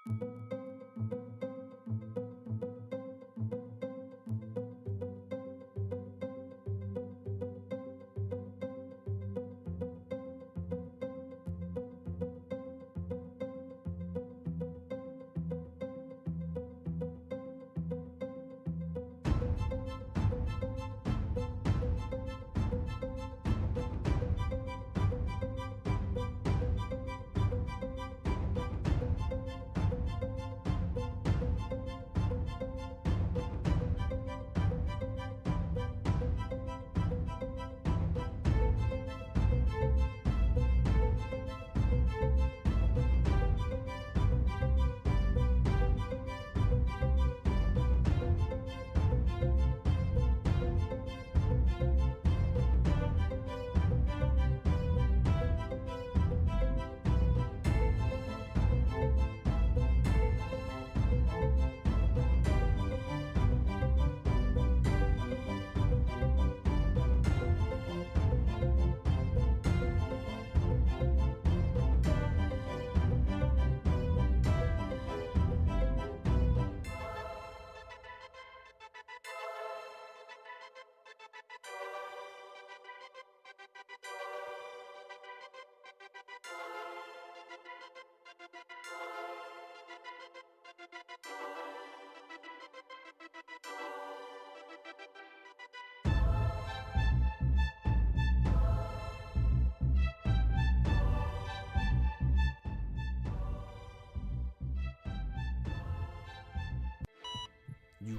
You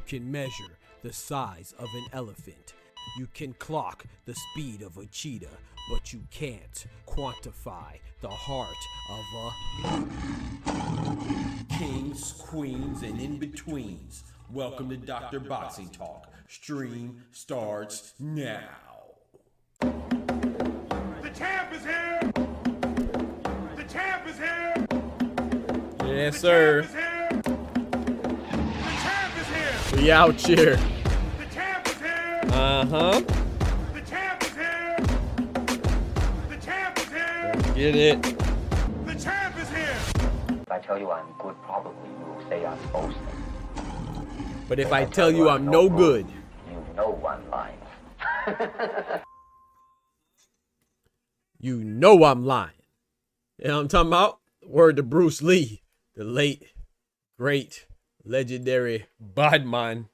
can measure the size of an elephant. You can clock the speed of a cheetah, but you can't quantify the heart of a kings, queens, and in-betweens. Welcome to Dr. Boxing Talk. Stream starts now. The champ is here! The champ is here! Yes, sir. The champ is here! The champ is here! We out here. The champ is here! Uh-huh. The champ is here! The champ is here! Get it. The champ is here! If I tell you I'm good, probably you will say I'm boasting. But if I tell you I'm no good, you know I'm lying. you know I'm lying. You know what I'm talking about? Word to Bruce Lee, the late, great, legendary badman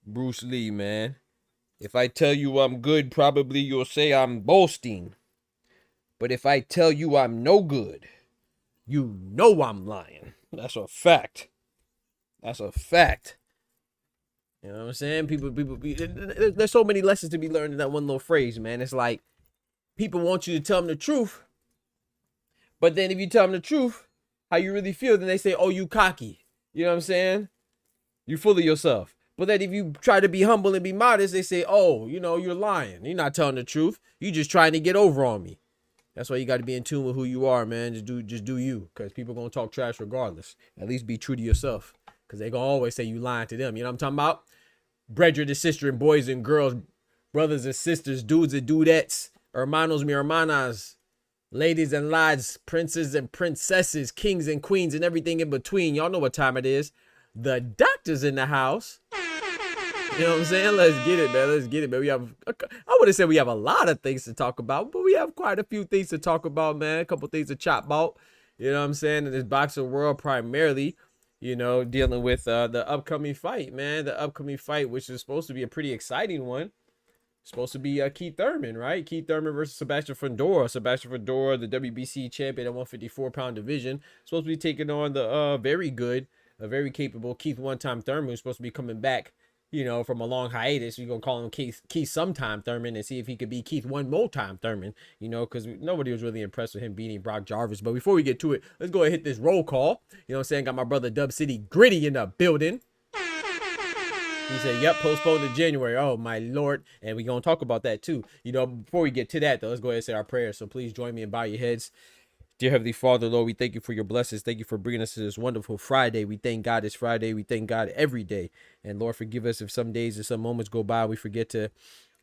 Bruce Lee, man. If I tell you I'm good, probably you'll say I'm boasting. But if I tell you I'm no good, you know I'm lying. That's a fact. That's a fact. You know what I'm saying? There's so many lessons to be learned in that one little phrase, man. It's like people want you to tell them the truth. But then if you tell them the truth, how you really feel, then they say, oh, you cocky. You know what I'm saying? You full of yourself. But then if you try to be humble and be modest, they say, oh, you know, you're lying. You're not telling the truth. You just trying to get over on me. That's why you got to be in tune with who you are, man. Just do you. Because people going to talk trash regardless. At least be true to yourself. Because they going to always say you lying to them. You know what I'm talking about? Brethren and sister and boys and girls, brothers and sisters, dudes and dudettes, hermanos mi hermanas, ladies and lads, princes and princesses, kings and queens, and everything in between. Y'all know what time it is. The doctor's in the house. You know what I'm saying? Let's get it, man. Let's get it, man. I wouldn't say we have a lot of things to talk about, but we have quite a few things to talk about, man. A couple things to chop about. You know what I'm saying? In this boxing world, primarily, you know, dealing with the upcoming fight, man. The upcoming fight, which is supposed to be a pretty exciting one. Supposed to be Keith Thurman, right? Keith Thurman versus Sebastian Fundora. Sebastian Fundora, the WBC champion at 154-pound division. Supposed to be taking on the very good, very capable Keith one-time Thurman, who's supposed to be coming back, you know, from a long hiatus. We're going to call him Keith sometime Thurman and see if he could be Keith one more time Thurman, you know, because nobody was really impressed with him beating Brock Jarvis. But before we get to it, let's go ahead and hit this roll call. You know what I'm saying? Got my brother Dub City Gritty in the building. He said, yep, postponed to January. Oh, my Lord. And we're going to talk about that, too. You know, before we get to that, though, let's go ahead and say our prayers. So please join me and bow your heads. Dear Heavenly Father, Lord, we thank you for your blessings. Thank you for bringing us to this wonderful Friday. We thank God it's Friday. We thank God every day. And Lord, forgive us if some days or some moments go by, we forget to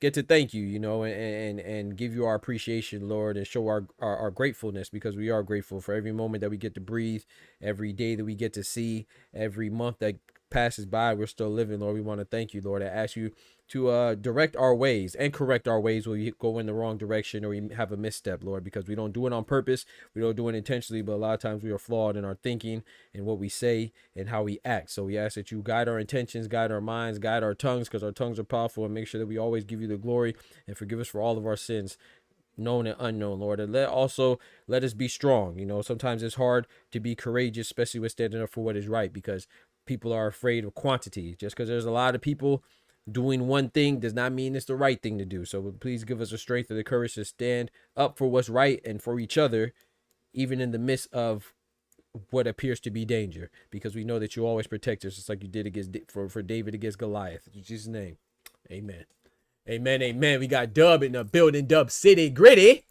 get to thank you, you know, and give you our appreciation, Lord, and show our gratefulness, because we are grateful for every moment that we get to breathe, every day that we get to see, every month that passes by, we're still living, Lord. We want to thank you, Lord. I ask you to direct our ways and correct our ways when we go in the wrong direction or we have a misstep, Lord, because we don't do it on purpose. We don't do it intentionally, but a lot of times we are flawed in our thinking and what we say and how we act. So we ask that you guide our intentions, guide our minds, guide our tongues, because our tongues are powerful, and make sure that we always give you the glory, and forgive us for all of our sins, known and unknown, Lord. And let us be strong. You know, sometimes it's hard to be courageous, especially with standing up for what is right, because people are afraid of quantity. Just because there's a lot of people doing one thing does not mean it's the right thing to do. So please give us the strength and the courage to stand up for what's right and for each other, even in the midst of what appears to be danger, because we know that you always protect us, just like you did against for David against Goliath. In Jesus' name, amen. Amen, amen. We got Dub in the building, Dub City Gritty.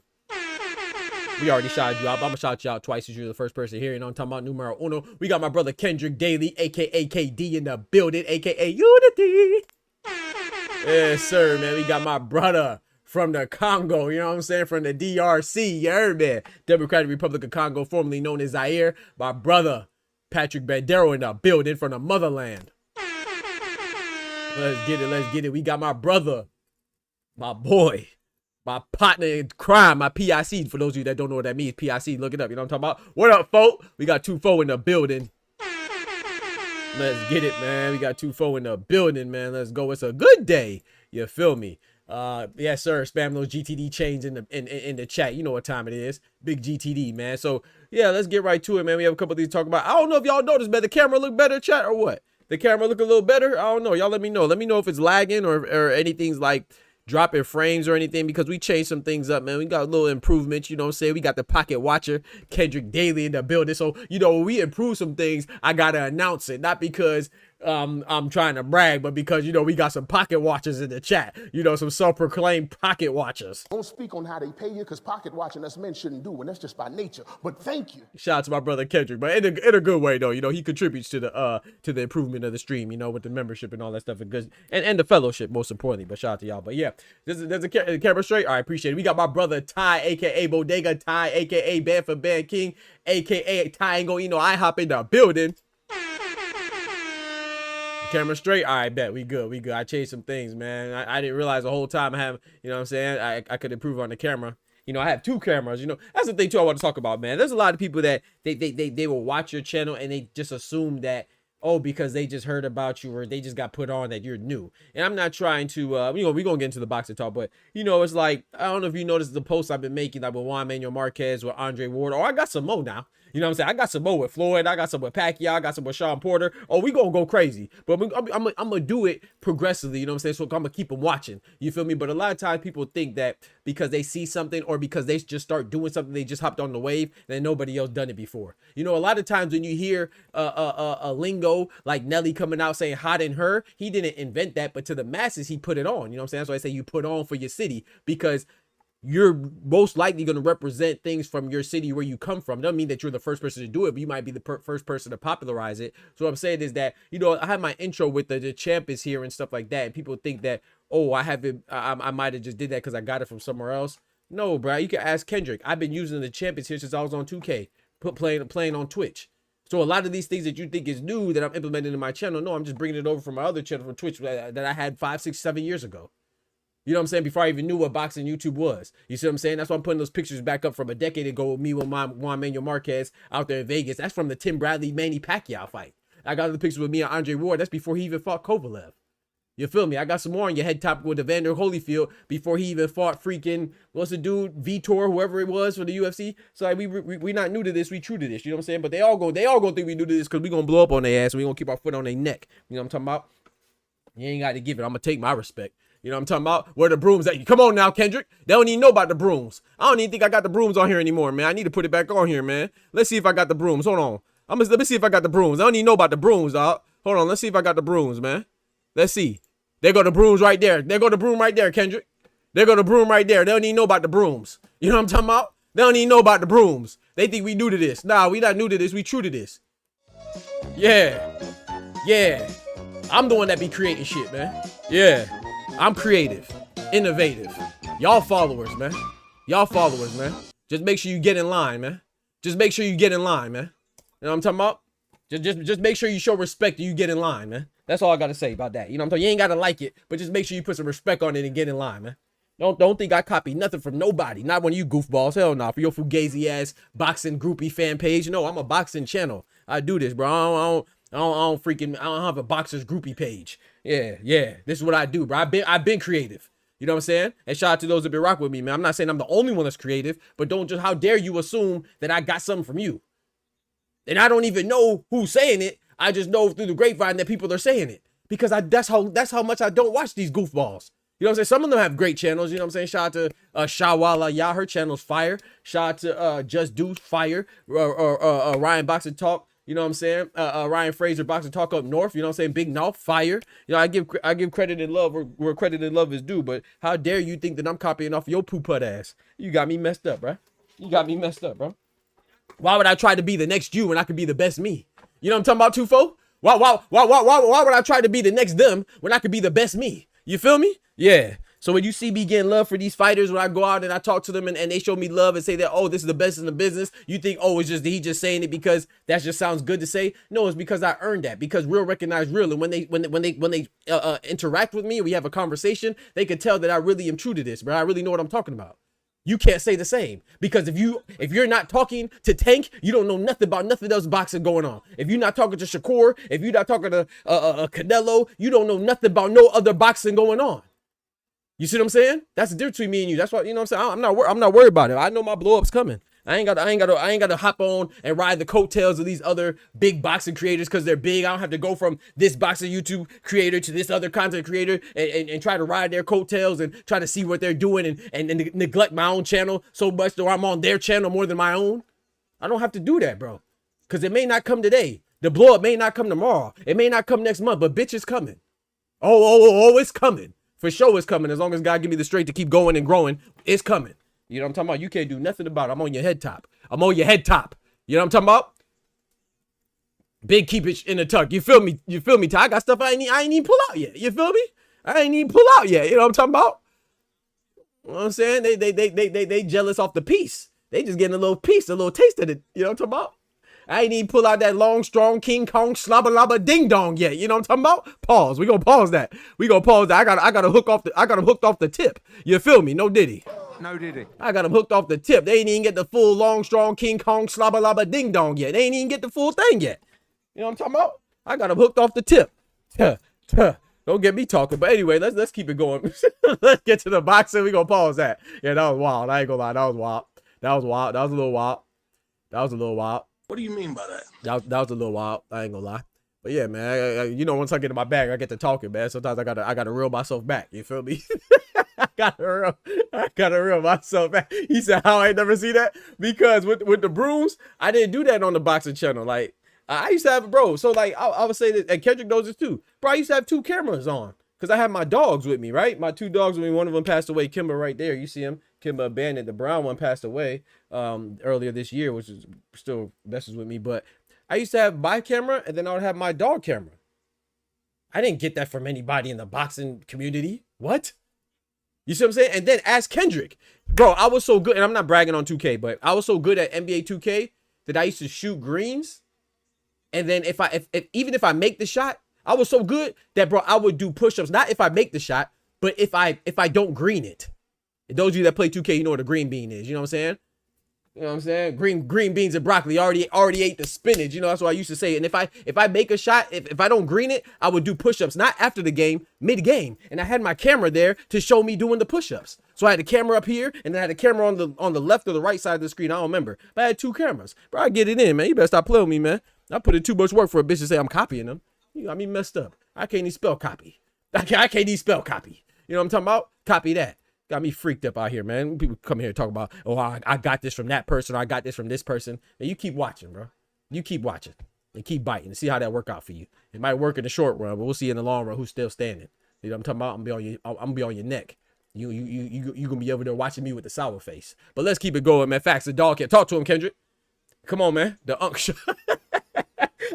We already shouted you out, but I'm gonna shout you out twice since you're the first person here. You know what I'm talking about? Numero uno. We got my brother Kendrick Daly, aka KD, in the building, aka Unity. Yes, sir, man. We got my brother from the Congo, you know what I'm saying? From the DRC, you heard me? Democratic Republic of Congo, formerly known as Zaire. My brother Patrick Bandero in the building from the motherland. Let's get it, let's get it. We got my brother, my boy, my partner in crime, my PIC. For those of you that don't know what that means, PIC, look it up. You know what I'm talking about? What up, folk? We got 2-4 in the building. Let's get it, man. We got 2-4 in the building, man. Let's go. It's a good day. You feel me? Yes, sir. Spam those GTD chains in the chat. You know what time it is. Big GTD, man. So yeah, let's get right to it, man. We have a couple of things to talk about. I don't know if y'all noticed, man. The camera look better, chat, or what? The camera look a little better? I don't know. Y'all let me know. Let me know if it's lagging or anything's like dropping frames or anything, because we changed some things up, man. We got a little improvements, you know what I'm saying? We got the pocket watcher, Kendrick Daly, in the building. So, you know, when we improve some things, I gotta announce it. Not because I'm trying to brag, but because, you know, we got some pocket watchers in the chat. You know, some self-proclaimed pocket watchers. Don't speak on how they pay you, because pocket watching us men shouldn't do, and that's just by nature. But thank you. Shout out to my brother Kendrick, but in a good way though. You know, he contributes to the improvement of the stream, you know, with the membership and all that stuff, and the fellowship, most importantly. But shout out to y'all. But yeah, there's a camera straight. All right, appreciate it. We got my brother Ty, aka Bodega Ty, aka Band for Band King, aka Ty ain't gonna eat no IHOP in the building. Camera straight. All right, bet we good. I changed some things, man. I didn't realize the whole time I have, you know what I'm saying, I could improve on the camera. You know, I have 2 cameras. You know, that's the thing too I want to talk about, man. There's a lot of people that they will watch your channel and they just assume that, oh, because they just heard about you or they just got put on, that you're new. And I'm not trying to, you know, we're going to get into the boxing talk, but, you know, it's like, I don't know if you noticed the posts I've been making, like with Juan Manuel Marquez, with Andre Ward, or I got some more now. You know what I'm saying? I got some more with Floyd. I got some with Pacquiao. I got some with Sean Porter. Oh, we going to go crazy. But I'm going to do it progressively. You know what I'm saying? So I'm going to keep them watching. You feel me? But a lot of times people think that because they see something or because they just start doing something, they just hopped on the wave, then nobody else done it before. You know, a lot of times when you hear a lingo like Nelly coming out saying hot in her, he didn't invent that, but to the masses, he put it on. You know what I'm saying? That's why I say you put on for your city, because you're most likely going to represent things from your city where you come from. Doesn't mean that you're the first person to do it, but you might be the first person to popularize it. So what I'm saying is that, you know, I have my intro with the champ is here and stuff like that, and people think that, oh, I might have just did that because I got it from somewhere else. No, bro, you can ask Kendrick. I've been using the champ is here since I was on 2K, playing on Twitch. So a lot of these things that you think is new that I'm implementing in my channel, no, I'm just bringing it over from my other channel from Twitch that I had 5, 6, 7 years ago. You know what I'm saying? Before I even knew what boxing YouTube was. You see what I'm saying? That's why I'm putting those pictures back up from a decade ago with me with my Juan Manuel Marquez out there in Vegas. That's from the Tim Bradley Manny Pacquiao fight. I got the pictures with me and Andre Ward. That's before he even fought Kovalev. You feel me? I got some more on your head topic with Evander Holyfield before he even fought freaking, what's the dude, Vitor, whoever it was for the UFC. So like, we not new to this, we true to this. You know what I'm saying? But they all gonna think we new to this because we gonna blow up on their ass and we gonna keep our foot on their neck. You know what I'm talking about? You ain't got to give it. I'm gonna take my respect. You know what I'm talking about? Where the brooms at? Come on now, Kendrick. They don't even know about the brooms. I don't even think I got the brooms on here anymore, man. I need to put it back on here, man. Let's see if I got the brooms. Hold on. Let me see if I got the brooms. I don't even know about the brooms, dog. Hold on. Let's see if I got the brooms, man. Let's see. There go the brooms right there. There go the broom right there, Kendrick. There go the broom right there. They don't even know about the brooms. You know what I'm talking about? They don't even know about the brooms. They think we new to this. Nah, we not new to this. We true to this. Yeah. Yeah. I'm the one that be creating shit, man. Yeah. I'm creative. innovative. Y'all followers, man. Y'all followers, man. Just make sure you get in line, man. Just make sure you get in line, man. You know what I'm talking about? Just make sure you show respect and you get in line, man. That's all I gotta say about that. You know what I'm talking? You ain't gotta like it, but just make sure you put some respect on it and get in line, man. Don't think I copy nothing from nobody. Not one of you goofballs. Hell no. For your fugazi ass boxing groupie fan page. No, I'm a boxing channel. I do this, bro. I don't have a boxer's groupie page. Yeah. This is what I do, bro. I've been creative. You know what I'm saying? And shout out to those that been rock with me, man. I'm not saying I'm the only one that's creative, but don't just, how dare you assume that I got something from you? And I don't even know who's saying it. I just know through the grapevine that people are saying it, because that's how much I don't watch these goofballs. You know what I'm saying? Some of them have great channels. You know what I'm saying? Shout out to Shawala. Yeah, her channel's fire. Shout out to Just Do Fire. Ryan Boxing Talk. You know what I'm saying? Ryan Fraser Boxing Talk up north. You know what I'm saying? Big North Fire. You know, I give credit and love where credit and love is due. But how dare you think that I'm copying off your poo-put ass? You got me messed up, bro. You got me messed up, bro. Why would I try to be the next you when I could be the best me? You know what I'm talking about, Tufo? Why would I try to be the next them when I could be the best me? You feel me? Yeah. So when you see me getting love for these fighters, when I go out and I talk to them and they show me love and say that, oh, this is the best in the business, you think, oh, it's just he just saying it because that just sounds good to say? No, it's because I earned that, because real recognize real. And when they interact with me and we have a conversation, they can tell that I really am true to this, bro. I really know what I'm talking about. You can't say the same, because if you're not talking to Tank, you don't know nothing about nothing else boxing going on. If you're not talking to Shakur, if you're not talking to Canelo, you don't know nothing about no other boxing going on. You see what I'm saying? That's the difference between me and you. That's why, you know what I'm saying? I'm not worried about it. I know my blow up's coming. I ain't got to hop on and ride the coattails of these other big boxing creators because they're big. I don't have to go from this boxing YouTube creator to this other content creator and try to ride their coattails and try to see what they're doing and neglect my own channel so much that I'm on their channel more than my own. I don't have to do that, bro. Because it may not come today. The blow up may not come tomorrow. It may not come next month, but bitch, it's coming. Oh, it's coming. For sure it's coming. As long as God give me the strength to keep going and growing, it's coming. You know what I'm talking about? You can't do nothing about it. I'm on your head top. I'm on your head top. You know what I'm talking about? Big keep it in the tuck. You feel me? You feel me? I got stuff I ain't even pull out yet. You feel me? I ain't even pull out yet. You know what I'm talking about? You know what I'm saying? They jealous off the piece. They just getting a little piece, a little taste of it. You know what I'm talking about? I ain't even pull out that long, strong King Kong slobber lobber ding dong yet. You know what I'm talking about? Pause. We gonna pause that. I got him hooked off the tip. You feel me? No diddy. No diddy. I got him hooked off the tip. They ain't even get the full long, strong King Kong slobber lobber ding dong yet. They ain't even get the full thing yet. You know what I'm talking about? I got him hooked off the tip. Don't get me talking. But anyway, let's keep it going. Let's get to the boxing. We gonna pause that. Yeah, that was wild. I ain't gonna lie. That was wild. That was a little wild. What do you mean by that? That was a little wild. I ain't gonna lie. But yeah, man, you know, once I get in my bag, I get to talking, man. Sometimes I gotta reel myself back. You feel me? I gotta reel myself back. He said, "How I ain't never see that?" Because with the brooms, I didn't do that on the boxing channel. Like I used to have, bro. So like I would say that, and Kendrick knows this too, bro. I used to have 2 cameras on because I have my dogs with me, right? My 2 dogs with me. One of them passed away. Kimba right there. You see him. Kimba Bandit. The brown one passed away earlier this year, which is still messes with me. But I used to have my camera, and then I would have my dog camera. I didn't get that from anybody in the boxing community. What? You see what I'm saying? And then ask Kendrick. Bro, I was so good, and I'm not bragging on 2K, but I was so good at NBA 2K that I used to shoot greens. And then even if I make the shot, I was so good that, bro, I would do push-ups. Not if I make the shot, but if I don't green it. And those of you that play 2K, you know what a green bean is. You know what I'm saying? You know what I'm saying? Green beans and broccoli. Already ate the spinach. You know, that's what I used to say. And if I make a shot, if I don't green it, I would do push-ups, not after the game, mid-game. And I had my camera there to show me doing the push-ups. So I had the camera up here, and then I had the camera on the left or the right side of the screen. I don't remember. But I had 2 cameras. Bro, I get it in, man. You better stop playing with me, man. I put in too much work for a bitch to say I'm copying them. You got me messed up. I can't even spell copy. I can't even spell copy. You know what I'm talking about? Copy that. Got me freaked up out here, man. People come here and talk about, oh, I got this from that person. Or I got this from this person. And you keep watching, bro. You keep watching and keep biting and see how that work out for you. It might work in the short run, but we'll see in the long run who's still standing. You know what I'm talking about? I'm gonna be on your neck. You gonna be over there watching me with the sour face. But let's keep it going, man. Facts. The dog can't talk to him, Kendrick. Come on, man. The unk.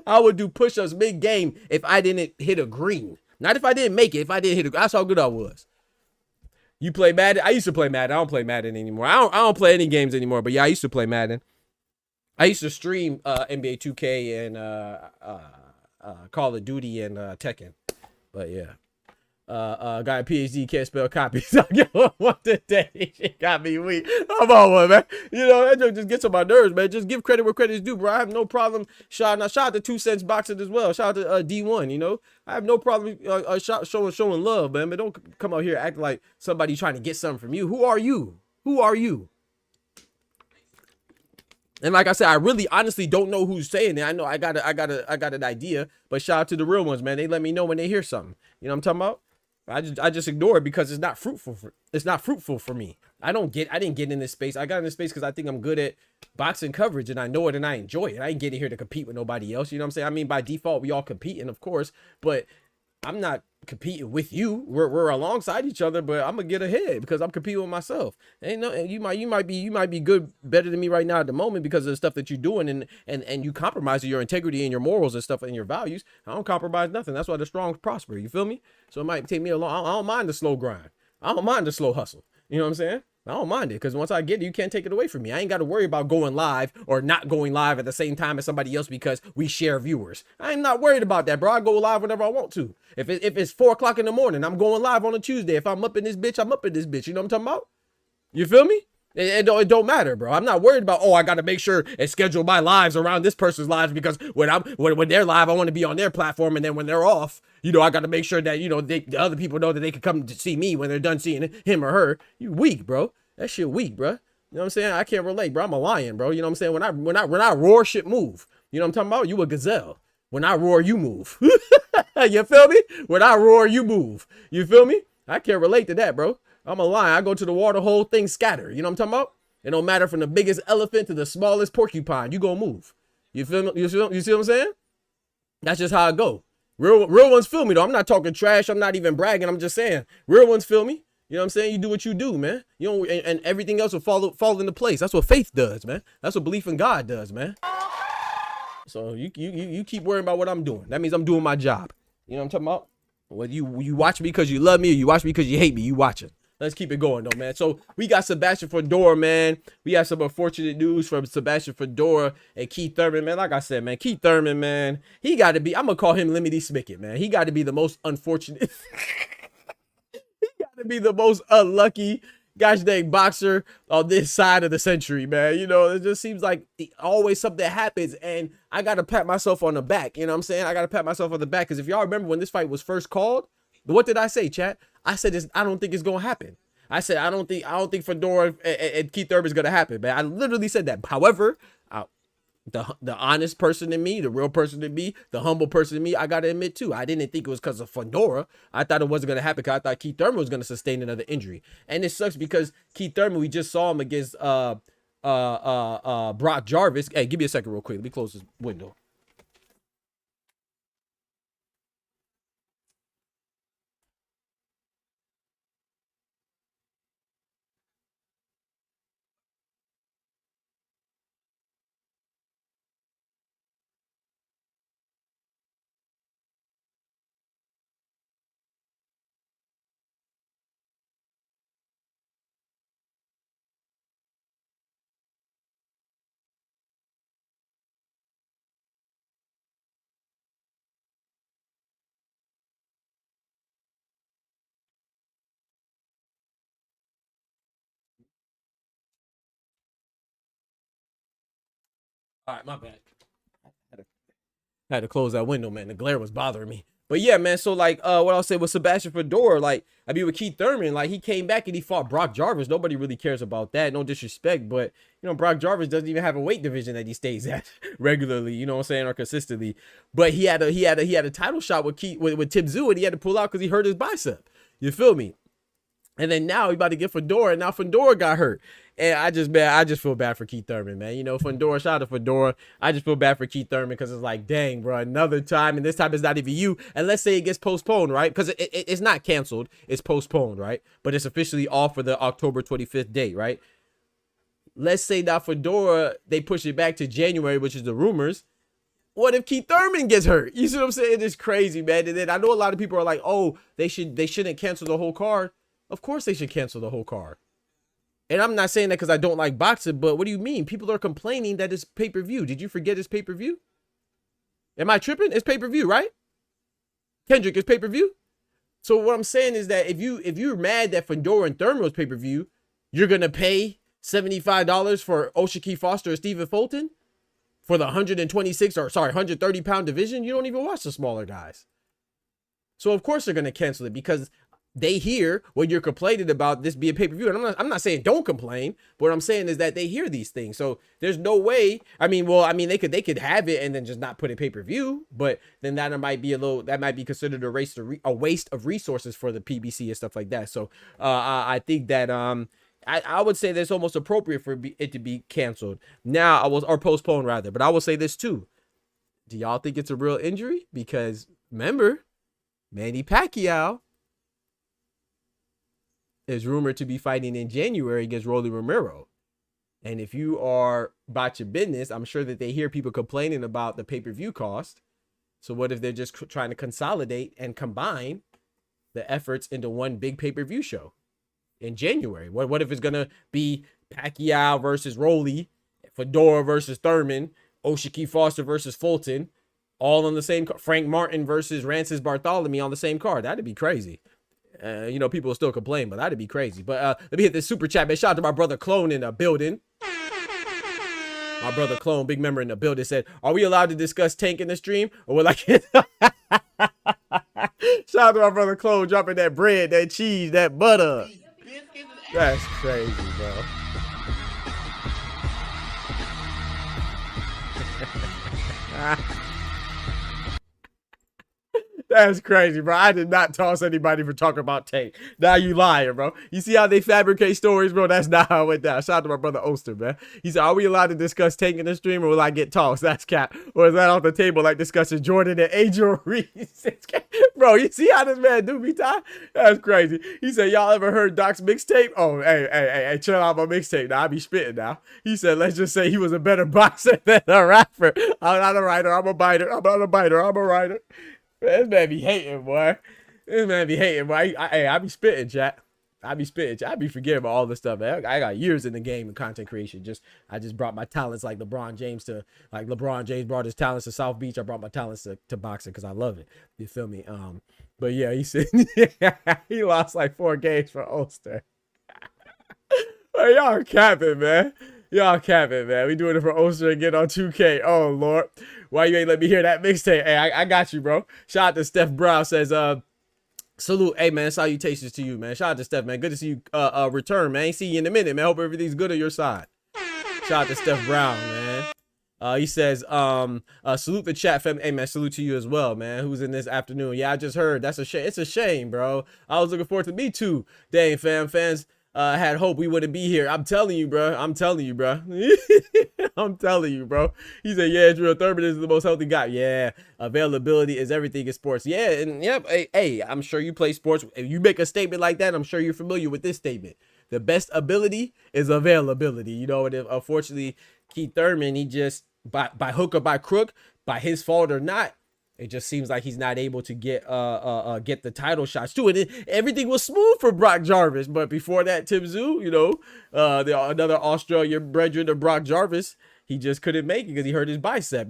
I would do push-ups mid-game if I didn't hit a green. Not if I didn't make it. If I didn't hit a, that's how good I was. You play Madden? I used to play Madden. I don't play Madden anymore. I don't play any games anymore. But yeah, I used to play Madden. I used to stream NBA 2K and Call of Duty and Tekken. But yeah. Got a PhD, can't spell copies. I get one today. She got me weak. I'm on one, man. You know, that joke just gets on my nerves, man. Just give credit where credit is due, bro. I have no problem shout out to 2 Cents Boxing as well. Shout out to D1, you know. I have no problem showing love, man. But don't come out here acting like somebody trying to get something from you. Who are you? Who are you? And like I said, I really honestly don't know who's saying it. I know I got an idea, but shout out to the real ones, man. They let me know when they hear something. You know what I'm talking about? I just ignore it because it's not fruitful for me. I didn't get in this space. I got in this space because I think I'm good at boxing coverage and I know it and I enjoy it. I ain't getting here to compete with nobody else. You know what I'm saying? I mean, by default, we all competing, of course, but I'm not competing with you. We're alongside each other, but I'm gonna get ahead because I'm competing with myself. Ain't no, you might be good, better than me right now at the moment because of the stuff that you're doing and you compromise your integrity and your morals and stuff and your values. I don't compromise nothing. That's why the strong prosper. You feel me? So it might take me a long. I don't mind the slow grind. I don't mind the slow hustle. You know what I'm saying? I don't mind it because once I get it, you can't take it away from me. I ain't got to worry about going live or not going live at the same time as somebody else because we share viewers. I'm not worried about that, bro. I go live whenever I want to. If it's 4 o'clock in the morning, I'm going live on a Tuesday. If I'm up in this bitch, I'm up in this bitch. You know what I'm talking about? You feel me? It don't matter, bro. I'm not worried about, I got to make sure and schedule my lives around this person's lives because when they're live, I want to be on their platform. And then when they're off, you know, I got to make sure that, you know, the other people know that they can come to see me when they're done seeing him or her. You weak, bro. That shit weak, bro. You know what I'm saying? I can't relate, bro. I'm a lion, bro. You know what I'm saying? When I roar, shit move. You know what I'm talking about? You a gazelle. When I roar, you move. You feel me? When I roar, you move. You feel me? I can't relate to that, bro. I'm a lion. I go to the water, whole thing scatter. You know what I'm talking about? It don't matter from the biggest elephant to the smallest porcupine. You gonna move. You feel me? You see what I'm saying? That's just how I go. Real ones feel me though. I'm not talking trash. I'm not even bragging. I'm just saying real ones feel me. You know what I'm saying? You do what you do, man. You know, and everything else will fall into place. That's what faith does, man. That's what belief in God does, man. So you keep worrying about what I'm doing. That means I'm doing my job. You know what I'm talking about? Whether you watch me because you love me or you watch me because you hate me, you watching. Let's keep it going though, man. So we got Sebastian Fundora, man. We have some unfortunate news from Sebastian Fundora and Keith Thurman, man. Like I said, man, Keith Thurman, man, he got to be, I'm going to call him Limity Smicket, man. He got to be the most unfortunate. He got to be the most unlucky gosh dang boxer on this side of the century, man. You know, it just seems like always something happens and I got to pat myself on the back. You know what I'm saying? I got to pat myself on the back because if y'all remember when this fight was first called, what did I say, chat? I said I don't think it's gonna happen. I said I don't think Fundora and Keith Thurman is gonna happen, man. I literally said that. However, the honest person in me, the real person in me, the humble person in me, I gotta admit too, I didn't think it was because of Fundora. I thought it wasn't gonna happen because I thought Keith Thurman was gonna sustain another injury, and it sucks because Keith Thurman, we just saw him against Brock Jarvis. Hey, give me a second real quick. Let me close this window. All right, my bad. I had to close that window, man. The glare was bothering me. But yeah, man. So like, what I'll say with Sebastian Fundora, like, I mean, with Keith Thurman, like, he came back and he fought Brock Jarvis. Nobody really cares about that. No disrespect, but you know, Brock Jarvis doesn't even have a weight division that he stays at regularly. You know what I'm saying, or consistently. But he had a title shot with Tim Tszyu, and he had to pull out because he hurt his bicep. You feel me? And then now he about to get Fundora, and now Fundora got hurt. And I just feel bad for Keith Thurman, man. You know, Fundora, shout out to Fundora. I just feel bad for Keith Thurman because it's like, dang, bro, another time. And this time it's not even you. And let's say it gets postponed, right? Because it's not canceled. It's postponed, right? But it's officially off for the October 25th date, right? Let's say now Fundora, they push it back to January, which is the rumors. What if Keith Thurman gets hurt? You see what I'm saying? It's crazy, man. And then I know a lot of people are like, oh, they shouldn't cancel the whole card. Of course they should cancel the whole card. And I'm not saying that because I don't like boxing, but what do you mean? People are complaining that it's pay-per-view. Did you forget it's pay-per-view? Am I tripping? It's pay-per-view, right? Kendrick, is pay-per-view. So what I'm saying is that if you're mad that Fundora and Thurman was pay-per-view, you're gonna pay $75 for O'Shaquie Foster or Stephen Fulton for the 130-pound division. You don't even watch the smaller guys. So of course they're gonna cancel it because they hear when you're complaining about this being pay-per-view. And I'm not saying don't complain, but what I'm saying is that they hear these things. So there's no way. They could have it and then just not put it pay-per-view, but then that might be considered a waste of resources for the PBC and stuff like that. So I think that I would say that's almost appropriate for it to be canceled now, or postponed rather. But I will say this too. Do y'all think it's a real injury? Because remember, Manny Pacquiao is rumored to be fighting in January against Rolly Romero. And if you are about your business, I'm sure that they hear people complaining about the pay-per-view cost. So what if they're just trying to consolidate and combine the efforts into one big pay-per-view show in January? What if it's going to be Pacquiao versus Rolly, Fundora versus Thurman, O'Shaquie Foster versus Fulton, all on the same card, Frank Martin versus Rancis Bartholomew on the same card? That'd be crazy. People will still complain, but that'd be crazy. But let me hit this super chat, man. Shout out to my brother Clone in the building. My brother Clone, big member in the building, said, "Are we allowed to discuss Tank in the stream, or will I get?" Shout out to my brother Clone dropping that bread, that cheese, that butter. That's crazy, bro. That's crazy, bro. I did not toss anybody for talking about Tank. Now you lying, bro. You see how they fabricate stories, bro? That's not how it went down. Shout out to my brother Oster, man. He said, "Are we allowed to discuss Tank in the stream, or will I get tossed?" That's cap. Or is that off the table like discussing Jordan and Angel Reese? Bro, you see how this man do me, Ty? That's crazy. He said, "Y'all ever heard Doc's mixtape?" Oh, hey, chill out my mixtape. Now I be spitting now. He said, "Let's just say he was a better boxer than a rapper." I'm not a writer. I'm a biter. I'm not a biter. I'm a writer. This man be hating, boy. This man be hating, boy. I be spitting, chat. I be spitting. I be forgetting about all this stuff, man. I got years in the game of content creation. I just brought my talents like LeBron James brought his talents to South Beach. I brought my talents to boxing because I love it. You feel me? But yeah, he said he lost like 4 games for Ulster. Hey, y'all capping, man. Y'all capping, man. We doing it for Ulster and get on 2K. Oh, Lord. Why you ain't let me hear that mixtape? Hey, I got you, bro. Shout out to Steph Brown. Says, salute. Hey, man, salutations to you, man. Shout out to Steph, man. Good to see you return, man. Ain't see you in a minute, man. Hope everything's good on your side. Shout out to Steph Brown, man. He says, salute the chat, fam. Hey, man, salute to you as well, man. Who's in this afternoon? Yeah, I just heard. That's a shame. It's a shame, bro. I was looking forward to me, too. Dang, fans. Had hope we wouldn't be here. I'm telling you, bro. I'm telling you, bro. I'm telling you, bro. He said, "Yeah, Drew Thurman is the most healthy guy." Yeah, availability is everything in sports. Yeah, and yep. Hey, I'm sure you play sports. If you make a statement like that, I'm sure you're familiar with this statement. The best ability is availability. You know, and unfortunately, Keith Thurman, he just by hook or by crook, by his fault or not, it just seems like he's not able to get the title shots too. And everything was smooth for Brock Jarvis, but before that, Tim Tszyu, another Australian brethren of Brock Jarvis, he just couldn't make it because he hurt his bicep.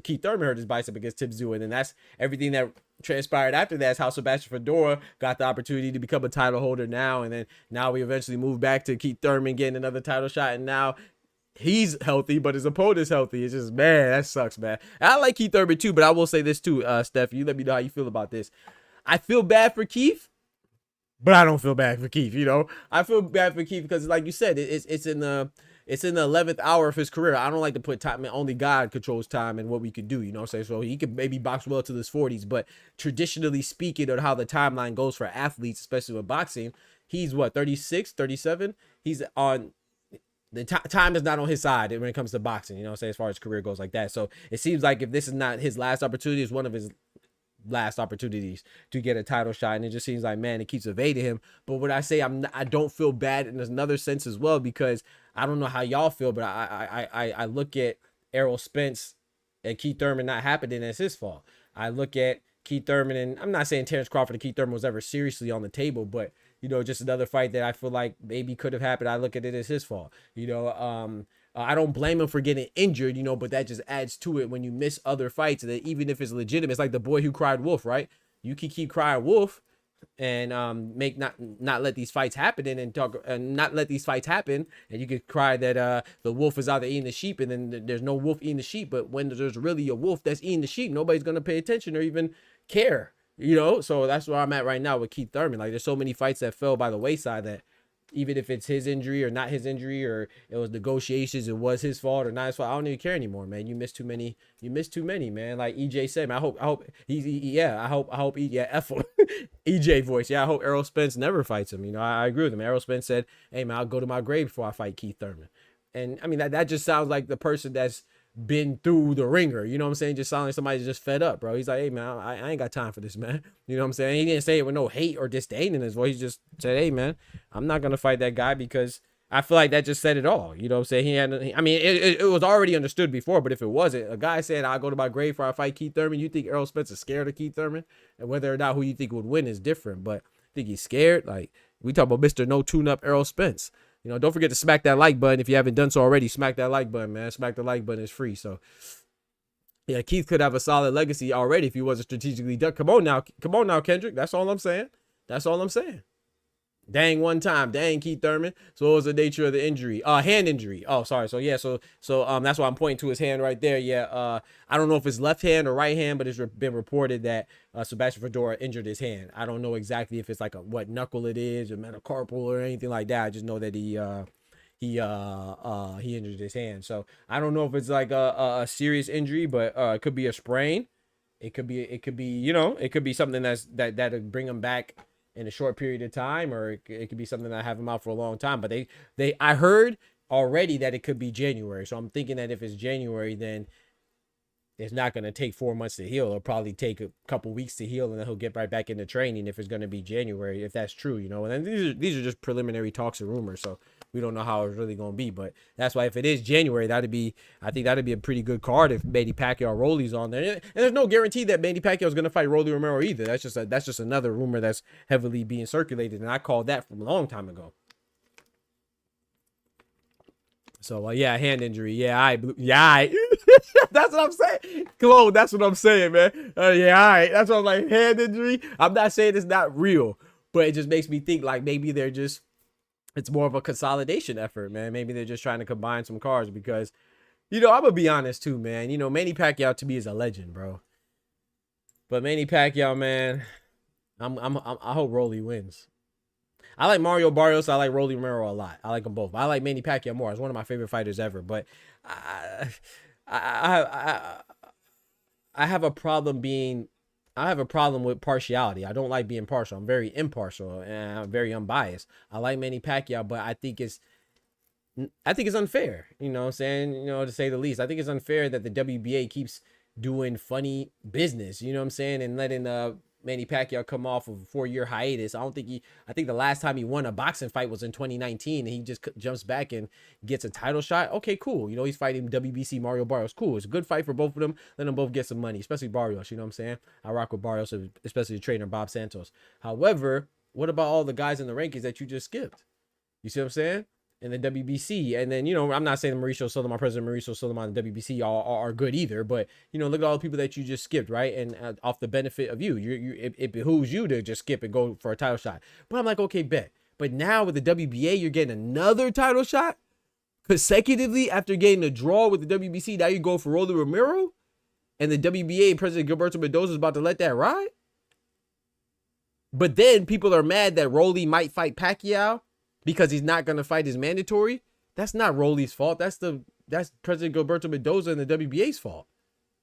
Keith Thurman hurt his bicep against Tim Tszyu, and then that's everything that transpired after that. Is how Sebastian Fundora got the opportunity to become a title holder now, and then now we eventually moved back to Keith Thurman getting another title shot, and now he's healthy, but his opponent's healthy. It's just, man, that sucks, man. And I like Keith Thurman too, but I will say this too, Steph. You let me know how you feel about this. I feel bad for Keith, but I don't feel bad for Keith. I feel bad for Keith because, like you said, it's in the 11th hour of his career. I don't like to put time. Only God controls time and what we could do. You know what I'm saying? So he could maybe box well to his 40s, but traditionally speaking, on how the timeline goes for athletes, especially with boxing, he's what, 36, 37? He's on. The time is not on his side when it comes to boxing, you know what I'm saying, as far as career goes like that. So it seems like if this is not his last opportunity, it's one of his last opportunities to get a title shot. And it just seems like, man, it keeps evading him. But what I say, I don't feel bad in another sense as well, because I don't know how y'all feel, but I look at Errol Spence and Keith Thurman not happening as his fault. I look at Keith Thurman, and I'm not saying Terrence Crawford and Keith Thurman was ever seriously on the table, but just another fight that I feel like maybe could have happened. I look at it as his fault. I don't blame him for getting injured, but that just adds to it when you miss other fights. That even if it's legitimate, it's like the boy who cried wolf, right? You can keep crying wolf and make not let these fights happen and talk and not let these fights happen, and you could cry that the wolf is out there eating the sheep, and then there's no wolf eating the sheep. But when there's really a wolf that's eating the sheep, nobody's gonna pay attention or even care, so that's where I'm at right now with Keith Thurman. Like, there's so many fights that fell by the wayside that even if it's his injury or not his injury, or it was negotiations, it was his fault or not his fault, I don't even care anymore, man. You missed too many, man. Like EJ said, man, I hope F EJ voice. Yeah, I hope Errol Spence never fights him. I agree with him. Errol Spence said, hey man, I'll go to my grave before I fight Keith Thurman. And I mean, that just sounds like the person that's been through the ringer, you know what I'm saying? Just sound like somebody's just fed up, bro. He's like, hey man, I ain't got time for this, man. You know what I'm saying? He didn't say it with no hate or disdain in his voice. He just said, hey man, I'm not gonna fight that guy, because I feel like that just said it all. You know what I'm saying? It was already understood before, but if it wasn't, a guy saying I'll go to my grave before I fight Keith Thurman, you think Errol Spence is scared of Keith Thurman? And whether or not who you think would win is different, but I think he's scared. Like, we talk about Mr. No Tune-Up Errol Spence. Don't forget to smack that like button. If you haven't done so already, smack that like button, man. Smack the like button. It's free. So, yeah, Keith could have a solid legacy already if he wasn't strategically done. Come on now, Kendrick. That's all I'm saying. Dang, one time. Dang, Keith Thurman. So what was the nature of the injury? Hand injury. Oh, sorry. So yeah, so that's why I'm pointing to his hand right there. Yeah. I don't know if it's left hand or right hand, but it's been reported that Sebastian Fundora injured his hand. I don't know exactly if it's like what knuckle it is or metacarpal or anything like that. I just know that he injured his hand. So I don't know if it's like a serious injury, but it could be a sprain. It could be it could be something that'll bring him back in a short period of time, or it could be something that have him out for a long time. But I heard already that it could be January. So I'm thinking that if it's January, then it's not going to take 4 months to heal. It'll probably take a couple weeks to heal, and then he'll get right back into training if it's going to be January, if that's true, And then these are just preliminary talks and rumors, so we don't know how it's really going to be. But that's why if it is January, I think that'd be a pretty good card if Manny Pacquiao Rolly's on there. And there's no guarantee that Manny Pacquiao is going to fight Rolly Romero either. That's just another rumor that's heavily being circulated, and I called that from a long time ago. So yeah, hand injury. Yeah, that's what I'm saying. Come on, that's what I'm saying, man. That's what I'm like. Hand injury. I'm not saying it's not real, but it just makes me think like maybe it's more of a consolidation effort, man. Maybe they're just trying to combine some cards because, I'm gonna be honest too, man. Manny Pacquiao to me is a legend, bro. But Manny Pacquiao, man, I hope Rolly wins. I like Mario Barrios. I like Rolly Romero a lot. I like them both. I like Manny Pacquiao more. He's one of my favorite fighters ever. But I have a problem with partiality. I don't like being partial. I'm very impartial and I'm very unbiased. I like Manny Pacquiao, but I think it's unfair. You know what I'm saying? To say the least. I think it's unfair that the WBA keeps doing funny business. You know what I'm saying? And letting Manny Pacquiao come off of a 4-year hiatus. I think the last time he won a boxing fight was in 2019, and he just jumps back and gets a title shot. Okay, cool. He's fighting WBC Mario Barrios. Cool. It's a good fight for both of them. Let them both get some money, especially Barrios. You know what I'm saying? I rock with Barrios, especially the trainer Bob Santos. However, what about all the guys in the rankings that you just skipped? You see what I'm saying? In the WBC, and then I'm not saying Mauricio Sulaiman, President Mauricio Sulaiman, the WBC are good either, but look at all the people that you just skipped, right? And off the benefit of it behooves you to just skip and go for a title shot. But I'm like, okay, bet. But now with the WBA, you're getting another title shot consecutively after getting a draw with the WBC. Now you go for Rolly Romero, and the WBA President Gilberto Mendoza is about to let that ride. But then people are mad that Rolly might fight Pacquiao because he's not going to fight his mandatory. That's not Rolly's fault. That's President Gilberto Mendoza and the WBA's fault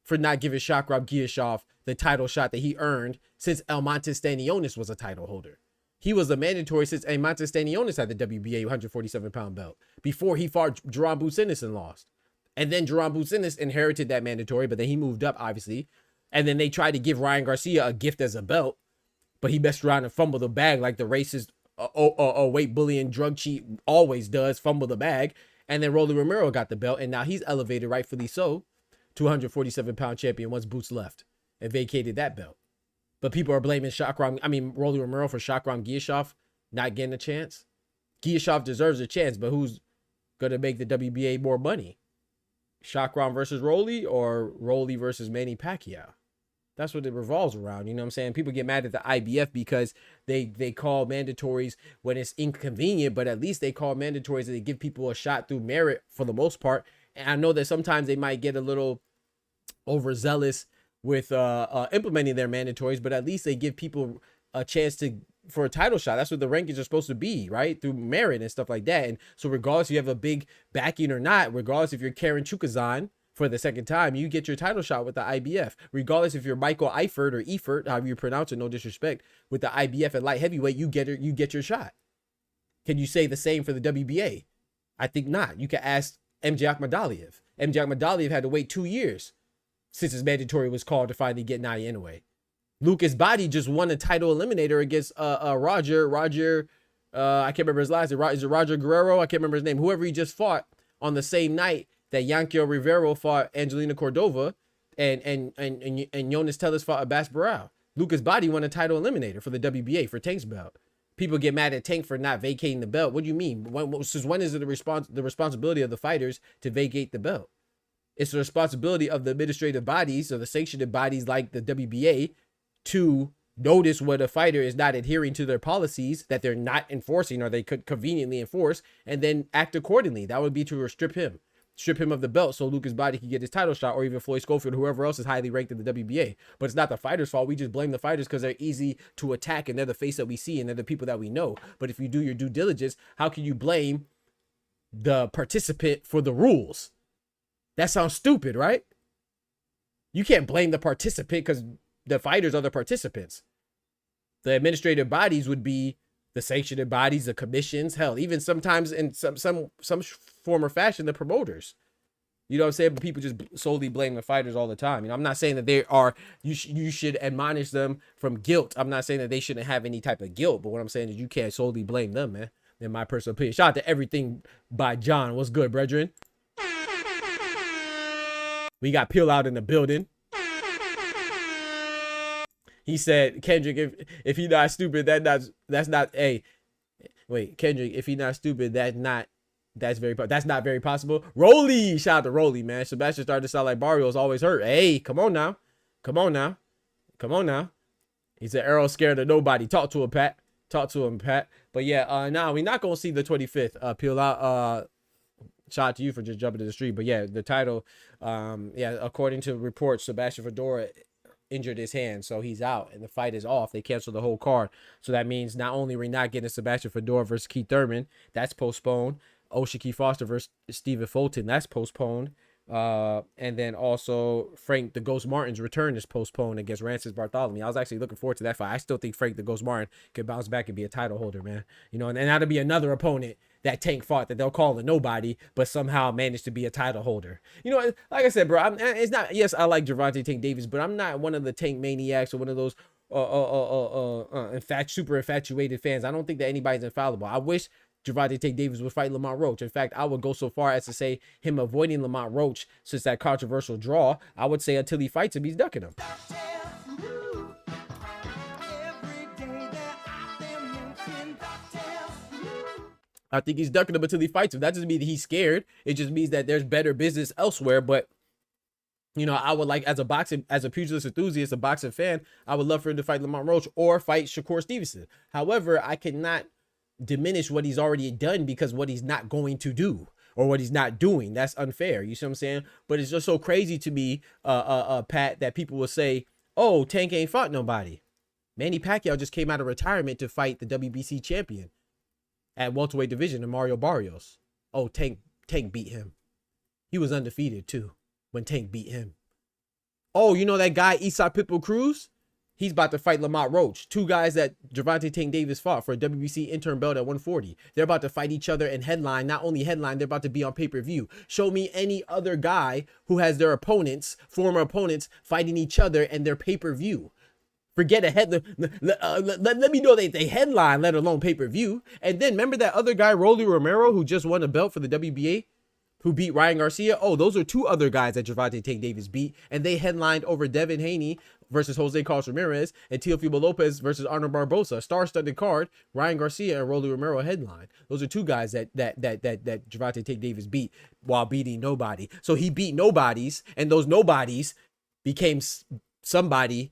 for not giving Shakrab Giyashov the title shot that he earned since El Montes Stanionis was a title holder. He was a mandatory since El Montes Stanionis had the WBA 147-pound belt before he fought Jerron Businis and lost. And then Jerron Businis inherited that mandatory, but then he moved up, obviously. And then they tried to give Ryan Garcia a gift as a belt, but he messed around and fumbled the bag like the racist weight bullying drug cheat always does, fumble the bag. And then Rolly Romero got the belt, and now he's elevated, rightfully so, to 147-pound champion once Boots left and vacated that belt. But people are blaming Rolly Romero for Shakrab Giyashov not getting a chance? Giyashov deserves a chance, but who's going to make the WBA more money? Shakran versus Rolly or Rolly versus Manny Pacquiao? That's what it revolves around. You know what I'm saying? People get mad at the IBF because they call mandatories when it's inconvenient, but at least they call mandatories and they give people a shot through merit for the most part. And I know that sometimes they might get a little overzealous with implementing their mandatories, but at least they give people a chance for a title shot. That's what the rankings are supposed to be, right? Through merit and stuff like that. And so regardless if you have a big backing or not, regardless if you're Karen Chukazan for the second time, you get your title shot with the IBF. Regardless if you're Michael Eifert or Eifert, however you pronounce it, no disrespect, with the IBF at light heavyweight, you get your shot. Can you say the same for the WBA? I think not. You can ask MJ Akhmadaliev. MJ Akhmadaliev had to wait 2 years since his mandatory was called to finally get Nadia Inoue. Lucas Body just won a title eliminator against Roger. I can't remember his last name. Is it Roger Guerrero? I can't remember his name. Whoever he just fought on the same night that Yankel Rivero fought Angelina Cordova and Jonas Tellez fought Abbas Barao. Lucas Body won a title eliminator for the WBA for Tank's belt. People get mad at Tank for not vacating the belt. What do you mean? When is it the responsibility of the fighters to vacate the belt? It's the responsibility of the administrative bodies or the sanctioned bodies like the WBA to notice when a fighter is not adhering to their policies that they're not enforcing or they could conveniently enforce, and then act accordingly. That would be to strip him of the belt so Lucas Body can get his title shot, or even Floyd Schofield, whoever else is highly ranked in the WBA. But it's not the fighters' fault. We just blame the fighters because they're easy to attack and they're the face that we see and they're the people that we know. But if you do your due diligence, how can you blame the participant for the rules? That sounds stupid, right? You can't blame the participant because the fighters are the participants. The administrative bodies would be the sanctioned bodies, the commissions, hell, even sometimes in some form or fashion, the promoters. You know what I'm saying? But people just solely blame the fighters all the time. You know, I'm not saying that they are, you should admonish them from guilt. I'm not saying that they shouldn't have any type of guilt, but what I'm saying is you can't solely blame them, man. In my personal opinion. Shout out to Everything by John. What's good, brethren? We got Peel Out in the building. He said, Kendrick, if he not stupid, that's not Kendrick, if he not stupid, that's not very possible. Rolly, shout out to Rolly, man. Sebastian started to sound like Barrios always hurt. Hey, come on now. He said, Errol's scared of nobody. Talk to him, Pat. But yeah, now we're not gonna see the 25th. Peel Out. Shout out to you for just jumping to the street. But yeah, the title, according to reports, Sebastian Fundora injured his hand, so he's out and the fight is off. They canceled the whole card, so that means not only we're not getting Sebastian Fundora versus Keith Thurman, that's postponed. Oshiki Foster versus Stephen Fulton, that's postponed. And then also Frank the Ghost Martin's return is postponed against Rancis Bartholomew. I was actually looking forward to that fight. I still think Frank the Ghost Martin could bounce back and be a title holder, man. You know, and that'll be another opponent that Tank fought that they'll call a nobody, but somehow managed to be a title holder. You know, like I said, bro, it's not. Yes, I like Gervonta Tank Davis, but I'm not one of the Tank maniacs or one of those super infatuated fans. I don't think that anybody's infallible. I wish Gervonta Tank Davis would fight Lamont Roach. In fact, I would go so far as to say him avoiding Lamont Roach since that controversial draw. I would say until he fights him, he's ducking him. I think he's ducking him until he fights him. That doesn't mean that he's scared. It just means that there's better business elsewhere. But, you know, I would like, as a pugilist enthusiast, a boxing fan, I would love for him to fight Lamont Roach or fight Shakur Stevenson. However, I cannot diminish what he's already done because what he's not going to do or what he's not doing. That's unfair. You see what I'm saying? But it's just so crazy to me, Pat, that people will say, oh, Tank ain't fought nobody. Manny Pacquiao just came out of retirement to fight the WBC champion at welterweight division in Mario Barrios. Oh, Tank beat him. He was undefeated too when Tank beat him. Oh, you know that guy Isaac Pitbull Cruz? He's about to fight Lamont Roach. Two guys that Gervonta Tank Davis fought for a WBC interim belt at 140. They're about to fight each other and headline. Not only headline, they're about to be on pay-per-view. Show me any other guy who has their opponents, former opponents, fighting each other and their pay-per-view. Forget a head. Let me know they headline, let alone pay-per-view. And then remember that other guy, Rolly Romero, who just won a belt for the WBA, who beat Ryan Garcia. Oh, those are two other guys that Gervonta Tank Davis beat, and they headlined over Devin Haney versus Jose Carlos Ramirez and Teofimo Lopez versus Arnold Barbosa. Star-studded card. Ryan Garcia and Rolly Romero headline. Those are two guys that Gervonta Tank Davis beat while beating nobody. So he beat nobodies, and those nobodies became somebody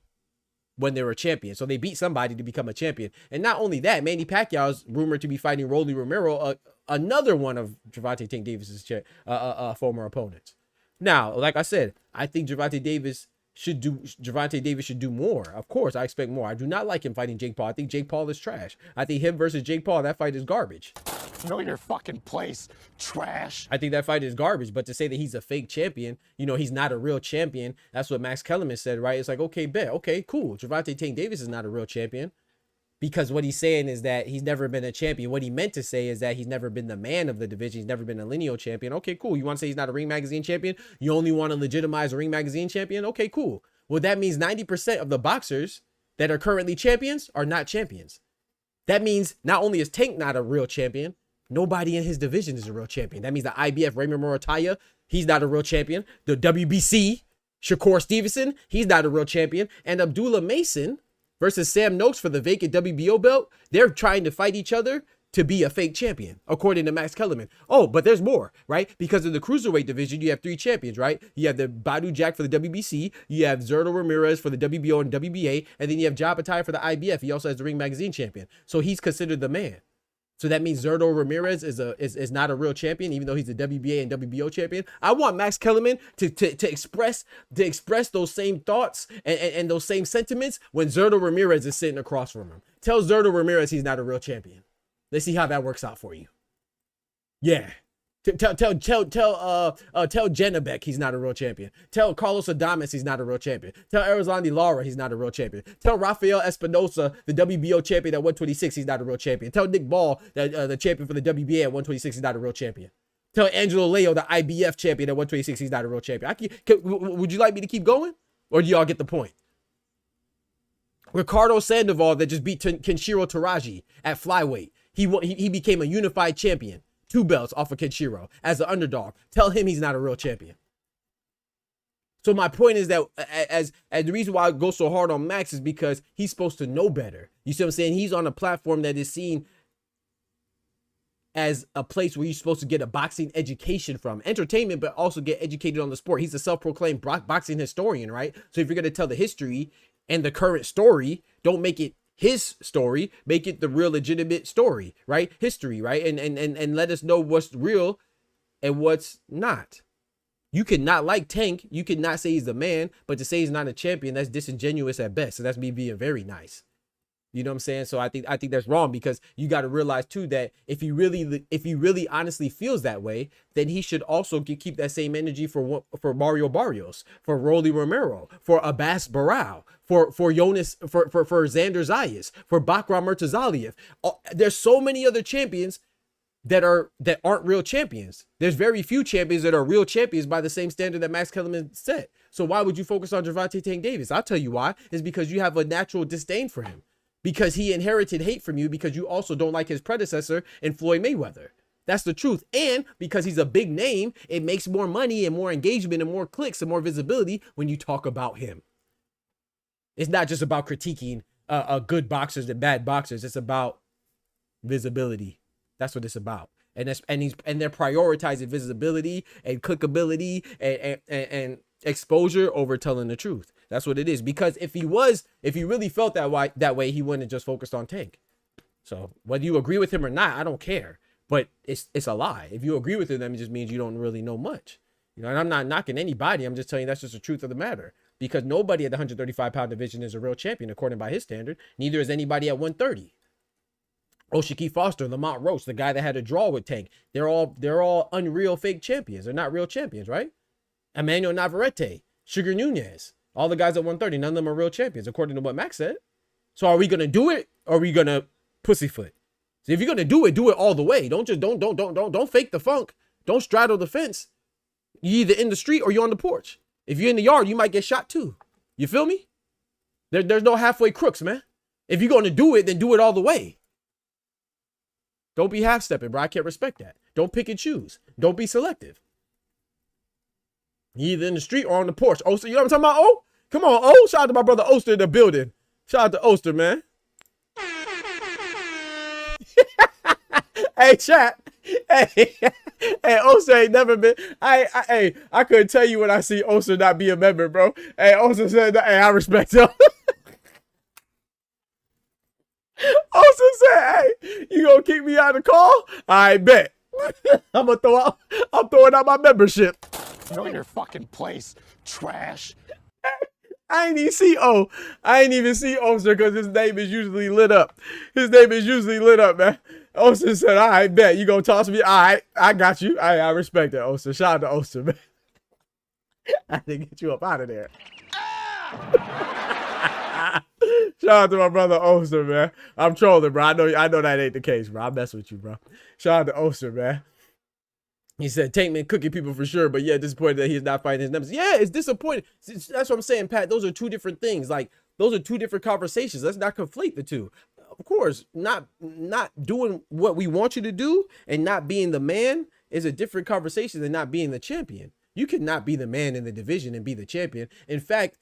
when they were a champion. So they beat somebody to become a champion. And not only that, Manny Pacquiao is rumored to be fighting Rolly Romero, another one of Gervonta Tank Davis's former opponents. Now, like I said, I think Gervonta Davis should do more. Of course, I expect more. I do not like him fighting Jake Paul. I think Jake Paul is trash. I think him versus Jake Paul, that fight is garbage. Know your fucking place, trash. I think that fight is garbage. But to say that he's a fake champion, you know, he's not a real champion. That's what Max Kellerman said, right? It's like, okay, bet. Okay, cool. Gervonta Tank Davis is not a real champion. Because what he's saying is that he's never been a champion. What he meant to say is that he's never been the man of the division. He's never been a lineal champion. Okay, cool. You want to say he's not a Ring Magazine champion? You only want to legitimize a Ring Magazine champion? Okay, cool. Well, that means 90% of the boxers that are currently champions are not champions. That means not only is Tank not a real champion, nobody in his division is a real champion. That means the IBF, Raymond Morataya, he's not a real champion. The WBC, Shakur Stevenson, he's not a real champion. And Abdullah Mason versus Sam Noakes for the vacant WBO belt, they're trying to fight each other to be a fake champion, according to Max Kellerman. Oh, but there's more, right? Because in the cruiserweight division, you have 3 champions, right? You have the Badu Jack for the WBC, you have Zerto Ramirez for the WBO and WBA, and then you have Jabatai for the IBF. He also has the Ring Magazine champion. So he's considered the man. So that means Zerto Ramirez is not a real champion, even though he's the WBA and WBO champion. I want Max Kellerman to express those same thoughts and those same sentiments when Zerto Ramirez is sitting across from him. Tell Zerto Ramirez he's not a real champion. Let's see how that works out for you. Yeah. Tell Janabek he's not a real champion. Tell Carlos Adames he's not a real champion. Tell Arizlandi Lara he's not a real champion. Tell Rafael Espinosa, the WBO champion at 126, he's not a real champion. Tell Nick Ball, that the champion for the WBA at 126, he's not a real champion. Tell Angelo Leo, the IBF champion at 126, he's not a real champion. Would you like me to keep going? Or do y'all get the point? Ricardo Sandoval that just beat Kenshiro Taraji at flyweight. He became a unified champion. 2 belts off of Kenshiro as an underdog. Tell him he's not a real champion. So my point is that as the reason why I go so hard on Max is because he's supposed to know better. You see what I'm saying? He's on a platform that is seen as a place where you're supposed to get a boxing education from. Entertainment, but also get educated on the sport. He's a self-proclaimed boxing historian, right? So if you're going to tell the history and the current story, don't make it his story, make it the real legitimate story, right? History, right? And let us know what's real and what's not. You cannot like Tank. You cannot say he's the man, but to say he's not a champion, that's disingenuous at best. So that's me being very nice. You know what I'm saying? So I think that's wrong, because you got to realize too that if he really honestly feels that way, then he should also keep that same energy for Mario Barrios, for Rolly Romero, for Abbas Barao, for Jonas, for Xander Zayas, for Bakram Murtazaliev. There's so many other champions that aren't real champions. There's very few champions that are real champions by the same standard that Max Kellerman set. So why would you focus on Gervonta Tank Davis? I'll tell you why. It's because you have a natural disdain for him. Because he inherited hate from you, because you also don't like his predecessor in Floyd Mayweather. That's the truth. And because he's a big name, it makes more money and more engagement and more clicks and more visibility when you talk about him. It's not just about critiquing good boxers and bad boxers. It's about visibility. That's what it's about. And they're prioritizing visibility and clickability and exposure over telling the truth. That's what it is. Because if he really felt that way, he wouldn't have just focused on Tank. So whether you agree with him or not, I don't care. But it's a lie. If you agree with him, then it just means you don't really know much. You know, and I'm not knocking anybody. I'm just telling you that's just the truth of the matter. Because nobody at the 135-pound division is a real champion, according by his standard. Neither is anybody at 130. Oshiki Foster, Lamont Roach, the guy that had a draw with Tank. They're all unreal fake champions. They're not real champions, right? Emmanuel Navarrete, Sugar Nunez, all the guys at 130, none of them are real champions, according to what Max said. So are we gonna do it, or are we gonna pussyfoot? So if you're gonna do it all the way. Don't fake the funk. Don't straddle the fence. You're either in the street or you're on the porch. If you're in the yard, you might get shot too. You feel me? There's no halfway crooks, man. If you're gonna do it, then do it all the way. Don't be half-stepping, bro. I can't respect that. Don't pick and choose. Don't be selective. Either in the street or on the porch. Oster, you know what I'm talking about? Oh, come on. Oh, shout out to my brother Oster in the building. Shout out to Oster, man. Hey, chat. Hey, hey, Oster ain't never been. I couldn't tell you when I see Oster not be a member, bro. Hey, Oster said, hey, I respect him. Oster said, hey, you gonna keep me out of the call? I bet. I'm throwing out my membership. Know your fucking place, trash. I ain't even see Oster because his name is usually lit up. His name is usually lit up, man. Oster said, all right, bet. You gonna toss me? All right, I got you. I respect that, Oster. Shout out to Oster, man. I didn't get you up out of there. Shout out to my brother Oster, man. I'm trolling, bro. I know that ain't the case, bro. I mess with you, bro. Shout out to Oster, man. He said, Tankman cooking people for sure, but yeah, disappointed that he's not fighting his nemesis. Yeah, it's disappointing. That's what I'm saying, Pat. Those are two different things. Like, those are two different conversations. Let's not conflate the two. Of course, not doing what we want you to do and not being the man is a different conversation than not being the champion. You cannot be the man in the division and be the champion. In fact,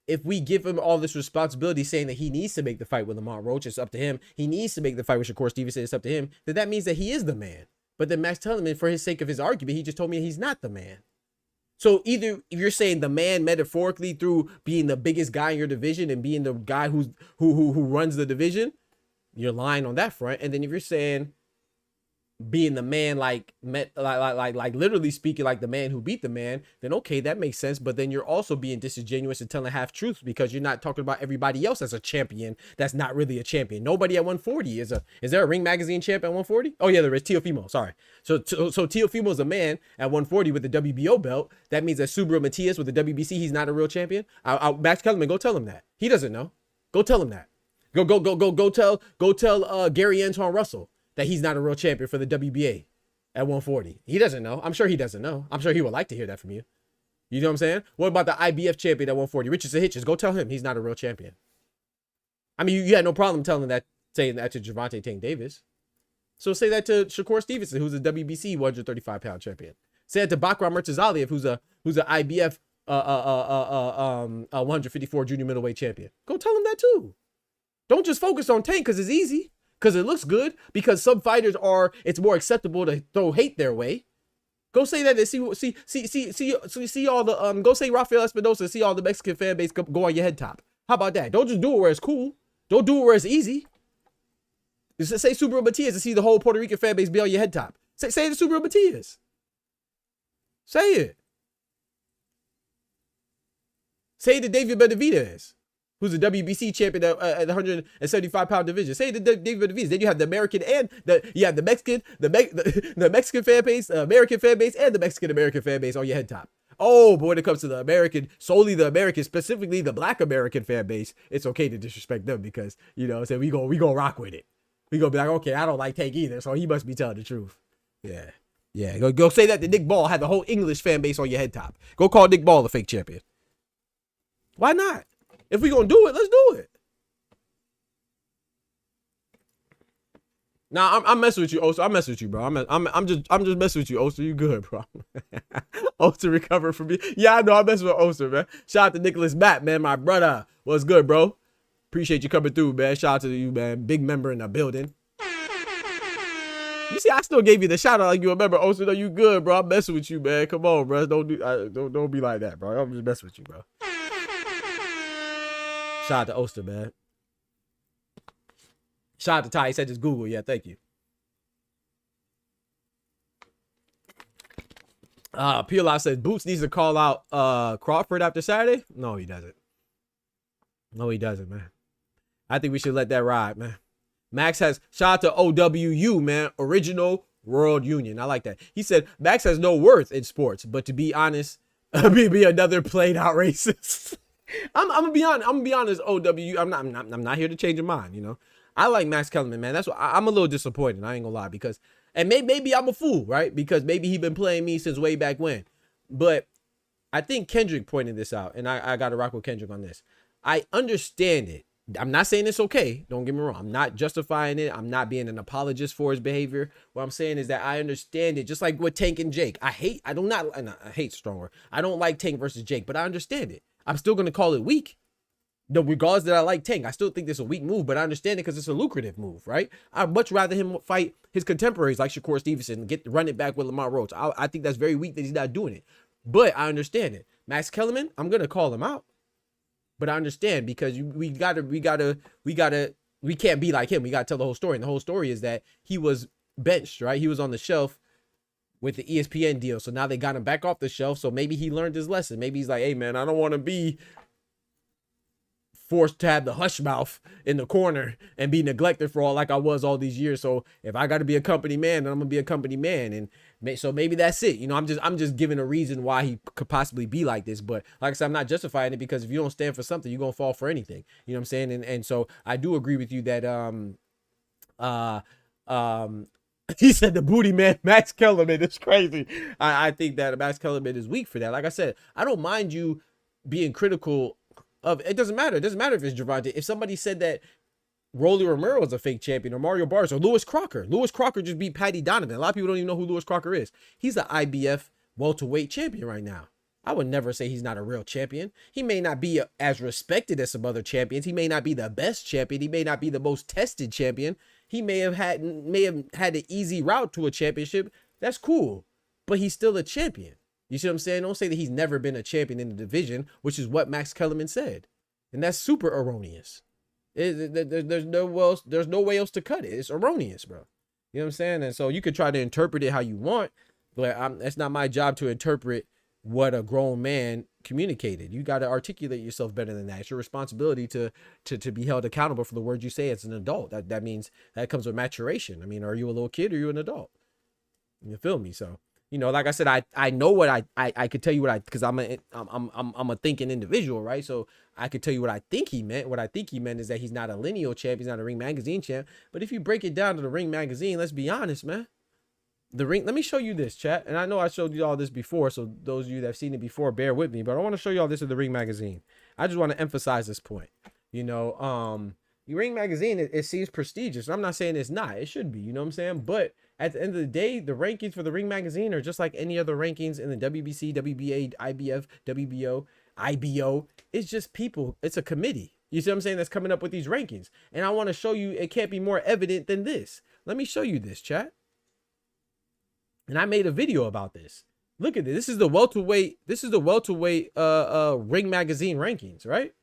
if we give him all this responsibility saying that he needs to make the fight with Lamont Roach, it's up to him. He needs to make the fight with Shakur Stevenson, it's up to him. Then that means that he is the man. But then Max Kellerman, for his sake of his argument, he just told me he's not the man. So either if you're saying the man metaphorically through being the biggest guy in your division and being the guy who runs the division, you're lying on that front. And then if you're saying being the man, like literally speaking, like the man who beat the man, then okay, that makes sense. But then you're also being disingenuous and telling half truths because you're not talking about everybody else as a champion that's not really a champion. Nobody at 140 is there a Ring Magazine champ at 140? Oh yeah, there is. Teofimo, sorry. So Teofimo is a man at 140 with the WBO belt. That means that Subriel Matias with the WBC, he's not a real champion. Max Kellerman, go tell him that. He doesn't know. Go tell him that. Go tell Gary Antoine Russell that he's not a real champion for the WBA at 140. He doesn't know. I'm sure he doesn't know. I'm sure he would like to hear that from you. You know what I'm saying? What about the IBF champion at 140? Richardson Hitches. Go tell him he's not a real champion. I mean, you had no problem saying that to Gervonta Tank Davis. So say that to Shakur Stevenson, who's a WBC 135-pound champion. Say that to Bakram Murtazaliev, who's an IBF 154 junior middleweight champion. Go tell him that too. Don't just focus on Tank because it's easy. Because it looks good, because some fighters it's more acceptable to throw hate their way. Go say that and see all the go say Rafael Espinosa, see all the Mexican fan base go on your head top. How about that? Don't just do it where it's cool. Don't do it where it's easy. Just say Subriel Matias and see the whole Puerto Rican fan base be on your head top. Say it to Subriel Matias. Say it. Say it to David Benavidez, who's a WBC champion at the 175-pound division. Say to David Benavidez. Then you have the American and the Mexican, the Mexican fan base, American fan base, and the Mexican-American fan base on your head top. Oh, but when it comes to the American, solely the American, specifically the Black American fan base, it's okay to disrespect them because, you know, so we gonna rock with it. We gonna be like, okay, I don't like Tank either, so he must be telling the truth. Yeah. Yeah. Go say that to Nick Ball had the whole English fan base on your head top. Go call Nick Ball a fake champion. Why not? If we gonna do it, let's do it. Nah, I'm messing with you, Oster. I'm messing with you, bro. I'm just messing with you, Oster. You good, bro? Oster recovered from me. Yeah, I know. I'm messing with Oster, man. Shout out to Nicholas Matt, man, my brother. What's good, bro? Appreciate you coming through, man. Shout out to you, man. Big member in the building. You see, I still gave you the shout out like you remember, Oster. No, you good, bro? I'm messing with you, man. Come on, bro. Don't be like that, bro. I'm just messing with you, bro. Shout out to Oster, man. Shout out to Ty. He said just Google. Yeah, thank you. PLI says Boots needs to call out Crawford after Saturday. No, he doesn't. No, he doesn't, man. I think we should let that ride, man. Max has shout out to OWU, man. Original World Union. I like that. He said Max has no worth in sports, but to be honest, be another played out racist. I'm gonna be honest. OWU. I'm not here to change your mind. You know, I like Max Kellerman, man. That's what I'm a little disappointed. I ain't gonna lie because, and maybe I'm a fool, right? Because maybe he been playing me since way back when. But I think Kendrick pointed this out, and I got to rock with Kendrick on this. I understand it I'm not saying it's okay. Don't get me wrong. I'm not justifying it. I'm not being an apologist for his behavior. What I'm saying is that I understand it. Just like with Tank and Jake. I hate stronger. I don't like Tank versus Jake, but I understand it. I'm still going to call it weak. No, regardless that I like Tank, I still think this is a weak move, but I understand it because it's a lucrative move, right? I'd much rather him fight his contemporaries like Shakur Stevenson and run it back with Lamont Rhodes. I think that's very weak that he's not doing it, but I understand it. Max Kellerman, I'm going to call him out. But I understand because we can't be like him. We gotta tell the whole story. And the whole story is that he was benched, right? He was on the shelf with the ESPN deal. So now they got him back off the shelf. So maybe he learned his lesson. Maybe he's like, hey man, I don't want to be forced to have the hush mouth in the corner and be neglected for all I was all these years. So if I got to be a company man, then I'm gonna be a company man. And so maybe that's it. You know, I'm just giving a reason why he could possibly be like this. But like I said, I'm not justifying it because if you don't stand for something, you're gonna fall for anything. You know what I'm saying? And so I do agree with you that he said the booty man Max Kellerman is crazy. I think that Max Kellerman is weak for that. Like I said, I don't mind you being critical of it. Doesn't matter. It doesn't matter if it's Gervonta. If somebody said that Rolly Romero is a fake champion, or Mario Barnes, or Lewis Crocker. Lewis Crocker just beat Patty Donovan. A lot of people don't even know who Lewis Crocker is. He's the IBF welterweight champion right now. I would never say he's not a real champion. He may not be as respected as some other champions. He may not be the best champion. He may not be the most tested champion. He may have had an easy route to a championship. That's cool, but he's still a champion. You see what I'm saying? Don't say that he's never been a champion in the division, which is what Max Kellerman said. And that's super erroneous. There's no way else to cut it. It's erroneous, bro. You know what I'm saying? And so you could try to interpret it how you want, but it's not my job to interpret what a grown man communicated. You got to articulate yourself better than that. It's your responsibility to be held accountable for the words you say as an adult. That means that comes with maturation. I mean, are you a little kid or are you an adult? You feel me? So, you know, like I said, I know what I could tell you what because I'm a thinking individual, right? So I could tell you what I think he meant. What I think he meant is that he's not a lineal champ, he's not a Ring Magazine champ. But if you break it down to the Ring Magazine, let's be honest, man. The Ring, let me show you this, chat. And I know I showed you all this before, so those of you that have seen it before, bear with me. But I want to show you all this in the Ring Magazine. I just want to emphasize this point. You know, the Ring Magazine, it seems prestigious. I'm not saying it's not. It should be, you know what I'm saying? But at the end of the day, the rankings for the Ring Magazine are just like any other rankings in the WBC, WBA, IBF, WBO, IBO. It's just people. It's a committee. You see what I'm saying? That's coming up with these rankings. And I want to show you, it can't be more evident than this. Let me show you this, chat. And I made a video about this. Look at this. This is the welterweight. This is the welterweight Ring Magazine rankings, right?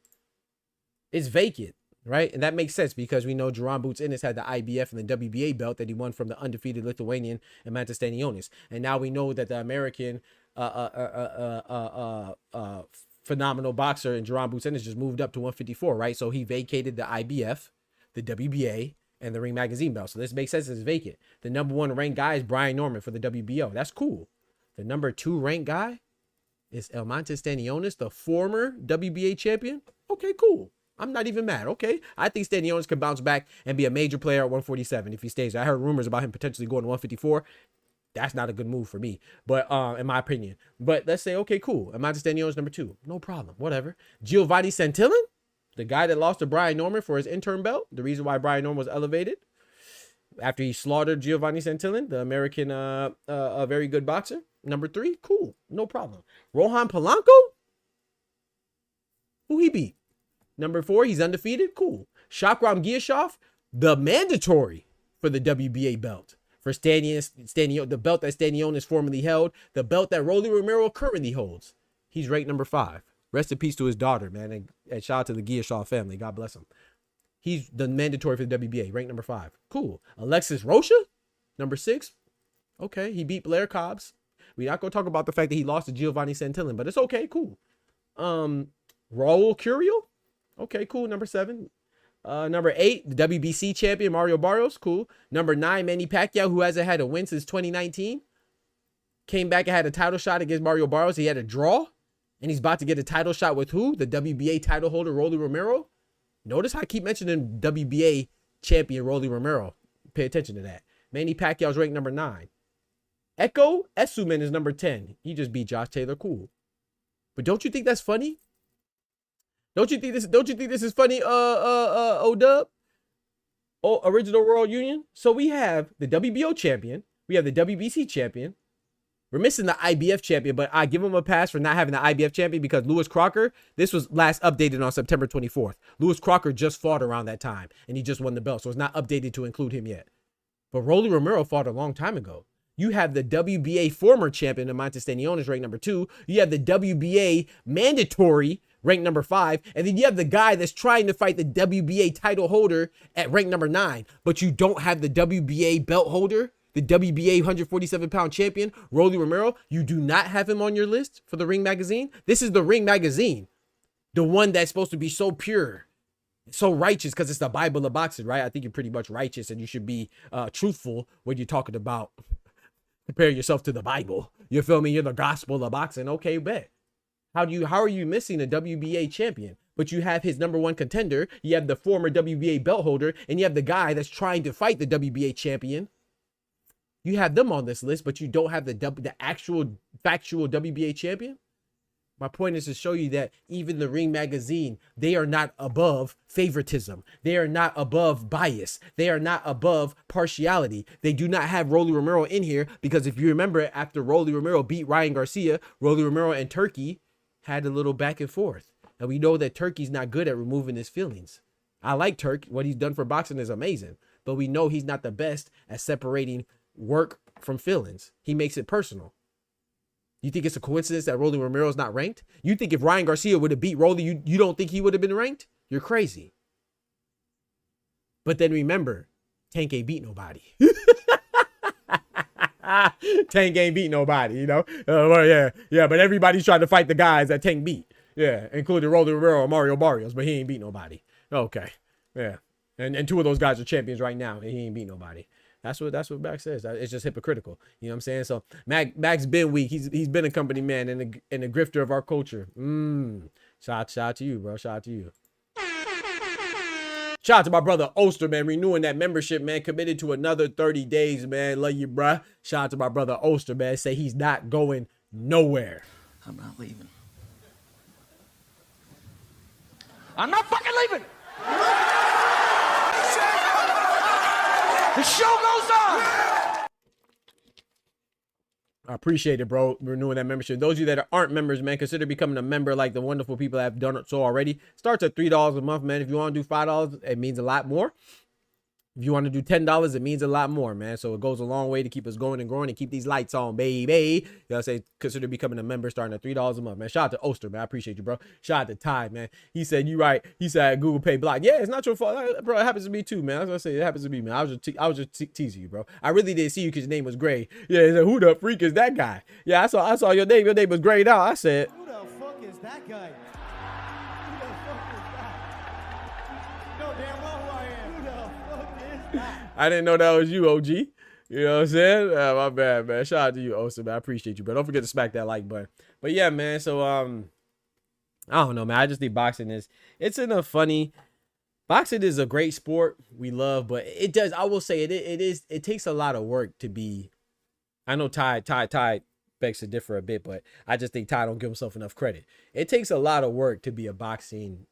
It's vacant, right? And that makes sense because we know Jaron Boots Ennis had the IBF and the WBA belt that he won from the undefeated Lithuanian Mantas Stanionis. And now we know that the American phenomenal boxer and Jaron Boots Ennis just moved up to 154, right? So he vacated the IBF, the WBA, and the Ring Magazine belt. So this makes sense. It's vacant. The number 1 ranked guy is Brian Norman for the WBO. That's cool. The number 2 ranked guy is Mantas Stanionis, the former WBA champion. Okay, cool. I'm not even mad. Okay. I think Stanionis could bounce back and be a major player at 147 if he stays. I heard rumors about him potentially going to 154. That's not a good move for me, but in my opinion. But let's say, okay, cool. Mantas Stanionis number 2. No problem. Whatever. Giovanni Santillan, the guy that lost to Brian Norman for his interim belt. The reason why Brian Norman was elevated after he slaughtered Giovanni Santillan, the American, a very good boxer. Number 3, cool, no problem. Rohan Polanco, who he beat? Number 4, he's undefeated, cool. Shakram Giyashov, the mandatory for the WBA belt. For Stanionis, the belt that Stanionis formerly held, the belt that Rolly Romero currently holds. He's ranked number 5. Rest in peace to his daughter, man. And shout out to the Giyashov family. God bless him. He's the mandatory for the WBA, ranked number 5. Cool. Alexis Rocha, number 6. Okay, he beat Blair Cobbs. We're not going to talk about the fact that he lost to Giovanni Santillan, but it's okay, cool. Raul Curiel. Okay, cool. Number 7. Number 8, the WBC champion, Mario Barrios. Cool. Number 9, Manny Pacquiao, who hasn't had a win since 2019. Came back and had a title shot against Mario Barrios. He had a draw. And he's about to get a title shot with who? The WBA title holder, Rolly Romero. Notice how I keep mentioning WBA champion, Rolly Romero. Pay attention to that. Manny Pacquiao's ranked number 9. Echo Essuman is number 10. He just beat Josh Taylor. Cool. But don't you think that's funny? Don't you think this is funny? O-Dub, original World Union. So we have the WBO champion, we have the WBC champion. We're missing the IBF champion, but I give him a pass for not having the IBF champion because Lewis Crocker, this was last updated on September 24th. Lewis Crocker just fought around that time, and he just won the belt, so it's not updated to include him yet. But Rolly Romero fought a long time ago. You have the WBA former champion, Amante Stanionis, ranked number 2. You have the WBA mandatory, ranked number 5. And then you have the guy that's trying to fight the WBA title holder at rank number 9. But you don't have the WBA belt holder, the WBA 147-pound champion, Rolly Romero. You do not have him on your list for the Ring Magazine. This is the Ring Magazine, the one that's supposed to be so pure, so righteous, because it's the Bible of boxing, right? I think you're pretty much righteous, and you should be truthful when you're talking about comparing yourself to the Bible. You feel me? You're the gospel of boxing. Okay, bet. How are you missing a WBA champion? But you have his number 1 contender. You have the former WBA belt holder, and you have the guy that's trying to fight the WBA champion. You have them on this list, but you don't have the actual factual WBA champion. My point is to show you that even the Ring Magazine, they are not above favoritism. They are not above bias. They are not above partiality. They do not have Rolly Romero in here because if you remember, after Rolly Romero beat Ryan Garcia, Rolly Romero and Turkey had a little back and forth. And we know that Turkey's not good at removing his feelings. I like Turk. What he's done for boxing is amazing. But we know he's not the best at separating work from feelings. He makes it personal. You think it's a coincidence that Rolly Romero is not ranked? You think if Ryan Garcia would have beat Rolly, you don't think he would have been ranked? You're crazy. But then remember, Tank ain't beat nobody. Tank ain't beat nobody, you know? Well, yeah, but everybody's trying to fight the guys that Tank beat. Yeah, including Rolly Romero and Mario Barrios, but he ain't beat nobody. Okay, yeah. And 2 of those guys are champions right now, and he ain't beat nobody. That's what Max says. It's just hypocritical. You know what I'm saying? So Max been weak. He's been a company man and a grifter of our culture. Shout out to you, bro. Shout out to you. Shout out to my brother Oster, man, renewing that membership, man. Committed to another 30 days, man. Love you, bruh. Shout out to my brother Oster, man. Say he's not going nowhere. I'm not leaving. I'm not fucking leaving. The show goes on. I appreciate it, bro. Renewing that membership. Those of you that aren't members, man, consider becoming a member like the wonderful people that have done it so already. Starts at $3 a month, man. If you want to do $5, it means a lot more. If you want to do $10, it means a lot more, man. So it goes a long way to keep us going and growing and keep these lights on, baby. You gotta say, consider becoming a member starting at $3 a month, man. Shout out to Oster, man. I appreciate you, bro. Shout out to Ty, man. He said, you right. He said, Google Pay block. Yeah, it's not your fault. Bro, it happens to me too, man. I was gonna say, it happens to me, man. I was just teasing you, bro. I really didn't see you because your name was Gray. Yeah, he said, who the freak is that guy? Yeah, I saw your name. Your name was grayed out. I said, who the fuck is that guy? Who the fuck is that? You know damn well who I am. Who the fuck is that? I didn't know that was you, OG. You know what I'm saying? My bad, man. Shout out to you, Oster, man. I appreciate you, bro. Don't forget to smack that like button. But yeah, man. So I don't know, man. I just think boxing it's in a funny. Boxing is a great sport we love, but it does. I will say it takes a lot of work to be. I know Ty begs to differ a bit, but I just think Ty don't give himself enough credit. It takes a lot of work to be a boxing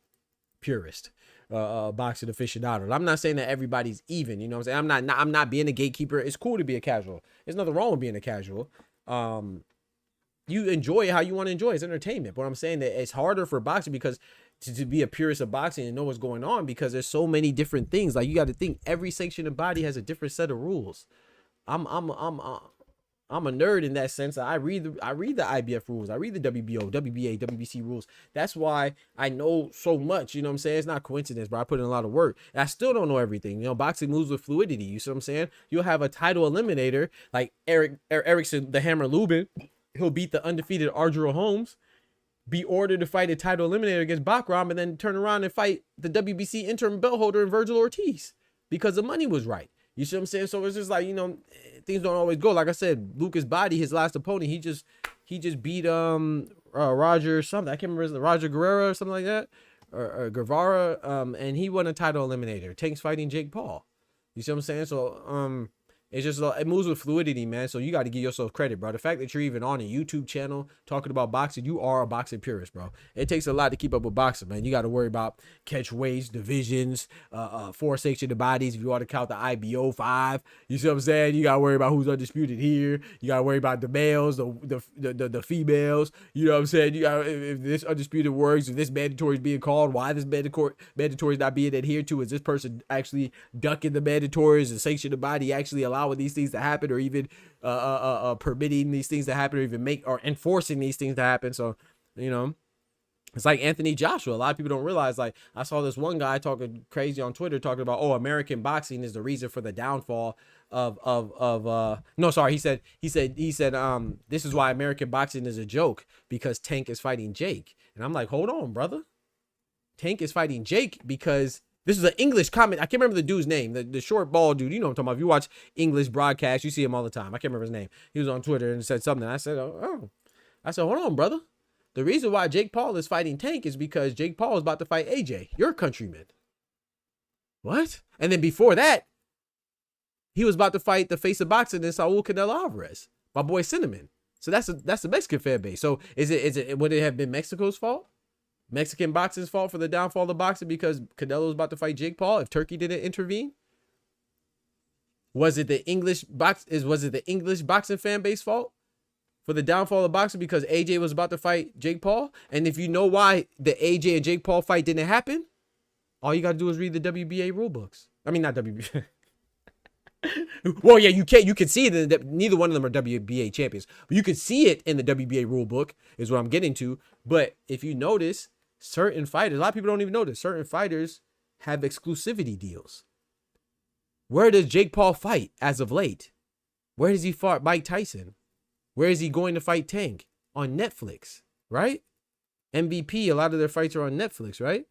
purist. Boxing aficionado. I'm not saying that everybody's even, you know what I'm saying? I'm not being a gatekeeper. It's cool to be a casual. There's nothing wrong with being a casual. You enjoy it how you want to enjoy it. It's entertainment. But I'm saying that it's harder for boxing because to be a purist of boxing and know what's going on because there's so many different things. Like you got to think every sanctioned body has a different set of rules. I'm a nerd in that sense. I read the IBF rules. I read the WBO, WBA, WBC rules. That's why I know so much. You know what I'm saying? It's not coincidence, but I put in a lot of work. And I still don't know everything. You know, boxing moves with fluidity. You see what I'm saying? You'll have a title eliminator like Erickson, the Hammer Lubin. He'll beat the undefeated Argiro Holmes, be ordered to fight a title eliminator against Bakram, and then turn around and fight the WBC interim belt holder in Virgil Ortiz because the money was right. You see what I'm saying? So it's just like, you know, things don't always go. Like I said, Lucas Body, his last opponent, he just beat Roger something. I can't remember his name, Roger Guerrero or something like that. Or Guevara. And he won a title eliminator. Tank's fighting Jake Paul. You see what I'm saying? So It's just it moves with fluidity, man. So you got to give yourself credit, bro. The fact that you're even on a YouTube channel talking about boxing, you are a boxing purist, bro. It takes a lot to keep up with boxing, man. You got to worry about catch weights, divisions, 4 sanctioned bodies. If you want to count the IBO 5, you see what I'm saying? You got to worry about who's undisputed here. You got to worry about the males, the females. You know what I'm saying? You got if this undisputed works, if this mandatory is being called, why this mandatory is not being adhered to? Is this person actually ducking the mandatories and sanctioned body actually allowing these things to happen, or even permitting these things to happen, or even enforcing these things to happen? So, you know, it's like Anthony Joshua. A lot of people don't realize, like, I saw this one guy talking crazy on Twitter talking about, oh, American boxing is the reason for the downfall he said this is why American boxing is a joke, because Tank is fighting Jake. And I'm like, hold on, brother. Tank is fighting Jake because this is an English comment. I can't remember the dude's name, the short bald dude. You know what I'm talking about. If you watch English broadcasts, you see him all the time. I can't remember his name. He was on Twitter and said something. I said, I said, hold on, brother. The reason why Jake Paul is fighting Tank is because Jake Paul is about to fight AJ, your countryman. What? And then before that, he was about to fight the face of boxing in Saul Canelo Alvarez, my boy Cinnamon. So that's the Mexican fan base. So would it have been Mexico's fault? Mexican boxing's fault for the downfall of boxing because Canelo was about to fight Jake Paul if Turkey didn't intervene? Was it the English boxing fan base fault for the downfall of boxing because AJ was about to fight Jake Paul? And if you know why the AJ and Jake Paul fight didn't happen, all you got to do is read the WBA rule books. I mean, not WBA. Well, yeah, you can see that neither one of them are WBA champions, but you can see it in the WBA rule book is what I'm getting to. But if you notice, certain fighters, a lot of people don't even notice, certain fighters have exclusivity deals. Where does Jake Paul fight as of late? Where does he fight Mike Tyson? Where is he going to fight Tank? On Netflix, right? MVP, a lot of their fights are on Netflix, right?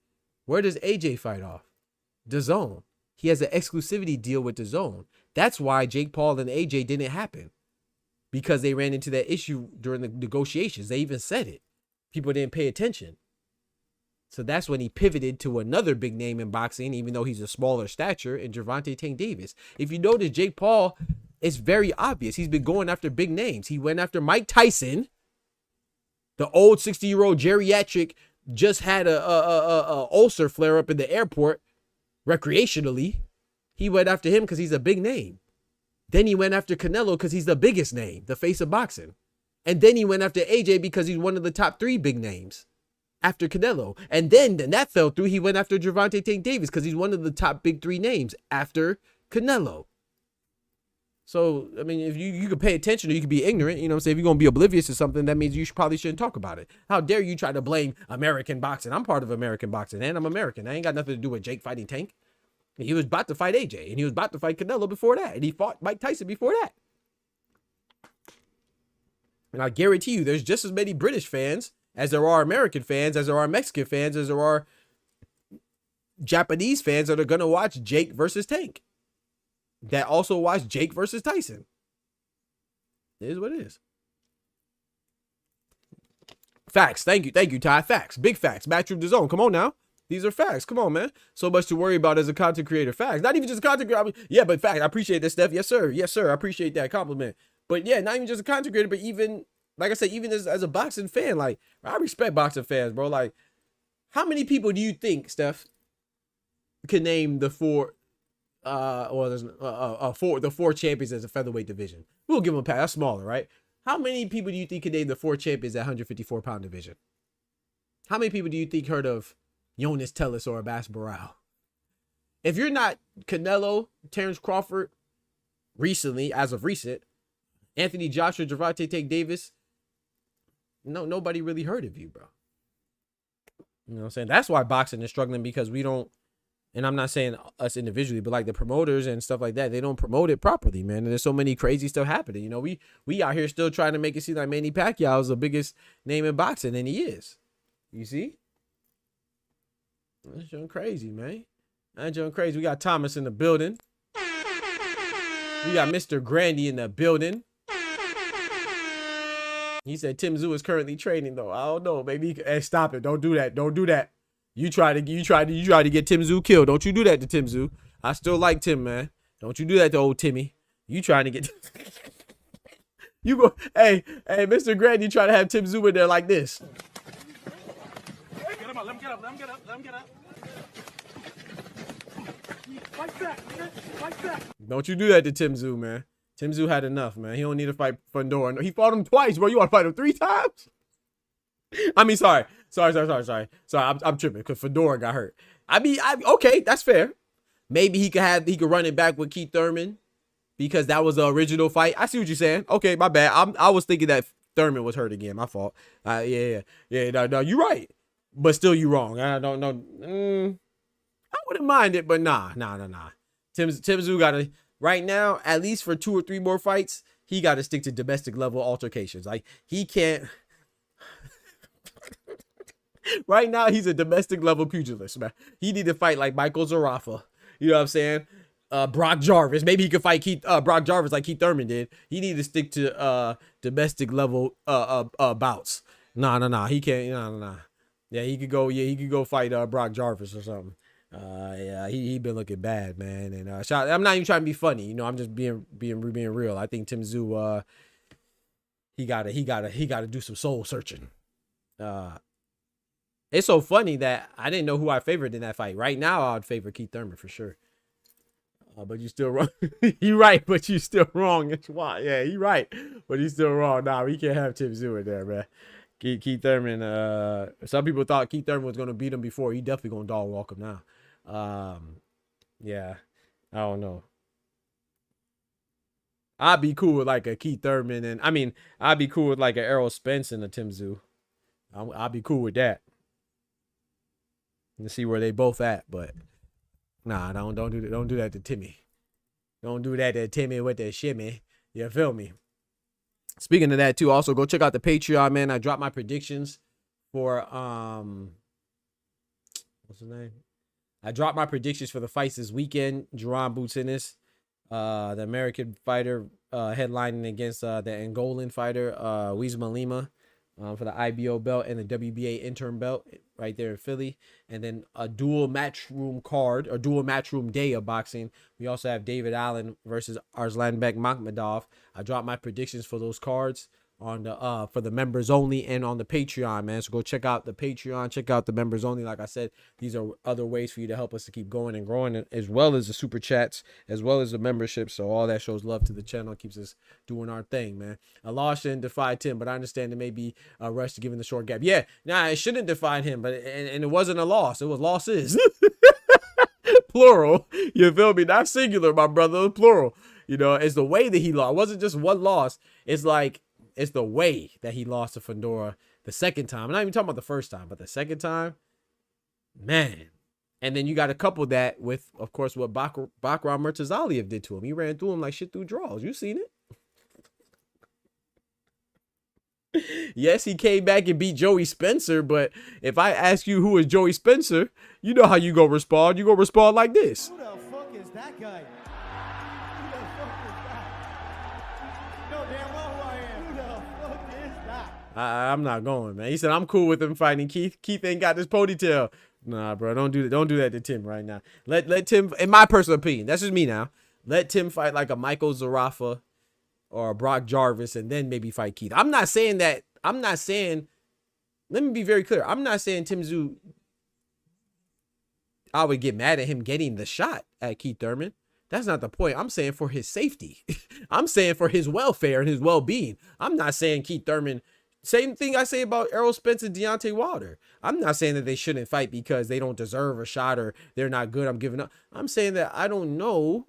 Where does AJ fight off? DAZN. He has an exclusivity deal with DAZN. That's why Jake Paul and AJ didn't happen, because they ran into that issue during the negotiations. They even said it. People didn't pay attention. So that's when he pivoted to another big name in boxing, even though he's a smaller stature, in Gervonta Tank Davis. If you notice, Jake Paul, it's very obvious. He's been going after big names. He went after Mike Tyson. The old 60-year-old geriatric just had a ulcer flare up in the airport recreationally. He went after him because he's a big name. Then he went after Canelo because he's the biggest name, the face of boxing. And then he went after AJ because he's one of the top 3 big names after Canelo. And then that fell through. He went after Gervonta Tank Davis because he's one of the top big 3 names after Canelo. So, I mean, if you could pay attention or you could be ignorant, you know what I'm saying? If you're going to be oblivious to something, that means you probably shouldn't talk about it. How dare you try to blame American boxing? I'm part of American boxing and I'm American. I ain't got nothing to do with Jake fighting Tank. He was about to fight AJ and he was about to fight Canelo before that. And he fought Mike Tyson before that. And I guarantee you there's just as many British fans as there are American fans, as there are Mexican fans, as there are Japanese fans that are going to watch Jake versus Tank, that also watch Jake versus Tyson. It is what it is. Facts. Thank you, Ty. Facts. Big facts. Matchroom DAZN. Come on now. These are facts. Come on, man. So much to worry about as a content creator. Facts. Not even just a content creator. I mean, yeah, but facts. I appreciate that, Steph. Yes, sir. Yes, sir. I appreciate that compliment. But yeah, not even just a content creator, but even, like I said, even as a boxing fan, like, I respect boxing fans, bro. Like, how many people do you think, Steph, can name the 4 champions as a featherweight division? We'll give them a pass. That's smaller, right? How many people do you think can name the 4 champions at 154-pound division? How many people do you think heard of Jonas Tellis or Abbas Barao? If you're not Canelo, Terrence Crawford, as of recent, Anthony Joshua, Gervonta Tank Davis, nobody really heard of you, bro. You know what I'm saying? That's why boxing is struggling, because we don't, and I'm not saying us individually, but like the promoters and stuff like that, they don't promote it properly, man. And there's so many crazy stuff happening. You know, we out here still trying to make it seem like Manny Pacquiao is the biggest name in boxing, and he is. You see? That's going crazy, man. That's going crazy. We got Thomas in the building. We got Mr. Grandy in the building. He said Tim Tszyu is currently training, though. I don't know, baby. Hey, stop it. Don't do that. Don't do that. You try to get Tim Tszyu killed. Don't you do that to Tim Tszyu. I still like Tim, man. Don't you do that to old Timmy. You trying to get you go, hey, Mr. Grant, you trying to have Tim Tszyu in there like this. Get him up. Let him get up. Let him get up. Let him get up. Fight back. Fight back. Don't you do that to Tim Tszyu, man. Tim Tszyu had enough, man. He don't need to fight Fundora. He fought him twice, bro. You want to fight him 3 times? I mean, sorry. I'm tripping because Fundora got hurt. Okay, that's fair. Maybe he could run it back with Keith Thurman because that was the original fight. I see what you're saying. Okay, my bad. I was thinking that Thurman was hurt again. My fault. Yeah. No, you're right. But still, you wrong. I don't know. I wouldn't mind it, but nah. Tim Tszyu got to, right now, at least for 2 or 3 more fights, he got to stick to domestic level altercations. Like, he can't. Right now, he's a domestic level pugilist, man. He need to fight like Michael Zarafa. You know what I'm saying? Brock Jarvis. Maybe he could fight Brock Jarvis like Keith Thurman did. He need to stick to domestic level bouts. Nah. He can't. Nah. Yeah, he could go fight Brock Jarvis or something. Yeah, he been looking bad, man. And I'm not even trying to be funny. You know, I'm just being real. I think Tim Tszyu, he gotta do some soul searching. It's so funny that I didn't know who I favored in that fight. Right now, I would favor Keith Thurman for sure. But you still wrong. You right, but you still wrong. That's why. Yeah, you right, but he's still wrong. Nah, we can't have Tim Tszyu in there, man. Keith Thurman. Some people thought Keith Thurman was gonna beat him before. He definitely gonna dog walk him now. Yeah, I don't know. I'd be cool with like a Keith Thurman, and I mean, I'd be cool with like an Errol Spence and a Tim Tszyu. I'd be cool with that. And see where they both at, but nah, don't do that to Timmy. Don't do that to Timmy with the shimmy. You feel me? Speaking of that too, also go check out the Patreon, man. I dropped my predictions for what's his name? I dropped my predictions for the fights this weekend. Jaron Bootsinis, the American fighter, headlining against the Angolan fighter, Wiesma Lima. For the IBO belt and the WBA interim belt right there in Philly. And then a dual matchroom card or dual matchroom day of boxing. We also have David Allen versus Arslanbek Makhmadov. I dropped my predictions for those cards on the for the members only and on the Patreon, man. So go check out the Patreon, check out the members only. Like I said, these are other ways for you to help us to keep going and growing, as well as the super chats, as well as the membership. So all that shows love to the channel, keeps us doing our thing, man. A loss shouldn't defy Tim, but I understand it may be a rush to give him the short gap. Yeah, nah, it shouldn't define him, but and it wasn't a loss. It was losses. Plural. You feel me? Not singular, my brother. Plural. You know, it's the way that he lost. It wasn't just one loss. It's like, it's the way that he lost to Fundora the second time. I'm not even talking about the first time, but the second time, man. And then you got to couple that with, of course, what Bakram Murtazaliev did to him. He ran through him like shit through draws. You seen it? Yes, he came back and beat Joey Spencer, but if I ask you who is Joey Spencer, you know how you go respond. You go respond like this. Who the fuck is that guy? Who the fuck is that? You know damn well who I am. Who the fuck is that? I'm not going, man. He said, I'm cool with him fighting Keith. Keith ain't got this ponytail. Nah, bro, don't do that. Don't do that to Tim right now. Let Tim, in my personal opinion, that's just me now. Let Tim fight like a Michael Zarafa or a Brock Jarvis and then maybe fight Keith. I'm not saying, let me be very clear. I'm not saying Tim Tszyu, I would get mad at him getting the shot at Keith Thurman. That's not the point. I'm saying for his safety. I'm saying for his welfare and his well-being. I'm not saying Keith Thurman. Same thing I say about Errol Spence and Deontay Wilder. I'm not saying that they shouldn't fight because they don't deserve a shot or they're not good. I'm giving up. I'm saying that I don't know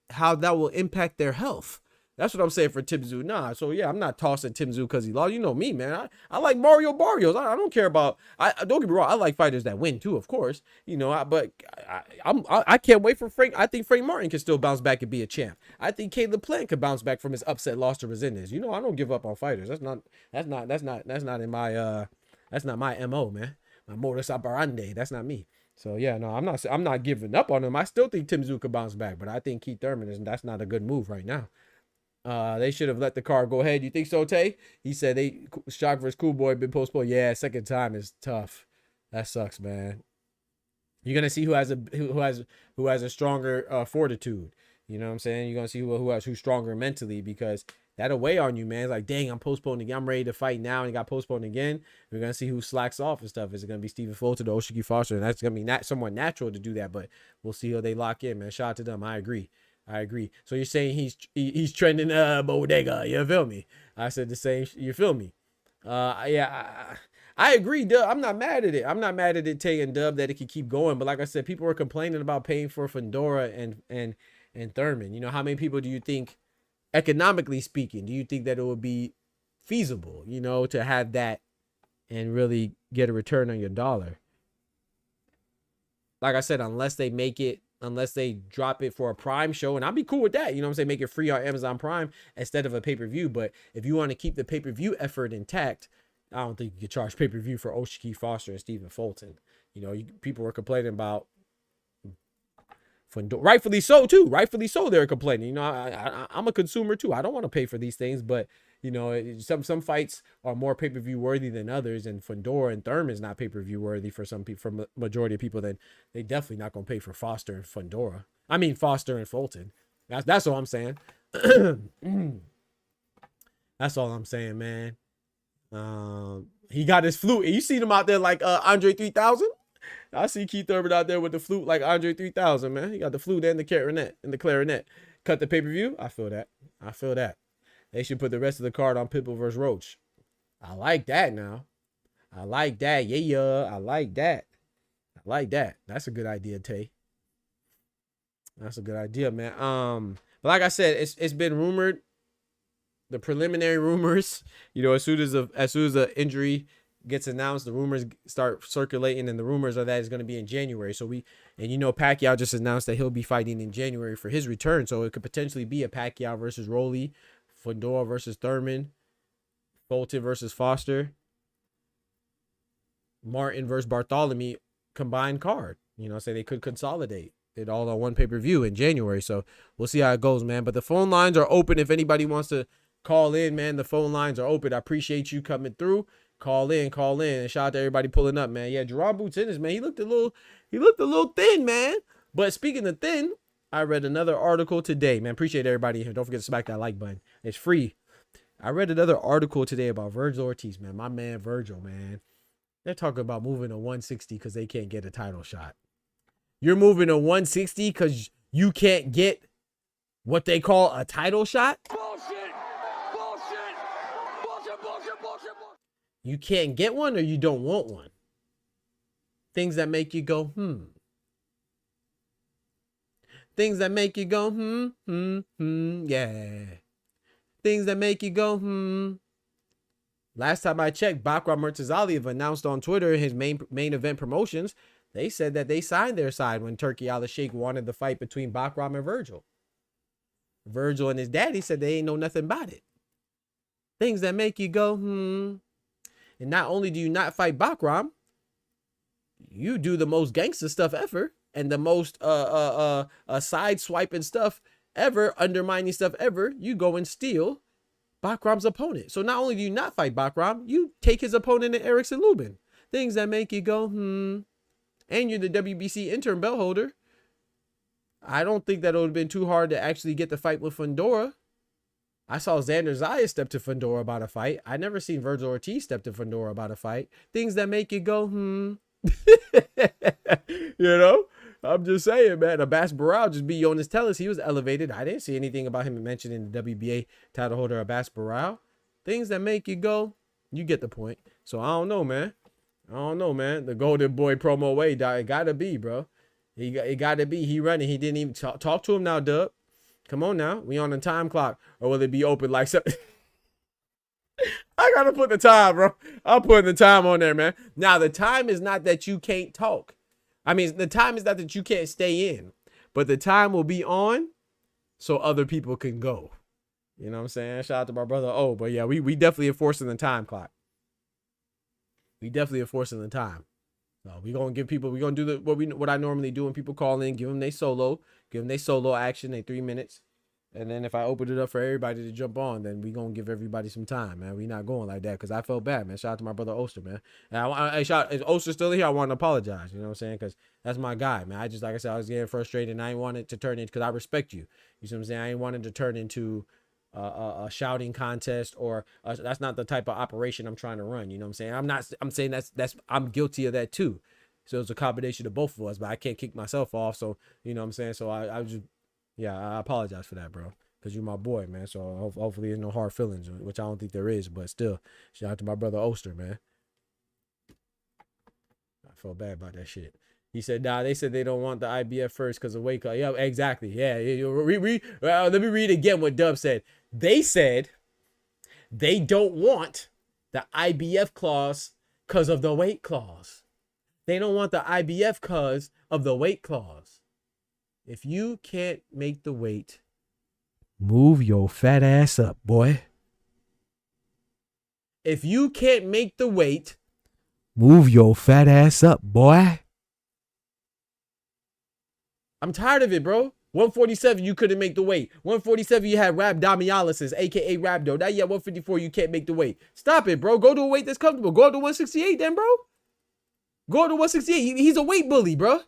how that will impact their health. That's what I'm saying for Tim Tszyu. Nah, so yeah, I'm not tossing Tim Tszyu because he lost. You know me, man. I like Mario Barrios. I don't care about. Don't get me wrong. I like fighters that win too, of course. You know, but I can't wait for Frank. I think Frank Martin can still bounce back and be a champ. I think Caleb Plant could bounce back from his upset loss to Resendez. You know, I don't give up on fighters. That's not in my that's not my MO, man. My modus operandi. That's not me. So yeah, no, I'm not giving up on him. I still think Tim Tszyu could bounce back, but I think Keith Thurman that's not a good move right now. They should have let the card go ahead. You think so, Tay? He said Shock vs. Cool Boy been postponed. Yeah, second time is tough. That sucks, man. You're gonna see who has a stronger fortitude. You know what I'm saying? You're gonna see who's stronger mentally, because that'll weigh on you, man. It's like, dang, I'm postponed again. I'm ready to fight now, and it got postponed again. We're gonna see who slacks off and stuff. Is it gonna be Stephen Fulton or Oshiki Foster? And that's gonna be somewhat natural to do that, but we'll see how they lock in, man. Shout out to them. I agree. So you're saying he's trending bodega? You feel me? I said the same. You feel me? Yeah. I agree, Dub. I'm not mad at it. I'm not mad at it, Tay and Dub, that it could keep going. But like I said, people were complaining about paying for Fundora and Thurman. You know, how many people do you think, economically speaking, do you think that it would be feasible, you know, to have that and really get a return on your dollar? Like I said, unless they drop it for a Prime show, and I'll be cool with that. You know what I'm saying? Make it free on Amazon Prime instead of a pay-per-view. But if you want to keep the pay-per-view effort intact, I don't think you could charge pay-per-view for Oshiki Foster and Stephen Fulton. You know, people were complaining about Fundora. Rightfully so, too. Rightfully so, they're complaining. You know, I'm a consumer, too. I don't want to pay for these things, but, you know, some fights are more pay-per-view worthy than others, and Fundora and Thurman is not pay-per-view worthy for some people, for majority of people. Then they definitely not going to pay for Foster and Fundora. I mean, Foster and Fulton. That's all I'm saying. That's all I'm saying, man. He got his flute. You seen him out there like Andre 3000? I see Keith Thurman out there with the flute like Andre 3000, man. He got the flute and the clarinet. Cut the pay-per-view. I feel that. They should put the rest of the card on Pitbull versus Roach. I like that now. I like that. Yeah. I like that. That's a good idea, Tay. That's a good idea, man. But like I said, it's been rumored. The preliminary rumors, you know, as soon as the injury gets announced, the rumors start circulating, and the rumors are that it's going to be in January. And you know, Pacquiao just announced that he'll be fighting in January for his return. So it could potentially be a Pacquiao versus Rolly, Fundora versus Thurman, Fulton versus Foster, Martin versus Bartholomew combined card. You know, say they could consolidate it all on one pay-per-view in January. So we'll see how it goes, man. But the phone lines are open if anybody wants to call in, man. The phone lines are open. I appreciate you coming through. Call in. And shout out to everybody pulling up, man. Yeah, Jerron Boots in this, man. He looked a little thin, man. But speaking of thin, I read another article today, man. Appreciate everybody here. Don't forget to smack that like button. It's free. I read another article today about Virgil Ortiz, man. My man Virgil, man. They're talking about moving to 160 because they can't get a title shot. You're moving to 160 because you can't get what they call a title shot? Bullshit! You can't get one, or you don't want one? Things that make you go, Things that make you go, yeah. Things that make you go, Last time I checked, Bakram Murtazaliev announced on Twitter his main event promotions. They said that they signed their side when Turki Al-Sheikh wanted the fight between Bakram and Virgil. Virgil and his daddy said they ain't know nothing about it. Things that make you go, And not only do you not fight Bakram, you do the most gangster stuff ever and the most side swiping stuff ever, undermining stuff ever. You go and steal Bakram's opponent. So not only do you not fight Bakram, you take his opponent in Erickson Lubin. Things that make you go, And you're the WBC interim belt holder. I don't think that it would have been too hard to actually get the fight with Fundora. I saw Xander Zayas step to Fundora about a fight. I never seen Virgil Ortiz step to Fundora about a fight. Things that make you go, You know? I'm just saying, man. Abbas Barral just be on his tellus. He was elevated. I didn't see anything about him mentioned in the WBA title holder Abbas Barral. Things that make you go, you get the point. So I don't know, man. The Golden Boy promo way, it gotta be, bro. It gotta be. He running. He didn't even talk to him now, Dub. Come on now. We on the time clock. Or will it be open like something? I gotta put the time, bro. I'm putting the time on there, man. Now, the time is not that you can't talk. I mean, the time is not that you can't stay in. But the time will be on so other people can go. You know what I'm saying? Shout out to my brother. Oh, but yeah, we definitely enforcing the time clock. We definitely enforcing the time. So we're gonna give people, we're gonna do what I normally do when people call in, give them their solo action, they 3 minutes. And then if I open it up for everybody to jump on, then we gonna give everybody some time, man. We not going like that because I felt bad, man. Shout out to my brother Oster, man. And is Oster still here? I want to apologize. You know what I'm saying? Because that's my guy, man. I just, like I said, I was getting frustrated and I ain't want it to turn into, because I respect you. You see what I'm saying? I ain't wanted to turn into a shouting contest or that's not the type of operation I'm trying to run. You know what I'm saying? I'm saying I'm guilty of that too. So it's a combination of both of us, but I can't kick myself off. So, you know what I'm saying? So I just, yeah, I apologize for that, bro. Because you're my boy, man. So hopefully there's no hard feelings, which I don't think there is. But still, shout out to my brother Oster, man. I felt bad about that shit. He said, nah, they said they don't want the IBF first because of weight cut. Yeah, exactly. Yeah. Let me read again what Dub said. They said they don't want the IBF clause because of the weight clause. They don't want the IBF because of the weight clause. If you can't make the weight, move your fat ass up, boy. If you can't make the weight, move your fat ass up, boy. I'm tired of it, bro. 147, you couldn't make the weight. 147, you had rhabdomyolysis, aka rhabdo. Now you at 154, you can't make the weight. Stop it, bro. Go to a weight that's comfortable. Go up to 168 then, bro. Go up to 168. He's a weight bully, bro.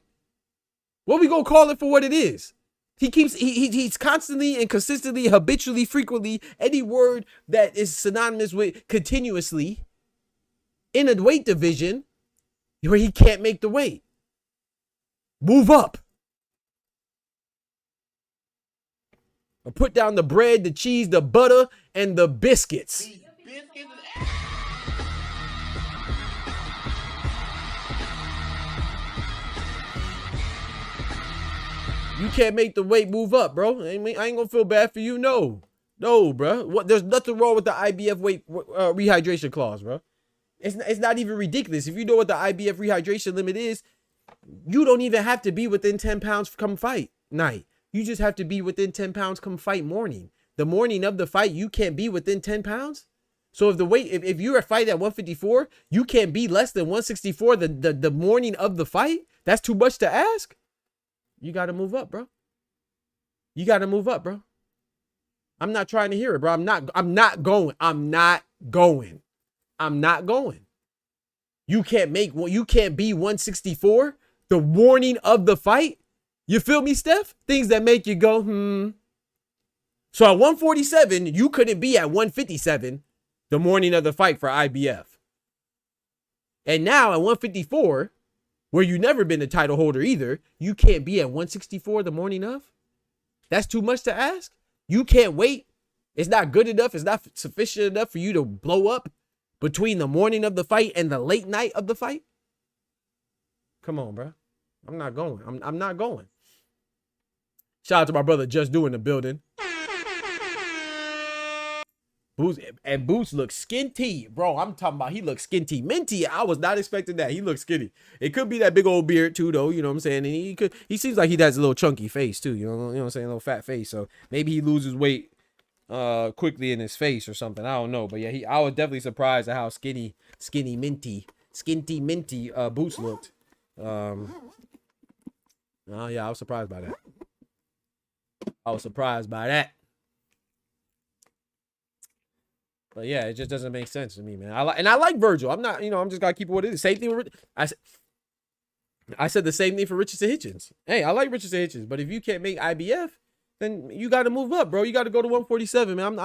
What we gonna call it for what it is? He's constantly and consistently, habitually, frequently, any word that is synonymous with continuously in a weight division where he can't make the weight. Move up. Or put down the bread, the cheese, the butter, and the biscuits. You can't make the weight, move up, bro. I ain't gonna feel bad for you. No, bro. What? There's nothing wrong with the IBF weight rehydration clause, bro. It's not even ridiculous. If you know what the IBF rehydration limit is, you don't even have to be within 10 pounds come fight night. You just have to be within 10 pounds come fight morning. The morning of the fight, you can't be within 10 pounds. So if the weight, if you're a fight at 154, you can't be less than 164 the morning of the fight. That's too much to ask. You got to move up, bro. You got to move up, bro. I'm not trying to hear it, bro. I'm not going. You can't be 164 the morning of the fight. You feel me, Steph? Things that make you go, So at 147, you couldn't be at 157 the morning of the fight for IBF. And now at 154, where you never been a title holder either, you can't be at 164 the morning of? That's too much to ask? You can't wait? It's not good enough? It's not sufficient enough for you to blow up between the morning of the fight and the late night of the fight? Come on, bro. I'm not going. I'm not going. Shout out to my brother Just Doing the building. Boots look skinty, bro. I'm talking about he looks skinty minty. I was not expecting that. He looks skinny. It could be that big old beard too, though. You know what I'm saying? And he seems like he has a little chunky face too. You know what I'm saying? A little fat face. So maybe he loses weight quickly in his face or something. I don't know. But yeah, I was definitely surprised at how skinty minty Boots looked. Oh yeah, I was surprised by that. But yeah, it just doesn't make sense to me, man. I like Virgil. I'm not, I'm just gotta keep it what it is. Same thing with I said the same thing for Richardson Hitchens. Hey, I like Richardson Hitchens, but if you can't make IBF, then you got to move up, bro. You got to go to 147, man.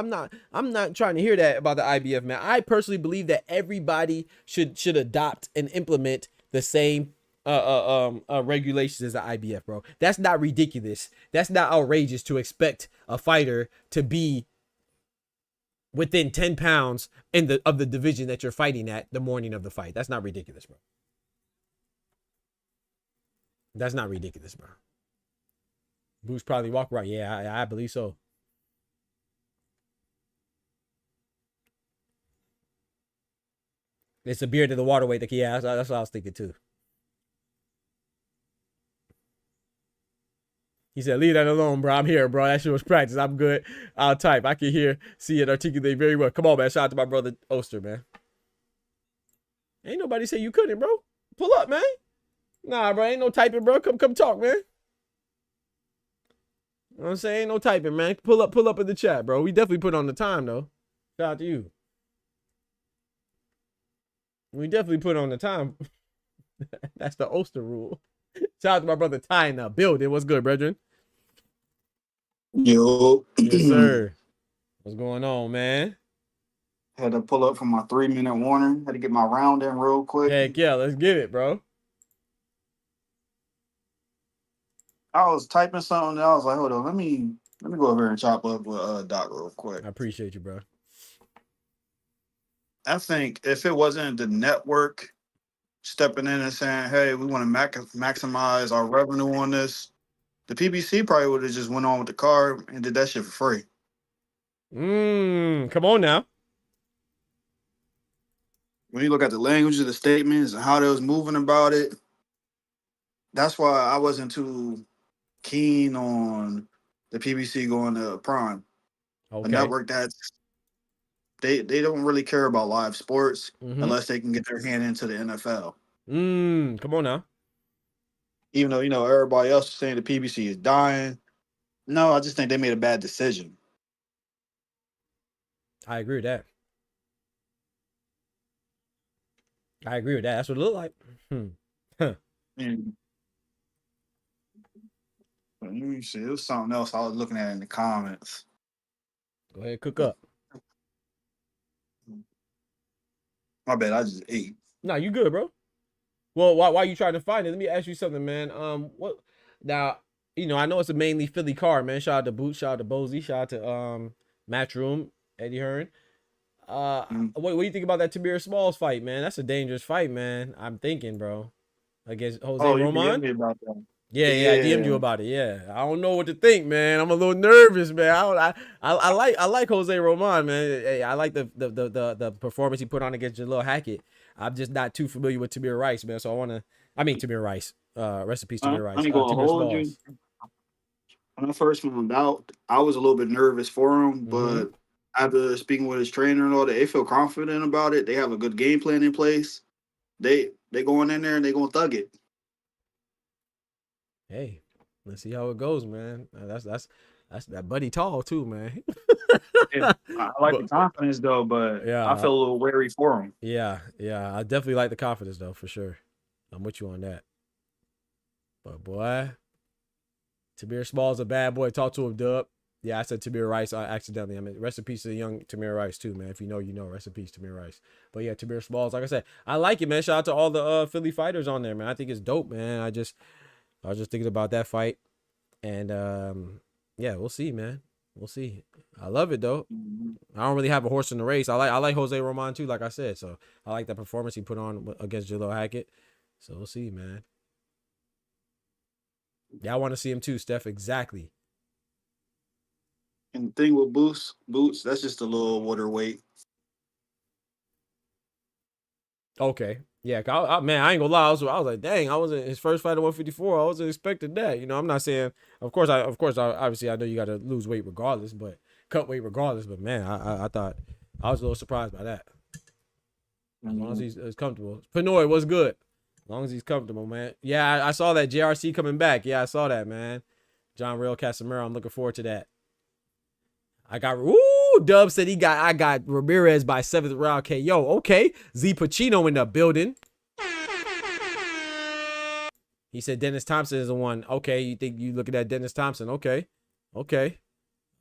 I'm not trying to hear that about the IBF, man. I personally believe that everybody should adopt and implement the same regulations as the IBF, bro. That's not ridiculous. That's not outrageous to expect a fighter to be within 10 pounds of the division that you're fighting at the morning of the fight. That's not ridiculous, bro. That's not ridiculous, bro. Boots probably walk right. Yeah, I believe so. It's a beard in the water weight. Yeah, that's what I was thinking too. He said, leave that alone, bro. I'm here, bro. That shit was practice. I'm good. I'll type. I can hear, see, and articulate very well. Come on, man. Shout out to my brother Oster, man. Ain't nobody say you couldn't, bro. Pull up, man. Nah, bro. Ain't no typing, bro. Come talk, man. You know what I'm saying? No typing, man. Pull up in the chat, bro. We definitely put on the time, though. Shout out to you. We definitely put on the time. That's the Oster rule. Shout out to my brother Ty in the building. What's good, brethren? Yo. Yes, sir. What's going on, man? Had to pull up for my 3-minute warner. Had to get my round in real quick. Heck yeah, let's get it, bro. I was typing something and I was like, hold on, let me go over here and chop up with Doc real quick. I appreciate you, bro. I think if it wasn't the network stepping in and saying, hey, we want to maximize our revenue on this, the PBC probably would have just went on with the card and did that shit for free. Come on now. When you look at the language of the statements and how they was moving about it, that's why I wasn't too keen on the PBC going to Prime. Okay. A network that's they don't really care about live sports unless they can get their hand into the NFL. Come on now. Even though, everybody else is saying the PBC is dying. No, I just think they made a bad decision. I agree with that. That's what it looked like. And let me see. It was something else I was looking at in the comments. Go ahead, cook up. My bad, I just ate. Nah, you good, bro. Well, why you trying to find it? Let me ask you something, man. What now? I know it's a mainly Philly card, man. Shout out to Boots, shout out to Bozy, shout out to Matchroom, Eddie Hearn. What do you think about that Tamir Smalls fight, man? That's a dangerous fight, man. I'm thinking, bro, against Jose Roman. You about that. Yeah, I DM'd you about it. Yeah, I don't know what to think, man. I'm a little nervous, man. I like Jose Roman, man. Hey, I like the performance he put on against Jalil Hackett. I'm just not too familiar with Tamir Rice, man. So Tamir Rice. Rest in peace, Tamir Rice. I'm gonna hold you. When I first found out, I was a little bit nervous for him, but after speaking with his trainer and all that, they feel confident about it. They have a good game plan in place. They going in there and they gonna thug it. Hey, let's see how it goes, man. That's that Buddy Tall too, man. Yeah, I like the confidence though, but yeah, I feel a little wary for him. Yeah, I definitely like the confidence though, for sure. I'm with you on that. But boy, Tamir Small's a bad boy. Talk to him, Dub. Yeah, I said Tamir Rice accidentally. I mean, rest in peace to the young Tamir Rice too, man. If you know, you know. Rest in peace, Tamir Rice. But yeah, Tamir Smalls, like I said, I like it, man. Shout out to all the Philly fighters on there, man. I think it's dope, man. I was just thinking about that fight, and yeah, we'll see, man. We'll see. I love it though. I don't really have a horse in the race. I like Jose Roman too, like I said. So I like that performance he put on against Jalil Hackett. So we'll see, man. Yeah, I want to see him too, Steph. Exactly. And the thing with Boots, that's just a little water weight. Okay. Yeah, man, I ain't gonna lie. I was like, dang, I wasn't his first fight at 154. I wasn't expecting that. I'm not saying, of course, obviously, I know you got to lose weight regardless, but cut weight regardless. But man, I thought I was a little surprised by that. As long as he's comfortable. Pinoy was good. As long as he's comfortable, man. Yeah, I saw that JRC coming back. Yeah, I saw that, man. John Real Casimiro. I'm looking forward to that. Dub said I got Ramirez by 7th round KO. Okay. Z Pacino in the building. He said Dennis Thompson is the one. Okay, you think you looking at Dennis Thompson? Okay.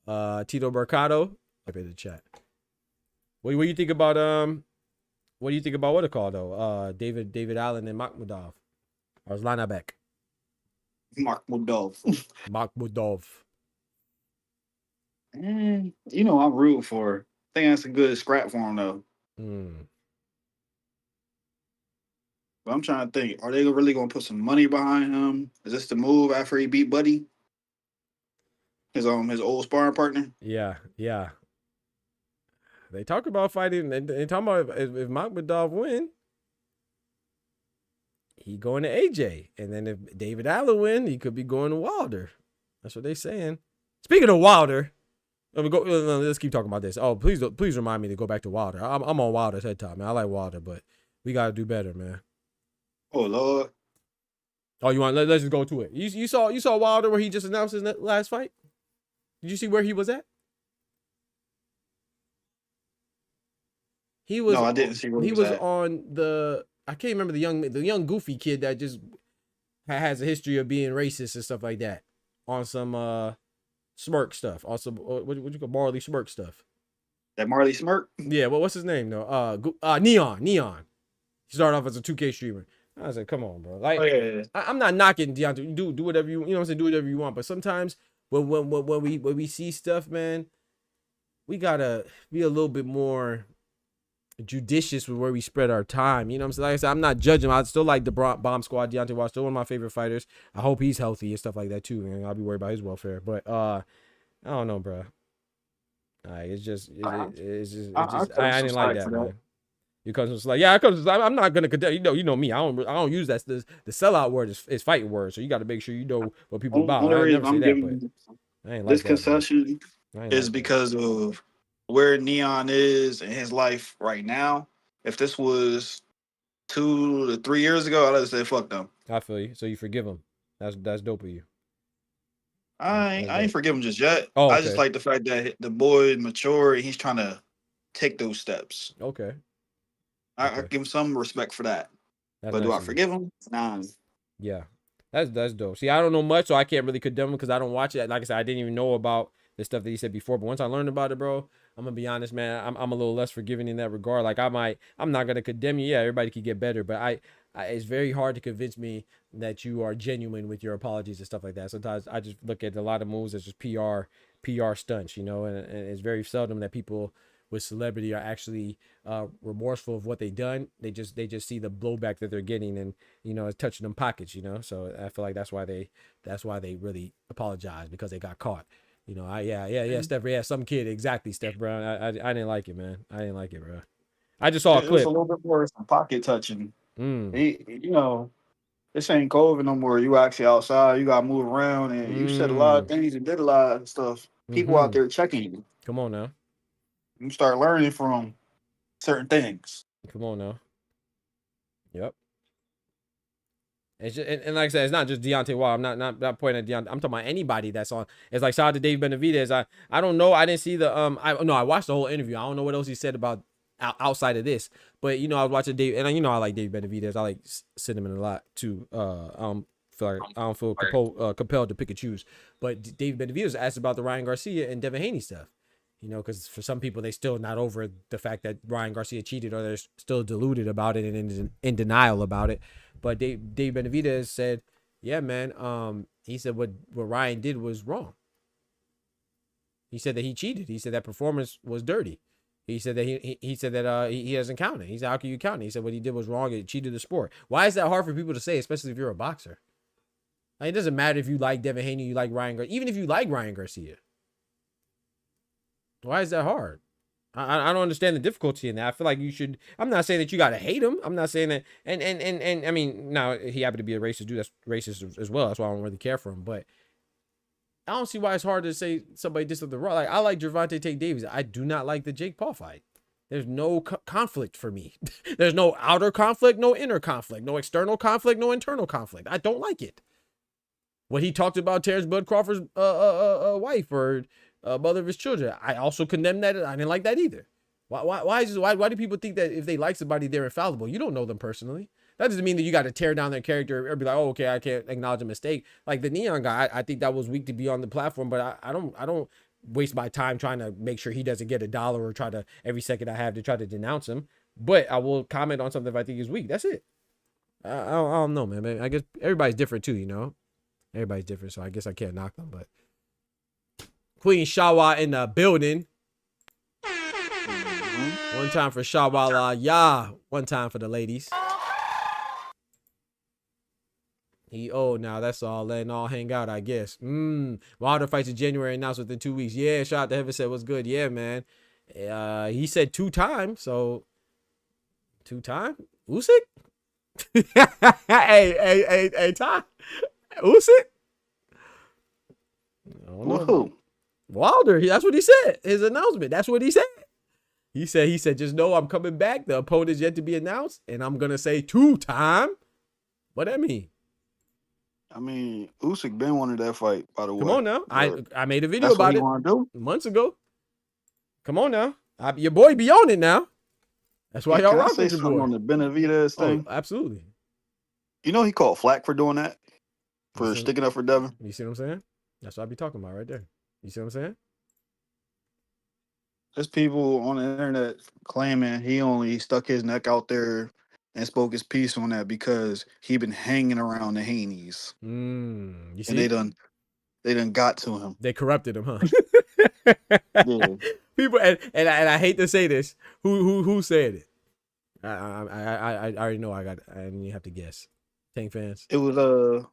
Tito Mercado. Up in the chat. What do you think about what it called though? David Allen and Makhmudov. Or his linebacker. Makhmudov. I'm rooting for her. I think that's a good scrap for him though. But I'm trying to think, are they really gonna put some money behind him? Is this the move after he beat Buddy? His old sparring partner? Yeah. They talk about fighting. They talking about if Makhmudov win, he going to AJ, and then if David Allen win, he could be going to Wilder. That's what they saying. Speaking of Wilder. Let's keep talking about this. Oh, please remind me to go back to Wilder. I'm on Wilder's head top, man. I like Wilder, but we gotta do better, man. Oh Lord. Oh, you want? Let's just go to it. You saw Wilder where he just announced his last fight. Did you see where he was at? He was. No, I didn't see where he he was at. on the. I can't remember the young goofy kid that just has a history of being racist and stuff like that. On some smirk stuff. Also, what you call Marley Smirk stuff. That Marley Smirk? Yeah. Well, what's his name though? Neon. He started off as a 2K streamer. I said, come on, bro. Like, Oh, yeah. I'm not knocking Deontay. Do whatever you know. What I'm saying, do whatever you want. But sometimes when we see stuff, man, we gotta be a little bit more judicious with where we spread our time. You know what I'm saying? Like I said, I'm not judging him. I still like the Bomb Squad. Deontay Wilder, still one of my favorite fighters. I hope he's healthy and stuff like that too. And I'll be worried about his welfare. But I don't know, bro. It's just I didn't like that, man. You come to like, yeah, I'm not gonna condemn. You know me. I don't use that. The sellout word is fighting word. So you got to make sure you know what people about. I never say that, but I ain't like this that, concession is like because of where Neon is in his life right now. If this was 2 to 3 years ago, I'd have said fuck them. I feel you. So you forgive him. That's dope of you. I ain't forgive him just yet. Oh, okay. I just like the fact that the boy matured and he's trying to take those steps. Okay. I give him some respect for that. That's but do nice I of you. forgive him? Nah. Yeah, that's dope. See, I don't know much, so I can't really condemn him because I don't watch it. Like I said, I didn't even know about the stuff that he said before. But once I learned about it, bro, I'm gonna be honest, man. I'm a little less forgiving in that regard. Like I'm not gonna condemn you. Yeah, everybody could get better, but I it's very hard to convince me that you are genuine with your apologies and stuff like that. Sometimes I just look at a lot of moves as just PR stunts, you know, and it's very seldom that people with celebrity are actually remorseful of what they done. They just see the blowback that they're getting, and you know, it's touching them pockets, you know. So I feel like that's why they really apologize, because they got caught. You know, Steph, some kid, exactly, Steph Brown. I didn't like it, man. I didn't like it, bro. I just saw a It clip. was a little bit more some pocket touching. You know, this ain't COVID no more. You actually outside. You got to move around, and you said a lot of things and did a lot of stuff. People out there checking you. Come on now. You start learning from certain things. Come on now. Yep. It's just, and like I said, it's not just Deontay Wilder. I'm not pointing at Deontay. I'm talking about anybody that's on. It's like, shout out to Dave Benavidez. I don't know. I didn't see the I watched the whole interview. I don't know what else he said about outside of this. But you know, I was watching Dave, and you know I like Dave Benavidez. I like Cinnamon a lot too. I don't feel compelled to pick and choose. But Dave Benavidez asked about the Ryan Garcia and Devin Haney stuff. You know, because for some people, they still not over the fact that Ryan Garcia cheated, or they're still deluded about it and in denial about it. But Dave Benavidez said, yeah, man, he said what Ryan did was wrong. He said that he cheated. He said that performance was dirty. He said that he said that he doesn't count it. He said, how can you count it? He said what he did was wrong. It cheated the sport. Why is that hard for people to say, especially if you're a boxer? Like, it doesn't matter if you like Devin Haney, you like Ryan Garcia, even if you like Ryan Garcia. Why is that hard? I don't understand the difficulty in that. I feel like you should. I'm not saying that you gotta hate him. I'm not saying that. And I mean, now he happened to be a racist dude. That's racist as well. That's why I don't really care for him. But I don't see why it's hard to say somebody did something wrong. Like, I like Gervonta Tate Davis. I do not like the Jake Paul fight. There's no conflict for me. There's no outer conflict, no inner conflict, no external conflict, no internal conflict. I don't like it. What he talked about Terrence Bud Crawford's wife or mother of his children, I also condemn that. I didn't like that either. Why do people think that if they like somebody, they're infallible? You don't know them personally. That doesn't mean that you got to tear down their character or be like, oh, okay, I can't acknowledge a mistake. Like the Neon guy, I think that was weak to be on the platform, but I don't waste my time trying to make sure he doesn't get $1 or try to every second I have to try to denounce him. But I will comment on something if I think is weak. That's it. I don't know, man. I guess everybody's different too, you know. Everybody's different, so I guess I can't knock them. But Queen Shawa in the building. One time for Shawala, yeah. One time for the ladies. He old now, that's all. Letting all hang out, I guess. Wilder fights in January, announced within 2 weeks. Yeah, shout out to Heaven said what's good. Yeah, man. He said 2 times, so 2 times? Usyk? hey, Ty. Usyk? Whoa. Wilder, that's what he said. His announcement, that's what he said. He said, just know I'm coming back. The opponent's yet to be announced, and I'm gonna say 2 times. What that mean? I mean, Usyk been wanted that fight, by the way. Come on now. but I made a video That's what about he it want to do. months ago. Come on now. Your boy be on it now. That's why y'all Can I rock say with your something boy. on the Benavidez Oh, thing? absolutely. You know he called flack for doing that, You for see- sticking up for Devin. You see what I'm saying? That's what I be talking about right there. You see what I'm saying? There's people on the internet claiming he only stuck his neck out there and spoke his piece on that because he been hanging around the Haney's You and see? they done got to him. They corrupted him, huh? Yeah. People and I hate to say this. Who said it? I already know. I didn't even have to guess. Tank fans. It was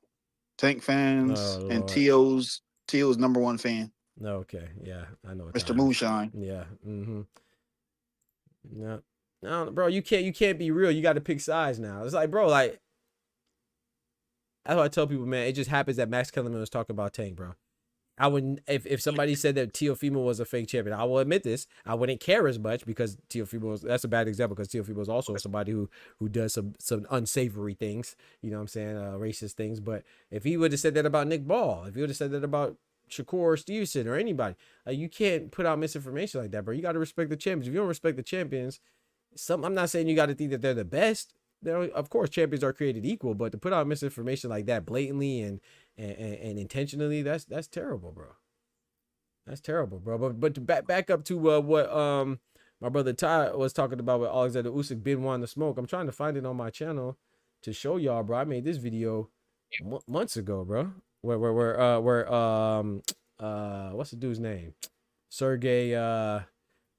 Tank fans Oh, and Lord. T.O.'s #1 fan, No, okay, yeah, I know. What Mr. time it is. Moonshine. Yeah. No, bro, you can't be real. You got to pick sides now. It's like, bro, like that's what I tell people, man. It just happens that Max Kellerman was talking about Tank, bro. I wouldn't if somebody said that Teofimo was a fake champion. I will admit this. I wouldn't care as much because Teofimo was, that's a bad example because Teofimo is also somebody who does some unsavory things. You know what I'm saying? Racist things. But if he would have said that about Nick Ball, if he would have said that about Shakur Stevenson or anybody, you can't put out misinformation like that, bro. You got to respect the champions. If you don't respect the champions, I'm not saying you got to think that they're the best. Of course, champions are created equal, but to put out misinformation like that blatantly and intentionally, that's terrible, bro. That's terrible, bro. But to back up to what my brother Ty was talking about with Alexander Usyk been wanting to smoke. I'm trying to find it on my channel to show y'all, bro. I made this video months ago, bro. Where what's the dude's name? Sergey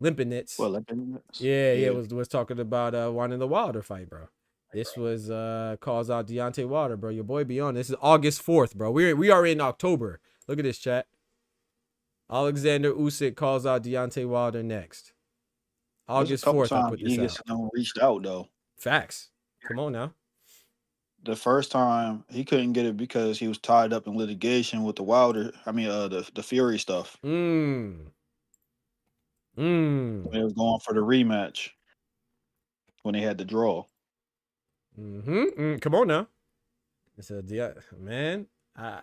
Limpinets. Well, Limpinets. Yeah, was talking about wanting the Wilder fight, bro. This was calls out Deontay Wilder, bro. Your boy be on. This is August 4th, bro. We are in October. Look at this, chat. Alexander Usyk calls out Deontay Wilder next. August 4th, I put this out. Reached out though. Facts. Come on now. The first time he couldn't get it because he was tied up in litigation with the Wilder. I mean, the Fury stuff. When They was going for the rematch when they had the draw. Come on now. So, man, I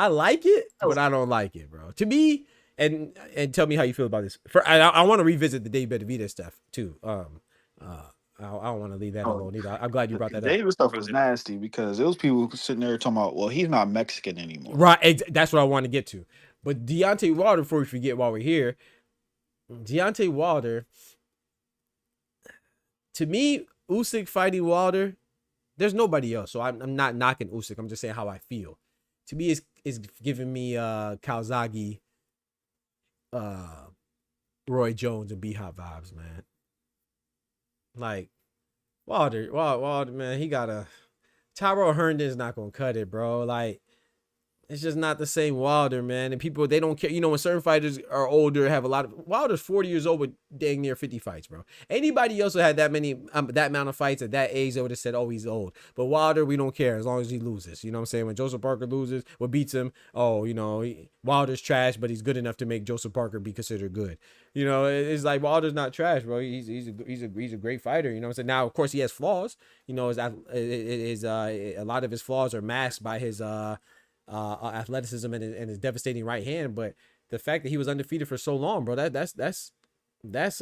like it, but I don't like it, bro. To me, and tell me how you feel about this. I want to revisit the Dave Benavidez stuff too. I don't want to leave that alone either. I'm glad you brought that up. David stuff was nasty because there was people sitting there talking about, well, he's not Mexican anymore. Right, that's what I want to get to. But Deontay Wilder, before we forget while we're here, Deontay Wilder, to me, Usyk fighting Wilder, there's nobody else. So I'm not knocking Usyk. I'm just saying how I feel. To me, it's giving me Calzaghe, Roy Jones, and B-Hop vibes, man. Like Wilder, man, he got a Tyrell Herndon's not gonna cut it, bro. Like it's just not the same Wilder, man. And people, they don't care. You know, when certain fighters are older, have a lot of Wilder's 40 years old with dang near 50 fights, bro. Anybody else who had that many, that amount of fights at that age, they would have said, oh, he's old. But Wilder, we don't care as long as he loses. You know what I'm saying? When Joseph Parker loses, what beats him, oh, you know, Wilder's trash, but he's good enough to make Joseph Parker be considered good. You know, it's like Wilder's not trash, bro. He's a great fighter. You know what I'm saying? Now, of course, he has flaws. You know, a lot of his flaws are masked by his athleticism and his devastating right hand, but the fact that he was undefeated for so long, bro, that's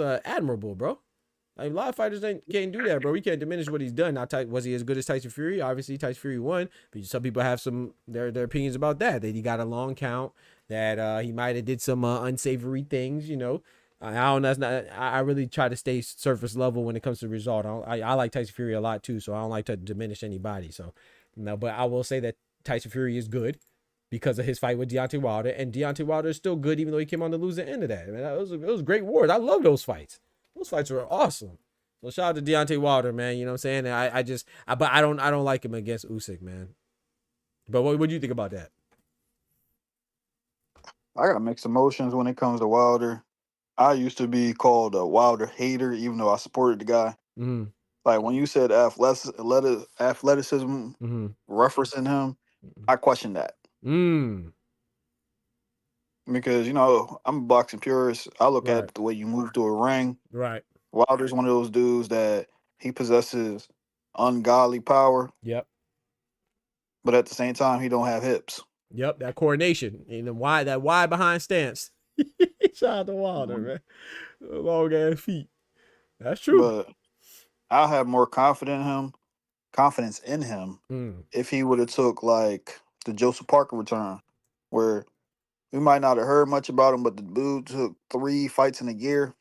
admirable, bro. Like, a lot of fighters can't do that, bro. We can't diminish what he's done. Now, was he as good as Tyson Fury? Obviously, Tyson Fury won, but some people have their opinions about that he got a long count, that he might have did some unsavory things, you know. I really try to stay surface level when it comes to result. I like Tyson Fury a lot too, so I don't like to diminish anybody. So, no, but I will say that Tyson Fury is good because of his fight with Deontay Wilder, and Deontay Wilder is still good even though he came on the losing end of that. Man, it was great wars. I love those fights. Those fights were awesome. So shout out to Deontay Wilder, man. You know what I'm saying? But I don't like him against Usyk, man. But what do you think about that? I got mixed emotions when it comes to Wilder. I used to be called a Wilder hater, even though I supported the guy. Mm-hmm. Like when you said athleticism, referencing him, I question that. Because, you know, I'm a boxing purist. I look at the way you move through a ring. Right. Wilder's one of those dudes that he possesses ungodly power. Yep. But at the same time, he don't have hips. Yep, that coordination and that wide behind stance. Shout out to Wilder, man. Long ass feet. That's true. But I'll have more confidence in him if he would have took like the Joseph Parker return, where we might not have heard much about him, but the dude took 3 fights in a year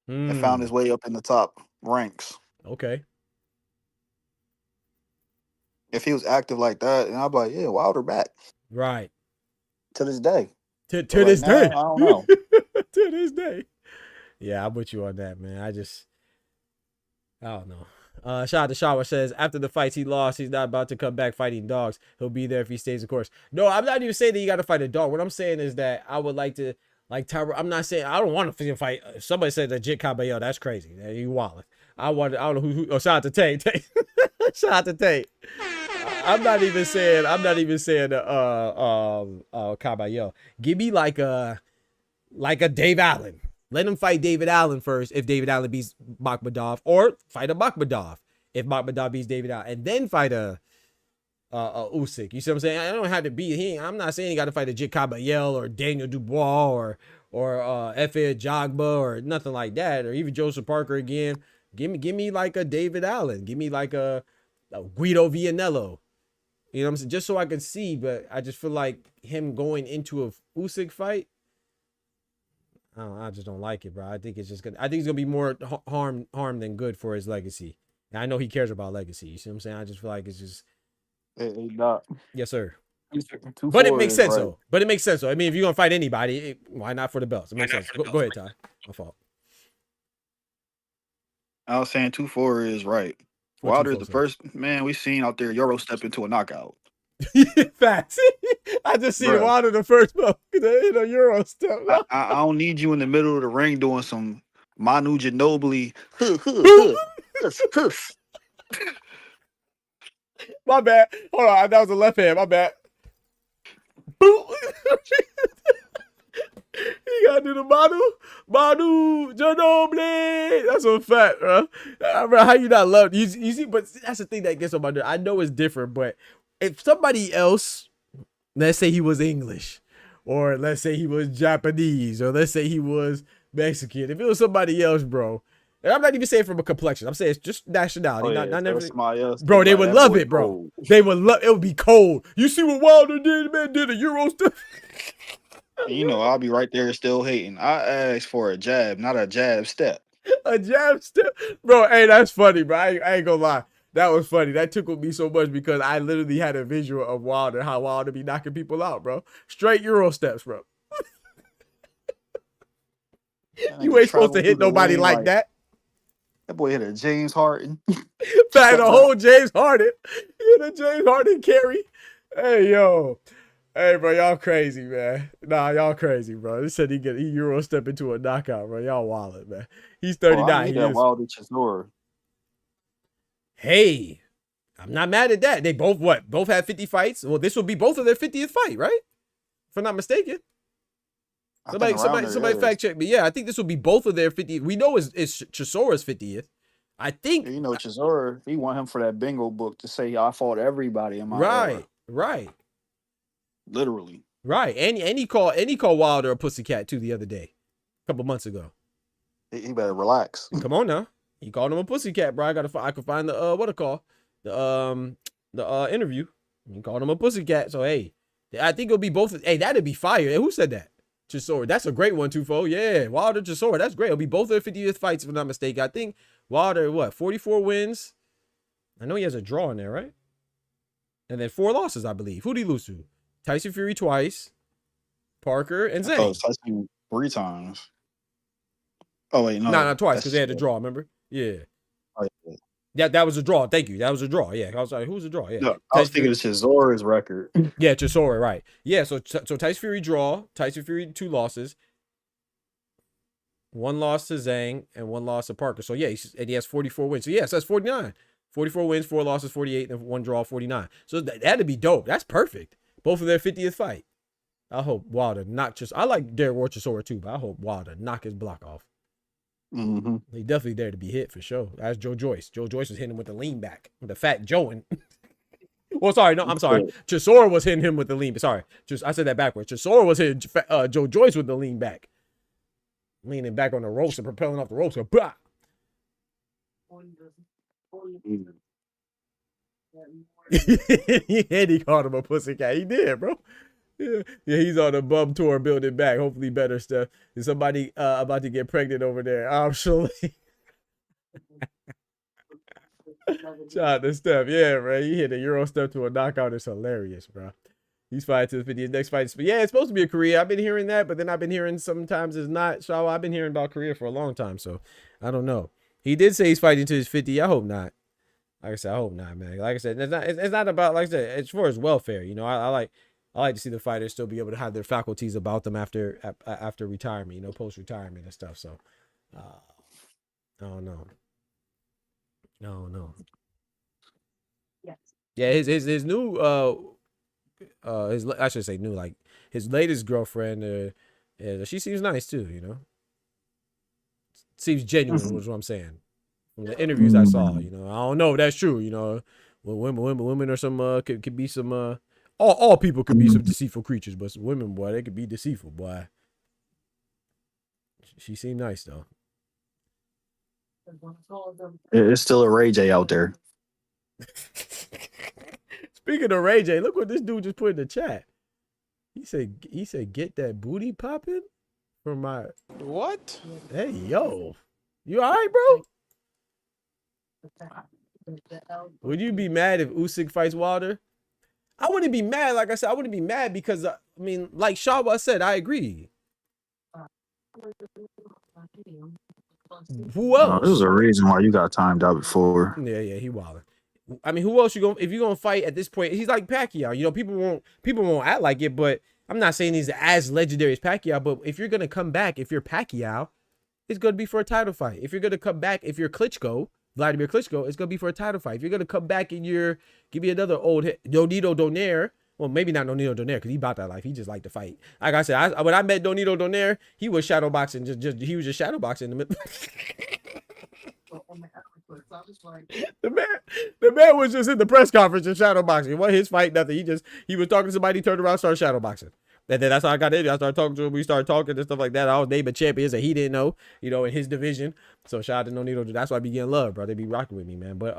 and found his way up in the top ranks. Okay. If he was active like that, and I'd be like, yeah, Wilder back. Right. To this day. To this day. I don't know. To this day. Yeah, I'm with you on that, man. I don't know. Shout out to Shawa says, after the fights he lost, he's not about to come back fighting dogs. He'll be there if he stays the course. No, I'm not even saying that you got to fight a dog. What I'm saying is that I would like to, like Tyra, I'm not saying, I don't want to fight. If somebody said that Jit Cabello, that's crazy. You wildin'. I don't know who oh, shout out to Tate. Shout out to Tate. I'm not even saying Cabello. Give me like a Dave Allen. Let him fight David Allen first if David Allen beats Makhmudov, or fight a Makhmudov if Makhmudov beats David Allen, and then fight a Usyk. You see what I'm saying? I don't have to be. I'm not saying you got to fight a Jit Cabello or Daniel Dubois or Efe Ajagba or nothing like that, or even Joseph Parker again. Give me like a David Allen. Give me like a Guido Vianello. You know what I'm saying? Just so I can see, but I just feel like him going into a Usyk fight, I just don't like it, bro. I think it's gonna be more harm than good for his legacy. And I know he cares about legacy. You see what I'm saying? I just feel like it's just. Yes, sir. But it makes sense, though. But it makes sense, though. I mean, if you're gonna fight anybody, why not for the belts? It makes sense. Go ahead, Ty. My fault. I was saying 2-4 is right. Wilder's the first man we've seen out there Euro step into a knockout. Facts. I just see Wilder the first belt in a Euro step. I don't need you in the middle of the ring doing some Manu Ginobili. My bad. Hold on, that was a left hand. My bad. Boom. You gotta do the Manu Ginobili. That's a fact, bro. Bro, how you not love? You see, but that's the thing that gets on my nerve. I know it's different, but if somebody else, let's say he was English, or let's say he was Japanese, or let's say he was Mexican, if it was somebody else, bro, and I'm not even saying from a complexion, I'm saying it's just nationality, not everything. Bro, they would love it, bro. Cold. They would love it. Would be cold. You see what Wilder did, man? Did a Euro stuff. You know, I'll be right there still hating. I asked for a jab, not a jab step. A jab step? Bro, hey, that's funny, bro. I ain't gonna lie. That was funny. That tickled me so much because I literally had a visual of Wilder, how Wilder be knocking people out, bro. Straight Euro steps, bro. You ain't supposed to hit nobody like that. That boy hit a James Harden. Fact, the whole James Harden. He hit a James Harden carry. Hey, yo. Hey, bro, y'all crazy, man. Nah, y'all crazy, bro. They said he Euro step into a knockout, bro. Y'all wildin', man. He's 39. I need that Wilder Chisora. Hey, I'm not mad at that. They both had 50 fights. Well, this will be both of their 50th fight, right? If I'm not mistaken. Somebody fact check me. Yeah, I think this will be both of their 50th. We know it's Chisora's 50th. I think. You know, Chisora, he want him for that bingo book to say I fought everybody in my era. Right. Literally. Right. And he called Wilder a pussycat too the other day. A couple months ago. He better relax. Come on now. He called him a pussycat, bro. I could find the interview. He called him a pussycat. So hey, I think it'll be both. Hey, that'd be fire. Who said that? Chisora. That's a great one, Tufo. Yeah, Wilder Chisora. That's great. It'll be both their 50th fights, if I'm not mistaken. I think Wilder, 44 wins. I know he has a draw in there, right? And then 4 losses, I believe. Who'd he lose to? Tyson Fury twice, Parker, and Zane. Oh, Tyson 3 times. Oh wait, no, not twice because they had a draw. Remember? Yeah. Oh, yeah. Yeah, that was a draw. Thank you. That was a draw. Yeah, I was like, who's a draw? Yeah, no, I was thinking of Chisora's record. Yeah, Chisora, right? Yeah, so Tyson Fury draw. Tyson Fury 2 losses, 1 loss to Zhang and 1 loss to Parker. So yeah, he has 44 wins. So yeah, so that's 49. 44 wins, 4 losses, 48, and 1 draw, 49. So that'd be dope. That's perfect. Both of their 50th fight. I hope Wilder I like Derek Chisora too, but I hope Wilder knock his block off. Mm-hmm. He definitely there to be hit for sure. That's Joe Joyce. Joe Joyce was hitting him with the lean back, with the fat Joeing. Well, sorry, no, I'm sorry. Chisora was hitting him with the lean. Sorry, just I said that backwards. Chisora was hitting Joe Joyce with the lean back, leaning back on the ropes and propelling off the ropes. So, bah! And he called him a pussycat. He did, bro. Yeah, he's on the bum tour building back. Hopefully better stuff. Is somebody about to get pregnant over there? Actually. Shout out to Steph. Yeah, bro. He hit a Euro step to a knockout. It's hilarious, bro. He's fighting to the 50. His next fight is, yeah, it's supposed to be a career. I've been hearing that, but then I've been hearing sometimes it's not. So I've been hearing about career for a long time. So I don't know. He did say he's fighting to his 50. I hope not. Like I said, I hope not, man. Like I said, it's not about, like I said, it's for his welfare. You know, I like to see the fighters still be able to have their faculties about them after retirement, you know, post retirement and stuff. So I don't know. No. Yes. Yeah, his new I should say new, like his latest girlfriend, she seems nice too, you know. Seems genuine was what I'm saying. From the interviews I saw, you know. I don't know if that's true, you know. Well, women are some could be some all people could be some deceitful creatures, but some women, boy, they could be deceitful, boy. She seemed nice though. It's still a Ray J out there. Speaking of Ray J, look what this dude just put in the chat. He said get that booty popping from my What? Hey yo. You alright, bro? Would you be mad if Usyk fights Wilder? I wouldn't be mad. Like I said, I wouldn't be mad because I mean, like Shawa said, I agree. Who else? There's a reason why you got timed out before. Yeah, he wilding. I mean, who else you going if you're gonna fight at this point? He's like Pacquiao. You know, people won't act like it, but I'm not saying he's as legendary as Pacquiao. But if you're gonna come back, if you're Pacquiao, it's gonna be for a title fight. If you're gonna come back, if you're Klitschko, Vladimir Klitschko, it's gonna be for a title fight. If you're gonna come back and give me another old hit, Donito Donaire. Well, maybe not Donito Donaire because he about that life. He just like to fight. Like I said, when I met Donito Donaire, he was shadowboxing. He was just shadowboxing in the middle. The man was just in the press conference and shadowboxing. It wasn't his fight, nothing. He was talking to somebody, he turned around, started shadowboxing. And then that's how I got in. I started talking to him. We started talking and stuff like that. I was naming champions that he didn't know, you know, in his division. So shout out to Donito. That's why I be getting love, bro. They be rocking with me, man. But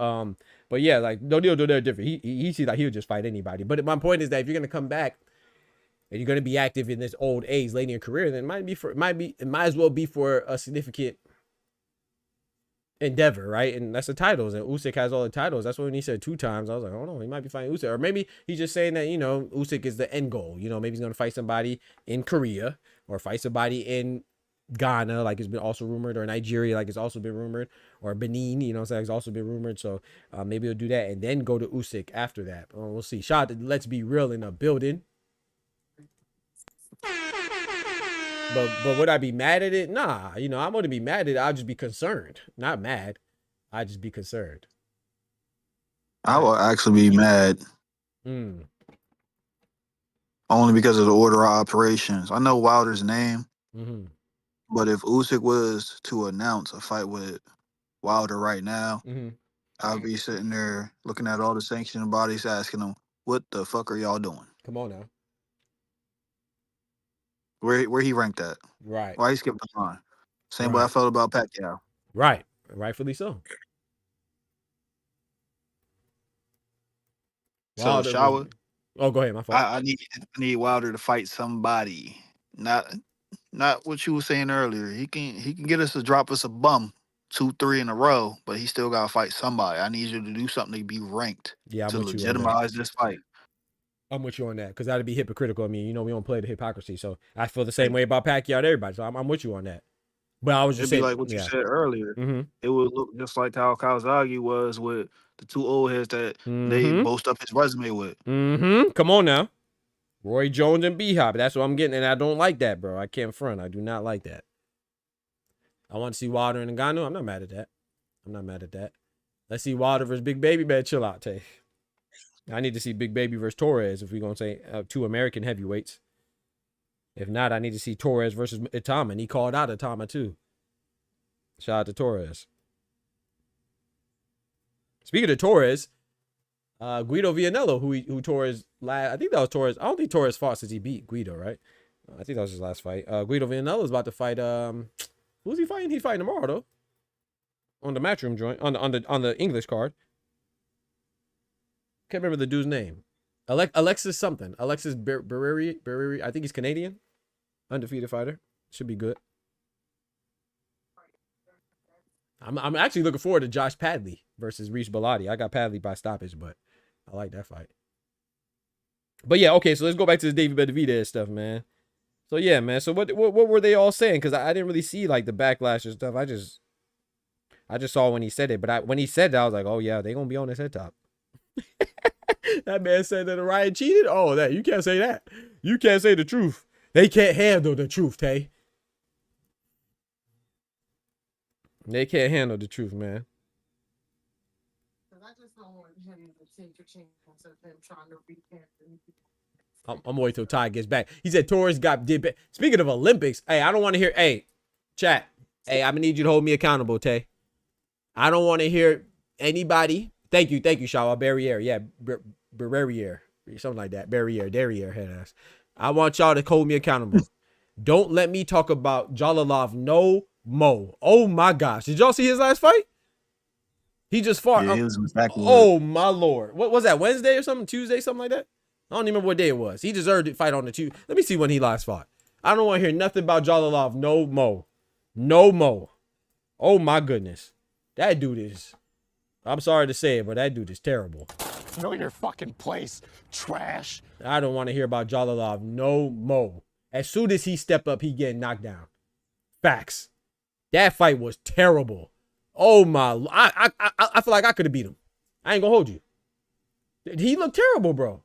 yeah, like Donito, they're different. He seems like he would just fight anybody. But my point is that if you're gonna come back and you're gonna be active in this old age, late in your career, then it might as well be for a significant endeavor, right? And that's the titles. And Usyk has all the titles. That's when he said 2 times. I was like, oh no, he might be fighting Usyk, or maybe he's just saying that, you know, Usyk is the end goal. You know, maybe he's gonna fight somebody in Korea or fight somebody in Ghana, like it's been also rumored, or Nigeria, like it's also been rumored, or Benin, you know, so it's also been rumored. So maybe he'll do that and then go to Usyk after that. We'll see. Shout out to Let's Be Real in the building. But would I be mad at it? Nah, you know, I'm gonna be mad at it. I'll just be concerned, not mad. I'd just be concerned. I will actually be mad. Only because of the order of operations. I know Wilder's name, but if Usyk was to announce a fight with Wilder right now, I'll be sitting there looking at all the sanctioning bodies asking them, what the fuck are y'all doing? Come on now. Where he ranked at? Right. Why he skipped the line? Same way I felt about Pacquiao. Right. Rightfully so. So Shower. Oh, go ahead. My fault. I need Wilder to fight somebody. Not what you were saying earlier. He can get us to drop us a bum 2-3 in a row, but he still gotta fight somebody. I need you to do something to be ranked. Yeah, to legitimize this fight. I'm with you on that because that'd be hypocritical. I mean, you know, we don't play the hypocrisy, so I feel the same way about Pacquiao and everybody. So I'm with you on that. But I was just saying, like what you said earlier. It would look just like how Kawasaki was with the 2 old heads that they boast up his resume with. Come on now, Roy Jones and B-Hop. That's what I'm getting, and I don't like that, bro. I can't front. I do not like that. I want to see Wilder and Ngannou. I'm not mad at that. Let's see Wilder versus Big Baby. Man, chill out, Tay. I need to see Big Baby versus Torres if we're going to say 2 American heavyweights. If not, I need to see Torres versus Itama, and he called out Itama too. Shout out to Torres. Speaking of Torres, Guido Vianello, who Torres last. I think that was Torres. I don't think Torres fought since he beat Guido, right? I think that was his last fight. Guido Vianello is about to fight. Who's he fighting? He's fighting tomorrow though. On the matchroom joint, on the English card. Can't remember the dude's name. Alexis something. Alexis Barreri. I think he's Canadian. Undefeated fighter. Should be good. I'm actually looking forward to Josh Padley versus Reese Bellotti. I got Padley by stoppage, but I like that fight. But yeah, okay, so let's go back to this David Benavidez stuff, man. So yeah, man. So what were they all saying? Because I didn't really see like the backlash and stuff. I just saw when he said it. But when he said that, I was like, oh yeah, they gonna be on his head top. That man said that Ryan cheated. Oh, that you can't say that. You can't say the truth. They can't handle the truth, Tay. They can't handle the truth, man. I just don't want him to take a chance of him trying to recant. I'm waiting till Ty gets back. He said Torres did. Speaking of Olympics, hey, I don't want to hear. Hey, chat. Hey, I'm gonna need you to hold me accountable, Tay. I don't want to hear anybody. Thank you, Shawa Barriere. Yeah, Barriere, something like that. Derriere, head ass. I want y'all to hold me accountable. Don't let me talk about Jalalov no mo. Oh my gosh, did y'all see his last fight? He just fought. Yeah, he was oh my lord, what was that? Wednesday or something? Tuesday, something like that. I don't even remember what day it was. He deserved to fight on the Tuesday. Let me see when he last fought. I don't want to hear nothing about Jalalov no mo. No mo. Oh my goodness, that dude is. I'm sorry to say it, but that dude is terrible. Know your fucking place, trash. I don't want to hear about Jalalov no mo. As soon as he step up, he getting knocked down. Facts. That fight was terrible. Oh my! I feel like I could have beat him. I ain't gonna hold you. He looked terrible, bro.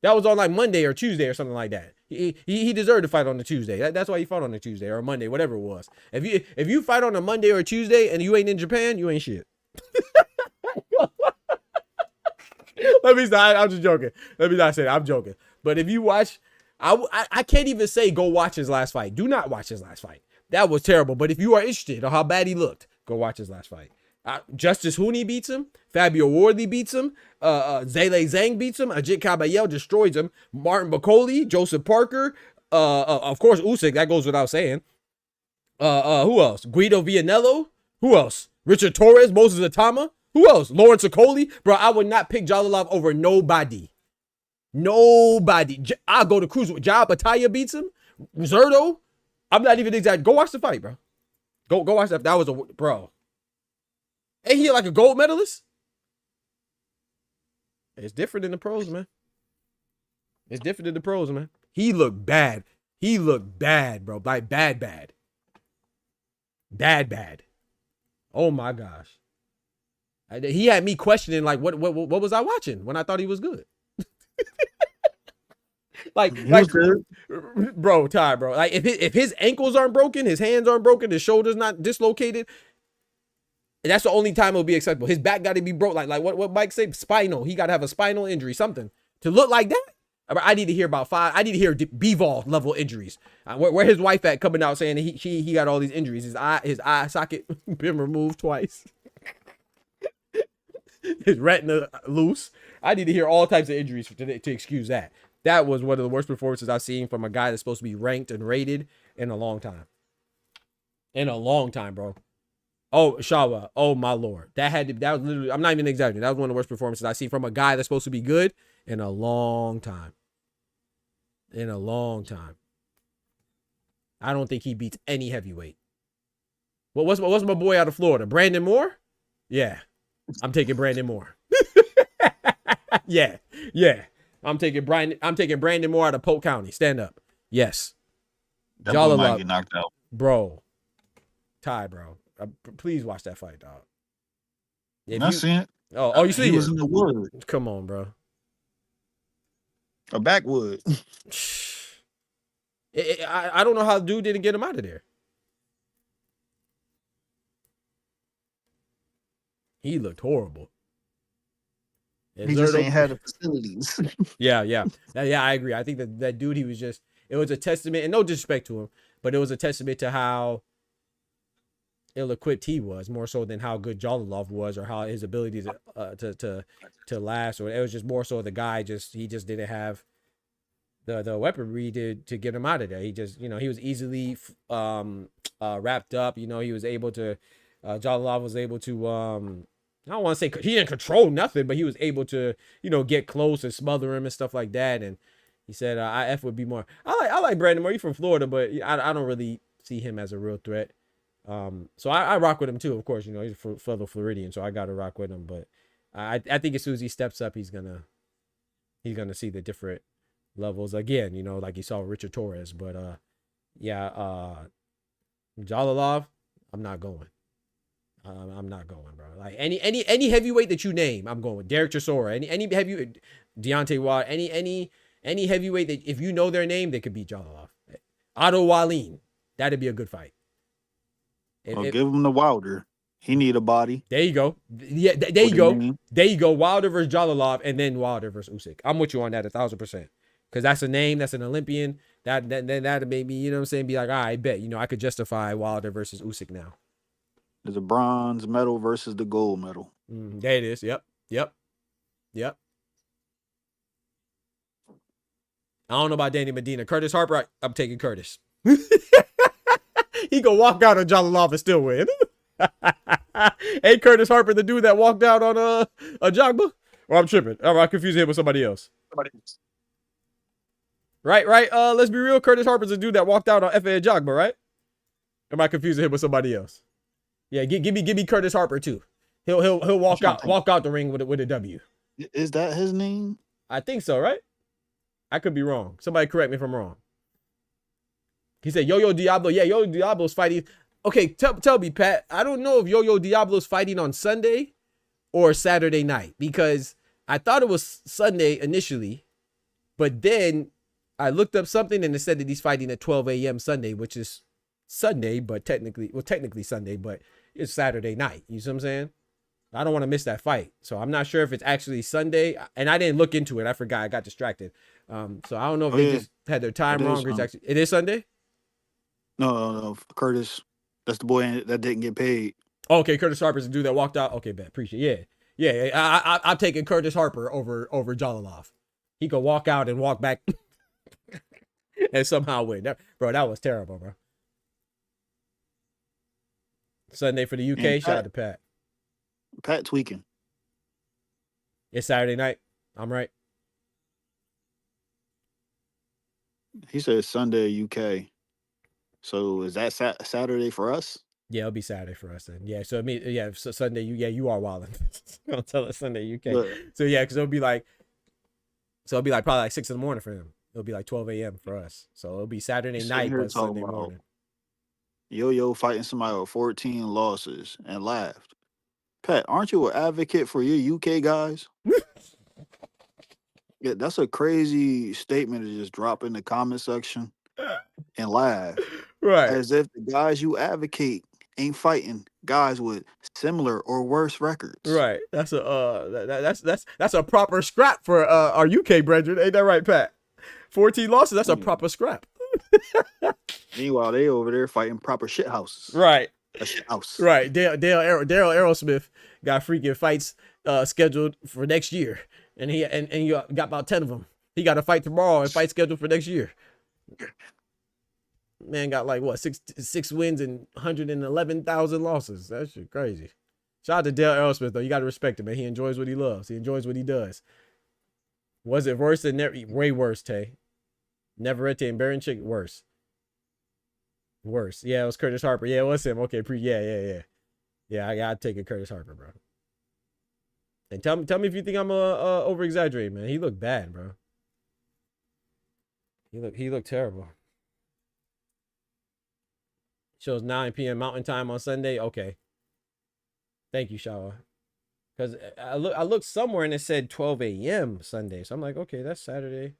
That was on like Monday or Tuesday or something like that. He deserved to fight on the Tuesday. That's why he fought on the Tuesday or Monday, whatever it was. If you fight on a Monday or a Tuesday and you ain't in Japan, you ain't shit. Let me stop. I'm just joking. Let me not say that. I'm joking. But if you watch, I can't even say go watch his last fight. Do not watch his last fight. That was terrible. But if you are interested on how bad he looked, go watch his last fight. Justice Hooney beats him. Fabio Wardley beats him. Zele Zhang beats him. Ajit Kabayel destroys him. Martin Bacoli, Joseph Parker. Of course, Usyk. That goes without saying. Who else? Guido Vianello. Who else? Richard Torres, Moses Atama. Who else? Lawrence Okoli. Bro, I would not pick Jalalov over nobody. Nobody. I'll go to cruise with Jal Bataya beats him. Zerto. I'm not even exact. Go watch the fight, bro. Go watch that. That was bro. Ain't he like a gold medalist? It's different in the pros, man. It's different in the pros, man. He looked bad. He looked bad, bro. Like bad. Oh my gosh. He had me questioning like what was I watching when I thought he was good. like bro, Ty, bro. Like if his ankles aren't broken, his hands aren't broken, his shoulders not dislocated, that's the only time it'll be acceptable. His back got to be broke. Like what Mike said, spinal. He got to have a spinal injury, something to look like that. I need to hear about 5. I need to hear Bivol level injuries. Where his wife at coming out saying he got all these injuries. His eye socket been removed twice. His retina loose. I need to hear all types of injuries to excuse that. That was one of the worst performances I've seen from a guy that's supposed to be ranked and rated in a long time. In a long time, bro. Oh, Shawa. Oh my lord. That was literally, I'm not even exaggerating. That was one of the worst performances I've seen from a guy that's supposed to be good in a long time. In a long time. I don't think he beats any heavyweight. Well, what's my boy out of Florida? Brandon Moore? Yeah. I'm taking Brandon Moore. Yeah. I'm taking Brandon Moore out of Polk County. Stand up. Yes. That boy might get knocked out. Bro. Ty, bro. Please watch that fight, dog. Not seeing it. Oh, you see he it? was in the wood. Come on, bro. A backwood. I don't know how the dude didn't get him out of there. He looked horrible. He just ain't had the facilities. Yeah, I agree. I think that dude, it was a testament, and no disrespect to him, but it was a testament to how ill-equipped he was, more so than how good Jollilov was or how his ability to last. Or it was just more so the guy he just didn't have the weaponry to get him out of there. He just, he was easily wrapped up. He was able to Jollilov was able to I don't want to say he didn't control nothing, but he was able to, get close and smother him and stuff like that. And he said IF would be more. I like Brandon Moore. He's from Florida, but I don't really see him as a real threat. So I rock with him too, of course. He's a fellow Floridian, so I got to rock with him. But I think as soon as he steps up, he's gonna see the different levels again. Like you saw with Richard Torres. But Jollilov, I'm not going. I'm not going, bro. Like any heavyweight that you name, I'm going with Derek Chisora. Any heavyweight, Deontay Wilder. Any heavyweight that if you know their name, they could beat Jollilov. Otto Wallin, that'd be a good fight. Give him the Wilder. He need a body. There you go. Yeah, there you go. There you go. Wilder versus Jollilov, and then Wilder versus Usyk. I'm with you on that 1,000%. Because that's a name. That's an Olympian. That made me, what I'm saying, be like, all right, I bet. I could justify Wilder versus Usyk now. There's a bronze medal versus the gold medal. There it is. Yep. I don't know about Danny Medina. Curtis Harper, I'm taking Curtis. He can walk out on Jollilov and still win. Hey, Curtis Harper, the dude that walked out on a Jogba? Or I'm tripping. I'm confusing him with somebody else. Right. Let's be real. Curtis Harper's the dude that walked out on F.A. Jogba, right? Am I confusing him with somebody else? Yeah, give me Curtis Harper too. He'll walk out the ring with a W. Is that his name? I think so, right? I could be wrong. Somebody correct me if I'm wrong. He said Yo-Yo Diablo. Yeah, Yo-Yo Diablo's fighting. Okay, tell me, Pat. I don't know if Yo-Yo Diablo's fighting on Sunday or Saturday night because I thought it was Sunday initially, but then I looked up something and it said that he's fighting at 12 a.m. Sunday, which is Sunday, but technically Sunday, but it's Saturday night. You see what I'm saying? I don't want to miss that fight. So I'm not sure if it's actually Sunday. And I didn't look into it. I forgot. I got distracted. So I don't know if they just had their time wrong. It is Sunday? No. Curtis. That's the boy that didn't get paid. Okay, Curtis Harper's the dude that walked out. Okay, bet. Appreciate it. Yeah. I'm taking Curtis Harper over Jollilov. He could walk out and walk back and somehow win. Bro, that was terrible, bro. Sunday for the UK. Shout out to Pat. Pat tweaking. It's Saturday night. I'm right. He said Sunday UK. So is that Saturday for us? Yeah, it'll be Saturday for us then. Yeah, so so Sunday. You are wilding. Don't tell us Sunday UK. Look. So yeah, because it'll be like probably like 6 a.m. for him. It'll be like 12 a.m. for us. So it'll be Saturday night, but Sunday morning. Yo-Yo fighting somebody with 14 losses and laughed. Pat, aren't you an advocate for your UK guys? Yeah, that's a crazy statement to just drop in the comment section and laugh. Right. As if the guys you advocate ain't fighting guys with similar or worse records. Right. That's a proper scrap for our UK brethren. Ain't that right, Pat? 14 losses, that's a proper scrap. Meanwhile, they over there fighting proper shit houses. Right. A shit house. Right. Daryl Aerosmith got freaking fights scheduled for next year. And he got about 10 of them. He got a fight tomorrow and fight scheduled for next year. Man got like what, six wins and 111,000 losses. That shit crazy. Shout out to Dale Aerosmith though. You gotta respect him, man. He enjoys what he loves. He enjoys what he does. Was it worse than way worse, Tay? Neverette and Baranchik, worse. Worse. Yeah, it was Curtis Harper. Yeah, it was him. Okay, yeah, I gotta take it Curtis Harper, bro. And tell me if you think I'm over exaggerating, man. He looked bad, bro. He looked terrible. Shows 9 p.m. Mountain Time on Sunday. Okay. Thank you, Shawa. Because I looked somewhere and it said 12 a.m. Sunday. So I'm like, okay, that's Saturday.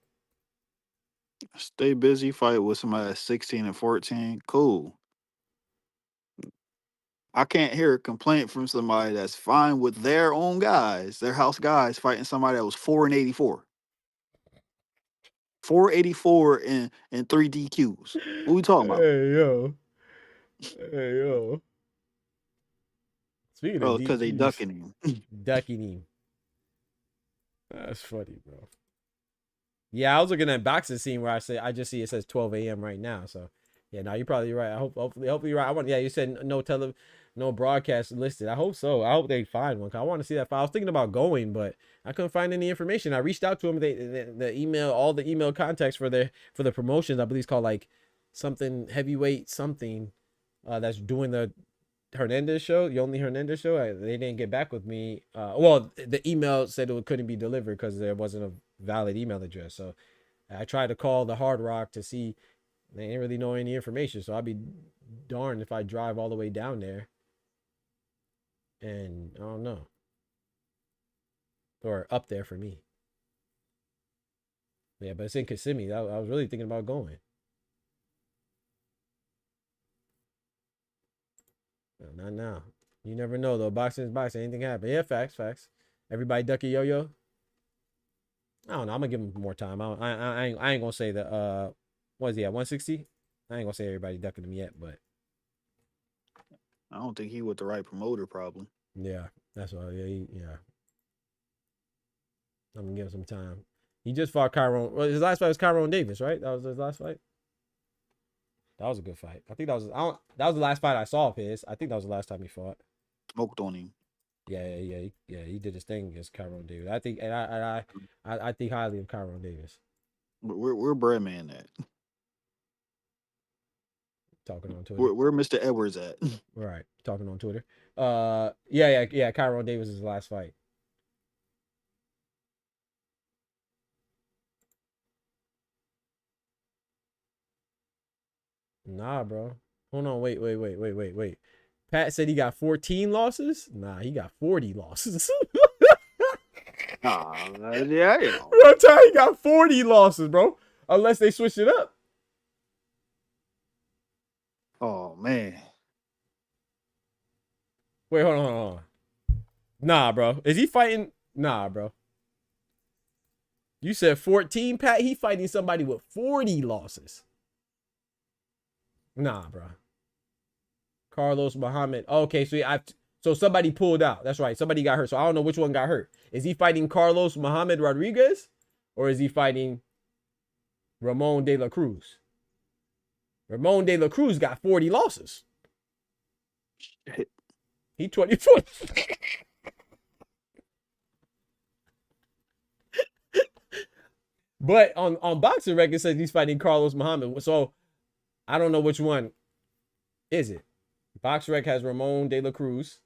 Stay busy, fight with somebody that's 16 and 14. Cool. I can't hear a complaint from somebody that's fine with their own guys, their house guys, fighting somebody that was 4-84. 4-84 and 3 DQs. What we talking about? Hey, yo. Speaking Oh, of because they DQs, ducking him. ducking him. That's funny, bro. Yeah, I was looking at boxing scene where I just see it says 12 a.m. right now. So yeah, now you're probably right. Hopefully you're right. You said no broadcast listed. I hope so. I hope they find one. 'Cause I want to see that file. I was thinking about going, but I couldn't find any information. I reached out to them. The email, all the email contacts for the promotions. I believe it's called like something heavyweight something. That's doing the Hernandez show, the only Hernandez show. They didn't get back with me. Well, the email said it couldn't be delivered because there wasn't a valid email address. So I tried to call the Hard Rock to see. They didn't really know any information. So I'd be darned if I drive all the way down there. And I don't know. Or up there for me. Yeah, but it's in Kissimmee. I was really thinking about going. No, not now. You never know though. Boxing is boxing. Anything happen. Yeah, facts. Everybody ducky yo-yo. I don't know. I'm gonna give him more time. I ain't gonna say that. What is he at 160? I ain't gonna say everybody ducking him yet, but I don't think he with the right promoter, probably. yeah, that's why. Yeah. I'm gonna give him some time. He just fought Kyron. Well, his last fight was Kyron Davis, right? That was his last fight. That was a good fight. I think that was the last fight I saw of his. I think that was the last time he fought. Smoked on him. Yeah. He did his thing against Kyron Davis. I think, and I think highly of Kyron Davis. Where Breadman at? Talking on Twitter. Where Mr. Edwards at? Right. Talking on Twitter. Yeah. Kyron Davis is his last fight. Nah, bro. Hold on. Wait. Pat said he got 14 losses. Nah, he got 40 losses. Yeah. I'm telling you, he got 40 losses, bro. Unless they switch it up. Oh man. Wait, hold on. Nah, bro. Is he fighting? Nah, bro. You said 14, Pat. He fighting somebody with 40 losses. Nah, bro. Carlos Muhammad. Okay, so somebody pulled out. That's right. Somebody got hurt. So I don't know which one got hurt. Is he fighting Carlos Muhammad Rodriguez? Or is he fighting Ramon de la Cruz? Ramon de la Cruz got 40 losses. Shit. He 24. But on boxing record says he's fighting Carlos Muhammad. So I don't know which one is it. BoxRec has Ramon de la Cruz.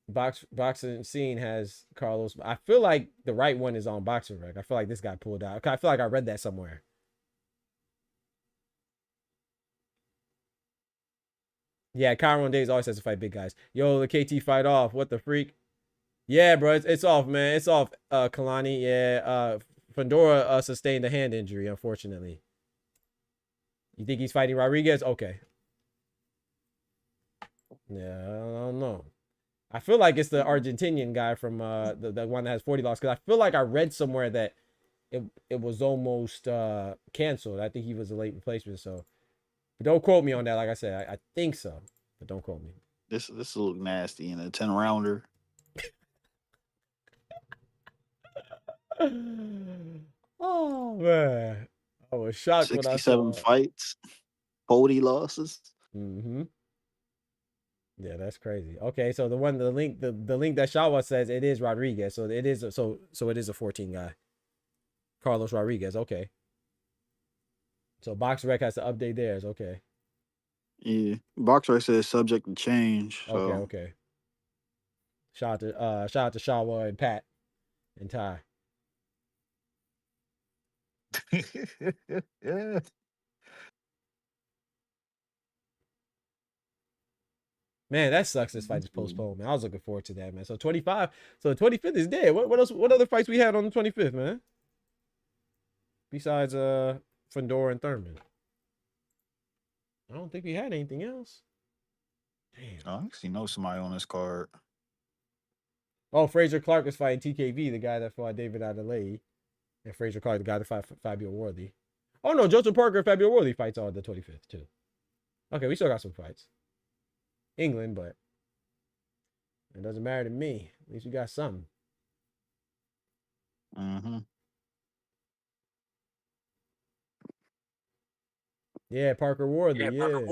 Boxing Scene has Carlos. I feel like the right one is on Boxing Rec. I feel like this got pulled out. I feel like I read that somewhere. Yeah, Kyron Days always has to fight big guys. Yo, the KT fight off. What the freak? Yeah, bro, it's off, man. It's off, Kalani. Yeah, Fundora sustained a hand injury, unfortunately. You think he's fighting Rodriguez? Okay. Yeah, I don't know. I feel like it's the Argentinian guy from the one that has 40 losses. Because I feel like I read somewhere that it was almost canceled. I think he was a late replacement. So, but don't quote me on that. Like I said, I think so, but don't quote me. This look nasty in a 10-rounder. Oh man, I was shocked when I saw 67 fights, 40 losses. Mm-hmm. Yeah, that's crazy. Okay, so the link that Shawa says it is Rodriguez, so it is so it is a 14 guy. Carlos Rodriguez. Okay. So BoxRec has to update theirs. Okay. Yeah, BoxRec says subject to change. So. Okay. Shout out to Shawa and Pat and Ty. Yeah. Man, that sucks. This fight is postponed, man. I was looking forward to that, man. So 25. So the 25th is dead. What else? What other fights we had on the 25th, man? Besides Fundora and Thurman. I don't think we had anything else. Damn. I actually know somebody on this card. Oh, Fraser Clark is fighting TKV, the guy that fought David Adelaide. And Fraser Clark, the guy that fought Fabio Worthy. Oh no, Joseph Parker and Fabio Worthy fights on the 25th too. Okay, we still got some fights. England, but It doesn't matter to me. At least you got something. Mm-hmm. Yeah, Parker Worthy. Yeah.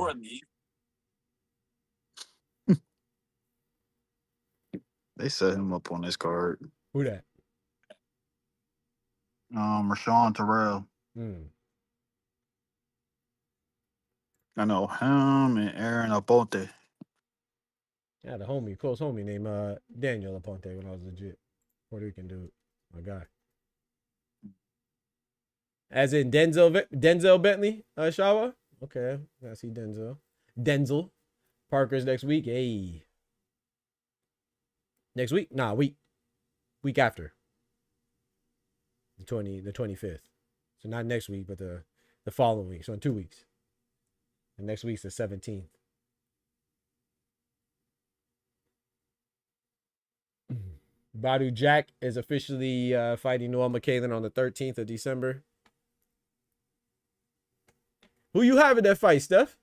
They set him up on this card. Who that? Rashawn Terrell. I know him and Aaron Aponte. I had a homie, close homie named Daniel Aponte when I was legit. Puerto Rican dude. My guy. As in Denzel Bentley, Shawa? Okay. I see Denzel. Denzel. Parker's next week. Hey. Next week? Nah, week after. The 25th. So not next week, but the following week. So in 2 weeks. And next week's the 17th. Badu Jack is officially fighting Noel McCallan on the 13th of December. Who you have in that fight, Steph?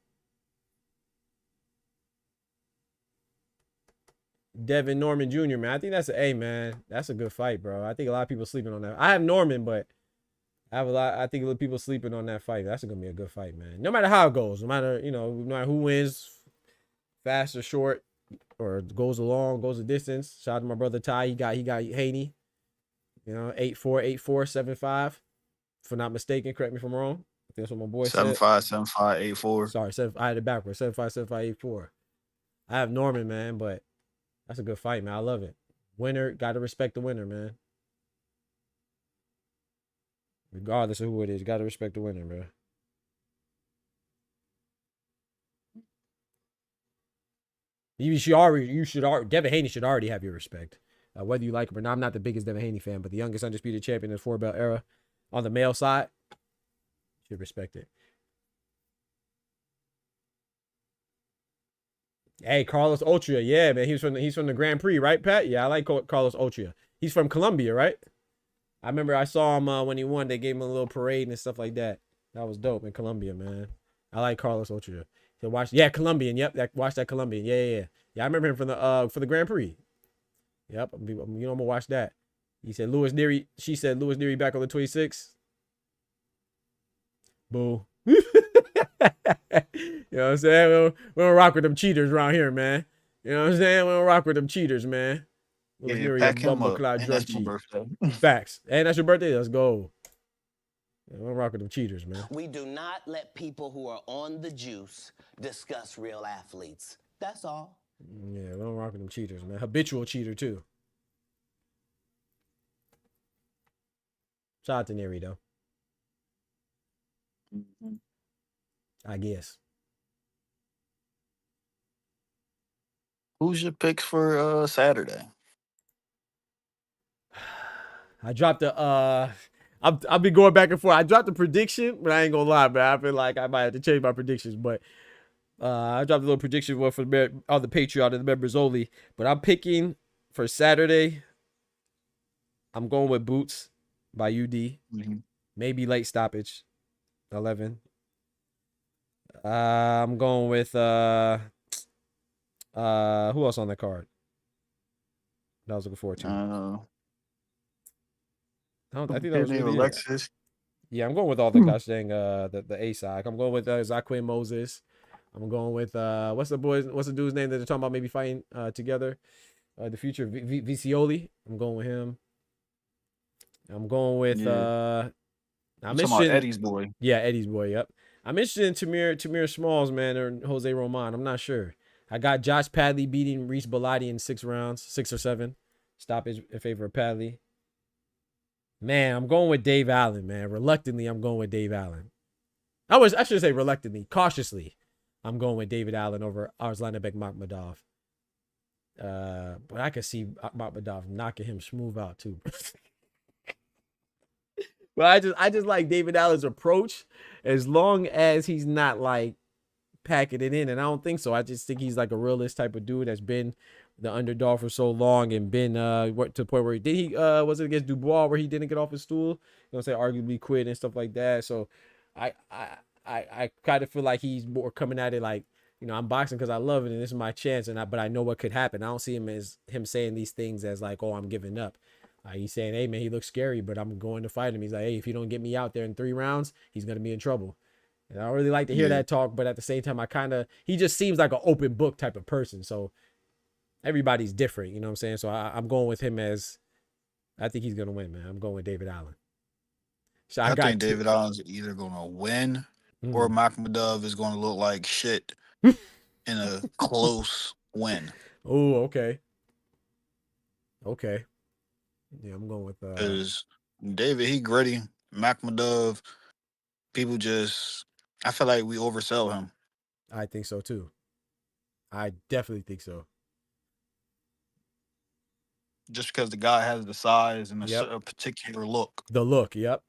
Devin Norman Jr., man. I think that's man. That's a good fight, bro. I think a lot of people sleeping on that. I have Norman, but I think a lot of people sleeping on that fight. That's gonna be a good fight, man. No matter how it goes, no matter who wins, fast or short, or goes the distance. Shout out to my brother Ty. He got Haney. 8'4", 7'5". If I'm not mistaken, correct me if I'm wrong. I think that's what my boy said. 7'5", 7'5", 8'4". Sorry, I had it backwards. 7'5", 7'5", 8'4". I have Norman, man, but that's a good fight, man. I love it. Winner, gotta respect the winner, man. Regardless of who it is, gotta respect the winner, bro. Devin Haney should already have your respect. Whether you like him or not. I'm not the biggest Devin Haney fan, but the youngest undisputed champion in the 4-belt era on the male side, should respect it. Hey, Carlos Ultra. Yeah, man. He's from the Grand Prix, right, Pat? Yeah, I like Carlos Ultra. He's from Colombia, right? I remember I saw him when he won. They gave him a little parade and stuff like that. That was dope in Colombia, man. I like Carlos Ultra. So Colombian. Yep, watch that Colombian. Yeah. I remember him from the Grand Prix. Yep, I'm gonna watch that. He said Louis Neary. She said Louis Neary back on the 26th. Boo. You know what I'm saying? We don't rock with them cheaters around here, man. You know what I'm saying? We don't rock with them cheaters, man. Louis Neary, pack him up. Cloud And drug that's my cheat. birthday. Facts. And that's your birthday? Let's go. Yeah, we don't rock with them cheaters, man. We do not let people who are on the juice discuss real athletes. That's all. Yeah, we don't rock with them cheaters, man. Habitual cheater, too. Shout out to Neary, though. I guess. Who's your picks for Saturday? I dropped I'll be going back and forth. I dropped the prediction, but I ain't gonna lie, man. I feel like I might have to change my predictions. But I dropped a little prediction for the Patreon and the members only. But I'm picking for Saturday. I'm going with Boots by UD. Mm-hmm. Maybe late stoppage, 11. I'm going with who else on the card that I was looking forward to? I think that was really Alexis. Yeah, I'm going with all the gosh dang the A side. I'm going with Zaquin Moses. I'm going with what's the dude's name that they're talking about maybe fighting together the future Vicioli. I'm going with him. I'm going with I'm talking about Eddie's boy. Yeah, Eddie's boy. Yep. I'm interested in Tamir Smalls, man, or Jose Roman. I'm not sure. I got Josh Padley beating Reese Bellotti in 6 rounds, 6 or 7. Stoppage in favor of Padley. Man, I'm going with Dave Allen, man. Reluctantly, I'm going with Dave Allen. I should say reluctantly, cautiously. I'm going with David Allen over Arslanbek Makhmadov. But I could see Makhmadov knocking him smooth out too. But I just like David Allen's approach, as long as he's not like packing it in, and I don't think so. I just think he's like a realist type of dude that's been the underdog for so long and been to the point where was it against Dubois where he didn't get off his stool? You know, say arguably quit and stuff like that. So I kind of feel like he's more coming at it like you know, I'm boxing because I love it and this is my chance, but I know what could happen. I don't see him saying these things as like, oh, I'm giving up. He's saying, hey man, he looks scary, but I'm going to fight him. He's like, hey, if you don't get me out there in 3 rounds, he's gonna be in trouble. And I don't really like to hear that talk, but at the same time, he just seems like an open book type of person. So everybody's different, you know what I'm saying? So I'm going with him as, I think he's gonna win, man. I'm going with David Allen. So I think David Allen's either gonna win or Makhmudov is gonna look like shit in a close win. Oh, okay. Okay. Yeah, I'm going with because David, he gritty. Makhmudov, people just, I feel like we oversell him. I think so too. I definitely think so. Just because the guy has the size and a particular look. The look, yep.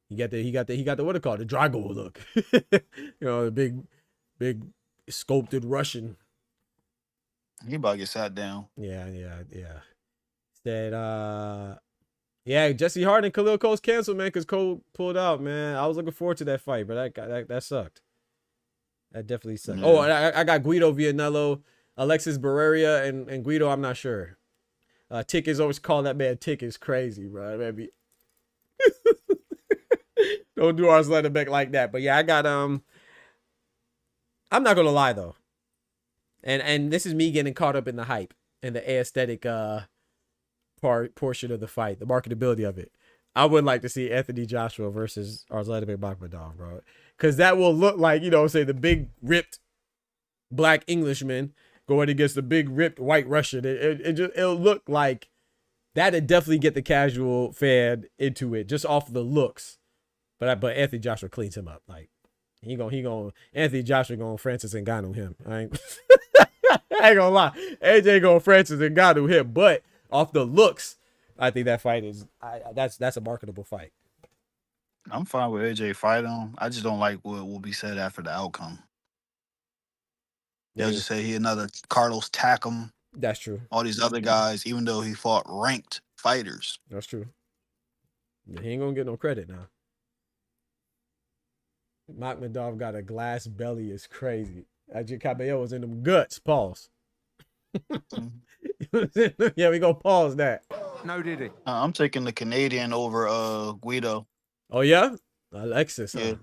He got the what it called, the Drago look. You know, the big sculpted Russian. He about to get sat down. Yeah. Instead, yeah, Jesse Hart and Khalil Cole's canceled, man, because Cole pulled out, man. I was looking forward to that fight, but that sucked. That definitely sucked. Yeah. Oh, I got Guido Vianello, Alexis Barrera, and Guido, I'm not sure. Tick is always calling that man Tick is crazy, bro. Maybe. Don't do our letter back like that. But yeah, I got I'm not gonna lie though. And this is me getting caught up in the hype and the aesthetic portion of the fight, the marketability of it. I would like to see Anthony Joshua versus Arslanbek Makhmudov, bro. Because that will look like, you know, say the big ripped black Englishman going against the big ripped white Russian. It'll look like that'd definitely get the casual fan into it just off the looks. But Anthony Joshua cleans him up. Like he gonna Anthony Joshua going Francis Ngannou him. I ain't gonna lie. AJ going Francis Ngannou him. But off the looks, I think that fight is that's a marketable fight. I'm fine with AJ fighting him. I just don't like what will be said after the outcome. They'll just say he another Carlos Takam. That's true. All these other guys, even though he fought ranked fighters. That's true. Yeah, he ain't gonna get no credit now. Makhmudov got a glass belly. Is crazy. Ajit Cabello was in them guts. Pause. Yeah, we gonna pause that. No, did he? I'm taking the Canadian over Guido. Oh yeah, Alexis. Yeah.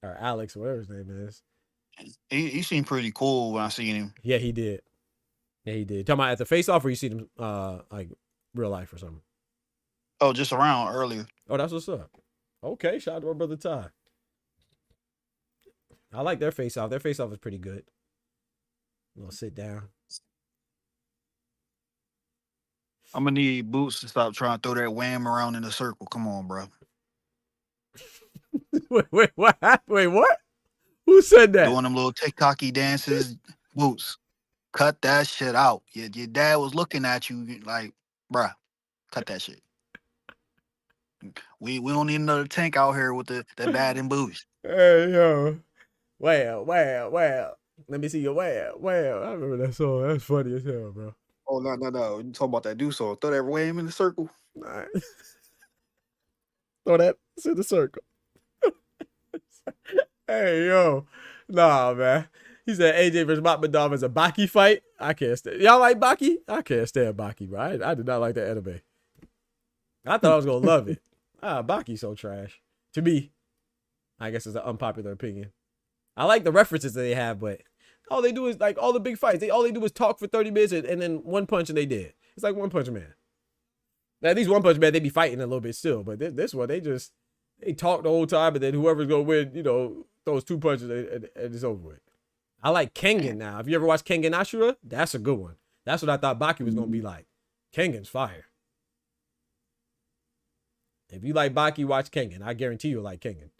Or Alex, whatever his name is. He seemed pretty cool when I seen him. Yeah, he did. Talking about at the face off, or you see him like real life or something? Oh, just around earlier. Oh, that's what's up. Okay, shout out to my brother Ty. I like their face off. Their face off is pretty good. A little sit down. I'm gonna need Boots to stop trying to throw that wham around in a circle. Come on, bro. Wait, what? Wait, what? Who said that? Doing them little TikTok-y dances. Boots, cut that shit out. Your dad was looking at you like, bruh, cut that shit. We don't need another tank out here with the bad and booze. Hey, yo. Well. Let me see your well. I remember that song. That's funny as hell, bro. Oh, no. You talking about that do so. Throw that wham in the circle. All right. Throw that in the circle. Hey, yo. Nah, man. He said AJ versus Makhmudov is a Baki fight. I can't stand. Y'all like Baki? I can't stand Baki, bro. I did not like that anime. I thought I was going to love it. Baki's so trash. To me, I guess it's an unpopular opinion. I like the references that they have, but all they do is like all the big fights. All they do is talk for 30 minutes and then one punch and they dead. It's like One Punch Man. At least One Punch Man, they be fighting a little bit still, but this one, they talk the whole time, and then whoever's gonna win, you know, throws 2 punches and it's over with. I like Kengan now. Have you ever watched Kengan Ashura? That's a good one. That's what I thought Baki was gonna be like. Kengan's fire. If you like Baki, watch Kengan. I guarantee you'll like Kengan.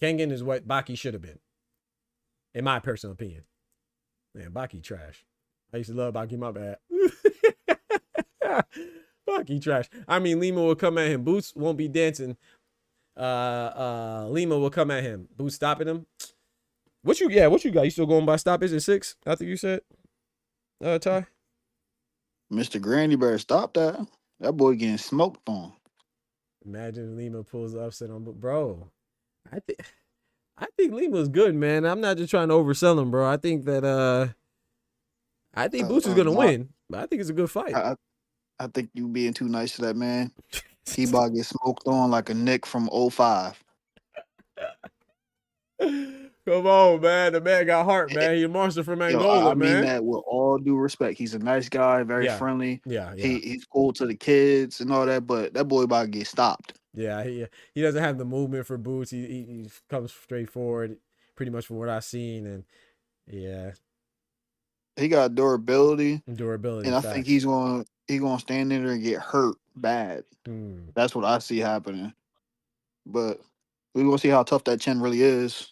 Kengan is what Baki should have been, in my personal opinion. Man, Baki trash. I used to love Baki, my bad. Baki trash. I mean, Lima will come at him. Boots won't be dancing. Lima will come at him. Boots stopping him. What you got? You still going by stoppage at 6? I think you said, Ty? Mr. Granny better stop that. That boy getting smoked on. Imagine Lima pulls the upset on, bro. I think Lima's good, man. I'm not just trying to oversell him, bro. I think that I think Boots is gonna win, but I think it's a good fight. I think you being too nice to that man. He about to get smoked on like a Nick from 05. Come on, man. The man got heart, man. He a monster from Angola, I mean man. that with all due respect. He's a nice guy, very Yeah. friendly. Yeah. He's cool to the kids and all that, but that boy about to get stopped. Yeah, he doesn't have the movement for Boots. He comes straight forward, pretty much from what I've seen, and yeah, He got durability, durability. and I facts. think he's gonna stand in there and get hurt bad. Mm. That's what I see happening. But we're gonna see how tough that chin really is.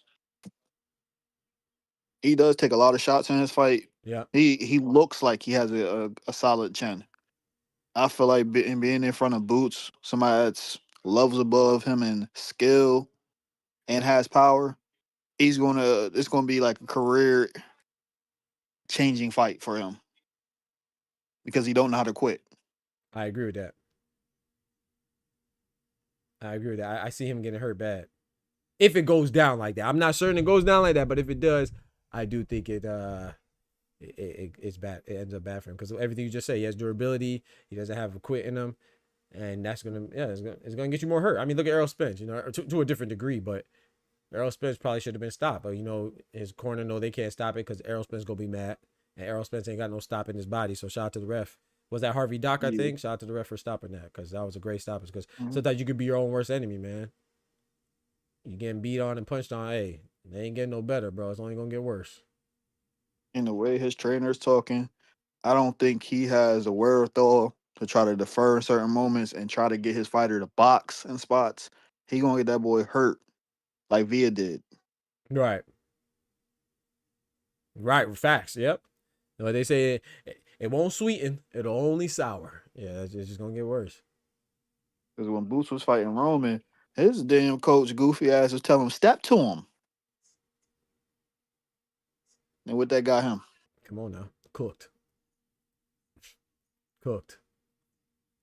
He does take a lot of shots in his fight. Yeah. He looks like he has a solid chin. I feel like being in front of Boots, somebody that's levels above him in skill and has power, it's gonna be like a career changing fight for him because he don't know how to quit. I agree with that. I see him getting hurt bad. If it goes down like that, I'm not certain it goes down like that, but if it does, I do think it's bad. It ends up bad for him because everything you just say. He has durability. He doesn't have a quit in him, and that's it's gonna get you more hurt. I mean, look at Errol Spence. You know, to a different degree, but Errol Spence probably should have been stopped. But you know, his corner know they can't stop it because Errol Spence gonna be mad, and Errol Spence ain't got no stop in his body. So shout out to the ref. Was that Harvey Dock? I think. Shout out to the ref for stopping that because that was a great stoppage. Because sometimes you could be your own worst enemy, man. You getting beat on and punched on. Hey, they ain't getting no better, bro. It's only gonna get worse. In the way his trainer's talking, I don't think he has the wherewithal to try to defer in certain moments and try to get his fighter to box in spots. He gonna get that boy hurt like Villa did. Right. Facts. Yep. You know, they say it won't sweeten. It'll only sour. Yeah, it's just gonna get worse. Because when Boots was fighting Roman, his damn coach goofy ass was telling him step to him. And what that got him? Come on now, cooked.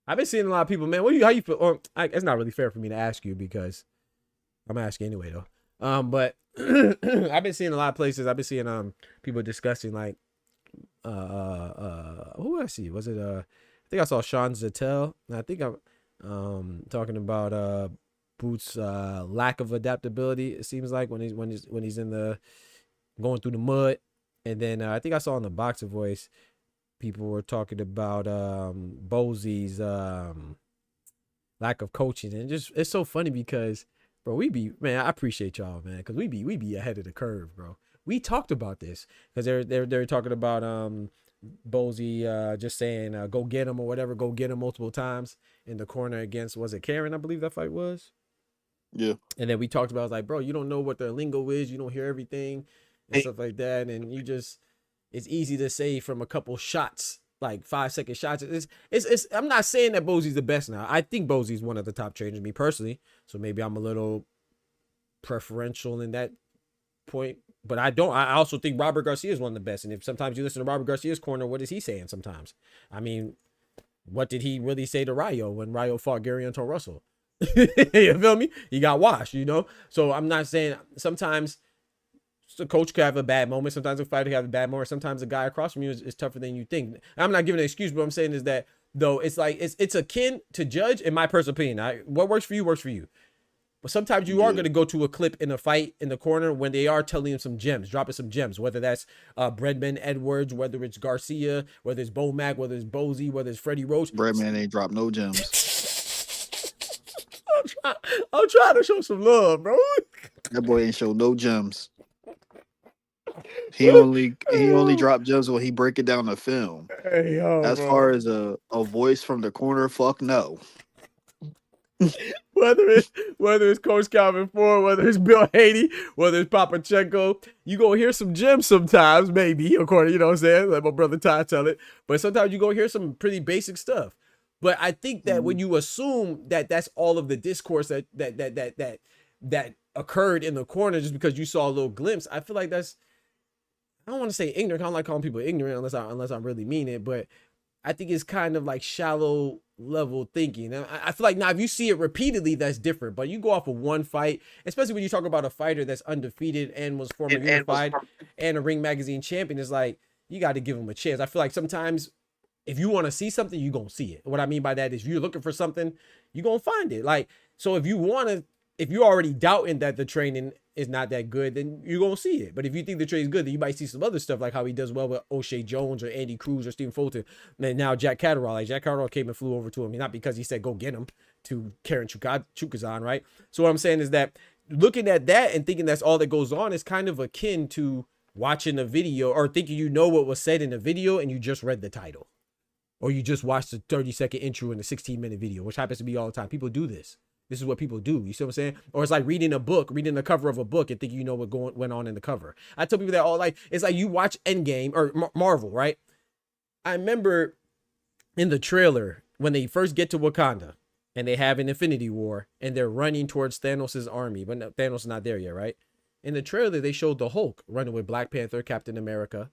I've been seeing a lot of people, man. How you feel? Or it's not really fair for me to ask you because I'm gonna ask you anyway though. But I've been seeing a lot of places. I've been seeing people discussing like who I see? Was it I think I saw Sean Zattel. I think I'm talking about Boots' lack of adaptability. It seems like when he's in the going through the mud. And then I think I saw in the Boxer Voice, people were talking about Bosey's lack of coaching, and it's so funny because, bro, I appreciate y'all, man, because we be ahead of the curve, bro. We talked about this because they're talking about Bosey just saying go get him or whatever, go get him multiple times in the corner against, was it Karen? I believe that fight was. Yeah. And then we talked about, like, bro, you don't know what their lingo is, you don't hear everything. And stuff like that, and it's easy to say from a couple shots, like 5-second shots. It's I'm not saying that Bosey's the best now. I think Bosey's one of the top trainers, me personally. So maybe I'm a little preferential in that point, but I also think Robert Garcia is one of the best. And if sometimes you listen to Robert Garcia's corner, what is he saying sometimes? I mean, what did he really say to Rayo when Rayo fought Gary Anton Russell? You feel me? He got washed, you know? So I'm not saying sometimes the coach could have a bad moment. Sometimes the fighter could have a bad moment. Sometimes the guy across from you is tougher than you think. I'm not giving an excuse, but what I'm saying is that, though, it's like it's akin to judge, in my personal opinion. What works for you works for you. But sometimes you are going to go to a clip in a fight in the corner when they are telling him some gems, dropping some gems, whether that's Breadman Edwards, whether it's Garcia, whether it's Bomac, whether it's Bosey, whether it's Freddie Roach. Breadman ain't dropped no gems. I'm trying to show some love, bro. That boy ain't show no gems. He only dropped gems when he break it down the film. Hey, yo, as bro. far as a voice from the corner, fuck no. Whether it's Coach Calvin Ford, whether it's Bill Haney, whether it's Papachenko, you gonna hear some gems sometimes, maybe, according, you know what I'm saying? Let my brother Ty tell it. But sometimes you gonna hear some pretty basic stuff. But I think that when you assume that that's all of the discourse that occurred in the corner just because you saw a little glimpse, I feel like that's, I don't want to say ignorant. I don't like calling people ignorant unless I really mean it. But I think it's kind of like shallow level thinking. I feel like now if you see it repeatedly, that's different. But you go off of one fight, especially when you talk about a fighter that's undefeated and was former unified and a Ring Magazine champion, is like you got to give him a chance. I feel like sometimes if you want to see something, you're gonna see it. What I mean by that is if you're looking for something, you're gonna find it. Like, so if you're already doubting that the training is not that good, then you're gonna see it. But if you think the trade is good, then you might see some other stuff, like how he does well with O'Shea Jones or Andy Cruz or Stephen Fulton. And now Jack Catterall, like Jack Catterall came and flew over to him, not because he said go get him, to Karen Chukazan, right? So what I'm saying is that looking at that and thinking that's all that goes on is kind of akin to watching a video or thinking you know what was said in a video and you just read the title. Or you just watched the 30-second intro in a 16-minute video, which happens to be all the time. People do this. This is what people do. You see what I'm saying? Or it's like reading a book, reading the cover of a book and thinking you know what went on in the cover. I tell people that all, like, it's like you watch Endgame or Marvel, right? I remember in the trailer when they first get to Wakanda and they have an Infinity War and they're running towards Thanos' army, but no, Thanos is not there yet, right? In the trailer, they showed the Hulk running with Black Panther, Captain America,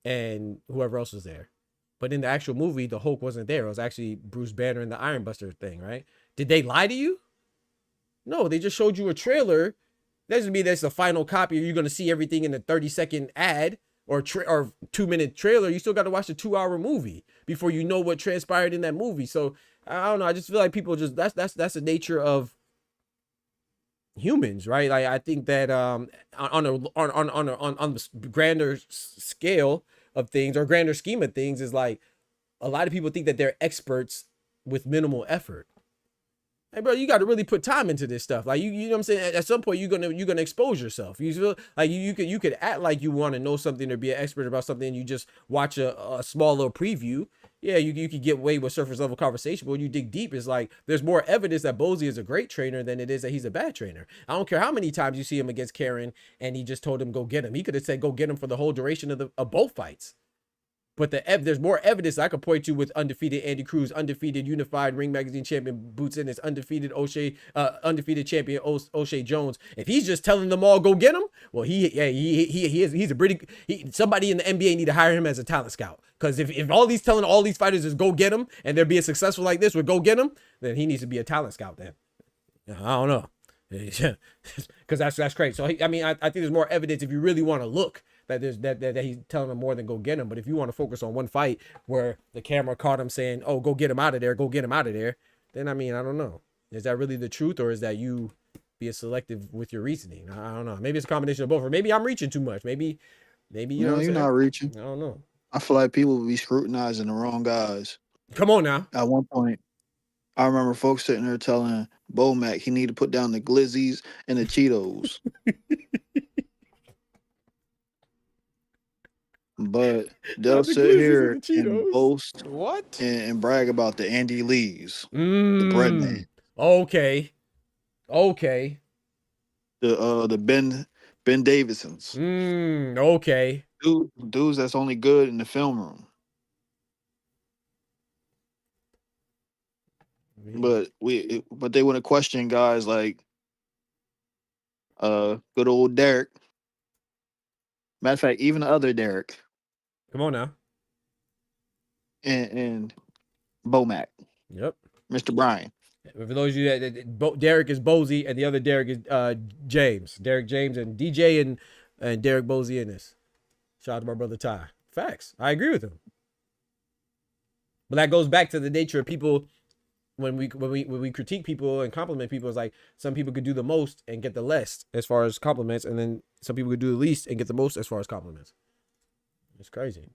and whoever else was there. But in the actual movie, the Hulk wasn't there. It was actually Bruce Banner and the Iron Buster thing, right? Did they lie to you? No, they just showed you a trailer. That doesn't mean that's the final copy. You're going to see everything in a 30-second ad or 2-minute trailer. You still got to watch the 2-hour movie before you know what transpired in that movie. So I don't know. I just feel like people just that's the nature of humans, right? Like I think that on the grander scale of things or grander scheme of things is like a lot of people think that they're experts with minimal effort. Hey bro, you got to really put time into this stuff. Like you know what I'm saying? At some point you're gonna expose yourself. You feel like you could act like you want to know something or be an expert about something and you just watch a small little preview. Yeah, you could get away with surface level conversation, but when you dig deep, it's like there's more evidence that Bozy is a great trainer than it is that he's a bad trainer. I don't care how many times you see him against Karen and he just told him go get him. He could have said go get him for the whole duration of both fights. But there's more evidence I could point to with undefeated Andy Cruz, undefeated unified Ring Magazine champion Boots Ennis, undefeated undefeated champion O'Shea Jones. If he's just telling them all go get him, well he's a pretty somebody in the NBA need to hire him as a talent scout. Because if all he's telling all these fighters is go get him and they're being successful like this with go get him, then he needs to be a talent scout then. I don't know. Because that's crazy. So I mean I think there's more evidence if you really want to look that there's that he's telling them more than go get him. But if you want to focus on one fight where the camera caught him saying, oh, go get him out of there, go get him out of there, then I mean, I don't know. Is that really the truth, or is that you being selective with your reasoning? I don't know. Maybe it's a combination of both, or maybe I'm reaching too much. Maybe you know you're not reaching. I don't know. I feel like people will be scrutinizing the wrong guys. Come on now. At one point, I remember folks sitting there telling Bomac he need to put down the glizzies and the Cheetos. But they'll sit here and boast and brag about the Andy Lees, the bread man. Okay. The Ben Davidsons. Okay. Dudes that's only good in the film room. But they want to question guys like good old Derek. Matter of fact, even the other Derek. Come on now. And Bomac. Yep. Mr. Bryan. For those of you that Derek is Bozy and the other Derek is James. Derek James and DJ and Derek Bozy in this. Shout out to my brother Ty. Facts. I agree with him. But that goes back to the nature of people when we critique people and compliment people. It's like some people could do the most and get the less as far as compliments, and then some people could do the least and get the most as far as compliments. It's crazy.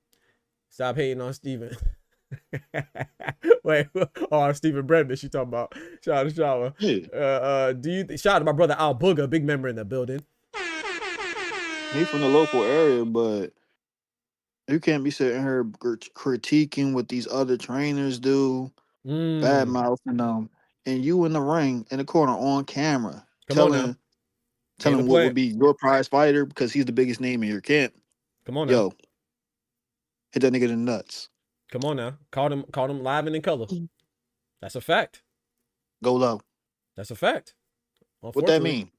Stop hating on Steven. Wait, Stephen Brendan, she talking about. Shout out to Shawa. Shout out to my brother Al Booger, big member in the building. He's from the local area, but you can't be sitting here critiquing what these other trainers do, bad mouthing them, and you in the ring in the corner on camera telling what would be your prize fighter because he's the biggest name in your camp. Come on now. Yo, hit that nigga in the nuts. Come on now. Caught him live and in color. That's a fact. Go low. That's a fact. What that mean?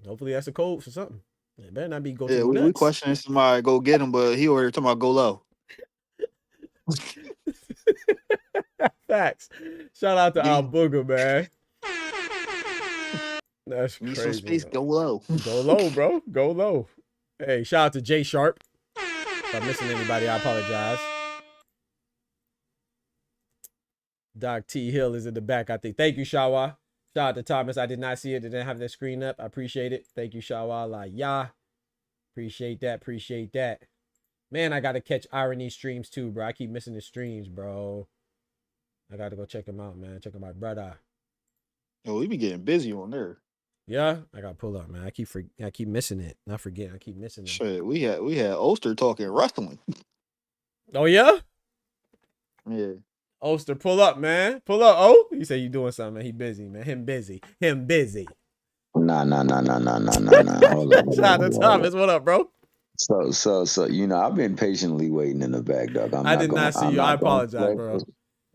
Hopefully that's a code for something. It better not be go. Yeah, we questioning somebody go get him, but he already talking about go low. Facts. Shout out to Yeah. Al Booger, man. That's Need some crazy. space, Bro. go low. Go low, bro. Go low. Hey, shout out to Jay Sharp. If I'm missing anybody, I apologize. Doc T Hill is in the back, I think. Thank you, Shawa. Shout out to Thomas. I did not see it. Didn't have that screen up. I appreciate it. Thank you, Shawa. La ya. Appreciate that. Appreciate that. Man, I gotta catch Irony streams too, bro. I keep missing the streams, bro. I gotta go check them out, man. Check out my brother. Oh, we be getting busy on there. Yeah, I gotta pull up, man. I keep missing it. Not forgetting. I keep missing it. Shit, we had Oster talking wrestling. Oh yeah? Yeah. Oster, pull up, man. Pull up. Oh, you say you doing something, man. He busy, man. Him busy. Nah. Hold on. Shout out to Thomas. What up, bro? So, you know, I've been patiently waiting in the back, dog. I did not see you. I apologize, bro.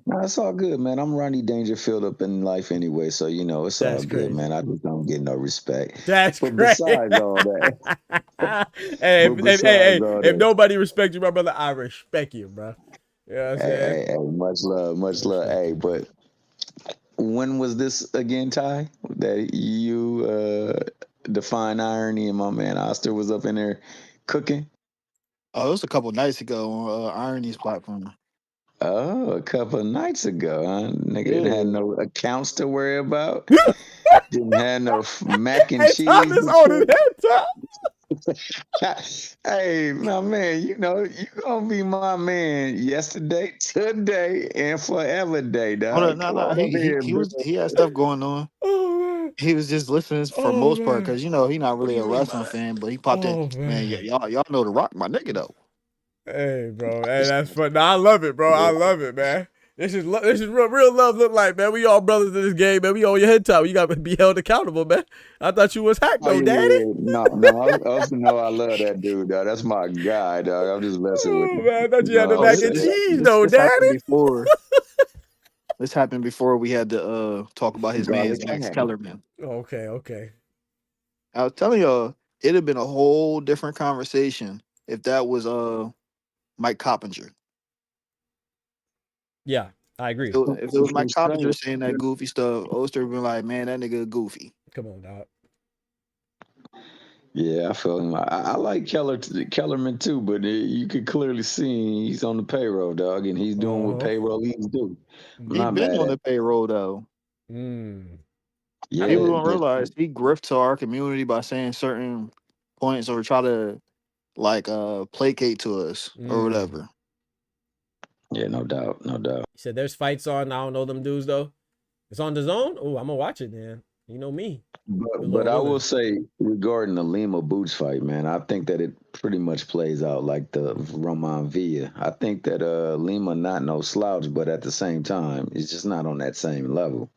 No, it's all good, man. I'm Ronnie Dangerfield up in life anyway, so you know it's all good, man. I just don't get no respect. That's but crazy. Besides all that, if nobody respects you, my brother, I respect you, bro. You know what I'm saying? Hey, much love. Hey, but when was this again, Ty? That you define irony and my man Oster was up in there cooking? Oh, it was a couple nights ago on Irony's platform. Oh, a couple of nights ago, huh? Nigga didn't have no accounts to worry about. Didn't have no mac and cheese. Thomas on Hey, my man, you know, you gonna be my man yesterday, today, and forever day, dog. No. He had stuff going on. Oh man. He was just listening for most part because you know he not really a wrestling fan, but he popped in. Man, y'all know The Rock, my nigga though. Hey, bro. Hey, that's fun. No, I love it, bro. I love it, man. This is real love look like, man. We all brothers in this game, man. We on your head top. You got to be held accountable, man. I thought you was hacked, though, daddy. No. I also know I love that dude, dog. That's my guy, dog. I'm just messing with him. Man, I thought you had the mac and cheese, though, daddy. This happened before we had to talk about his man, Max Kellerman. Okay. I was telling y'all, it'd have been a whole different conversation if that was Mike Coppinger. Yeah, I agree. If it was Mike Coppinger saying that goofy stuff, Oster would be like, man, that nigga goofy. Come on, dog. Yeah, I feel him. I like Kellerman too, but you could clearly see he's on the payroll, dog, and he's doing what payroll leads do. He's been on the payroll, though. Yeah, people don't realize he grifts to our community by saying certain points or try to placate to us or whatever. Yeah, no doubt. He said there's fights on. I don't know them dudes though. It's on the zone. Oh, I'm gonna watch it, man. You know me. But I will say regarding the Lima Boots fight, man, I think that it pretty much plays out like the Roman Villa. I think that Lima not no slouch, but at the same time, it's just not on that same level.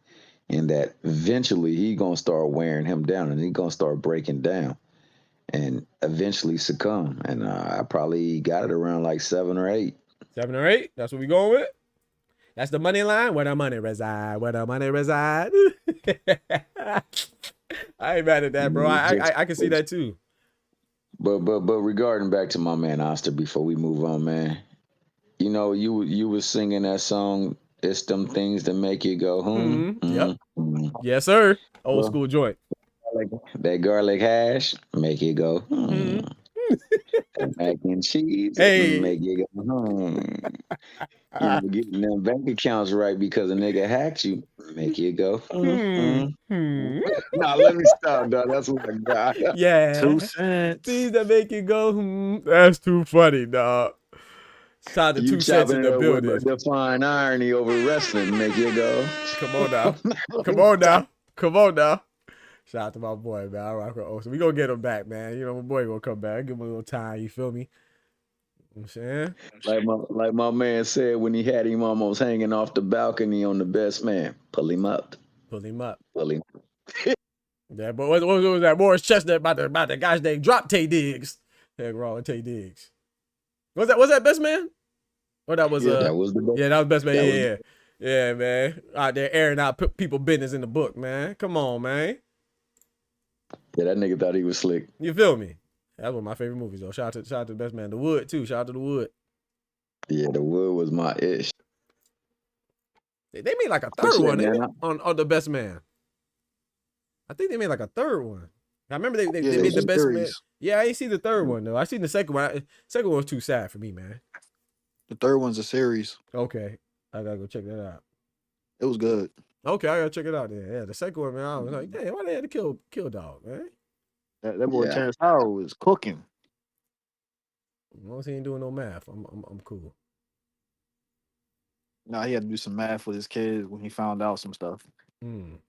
And that eventually he gonna start wearing him down, and he gonna start breaking down, and eventually succumb. And I probably got it around like 7 or 8. 7 or 8. That's what we going with. That's the money line. Where the money reside. I ain't mad at that, bro. I can see that too. But regarding back to my man Oster, before we move on, man, you know, you was singing that song. It's them things that make you go, Yep. Yes, sir. Old school joint. That garlic hash make you go, That mac and cheese make you go, You know, getting them bank accounts right because a nigga hacked you make you go, Nah, let me stop, dog. That's what I got. Yeah. 2 cents. Things that make you go, That's too funny, dog. Shout out to 2 cents in the building. Define irony over wrestling make you go. Come on now. Come on now. Shout out to my boy, man. I rock with Oster. We gonna get him back, man. You know, my boy gonna come back. Give him a little time. You feel me? You know what I'm saying? Like my man said when he had him almost hanging off the balcony on The Best Man. Pull him up. Yeah, but what was that? Morris Chestnut about the guy's name? Drop Tay Diggs. Heck, Raw and Tay Diggs. Was that Best Man? Or that was that was the best. Yeah, that was Best Man. Yeah, man. Out there airing out people business in the book, man. Come on, man. Yeah, that nigga thought he was slick. You feel me? That's one of my favorite movies, though. Shout out to the Best Man. The Wood, too. Shout out to The Wood. Yeah, the wood was my ish. They made like a But third yeah, one, ain't man. it? On the best man. I think they made like a third one. I remember they Yeah, made it's the a best man. series. Yeah, I ain't seen the third one though. I seen the second one. Second one was too sad for me, man. The third one's a series. Okay, I gotta go check that out. It was good. Okay, I gotta check it out then. Yeah, the second one, man. I was like, damn, why they had to kill dog, man? That boy Yeah. Terrence Howard was cooking. As long as he ain't doing no math, I'm cool. Nah, he had to do some math with his kids when he found out some stuff. Mm.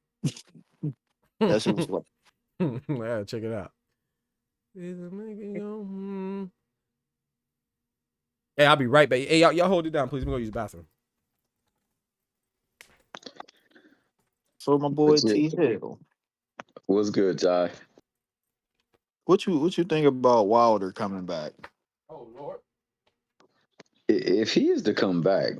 That shit was what. I gotta check it out. Is it making you, Hey, I'll be right back. Hey, y'all hold it down, please. I'm gonna use the bathroom. So my boy But yeah, T Hill. what's good, Ty? What you think about Wilder coming back? Oh Lord. If he is to come back,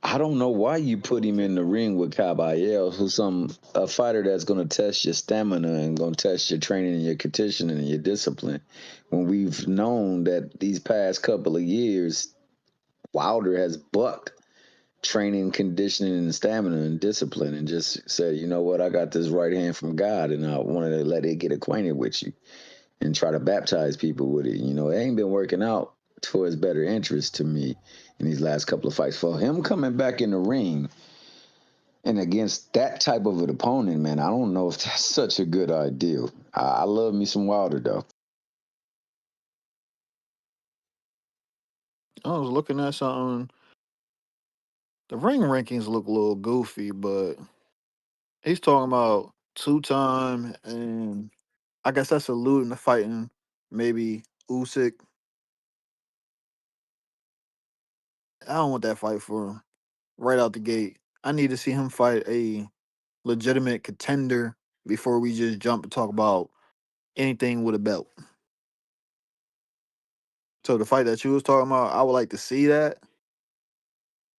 I don't know why you put him in the ring with Caballero, who's a fighter that's going to test your stamina and going to test your training and your conditioning and your discipline. When we've known that these past couple of years, Wilder has bucked training, conditioning, and stamina and discipline, and just said, you know what, I got this right hand from God, and I wanted to let it get acquainted with you and try to baptize people with it. You know, it ain't been working out to his better interest to me in these last couple of fights. For him coming back in the ring and against that type of an opponent, man, I don't know if that's such a good idea. I love me some Wilder, though. I was looking at something. The ring rankings look a little goofy, but he's talking about 2-time, and I guess that's alluding to fighting maybe Usyk. I don't want that fight for him right out the gate. I need to see him fight a legitimate contender before we just jump and talk about anything with a belt. So the fight that you was talking about, I would like to see that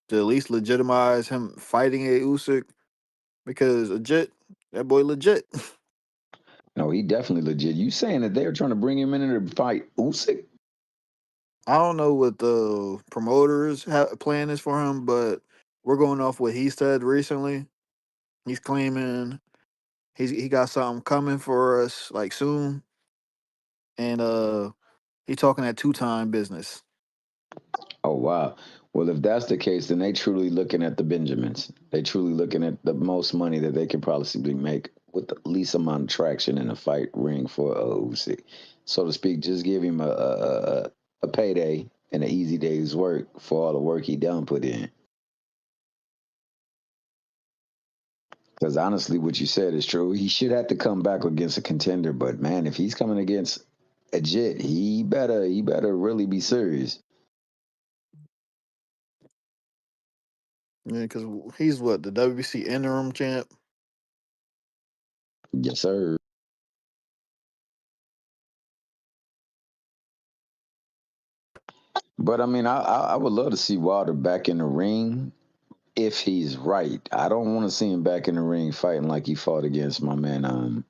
to at least legitimize him fighting a Usyk because that boy legit. No, he definitely legit. You saying that they're trying to bring him in to fight Usyk? I don't know what the promoters plan is for him, but we're going off what he said recently. He's claiming he got something coming for us like soon, and he's talking that 2-time business. Oh, wow. Well, if that's the case, then they truly looking at the Benjamins. They truly looking at the most money that they could possibly make with the least amount of traction in a fight ring for Usyk, so to speak. Just give him a payday and an easy day's work for all the work he done put in. Because honestly, what you said is true. He should have to come back against a contender, but man, if he's coming against a Jit, he better really be serious. Yeah, because he's what, the WBC interim champ. Yes, sir. But I mean, I would love to see Wilder back in the ring if he's right. I don't want to see him back in the ring fighting like he fought against my man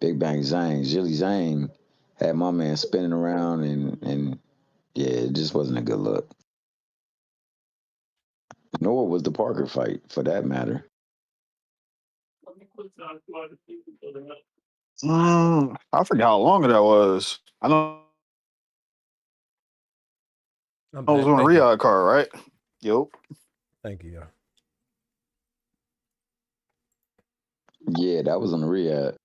Big Bang Zhang. Zhilly Zhang had my man spinning around and yeah, it just wasn't a good look. Nor was the Parker fight for that matter. I forgot how long that was. I know I'm it was back. on a Thank you. Riyadh card, right? Yup. Thank you, Yeah, that was on the Riyadh.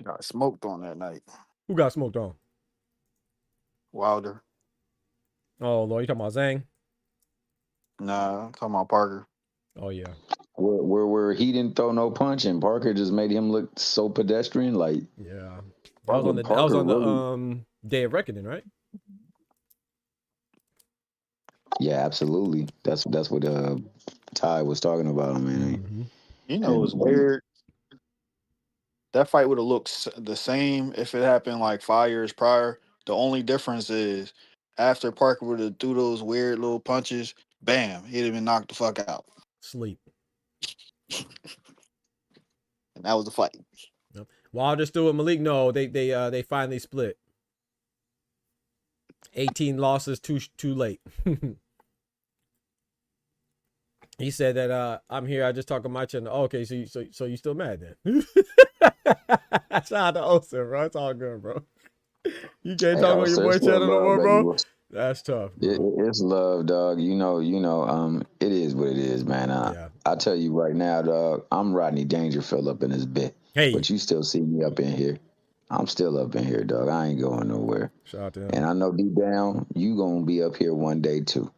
Got smoked on that night. Who got smoked on? Wilder. Oh Lord, you talking about Zhang? Nah, I'm talking about Parker. Oh yeah. Where he didn't throw no punch and Parker just made him look so pedestrian. Like, Yeah. That was on the Day of Reckoning, right? yeah, absolutely. That's what Ty was talking about, man. Mm-hmm. You know, it's weird. That fight would have looked the same if it happened like 5 years prior. The only difference is after Parker would have threw those weird little punches, bam, he'd have been knocked the fuck out. Sleep. And that was the fight. Yep. Wilder still with Malik. No, they finally split. 18 losses too late. He said that I'm here. I just talking my channel. Oh, okay, so you still mad then? Shout out to Osa, bro. It's all good, bro. You can't Hey, talk on your also, it's boy still channel no love, more, baby. bro. That's tough, bro. It's love, dog. It is what it is, man. Yeah. I tell you right now, dog, I'm Rodney Dangerfield up in this bit. Hey. But you still see me up in here. I'm still up in here, dog. I ain't going nowhere. Shout out to him. And I know deep down, you gonna be up here one day too.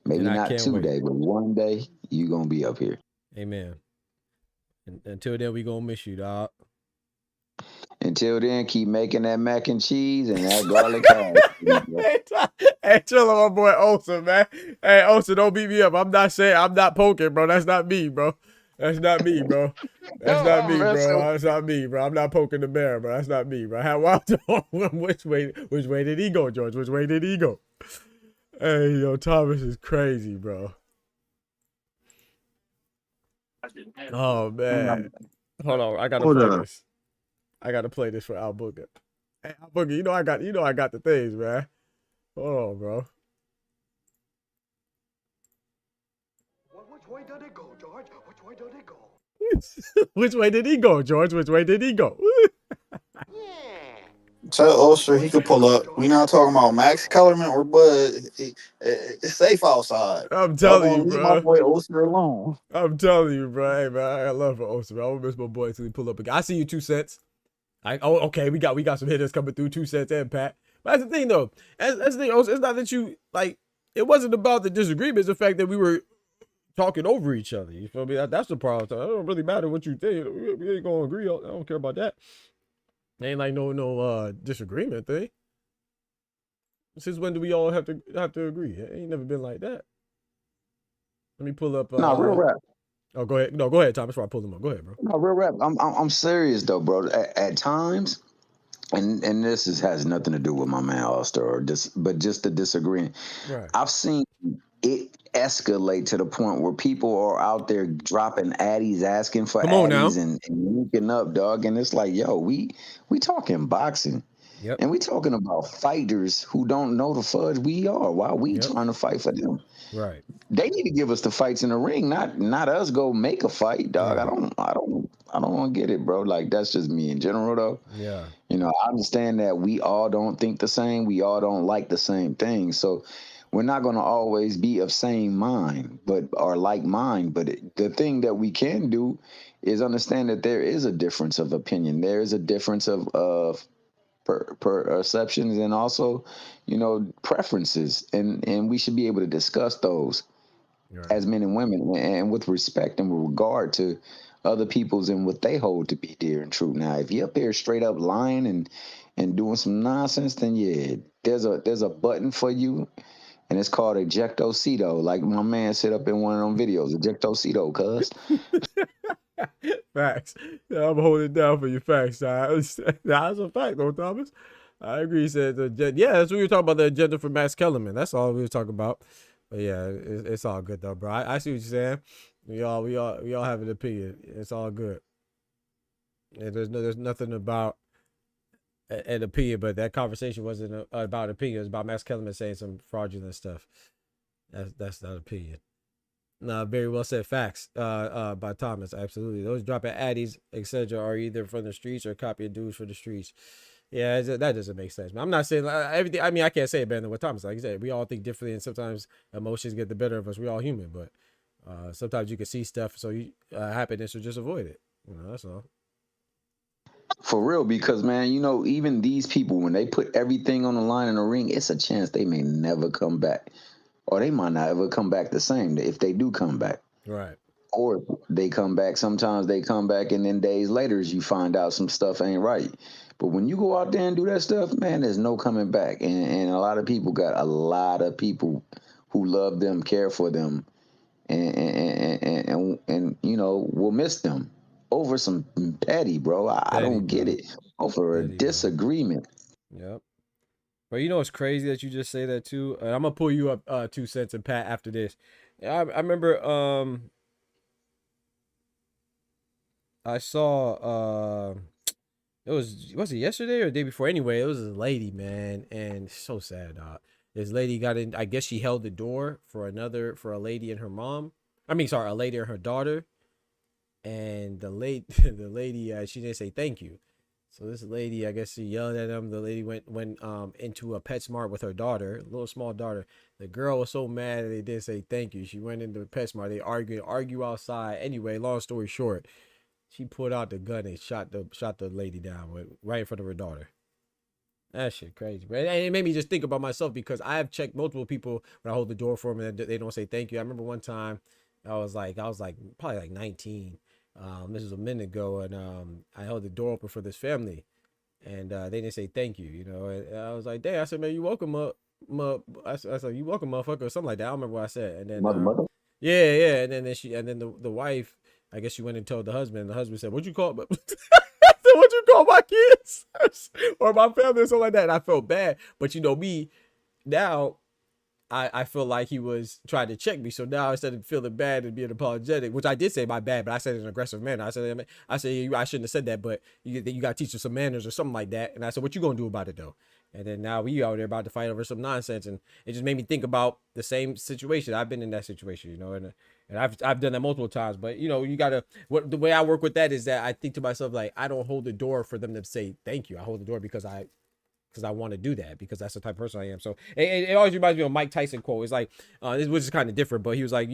Maybe And I not can't 2 wait. days, but one day you gonna be up here. Amen. And until then, we gonna miss you, dog. Until then, keep making that mac and cheese and that garlic hash. Hey, chill on my boy Osa, man. Hey, Osa, don't beat me up. I'm not poking, bro. That's not me, bro. That's not me, bro. That's not me, bro. That's not me, bro. I'm not poking the bear, bro. That's not me, bro. Which way did he go, George? Which way did he go? Hey, yo, Thomas is crazy, bro. Oh man. Hold on, I gotta play this. I gotta play this for Al Booger. Hey, Al Booger, you know I got the things, man. Hold on, bro. Which way did it go, George? Which way did it go? Which way did he go, George? Which way did he go? Tell Ulster he could pull up. We not talking about Max Kellerman or Bud. It's safe outside. I'm telling you, Leave my bro. boy Ulster alone. I'm telling you, bro. Hey, man, I got love for Ulster, bro. I won't miss my boy until he pull up again. I see you, 2 cents. Okay, we got some hitters coming through, 2 cents and Pat. But that's the thing, though. That's the thing. It's not that you like. It wasn't about the disagreement. It's the fact that we were talking over each other. You feel me? That's the problem. It don't really matter what you think. We ain't gonna agree. I don't care about that. Ain't like no disagreement thing. Since when do we all have to agree? It ain't never been like that. Let me pull up. No, real rap. Oh, go ahead. No, go ahead, Thomas. Before I pull them up. Go ahead, bro. No, real rap. I'm serious though, bro. At times, and this has nothing to do with my man Ulster but just the disagreeing. Right. I've seen it escalate to the point where people are out there dropping addies, asking for addies and linking up, dog. And it's like, yo, we talking boxing. Yep. And we talking about fighters who don't know the fudge we are. Why we trying to fight for them? Right. They need to give us the fights in the ring, not us go make a fight, dog. Right. I don't want to get it, bro. Like that's just me in general, though. Yeah. I understand that we all don't think the same. We all don't like the same things. So we're not going to always be of same mind, or like mind. But the thing that we can do is understand that there is a difference of opinion. There is a difference of perceptions and also, preferences, and we should be able to discuss those as men and women, and with respect and with regard to other people's and what they hold to be dear and true. Now, if you're up here straight up lying and doing some nonsense, then yeah, there's a button for you. And it's called ejectocito. Like my man said up in one of them videos, ejectocito, cuz. Facts. Yeah, I'm holding it down for you. Facts. That's a fact, though, Thomas. I agree. He said, yeah, that's what we were talking about, the agenda for Max Kellerman. That's all we were talking about. But yeah, it's all good, though, bro. I see what you're saying. We all have an opinion. It's all good. And there's nothing about an opinion, but that conversation wasn't about opinion. It was about Max Kellerman saying some fraudulent stuff. That's not opinion. No, very well said. Facts by Thomas. Absolutely. Those dropping addies, etc., are either from the streets or copying dudes for the streets. Yeah, that doesn't make sense. I'm not saying everything. I mean, I can't say it better than what Thomas. Like you said, we all think differently, and sometimes emotions get the better of us. We're all human, but sometimes you can see stuff, so you happiness, or just avoid it. That's all. For real, because man, even these people, when they put everything on the line in the ring, it's a chance they may never come back. Or they might not ever come back the same if they do come back. Right. Or they come back. Sometimes they come back and then days later you find out some stuff ain't right. But when you go out there and do that stuff, man, there's no coming back. And a lot of people got a lot of people who love them, care for them, and will miss them over some petty, bro. I don't get it. Over a disagreement. Yep. But you know it's crazy that you just say that too. I'm gonna pull you up 2 cents and Pat after this. I remember I saw was it yesterday or the day before? Anyway, it was a lady, man, and so sad, dog. This lady got in. I guess she held the door for a lady and her mom. I mean, sorry, a lady and her daughter. And the lady, she didn't say thank you. So this lady, I guess she yelled at him. The lady went into a PetSmart with her daughter, a little small daughter. The girl was so mad that they didn't say thank you. She went into PetSmart. They argue outside. Anyway, long story short, she pulled out the gun and shot the lady down right in front of her daughter. That shit crazy, bro. And it made me just think about myself because I have checked multiple people when I hold the door for them and they don't say thank you. I remember one time I was like probably like 19. This was a minute ago, and I held the door open for this family, and they didn't say thank you, you know. And I was like, "Dang!" I said, "Man, you welcome up." I said, "You welcome, motherfucker," or something like that. I don't remember what I said. And then, Mother. yeah. And then the wife, I guess she went and told the husband. The husband said, "What'd you call?" I said, "What'd you call my kids or my family or something like that?" And I felt bad, but you know me now. I feel like he was trying to check me. So now instead of feeling bad and being apologetic, which I did say my bad, but I said it in an aggressive manner. I said I shouldn't have said that, but you got to teach her some manners or something like that. And I said, what you going to do about it though? And then now we out there about to fight over some nonsense. And it just made me think about the same situation. I've been in that situation, you know, and I've done that multiple times, but you know, the way I work with that is that I think to myself, like, I don't hold the door for them to say thank you. I hold the door because I want to do that, because that's the type of person I am. So it always reminds me of a Mike Tyson quote. It's like, which is kind of different, but he was like,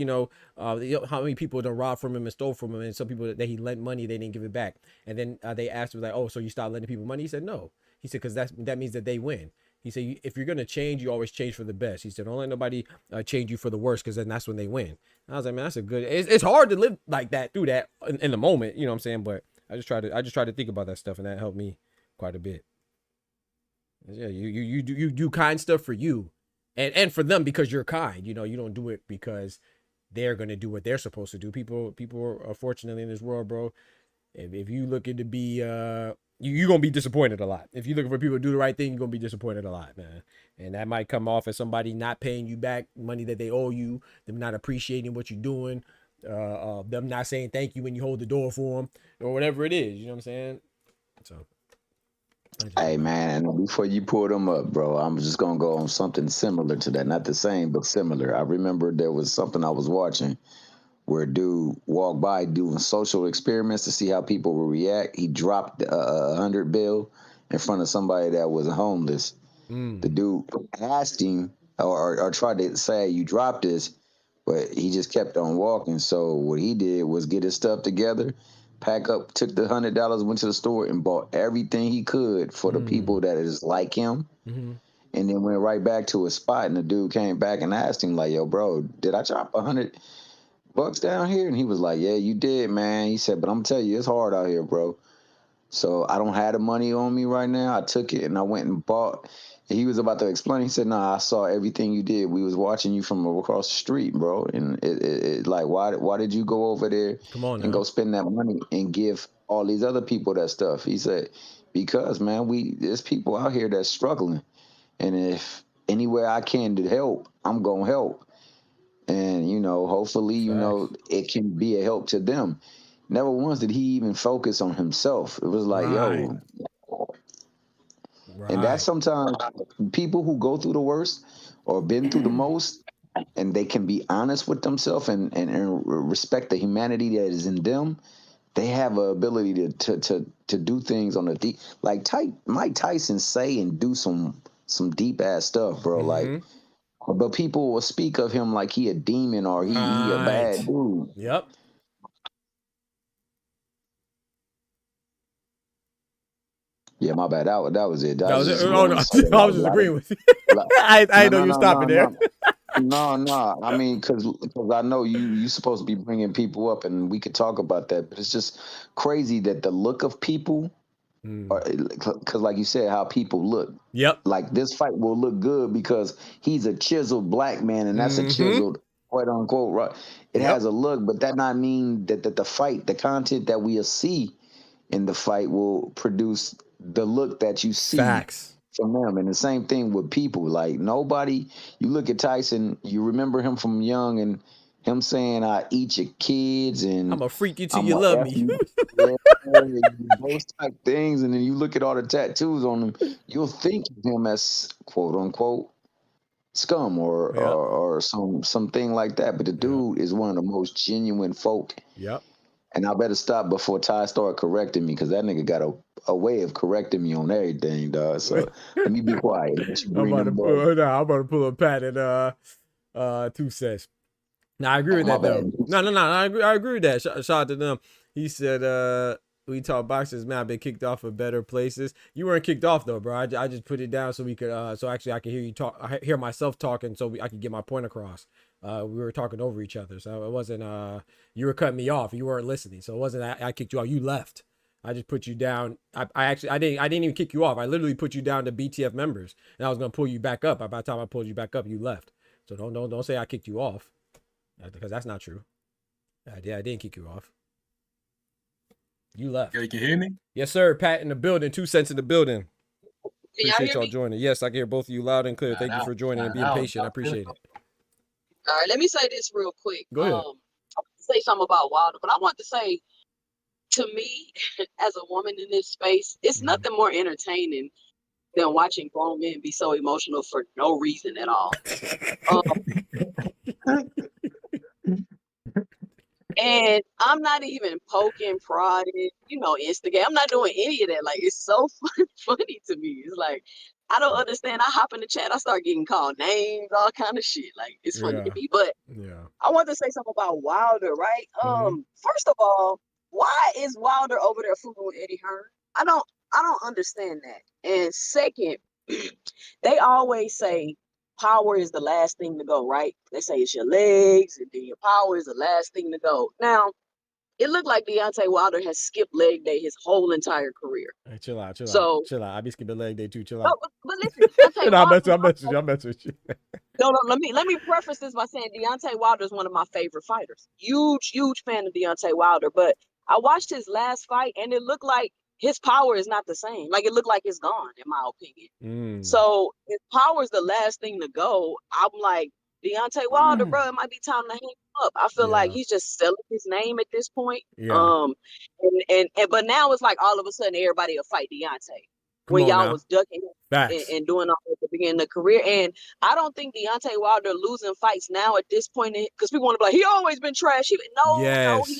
how many people done robbed from him and stole from him, and some people that he lent money, they didn't give it back. And then they asked him, like, oh, so you stopped lending people money? He said, no. He said, because that means that they win. He said, if you're going to change, you always change for the best. He said, don't let nobody change you for the worst, because then that's when they win. And I was like, man, that's a good, it's hard to live like that, through that in the moment, you know what I'm saying? But I just try to think about that stuff, and that helped me quite a bit. Yeah, you do kind stuff for you and for them because you're kind. You know, you don't do it because they're gonna do what they're supposed to do. People are fortunately in this world, bro. If you looking to be you're gonna be disappointed a lot. If you're looking for people to do the right thing, you're gonna be disappointed a lot, man. And that might come off as somebody not paying you back money that they owe you, them not appreciating what you're doing, them not saying thank you when you hold the door for them, or whatever it is. You know what I'm saying? So. Hey man, and before you pull them up, bro, I'm just gonna go on something similar to that. Not the same, but similar. I remember there was something I was watching where a dude walked by doing social experiments to see how people will react. He dropped a 100 bill in front of somebody that was homeless. The dude asked him or tried to say, you dropped this, but he just kept on walking. So what he did was get his stuff together, pack up, took the $100, went to the store and bought everything he could for the people that is like him. And then went right back to his spot. And the dude came back and asked him, like, yo, bro, did I drop $100 down here? And he was like, yeah, you did, man. He said, but I'm telling you, it's hard out here, bro. So I don't have the money on me right now. I took it and I went and bought. And he was about to explain. He said, nah, I saw everything you did. We was watching you from across the street, bro. And it like, why did you go over there and go spend that money and give all these other people that stuff? He said, because, man, there's people out here that's struggling. And if anywhere I can to help, I'm going to help. And, you know, hopefully, you know, it can be a help to them. Never once did he even focus on himself. It was like, yo. And that's sometimes people who go through the worst or been through the most, and they can be honest with themselves and respect the humanity that is in them. They have an ability to do things on a deep, like Mike Tyson say and do some deep ass stuff, bro. Like, but people will speak of him like he a demon or he a bad dude. Yep. Yeah, my bad. That was it. That was it. Oh, no. I was just agreeing with you. I know you were stopping there. No. I mean, because I know you supposed to be bringing people up, and we could talk about that. But it's just crazy that the look of people, because like you said, how people look. Yep. Like this fight will look good because he's a chiseled black man, and that's a chiseled, quote unquote, right? It has a look, but that not mean that the fight, the content that we'll see in the fight will produce the look that you see from them. And the same thing with people. Like nobody, you look at Tyson, you remember him from young and him saying, I eat your kids and I'm gonna freak you till you love me. Those type things. And then you look at all the tattoos on him, you'll think of him as quote unquote scum or Yeah. or something like that. But the dude is one of the most genuine folk. Yep. And I better stop before Ty start correcting me, because that nigga got a way of correcting me on everything, dog. So let me be quiet. Let you bring them boys. I'm about to pull a Pat and 2 cents. Now I agree with My that though. bad. No. I agree with that. Shout out to them. He said, we talk boxers, man. I've been kicked off of better places. You weren't kicked off though, bro. I just put it down so we could. So actually, I can hear you talk. I hear myself talking, so I can get my point across. We were talking over each other, so it wasn't. You were cutting me off. You weren't listening, so it wasn't. I kicked you off. You left. I just put you down. I didn't even kick you off. I literally put you down to BTF members, and I was gonna pull you back up. By the time I pulled you back up, you left. So don't say I kicked you off, because that's not true. I didn't kick you off. You left. You can hear me? Yes, sir. Pat in the building. 2 cents in the building. Can y'all Appreciate hear y'all me? joining. Yes, I can hear both of you loud and clear. Thank you for joining and being patient. I appreciate it. All right, let me say this real quick. Go ahead. I want to say something about Wilder, but I want to say, to me, as a woman in this space, it's nothing more entertaining than watching grown men be so emotional for no reason at all. And I'm not even poking, prodding, instigate. I'm not doing any of that. Like, it's so funny to me. It's like, I don't understand. I hop in the chat, I start getting called names, all kind of shit. Like, it's funny to me. But I want to say something about Wilder, right? First of all, why is Wilder over there fooling with Eddie Hearn? I don't understand that. And second, they always say power is the last thing to go, right? They say it's your legs, and then your power is the last thing to go. Now, it looked like Deontay Wilder has skipped leg day his whole entire career. Hey, chill out. So, I be skipping leg day too. Chill no, out. but listen, Deontay Wilder. I'm messing with you. No, let me preface this by saying Deontay Wilder is one of my favorite fighters. Huge fan of Deontay Wilder. But I watched his last fight, and it looked like his power is not the same. Like, it looked like it's gone, in my opinion. So if power is the last thing to go, I'm like, Deontay Wilder, bro, it might be time to hang him up. I feel like he's just selling his name at this point. But now it's like all of a sudden everybody will fight Deontay. When y'all was ducking him and doing all at the beginning of the career. And I don't think Deontay Wilder losing fights now at this point, because people want to be like, he always been trash. No, he hasn't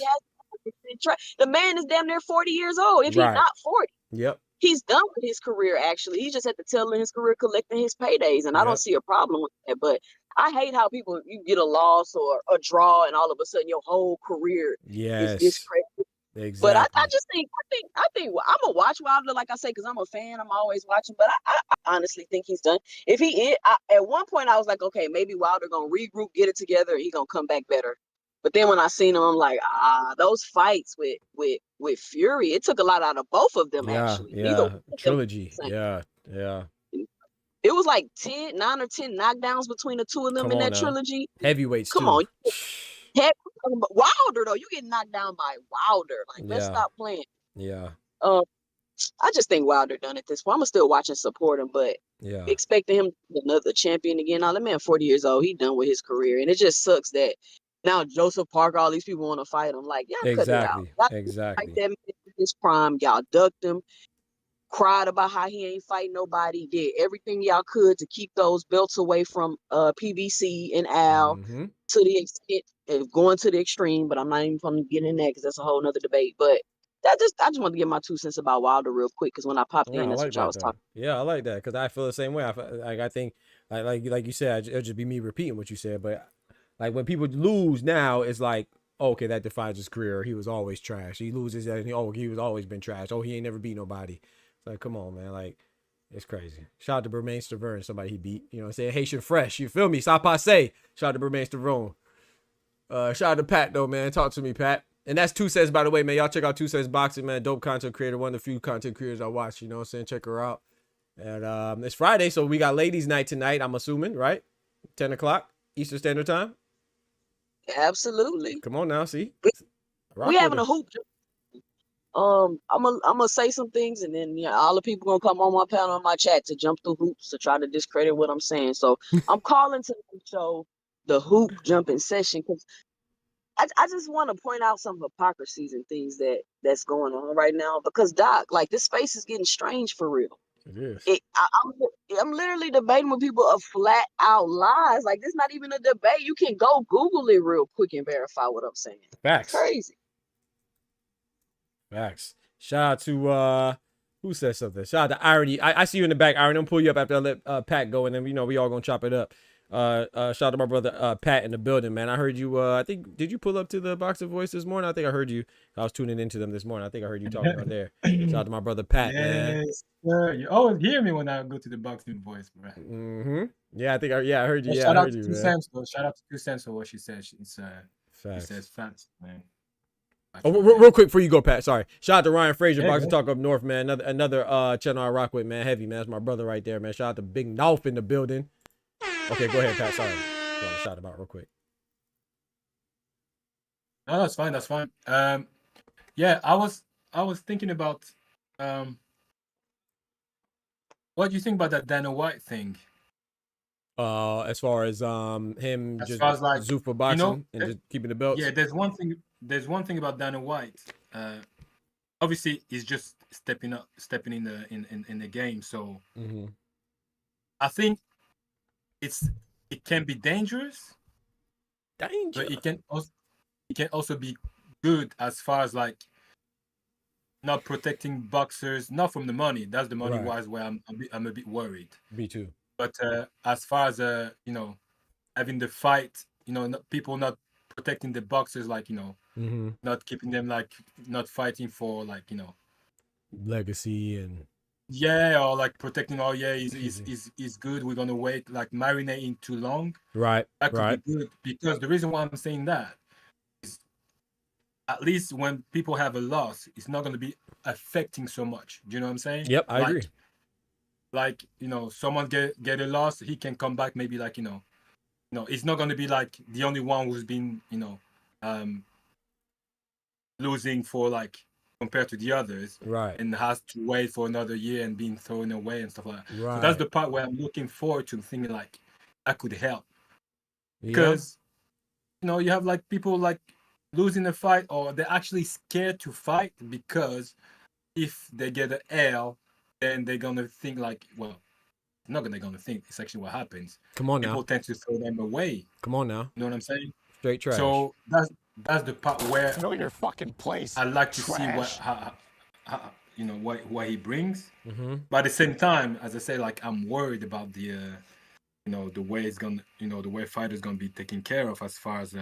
been trash. The man is damn near 40 years old, if he's not 40. Yep. He's done with his career, actually. He's just at the tail of his career collecting his paydays, and I don't see a problem with that. But I hate how you get a loss or a draw, and all of a sudden your whole career is crazy. Exactly. But I just think I'm gonna watch Wilder, like I say, because I'm a fan. I'm always watching. But I honestly think he's done. If he is, at one point I was like, okay, maybe Wilder gonna regroup, get it together, and he gonna come back better. But then when I seen him, I'm like, those fights with Fury, it took a lot out of both of them. Actually, trilogy. Yeah. It was like 9 or 10 knockdowns between the two of them in that trilogy. Heavyweights. Come on. Wilder, though, you get knocked down by Wilder. Like, let's stop playing. Yeah. I just think Wilder done at this point. I'm gonna still watch and support him, but expecting him to be another champion again. Now, that man 40 years old, he done with his career, and it just sucks that now Joseph Parker, all these people want to fight him. Like, cut it out. Exactly. Like that man in his prime, y'all ducked him, cried about how he ain't fighting nobody, did everything y'all could to keep those belts away from PBC and Al to the extent of going to the extreme. But I'm not even going to get in that because that's a whole nother debate. But I just want to give my 2 cents about Wilder real quick, because when I popped in, that's what y'all was talking. Yeah, I like that, because I feel the same way. I think like you said, it'll just be me repeating what you said. But like when people lose now, it's like, okay, that defines his career. He was always trash. He loses and he was always been trash. Oh, he ain't never beat nobody. It's like, come on, man. Like, it's crazy. Shout out to Bermain Stavern, somebody he beat. You know what I'm saying? Haitian Fresh. You feel me? Sapase. Shout out to Bermain Stavern. Shout out to Pat, though, man. Talk to me, Pat. And that's 2 Cents, by the way, man. Y'all check out 2 Cents Boxing, man. Dope content creator. One of the few content creators I watch. You know what I'm saying? Check her out. And it's Friday, so we got ladies' night tonight, I'm assuming, right? 10 o'clock Eastern Standard Time? Absolutely. Come on now, see? We having a hoop. I'm gonna say some things, and then all the people gonna come on my panel on my chat to jump through hoops to try to discredit what I'm saying. So I'm calling to show the hoop jumping session, because I just want to point out some hypocrisies and things that's going on right now, because Doc, like, this space is getting strange for real. It is. I'm literally debating with people of flat out lies. Like, this not even a debate. You can go Google it real quick and verify what I'm saying. Facts. Crazy. Facts. Shout out to who said something? Shout out to Irony. I see you in the back, Irony. I'm pull you up after I let Pat go, and then we all gonna chop it up. Shout out to my brother Pat in the building, man. I heard you. I think did you pull up to the Box of Voice this morning? I think I heard you. I was tuning into them this morning. I think I heard you talking on there. Shout out to my brother Pat, man. Yes, sir. You always hear me when I go to the Boxing Voice, bro. Yeah, I think I heard you. Yeah, shout I out heard to you, Two man. Cents, though. Shout out to 2 Cents for what she said. She Facts. says facts, man. Oh, real quick before you go, Pat. Sorry. Shout out to Ryan Frazier, Yeah, Boxing man. Talk up north, man. Another channel I rock with, man. Heavy, man. That's my brother right there, man. Shout out to Big North in the building. Okay, go ahead, Pat. Sorry. Just want to shout him out real quick. No, that's fine. That's fine. Yeah, I was thinking about what do you think about that Dana White thing? As far as him As just far as, like, Zuffa boxing and just keeping the belts. Yeah, there's one thing about Dana White. Obviously, he's just stepping in the game. So I think it can be dangerous, but it can also be good as far as like not protecting boxers, not from the money. That's the money wise where I'm a bit worried. Me too. But as far as having the fight, people not protecting the boxers, like not keeping them, like not fighting for like legacy and or like protecting. Oh yeah, he's good. We're gonna wait, like marinating too long. Right. That could be good, because the reason why I'm saying that is at least when people have a loss, it's not gonna be affecting so much. Do you know what I'm saying? Yep, I agree. Like someone get a loss, he can come back, maybe like it's not going to be like the only one who's been losing for like compared to the others, and has to wait for another year and being thrown away and stuff like that. So that's the part where I'm looking forward to, thinking like that could help, because you have like people like losing a fight, or they're actually scared to fight, because if they get an L, then they're gonna think like, well, not gonna think. It's actually what happens. Come on People now. tend to throw them away. Come on now. You know what I'm saying? Straight trash. So that's the part where Know your fucking place. I like to Trash. see what he brings. Mm-hmm. But at the same time, as I say, like I'm worried about the the way it's gonna the way fighters gonna be taken care of, as far as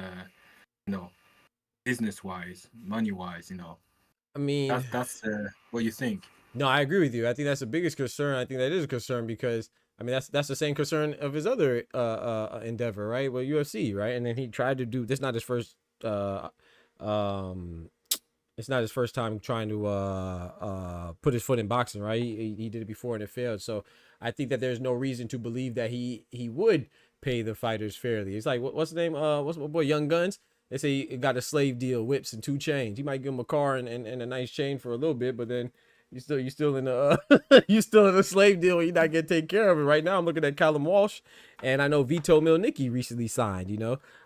business wise, money wise. I mean, that's what you think. No, I agree with you. I think that's the biggest concern. I think that is a concern, because I mean that's the same concern of his other endeavor, right? Well, UFC, right? And then he tried to do this. Not his first. It's not his first time trying to put his foot in boxing, right? He did it before and it failed. So I think that there's no reason to believe that he would pay the fighters fairly. It's like what's the name? What's my boy Young Guns? They say he got a slave deal, whips and 2 chains. He might give him a car and a nice chain for a little bit, but then you still in the you still in a slave deal and you're not getting taken care of it. Right now I'm looking at Callum Walsh, and I know Vito Milnicki recently signed,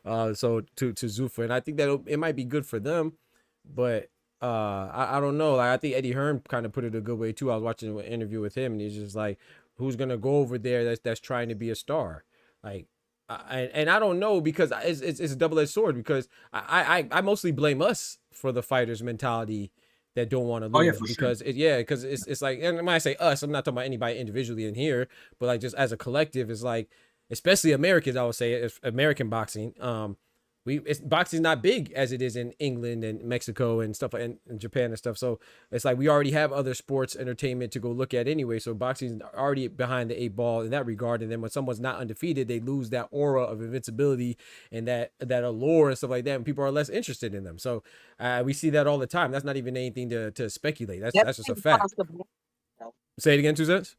so to Zuffa, and I think that it might be good for them, but I don't know. Like I think Eddie Hearn kind of put it a good way too. I was watching an interview with him, and he's just like, who's gonna go over there that's trying to be a star? Like and I don't know, because it's a double-edged sword, because I mostly blame us for the fighters' mentality that don't want to lose, because it's like, and when I say us, I'm not talking about anybody individually in here, but like just as a collective, it's like, especially Americans, I would say, it's American boxing. Boxing's not big as it is in England and Mexico and stuff, and Japan and stuff. So it's like we already have other sports entertainment to go look at anyway. So boxing's already behind the 8 ball in that regard. And then when someone's not undefeated, they lose that aura of invincibility and that allure and stuff like that. And people are less interested in them. So we see that all the time. That's not even anything to speculate. That's just a fact. Say it again, 2 cents.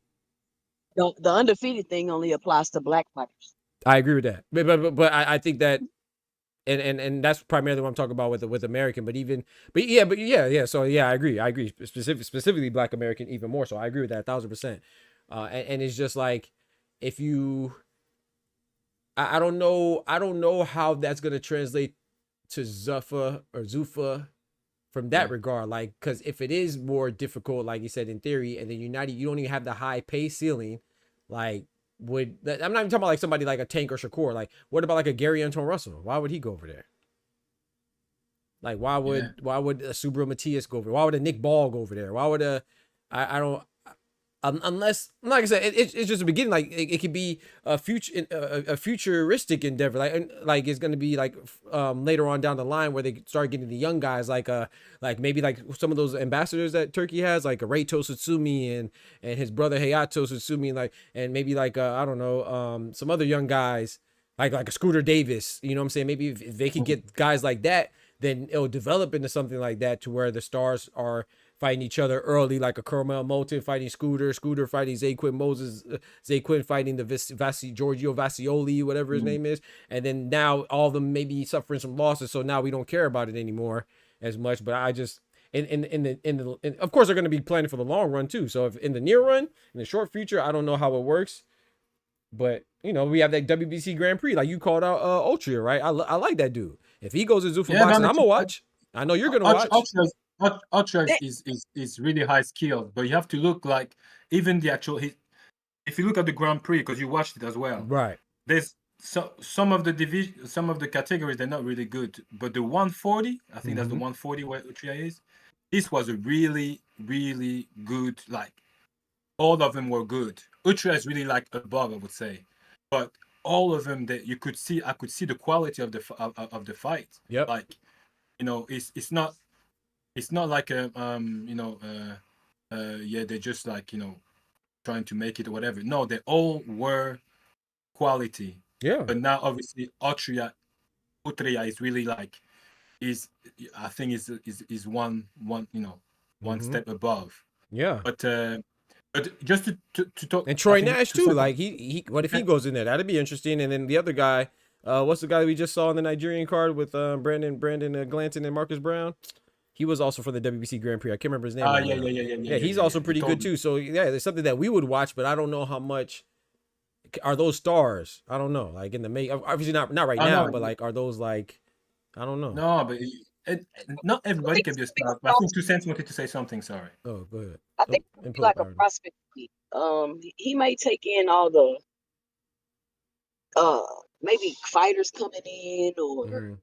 The undefeated thing only applies to black fighters. I agree with that, but I think that. And that's primarily what I'm talking about with American, but yeah. So yeah, I agree. Specifically Black American, even more so. I agree with that 1,000%. And it's just like, if you, I don't know how that's gonna translate to Zuffa from that regard. Like, because if it is more difficult, like you said, in theory, and then you don't even have the high pay ceiling, like I'm not even talking about like somebody like a Tank or Shakur. Like, what about like a Gary Anton Russell? Why would he go over there? Like, why would a Subaru Matias go over there? Why would a Nick Ball go over there? Why would I don't unless, like I said, it's just a beginning. Like it could be a futuristic endeavor. Like it's gonna be like later on down the line where they start getting the young guys, like maybe like some of those ambassadors that Turkey has, like a Reito Sutsumi and his brother Hayato Sutsumi, and maybe like I don't know, some other young guys like a Scooter Davis. You know what I'm saying? Maybe if they could get guys like that, then it'll develop into something like that, to where the stars are fighting each other early, like a Kermel Moulton fighting Scooter fighting Zaquin Moses, Zaquin fighting the Giorgio Vascioli, whatever his name is. And then now all of them may be suffering some losses, so now we don't care about it anymore as much. But I just, of course, they're going to be planning for the long run too. So if in the near run, in the short future, I don't know how it works. But, you know, we have that WBC Grand Prix, like you called out Ultra, right? I like that dude. If he goes to Zuffa boxing, I'm going to watch. I know you're going to watch. Ultra is really high skilled, but you have to look like even the actual. If you look at the Grand Prix, because you watched it as well, right? There's some of the categories they're not really good, but the 140, I think that's the 140 where Ultra is. This was a really, really good. Like all of them were good. Ultra is really like above, I would say, but all of them that I could see the quality of the fight. Yep. Like, you know, it's not like a they're just like, you know, trying to make it or whatever. No, they all were quality. Yeah. But now obviously Utria is really like I think is one you know, one step above. Yeah. But just to talk, and Troy Nash too. Like he what if he goes in there? That'd be interesting. And then the other guy, what's the guy we just saw on the Nigerian card with Brandon Glanton and Marcus Brown? He was also for the WBC Grand Prix. I can't remember his name. Yeah. He's also pretty good too. So yeah, there's something that we would watch, but I don't know how much are those stars. I don't know. Like in the obviously not right now, but like are those like, I don't know. No, but not everybody can be a star. I think 2 Cents wanted to say something. Sorry. Oh, go ahead. I think it's like a prospect. He may take in all the maybe fighters coming in, or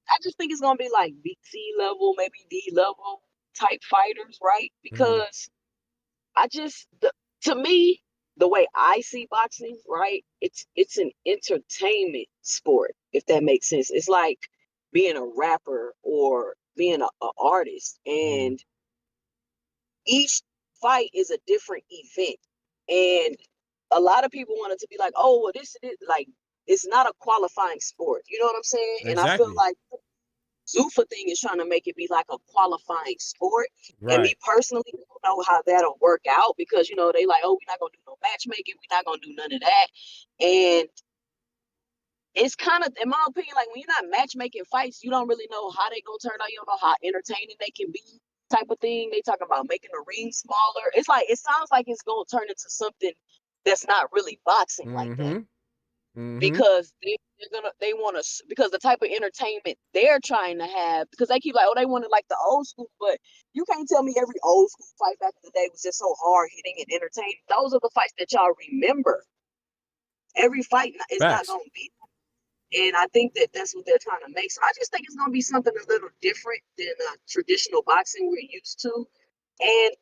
I just think it's gonna be like C level, maybe D level type fighters, right? Because to me, the way I see boxing, right, it's an entertainment sport, if that makes sense. It's like being a rapper or being an artist, and each fight is a different event. And a lot of people want it to be like, oh, well, this is like, it's not a qualifying sport. You know what I'm saying? Exactly. And I feel like Zuffa thing is trying to make it be like a qualifying sport. Right. And me personally, I don't know how that'll work out, because, you know, they like, oh, we're not going to do no matchmaking. We're not going to do none of that. And it's kind of, in my opinion, like when you're not matchmaking fights, you don't really know how they going to turn out. You don't know how entertaining they can be, type of thing. They talk about making the ring smaller. It's like, it sounds like it's going to turn into something that's not really boxing like that. Because they want to, because the type of entertainment they're trying to have, because they keep like, oh, they wanted like the old school, but you can't tell me every old school fight back in the day was just so hard hitting and entertaining. Those are the fights that y'all remember. Every fight is not going to be. And I think that's what they're trying to make. So I just think it's going to be something a little different than traditional boxing we're used to. And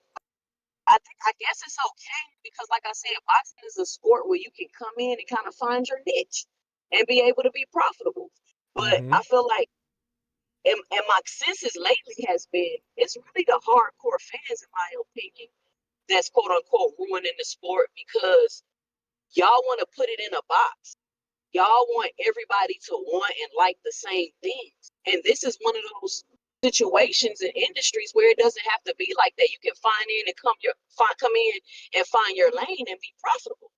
I guess it's okay, because like I said, boxing is a sport where you can come in and kind of find your niche and be able to be profitable. But I feel like, and my senses lately has been, it's really the hardcore fans, in my opinion, that's quote unquote ruining the sport, because y'all want to put it in a box. Y'all want everybody to want and like the same things. And this is one of those situations in industries where it doesn't have to be like that. You can come in and find your lane and be profitable.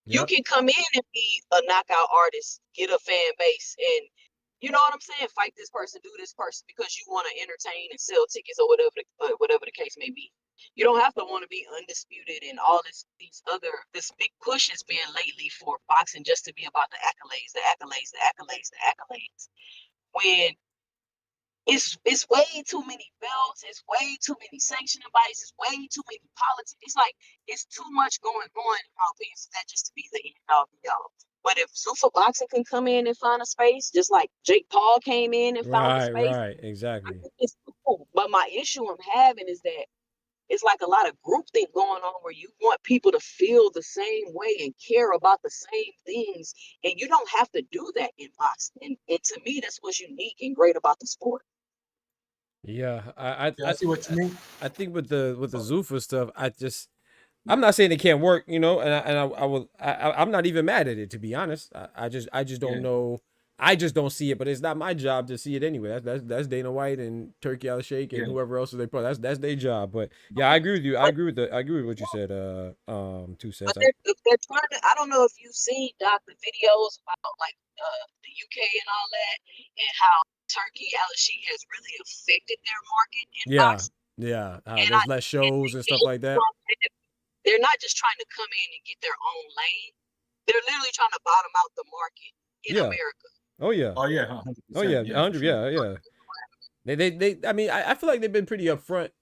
Yep. You can come in and be a knockout artist, get a fan base, and you know what I'm saying, fight this person, do this person, because you want to entertain and sell tickets or whatever the case may be. You don't have to want to be undisputed and all this big push has been lately for boxing just to be about the accolades. When it's way too many belts, it's way too many sanctioning bodies, it's way too many politics. It's like it's too much going on in my opinion for that just to be the end all be all. But if Zuffa Boxing can come in and find a space, just like Jake Paul came in and found a space, right, exactly. I think it's cool. But my issue I'm having is that it's like a lot of groupthink going on where you want people to feel the same way and care about the same things, and you don't have to do that in boxing. And to me, that's what's unique and great about the sport. Yeah, I see what you mean. I think with the Zuffa stuff, I'm not saying it can't work, you know, and I'm not even mad at it, to be honest. I just don't know. I just don't see it, but it's not my job to see it anyway. That's Dana White and Turkey Al Sheikh and whoever else they put. That's their job. But yeah, I agree with you. I agree with what you said. 2 cents. But they're trying to. I don't know if you've seen the videos about like the UK and all that, and how Turkey Al Sheikh has really affected their market in boxing. Yeah. There's less shows and stuff like that. They're not just trying to come in and get their own lane. They're literally trying to bottom out the market in America. Oh yeah. 100. Yeah. They. I mean, I feel like they've been pretty upfront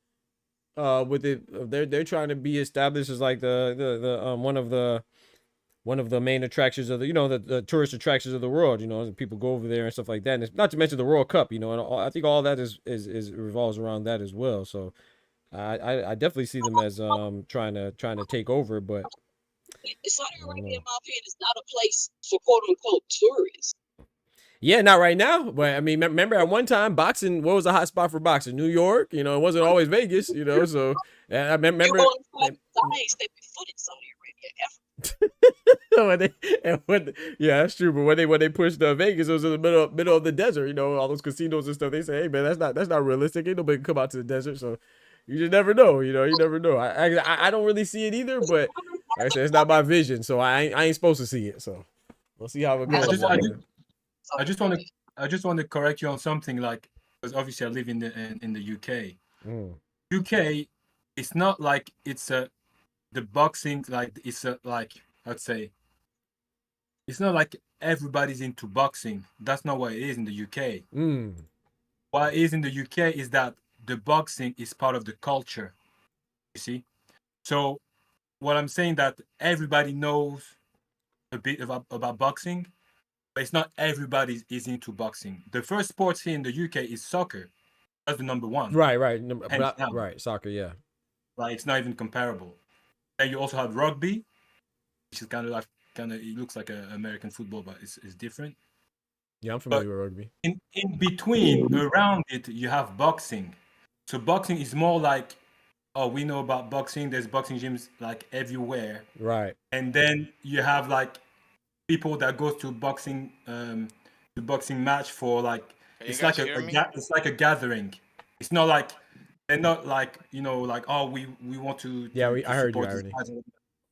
with it. They're trying to be established as like the one of the main attractions of the tourist attractions of the world. You know, people go over there and stuff like that. And it's not to mention the World Cup. You know, and I think all that is revolves around that as well. So. I definitely see them as trying to take over, but Saudi Arabia, in my opinion, is not a place for quote unquote tourists. Yeah, not right now. But I mean, remember at one time, boxing. What was a hot spot for boxing? New York. You know, it wasn't always Vegas. You know, so I remember. I ain't stepping foot in Saudi Arabia ever. Yeah, that's true. But when they pushed Vegas, it was in the middle of the desert. You know, all those casinos and stuff. They say, hey man, that's not realistic. Ain't nobody can come out to the desert. So. You just never know, you know. You never know. I don't really see it either, but like I said, it's not my vision, so I ain't supposed to see it. So we'll see how it goes. I just want to correct you on something, like because obviously I live in the UK. UK, it's not like it's the boxing like it's like I'd say. It's not like everybody's into boxing. That's not what it is in the UK. What it is in the UK is that the boxing is part of the culture, you see. So what I'm saying that everybody knows a bit about boxing, but it's not everybody is into boxing. The first sports here in the UK is soccer. That's the number one. Right. Soccer, yeah. Like it's not even comparable. And you also have rugby, which is kind of it looks like an American football, but it's different. Yeah, I'm familiar with rugby. In between, around it, you have boxing. So boxing is more like, oh, we know about boxing. There's boxing gyms like everywhere. Right. And then you have like people that go to boxing match for like it's like a gathering. It's not like they're not like like oh we want to. Yeah, I heard you already.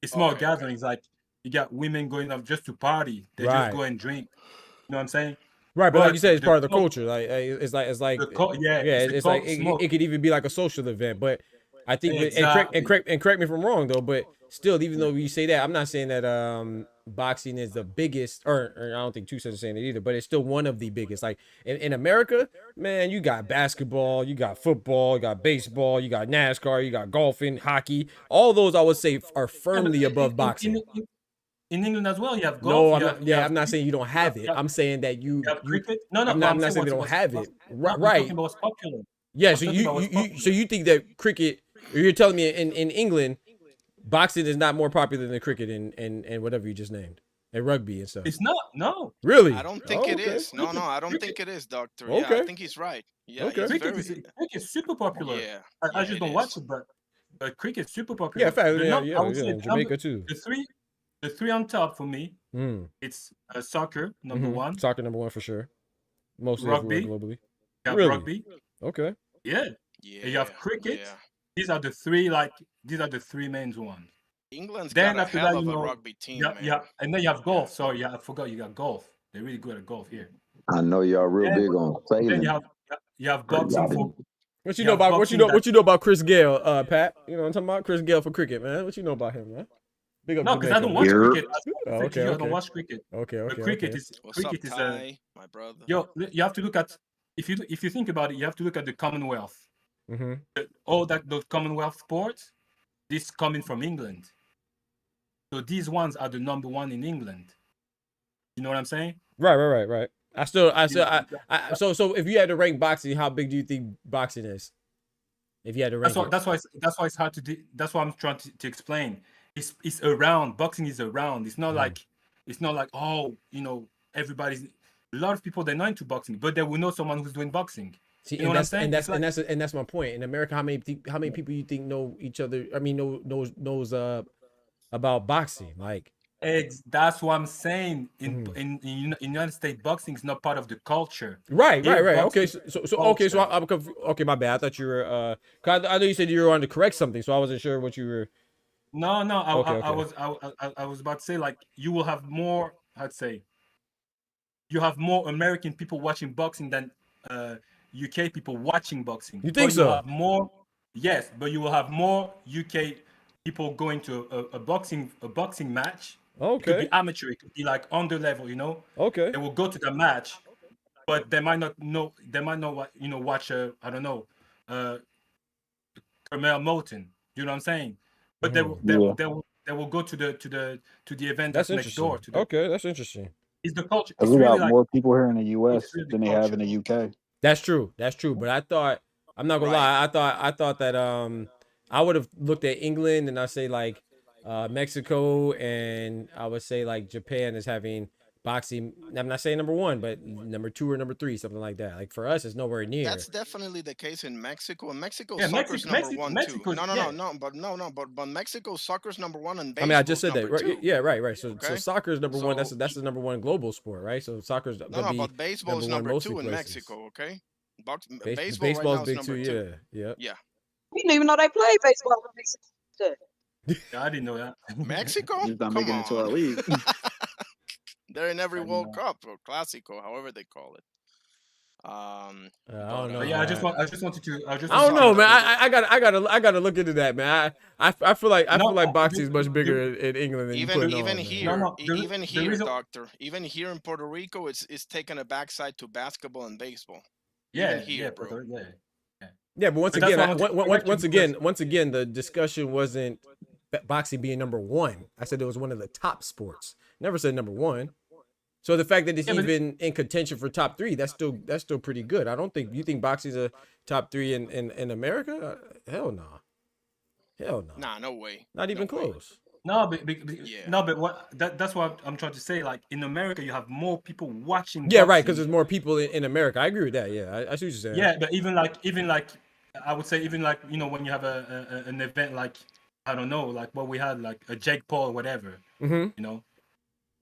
It's more gatherings like you got women going up just to party. They just go and drink. You know what I'm saying? Right, but like you said, it's part of the culture. Like it's like it could even be like a social event. But I think, and correct me if I'm wrong though. But still, even though you say that, I'm not saying that boxing is the biggest, or I don't think 2 Cents is saying it either. But it's still one of the biggest. Like in America, man, you got basketball, you got football, you got baseball, you got NASCAR, you got golfing, hockey. All those I would say are firmly above boxing. In England as well, you have golf. No, I'm not saying you don't have it. I'm saying that you have cricket. No, I'm not saying they don't have it. Right. What's popular. Yeah, so you think that cricket? You're telling me in England, boxing is not more popular than cricket and whatever you just named, and rugby and stuff. It's not. No. Really? I don't think it is. No, I don't think it is, Doctor. Yeah, I think he's right. Yeah. Cricket is super popular. Yeah. I just don't watch it, but cricket is super popular. Yeah, fact. Yeah. Jamaica too. The three on top for me, it's soccer, number one. Soccer, number one for sure. Mostly rugby. Globally. You have rugby. Okay. Yeah. You have cricket. Yeah. These are the three main ones. England's got a hell of a rugby team, man. Yeah, and then you have golf. Sorry, I forgot you got golf. They're really good at golf here. I know y'all real big on sailing. Then you have boxing for. What you know about Chris Gale, Pat? You know what I'm talking about? Chris Gale for cricket, man. What you know about him, man? Big up no, because I don't watch cricket. Okay. I don't watch cricket. Okay. But cricket is my brother. Yo, you have to look at if you think about it, you have to look at the Commonwealth. Mm-hmm. All those Commonwealth sports, this coming from England. So these ones are the number one in England. You know what I'm saying? Right. So if you had to rank boxing, how big do you think boxing is? If you had to rank that's why it's hard to do. That's what I'm trying to explain. It's around. Boxing is around. It's not like oh, everybody's. A lot of people, they're not into boxing, but they will know someone who's doing boxing. See, you know what I'm saying? And that's my point. In America, how many people you think know each other? I mean, knows about boxing? Like, that's what I'm saying. In United States, boxing is not part of the culture. Right. Boxing Okay, okay, my bad. I thought you were cause I know you said you were on to correct something, so I wasn't sure what you were. No. Okay. I was about to say, like, you will have more. I'd say you have more American people watching boxing than UK people watching boxing. You think but so? You have more, yes, but you will have more UK people going to a boxing match. Okay. It could be amateur. It could be like under level. Okay. They will go to the match, but they might not know. They might not watch I don't know, Carmel Moulton. You know what I'm saying? But they will go to the event that's next door. Okay, that's interesting. It's the culture. Because we got more people here in the U.S. than they have in the UK. That's true. But I thought, I'm not gonna lie, I thought that I would have looked at England and I say like Mexico, and I would say like Japan is having boxing. I'm not saying number one, but number two or number three, something like that. Like for us, it's nowhere near. That's definitely the case in Mexico. And Mexico, soccer's number one too. But Mexico, soccer's number one, and baseball. I mean, I just said that. Right? Yeah, right. So soccer is number one. That's the number one global sport, right? So soccer's but baseball is number two in Mexico. Okay, baseball right big too. Yeah. We didn't even know they played baseball in Mexico. Yeah, I didn't know that. Mexico? Just not making it to our league. They're in every World Cup or Clásico, however they call it. I don't know. Yeah, I just wanted to. I don't know, man. I gotta look into that, man. I feel like boxing is much bigger in England than even here, doctor. Even here in Puerto Rico, it's taken a backside to basketball and baseball. Yeah, even here, bro. Yeah, but once again, the discussion wasn't boxing being number one. I said it was one of the top sports. Never said number one. So the fact that it's even in contention for top three, that's still pretty good. I don't think you think boxing's a top three in America. Hell no. Nah, no way. Not even close. No, but what that's what I'm trying to say. Like in America, you have more people watching. Yeah, right. Because there's more people in America. I agree with that. Yeah, I see what you're saying. Yeah, but even like I would say even like when you have an event like I don't know like what we had like a Jake Paul or whatever. Mm-hmm.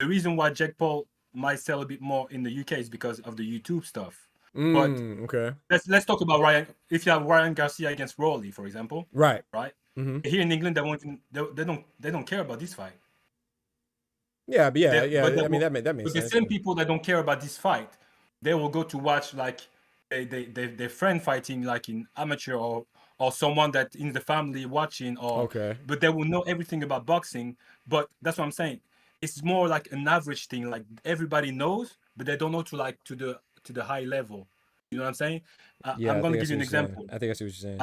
The reason why Jake Paul might sell a bit more in the UK is because of the YouTube stuff. Okay. Let's talk about Ryan. If you have Ryan Garcia against Rolly, for example. Right. Mm-hmm. Here in England, they don't care about this fight. Yeah, but I mean that makes sense. The same people that don't care about this fight, they will go to watch like their friend fighting like in amateur or someone that in the family watching but they will know everything about boxing. But that's what I'm saying. It's more like an average thing. Like everybody knows, but they don't know to the high level. You know what I'm saying? I'm gonna give you an example. I think I see what you're saying.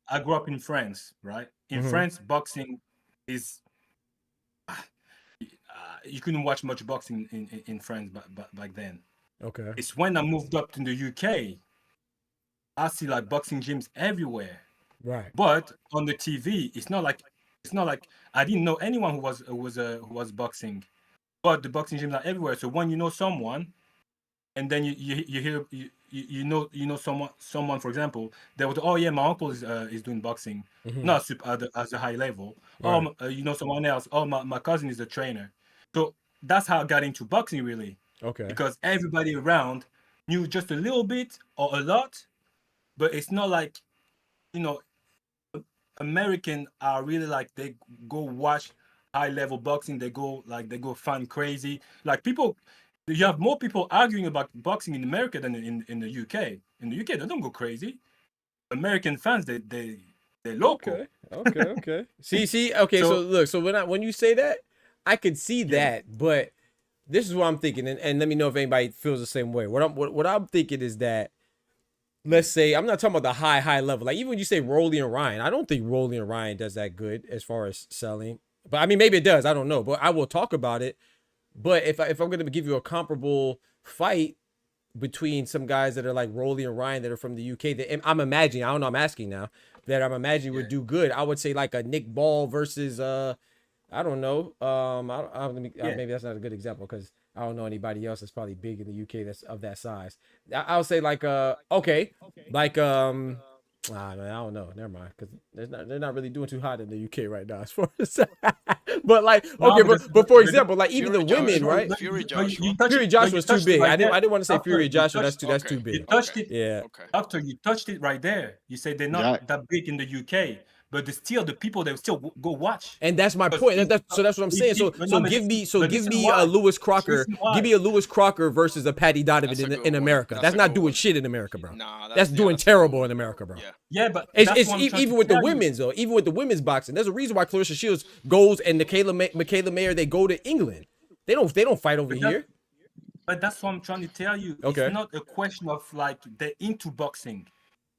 I grew up in France, right? In France, boxing is you couldn't watch much boxing in France back then. Okay. It's when I moved up to the UK, I see like boxing gyms everywhere. Right. But on the TV, it's not like I didn't know anyone who was boxing, but the boxing gyms are everywhere. So when you know someone, and then you hear you know someone for example, they would my uncle is doing boxing, not as a high level. Right. You know someone else. My cousin is a trainer. So that's how I got into boxing really. Okay. Because everybody around knew just a little bit or a lot, but it's not like American are really like they go watch high level boxing. They go fan crazy. Like people, you have more people arguing about boxing in America than in the UK. In the UK, they don't go crazy. American fans, they're local. Okay. See. Okay. So look. So when you say that, I could see that, but this is what I'm thinking, and let me know if anybody feels the same way. What I'm thinking is that let's say, I'm not talking about the high level. Like even when you say Rolly and Ryan, I don't think Rolly and Ryan does that good as far as selling. But I mean, maybe it does. I don't know. But I will talk about it. But if I'm going to give you a comparable fight between some guys that are like Rolly and Ryan that are from the UK, that I'm imagining, I don't know, I'm asking now, that I'm imagining would do good. I would say like a Nick Ball versus I don't know. Maybe that's not a good example because I don't know anybody else that's probably big in the UK that's of that size. I'll say like okay, like I don't know. Never mind, because they're not really doing too hot in the UK right now as far as. But like okay, but for example, like even the women, right? Fury Joshua. Fury Joshua is too big. I didn't want to say Fury Joshua. That's too big. You touched it. Yeah. Doctor, you touched it right there. You say they're not that big in the UK. But the people that still go watch. And that's my point. So that's what I'm saying. So give me a Lewis Crocker. Give me a Lewis Crocker versus a Patty Donovan in America. That's not doing shit in America, bro. That's doing terrible in America, bro. Yeah, but it's even with the women's though. Even with the women's boxing, there's a reason why Clarissa Shields goes and Michaela Mayer, they go to England. They don't fight over here. But that's what I'm trying to tell you. Okay. It's not a question of like they're into boxing.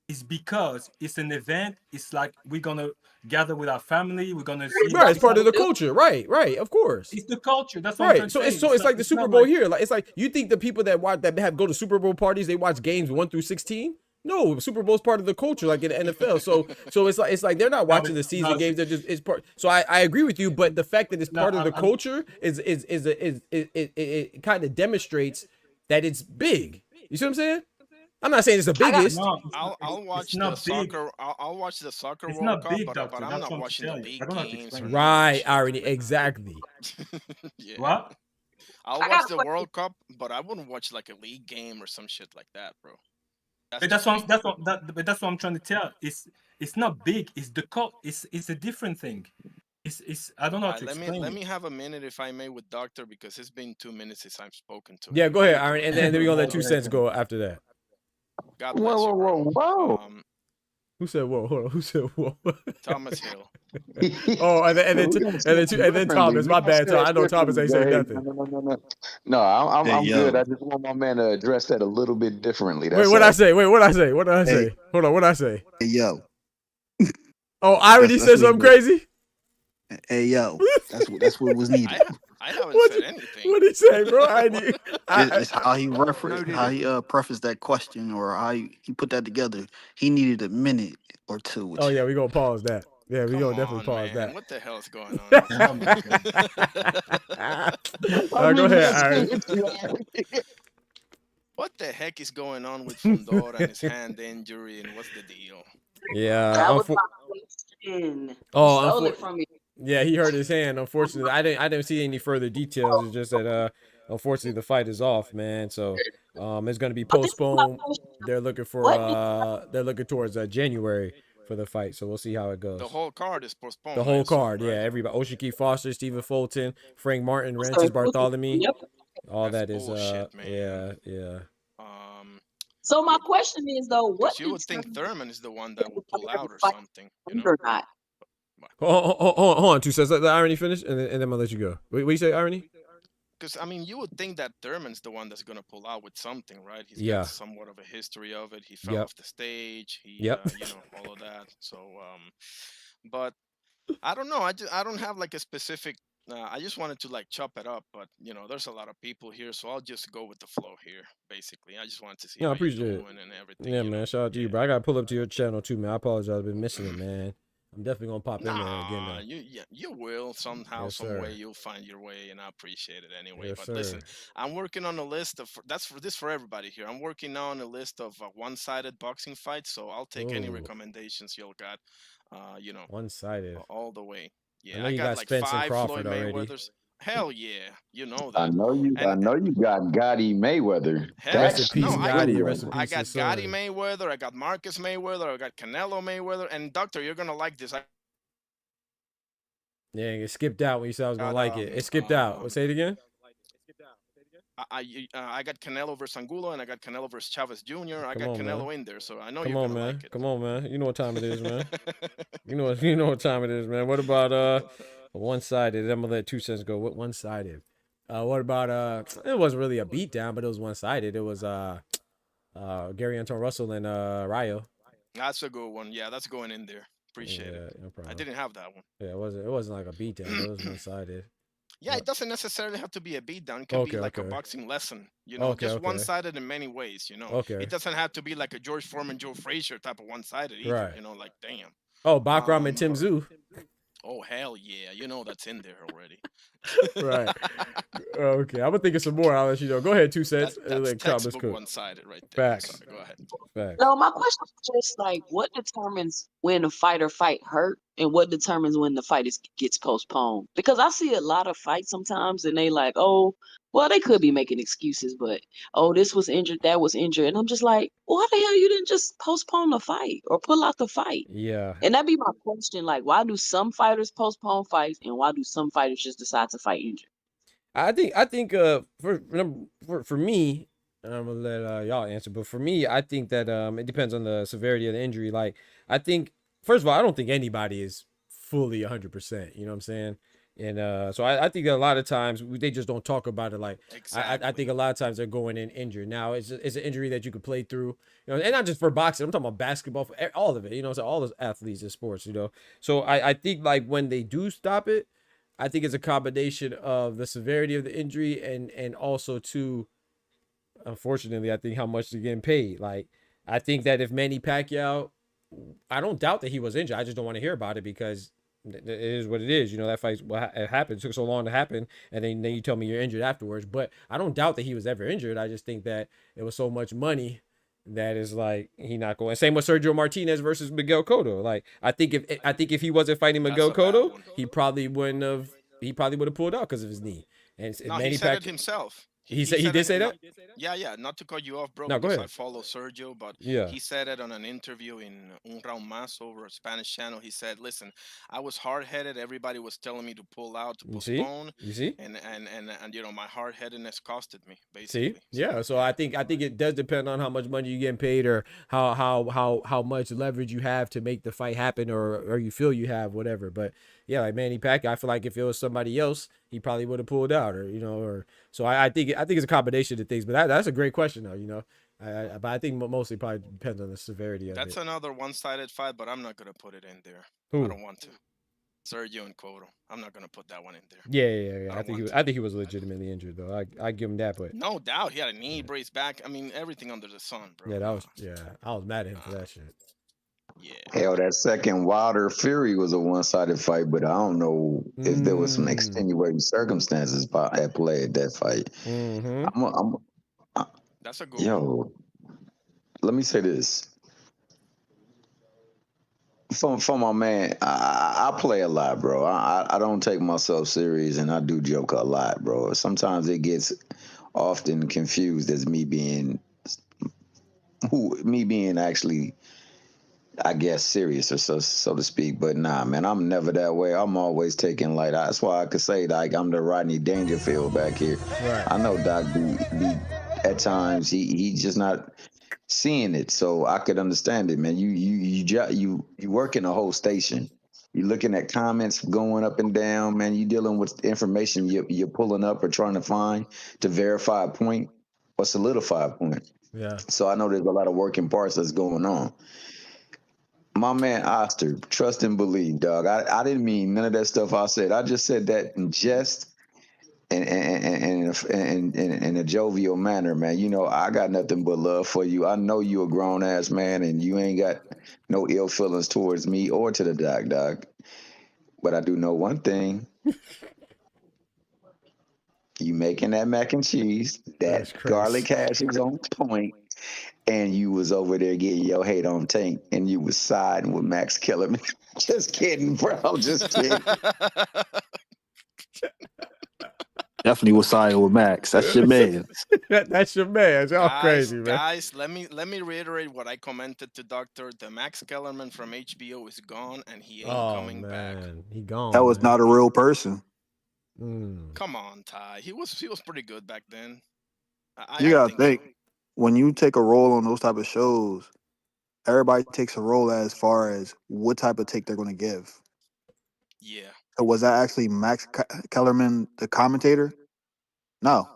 It's because it's an event. It's like we're gonna gather with our family. We're gonna see. Right, it's part of the culture. Right, of course. It's the culture. That's what I'm so saying. it's like the Super Bowl here. Like it's like you think the people that go to Super Bowl parties, they watch games 1 through 16. No, Super Bowl's part of the culture, like in the NFL. So it's like they're not watching the season games. They're just it's part. So I agree with you, but the fact that it's part of the culture it kind of demonstrates that it's big. You see what I'm saying? I'm not saying it's the biggest. I'll watch the soccer. I'll watch the soccer World Cup, but I'm not watching the big games. Right, already exactly. Yeah. What? I'll watch the World Cup, but I wouldn't watch like a league game or some shit like that, bro. That's what I'm trying to tell. It's not big. It's the cult. It's a different thing. It's I don't know how to explain. Let me have a minute, if I may, with Doctor, because it's been 2 minutes since I've spoken to him. Yeah, go ahead, Aaron, and then we're gonna let 2 cents go after that. God bless you, bro. Who said whoa? Hold on. Who said whoa? Thomas Hill. Oh, and then Thomas. My bad, Tom. I know Thomas ain't saying nothing. No, I'm good. I just want my man to address that a little bit differently. Wait, what I say? What I say? Hold on, what I say? Hey, yo. Oh, I already said something crazy? Hey, yo. That's what was needed. I haven't said anything. What'd he say, bro? It's how he referenced, how he prefaced that question, or how he put that together. He needed a minute or two. Oh yeah, we gonna pause that. Yeah, we gonna definitely pause that. What the hell's going on? Go ahead, Aaron. What the heck is going on with Fundora and his hand injury, and what's the deal? Yeah. That was my question. Oh, stole it from me. Yeah, he hurt his hand. Unfortunately, I didn't see any further details. It's just that unfortunately the fight is off, man. So it's gonna be postponed. They're looking towards January for the fight. So we'll see how it goes. The whole card is postponed. The whole card, yeah. Everybody, Oshiki Foster, Stephen Fulton, Frank Martin, Rancis Bartholomew. All that is bullshit, man. yeah. So my question is though, what you would think Thurman is the one that would pull out or something, you know? Or not? Hold on, 2 cents. Let the irony finish, and then I'm gonna let you go. What you say, irony? Because I mean, you would think that Thurman's the one that's gonna pull out with something, right? He's got somewhat of a history of it. He fell off the stage. He, you know, all of that. So, but I don't know. I don't have like a specific. I just wanted to like chop it up, but you know, there's a lot of people here, so I'll just go with the flow here. Basically, I just wanted to see. Yeah, I appreciate it. And everything, yeah, man. Shout out to you, bro. I gotta pull up to your channel too, man. I apologize. I've been missing it, man. I'm definitely gonna pop in there again. You will somehow, some way. You'll find your way, and I appreciate it anyway. Yes, but listen, I'm working on a list of for everybody here. I'm working on a list of one-sided boxing fights, so I'll take any recommendations y'all got. You know, one-sided all the way. Yeah, I know you got like Spence 5 and Crawford Floyd already. Mayweathers. Hell yeah, you know that. I know you got Gotti Mayweather. Rest in peace, Gotti. Rest in peace, I got Gotti Mayweather. I got Marcus Mayweather. I got Canelo Mayweather. And Doctor, you're gonna like this. Yeah, it skipped out when you said I was gonna like it. It skipped out. Say it again. I got Canelo versus Angulo, and I got Canelo versus Chavez Jr. I got Canelo in there, so I know you're gonna like it. Come on, man. You know what time it is, man. you know what time it is, man. What about one-sided? I'm gonna let 2 cents go. What one-sided? What about it wasn't really a beatdown, but it was one-sided. It was Gary Anton Russell and Rayo. That's a good one. Yeah, that's going in there. Appreciate it. No problem. I didn't have that one. Yeah, it wasn't like a beatdown. It was one sided. Yeah, it doesn't necessarily have to be a beatdown. It can be like a boxing lesson, just one-sided in many ways, It doesn't have to be like a George Foreman, Joe Frazier type of one-sided either, like damn. Oh, Bachram and Tim Tszyu. Oh, hell yeah. That's in there already. Right. Okay, I'm gonna think of some more. I'll let you know. Go ahead, 2 cents. That's textbook one-sided right there. Facts. Sorry, go ahead. Facts. No, my question is just like, what determines when a fight or fight hurt, and what determines when the fight gets postponed? Because I see a lot of fights sometimes, and they like, oh, well, they could be making excuses, but oh, this was injured, that was injured, and I'm just like, why the hell you didn't just postpone the fight or pull out the fight? Yeah. And that'd be my question, like, why do some fighters postpone fights, and why do some fighters just decide to fight injured? I think for me, and I'm gonna let y'all answer, but for me, I think that it depends on the severity of the injury. Like, I think, first of all, I don't think anybody is fully 100%. You know what I'm saying? And so I think that a lot of times they just don't talk about it. Like, I think a lot of times they're going in injured. Now it's an injury that you could play through, and not just for boxing. I'm talking about basketball, for all of it. So all those athletes in sports, So I think like when they do stop it, I think it's a combination of the severity of the injury and also too, unfortunately, I think how much they're getting paid. Like, I think that if Manny Pacquiao, I don't doubt that he was injured. I just don't want to hear about it because it is what it is. That fight, it happened. It took so long to happen, and then you tell me you're injured afterwards. But I don't doubt that he was ever injured. I just think that it was so much money that is like he not going. Same with Sergio Martinez versus Miguel Cotto. Like, I think if he wasn't fighting Miguel Cotto, he probably would have pulled out because of his knee. And no, he said it himself. He did say that? Yeah. Not to cut you off, bro. No, go ahead. I follow Sergio, but he said it on an interview in Un Round Más over a Spanish channel. He said, "Listen, I was hard-headed. Everybody was telling me to pull out, to postpone. You see? And my hard-headedness costed me, basically." See? Yeah. So I think it does depend on how much money you're getting paid or how much leverage you have to make the fight happen or you feel you have, whatever. But yeah, like Manny Pacquiao, I feel like if it was somebody else, he probably would have pulled out, or so I think it's a combination of things. But that's a great question, though. But I think mostly probably depends on the severity of it. That's another one-sided fight, but I'm not gonna put it in there. Who? I don't want to. Sergio and Cotto. I'm not gonna put that one in there. Yeah. I think he was legitimately injured, though. I give him that, but no doubt he had a knee brace back. I mean, everything under the sun, bro. Yeah, I was mad at him for that shit. Yeah. Hell, that second Wilder Fury was a one-sided fight, but I don't know if there was some extenuating circumstances at play at that fight. That's a good one. Let me say this. For my man, I play a lot, bro. I don't take myself serious, and I do joke a lot, bro. Sometimes it gets often confused as me being actually, I guess, serious or so to speak. But nah, man, I'm never that way. I'm always taking light. That's why I could say like I'm the Rodney Dangerfield back here. Right. I know Doc be at times he just not seeing it, so I could understand it, man. You work in a whole station. You're looking at comments going up and down, man. You dealing with information you're pulling up or trying to find to verify a point or solidify a point. Yeah. So I know there's a lot of working parts that's going on. My man Oster, trust and believe, dog. I didn't mean none of that stuff I said. I just said that in jest and in a jovial manner, man. I got nothing but love for you. I know you a grown ass man, and you ain't got no ill feelings towards me or to the dog. But I do know one thing. You making that mac and cheese, that garlic hash is on point. And you was over there getting your hate on tank, and you was siding with Max Kellerman. Just kidding, bro. Just kidding. Definitely was siding with Max. That's your man. That's your man. Y'all crazy, man. Guys, let me reiterate what I commented to Doctor. The Max Kellerman from HBO is gone, and he ain't coming back. He gone. That was not a real person. Come on, Ty. He was pretty good back then. You gotta think. When you take a role on those type of shows, everybody takes a role as far as what type of take they're going to give. Yeah. So was that actually Max Kellerman, the commentator? No.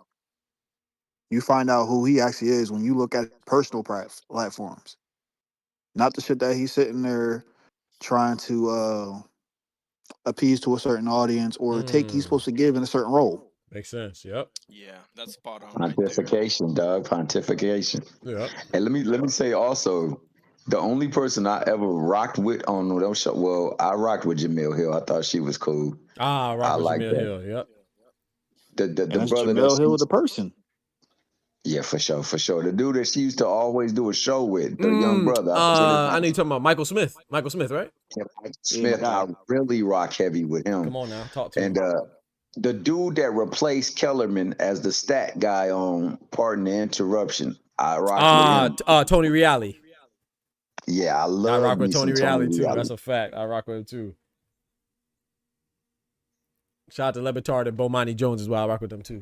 You find out who he actually is when you look at personal platforms, not the shit that he's sitting there trying to appease to a certain audience or take he's supposed to give in a certain role. Makes sense. Yep. Yeah, that's spot on right there. Pontification, dog. Pontification. Yep. And let me say also, the only person I ever rocked with on those shows, well, I rocked with Jamil Hill. I thought she was cool. Ah, rock with like Jamil that. Hill. Yep. The And that's brother Jamel that Hill, the person. yeah, for sure. The dude that she used to always do a show with, the young brother. I know you're talking about Michael Smith. Michael Smith, right? Yeah, Mike Smith. I really rock heavy with him. Come on now, talk to me. And the dude that replaced Kellerman as the stat guy on Pardon the Interruption, I rocked with him. Tony Reale. Yeah, I rock love with Tony Reale too. Reale. That's a fact. I rock with him too. Shout out to Lebitard and Bomani Jones as well. I rock with them too.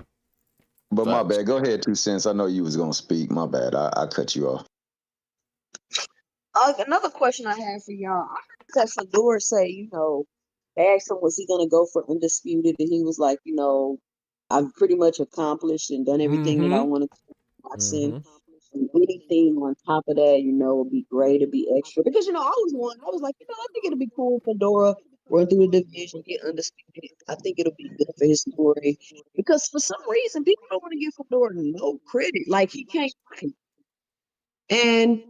But my bad. Go ahead, 2 cents. I know you was gonna speak. My bad. I cut you off. Another question I have for y'all. I heard that Fundora say, they asked him, was he going to go for undisputed? And he was like, I've pretty much accomplished and done everything that I wanted to do in boxing. And anything on top of that, would be great to be extra. Because, I was like, I think it'll be cool for Fundora run through the division, get undisputed. I think it'll be good for his story. Because for some reason, people don't want to give Fundora no credit. Like, he can't fight. And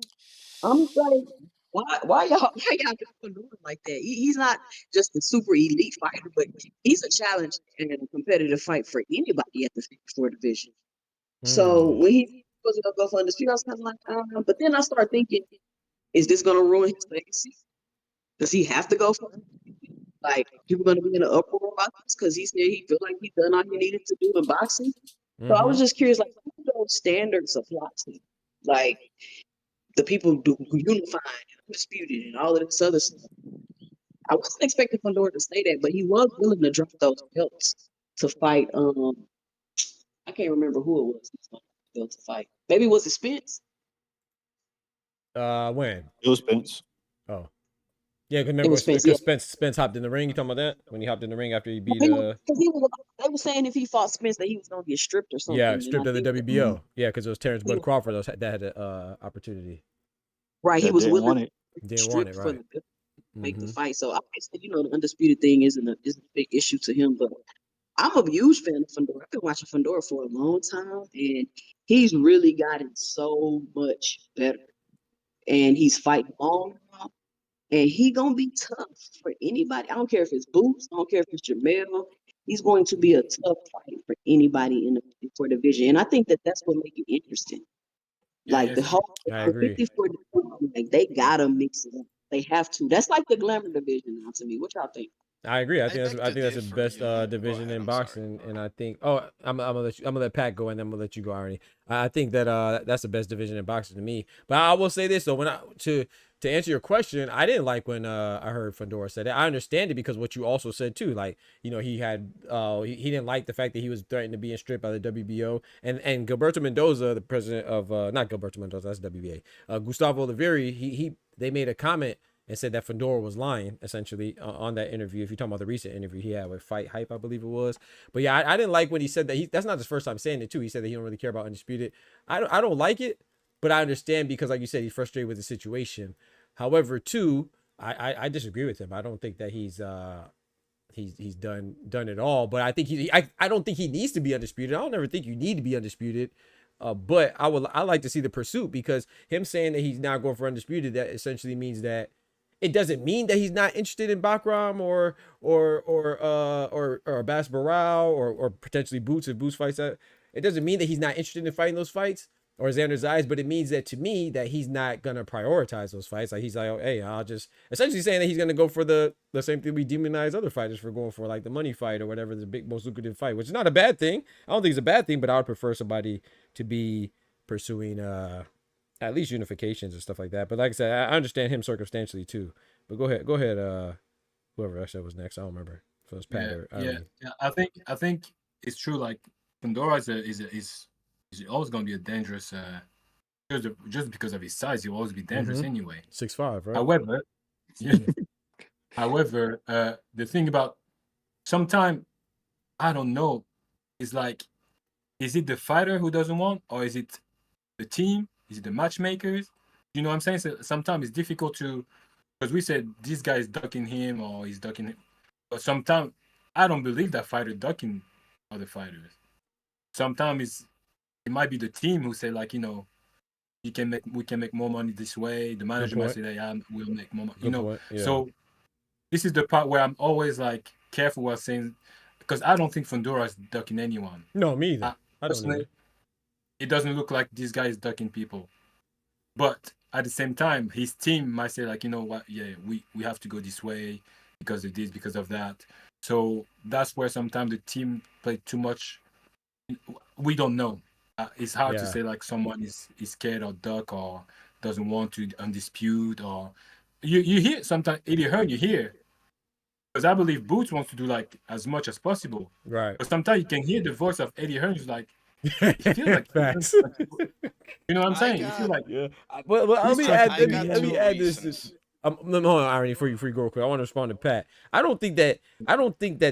I'm like, why y'all doing like that? He's not just a super elite fighter, but he's a challenge and a competitive fight for anybody at the 54 division. So when he was gonna go for undisputed, I was kind of like, I don't know. But then I started thinking, is this gonna ruin his legacy? Does he have to go for it? Like, people gonna be in an uproar about this because he said he feel like he's done all he needed to do in boxing. So I was just curious, like, who do those standards apply to? Like, the people who unified and undisputed and all of this other stuff. I wasn't expecting Fundora to say that, but he was willing to drop those belts to fight. I can't remember who it was to fight. Maybe was it Spence? When? It was Spence. Oh. Yeah, because Spence hopped in the ring. You talking about that? When he hopped in the ring after he beat they were saying if he fought Spence that he was gonna get stripped or something. Yeah, stripped of the WBO. Yeah, because it was Terrence Bud Crawford that had the opportunity. Right, he was willing. Didn't want it, right? Make the fight. So obviously, the undisputed thing isn't a big issue to him, but I'm a huge fan of Fundora. I've been watching Fundora for a long time, and he's really gotten so much better. And he's fighting long now, and he gonna be tough for anybody. I don't care if it's Boots, I don't care if it's Jamel. He's going to be a tough fight for anybody in the 54 division, and I think that's what makes it interesting. Like the whole 54 division, like they gotta mix it up. They have to. That's like the glamour division now to me. What y'all think? I agree. I think that's the best division in boxing, and I think. Oh, I'm gonna let Pat go, and then I'm gonna let you go, Arnie. I think that that's the best division in boxing to me. But I will say this though, to answer your question, I didn't like when I heard Fundora say that. I understand it because what you also said too, like he had he didn't like the fact that he was threatened to being stripped by the WBO, and Gilberto Mendoza, the president of not Gilberto Mendoza, that's WBA, Gustavo Oliveira, they made a comment and said that Fundora was lying, essentially, on that interview. If you're talking about the recent interview he had with Fight Hype, I believe it was. But yeah, I didn't like when he said that. That's not his first time saying it, too. He said that he don't really care about Undisputed. I don't like it, but I understand because, like you said, he's frustrated with the situation. However, too, I disagree with him. I don't think that he's done it all. But I think I don't think he needs to be undisputed. I don't ever think you need to be undisputed. But I like to see the pursuit, because him saying that he's now going for undisputed, that essentially means that it doesn't mean that he's not interested in Bakram or Abbas Barao or potentially Boots if Boots fights that. It doesn't mean that he's not interested in fighting those fights or Xander Zayas, but it means that to me that he's not gonna prioritize those fights. Like he's like, oh, hey, I'll just essentially saying that he's gonna go for the same thing we demonize other fighters for going for, like the money fight or whatever, the big most lucrative fight, which is not a bad thing. I don't think it's a bad thing, but I would prefer somebody to be pursuing at least unifications and stuff like that. But like I said, I understand him circumstantially too. But go ahead, whoever I said was next. I don't remember if it was Pat or I think it's true. Like Fundora is always going to be a dangerous. Just because of his size, he'll always be dangerous anyway. 6'5", right? However, the thing about sometimes I don't know is like is it the fighter who doesn't want, or is it the team? Is it the matchmakers? You know what I'm saying? So sometimes it's difficult to, because we said this guy is ducking him or he's ducking him. But sometimes I don't believe that fighter ducking other fighters. Sometimes it might be the team who say like, we can make more money this way. The manager might say that we'll make more money. So this is the part where I'm always like careful while saying, because I don't think Fundora is ducking anyone. No, me either. I don't either. It doesn't look like this guy is ducking people. But at the same time, his team might say like, you know what, yeah, we have to go this way because of this, because of that. So that's where sometimes the team play too much. We don't know. It's hard to say like someone is scared or duck or doesn't want to undispute, or you hear sometimes Eddie Hearn, you hear, because I believe Boots wants to do like as much as possible. Right. But sometimes you can hear the voice of Eddie Hearn, who's like, you feel like facts. You know what I'm saying? You feel like Well, let me add this. Hold on, Irony, before you go real quick. I want to respond to Pat. I don't think that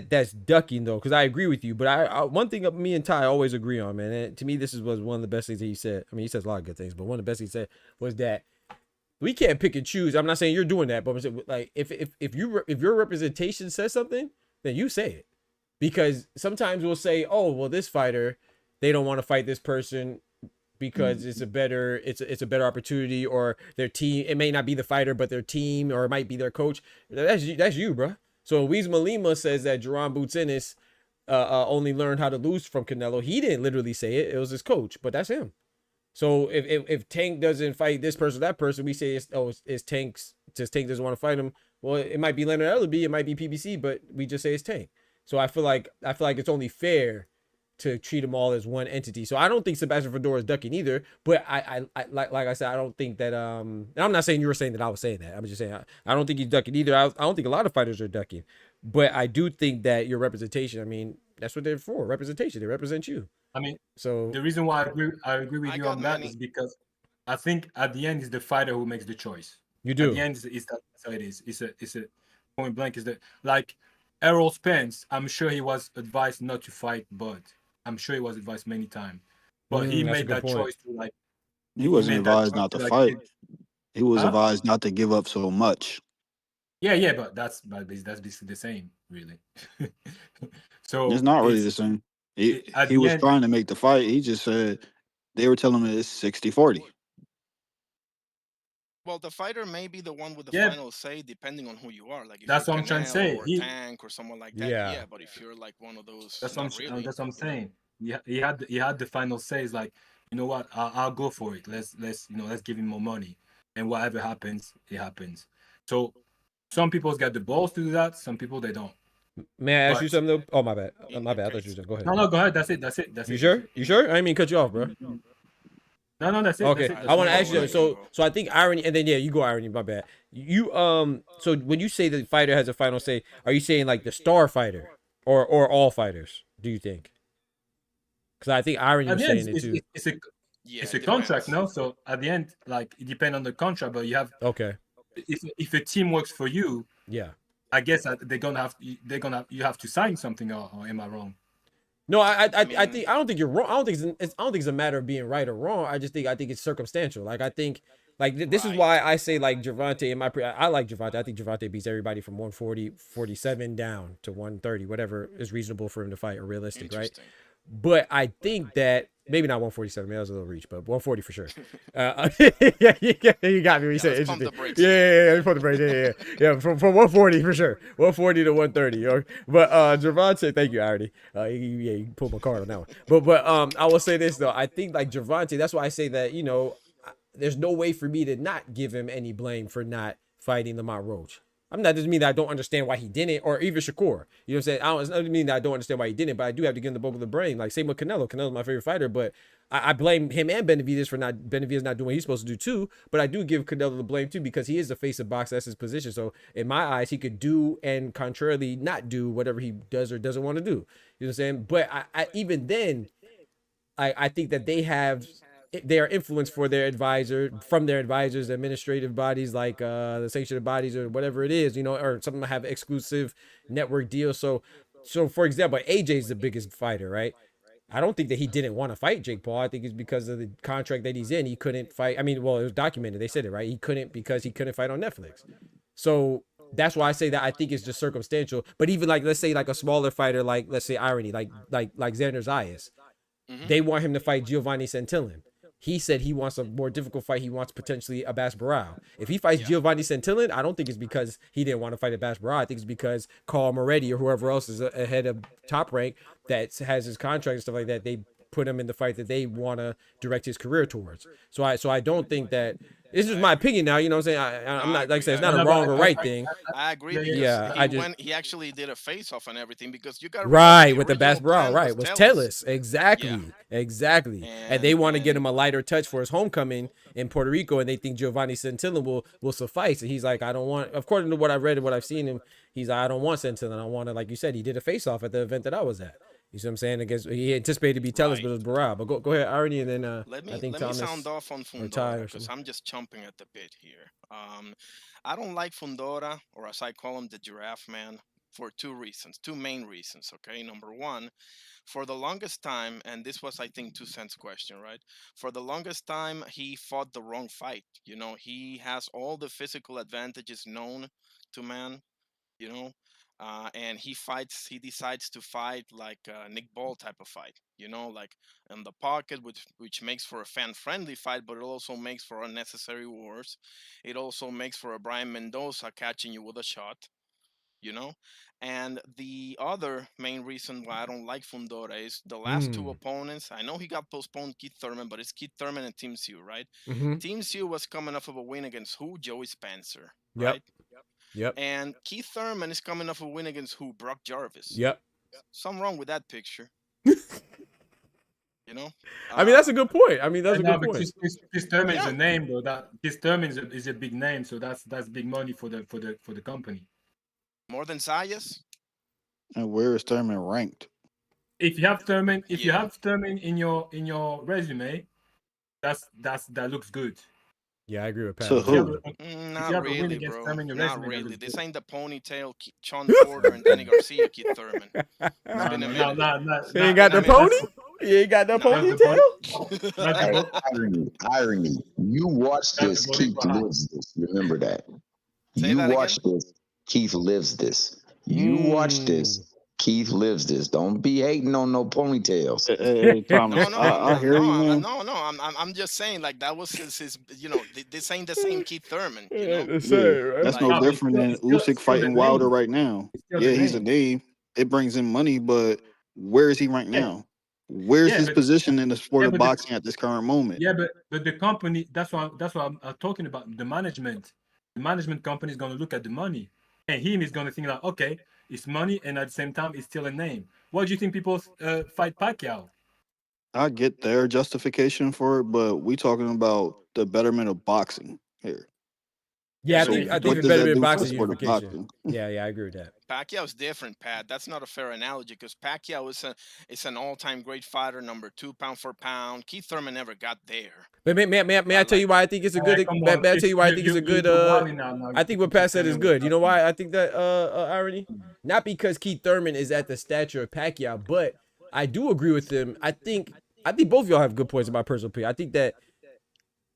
that's ducking though, because I agree with you. But I one thing me and Ty always agree on, man. And to me, this was one of the best things that he said. I mean, he says a lot of good things, but one of the best he said was that we can't pick and choose. I'm not saying you're doing that, but I'm saying, like if your representation says something, then you say it, because sometimes we'll say, oh well, this fighter, they don't want to fight this person because it's a better opportunity, or their team, it may not be the fighter but their team, or it might be their coach. That's you, bro. So Weizma Lima says that Jerron Boots Ennis only learned how to lose from Canelo. He didn't literally say it, it was his coach, but that's him. So if Tank doesn't fight this person, that person, we say it's Tank's, just Tank doesn't want to fight him. Well, it might be Leonard Ellerbe, it might be PBC, but we just say it's Tank. So I feel like it's only fair to treat them all as one entity. So I don't think Sebastian Fundora is ducking either, but I like I said, I don't think that and I'm not saying you were saying that I was saying that. I'm just saying I don't think he's ducking either. I don't think a lot of fighters are ducking, but I do think that your representation, I mean, that's what they're for, representation. They represent you. I mean, so the reason why I agree with you on that is because I think at the end is the fighter who makes the choice. You do. At the end is that's how it is. It's a point blank, is that like Errol Spence, I'm sure he was advised not to fight Bud. I'm sure he was advised many times, but he made that choice to like. He wasn't advised not to fight. He was advised not to give up so much. Yeah, but that's basically the same, really. So it's not really the same. He was trying to make the fight. He just said they were telling him it's 60-40. Well, the fighter may be the one with the final say, depending on who you are. Like if that's you're what I'm trying to say. Or Tank or someone like that. Yeah, but if you're like one of those, that's what I'm saying. He had the final say. Is like, you know what? I'll go for it. Let's give him more money, and whatever happens, it happens. So some people's got the balls to do that. Some people they don't. May I ask you something though? Oh my bad. My bad. I thought you were done. Go ahead. No, go ahead. That's it. You sure? You sure? I didn't mean cut you off, bro. No, that's it. Okay, that's I want to ask you. So I think Irony, and then you go Irony. My bad. You So when you say the fighter has a final say, are you saying like the star fighter, or all fighters? Do you think? Because I think Irony was saying it too. It's a contract, no? So at the end, like it depends on the contract, but you have If a team works for you, I guess that you have to sign something, or am I wrong? No, I don't think you're wrong. I don't think it's a matter of being right or wrong. I think it's circumstantial. Like I think this is why I say like Gervonta I like Gervonta. I think Gervonta beats everybody from 147 down to 130, whatever is reasonable for him to fight or realistic, right? But I think that maybe not 147. Maybe that was a little reach, but 140 for sure. Yeah, you got me when you said interesting. Yeah, pump the brakes. Yeah. From 140 for sure. 140 to 130. But Gervonta, thank you, Artie. You pulled my card on that one. But I will say this though. I think like Gervonta, that's why I say that there's no way for me to not give him any blame for not fighting Lamont Roach. I'm not just mean that I don't understand why he didn't, or even Shakur. You know what I'm saying? It doesn't mean that I don't understand why he didn't, but I do have to give him the bulk of the brain. Like same with Canelo. Canelo's my favorite fighter, but I blame him and Benavidez for Benavidez not doing what he's supposed to do too. But I do give Canelo the blame too, because he is the face of box. That's his position. So in my eyes, he could do and contrarily not do whatever he does or doesn't want to do. You know what I'm saying? But I even then, I think that they are influenced from their advisors, administrative bodies like the sanctioned bodies or whatever it is, or some of them have exclusive network deals. So for example, AJ's the biggest fighter, right? I don't think that he didn't want to fight Jake Paul. I think it's because of the contract that he's in. He couldn't fight. I mean, well, it was documented. They said it, right? He couldn't because he couldn't fight on Netflix. So that's why I say that I think it's just circumstantial. But even like, let's say like a smaller fighter, like let's say Irony, like Xander Zayas, they want him to fight Giovanni Santillan. He said he wants a more difficult fight. He wants potentially Abbas Barao. If he fights Giovanni Santillan, I don't think it's because he didn't want to fight Abbas Barao. I think it's because Carl Moretti or whoever else is ahead of Top Rank that has his contract and stuff like that, they put him in the fight that they want to direct his career towards. So I don't think that. This is my opinion now. You know what I'm saying? I'm not, like I said, it's not a wrong or right thing. I agree. Yeah, he actually did a face-off and everything because you got with the Abbas Barao, was Tellus. Exactly. And they want to get him a lighter touch for his homecoming in Puerto Rico, and they think Giovanni Santillan will suffice. And he's like, I don't want. According to what I've read and what I've seen him, he's like, I don't want Santillan. I want to, like you said, he did a face-off at the event that I was at. You see what I'm saying? Against, he anticipated to be Tellus, but it was Barao. But go ahead, Irony, and then let me Thomas sound off on Fundora because I'm just chomping at the bit here. I don't like Fundora, or as I call him, the Giraffe Man, for two main reasons. Okay, number one, for the longest time, and this was, I think, 2 cents question, right? For the longest time, he fought the wrong fight. You know, he has all the physical advantages known to man. You know. And he decides to fight like a Nick Ball type of fight, you know, like in the pocket, which makes for a fan-friendly fight, but it also makes for unnecessary wars. It also makes for a Brian Mendoza catching you with a shot, you know. And the other main reason why I don't like Fundora is the last two opponents. I know he got postponed, Keith Thurman, but it's Keith Thurman and Team Sue, right? Team Sue was coming off of a win against who? Joey Spencer, right? Yep. And Keith Thurman is coming off a win against who? Brock Jarvis. Yep. Something wrong with that picture. You know? I mean, that's a good point. I mean, that's a good point. Keith Thurman is a name, though. That Keith Thurman is a big name, so that's big money for the company. More than Zayas? And where is Thurman ranked? If you have Thurman, you have Thurman in your resume, that looks good. Yeah, I agree with Pat. So who? Not really, bro. Not really. This ain't the ponytail Sean Porter and Danny Garcia Keith Thurman. It's been a minute. He ain't got the pony? He ain't got that ponytail? Irony. You watch this, Keith lives this. Remember that. You watch this, Keith lives this. You watch this, Keith lives this. Don't be hating on no ponytails. Hey, Thomas, I hear you, man. No. I'm just saying, like, that was his you know, this ain't the same Keith Thurman. You know? That's no different than Usyk fighting Wilder right now. Yeah, he's a name. It brings in money, but where is he right now? Where's his position in the sport of boxing at this current moment? Yeah, but the company, that's what I'm talking about. The management company is going to look at the money, and him is going to think like, okay, it's money, and at the same time, it's still a name. Why do you think people fight Pacquiao? I get their justification for it, but we talking about the betterment of boxing here. Yeah, So I think what the does that betterment do of for boxing the sport of unification. boxing? Yeah, I agree with that. Pacquiao's different, Pat. That's not a fair analogy because Pacquiao is an all-time great fighter, number 2 pound for pound. Keith Thurman never got there. But may I tell you why I think it's a good? May I tell you why I think it's a good? I think what Pat said is good. You know why I think that? Irony, not because Keith Thurman is at the stature of Pacquiao, but I do agree with him. I think both of y'all have good points in my personal opinion. I think that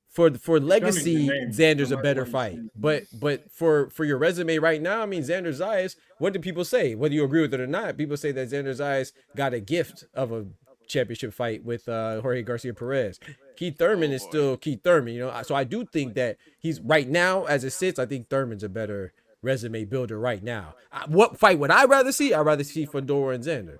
for legacy, Xander's a better fight. But for your resume right now, I mean, Xander Zayas, what do people say? Whether you agree with it or not, people say that Xander Zayas got a gift of a championship fight with Jorge Garcia Perez. Keith Thurman is still Keith Thurman, you know. So I do think that he's right now, as it sits, I think Thurman's a better resume builder right now. What fight would I rather see? I'd rather see Fundora and Xander.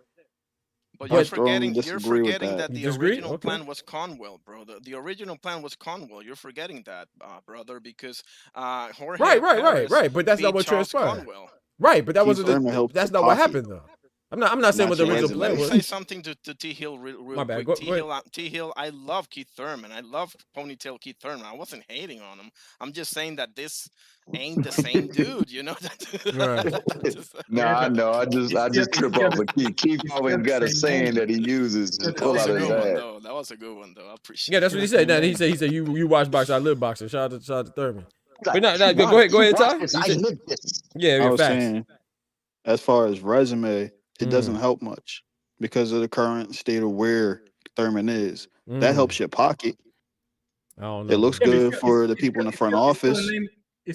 But you're forgetting that the original plan was Conwell, bro. The original plan was Conwell. You're forgetting that, brother, because Jorge Right. But that's not what transpired. Right, but that wasn't. That's not what happened though. I'm not saying what the original plan was. Let me say something to T Hill real My bad. quick. T Hill, I love Keith Thurman. I love ponytail Keith Thurman. I wasn't hating on him. I'm just saying that this ain't the same dude, you know. No, I know. I just trip off. But Keith always got a saying that he uses to pull out his ass. That was a good one, though. I appreciate. Yeah, that's what he said. He said you watch boxing, I live boxing. Shout out to Thurman. But no, go ahead, Ty. I was saying, as far as resume, it doesn't help much because of the current state of where Thurman is. That helps your pocket. I don't know. It looks good for the people in the front office,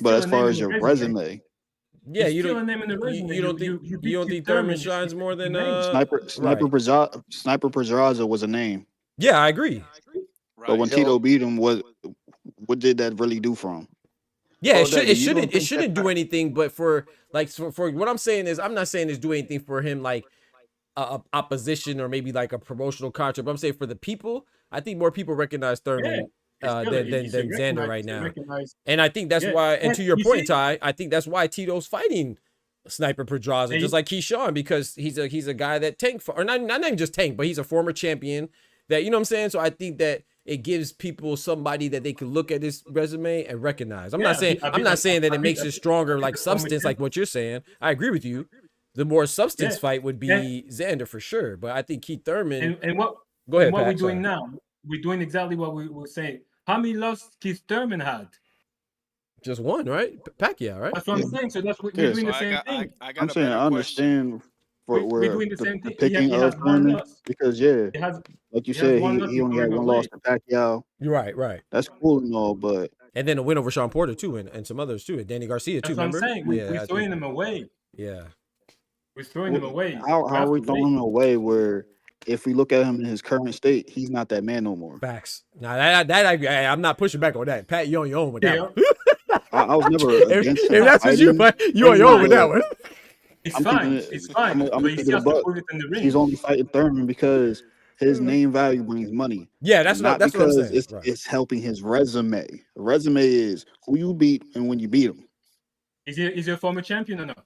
but as far as your resume, yeah, you don't think Thurman shines more than Sniper Pedraza was a name. Yeah, I agree. But when Tito beat him, what did that really do for him? Yeah, it shouldn't do anything, but for what I'm saying is, I'm not saying it's do anything for him like a opposition or maybe like a promotional contract. But I'm saying for the people, I think more people recognize Thurman than Xander right now. And I think that's why, and to your point, Ty, I think that's why Tito's fighting Sniper Pedraza, just like Keyshawn, because he's a guy that tanked for, or not even just tank, but he's a former champion that, you know what I'm saying? So I think that it gives people somebody that they can look at his resume and recognize. I'm not saying that it makes it stronger like substance, like what you're saying. I agree with you. The more substance fight would be Xander for sure, but I think Keith Thurman. And what? Go ahead. And what Pat, we're doing now? We're doing exactly what we were saying. How many losses Keith Thurman had? Just one, right? Pacquiao, right? That's what I'm saying. So that's what we're doing the same thing. I'm saying I understand we're doing the same the thing. picking of Thurman because like you said, he only had one loss to Pacquiao. You're right. That's cool and all, but and then a win over Sean Porter too, and some others too, and Danny Garcia too. That's remember? What I'm saying. We're throwing them away. Yeah. We're throwing them away. How are we throwing him away? Where if we look at him in his current state, he's not that man no more. Facts. Now I'm not pushing back on that. Pat, you on your own with that one. I was never against if that's what you on your own with that one. It's fine. It's fine. I'm he's only fighting Thurman because his name value brings money. Yeah, that's what I'm saying. It's helping his resume. The resume is who you beat and when you beat him. Is he a former champion or not?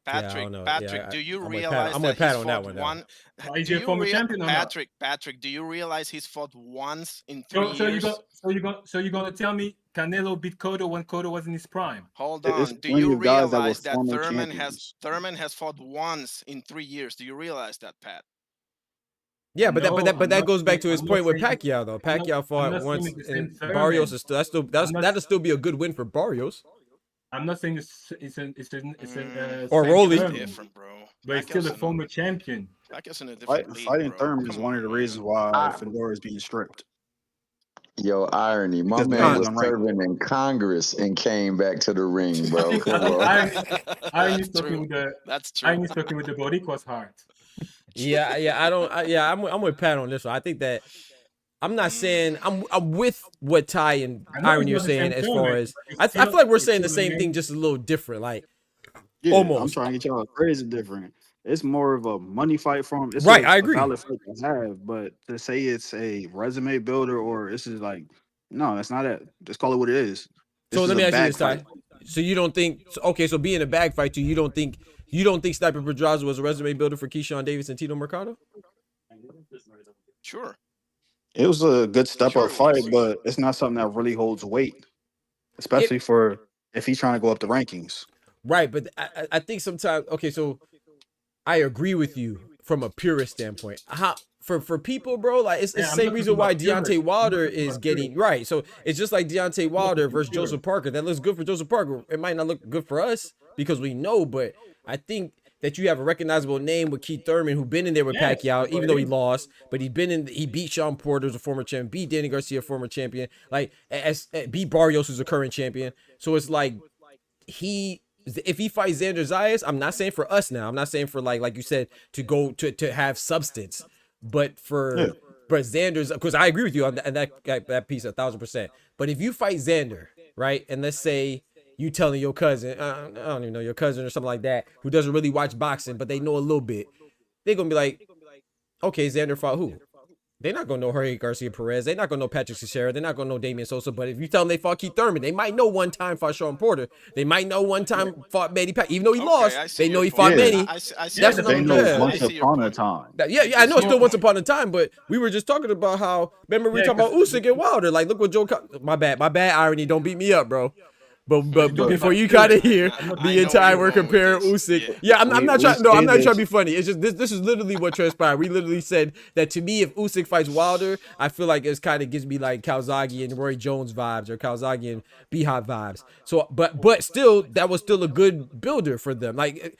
Patrick, do you realize that he's fought one? Is he a former champion or not? Patrick, do you realize he's fought once in 3 years? So you're gonna tell me Canelo beat Cotto when Cotto was in his prime? Hold on. Do you realize that Thurman has fought once in 3 years? Do you realize that, Pat? Yeah, but that goes back to his point with Pacquiao though. Pacquiao fought once, and Barrios is that'll still be a good win for Barrios. I'm not saying it's or Rolly, different, bro. But he's still a former champion. Fighting Thurman is one of the reasons why Fundora is being stripped. Yo, irony. My man was serving in Congress and came back to the ring, bro. Irony's talking with the. That's true. Irony's talking with the Boricua's heart. I'm with Pat on this one. I think that I'm not saying I'm with what Ty and Irony are saying as far as I feel like we're saying the same thing, just a little different. Like almost. I'm trying to get y'all crazy different. It's more of a money fight for him. It's right, I agree. A valid fight to have, but to say it's a resume builder or this is like, no, that's not it. Just call it what it is. So let me ask you this, Ty. So you don't think? Okay, so being a bag fight too, you don't think Sniper Pedraza was a resume builder for Keyshawn Davis and Tito Mercado? Sure. It was a good step up fight, but it's not something that really holds weight, especially for if he's trying to go up the rankings. Right, but I think sometimes, okay, so I agree with you from a purist standpoint. For people, bro, like it's the same reason why Deontay Wilder is getting right. So it's just like Deontay Wilder versus Joseph Parker. That looks good for Joseph Parker. It might not look good for us because we know, but I think that you have a recognizable name with Keith Thurman, who been in there with Pacquiao, even though he lost, but he beat Sean Porter, who's a former champion, beat Danny Garcia, a former champion, like beat Barrios, who's a current champion. So it's like if he fights Xander Zayas, I'm not saying for us now. I'm not saying for like you said to go to have substance, but for Xander's, because I agree with you on that piece 1,000%. But if you fight Xander, right, and let's say you telling your cousin, I don't even know, your cousin or something like that, who doesn't really watch boxing, but they know a little bit, they're gonna be like, okay, Xander fought who? They're not gonna know Jorge Garcia Perez. They're not gonna know Patrick Cicera. They're not gonna know Damian Sosa. But if you tell them they fought Keith Thurman, they might know one time fought Sean Porter. They might know one time fought Manny Pacquiao. Even though he lost, they know he fought Manny. That's what they know once upon a time. I know it's still once upon a time, but we were just talking about how, remember we were talking about Usyk and Wilder. Like, look what my bad, Irony. Don't beat me up, bro. But before you kind of hear the entire we're comparing Usyk. Yeah, I'm not trying. No, I'm not trying to be funny. It's just this is literally what transpired. We literally said that to me, if Usyk fights Wilder, I feel like it kind of gives me like Calzaghe and Roy Jones vibes or Calzaghe and Beehive vibes. So, but still, that was still a good builder for them. Like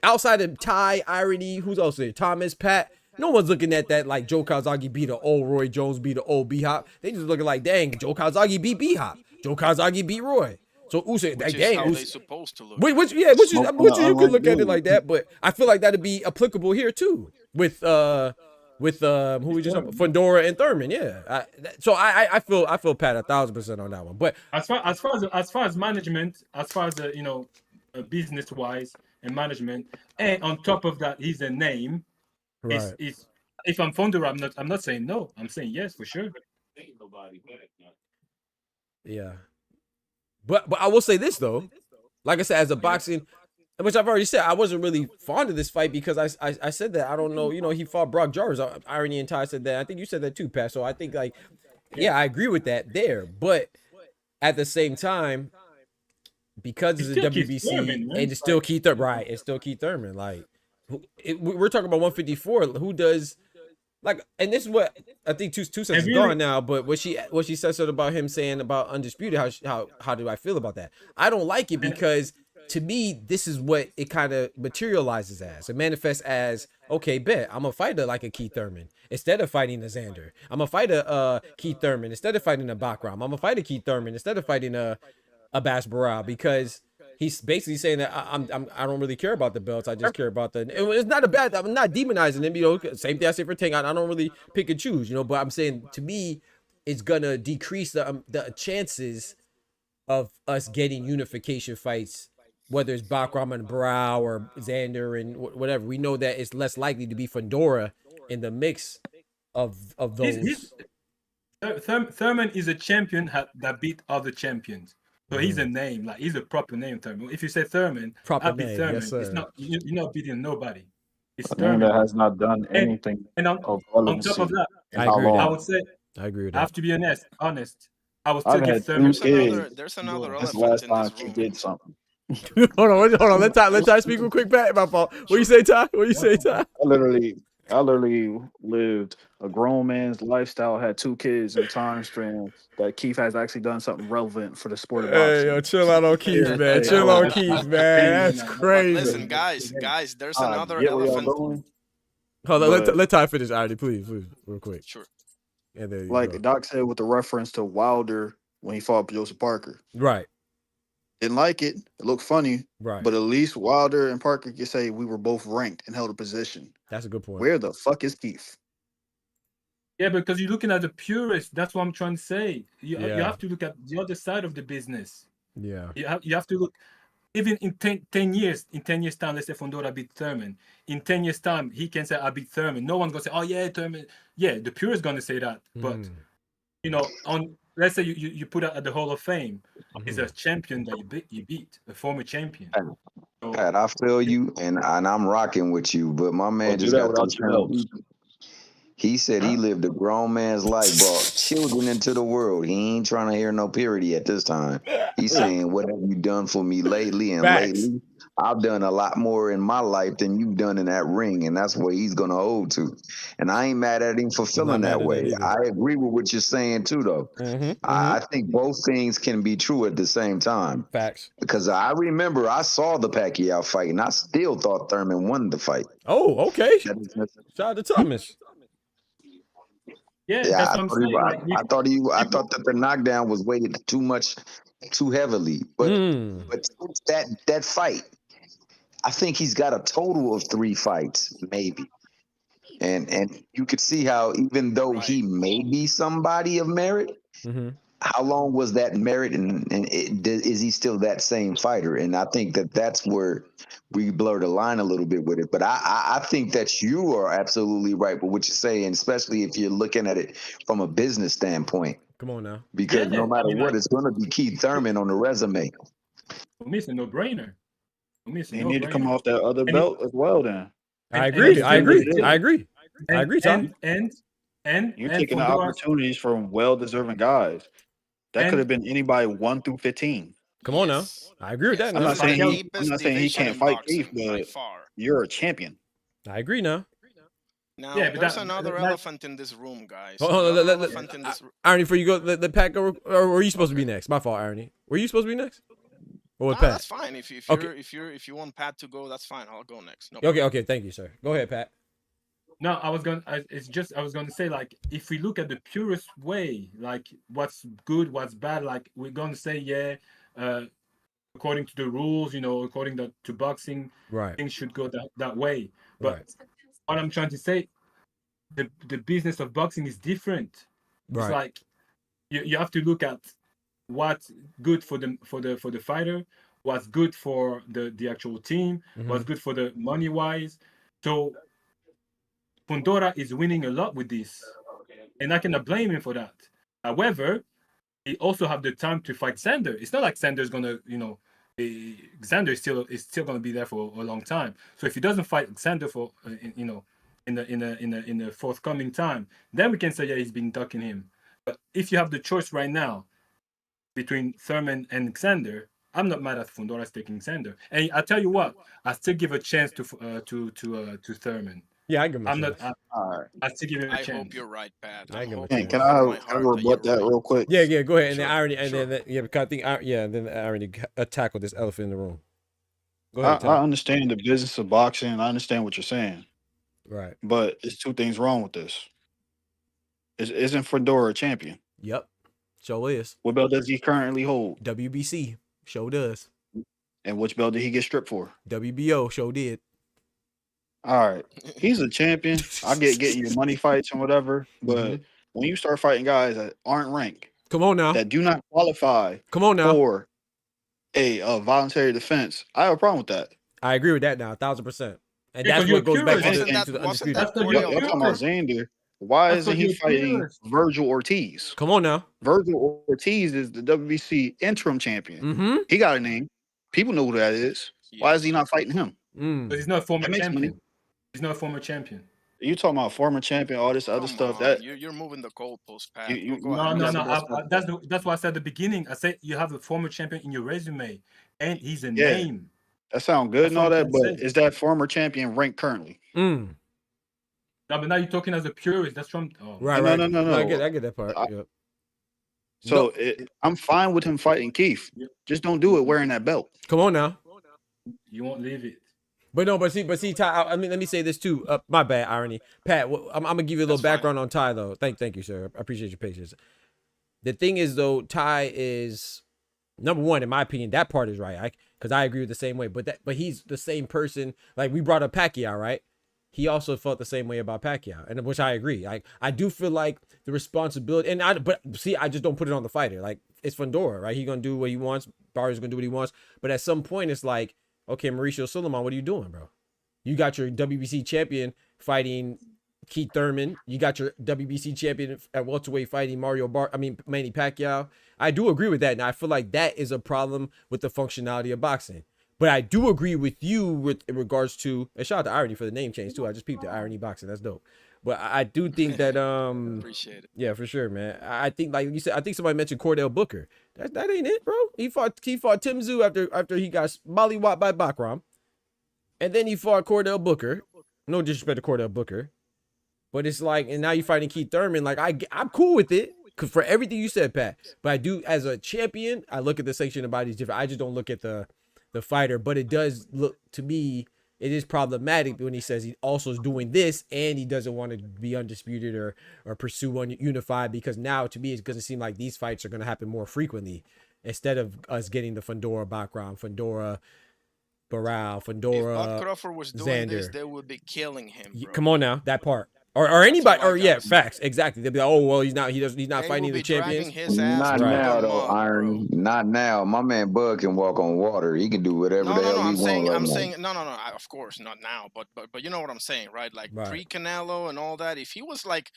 outside of Ty, Irony, who's else there? Thomas, Pat. No one's looking at that like Joe Kawasaki beat the old Roy Jones, beat the old B-Hop. They just looking like, dang, Joe Kawasaki beat B-Hop. Joe Kawasaki beat Roy. So Usyk, Which dang, is how Usyk. they supposed to look. Which you could look at it like that, but I feel like that'd be applicable here too with who we just Fundora and Thurman. Yeah. I feel Pat 1,000% on that one. But as far as management, as far as business wise and management, and on top of that, he's a name. Right. If I'm Fundora, I'm not saying no. I'm saying yes for sure. Yeah. But I will say this though, like I said, as a boxing, which I've already said, I wasn't really fond of this fight because I said that I don't know, he fought Brock Jarvis. Irony and Ty said that. I think you said that too, Pat. So I think like, yeah, I agree with that there. But at the same time, because it's a WBC, Thurman, and it's still Keith Thurman, right? It's still Keith Thurman. Like, we're talking about 154. Who does? Like, and this is what I think two cents is gone now. But what she said something about him saying about Undisputed, how do I feel about that? I don't like it because to me this is what it kind of materializes as. It manifests as, okay, bet I'm a fighter like a Keith Thurman instead of fighting a Xander. I'm a fighter Keith Thurman instead of fighting a Bakram. I'm a fighter Keith Thurman instead of fighting a Bass Barral, because he's basically saying that I don't really care about the belts. I just care about it's not a bad. I'm not demonizing him. Same thing I say for Tank. I don't really pick and choose. But I'm saying to me, it's gonna decrease the chances of us getting unification fights, whether it's Bakram and Brow or Xander and whatever. We know that it's less likely to be Fundora in the mix of those. Thurman is a champion that beat other champions. So he's a name, like he's a proper name, Thurman. If you say Thurman, proper I'll be name, Thurman. Yes, sir. It's not you're not beating nobody. It's a name Thurman that has not done anything. And on top of that, I agree. I would say I agree with I that. have to be honest. I would still give Thurman. There's another That's the elephant last in time this she room. did something. hold on. Let Ty speak real quick back. My fault. What you say, Ty? I literally lived a grown man's lifestyle, had 2 kids in time span that Keith has actually done something relevant for the sport of boxing. Hey, yo, chill out on Keith, man. Chill on Keith, man. That's crazy. Listen, guys, there's another elephant. Hold on, let Ty finish, Artie, please, real quick. Sure. And there you like go. Doc said with the reference to Wilder when he fought Joseph Parker. Right. Didn't like it. It looked funny. Right. But at least Wilder and Parker can say we were both ranked and held a position. That's a good point. Where the fuck is Keith? Yeah, because you're looking at the purist. That's what I'm trying to say. You have to look at the other side of the business. Yeah. You have to look. Even in 10 years time, let's say Fundora beat Thurman. In 10 years time, he can say I beat Thurman. No one's gonna say, oh yeah, Thurman. Yeah, the purist gonna say that. But let's say you put out at the Hall of Fame, is a champion that you beat, a former champion. Pat, I feel you, and I'm rocking with you, but my man just got to. He said he lived a grown man's life, brought children into the world. He ain't trying to hear no purity at this time. He's saying, what have you done for me lately? And lately, I've done a lot more in my life than you've done in that ring. And that's what he's going to hold to. And I ain't mad at him for feeling that way. I agree with what you're saying, too, though. I think both things can be true at the same time. Facts. Because I remember I saw the Pacquiao fight, and I still thought Thurman won the fight. Oh, okay. Shout out to Thomas. Yeah, that's what I'm saying. I thought that the knockdown was weighted too heavily. But that fight, I think he's got a total of 3 fights, maybe. And you could see how even though he may be somebody of merit, how long was that merit, and is he still that same fighter? And I think that's where we blur the line a little bit with it. But I think that you are absolutely right with what you're saying, especially if you're looking at it from a business standpoint. Come on now. Because no matter what, it's going to be Keith Thurman on the resume. For me, it's a no-brainer. You need to come off that other belt as well then. I agree, Tom. And you're taking the opportunities from well-deserving guys. That could have been anybody 1 through 15. Come on now. I agree with that. I'm not saying he can't fight Keith, but you're a champion. I agree now. Now, there's another elephant in this room, guys. Irony, before you go, the pack, or were you supposed to be next? My fault, Irony. Were you supposed to be next? Or with Nah, Pat? that's fine. If Okay. if you want Pat to go, that's fine. I'll go next. No Okay, problem. okay, thank you, sir. Go ahead, Pat. No, I was going to say, like, if we look at the purest way, like what's good, what's bad, like we're going to say, yeah, according to the rules, you know, according to boxing, Right. things should go that way. But Right. what I'm trying to say, the business of boxing is different. It's Right. like you have to look at what's good for the fighter, what's good for the actual team, what's good for the money wise. So Fundora is winning a lot with this, and I cannot blame him for that. However, he also have the time to fight Xander. It's not like Xander's gonna, you know, Xander is still gonna be there for a long time. So if he doesn't fight Xander for, you know, in the forthcoming time, then we can say, yeah, he's been ducking him. But if you have the choice right now between Thurman and Xander, I'm not mad at Fundora's taking Xander. And I tell you what, I still give a chance to Thurman. Yeah, I give him a I'm chance. not. I still give him a chance. I hope you're right, Pat. I give him a Hey, chance. can I rebut that real quick? Yeah, go ahead. And Sure, then irony, and sure. then yeah, because I think and then irony tackled this elephant in the room. Go ahead, I understand the business of boxing. I understand what you're saying. Right. But there's two things wrong with this. Isn't Fundora a champion? Yep. Show is. What belt does he currently hold? WBC. Show does. And which belt did he get stripped for? WBO. Show did. All right. He's a champion. I get getting your money fights and whatever. But when you start fighting guys that aren't ranked, come on now, that do not qualify for a voluntary defense, I have a problem with that. I agree with that now, 1,000%. And Yeah, that's what goes back to the Y'all undisputed. talking about Xander. Why isn't he fighting Virgil Ortiz? Come on now. Virgil Ortiz is the WBC interim champion. He got a name. People know who that is. Why is he not fighting him? Because he's not a former That makes champion. money. He's not a former champion. You talking about former champion, all this other stuff? That You're moving the goalpost, Pat. You- Go No, ahead. no. That's why I said at the beginning. I said you have a former champion in your resume, and he's a Yeah. name. that sound good and all That's that, what I'm but saying. is that former champion ranked currently? No, but now you're talking as a purist. That's from Right, No, right. no, no, no. I get that part. Yep. So I'm fine with him fighting Keith. Just don't do it wearing that belt. Come on now. You won't leave it. But see, Ty. I mean, let me say this too. My bad, irony. Pat, I'm gonna give you a little background on Ty though. Thank you, sir. I appreciate your patience. The thing is though, Ty is number one in my opinion. That part is right, because I agree with the same way. But he's the same person. Like we brought up Pacquiao, right? He also felt the same way about Pacquiao, and which I agree. I do feel like the responsibility, but I just don't put it on the fighter. Like it's Fundora, right? He's gonna do what he wants. Barry's gonna do what he wants. But at some point, it's like, okay, Mauricio Suleiman, what are you doing, bro? You got your WBC champion fighting Keith Thurman. You got your WBC champion at welterweight fighting Manny Pacquiao. I do agree with that, and I feel like that is a problem with the functionality of boxing. But I do agree with you in regards to, and shout out to Irony for the name change too. I just peeped the Irony Boxing. That's dope. But I do think that Appreciate it. yeah, for sure, man. I think like you said, I think somebody mentioned Cordell Booker. That ain't it, bro. He fought Tim Tszyu after he got mollywopped by Bakram. And then he fought Cordell Booker. No disrespect to Cordell Booker. But it's like, and now you're fighting Keith Thurman. Like I'm cool with it. Cause for everything you said, Pat. But I do, as a champion, I look at the sanctioned bodies different. I just don't look at the fighter. But it does look to me, it is problematic when he says he also is doing this and he doesn't want to be undisputed or pursue unified, because now to me it's going to seem like these fights are going to happen more frequently instead of us getting the Fundora background, Fundora, Barral, Fundora, If Bud Crawford was doing this, Xander. they would be killing him, bro. Come on now, that part. Or anybody, all I or yeah, gotta say. facts, exactly. They'll be like, oh well, he's not They fighting will the be champions. dragging his ass Not through now, the though, mud, Iron. Not now. My man Bud can walk on water. He can do whatever No, the no, hell no. he I'm saying, wants. no. Of course, not now. But you know what I'm saying, right? Like Right. pre-Canelo and all that. If he was like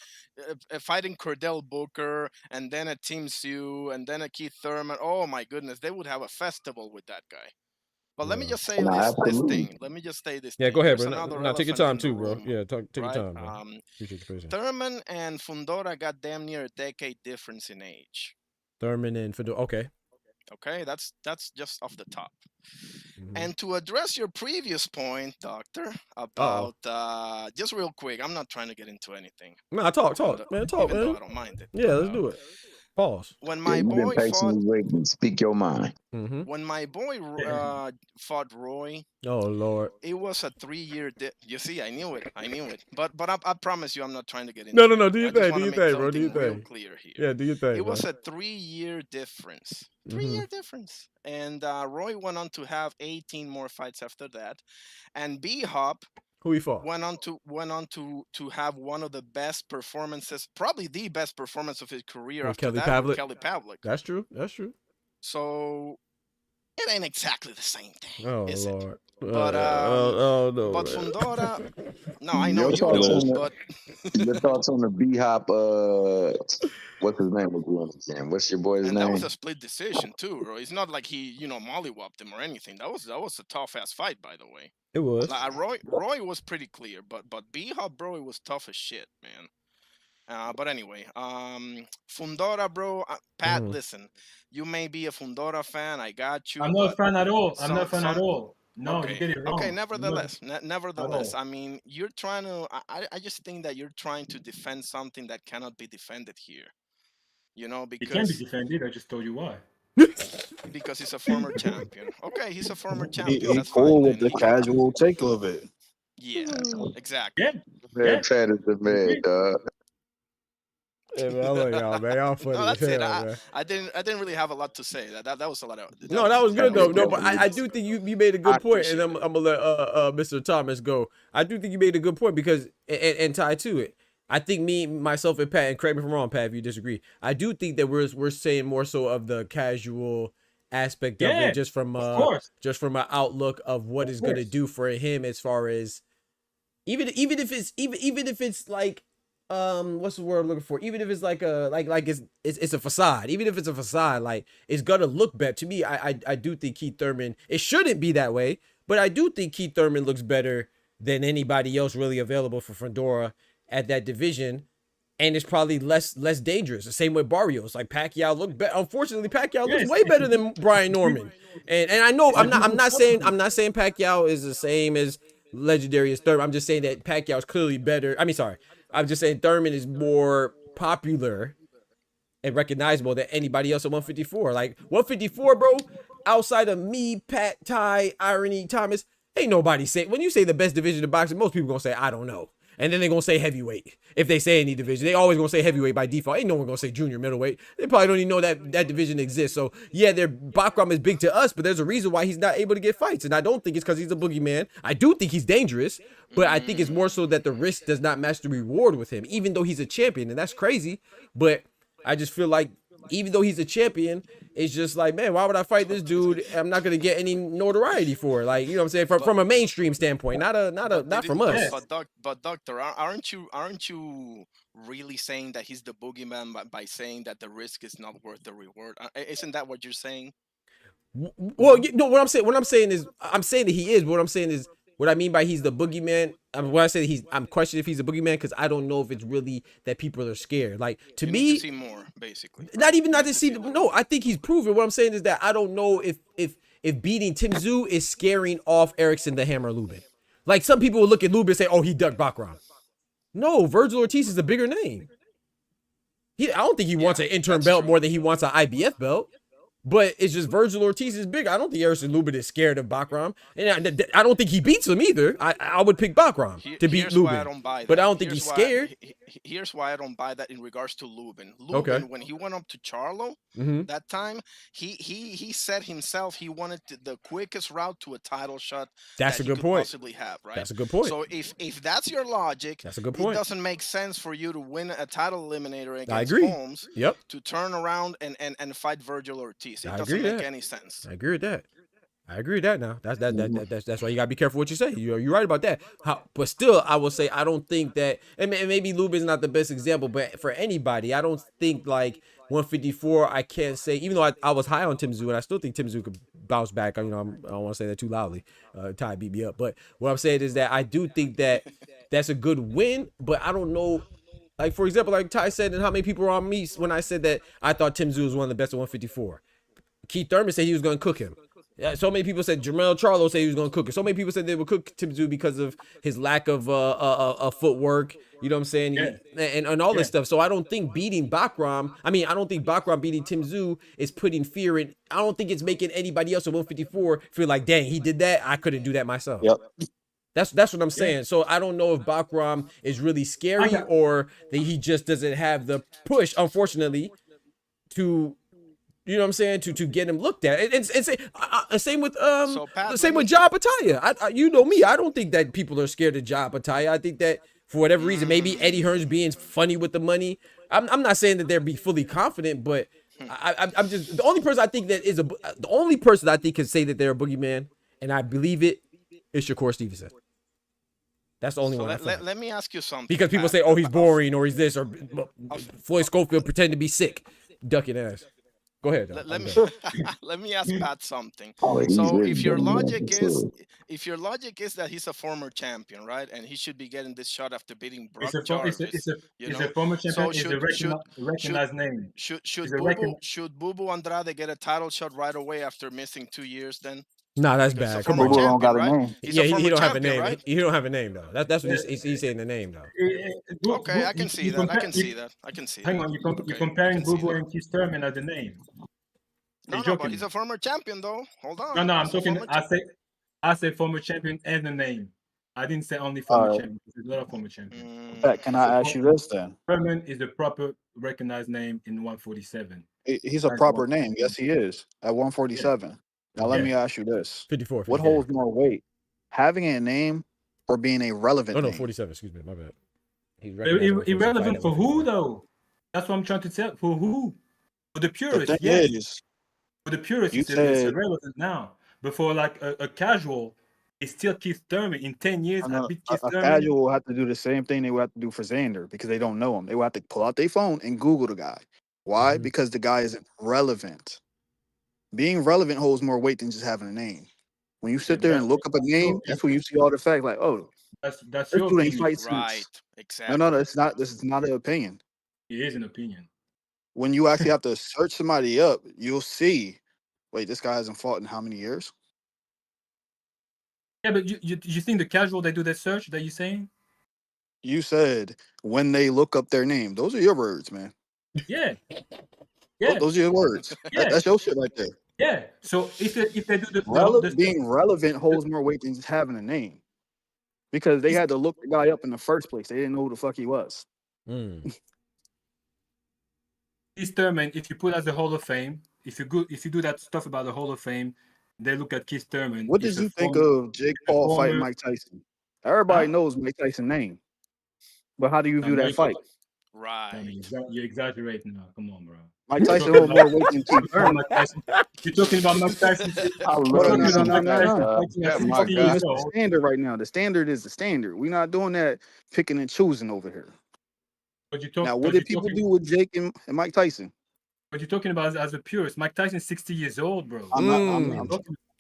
fighting Cordell Booker and then a Tim Tszyu and then a Keith Thurman, oh my goodness, they would have a festival with that guy. But let me just say No, this absolutely. thing. Let me just say this. Yeah, thing. go ahead, There's bro. another No, take your elephant time in the too, bro. room, Yeah, take your right? time, bro. Appreciate your patience. Thurman and Fundora got damn near a decade difference in age. Thurman and Fundora. Okay. Okay, that's just off the top. And to address your previous point, Doctor, about just real quick, I'm not trying to get into anything. No, talk, man, even talk, though man. I don't mind it. Yeah, let's do it. Pause. When Yeah, my you've been boy fought, patiently waiting. Speak your mind. when my boy fought Roy, Oh Lord. it was a 3-year. You see, I knew it. I knew it. But I promise you, I'm not trying to get into No, it. do your I just thing. want Do to your make thing, bro. Do your something real thing. clear here. Yeah, do your thing, It was bro. a 3-year difference. 3-year difference. And Roy went on to have 18 more fights after that, and B Hop Who he fought? went on to have one of the best performances, probably the best performance of his career With after Kelly that, with Pavlik. Kelly Pavlik. That's true. That's true. So it ain't exactly the same thing, Oh is it? Lord. But no. but Man. Fundora, no, I know Your you thoughts know, on but your thoughts on the B Hop? What's his name again? What's your boy's and that was name? a split decision too, bro. It's not like he, mollywhopped him or anything. That was a tough ass fight, by the way. It was. Like, Roy was pretty clear, but B Hop, bro, it was tough as shit, man. But anyway, Fundora, bro, Pat, listen, you may be a Fundora fan. I got you. I'm not a fan at all. I'm not a fan at some all. No, okay, you get it wrong. okay. Nevertheless, all. I mean, you're trying to. I just think that you're trying to defend something that cannot be defended here. You know, It can be because defended. I just told you why. because he's a former champion. Okay, he's a former He, champion. he That's cool fine. with Then the casual take of it. yeah, exactly. Yeah. Man, Chad is the man, dog. Hey, man, I love y'all, man. Y'all funny No, as that's it. hell, man. I didn't really have a lot to say. That was a lot of. No, that was good though. No, but great. I do think you made a good point, and I'm gonna let Mr. Thomas go. I do think you made a good point because and tied to it. I think myself, and Pat, and correct me if I'm wrong, Pat, if you disagree. I do think that we're saying more so of the casual aspect of it, just from an outlook of what it's gonna do for him as far as even if it's like what's the word I'm looking for? Even if it's like it's a facade. Even if it's a facade, like it's gonna look better to me. I do think Keith Thurman. It shouldn't be that way, but I do think Keith Thurman looks better than anybody else really available for Fundora at that division, and it's probably less dangerous. The same with Barrios. Like Pacquiao looked better. Unfortunately, Pacquiao looks way better than Brian Norman. And I know I'm not saying Pacquiao is the same as legendary as Thurman. I'm just saying that Pacquiao is clearly better. I mean, sorry. I'm just saying Thurman is more popular and recognizable than anybody else at 154. Like 154, bro, outside of me, Pat, Ty, Irony, Thomas, ain't nobody say. When you say the best division of boxing, most people gonna say, I don't know. And then they're going to say heavyweight. If they say any division, they always going to say heavyweight by default. Ain't no one going to say junior middleweight. They probably don't even know that division exists. So, yeah, their Bakram is big to us, but there's a reason why he's not able to get fights. And I don't think it's because he's a boogeyman. I do think he's dangerous, but I think it's more so that the risk does not match the reward with him, even though he's a champion. And that's crazy. But I just feel like even though he's a champion, it's just like, man, why would I fight this dude? I'm not gonna get any notoriety for it. Like, you know what I'm saying? From a mainstream standpoint, not from us. But doctor, aren't you really saying that he's the boogeyman by saying that the risk is not worth the reward? Isn't that what you're saying? Well, you know what I'm saying is I'm saying that he is. But what I'm saying is what I mean by he's the boogeyman. When I say I'm questioning if he's a boogeyman because I don't know if it's really that people are scared. Like to me, need to see more basically. Not to see. No, I think he's proven. What I'm saying is that I don't know if beating Tim Tszyu is scaring off Erickson the Hammer Lubin. Like some people will look at Lubin and say, "Oh, he ducked Bakram." No, Virgil Ortiz is a bigger name. I don't think he wants an interim belt more than he wants an IBF belt. But it's just Virgil Ortiz is big. I don't think Erickson Lubin is scared of Bakram. And I don't think he beats him either. I would pick Bakram to beat Lubin. I don't buy that. But I don't think he's scared. Here's why I don't buy that in regards to Lubin. Lubin, when he went up to Charlo that time, he said himself he wanted the quickest route to a title shot That's that a he good could point. possibly have, right? That's a good point. So if that's your logic, that's a good point. It doesn't make sense for you to win a title eliminator against I agree. Holmes to turn around and fight Virgil Ortiz. It doesn't make any sense. I agree with that. I agree with that. Now that's why you gotta be careful what you say. You're right about that. But still, I will say I don't think that. And maybe Lubin's not the best example, but for anybody, I don't think like 154. I can't say, even though I was high on Tim Tszyu, and I still think Tim Tszyu could bounce back. I don't want to say that too loudly. Ty beat me up, but what I'm saying is that I do think that that's a good win. But I don't know. Like for example, like Ty said, and how many people were on me when I said that I thought Tim Tszyu was one of the best at 154. Keith Thurman said he was going to cook him. So many people said Jermell Charlo said he was going to cook it. So many people said they would cook Tim Tszyu because of his lack of footwork. You know what I'm saying? And all this stuff. So I don't think beating Bakram. I don't think Bakram beating Tim Tszyu is putting fear in. I don't think it's making anybody else at 154 feel like, dang, he did that. I couldn't do that myself. Yep. That's what I'm saying. So I don't know if Bakram is really scary or that he just doesn't have the push, unfortunately, to, you know what I'm saying, to get him looked at. And same with same with Ja Battaglia. You know me, I don't think that people are scared of Ja Battaglia. I think that for whatever reason, maybe Eddie Hearn's being funny with the money. I'm not saying that they're be fully confident, but I'm just the only person I think that is the only person I think can say that they're a boogeyman, and I believe it, is Shakur Stevenson. That's the only one. Let me ask you something. Because people say, oh, he's boring, or he's this, or Floyd Schofield pretend to be sick. Duck your ass. Go ahead. Let me ask Pat something. Oh, So if your logic is that he's a former champion, right, and he should be getting this shot after beating Brock Jarvis, it's a former champion. It's a recognized name. Should Bubu Andrade get a title shot right away after missing 2 years? Then. Nah, that's bad. Come on, don't got a name. Yeah, he don't have a name. Right? He don't have a name though. That's what he's saying, the name though. Okay, I can see that. I can see that. Hang on, you're comparing Bubu and Keith Thurman as the name. No, but he's a former champion though. Hold on. No, I'm talking. I say former champion and the name. I didn't say only former champion. There's a lot of former champions. Can I ask you this then? Thurman is the proper recognized name in 147. He's a proper name. Yes, he is at 147. Yeah. Now, let me ask you this. 54. What holds more weight? Having a name or being a relevant name? 47. Excuse me. My bad. He's irrelevant for who, though? That's what I'm trying to tell. For who? For the purists, yes. For the purists, it's irrelevant now. But for like a casual, it's still Keith Thurman. In 10 years, I beat Keith Thurman. A casual will have to do the same thing they would have to do for Xander because they don't know him. They will have to pull out their phone and Google the guy. Why? Mm-hmm. Because the guy isn't relevant. Being relevant holds more weight than just having a name. When you sit there and look up a name, that's when you see all the facts. Like, oh, that's your opinion. Right? Exactly. No, it's not. This is not an opinion. It is an opinion. When you actually have to search somebody up, you'll see. Wait, this guy hasn't fought in how many years? Yeah, but you think the casual they do that search that you're saying? You said when they look up their name. Those are your words, man. Yeah. Yeah, those are your words. Yeah. That's your shit right there. Yeah. So if they do the being relevant holds more weight than just having a name, because they had to look the guy up in the first place. They didn't know who the fuck he was. Keith Thurman, if you put as the Hall of Fame, if you do that stuff about the Hall of Fame, they look at Keith Thurman. What did you think of Jake Paul fighting Mike Tyson? Everybody knows Mike Tyson's name, but how do you view that fight? Right. You're exaggerating now. Come on, bro. Mike Tyson holds more weight than Keith Thurman. You're talking about Mike Tyson. No. The standard right now. The standard is the standard. We're not doing that picking and choosing over here. Now, what did people do with Jake and Mike Tyson? But you're talking about as a purist. Mike Tyson's 60 years old, bro.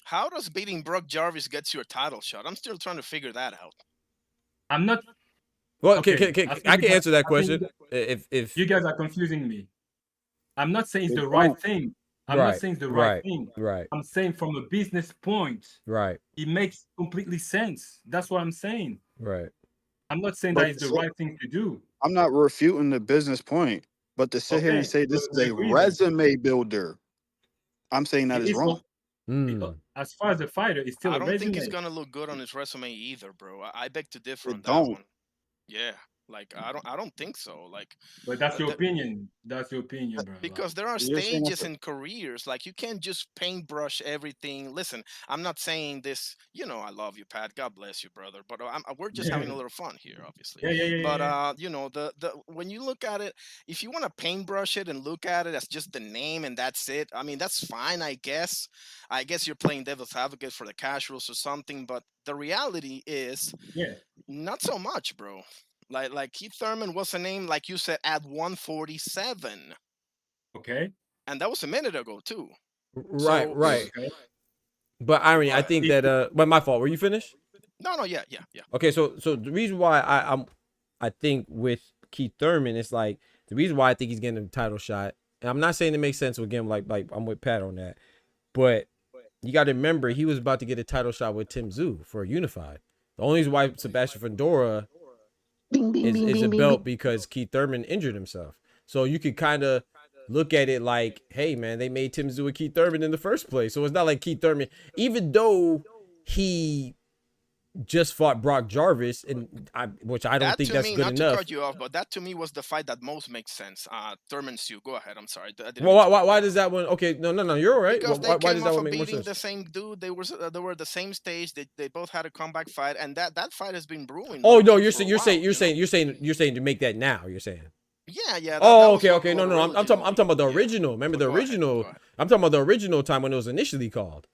How does beating Brock Jarvis get you a title shot? I'm still trying to figure that out. I'm not. Well, okay. I can answer that question. If you guys are confusing me, I'm not saying it's the right thing. I'm not saying it's the right thing. Right. I'm saying from a business point. Right. It makes completely sense. That's what I'm saying. Right. I'm not saying that it's the right thing to do. I'm not refuting the business point, but to sit here and say this is a resume builder, I'm saying that is wrong. As far as the fighter, it's still. I don't think it's gonna look good on his resume either, bro. I beg to differ on that one. Yeah. Like I don't think so. Like, but that's your opinion. That's your opinion, bro. Because there are stages in careers. Like you can't just paintbrush everything. Listen, I'm not saying this. You know, I love you, Pat. God bless you, brother. But we're just having a little fun here, obviously. But you know, the when you look at it, if you want to paintbrush it and look at it as just the name and that's it, I mean, that's fine, I guess. I guess you're playing devil's advocate for the casuals or something. But the reality is, not so much, bro. Like Keith Thurman was a name, like you said, at 147. Okay. And that was a minute ago too. Right. Okay. But irony, I think that but my fault. Were you finished? No, yeah. Okay, so the reason why I think with Keith Thurman, it's like the reason why I think he's getting a title shot, and I'm not saying it makes sense again, like I'm with Pat on that, but you got to remember he was about to get a title shot with Tim Tszyu for Unified. The only reason why Sebastian Fundora is a belt because Keith Thurman injured himself. So you could kind of look at it like, hey man, they made Tim Tszyu with Keith Thurman in the first place. So it's not like Keith Thurman, even though he just fought Brock Jarvis, which I don't think that's good enough. Not to cut you off, but that to me was the fight that most makes sense. Thurman Tszyu. Go ahead. I'm sorry. Well, why does that one? Okay, no, you're all right. Because why does that one make more beating sense? the same dude. They were the same stage. They both had a comeback fight, and that fight has been brewing. Oh no, you're saying to make that now. You're saying. Yeah. Okay. No. I'm talking about the original. Remember the original? I'm talking about the original time when it was initially called.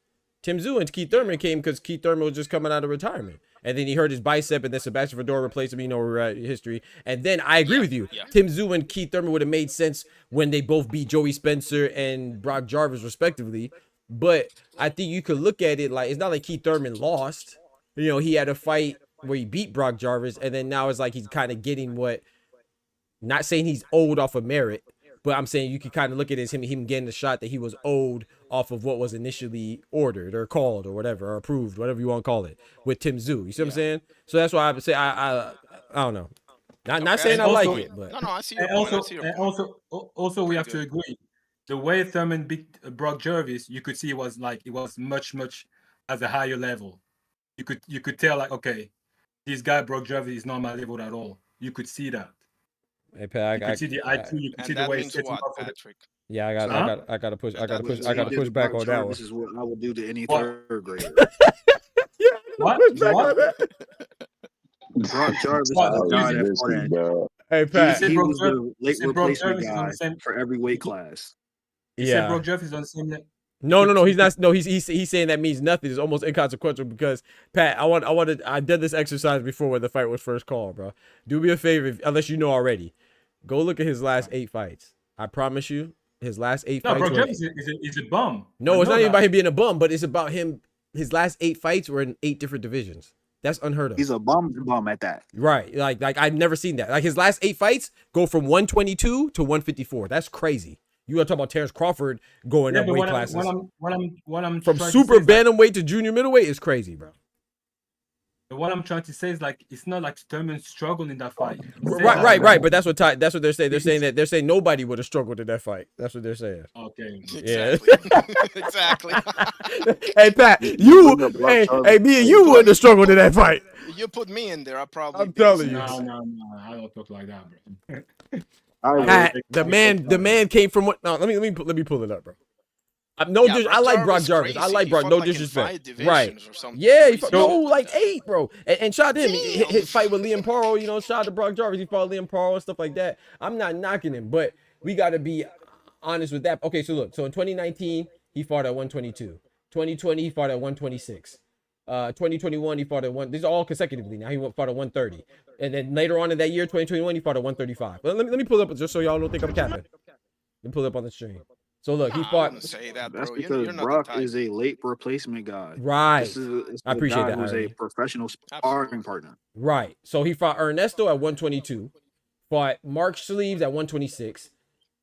Tim Tszyu and Keith Thurman came because Keith Thurman was just coming out of retirement. And then he hurt his bicep, and then Sebastian Fundora replaced him. You know, we're at history. And then I agree with you. Yeah. Tim Tszyu and Keith Thurman would have made sense when they both beat Joey Spencer and Brock Jarvis, respectively. But I think you could look at it like it's not like Keith Thurman lost. You know, he had a fight where he beat Brock Jarvis, and then now it's like he's kind of getting what. Not saying he's owed off of merit, but I'm saying you can kind of look at it as him getting the shot that he was owed off of what was initially ordered or called or whatever, or approved, whatever you want to call it, with Tim Tszyu. You see what I'm saying? So that's why I would say I don't know. Not saying I like it, but no, I see your point. Also we have to agree. The way Thurman beat Brock Jarvis, you could see it was much at a higher level. You could tell like, okay, this guy Brock Jarvis is not my level at all. You could see that. Hey, Pat, you could see the IQ. You could see the way it's what, Patrick? Yeah, I gotta push back on that one. This is what I would do to any third grader. What? Brock Jarvis is the guy that fought that. Hey, Pat. He was the late replacement guy for every weight class. He said Brock Jarvis is on the same level. No, he's not. No, he's saying that means nothing. It's almost inconsequential because Pat, I did this exercise before when the fight was first called, bro. Do me a favor, unless you know already, go look at his last 8 fights. I promise you, his last 8 fights. No, Brock Jarvis is a bum. No, it's not even about him being a bum, but it's about him. His last 8 fights were in 8 different divisions. That's unheard of. He's a bum at that. Right, like I've never seen that. Like his last 8 fights go from 122 to 154. That's crazy. You gotta talk about Terrence Crawford going up weight classes. What I'm from super bantamweight to junior middleweight is crazy, bro. What I'm trying to say is like it's not like Thurman struggled in that fight. Right. But that's what they're saying. They're saying nobody would have struggled in that fight. That's what they're saying. Okay. Yeah. Exactly. Hey Pat, hey me and you wouldn't have struggled in that fight. You put me in there, I'm telling you. No, I don't talk like that, bro. Pat, the man came from what? No, let me pull it up, bro. I like Brock Jarvis. I like Brock. No disrespect. Right. Yeah. Like 8, bro. And shout out to him. His fight with Liam Paro, you know, shout out to Brock Jarvis. He fought Liam Paro and stuff like that. I'm not knocking him, but we got to be honest with that. Okay, so look. So in 2019, he fought at 122. 2020, he fought at 126. 2021, he fought at these are all consecutively. Now he fought at 130. And then later on in that year, 2021, he fought at 135. Well, let me pull up just so y'all don't think I'm capping. Let me pull up on the stream. So look, he fought. Say that, That's bro. because you're Brock is a late replacement guy. Right. I appreciate that. Who's a professional sparring partner. Right. So he fought Ernesto at 122, fought Mark Sleeves at 126,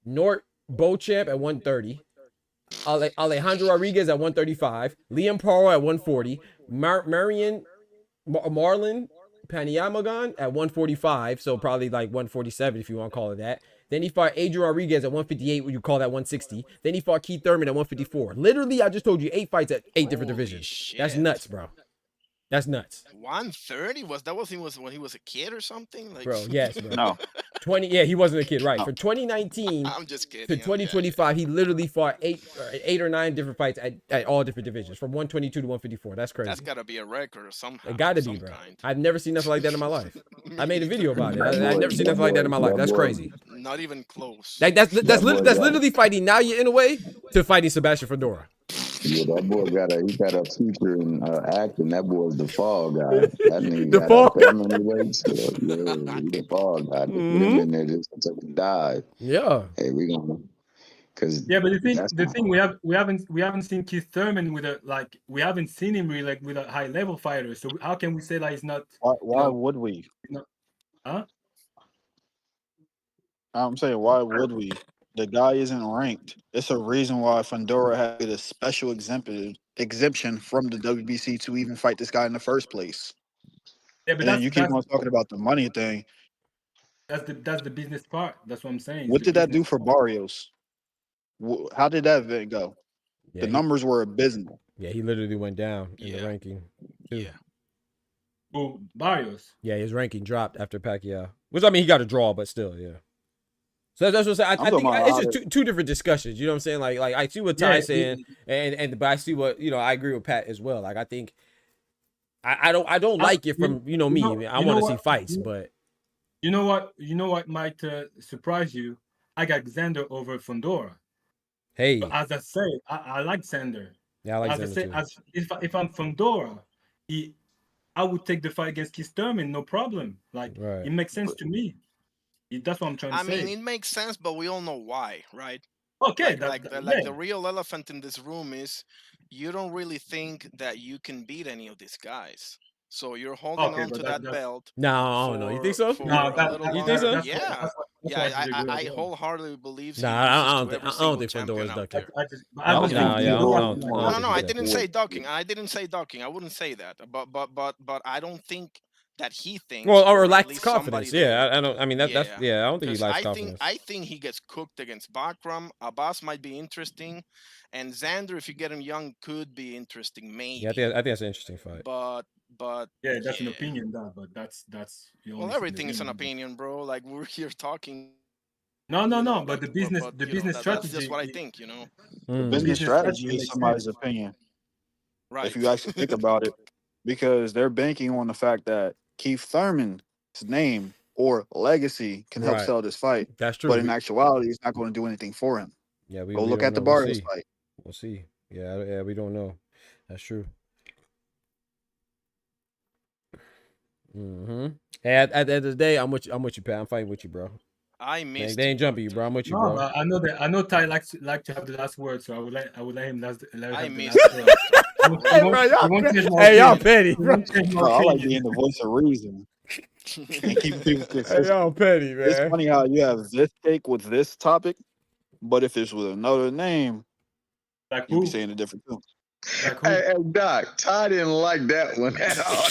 Nort Beauchamp at 130, Alejandro Rodriguez at 135, Liam Paro at 140, Marlon Paniamagon at 145, so probably like 147 if you want to call it that. Then he fought Adrian Rodriguez at 158, what you call that 160. Then he fought Keith Thurman at 154. Literally, I just told you 8 fights at 8 different divisions. Shit. That's nuts, bro. That's nuts. 130 was when he was a kid or something? Like, bro, yes, bro. No. 20. Yeah, he wasn't a kid, right? No. For 2019 I'm just kidding, to 2025, he literally fought 8 or 9 different fights at all different divisions, from 122 to 154. That's crazy. That's gotta be a record or something. It gotta be, bro. I've never seen nothing like that in my life. I made a video about it. I've never seen nothing like that in my life. That's crazy. Not even close. Like that's literally fighting Naya in a way to fighting Sebastian Fundora. Yeah, that boy got a future in acting. That boy's the fall guy. That nigga the fall guy. The fall guy. Him in there just took a dive. Yeah. Hey, we gonna. But the thing we haven't seen Keith Thurman we haven't seen him really with a high level fighter. So how can we say that he's not? Why would we? Huh? I'm saying, why would we? The guy isn't ranked. It's a reason why Fundora had a special exemption exemption from the WBC to even fight this guy in the first place. Yeah, but And then you keep on talking about the money thing. That's the business part. That's what I'm saying. What did that do for Barrios? How did that event go? Yeah, the numbers were abysmal. Yeah, he literally went down in the ranking too. Yeah. Oh, Barrios. Yeah, his ranking dropped after Pacquiao. Which, I mean, he got a draw, but still, yeah. So that's what I'm saying. I think it's just two different discussions. You know what I'm saying? Like I see what Ty's saying, but I see what I agree with Pat as well. Like I think I don't like it from me. I want to see fights, but you know what might surprise you. I got Xander over Fundora. Hey, but as I say, I like Xander. Yeah, I like as Xander I say, if I'm Fundora, I would take the fight against Thurman, no problem. Like it makes sense to me. That's what I'm trying to say. I mean, it makes sense, but we all know why, right? Okay, like the real elephant in this room is you don't really think that you can beat any of these guys. So you're holding on to that belt. No, I don't know. You think so? No, you think so? Yeah, I wholeheartedly believe. Nah, I don't think Fundora's ducking. No, I didn't say ducking. I wouldn't say that. But I don't think that he thinks. Well, or lacks confidence. Yeah, I don't. I mean, that's. Yeah, I don't think he lacks confidence. I think he gets cooked against Bakram. Abbas might be interesting, and Xander, if you get him young, could be interesting. Maybe. Yeah, I think that's an interesting fight. But that's an opinion, but that's. Well, everything is an opinion, bro. Like we're here talking. No. But the business strategy. That's just what I think. The business strategy is somebody's opinion. Right. If you actually think about it, because they're banking on the fact that Keith Thurman's name or legacy can help sell this fight. That's true. But in actuality, it's not going to do anything for him. Yeah, we go look at the Barrios fight. We'll see. Yeah, we don't know. That's true. Hey, at the end of the day, I'm with you, Pat. I'm fighting with you, bro. I missed. They ain't jumping you, bro. I'm with you, bro. But I know Ty likes to have the last word, so I would let him I missed. Hey, y'all petty, bro. I like being the voice of reason. And keep people consistent. Hey, y'all petty, man. It's funny how you have this take with this topic, but if it's with another name, you'll be saying a different tune. Hey, Doc, Ty didn't like that one at all.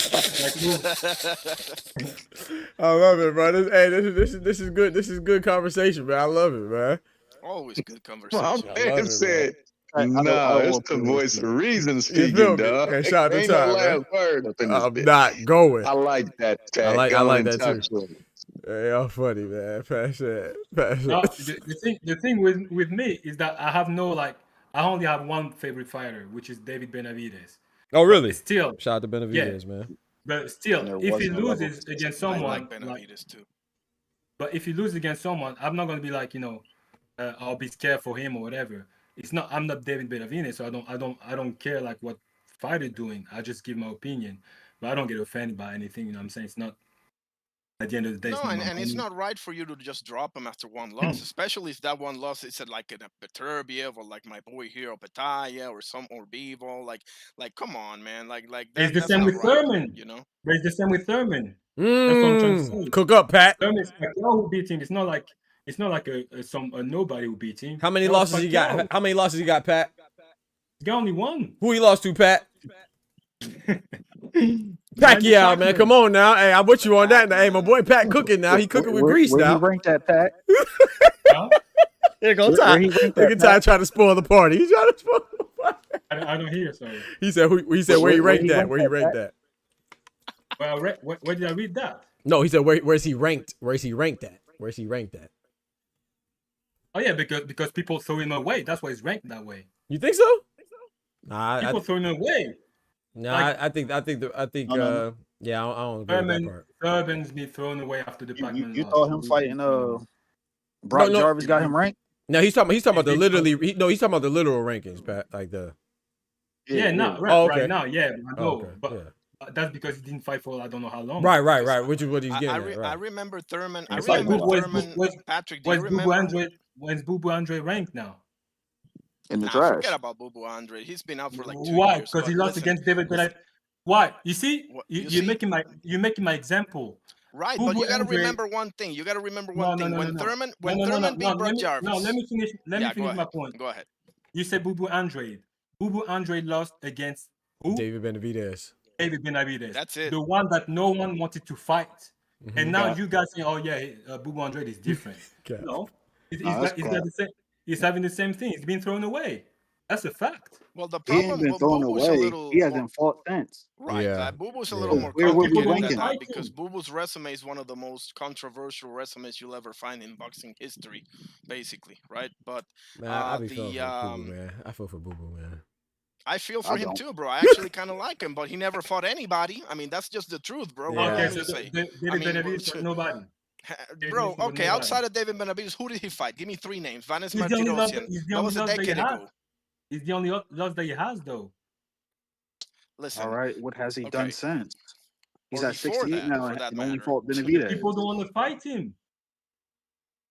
I love it, bro. This is good. This is good conversation, man. I love it, man. Always good conversation. Well, I'm said, no, it's the voice of reason speaking, dog. Hey, shout out to Ain't Ty, no man. last word up in this I'm bitch. not going. I like that. I like that too. Talk. Hey, y'all funny, man. Pass it. No, the thing with me is that I have I only have one favorite fighter, which is David Benavidez. Oh, really? But still, shout out to Benavidez, man. But still, if he loses against someone, I like Benavidez too. But if he loses against someone, I'm not gonna be like I'll be scared for him or whatever. I'm not David Benavidez, so I don't care like what fighter doing. I just give my opinion, but I don't get offended by anything. You know what I'm saying? It's not. At the end of the day, no, and it's not right for you to just drop him after one loss, especially if that one loss is like a Beterbiev or like my boy here, Petaya or Bevo. Like, come on, man. Like it's the same with Thurman. But it's the same with Thurman. That's what I'm trying to say. Cook up, Pat. Thurman is Pacquiao who beat him. It's not like a nobody who beat him. How many losses he got? How many losses he got, Pat? He got only one. Who he lost to, Pat? Pacquiao, man, come on now. Hey, I'm with you on that. Now, hey, my boy Pat cooking now. He cooking with grease now. Where he ranked that, Pat? Here go Ty. Look at Ty trying to spoil the party. He's trying to spoil the party. I don't hear. Sorry. He said where he ranked that. Where he ranked that. Well, where did I read that? No, he said where's he ranked? Where's he ranked at? Where's he ranked at? Oh yeah, because people throw him away. That's why he's ranked that way. You think so? Nah, people throw him away. No, I think. No. Yeah, I don't agree with that part. Thurman's been thrown away after the Pac-Man. You thought him fighting Brock Jarvis got him ranked? No, he's talking about the literally. He's talking about the literal rankings, Pat. Like the. Right now, yeah, but that's because he didn't fight for I don't know how long. Right. Which is what he's getting. I remember Thurman. Patrick, do you remember? When's Boo Boo Andre ranked now? In the trash. Forget about Boo Boo Andre. He's been out for like 2 years. Why? Because he lost against David Benavidez. Why? You see, you're making my example. Right, but you got to remember one thing. When Thurman beat Brock Jarvis. No, let me finish my point. Go ahead. You said Boo Boo Andre. Bubu Andre lost against who? David Benavidez. David Benavidez. That's it. The one that no one wanted to fight. And now Yeah. you guys say, oh yeah, Bubu Andre is different. Cap. No, he's that's got the same. He's having the same thing. He's been thrown away. That's a fact. Well, the He ain't problem been with thrown Bubu's a away. little He more, hasn't fought since. right. Yeah. Bubu's a Yeah. little more Where would we complicated rank than him? that because Bubu's resume is one of the most controversial resumes you'll ever find in boxing history, basically, right? But Man, I be feeling for Boo Boo, man. I feel for Boo Boo, man. I feel for I him don't. too, bro. I actually kind of like him, but he never fought anybody. I mean, that's just the truth, bro. What Yeah. do you Okay, so say? David I mean, Benavidez was nobody. bro, Benavidez was okay, nobody. outside of David Benavidez, who did he fight? Give me 3 names. Vanes He's the only loss. Martirosyan. He's the That only was a loss that he decade has. ago. He's the only loss that he has, though. Listen, All right, what has he okay. done since? He's Or at before 68 that, now for and that only matter. fought People Benavidez. don't want to fight him.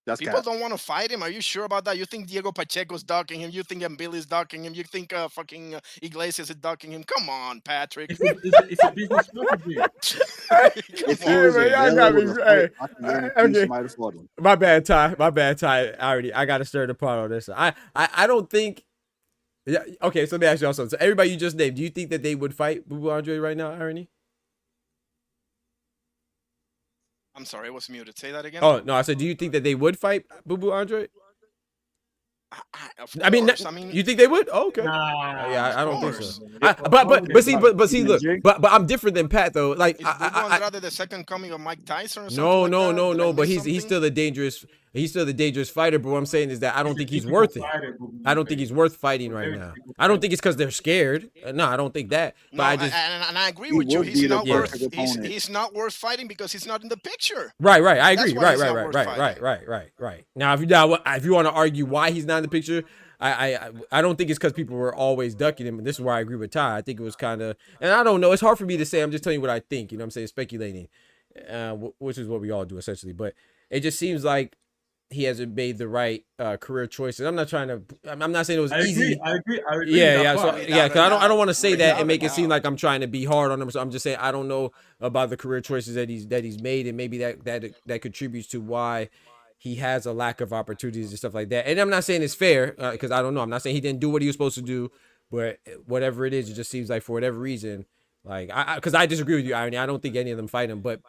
That's People cap. don't want to fight him. Are you sure about that? You think Diego Pacheco's docking him? You think Billy's docking him? You think fucking Iglesias is docking him? Come on, Patrick. It's a business strategy. If he Hey, was man, y'all got me. available to Hey, fight, I can guarantee okay. somebody to fought him. My bad, Ty. My bad, Ty. I got to stir the pot on this. I don't think. Yeah. Okay. So let me ask y'all something. So everybody you just named, do you think that they would fight Boo Boo Andre right now, Ernie? I'm sorry, I was muted. Say that again. Oh no, I said, do you think that they would fight Boo Boo Andre? Of I mean, course. I mean, you think they would? Oh, okay. Nah, yeah, I don't think course. so. But see, look, but I'm different than Pat though. Like, is Bubu Andrade the second coming of Mike Tyson or something? no, like no, that? no, Did I no. But miss he's something? still a dangerous. He's still the dangerous fighter. But what I'm saying is that I don't think he's worth it. I don't think he's worth fighting right now. I don't think it's because they're scared. No, I don't think that. But No, I just and I agree He with you. would He's be the not perfect worth. opponent. He's not worth fighting because he's not in the picture. right. I That's agree. why he's Right. not worth fighting. Right. Now, if you want to argue why he's not in the picture, I don't think it's because people were always ducking him. And this is where I agree with Ty. I think it was kind of, and I don't know. It's hard for me to say. I'm just telling you what I think. You know what I'm saying? Speculating, which is what we all do essentially. But it just seems like he hasn't made the right career choices. I'm not trying to. I'm not saying it was easy. I agree. Yeah. So, because I don't want to say that and make it doubt. seem like I'm trying to be hard on him. So I'm just saying I don't know about the career choices that he's made, and maybe that contributes to why he has a lack of opportunities and stuff like that. And I'm not saying it's fair because I don't know. I'm not saying he didn't do what he was supposed to do, but whatever it is, it just seems like for whatever reason, like because I disagree with you, Irony. I don't think any of them fight him, but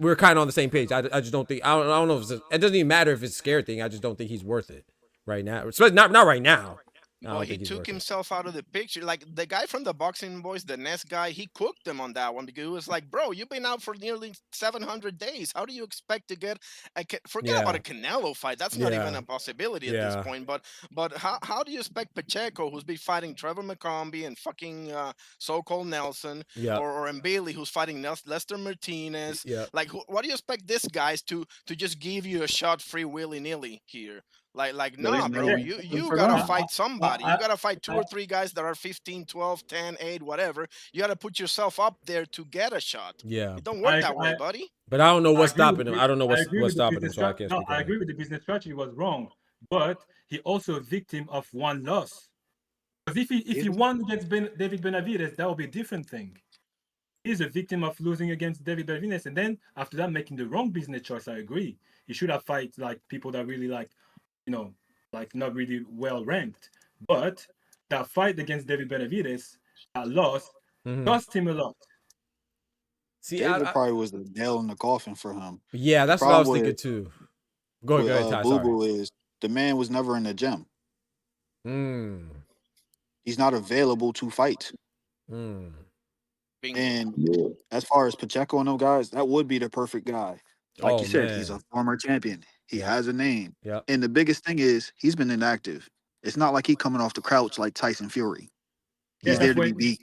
we're kind of on the same page. I just don't think. I don't know if it doesn't even matter if it's a scare thing. I just don't think he's worth it right now. Especially not right now. Well, he took himself out of the picture. Like the guy from the Boxing Boys, the Ness guy, he cooked him on that one because he was like, "Bro, you've been out for nearly 700 days. How do you expect to get forget about a Canelo fight? That's not even a possibility at this point. But how do you expect Pacheco, who's been fighting Trevor McCombie and fucking so-called Nelson, or Mbili, who's fighting Lester Martinez? Like, what do you expect these guys to just give you a shot free willy-nilly here? Like, nah, bro, you gotta fight somebody. You gotta fight 2 or 3 guys that are 15, 12, 10, 8, whatever. You gotta put yourself up there to get a shot. Yeah. It don't work that way, buddy. But I don't know what's stopping him. I don't know what's stopping him. So I can't. No, I agree with the business strategy was wrong, but he also a victim of one loss. Because if he won against David Benavidez, that would be a different thing. He's a victim of losing against David Benavidez, and then after that making the wrong business choice. I agree. He should have fight like people that really like. Like not really well ranked, but that fight against David Benavidez, that loss, cost him a lot. See, David probably was the nail in the coffin for him. Yeah, that's what I was thinking too. Go ahead, Ty. Boo Boo is the man was never in the gym. He's not available to fight. And as far as Pacheco and those guys, that would be the perfect guy. Like you said, he's a former champion. He has a name. And the biggest thing is he's been inactive. It's not like he's coming off the couch like Tyson Fury. He's there to be beat.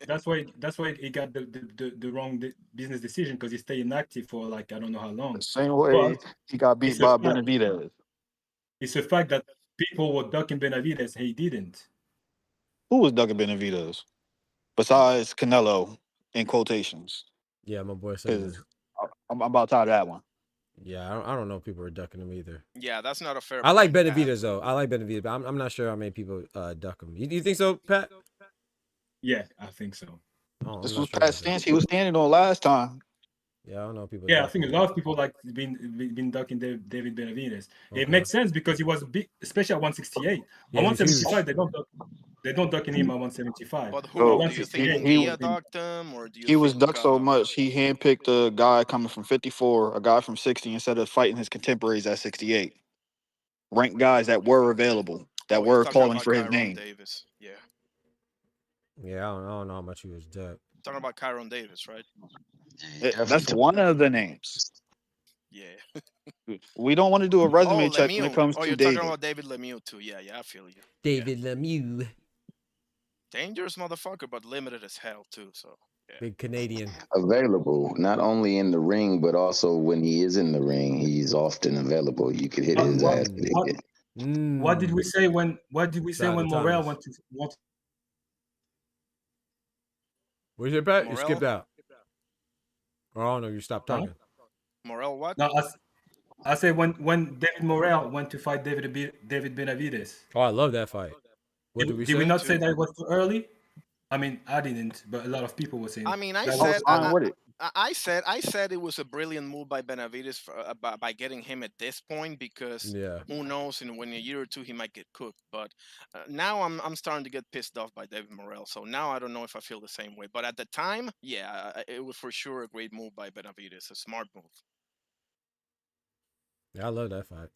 That's why he got the wrong business decision because he stayed inactive for like I don't know how long. The same way he got beat by Benavidez. It's a fact that people were ducking Benavidez. He didn't. Who was ducking Benavidez? Besides Canelo, in quotations. Yeah, my boy said I'm about tired of that one. Yeah, I don't know if people are ducking him either. Yeah, that's not a fair I like point, Benavidez though. I like Benavidez, but I'm not sure how many people duck him. You think so, Pat? Yeah, I think so. This was Pat's stance he was standing on last time. Yeah, I don't know people. Yeah, I think a lot of people like been ducking David Benavidez. It makes sense because he was big, especially at 168. At 175, they don't duck. They don't duck him at 175. But So who? Do you think he Munguia ducked him, or do you he was think? ducked so much he handpicked a guy coming from 54, a guy from 60 instead of fighting his contemporaries at 68. Ranked guys that were available, that You're were talking calling about for his Kyron name. Davis. Yeah. Yeah, I don't know how much he was ducked. Talking about Kyron Davis, right? That's one of the names. Yeah. We don't want to do a resume Oh, check when it Lemieux. comes Oh, to you're David. talking about David Lemieux too. Yeah, I feel you. David Lemieux. Dangerous motherfucker, but limited as hell too. So yeah. Big Canadian. Available, not only in the ring, but also when he is in the ring, he's often available. You could hit his ass. What did we say when? What did we say when Morel went to? Where's your bet? You Morel? skipped out. Oh no, you stopped talking. Morel what? No, I say when David Morel went to fight David Benavides. Oh, I love that fight. What did we say? Did we not say that it was too early? I mean, I didn't, but a lot of people were saying. I mean, I said it was a brilliant move by Benavides by getting him at this point, because who knows, when a year or two he might get cooked. But now I'm starting to get pissed off by David Morel. So now I don't know if I feel the same way. But at the time, yeah, it was for sure a great move by Benavides, a smart move. Yeah, I love that fight.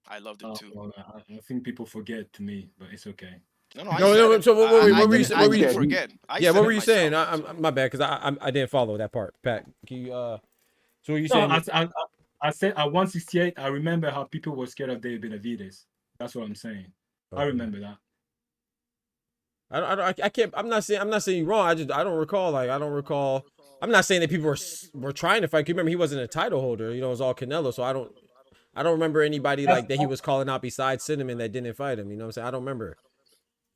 I loved it too. Well, I think people forget to me, but it's okay. No. So what were you saying? What were you forget? Yeah, what were you saying? I'm my bad, because I didn't follow that part. Pat, can you so what you saying? I said at 168. I remember how people were scared of David Benavides. That's what I'm saying. Okay. I remember that. I can't. I'm not saying you're wrong. I don't recall. I'm not saying that people were trying to fight. Remember, he wasn't a title holder. It was all Canelo. So I don't remember anybody like that he was calling out besides Cinnamon that didn't fight him. You know what I'm saying? I don't remember.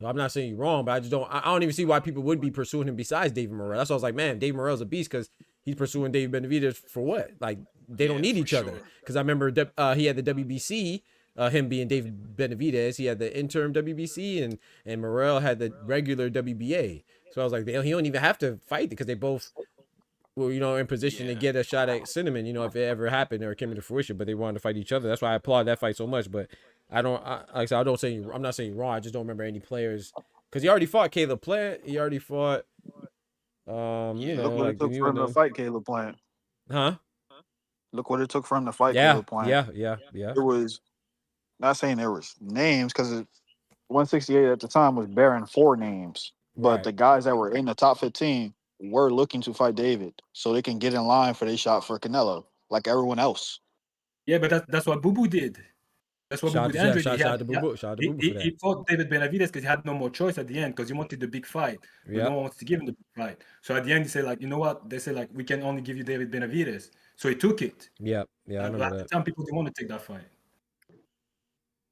I'm not saying you're wrong, but I don't even see why people would be pursuing him besides David Morel. That's why I was like, man, David Morel's a beast, because he's pursuing David Benavides for what? Like, they don't need each other. Because I remember he had the WBC, him being David Benavides. He had the interim WBC, and Morel had the regular WBA. So I was like, he don't even have to fight, because they both were, in position to get a shot at Cinnamon, if it ever happened or came into fruition. But they wanted to fight each other. That's why I applaud that fight so much. But like I said, I'm not saying you're wrong. I just don't remember any players, because he already fought Caleb Plant. He already fought. Look what it took for him to fight Caleb Plant. Huh? Look what it took for him to fight Caleb Plant. Yeah. It was, not saying there was names, because 168 at the time was bearing 4 names, but the guys that were in the top 15 were looking to fight David, so they can get in line for their shot for Canelo, like everyone else. Yeah, but that's what Boo Boo did. That's what Boo Boo did. Shout out to Boo Boo for that. He fought David Benavides because he had no more choice at the end, because he wanted the big fight. But no one wants to give him the big fight. So at the end, he said, like, you know what? They said, like, we can only give you David Benavides. So he took it. Yeah, I remember at the time, people didn't want to take that fight.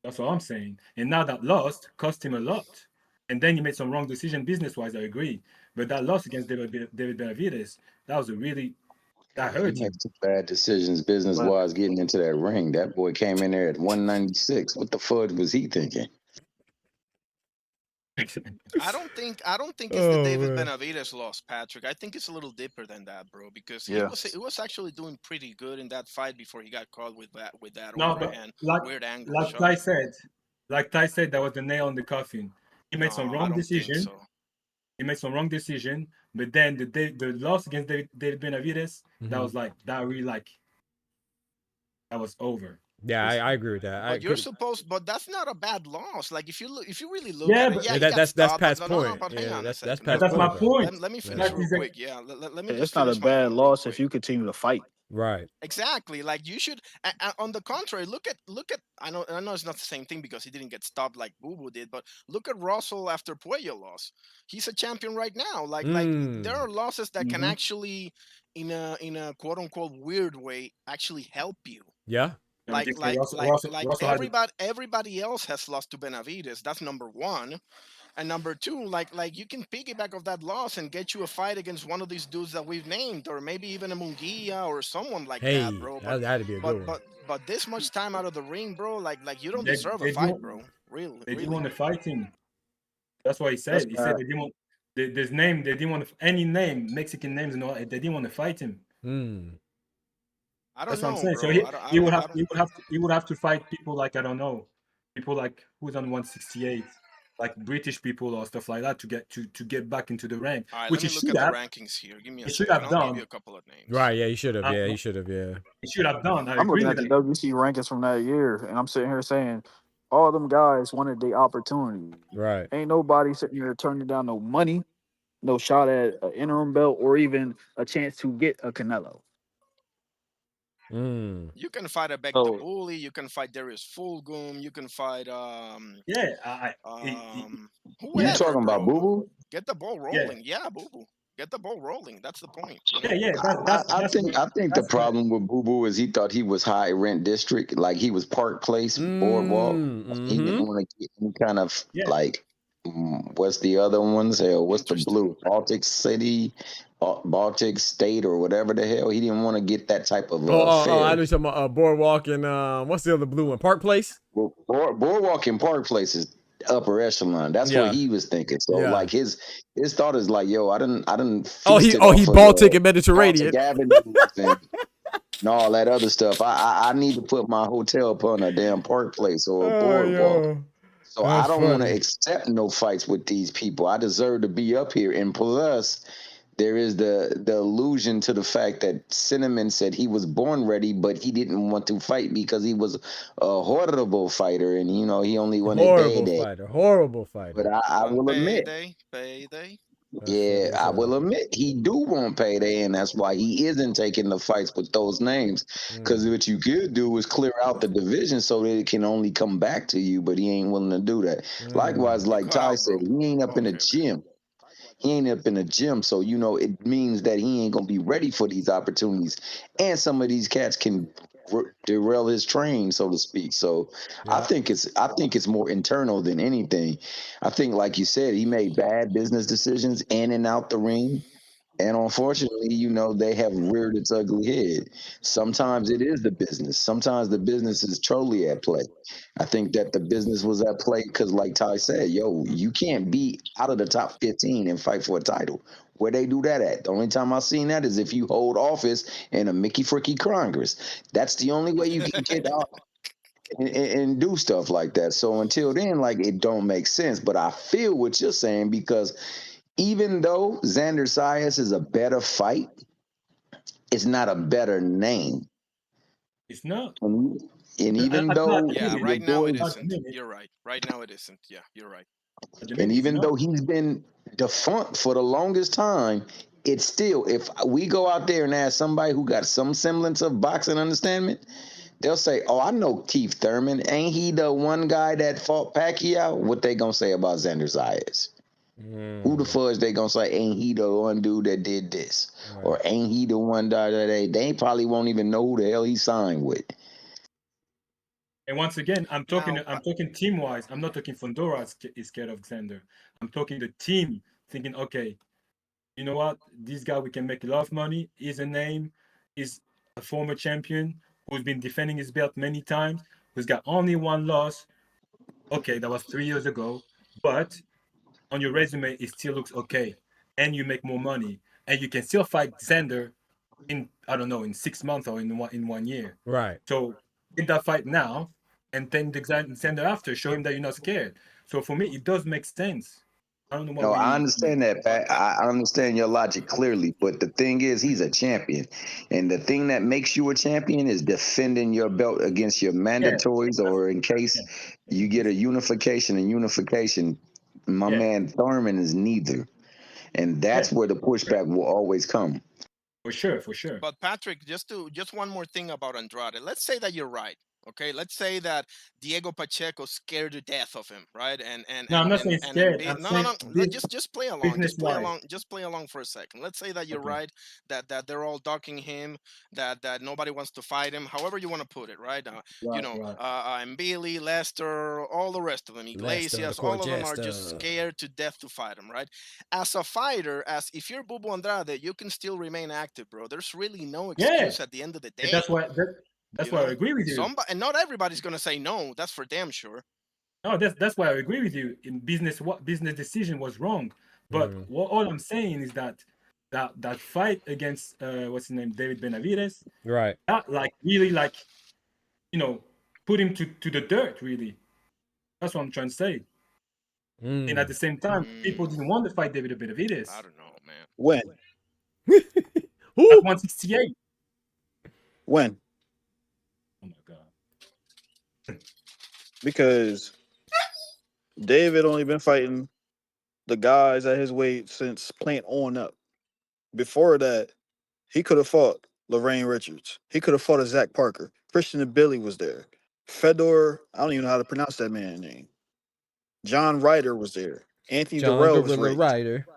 That's what I'm saying. And now that loss cost him a lot. And then he made some wrong decision business-wise, I agree. But that loss against David Benavides, that was that hurt He him. made some bad decisions business-wise getting into that ring. That boy came in there at 196. What the fuck was he thinking? I don't think it's the David Benavides loss, Patrick. I think it's a little deeper than that, bro. Because he was actually doing pretty good in that fight before he got caught with that overhand weird angle. Like Ty said, that was the nail in the coffin. He made some wrong decision. So. He made some wrong decision, but then the loss against David Benavides, that was like that was over. Yeah, I agree with that. But that's not a bad loss. Like if you really look at it, that's Pat's point. That's my point. Let me finish real quick. Yeah, let me. It's not a bad loss if you continue to fight. Right. Exactly. Like you should. On the contrary, look at. I know it's not the same thing because he didn't get stopped like Boo Boo did, but look at Russell after Puello loss. He's a champion right now. Like there are losses that can actually, in a quote unquote weird way, actually help you. Yeah. Like everybody else has lost to Benavides. That's number one. And number two, like you can piggyback off that loss and get you a fight against one of these dudes that we've named, or maybe even a Munguia or someone like that, bro. But, that'd be a good one. But this much time out of the ring, bro, like you don't deserve a fight, bro. Really, they didn't want to fight him. That's what he said. He said they didn't want this name. They didn't want any name, Mexican names, and all. They didn't want to fight him. I don't know, That's what I'm saying. bro. So he would have to fight people like, I don't know, people like who's on 168. like British people or stuff like that to get back into the rank. All right, Which let me look at the rankings here. Give me a second. I'll give you a couple of names. Right, yeah, he should have. Yeah, he should have. Yeah, he should have done. I I'm agree looking at with the that. WC rankings from that year, and I'm sitting here saying, all them guys wanted the opportunity. Right. Ain't nobody sitting here turning down no money, no shot at an interim belt, or even a chance to get a Canelo. You can fight a Beck the Bully. You can fight Darius Fulgum. You can fight You whoever, talking about bro. Boo Boo? Get the ball rolling. Yeah, Boo Boo. Get the ball rolling. That's the point. You know? I think the problem with Boo Boo is he thought he was high rent district, like he was Park Place, Boardwalk. He didn't want to get any kind of like what's the other ones? Hell, what's the blue? Baltic City, Baltic State, or whatever the hell. He didn't want to get that type of I know fare. you're talking about Boardwalk and what's the other blue one? Park Place. Boardwalk and Park Place is upper echelon. That's what he was thinking. So like his thought is like, yo, I didn't. He Baltic and Mediterranean. and all that other stuff. I need to put my hotel up on a damn Park Place or a Boardwalk. So I don't want to accept no fights with these people. I deserve to be up here. And plus, there is the allusion to the fact that Cinnamon said he was born ready, but he didn't want to fight because he was a horrible fighter, and he only wanted horrible fighter. But I will admit, payday. Yeah, I will admit he do want payday, and that's why he isn't taking the fights with those names. Because what you could do is clear out the division so that it can only come back to you, but he ain't willing to do that. Likewise, like Ty said, he ain't up in the gym. He ain't up in the gym, so it means that he ain't gonna be ready for these opportunities, and some of these cats can derail his train, so to speak. So I think it's more internal than anything. I think, like you said, he made bad business decisions in and out the ring. And unfortunately, they have reared its ugly head. Sometimes it is the business. Sometimes the business is totally at play. I think that the business was at play because, like Ty said, you can't be out of the top 15 and fight for a title. Where they do that at? The only time I've seen that is if you hold office in a Mickey Fricky Congress. That's the only way you can get out and do stuff like that. So until then, like, it don't make sense. But I feel what you're saying because even though Xander Zayas is a better fight, it's not a better name. It's not. And even though right now it isn't. You're right. Right now it isn't. Yeah, you're right. And even though he's been defunct for the longest time, it's still, if we go out there and ask somebody who got some semblance of boxing understanding, they'll say, "Oh, I know Keith Thurman. Ain't he the one guy that fought Pacquiao?" What they gonna say about Xander Zayas? Who the fudge they gonna say? Ain't he the one dude that did this? Or ain't he the one that they probably won't even know who the hell he signed with? And once again, I'm talking team wise. I'm not talking Fundora is scared of Xander. I'm talking the team thinking, okay, you know what? This guy, we can make a lot of money. He's a name. He's a former champion who's been defending his belt many times, who's got only one loss. Okay, that was 3 years ago. But on your resume, it still looks okay. And you make more money. And you can still fight Xander in 6 months or in 1 year. Right. So get that fight now and then the Xander after. Show him that you're not scared. So for me, it does make sense. I don't know what I understand that, Pat. I understand your logic clearly, but the thing is, he's a champion, and the thing that makes you a champion is defending your belt against your mandatories, or in case you get a unification. And unification, my man Thurman is neither, and that's where the pushback will always come. For sure. But Patrick, just one more thing about Andrade. Let's say that you're right. Okay, let's say that Diego Pacheco scared to death of him, right? I'm not saying scared. No. Just play along. Just play along for a second. Let's say that you're right. That they're all ducking him. That nobody wants to fight him. However you want to put it, right? Mbili, Lester, all the rest of them, Iglesias, all of them are just scared to death to fight him, right? As a fighter, if you're Bubu Andrade, you can still remain active, bro. There's really no excuse at the end of the day. And that's why I agree with you. And not everybody's gonna say no. That's for damn sure. No, that's why I agree with you. In business, what business decision was wrong. But all I'm saying is that fight against what's his name, David Benavidez, right? That really put him to the dirt. Really, that's what I'm trying to say. And at the same time, people didn't want to fight David Benavidez. I don't know, man. When? At 168. When? Oh my god. Because David only been fighting the guys at his weight since Plant on up. Before that, he could have fought Lorraine Richards. He could have fought a Zach Parker. Christian and Billy was there. Fedor, I don't even know how to pronounce that man's name. John Ryder was there. Anthony John Durrell was Gorilla raised. Ryder.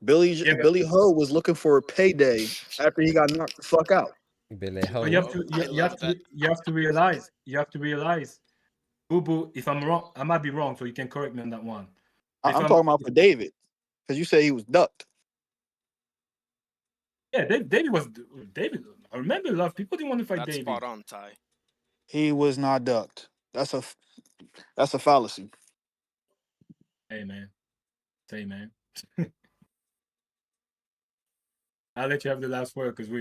Billy Ho was looking for a payday after he got knocked the fuck out. Billy Ho. But you have to realize, Boo Boo, if I'm wrong, I might be wrong, so you can correct me on that one. I'm talking about for David, because you say he was ducked. Yeah, David was David. I remember a lot of people didn't want to fight David. Spot on, Ty. He was not ducked. That's a fallacy. Hey man. I'll let you have the last word because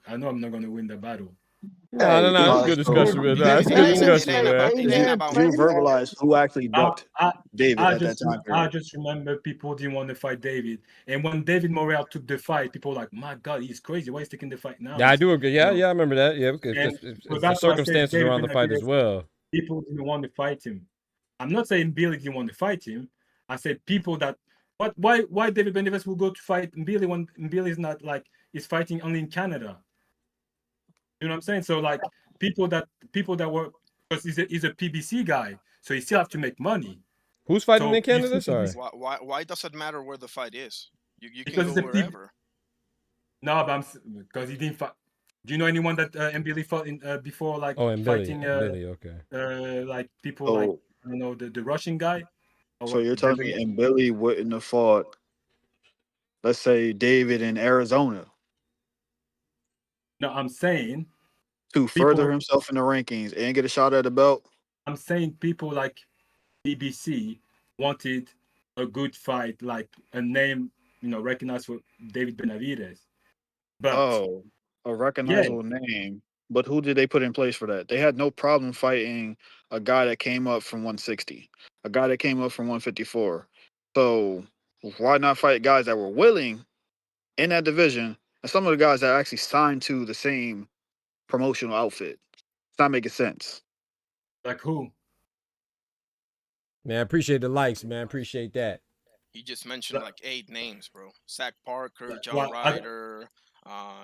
I know I'm not going to win the battle. No. It's good discussion, man. It's good discussion, man. You verbalized who actually ducked David at that time period. I just remember people didn't want to fight David. And when David Morrell took the fight, people were like, my God, he's crazy. Why is he taking the fight now? Yeah, I do agree. Yeah, I remember that. Yeah, because it's the circumstances around the fight as well. People didn't want to fight him. I'm not saying Billy didn't want to fight him. I said people that why David Benavidez will go to fight Billy when Billy is not is fighting only in Canada. You know what I'm saying? So people that were, because he's a PBC guy, so he still have to make money. Who's fighting in Canada? Sorry. Why does it matter where the fight is? You can Because go wherever. No, but because he didn't fight. Do you know anyone that Billy fought in before fighting? Billy, okay. People I don't know the Russian guy. So you're telling me Billy wouldn't have fought, let's say, David in Arizona? No, I'm saying to further himself in the rankings and get a shot at the belt. I'm saying people like BBC wanted a good fight, like a name, recognized for David Benavidez. But a recognizable name. But who did they put in place for that? They had no problem fighting a guy that came up from 160, a guy that came up from 154. So why not fight guys that were willing in that division? And some of the guys that actually signed to the same promotional outfit. It's not making sense. Like who? Man, appreciate the likes, man. Appreciate that. You just mentioned 8 names, bro. Zach Parker, John Ryder,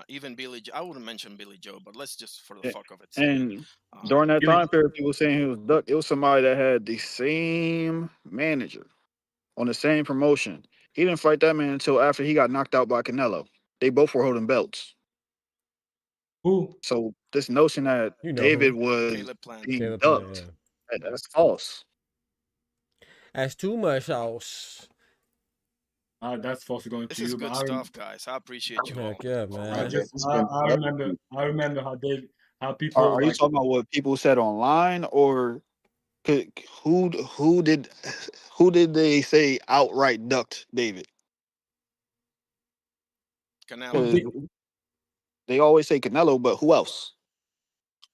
even Billy Joe. I wouldn't mention Billy Joe, but let's just for the fuck of it. And during that time period, people saying he was ducked. It was somebody that had the same manager on the same promotion. He didn't fight that man until after he got knocked out by Canelo. They both were holding belts. Who? So this notion that David was being ducked, that's false. That's too much sauce. That's false going this to you. You. This is good stuff, guys. I appreciate you all. Yeah, man. I remember how people. Are you talking about what people said online, or who did they say outright ducked David? Canelo. They always say Canelo, but who else?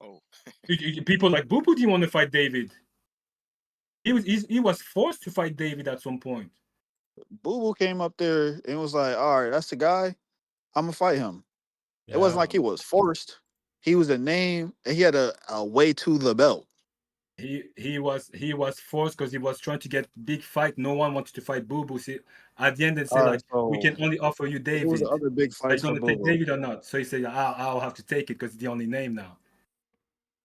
Oh, people like Boo Boo didn't want to fight David. He was forced to fight David at some point. Boo Boo came up there and was like, "All right, that's the guy. I'm gonna fight him." Yeah. It wasn't like he was forced. He was a name, and he had a way to the belt. He was forced because he was trying to get big fight. No one wanted to fight Boo Boo. See, at the end they say we can only offer you David. It was the other big fight. Are you gonna take David or not? So he said, I'll have to take it because it's the only name now.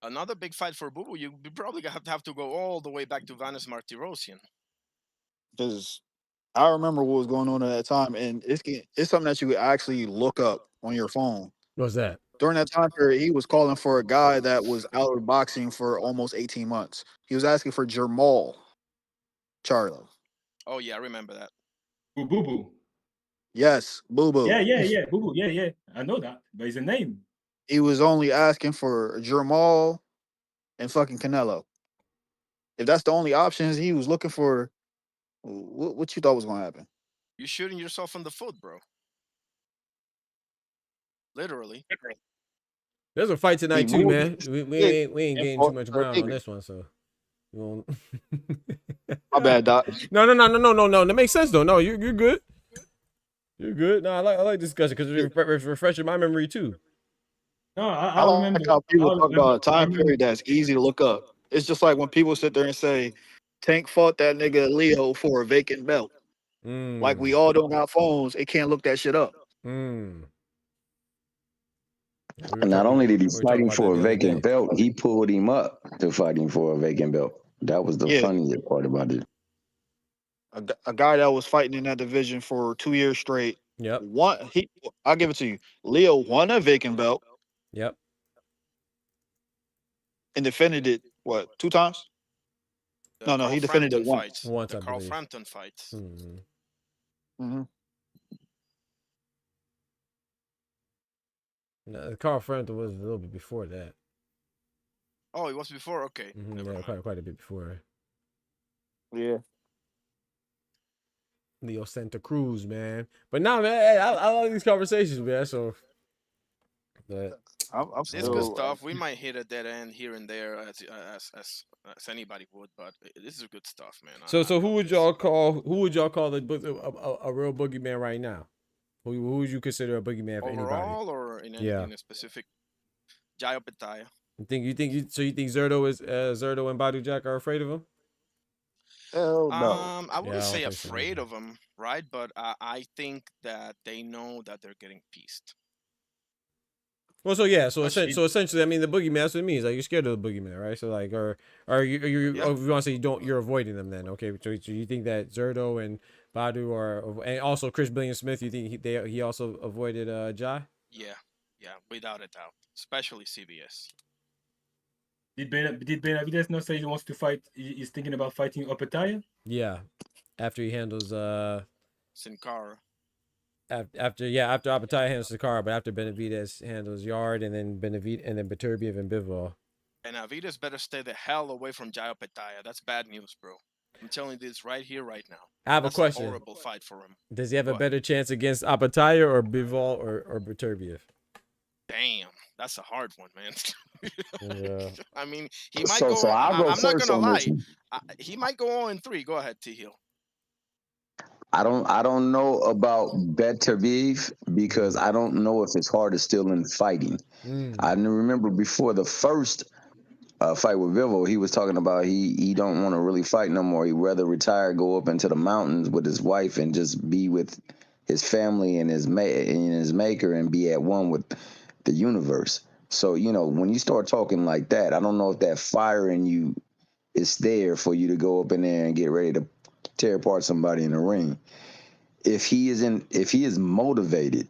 Another big fight for Boo Boo. You probably have to go all the way back to Vanes Martirosyan. Because I remember what was going on at that time, and it's something that you could actually look up on your phone. What's that? During that time period, he was calling for a guy that was out of boxing for almost 18 months. He was asking for Jamal Charlo. Oh, yeah, I remember that. Boo Boo. Yes, Boo Boo. Yeah. Boo Boo. Yeah. I know that, but it's a name. He was only asking for Jamal and fucking Canelo. If that's the only options he was looking for, what you thought was going to happen? You're shooting yourself in the foot, bro. Literally. There's a fight tonight too, man. We ain't gaining too much ground on this one, so we won't. My bad, Doc. No. That makes sense though. No, you're good. You're good. No, I like discussion because it's refreshing my memory too. No, I I remember. like how people I talk remember. about a time period that's easy to look up. It's just like when people sit there and say, Tank fought that nigga Leo for a vacant belt. Like we all don't got phones, it can't look that shit up. Not only did he we were fight talking him about that for a the other vacant day. belt, he pulled him up to fight him for a vacant belt. That was the Yeah. funniest part about it. A guy that was fighting in that division for 2 years straight. Yep. I'll give it to you. Leo won a vacant belt. Yep. And defended it, what, 2 times? No, he defended it once. Once, the I Carl believe. Frampton fights. No, Carl Frampton was a little bit before that. Oh, it was before? Okay. Yeah, quite a bit before. Yeah. Leo Santa Cruz, man. But nah, man, hey, I like these conversations, man. So, but It's good stuff. We might hit a dead end here and there as anybody would, but this is good stuff, man. So who would y'all call? Who would y'all call a real boogeyman right now? Who would you consider a boogeyman for anybody? Overall, or in a specific? Jayo Petaya. You think Zerdo and Badu Jack are afraid of him? Hell no. I wouldn't say afraid of him, right? But I think that they know that they're getting pieced. Well, so essentially, I mean, the boogeyman. That's what it means. Like, you're scared of the boogeyman, right? So, like, or you if you want to say you're avoiding them, then okay. So you think that Zerdo and Badu are, and also Chris Billion Smith, you think he also avoided Jai? Yeah, without a doubt, especially CBS. Did Benavidez not say he wants to fight? He's thinking about fighting Opetaya? Yeah, after he handles Sin Cara. After Opetaya handles Sin Cara, but after Benavidez handles Yard, and then Beterbiev and Bivol. Benavidez better stay the hell away from Jayo Petaya. That's bad news, bro. I'm telling you this right here, right now. I have That's a question. A horrible fight for him. Does he have a better chance against Opetaya or Bivol or Beterbiev? Damn, that's a hard one, man. Yeah. I mean, he might go. I'm not gonna lie. He might go 0-3. Go ahead, T Hill. I don't know about Beterbiev because I don't know if his heart is still in fighting. I remember before the first fight with Vivo, he was talking about he don't want to really fight no more. He'd rather retire, go up into the mountains with his wife, and just be with his family and his maker, and be at one with the universe. So, when you start talking like that, I don't know if that fire in you is there for you to go up in there and get ready to tear apart somebody in the ring. If he's motivated,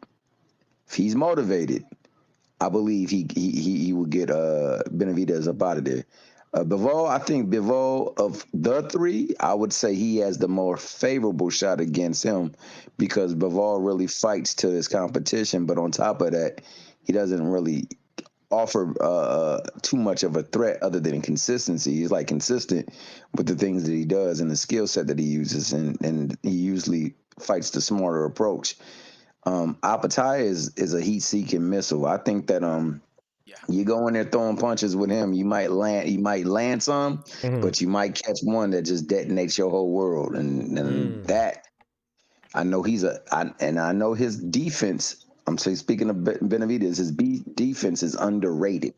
I believe he will get Benavidez up out of there. Bivol, I think Bivol of the three, I would say he has the more favorable shot against him because Bivol really fights to his competition, but on top of that, he doesn't really offer too much of a threat other than consistency. He's like consistent with the things that he does and the skill set that he uses, and he usually fights the smarter approach. Opetaya is a heat-seeking missile. I think that you go in there throwing punches with him, you might land some, but you might catch one that just detonates your whole world, and that I know I know his defense. I'm saying, speaking of Benavidez, his defense is underrated.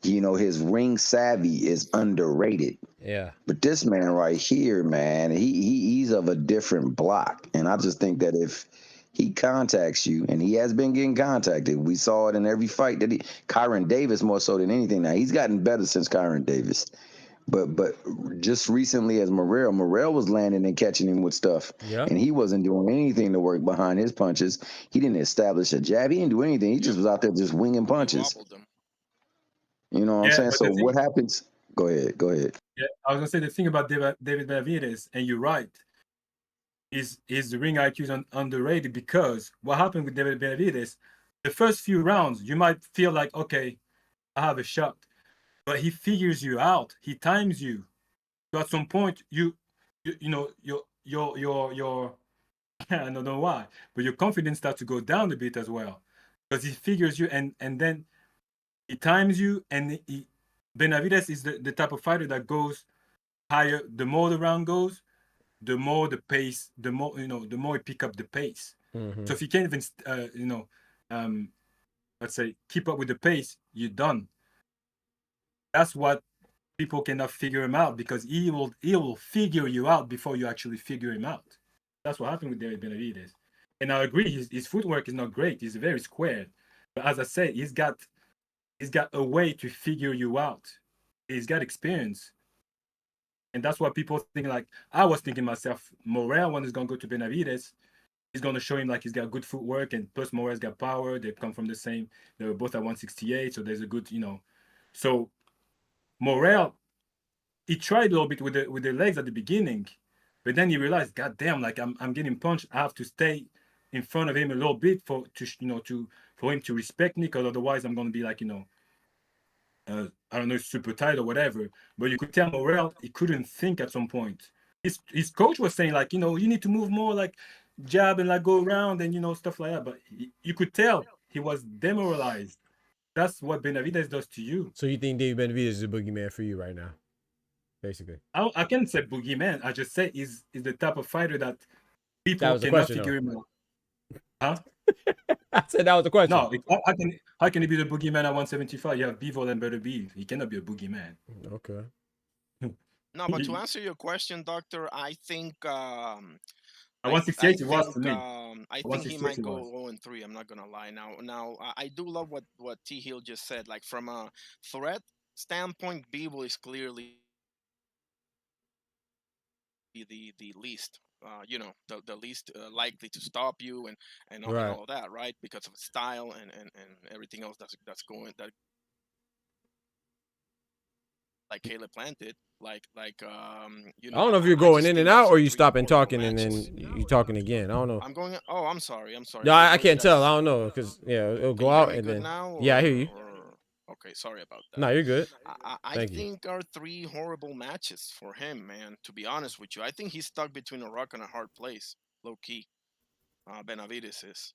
His ring savvy is underrated. Yeah. But this man right here, man, he's of a different block. And I just think that if he contacts you, and he has been getting contacted, we saw it in every fight that Kyron Davis more so than anything. Now, he's gotten better since Kyron Davis. But just recently as Morrell was landing and catching him with stuff, and he wasn't doing anything to work behind his punches. He didn't establish a jab. He didn't do anything. He just was out there just winging punches. You know what I'm saying? So what happens? Go ahead. Yeah, I was gonna say the thing about David Benavidez, and you're right, is the ring IQ is underrated because what happened with David Benavidez, the first few rounds you might feel like, okay, I have a shot. But he figures you out. He times you. So at some point, your I don't know why, but your confidence starts to go down a bit as well, because he figures you, and then he times you. And Benavidez is the type of fighter that goes higher, the more the round goes, the more the pace, the more the more you pick up the pace. So if you can't even let's say keep up with the pace, you're done. That's what people cannot figure him out, because he will figure you out before you actually figure him out. That's what happened with David Benavidez. And I agree, his footwork is not great. He's very square. But as I said, he's got a way to figure you out. He's got experience. And that's what people think. Like, I was thinking myself, Morel, when he's going to go to Benavidez, he's going to show him like he's got good footwork, and plus Morel's got power. They come from the same, they were both at 168, so there's a good, So Morel, he tried a little bit with the legs at the beginning, but then he realized, God damn, like I'm getting punched. I have to stay in front of him a little bit for him to respect me, because otherwise I'm going to be like, I don't know, super tight or whatever. But you could tell Morel, he couldn't think at some point. His coach was saying like, you need to move more, like jab and like go around and stuff like that. But you could tell he was demoralized. That's what Benavidez does to you. So you think David Benavidez is a boogeyman for you right now, basically? I can't say boogeyman. I just say he's the type of fighter that people cannot figure him out. Huh? I said that was the question. No, how can he be the boogeyman at 175? You have Bivol and Better Beef. He cannot be a boogeyman. Okay. No, but to answer your question, Doctor, I think at 168 it was for me. I think he might go 0-3. I'm not gonna lie. Now I do love what T Hill just said. Like, from a threat standpoint, Bivol is clearly the least. The least likely to stop you and all of that, right? Because of style and everything else that's going, that like Caleb planted, like I don't know if you're going in and out, or you stopping talking and then you talking again. I don't know. I'm going. Oh, I'm sorry. No, I can't tell. I don't know, because it'll go out and then. Now, yeah, I hear you. Okay, sorry about that. No, you're good. I think are 3 horrible matches for him, man. To be honest with you, I think he's stuck between a rock and a hard place, low key. Benavidez is,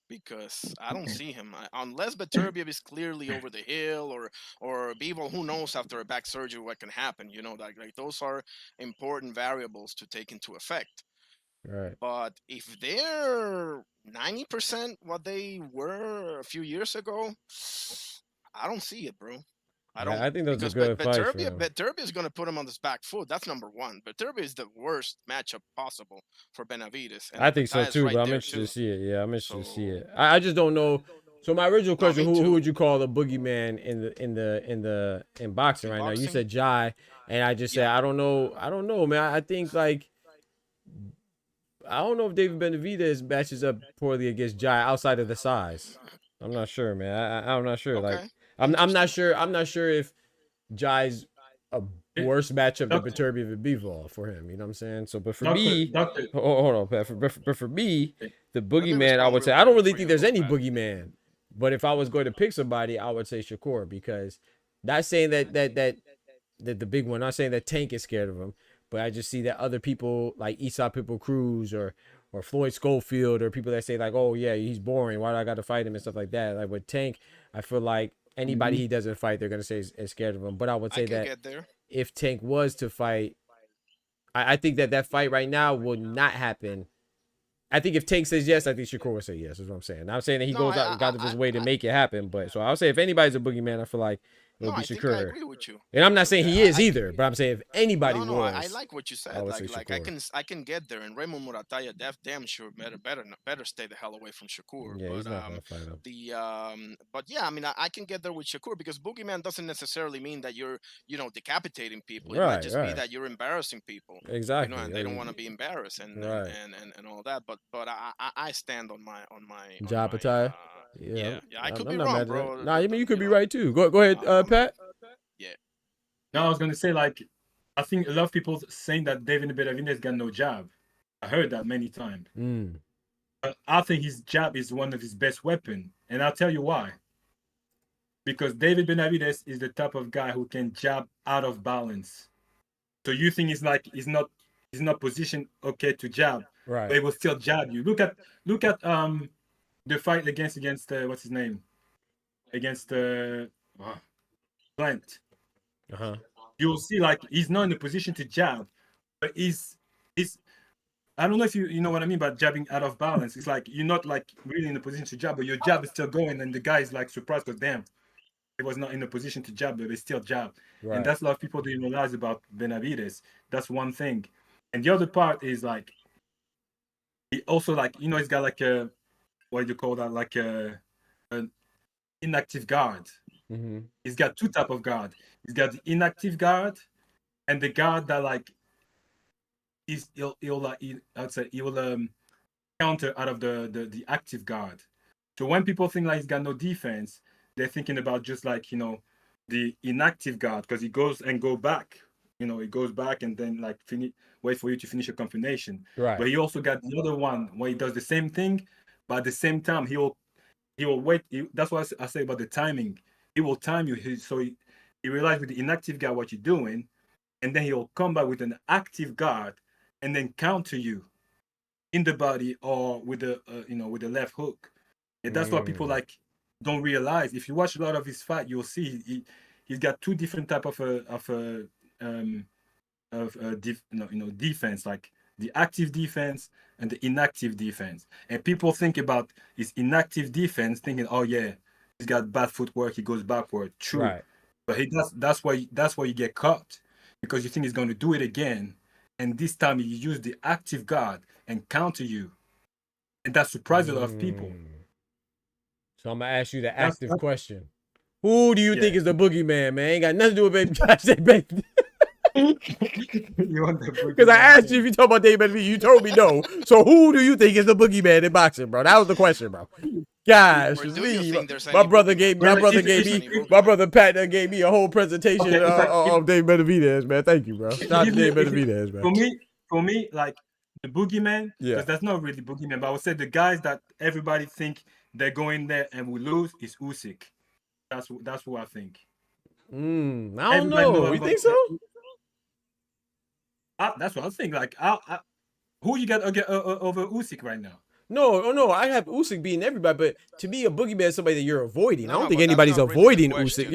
because I don't see him unless Beterbiev is clearly over the hill, or Bivol. Who knows after a back surgery what can happen? Like those are important variables to take into effect. Right. But if they're 90% what they were a few years ago, I don't see it, bro. I don't. I think that's a good fight for him. Beterbiev is going to put him on his back foot. That's number one. Beterbiev is the worst matchup possible for Benavidez. I think so too, but I'm interested to see it. Yeah, I'm interested to see it. I just don't know. So my original question: who would you call the boogeyman in boxing right now? You said Jai, and I just said I don't know. I don't know, man. I think like. I don't know if David Benavidez matches up poorly against Jai outside of the size. I'm not sure, man. I'm not sure. Okay. Like, I'm not sure. I'm not sure if Jai's a worse matchup than Beterbiev and Bivol for him. You know what I'm saying? So, but for me, hold on, Pat. But for me, the boogeyman, I would say I don't really think there's any boogeyman. But if I was going to pick somebody, I would say Shakur, because not saying that the big one, not saying that Tank is scared of him. But I just see that other people like Esau Pitbull Cruz or Floyd Schofield, or people that say like, oh yeah, he's boring, why do I got to fight him and stuff like that. Like with Tank, I feel like anybody he doesn't fight, they're gonna say is scared of him. But I would say that if Tank was to fight, I think that fight right now would not happen. I think if Tank says yes, I think Shakur would say yes. Is what I'm saying. Now, I'm saying that he goes out and got his way to make it happen. But so I'll say if anybody's a boogeyman, I feel like it would be Shakur. I agree with you. And I'm not saying he is either, but I'm saying if anybody was, I like what you said. Like I can get there, and Raymond Murataya damn sure better stay the hell away from Shakur. Yeah, he's not gonna fight him. But yeah, I mean, I can get there with Shakur, because boogeyman doesn't necessarily mean that you're decapitating people. It might just be that you're embarrassing people. Exactly. And they don't want to be embarrassed and all that. But I stand on my Japataya. Yeah, I could be wrong, bro. Nah, I mean, you could be right too. Go ahead, Pat. Yeah. No, I was gonna say, like, I think a lot of people saying that David Benavidez got no jab. I heard that many times. But I think his jab is one of his best weapons, and I'll tell you why. Because David Benavidez is the type of guy who can jab out of balance. So you think he's not positioned okay to jab, right? But he will still jab you. Look at the fight against what's his name? Against Plant. you'll see like he's not in a position to jab, but he's I don't know if you know what I mean by jabbing out of balance. It's like you're not like really in a position to jab, but your jab is still going, and the guy is like surprised because damn, he was not in a position to jab, but they still jab. Right. And that's a lot of people didn't realize about Benavides. That's one thing. And the other part is like he also like he's got like a what do you call that, like an inactive guard. Mm-hmm. He's got two type of guard. He's got the inactive guard and the guard that like he'll counter out of the active guard. So when people think like he's got no defense, they're thinking about just like the inactive guard, because he goes back. He goes back and then like wait for you to finish a combination. Right. But he also got the other one where he does the same thing, but at the same time he will wait. That's what I say about the timing. He will time you. So he realizes with the inactive guard what you're doing, and then he'll come back with an active guard and then counter you in the body or with the with the left hook. And that's what people like don't realize. If you watch a lot of his fight, you'll see he's got two different type of defense, like the active defense and the inactive defense. And people think about his inactive defense thinking, oh yeah, he's got bad footwork, he goes backward. True. Right. But that's why you get caught, because you think he's going to do it again, and this time he used the active guard and counter you, and that surprised a lot of people. So I'm gonna ask you the active question: who do you think is the boogeyman, man? Ain't got nothing to do with Baby Josh. Baby. Because I asked you if you talk about David Benavidez, you told me no. So who do you think is the boogeyman in boxing, bro? That was the question, bro. Gosh, my brother Pat gave me a whole presentation of David Benavidez, man. Thank you, bro. Shout out to David Benavidez, man. For me, like the boogeyman, because that's not really boogeyman, but I would say the guys that everybody think they're going there and will lose is Usyk. That's what I think. I don't know. You think so? That's what I think. Like, who you got over Usyk right now? No. I have Usyk beating everybody, but to me, a boogeyman is somebody that you're avoiding. I don't think anybody's avoiding Usyk.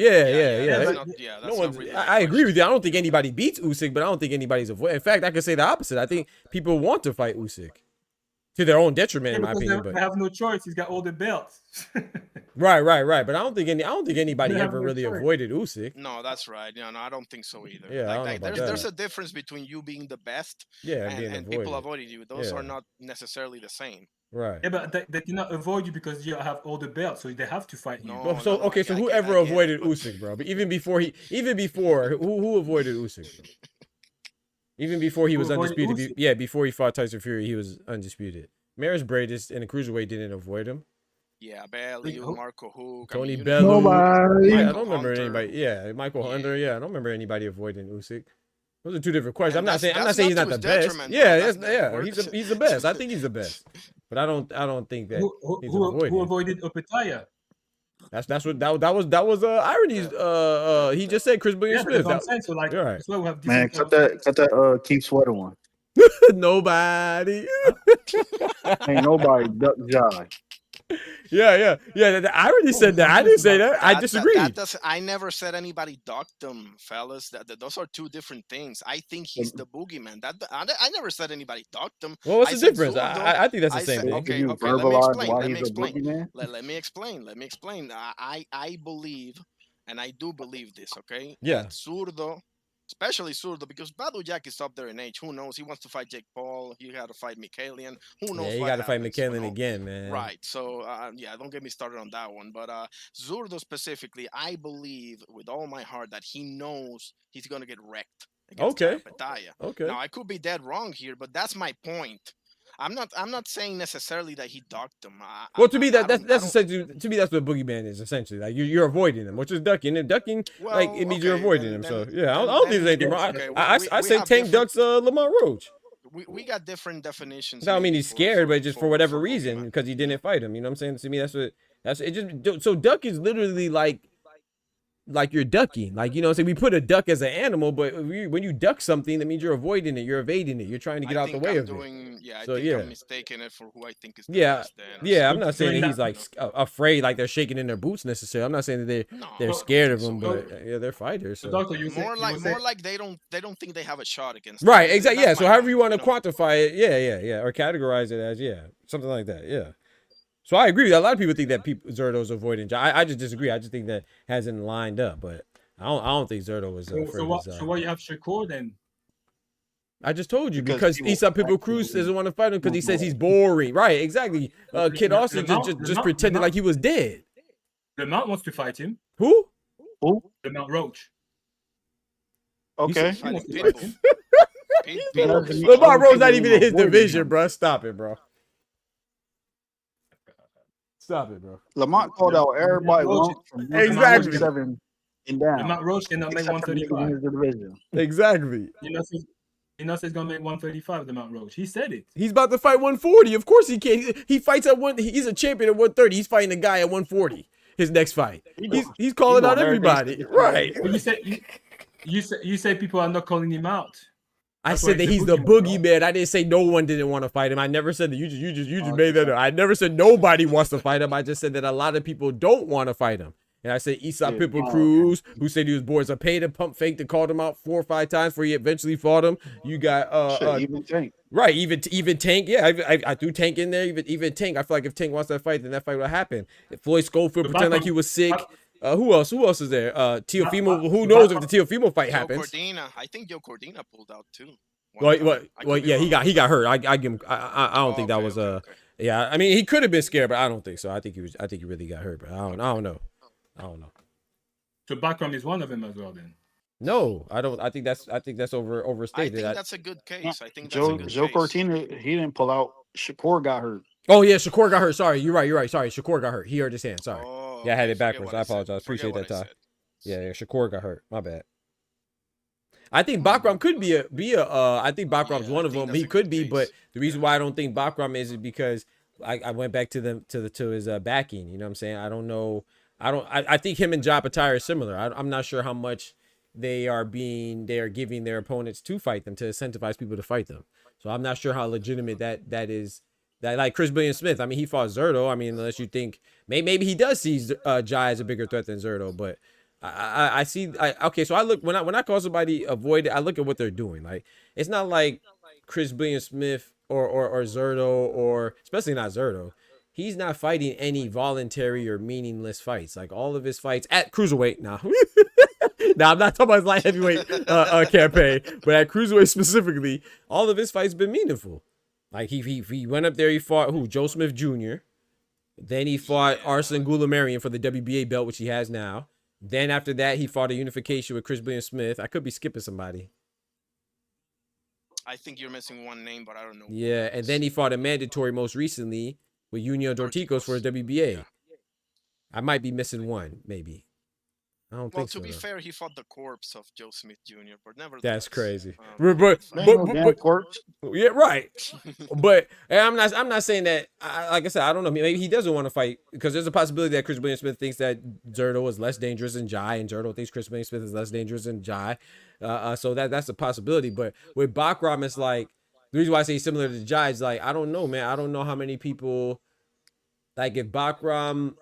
I agree with you. I don't think anybody beats Usyk, but I don't think anybody's avoiding. In fact, I could say the opposite. I think people want to fight Usyk to their own detriment, in my opinion. They have no choice. He's got all the belts. Right. But I don't think anybody ever really avoided Usyk. No, that's right. No, I don't think so either. Yeah, there's a difference between you being the best and people avoiding you. Those are not necessarily the same. Right. Yeah, but they cannot avoid you because you have all the belts, so they have to fight you. So whoever avoided Usyk, bro? But even before who avoided Usyk? Even before he was undisputed, before he fought Tyson Fury, he was undisputed. Maris Bradis in the cruiserweight didn't avoid him. Yeah, Bellew, Marco Hook, Tony Bellew. Nobody. I don't remember anybody. Yeah, Michael Hunter. Yeah, I don't remember anybody avoiding Usyk. Those are two different questions. I'm not saying he's not the best. He's the best. I think he's the best. But I don't think that he's avoided. Who avoided Opetaya? That was irony's. He just said Chris William Smith. That's what I'm saying. So like, right. So we have man, cut that Keith Sweater one. Nobody. Ain't nobody duck Jai. Yeah. The irony said that. I didn't say that. I disagree. I never said anybody docked them, fellas. Those are two different things. I think he's the boogeyman. I never said anybody docked them. Well, what's the difference? I think that's the same thing. Okay. Let me explain. I believe, and I do believe this. Okay. Yeah. Zurdo. Especially Zurdo, because Badou Jack is up there in age. Who knows? He wants to fight Jake Paul. He got to fight Mikhailian. Who knows? Yeah, he got to fight Mikhailian again, man. Right. So, don't get me started on that one. But Zurdo specifically, I believe with all my heart that he knows he's going to get wrecked against Opetaya. Okay. Now, I could be dead wrong here, but that's my point. I'm not saying necessarily that he docked him. To me that's essentially that's what boogeyman is essentially. Like you're avoiding him, which is ducking. And ducking, it means you're avoiding him. So I don't think there's anything wrong. I say Tank ducks Lamar Roach. We got different definitions. I don't mean he's scared, but just for whatever reason because he didn't fight him. You know what I'm saying? To me, that's it. Just so duck is literally like like you're ducking. Like, you know what I'm saying? We put a duck as an animal, but when you duck something, that means you're avoiding it. You're evading it. You're trying to get out the way of it. Yeah, I So, think yeah. I'm mistaking it for who I think is the Yeah, best. yeah. I'm not saying that he's like afraid, like they're shaking in their boots necessarily. I'm not saying that they're scared of him, but yeah, they're fighters. So. More like they don't think they have a shot against. Right, exactly. Yeah. So however you want to quantify it, yeah, or categorize it as something like that. Yeah. So I agree with that. A lot of people think that Zerto's avoiding Jai. I just disagree. I just think that hasn't lined up, but I don't think Zerto was. So why you have Shakur then? I just told you because Issa Pitbull Cruz doesn't want to fight him because he says he's boring. Right, exactly. Kid Austin just pretended like he was dead. The Mount wants to fight him. Who? The Mount Roach. Okay. Lamar Roach not even in his division, bro. Stop it, bro. Stop it, bro. Lamont called out everybody from exactly 7 and down. Lamont Roach cannot make 135. Exactly. He knows he's gonna make 135. Lamont Roach. He said it. He's about to fight 140. Of course he can. He fights at one. He's a champion at 130. He's fighting a guy at 140. His next fight. He's calling out everybody. Right. You say people are not calling him out. I said that he's the boogeyman. I didn't say no one didn't want to fight him. I never said that. You just made that up. I never said nobody wants to fight him. I just said that a lot of people don't want to fight him. And I said Issa Pitbull Cruz, who said he was bored, so paid a pump fake that called him out 4 or 5 times before he eventually fought him. You got even Tank. Right, even Tank. Yeah, I threw Tank in there. Even Tank. I feel like if Tank wants that fight, then that fight would happen. If Floyd Schofield pretend like he was sick. Who else is there? Teofimo. Who knows if the Teofimo fight happens? Cordina. I think Joe Cordina pulled out too. Well, yeah, he got hurt. I give him. I don't think that was Yeah, I mean he could have been scared, but I don't think so. I think he really got hurt, but I don't know. So Bakram is one of them as well, then. No, I don't. I think that's overstated. I think that's a good case. I think that's Joe a good Joe case. Cortina, he didn't pull out. Shakur got hurt. Oh yeah, Shakur got hurt. Sorry, you're right. Sorry, Shakur got hurt. He hurt his hand. Sorry. Oh, yeah, I had it forget backwards. what I apologize. Appreciate that, I Ty. said. Yeah, Shakur got hurt. My bad. I think Bakram could be a. I think Bakram's one of them. He could be, but the reason why I don't think Bakram is because I went back to his backing. You know what I'm saying? I don't know. I think him and Japatai are similar. I'm not sure how much they are giving their opponents to fight them, to incentivize people to fight them. So I'm not sure how legitimate that is. That like Chris Billion Smith. I mean, he fought Zerto. I mean, unless you think maybe he does see Jai as a bigger threat than Zerto, but I see. Okay, so I look when I call somebody avoid it, I look at what they're doing. Like it's not like Chris Billion Smith or Zerto, or especially not Zerto. He's not fighting any voluntary or meaningless fights. Like all of his fights at cruiserweight now. Now I'm not talking about his light heavyweight campaign, but at cruiserweight specifically, all of his fights been meaningful. Like he went up there, he fought Joe Smith Jr. Then he fought Arslan Goulamarian for the WBA belt, which he has now. Then after that, he fought a unification with Chris Billion Smith. I could be skipping somebody. I think you're missing one name, but I don't know. Yeah, and then he fought a mandatory most recently with Junior Dorticos for a WBA. Yeah. I might be missing one, maybe. I don't think so. Well, to be fair, he fought the corpse of Joe Smith Jr., but never. That's crazy. But corpse. Yeah, right. But I'm not saying that. Like I said, I don't know. Maybe he doesn't want to fight because there's a possibility that Chris Billion Smith thinks that Zerto is less dangerous than Jai, and Zerto thinks Chris Billion Smith is less dangerous than Jai. So that's a possibility. But with Bakram, it's like the reason why I say he's similar to Jai is like I don't know, man. I don't know how many people like if Bakram.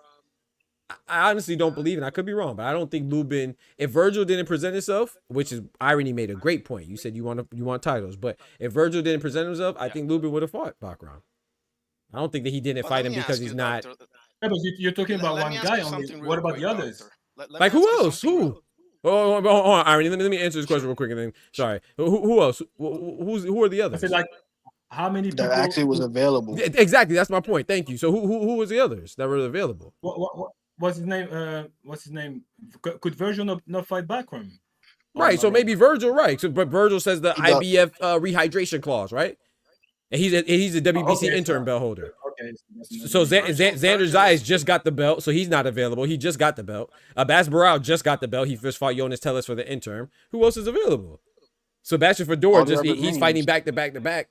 I honestly don't believe it. I could be wrong, but I don't think Lubin. If Virgil didn't present himself, which is Irony made a great point. You said you want titles, but if Virgil didn't present himself, I think Lubin would have fought Bakram. I don't think that he didn't fight him because he's not. Yeah, but you're talking about one guy only. What about the others? Like who else? Who? Oh, hold on, Irony. Let me answer this question real quick and then sorry. Who else? Who are the others? I said like how many people that actually was available? Exactly, that's my point. Thank you. So who was the others that were available? What's his name? Could Virgil not fight Bakram? Right. So maybe Virgil, right? So, but Virgil says the IBF rehydration clause, right? And he's a WBC interim belt holder. Okay. So Xander Zayas just got the belt, so he's not available. He just got the belt. Bas Barao just got the belt. He first fought Jonas Tellis for the interim. Who else is available? Sebastian Fundora he's fighting back to back.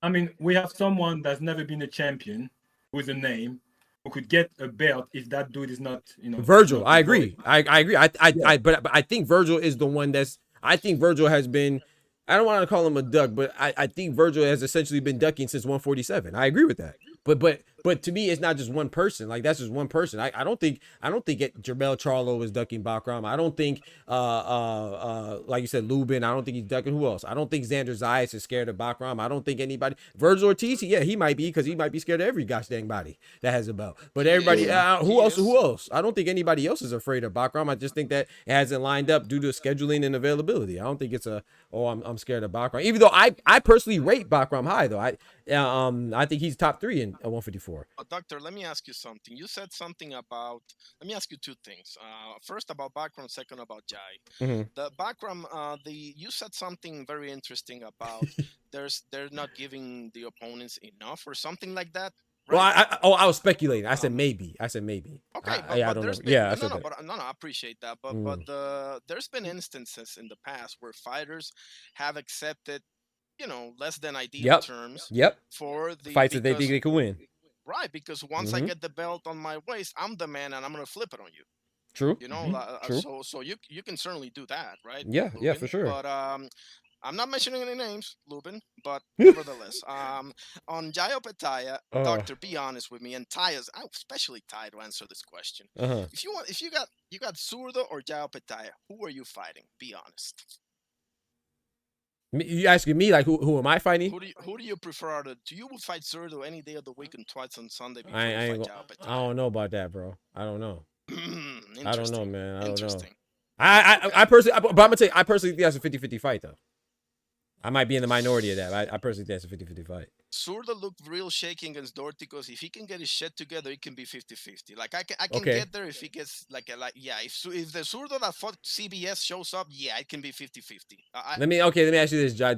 I mean, we have someone that's never been a champion with a name. who could get a belt if that dude is not, Virgil, not I agree. I agree. But I think Virgil is the one that's. I think Virgil has been. I don't want to call him a duck, but I think Virgil has essentially been ducking since 147. I agree with that. But to me, it's not just one person. Like that's just one person. I don't think Jermell Charlo is ducking Bakram. I don't think like you said, Lubin. I don't think he's ducking. Who else? I don't think Xander Zayas is scared of Bakram. I don't think anybody. Virgil Ortiz, yeah, he might be because he might be scared of every gosh dang body that has a belt. But everybody, who else? I don't think anybody else is afraid of Bakram. I just think that it hasn't lined up due to scheduling and availability. I don't think it's I'm scared of Bakram. Even though I personally rate Bakram high though. I think he's top 3 in 154. Doctor, let me ask you something. You said something about. Let me ask you 2 things. First about Bakram, second about Jai. The Bakram, you said something very interesting about they're not giving the opponents enough or something like that. Right? Well, I was speculating. I said maybe. Okay, I don't know. Been, yeah, I said that. I appreciate that. But there's been instances in the past where fighters have accepted, less than ideal terms. For the fights that they think they could win. Right, because once I get the belt on my waist, I'm the man, and I'm gonna flip it on you. True. True. So you can certainly do that, right? Yeah, Lubin? yeah, for sure. But I'm not mentioning any names, Lubin, but nevertheless, on Jayo Petaya, Doctor, be honest with me, and Tyas, especially Ty, to answer this question. If you got Zurdo or Jayo Petaya, who are you fighting? Be honest. You asking me like who am I fighting? Who do you prefer? Do you fight Zurdo any day of the week and twice on Sunday? I don't know about that, bro. I don't know. I don't know, man. I don't know. I personally, but I'm gonna tell you, I personally think that's a 50-50 fight, though. I might be in the minority of that. I personally think that's a 50-50 fight. Zurdo looked real shaky against Dorticos. If he can get his shit together, it can be 50-50. Like I can get there if he gets if the Zurdo that fought CBS shows up, yeah, it can be 50-50. Let me ask you this, Jai.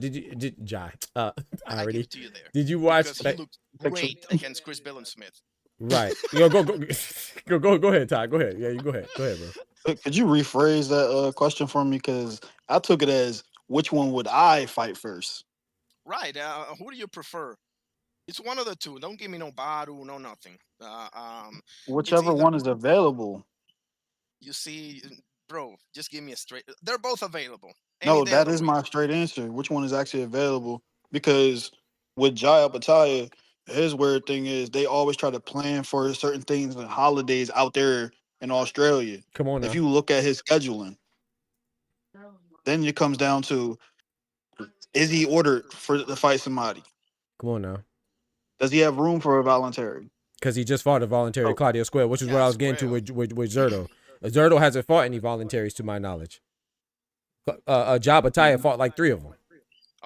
Jai? I give it to you there. Did you watch? Because he looked great against Chris Billensmith. Right. Go ahead, Ty. Go ahead. Yeah, you go ahead, bro. Could you rephrase that question for me? Because I took it as, which one would I fight first? Right. Who do you prefer? It's one of the two. Don't give me no Baru, no nothing. Whichever one is available. You see, bro, just give me a straight. They're both available. No, that is my straight answer. Which one is actually available? Because with Jai Pataya, his weird thing is they always try to plan for certain things and holidays out there in Australia. Come on now. If you look at his scheduling, then it comes down to, is he ordered to fight somebody? Come on now. Does he have room for a voluntary? Because he just fought a voluntary Claudio Square, which is what I was getting to with Zurdo. Zurdo hasn't fought any voluntaries to my knowledge. Jai Pataya fought like 3 of them.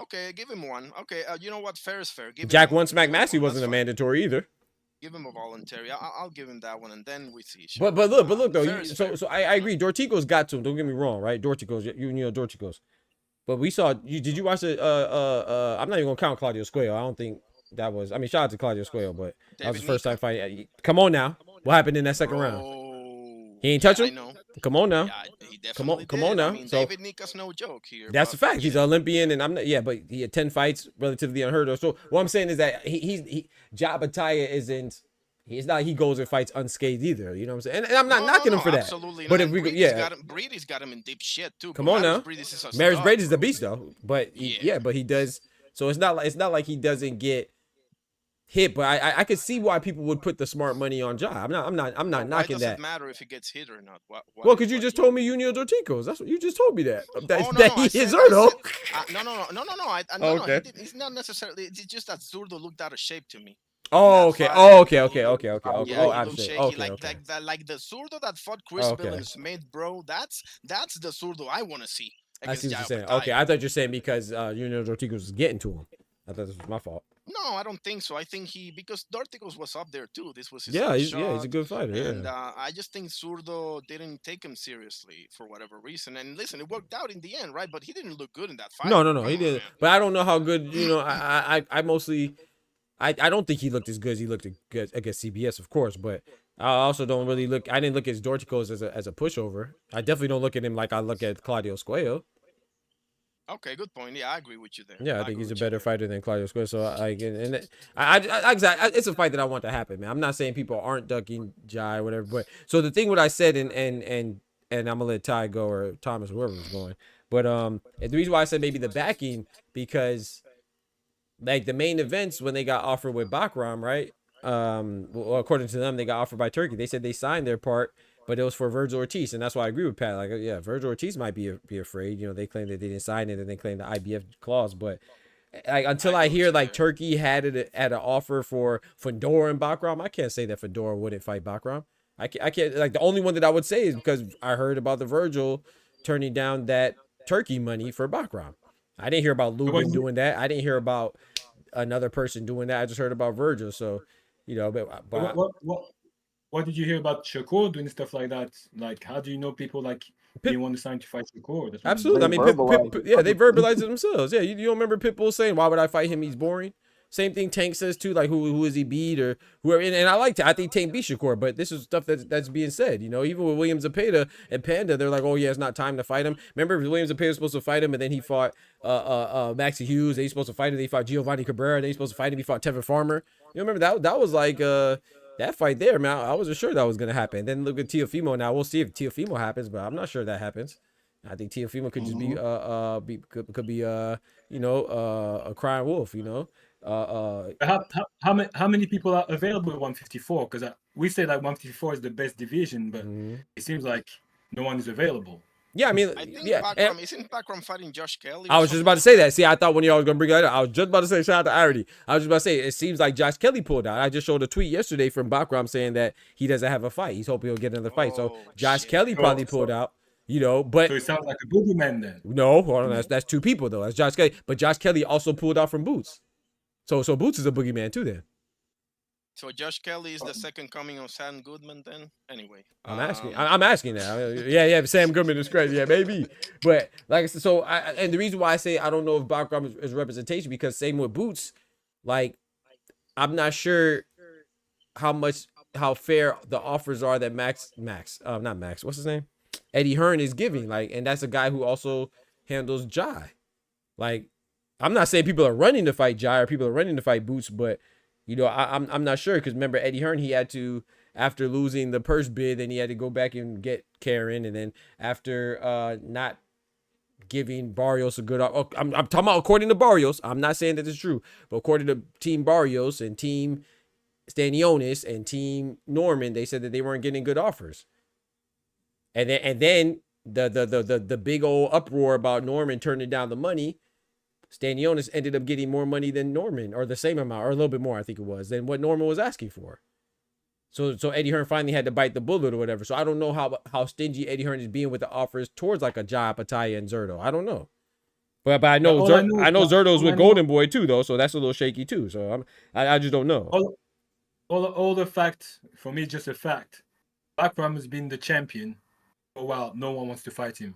Okay, give him one. Okay, you know what? Fair is fair. Jack One Smack Massey wasn't a mandatory either. Give him a voluntary. I'll give him that one, and then we see. But look though. So I agree. Dorticos got to him. Don't get me wrong, right? Dorticos, you know Dorticos. But we saw. Did you watch the? I'm not even gonna count Claudio Square. I don't think that was. I mean, shout out to Claudio Square, but that was the first time fight. Come on now. What happened in that second round? He ain't touch him. Come on now. Come on now. I mean, so David Nika's no joke here. That's a fact. He's an Olympian, and I'm not. Yeah, but he had 10 fights, relatively unheard of. So what I'm saying is that Jai Pataya isn't. It's not like he goes and fights unscathed either. You know what I'm saying? And I'm not knocking him for that. Absolutely but not. if we Brady's got him in deep shit too. Come on now. Maris Brady's the beast though. But but he does. So it's not like he doesn't get hit, but I could see why people would put the smart money on Jai. I'm not knocking that. Why does it matter if he gets hit or not? Well, because you just told me Junior Dorticos. That's what you just told me that he is Zurdo. No. Okay. He's not necessarily. It's just that Zurdo looked out of shape to me. Oh, okay. Yeah, oh, I'm shaky. Okay, like the Zurdo that fought Chris Billensmith, bro. That's the Zurdo I want to see. I see what you're saying. Okay, I thought you're saying because Junior Dorticos was getting to him. I thought this was my fault. No, I don't think so. I think because Dorticos was up there too. This was his he's a good fighter. And I just think Zurdo didn't take him seriously for whatever reason. And listen, it worked out in the end, right? But he didn't look good in that fight. No, he didn't. But I don't know how good. I mostly. I don't think he looked as good as he looked against CBS, of course, but I also don't really look. I didn't look at Dorticos as a pushover. I definitely don't look at him like I look at Claudio Square. Okay, good point. Yeah, I agree with you there. Yeah, I think he's a better fighter than Claudio Square. So it's a fight that I want to happen, man. I'm not saying people aren't ducking Jai or whatever, but so the thing what I said and I'm gonna let Ty go or Thomas, whoever was going, but the reason why I said maybe the backing because like the main events when they got offered with Bakram, right? Well, according to them, they got offered by Turkey. They said they signed their part, but it was for Virgil Ortiz, and that's why I agree with Pat. Like, yeah, Virgil Ortiz might be afraid. You know, they claim that they didn't sign it, and they claim the IBF clause. But like, until I hear like Turkey had it at an offer for Fundora and Bakram, I can't say that Fundora wouldn't fight Bakram. I can't like the only one that I would say is because I heard about the Virgil turning down that Turkey money for Bakram. I didn't hear about Lubin doing that. I didn't hear about another person doing that. I just heard about Virgil. So, you know, but what did you hear about Shakur doing stuff like that? Like, how do you know people like didn't want to sign to fight Shakur? Absolutely. I mean, they verbalize it themselves. Yeah, you don't remember Pitbull saying, "Why would I fight him? He's boring." Same thing Tank says too. Like, who is he beat or whoever? And I think Tank beat Shakur, but this is stuff that's being said. You know, even with William Zepeda and Panda, they're like, "Oh yeah, it's not time to fight him." Remember, William Zepeda was supposed to fight him, and then he fought Maxie Hughes. Then he's supposed to fight him. Then he fought Giovanni Cabrera. Then he's supposed to fight him. He fought Tevin Farmer. You remember that was like that fight there, man. I wasn't sure that was gonna happen. Then look at Teofimo. Now we'll see if Teofimo happens, but I'm not sure that happens. I think Teofimo could just be a crying wolf, you know. How many people are available at 154? Because we say like 154 is the best division, but it seems like no one is available. Yeah, I mean, Isn't Bakram fighting Josh Kelly? I was just about to say that. See, I thought when y'all was gonna bring that up, I was just about to say shout out to Irony. I was just about to say it seems like Josh Kelly pulled out. I just showed a tweet yesterday from Bakram saying that he doesn't have a fight. He's hoping he'll get another fight. So Josh Kelly probably pulled out. You know, but so it sounds like a boogeyman then. No, hold on, that's two people though. That's Josh Kelly, but Josh Kelly also pulled out from Boots. So Boots is a boogeyman too then. So Josh Kelly is the second coming of Sam Goodman then? Anyway. I'm asking that. Yeah, Sam Goodman is crazy. Yeah, maybe. But like I said, and the reason why I say I don't know if Bakram is representation because same with Boots, like I'm not sure how fair the offers are that not Max, what's his name? Eddie Hearn is giving, like, and that's a guy who also handles Jai. Like, I'm not saying people are running to fight Jai or people are running to fight Boots, but you know, I'm not sure because remember Eddie Hearn, he had to after losing the purse bid, then he had to go back and get Karen, and then after not giving Barrios a good, I'm talking about according to Barrios. I'm not saying that it's true, but according to Team Barrios and Team Stanionis and Team Norman, they said that they weren't getting good offers. And then the big old uproar about Norman turning down the money, Stanionis ended up getting more money than Norman, or the same amount, or a little bit more, I think it was, than what Norman was asking for. So Eddie Hearn finally had to bite the bullet or whatever. So I don't know how stingy Eddie Hearn is being with the offers towards like a Jai, Pataya, and Zerto. I don't know. But I know Zerto's with Golden Boy too, though, so that's a little shaky too. So I just don't know. All the facts for me, just a fact. Bakram has been the champion. Oh wow, no one wants to fight him,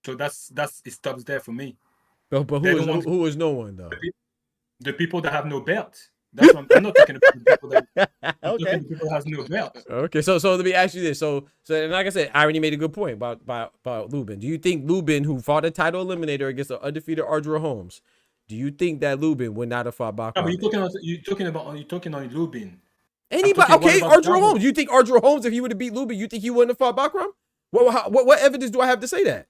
so that's it stops there for me. But who is no one though? The people that have no belt. That's what I'm not talking about. The people that okay. The people that has no belt. Okay, so let me ask you this. So and like I said, I already made a good point about Lubin. Do you think Lubin, who fought a title eliminator against the undefeated Ardra Holmes, do you think that Lubin would not have fought Bakram? No, but you're talking on Lubin. Anybody? Okay, Ardra Holmes. You think Ardra Holmes, if he would have beat Lubin, you think he wouldn't have fought Bakram? What evidence do I have to say that?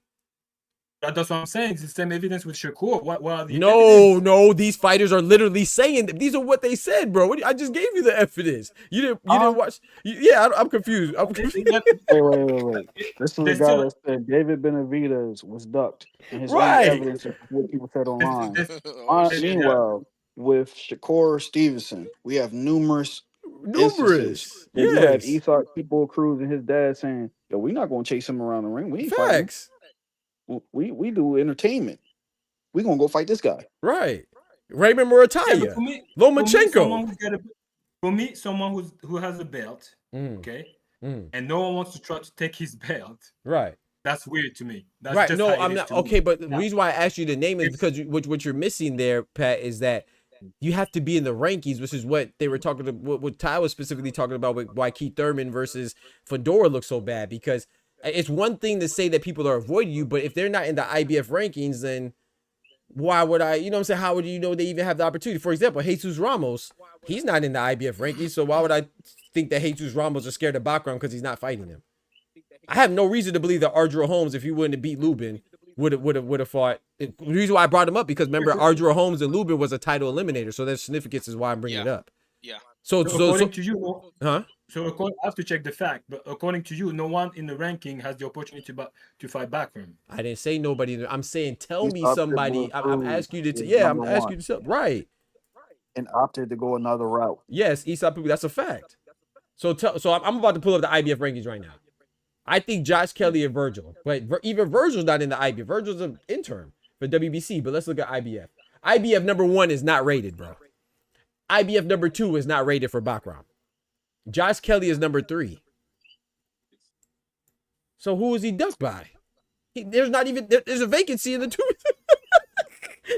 That's what I'm saying. It's the same evidence with Shakur. What are the evidence? No. These fighters are literally saying that. These are what they said, bro. I just gave you the evidence. You didn't watch. Yeah, I'm confused. Wait. This is the guy that said David Benavidez was ducked. And his evidence of what people said online. Meanwhile, with Shakur Stevenson, we have numerous. Yes. You had Isak People Cruz and his dad saying, "Yo, we're not going to chase him around the ring. We ain't fighting. We do entertainment. We're going to go fight this guy." Right. Raymond Murataya. Lomachenko. For me, someone who has a belt, okay, and no one wants to try to take his belt. Right. That's weird to me. That's right. Just No, I'm not. Okay, but the reason why I asked you to name it is because what you're missing there, Pat, is that you have to be in the rankings, which is what they were talking about. What Ty was specifically talking about with why Keith Thurman versus Fundora looks so bad, because it's one thing to say that people are avoiding you, but if they're not in the IBF rankings, then why would I, you know what I'm saying? How would you know they even have the opportunity? For example, Jesus Ramos, he's not in the IBF rankings, so why would I think that Jesus Ramos is scared of Bakram because he's not fighting him? I have no reason to believe that Ardreau Holmes, if he wouldn't have beat Lubin, would have fought. The reason why I brought him up because remember Ardreau Holmes and Lubin was a title eliminator, so there's significance is why I'm bringing it up. Yeah. So according to you, huh? So I have to check the fact, but according to you, no one in the ranking has the opportunity to fight Bakram. I didn't say nobody. I'm saying tell me somebody. I'm asking you to. I'm asking you to. Right. And opted to go another route. Yes, Eastside. That's a fact. So I'm about to pull up the IBF rankings right now. I think Josh Kelly and Virgil, but even Virgil's not in the IBF. Virgil's an intern for WBC, but let's look at IBF. IBF number 1 is not rated, bro. IBF number 2 is not rated for Bakram. Josh Kelly is number 3. So who is he ducked by? There's a vacancy in the 2.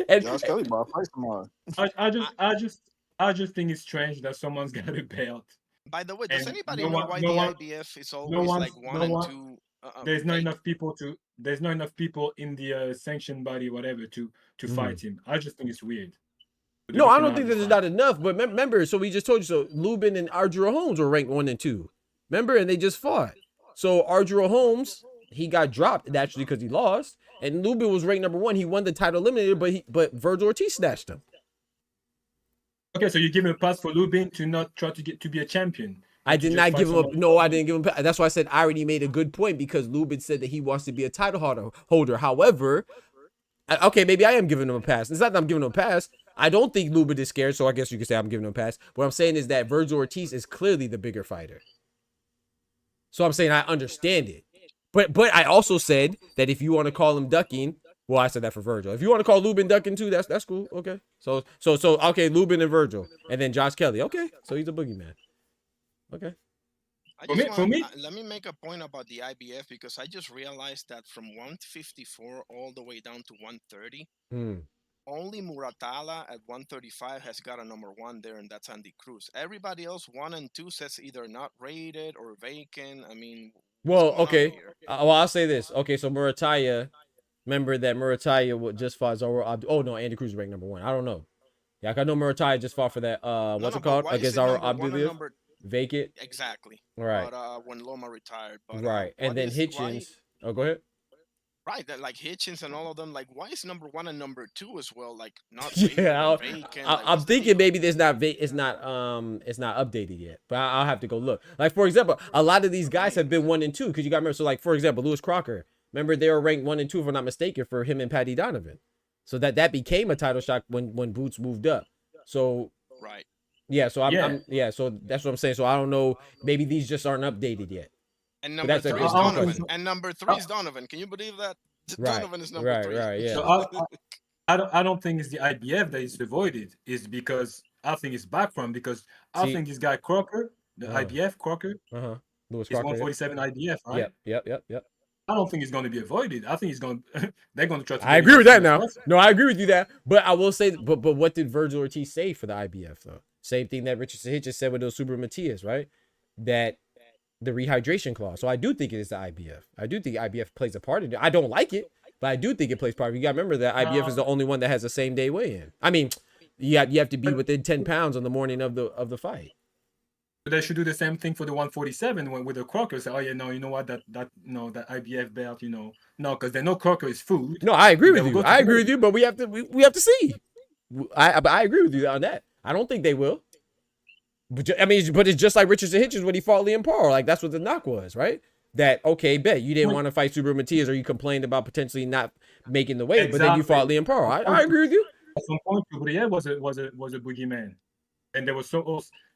And Josh Kelly bought fight tomorrow. I just think it's strange that someone's got a belt. By the way, does anybody know why the IBF is always like 1 and 2? There's not enough people in the sanctioned body, whatever, to fight him. I just think it's weird. No, I don't think there's not enough. But remember, so we just told you. So Lubin and Ardreau Holmes were ranked 1 and 2. Remember, and they just fought. So Ardreau Holmes, he got dropped naturally because he lost, and Lubin was ranked number 1. He won the title eliminator, but Virgil Ortiz snatched him. Okay, so you give him a pass for Lubin to not try to be a champion. I did not give him a no. I didn't give him. That's why I said I already made a good point because Lubin said that he wants to be a title holder. However, okay, maybe I am giving him a pass. It's not that I'm giving him a pass. I don't think Lubin is scared, so I guess you could say I'm giving him a pass. What I'm saying is that Virgil Ortiz is clearly the bigger fighter. So I'm saying I understand it, but I also said that if you want to call him ducking. Well, I said that for Virgil. If you want to call Lubin ducking too, that's cool. Okay. So okay, Lubin and Virgil, and then Josh Kelly. Okay, so he's a boogeyman. Okay. Let me make a point about the IBF because I just realized that from 154 all the way down to 130, only Muratalla at 135 has got a number 1 there, and that's Andy Cruz. Everybody else 1 and 2 says either not rated or vacant. I mean, well, okay. Well, I'll say this. Okay, so Muratalla. Remember that Muratalla just fought Zoro Abdul. Oh no, Andy Cruz ranked number 1. I don't know. Yeah, I know Muratalla just fought for that. What's it called against Zoro Abdul? Vacant. Exactly. Right. But when Loma retired. But, right, and then Hitchens. Oh, go ahead. Right, that like Hitchens and all of them. Like, why is number 1 and number 2 as well? Like, not. Yeah, vacant, I'm thinking maybe there's not. It's not updated yet. But I'll have to go look. Like for example, a lot of these guys have been 1 and 2 because you got to remember. So like for example, Lewis Crocker. Remember, they were ranked 1 and 2, if I'm not mistaken, for him and Patty Donovan. So that became a title shot when Boots moved up. So right. Yeah. So so that's what I'm saying. So I don't know. Maybe these just aren't updated yet. And number 3 is Donovan. And number 3 is Donovan. Can you believe that? Right. Donovan is number 3. Right. Yeah. So I don't think it's the IBF that is avoided. It's because I think it's Bakram because I think this guy Crocker, the IBF Crocker, Lewis is 147 IBF, right? Yep. I don't think it's going to be avoided. I think they're going to try to. I agree with that now. No, I agree with you that. But I will say, but what did Virgil Ortiz say for the IBF though? Same thing that Richard Hitchens said with those Super Matias, right? That the rehydration clause. So I do think it is the IBF. I do think IBF plays a part in it. I don't like it, but I do think it plays part. You got to remember that IBF is the only one that has the same day weigh-in. I mean, you have to be within 10 pounds on the morning of the fight. They should do the same thing for the 147 with the Crocker. Say, oh yeah, no, you know what, that IBF belt, no, because they know Crocker is food. No, I agree with you. I agree with you, but we have to see. I agree with you on that. I don't think they will. But it's just like Richardson Hitchens when he fought Liam Parr. Like that's what the knock was, right? That okay, bet you didn't want to fight Super Matias or you complained about potentially not making the weight, but then you fought Liam Parr. I agree with you. At some point, Gabriel was a boogeyman, and they were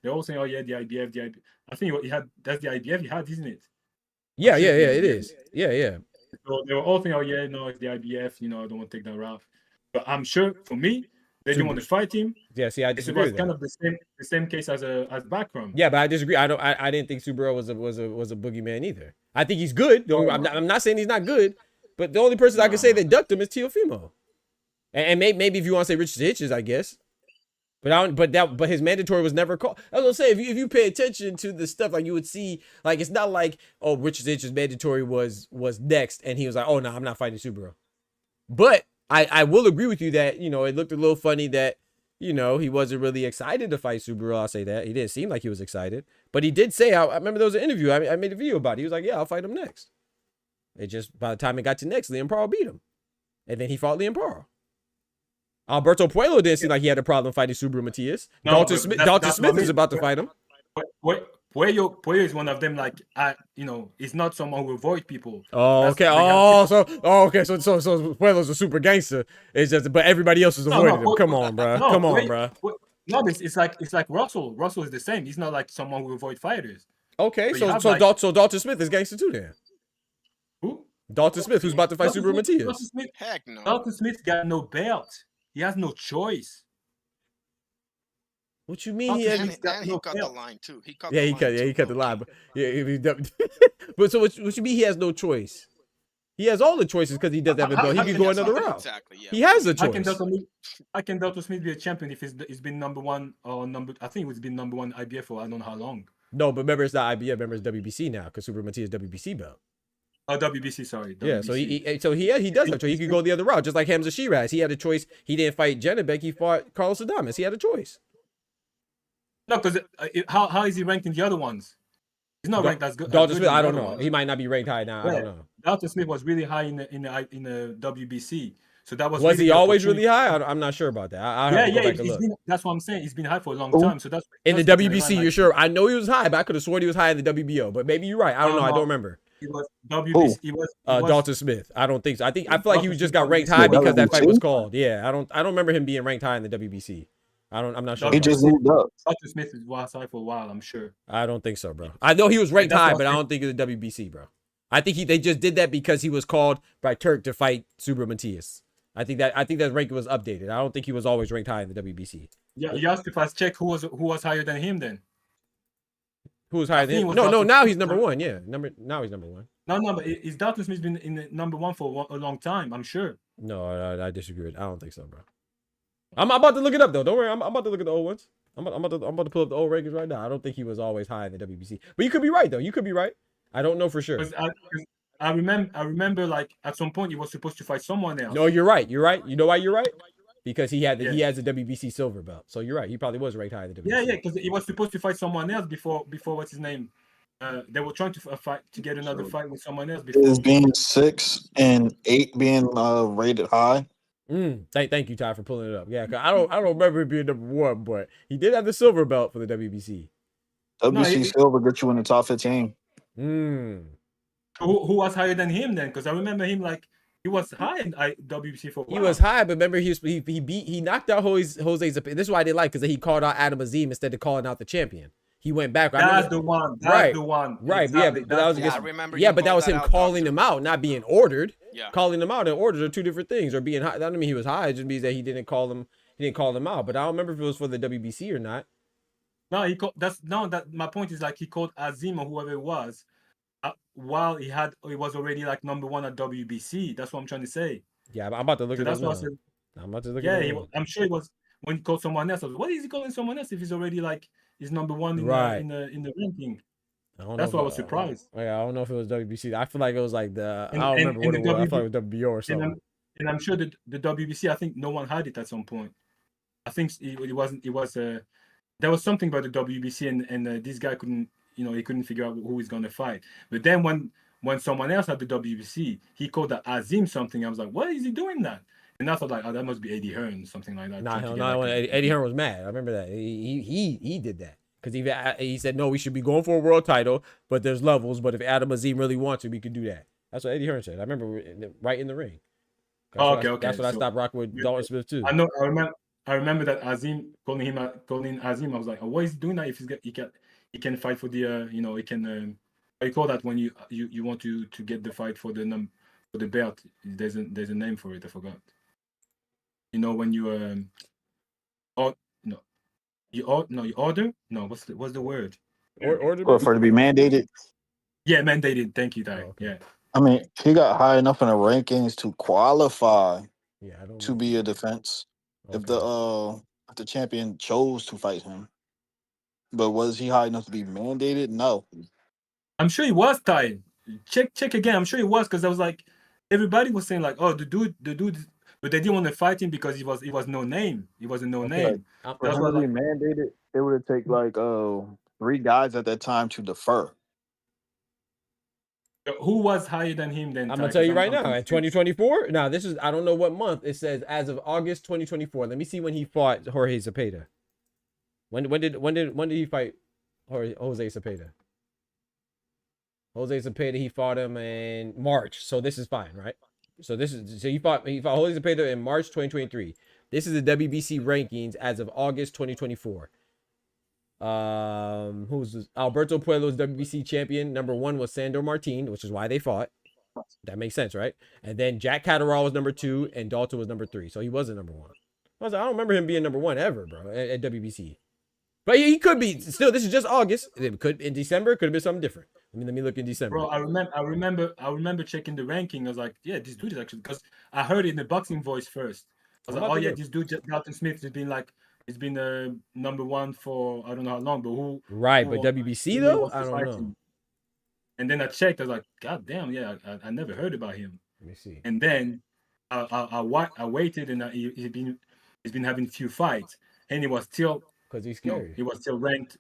all saying, oh yeah, the IBF. I think he had that's the IBF he had, isn't it? Yeah, it is. Yeah. So they were all saying, oh yeah, no, it's the IBF. I don't want to take that route. But I'm sure for me, they didn't want to fight him. Yeah, see, I disagree. It was kind of the same case as Bakram. Yeah, but I disagree. I didn't think Subaru was a boogeyman either. I think he's good. I'm not saying he's not good, but the only person I can say that ducked him is Teofimo. And maybe if you want to say Richard Hitchens, I guess. But his mandatory was never called. I was gonna say if you pay attention to the stuff, like you would see, like it's not like Richard Hitchens' mandatory was next, and he was like, oh no, I'm not fighting Subaru. But I will agree with you that, you know, it looked a little funny that, you know, he wasn't really excited to fight Subaru. I'll say that. He didn't seem like he was excited. But he did say, I remember there was an interview. I made a video about it. He was like, yeah, I'll fight him next. It just, by the time it got to next, Liam Pearl beat him. And then he fought Liam Pearl. Alberto Puello didn't seem like he had a problem fighting Subaru Matias. No, Dalton Smith is about to fight him. Puello is one of them. Like, you know, he's not someone who avoid people. Oh, okay. So Puello's a super gangster. It's just, but everybody else is avoiding him. Come on, bro. Come on, bro. No, it's like Russell. Russell is the same. He's not like someone who avoid fighters. Okay, so Dalton Smith is gangster too then. Who? Dalton Smith, who's about to fight Subaru Matias. Heck no. Dalton Smith got no belt. He has no choice. What you mean? He cut the line too. He cut the line. But but so what you mean he has no choice? He has all the choices because he doesn't have a belt. He can go another route. Exactly. Yeah. He has a choice. I can Dalton Smith be a champion if it's been number one or number. I think it's been number one IBF for I don't know how long. No, but remember it's not IBF. Remember it's WBC now because Super Matias WBC belt. Oh, WBC, sorry. WBC. Yeah, so he does have a choice. He could go the other route, just like Hamza Shiraz. He had a choice. He didn't fight Janibek. He fought Carlos Adames. He had a choice. No, because how is he ranked in the other ones? He's not ranked as good. Dalton Smith, I don't know. He might not be ranked high now. I don't know. Dalton Smith was really high in the WBC. So that was. Was he always really high? I'm not sure about that. That's what I'm saying. He's been high for a long time. So that's in the WBC. You're sure? I know he was high, but I could have sworn he was high in the WBO. But maybe you're right. I don't know. I don't remember. He was WBC. He was Dalton Smith. I don't think so. I feel like he just got ranked high because that fight was called. Yeah, I don't remember him being ranked high in the WBC. I'm not sure. He just moved up. Dalton Smith was high for a while, I'm sure. I don't think so, bro. I know he was ranked high, but I don't think it's the WBC, bro. I think they just did that because he was called by Turk to fight Subaru Matias. I think that ranking was updated. I don't think he was always ranked high in the WBC. Yeah, you asked if I check who was higher than him then. Who was higher than him? No, now he's number one. Yeah, now he's number one. No, but is Dalton Smith been in the number one for a long time? I'm sure. No, I disagree. I don't think so, bro. I'm about to look it up though. Don't worry. I'm about to look at the old ones. I'm about to pull up the old rankings right now. I don't think he was always high in the WBC, but you could be right though. You could be right. I don't know for sure. I remember like at some point he was supposed to fight someone else. No, you're right. You're right. You know why you're right? Because he has a WBC silver belt. So you're right. He probably was ranked high in the WBC. Yeah, because he was supposed to fight someone else before what's his name? They were trying to fight to get another fight with someone else. Before. It's being 6 and 8 being rated high. Thank you, Ty, for pulling it up. Yeah, cause I don't remember him being number one, but he did have the silver belt for the WBC. Silver gets you in the top 15. Who was higher than him then? Because I remember him like he was high in WBC for a while. He was high, but remember he knocked out Jose's opinion. This is why I didn't like because he called out Adam Azim instead of calling out the champion. He went back. That's the one. That's the one. Right. Exactly. Yeah, but that was against. But that was him calling him out, not being ordered. Yeah. Calling him out and orders are two different things. Or being high. That doesn't mean he was high. It just means that he didn't call him. He didn't call him out. But I don't remember if it was for the WBC or not. No, he called. My point is like he called Azim or whoever it was, while he was already like number one at WBC. That's what I'm trying to say. Yeah, I'm about to look at that. I'm about to look at it. I'm sure it was when he called someone else. I was, what is he calling someone else if he's already like he's number one in the ranking? That's why I was surprised. I don't know if it was WBC. I feel like it was like I don't remember what it was. I thought it was WBO or something. And I'm sure that the WBC, I think no one had it at some point. I think it wasn't. It was there was something about the WBC, and this guy couldn't. He couldn't figure out who he's gonna fight. But then when someone else had the WBC, he called that Azim something. I was like, what is he doing that? And I thought like, that must be Eddie Hearn, something like that. Eddie Hearn was mad. I remember that. He did that. Because he said, no, we should be going for a world title, but there's levels. But if Adam Azim really wants to, we could do that. That's what Eddie Hearn said. I remember right in the ring. Okay. That's what I stopped rocking with Dalton Smith too. I know. I remember that Azim calling Azim. I was like, oh, what is he doing that? If he can fight for the he can. I call that when you want to get the fight for the belt. There's a name for it. I forgot. When you You order? No, what's the word? Order for it to be mandated. Yeah, mandated. Thank you, Ty. Yeah. I mean, he got high enough in the rankings to qualify to be a defense if the champion chose to fight him. But was he high enough to be mandated? No. I'm sure he was, Ty. Check again. I'm sure he was because I was like, everybody was saying like, oh, the dude But they didn't want to fight him because he was no name. He was a no name. For him to be mandated, it would take like 3 guys at that time to defer. Who was higher than him then? I'm gonna tell you right now. In 2024, now this is I don't know what month. It says as of August 2024. Let me see when he fought Jorge Zepeda. When did he fight Jose Zepeda? Jose Zepeda, he fought him in March. So this is fine, right? So he fought Jose Zepeda in March 2023. This is the WBC rankings as of August 2024. Who's Alberto Puello's WBC champion? Number 1 was Sandor Martin, which is why they fought. That makes sense, right? And then Jack Catterall was number 2 and Dalton was number 3. So he wasn't number 1. I don't remember him being number 1 ever, bro, at WBC. But he could be. Still, this is just August. It could in December. Could have been something different. Let me look in December. Bro, I remember checking the ranking. I was like, yeah, this dude is actually, because I heard it in the boxing voice first. I was like, oh yeah, this dude Dalton Smith has been like, he's been number 1 for I don't know how long, but who? Right, but WBC though, I don't know. And then I checked. I was like, God damn, yeah, I never heard about him. Let me see. And then I waited, and he's been having few fights, and he was still because he's scary. He was still ranked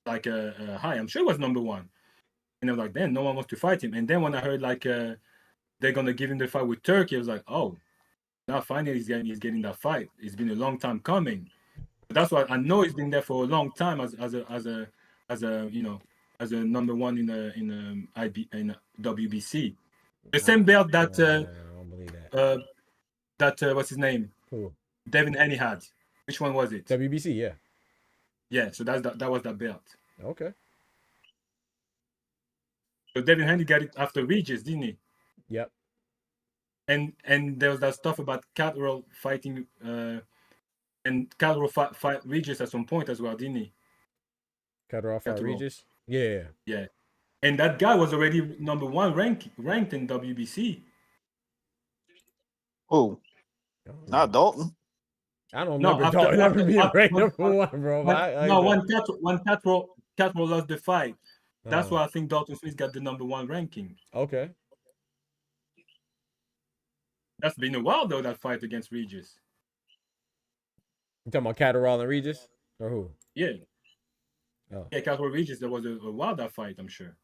like high. I'm sure he was number 1. And I was like, damn, no one wants to fight him. And then when I heard like they're gonna give him the fight with Turkey, I was like, oh, now finally he's getting that fight. It's been a long time coming. But that's why I know he's been there for a long time as a number 1 in WBC. The same belt that what's his name? Who? Devin Haney had. Which one was it? WBC, yeah. Yeah, so that was that belt. Okay. So Devin Haney got it after Regis, didn't he? Yep. And there was that stuff about Catterall fighting, and Catterall fight Regis at some point as well, didn't he? Catterall fight Regis? Yeah. Yeah. And that guy was already number 1 ranked in WBC. Oh, not Dalton. I don't remember Dalton ever being ranked number 1, bro. When Catterall lost the fight. That's why I think Dalton Smith got the number 1 ranking. Okay. That's been a while though, that fight against Regis. You talking about Catterall and Regis? Or who? Yeah. Oh. Yeah, Catterall Regis, there was a while that fight, I'm sure.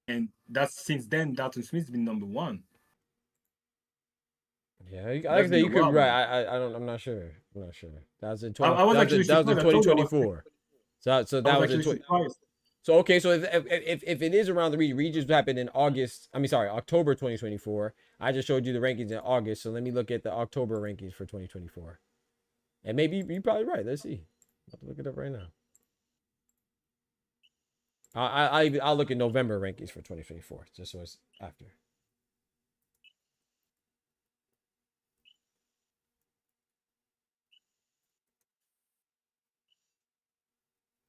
And that's since then Dalton Smith's been number 1. Yeah, like I said, you could be right. I'm not sure. That was in 2024. So that was in 20. So okay, so if it is around the Regis happened in October 2024. I just showed you the rankings in August, so let me look at the October rankings for 2024. And maybe you're probably right. Let's see. I'll look it up right now. I'll look at November rankings for 2024, just so it's after.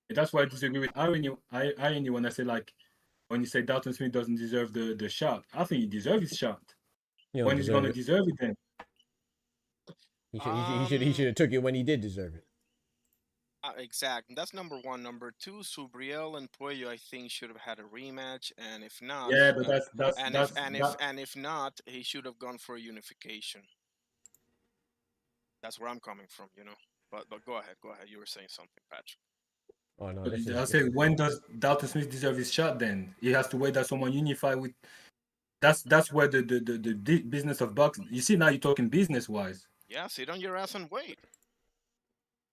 That's why I disagree with irony when I say, like, when you say Dalton Smith doesn't deserve the shot. I think he deserves his shot. When he's gonna deserve it, then he should have took it when he did deserve it. Exactly. That's number 1. Number 2, Subriel and Puello, I think, should have had a rematch, and if not, yeah, but if not, he should have gone for a unification. That's where I'm coming from, But go ahead. You were saying something, Patrick. Oh no! I said, when does Dalton Smith deserve his shot? Then he has to wait that someone unify with. That's where the business of boxing. You see, now you're talking business wise. Yeah, sit on your ass and wait.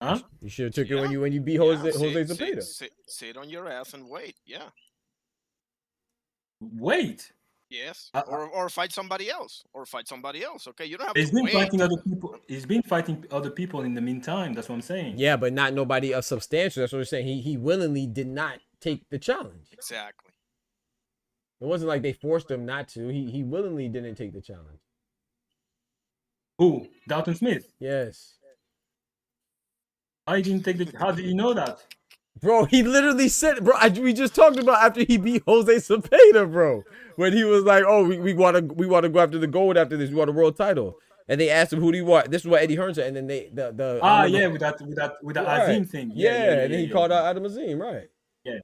Huh? You should have took it when you beat Jose Zepeda. Sit on your ass and wait. Yeah. Wait. Yes, or fight somebody else. Okay, you don't have. He's been fighting other people. He's been fighting other people in the meantime. That's what I'm saying. Yeah, but not nobody of substantial. That's what we're saying. He willingly did not take the challenge. Exactly. It wasn't like they forced him not to. He willingly didn't take the challenge. Who? Dalton Smith? Yes. I didn't take the. How do you know that? Bro, he literally said, bro, we just talked about after he beat Jose Zepeda, bro. When he was like, oh, we want to go after the gold after this. We want a world title. And they asked him, who do you want? This is what Eddie Hearn said. And then with that Azim thing. Yeah, and then he called out Adam Azim, right? Yeah,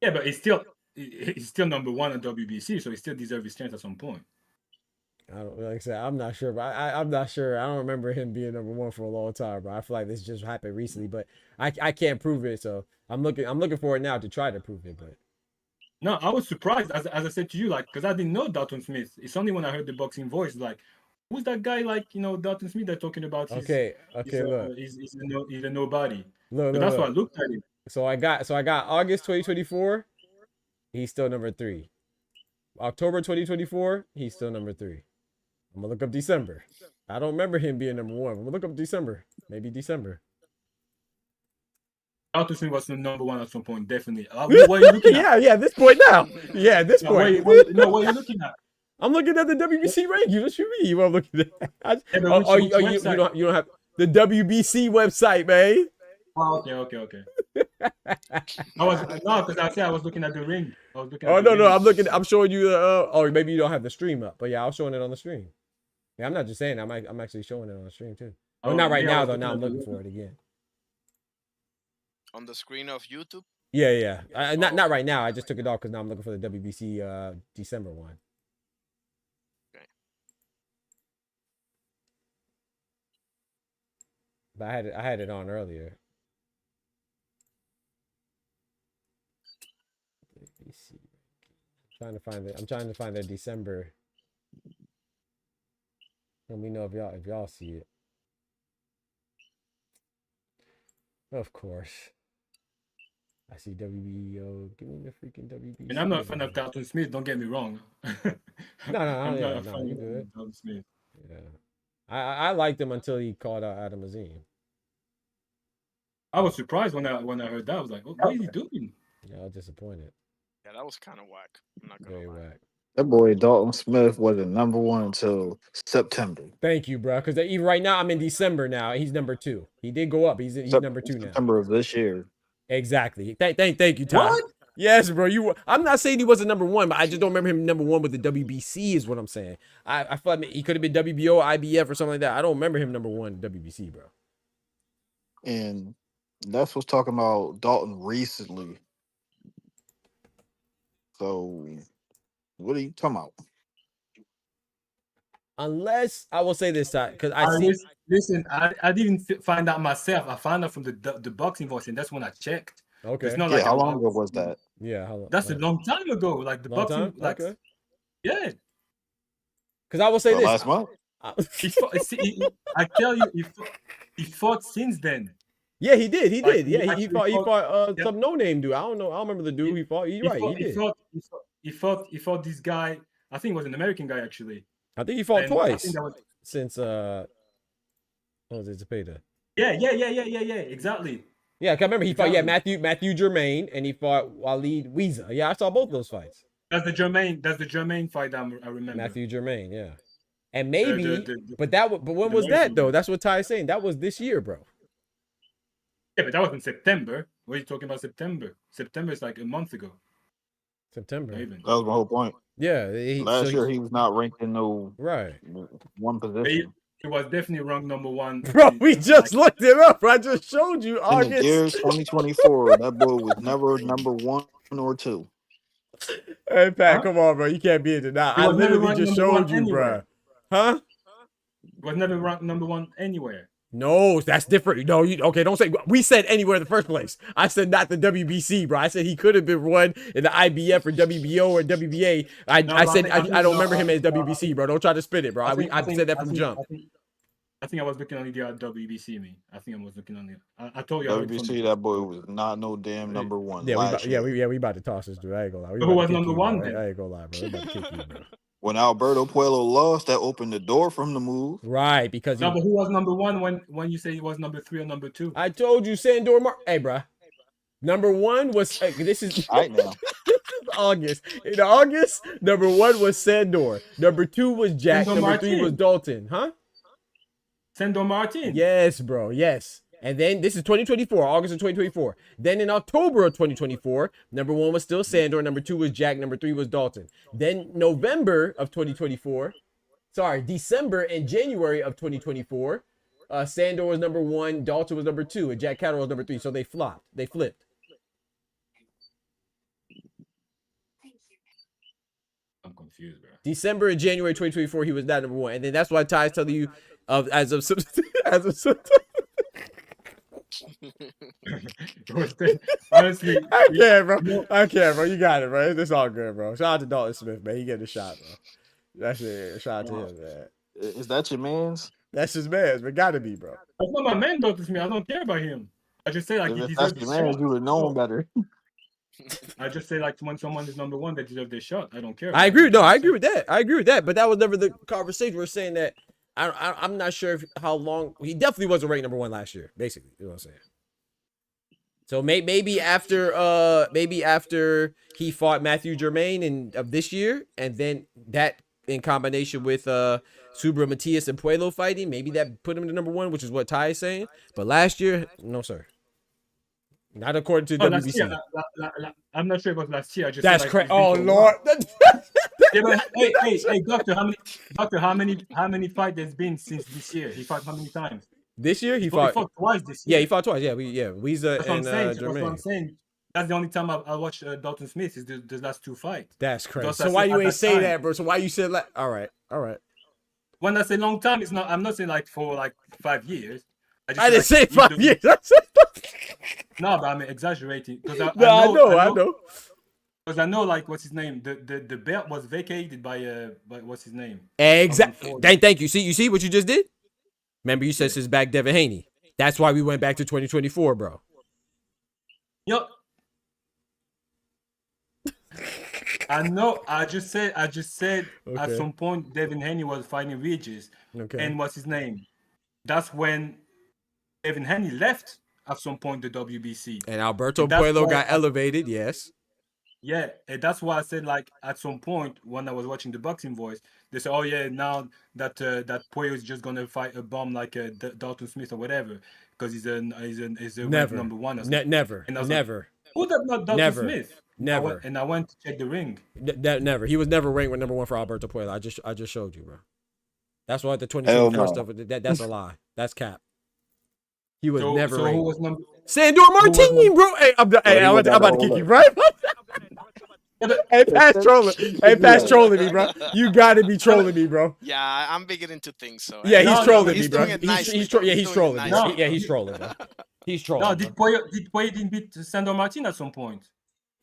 but he's still number 1 at WBC, so he still deserves his chance at some point. I don't like I said, I'm not sure, but I'm not sure. I don't remember him being number one for a long time, bro. I feel like this just happened recently, but I can't prove it. So I'm looking for it now to try to prove it. But no, I was surprised as I said to you, like, because I didn't know Dalton Smith. It's only when I heard the boxing voice, like, who's that guy? Like, Dalton Smith. They're talking about. Look. He's a nobody. Look, that's why I looked at him. So I got August 2024. He's still number 3. October 2024. He's still number 3. I'm gonna look up December. I don't remember him being number 1. I'm gonna look up December. Maybe December. Dalton Smith was number 1 at some point, definitely. What are you looking at? Yeah, this point now. Yeah, this point. What are you looking at? I'm looking at the WBC rankings. What you mean? What I'm looking at? You don't have the WBC website, man. Oh, okay. Because I said I was looking at the ring. I'm showing you or maybe you don't have the stream up, but yeah, I was showing it on the stream. Yeah, I'm not just saying. I'm actually showing it on the stream too. Well, not right now though. Now I'm looking for it again. On the screen of YouTube? Yeah. Not right now. I just took it off because now I'm looking for the WBC December one. Okay. But I had it on earlier. WBC. I'm trying to find their December. Let me know if y'all see it. Of course. I see WBO. Give me the freaking WBC. And I'm not a fan of Dalton Smith. Don't get me wrong. No, you good. Dalton Smith. Yeah, I liked him until he called out Adam Azim. I was surprised when I heard that. I was like, what is he doing? Yeah, I was disappointed. Yeah, that was kind of whack. I'm not gonna lie. Whack. That boy Dalton Smith wasn't number 1 until September. Thank you, bro. Because even right now, I'm in December now. He's number 2. He did go up. He's number 2 now. September of this year. Exactly. Thank you, Tom. What? Yes, bro. I'm not saying he wasn't number 1, but I just don't remember him number 1 with the WBC is what I'm saying. I feel like he could have been WBO, IBF, or something like that. I don't remember him number 1 WBC, bro. And that's what's talking about Dalton recently. So, what are you talking about? Unless I will say this time, because listen, I didn't find out myself. I found out from the boxing voice, and that's when I checked. Okay. It's not like how long ago was that? Yeah, how long? That's a long time ago. Like the boxing, like okay. Yeah. Because I will say this last month. I tell you, he fought since then. Yeah, he did. He fought some no-name dude. I don't know. I don't remember the dude he fought. He fought this guy. I think it was an American guy actually. I think he fought twice since what was it, Zepeda? Yeah, exactly. Yeah, I remember he fought Matthew Germain and he fought Walid Wiesa. Yeah, I saw both those fights. That's the Germain fight I remember. Matthew Germain, yeah. And maybe but when was that though? That's what Ty's saying. That was this year, bro. Yeah, but that was in September. What are you talking about September? September is like a month ago. September. That was my whole point. Yeah. Last year he was not ranked in no one position. He was definitely ranked number 1. Bro, we just looked it up. I just showed you August. In the year 2024, that boy was never number 1 or 2. Hey, Pat, come on, bro. You can't be into that. I literally just showed you, bro. Huh? He was never ranked number 1 anywhere. No, that's different. No, okay, don't say. We said anywhere in the first place. I said not the WBC, bro. I said he could have been one in the IBF or WBO or WBA. I said I don't remember him as WBC, bro. Don't try to spit it, bro. I said that from jump. I think I was looking on the WBC, me. I think I was looking on the. I told you. WBC, that boy was not no damn number 1. Yeah, we about to toss this dude. I ain't gonna lie. Who was number 1 then? I ain't gonna lie, bro. We about to kick you, bro. When Alberto Puello lost, that opened the door for him to move. Right, because but who was number 1 when you say he was number 3 or number 2? I told you, Sandor Hey, bro. Number 1 was this is right now. This is August. In August, number 1 was Sandor. Number 2 was Jack. Number 3 was Dalton. Huh? Sandor Martin. Yes, bro. Yes. And then this is 2024, August of 2024. Then in October of 2024, number 1 was still Sandor, number 2 was Jack, number 3 was Dalton. Then November of 2024, December and January of 2024, Sandor was number 1, Dalton was number 2, and Jack Catterall was number 3. So they flopped. They flipped. confused, bro. December and January 2024, he was not number one, and then that's why Ty's telling you as of honestly, I can't, bro. You got it, bro. It's all good, bro. Shout out to Dalton Smith, man. He getting a shot, bro. That's it. Shout out to him, man. Is that your man's? That's his man's, but gotta be, bro. That's not my man, Dalton Smith. I don't care about him. I just say like he If deserves that's the your man's, shot. you would know him better. I just say like when someone is number one, they deserve their shot. I don't care. I agree. No, I agree with that. I agree with that. But that was never the conversation. We're saying that I'm not sure how long he definitely wasn't ranked number one last year. Basically, you know what I'm saying. So maybe after he fought Matthew Germain of this year, and then that in combination with Subra Matias and Puello fighting, maybe that put him to number one, which is what Ty is saying. But last year, no sir. Not according to WBC. Year, I'm not sure about last year. I just that's like correct. Oh Lord. Yeah, but, hey, doctor, how many fights there's been since this year? He fought how many times? This year he fought twice this year. Yeah, he fought twice. Yeah, Weezer and Germain. That's what I'm saying. That's the only time I watched Dalton Smith is the last two fights. That's crazy. So why you ain't say that, bro? So why you said like, all right. When I say long time, it's not. I'm not saying like for like 5 years. I didn't say 5 years. No, but I'm exaggerating because I know. Because I know, like, what's his name? The belt was vacated by what's his name? Exactly. Thank you. You see what you just did? Remember, you said since back Devin Haney. That's why we went back to 2024, bro. Yo, I know. I just said. Okay. At some point, Devin Haney was fighting Regis. Okay. And what's his name? That's when Devin Haney left at some point the WBC. And Alberto Puello got elevated. Yes. Yeah, and that's why I said like at some point when I was watching the Boxing Voice, they said, "Oh yeah, now that Puello is just gonna fight a bum like Dalton Smith or whatever because he's a never number one." Never. And I was never. Like, who that not Dalton Smith? Never. I went to check the ring. Never. He was never ranked with number one for Alberto Puello. I just showed you, bro. That's why the 2024 stuff. That's a lie. That's cap. He was never ranked. Who was number? Sandor Martin, bro. Hey, I'm about to kick you, right? Hey, pass trolling me, bro. You gotta be trolling me, bro. Yeah, I'm beginning to think so. Yeah, he's trolling me, bro. He's trolling. Yeah, he's trolling, bro. He's trolling. No, did Puello didn't beat Sandor Martin at some point?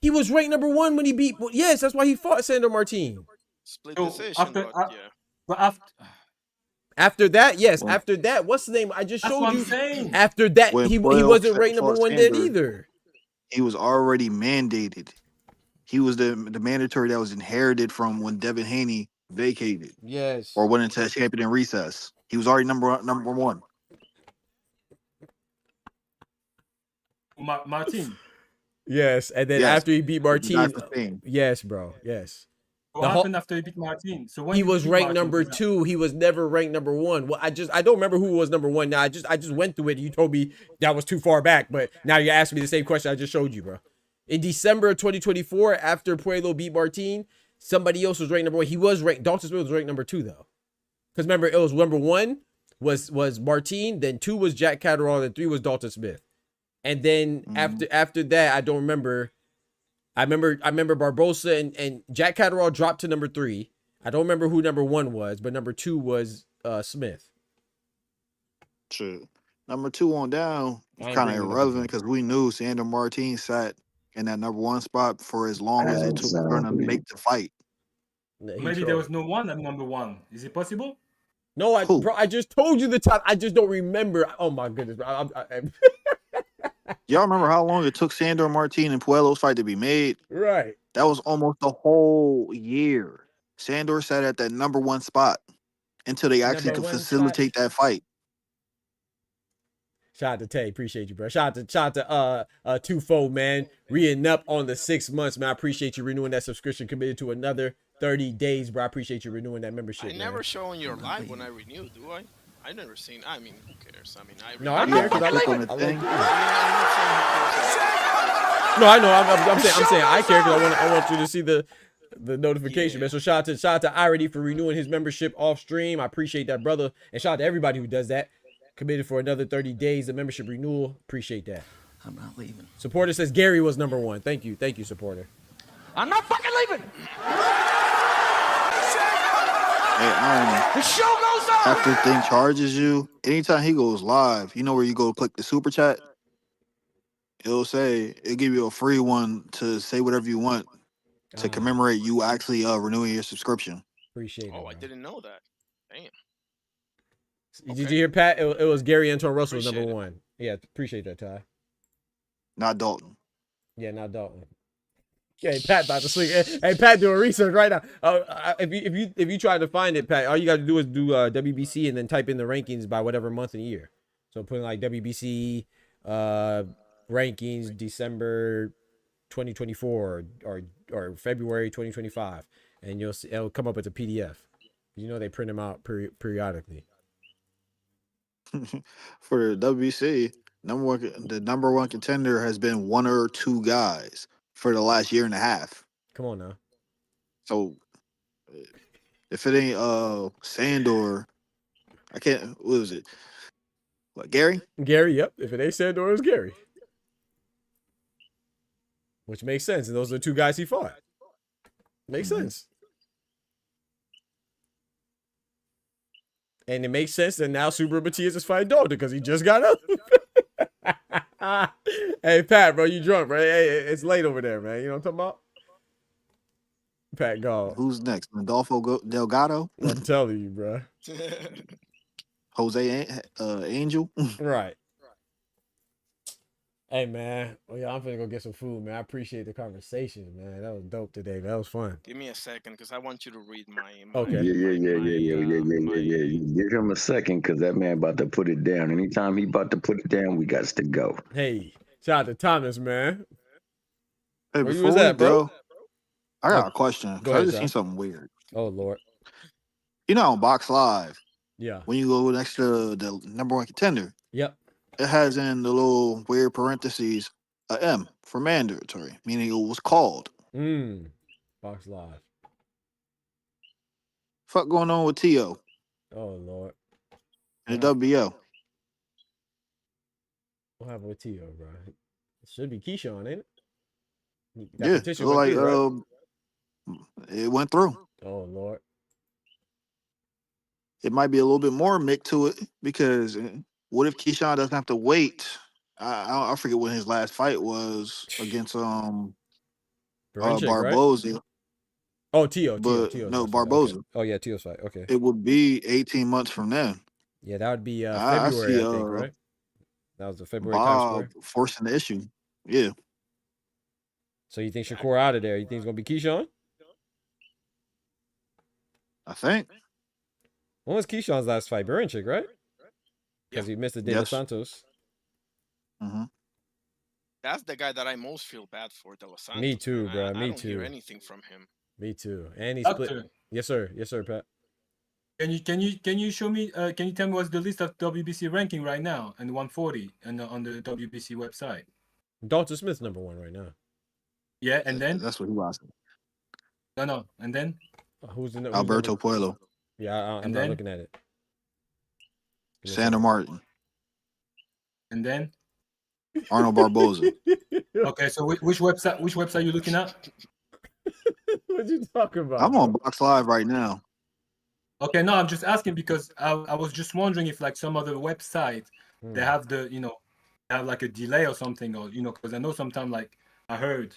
He was ranked number one when he beat. Yes, that's why he fought Sandor Martin. Split decision, After that, yes. After that, what's the name? I just showed you. Saying. After that, he wasn't ranked number one then either. He was already mandated. He was the mandatory that was inherited from when Devin Haney vacated. Yes. Or went into champion in recess. He was already number one. Martin. Yes, and then after he beat Martin, yes, bro, yes. What happened after he beat Martin? So when he was ranked number 2. He was never ranked number 1. Well, I don't remember who was number 1 now. I just went through it. You told me that was too far back, but now you're asking me the same question I just showed you, bro. In December of 2024, after Puello beat Martin, somebody else was ranked number 1. He was ranked. Dalton Smith was ranked number 2 though, because remember it was number 1 was Martin, then 2 was Jack Catterall, then 3 was Dalton Smith, and then after that I don't remember. I remember Barbosa and Jack Catterall dropped to number 3. I don't remember who number 1 was, but number 2 was Smith. True. Number 2 on down is kind of irrelevant because we knew Sandor Martin sat in that number 1 spot for as long as it took for him to make the fight. Maybe there was no one at number 1. Is it possible? No, bro, I just told you the time. I just don't remember. Oh my goodness, bro. Y'all remember how long it took Sandor Martin and Puello's fight to be made? Right. That was almost the whole year. Sandor sat at that number 1 spot until they actually could facilitate that fight. Shout out to Tay, appreciate you, bro. Shout out to Twofold, man. Re-ing up on the 6 months, man. I appreciate you renewing that subscription, committed to another 30 days, bro. I appreciate you renewing that membership. I never show on your live when I renew, do I? I've never seen. I mean, who cares? I mean, I care because I like it. No, I know. I'm saying I care because I want you to see the notification, man. So shout out to Irony for renewing his membership off stream. I appreciate that, brother, and shout out to everybody who does that. Committed for another 30 days of membership renewal. Appreciate that. I'm not leaving. Supporter says Gary was number 1. Thank you, supporter. I'm not fucking leaving. The show goes on. After thing charges you, anytime he goes live, you know where you go click the super chat? It'll give you a free one to say whatever you want to commemorate you actually renewing your subscription. Appreciate it. Oh, I didn't know that. Damn. Did you hear, Pat? It was Gary Antoine Russell was number one. Yeah, appreciate that, Ty. Not Dalton. Yeah, not Dalton. Okay, Pat about to sleep. Hey, Pat doing research right now. If you try to find it, Pat, all you got to do is do WBC and then type in the rankings by whatever month and year. So putting like WBC rankings December 2024 or February 2025, and you'll see it'll come up with a PDF. You know they print them out periodically. For the WBC, the number one contender has been one or two guys for the last year and a half. Come on now. So if it ain't Sandor, I can't. What was it? What, Gary? Gary, yep. If it ain't Sandor, it's Gary. Which makes sense. And those are the two guys he fought. Makes sense. And it makes sense that now Super Matias is fighting Dalton because he just got up. Hey, Pat, bro, you drunk, bro. Hey, it's late over there, man. You know what I'm talking about? Pat Gall. Who's next? Rodolfo Delgado? I'm telling you, bro. Jose Angel? Right. Hey, man. Well, yeah, I'm finna go get some food, man. I appreciate the conversation, man. That was dope today. That was fun. Give me a second, because I want you to read my. Okay. Yeah. Give him a second, because that man about to put it down. Anytime he about to put it down, we got to go. Hey, shout out to Thomas, man. Hey, where you before was we at, bro? go, I got a question. Go ahead, I just John. seen something weird. Oh, Lord. You know, on Box Live, Yeah. when you go next to the number one contender, Yep. it has in the little weird parentheses a M for mandatory, meaning it was called. Box Live. Fuck going on with T.O. Oh, Lord. and the WBO? What happened with T.O., bro? It should be Keyshawn, ain't it? That Yeah, petition so went like through, right? it went through. Oh, Lord. It might be a little bit more mick to it because what if Keyshawn doesn't have to wait? I forget when his last fight was against Barinchik, Barboza. Right? Oh, T.O. No, Barboza. Okay. Oh, yeah, T.O.'s fight. Okay. It would be 18 months from then. Yeah, that would be I February, see, I think, right? That was the February Times Bob Square. forcing the issue. Yeah. So you think Shakur out of there? You think it's gonna be Keyshawn? I think. When was Keyshawn's last fight? Barinchik, right? Because he missed the De Los Santos. Mm-hmm. That's the guy that I most feel bad for, De Los Santos. Me too, bro. I Me don't too. hear anything from him. Me too. And he split. Doctor. Yes, sir. Yes, sir, Pat. Can you show me? Can you tell me what's the list of WBC ranking right now and 140 and on the WBC website? Dalton Smith's number one right now. Yeah, and then that's what he was. No, and then who's the Alberto Puello. Yeah, I'm not looking at it. Sandor Martin. And then Arnold Barboza. Okay, so which website you looking at? What you talking about? I'm on Box Live right now. Okay, no, I'm just asking because I was just wondering if like some other website they have the have like a delay or something, or because I know sometimes like I heard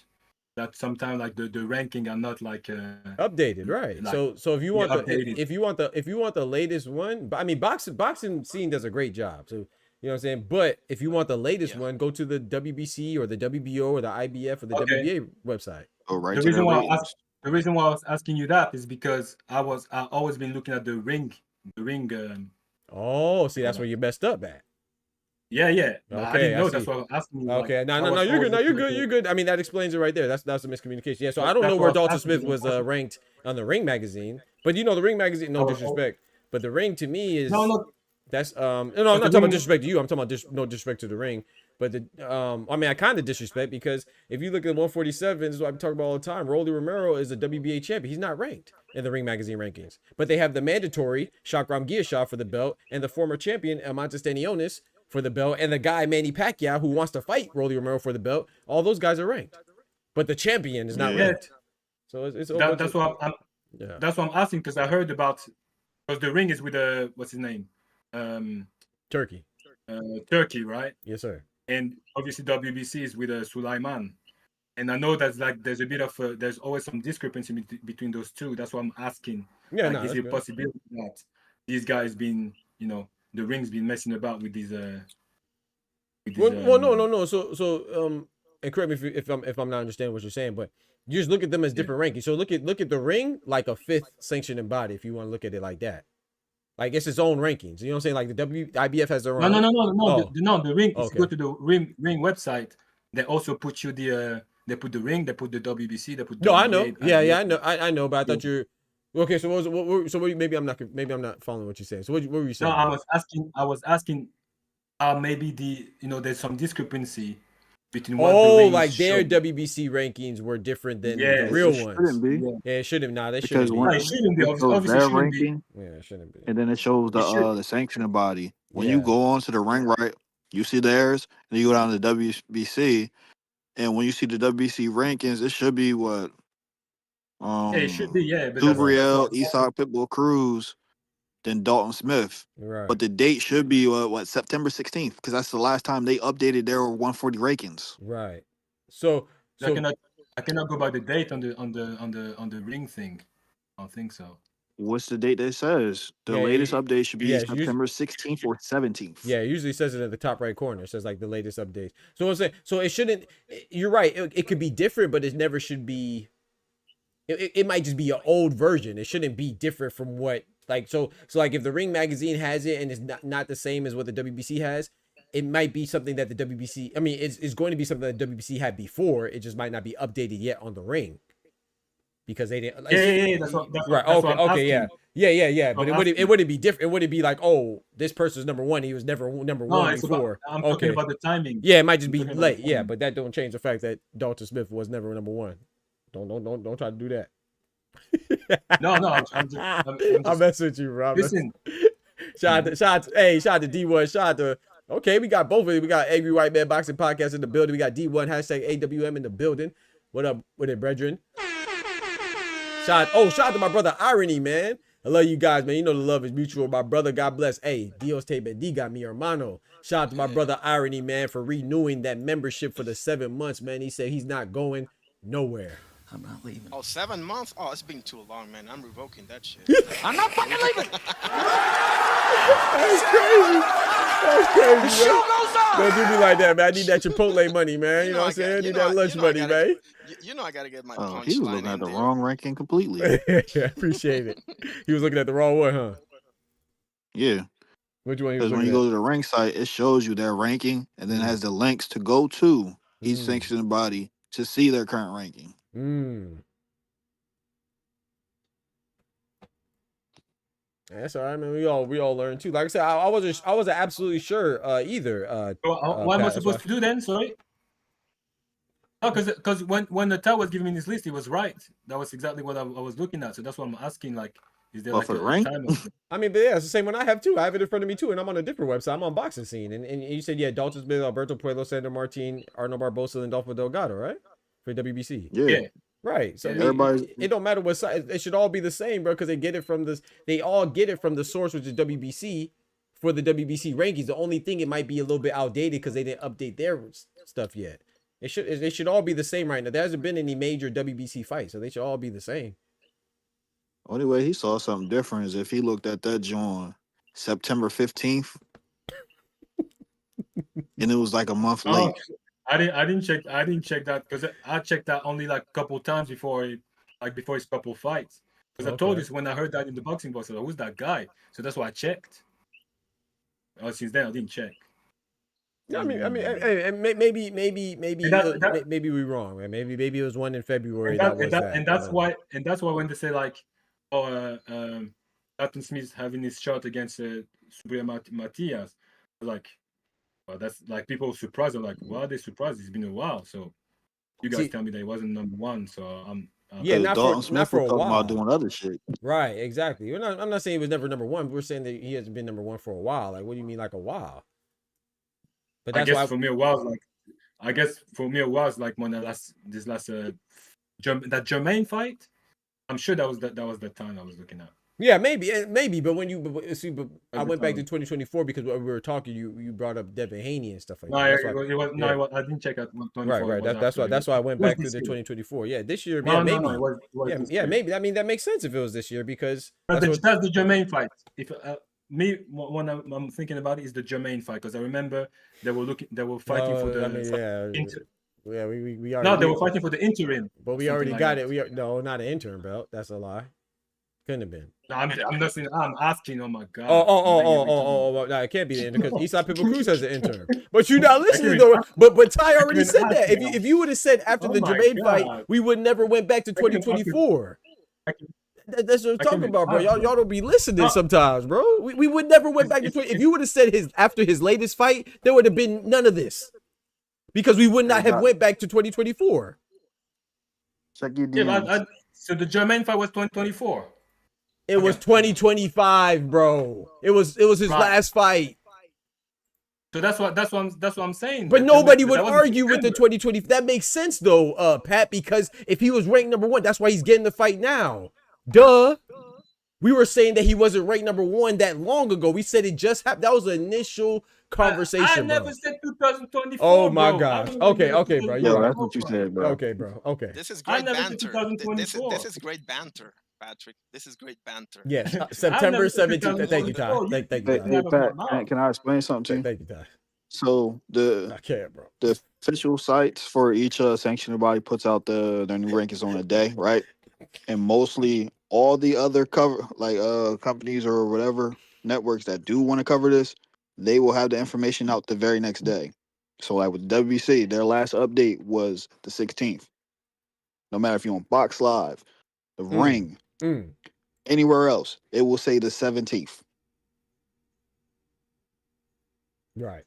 that sometimes like the ranking are not like updated, right? Like, so if you want if you want the latest one, I mean boxing scene does a great job. So you know what I'm saying. But if you want the latest one, go to the WBC or the WBO or the IBF or the WBA website. Oh, right. The reason why I was asking you that is because I always been looking at the ring. Oh, see, that's where you messed up at. Yeah. Okay, I didn't know. That's why I'm asking you. Okay, no, you're good. No, you're good. You're good. I mean, that explains it right there. That's a miscommunication. Yeah, so I don't know where Dalton Smith was ranked on the Ring magazine, but the Ring magazine. No disrespect, but the Ring to me is that's no, I'm not talking about disrespect to you. I'm talking about no disrespect to the Ring. But I mean, I kind of disrespect because if you look at 147, this is what I talk about all the time. Rolly Romero is a WBA champion. He's not ranked in the Ring magazine rankings, but they have the mandatory Shakram Giashov for the belt and the former champion Montes Stanionis for the belt and the guy Manny Pacquiao who wants to fight Rolly Romero for the belt. All those guys are ranked, but the champion is not ranked. So it's that's what I'm asking because I heard about because the ring is with what's his name? Turkey. Turkey, right? Yes, sir. And obviously WBC is with Sulaiman. And I know that's like there's a bit of there's always some discrepancy between those two. That's why I'm asking. Yeah, like, is it a possibility that these guys been, the ring's been messing about with these? Well, no. So, and correct me if I'm not understanding what you're saying, but you just look at them as different rankings. So look at the ring like a 5th sanctioning body, if you want to look at it like that. Like it's its own rankings. You know what I'm saying? Like the IBF has their own. No. The ring. If you go to the ring website, they also put you they put the ring, they put the WBC, they put. No, I know. Yeah, I know. But I thought you're okay. So maybe I'm not following what you're saying. So what were you saying? No, I was asking. Maybe there's some discrepancy between what the rings like their show. WBC rankings were different than the real ones. Shouldn't be. Yeah, it shouldn't. Nah, they Because shouldn't be. It shouldn't be. Obviously, their shouldn't be. ranking, Yeah, it shouldn't be. and then it shows the sanctioning body. When you go on to the ring, right, you see theirs, and you go down to WBC, and when you see the WBC rankings, it should be what? It should be, but Gabriel, Isak, Pitbull, Cruz, then Dalton Smith. Right. But the date should be September 16th, because that's the last time they updated their 140 rankings. Right. So I cannot go by the date on the ring thing. I don't think so. What's the date that says? The latest update should be September 16th or 17th. Yeah, it usually says it at the top right corner. It says like the latest updates. So I'm saying, so it shouldn't. You're right. It could be different, but it never should be. It might just be an old version. It shouldn't be different from what so like if the Ring magazine has it and it's not the same as what the WBC has, it might be something that the WBC. I mean, it's going to be something that WBC had before. It just might not be updated yet on the Ring. Because they didn't. That's right. Okay. Yeah. But it wouldn't be different. It wouldn't be like, oh, this person's number one. He was never number one before. I'm talking about the timing. Yeah, it might just be late. Yeah, but that don't change the fact that Dalton Smith was never number one. Don't try to do that. No. I'm messing with you, Rob. Listen. Shout out to D1. Shout out to. Okay, we got both of it. We got Angry White Man Boxing Podcast in the building. We got D1 #AWM in the building. What up with it, brethren? Shout out to my brother Irony, man. I love you guys, man. You know the love is mutual. My brother, God bless. Hey, Dios te bendiga, mi hermano. Shout out to my brother Irony, man, for renewing that membership for the 7 months, man. He said he's not going nowhere. I'm not leaving. Oh, 7 months? Oh, it's been too long, man. I'm revoking that shit. I'm not fucking leaving. That's crazy. The show goes on. Don't do me like that, man. I need that Chipotle money, man. You know what I'm saying? I need that lunch money, man. You know I gotta get my punchline. He was looking at the wrong ranking completely. Yeah, appreciate it. He was looking at the wrong one, huh? Yeah. Which one? Because when you go to the rank site, it shows you their ranking and then has the links to go to each sanctioning body to see their current ranking. That's all right, man. We all learn too. Like I said, I wasn't absolutely sure either. What am I supposed to do then? Sorry. No, because when the Tao was giving me this list, he was right. That was exactly what I was looking at. So that's why I'm asking. Like, is there like a rank? I mean, but yeah, it's the same one I have too. I have it in front of me too, and I'm on a different website. I'm on Boxing Scene, and you said Dalton Smith, Alberto Puello, Sandro Martin, Arnold Barbosa, and Adolfo Delgado, right? For WBC. Yeah. Right. So everybody, it don't matter what side. It should all be the same, bro, because they get it from this. They all get it from the source, which is WBC, for the WBC rankings. The only thing it might be a little bit outdated because they didn't update their stuff yet. It should all be the same right now. There hasn't been any major WBC fights, so they should all be the same. Only way he saw something different is if he looked at that joint September 15th, and it was like a month late. I didn't check that because I checked that only like a couple times before his couple fights. Because I told you when I heard that in the boxing box, I was like, who's that guy? So that's why I checked. Since then I didn't check. Yeah, I mean, maybe we wrong, man. Maybe it was one in February. And that's why when they say like, Dalton Smith having his shot against Subriya Matias, like. Well, that's like people surprised. Are like, why are they surprised? It's been a while. So you guys tell me that he wasn't number one. So I'm not for a while. About doing other shit. Right, exactly. I'm not saying he was never number one. We're saying that he hasn't been number one for a while. Like, what do you mean like a while? But that's for me a while was like when that Jermaine fight. I'm sure that was the time I was looking at. Yeah, maybe. But when see, but I went back to 2024 because when we were talking, you brought up Devin Haney and stuff like that. That's why, I didn't check out 24. Right. That's why I went back to the 2024. Yeah, this year, maybe. Maybe. I mean, that makes sense if it was this year because that's the Jermaine fight. If when I'm thinking about it is the Jermaine fight because I remember they were fighting for the. We already. No, they were fighting for the interim. But we already got it. No, not an interim belt. That's a lie. Couldn't have been. No, I'm not saying. I'm asking. Oh my god. No, it can't be the interim because Eastside Pitbull Cruz has an interim. But you're not listening though. But Ty already said that. If you would have said after the Jermaine fight, we would never went back to 2024. That's what I'm talking about, bro. Y'all don't be listening sometimes, bro. We would never went back to 20. If you would have said after his latest fight, there would have been none of this. Because we would not have went back to 2024. Check your DMs. So the Jermaine fight was 2024. It was 2025, bro. It was his last fight. So that's what I'm saying. But nobody would argue with the 2020. That makes sense though, Pat, because if he was ranked number 1, that's why he's getting the fight now. Duh. We were saying that he wasn't ranked number 1 that long ago. We said it just happened. That was the initial conversation. I never said 2024. Oh my gosh. Okay, bro. Yeah, that's what you said, bro. Okay, bro. Okay. This is great banter. This is great banter, Patrick. This is great banter. Yes, September 17th. Thank you, Ty. Thank you, Ty. Hey, Pat, can I explain something to you? Thank you, Ty. So I can't, bro. The official sites for each sanctioning body puts out their new rankings on a day, right? And mostly all the other companies or whatever networks that do want to cover this, they will have the information out the very next day. So like with WBC, their last update was the 16th. No matter if you're on Box Live, the Ring, anywhere else, it will say the 17th. Right.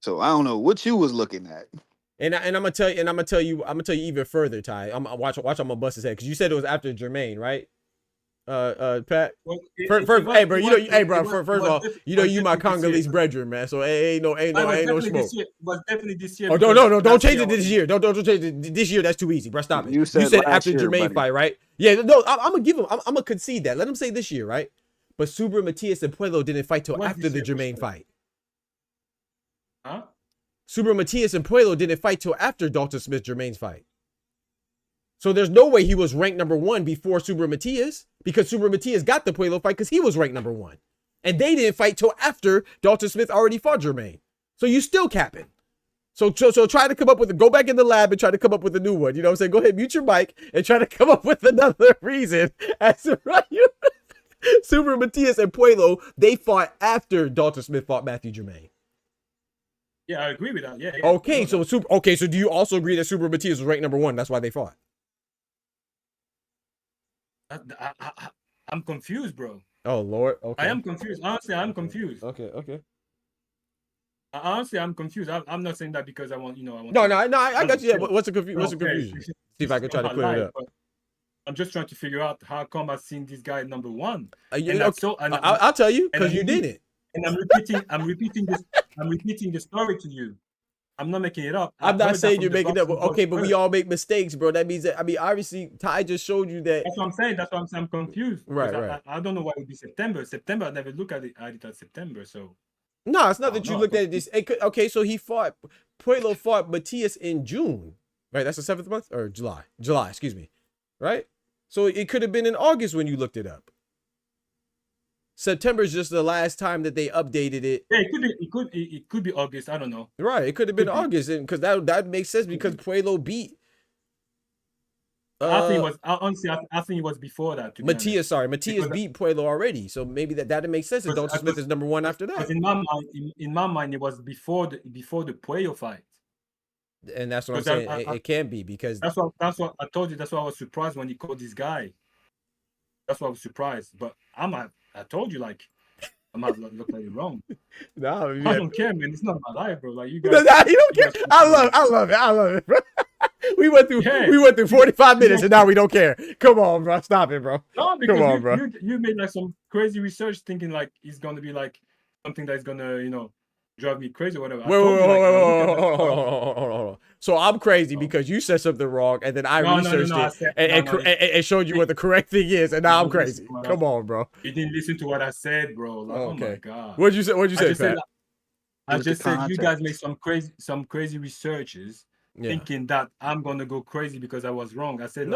So I don't know what you was looking at. And I'm gonna tell you even further, Ty. Watch I'm gonna bust his head because you said it was after Jermaine, right? Pat. Well, first, hey, bro. First of all, you my Congolese brethren, man. So ain't no smoke. Was definitely this year. Oh no! Don't change it this year. Don't change it this year. That's too easy, bro. Stop it. You said after year, Jermaine fight, right? Yeah. No, I'm gonna give him. I'm gonna concede that. Let him say this year, right? But Subra, Matias, and Puello didn't fight till after the Jermaine fight. Huh? Subra, Matias, and Puello didn't fight till after Dalton Smith Jermaine's fight. So there's no way he was ranked number 1 before Subra Matias because Subra Matias got the Puello fight because he was ranked number 1. And they didn't fight till after Dalton Smith already fought Jermaine. So you still capping. So try to come up with go back in the lab and try to come up with a new one. You know what I'm saying? Go ahead, mute your mic and try to come up with another reason as to why Subra Matias and Puello, they fought after Dalton Smith fought Matthew Jermaine. Yeah, I agree with that. Yeah. Okay, so do you also agree that Subra Matias was ranked number 1? That's why they fought. I'm confused, bro. Oh Lord. Okay. I am confused. Honestly, I'm confused. Okay. Honestly, I'm confused. I'm not saying that because I want. No, I got you. Yeah, what's the confusion? See if I can try to clear it up. I'm just trying to figure out how come I've seen this guy number 1. I'll tell you because you did it. And I'm repeating the story to you. I'm not making it up. I'm not saying you're making it up. Okay, but we all make mistakes, bro. That means that obviously Ty just showed you that. That's what I'm saying. That's why I'm confused. Right. I don't know why it would be September. September, I never look at it at September. So. No, it's not that you looked at this. Okay, so Puello fought Matias in June, right? That's the 7th month or July. July, excuse me, right? So it could have been in August when you looked it up. September is just the last time that they updated it. Yeah, it could be August. I don't know. Right, it could have been August, and because that makes sense because Puello beat. I think it was before that. Matias beat Puello already, so maybe that makes sense. And Dalton Smith is number 1 after that. In my mind, it was before the Puello fight. And that's what I'm saying. It can be because that's what I told you. That's why I was surprised when he called this guy. That's why I was surprised. But I told you, like, I might look like you're wrong. No, I don't care, man. It's not my life, bro. Like you guys. You don't care. I love it, bro. We went through 45 minutes and now we don't care. Come on, bro. Stop it, bro. No, because you made like some crazy research thinking like it's gonna be like something that's gonna drive me crazy or whatever. Wait, hold on. So I'm crazy because you said something wrong, and then I researched it and showed you what the correct thing is, and now I'm crazy. Come on, bro. You didn't listen to what I said, bro. Like, oh my god. What'd you say? What'd you say, Pat? I just said you guys made some crazy researches, thinking that I'm gonna go crazy because I was wrong. I said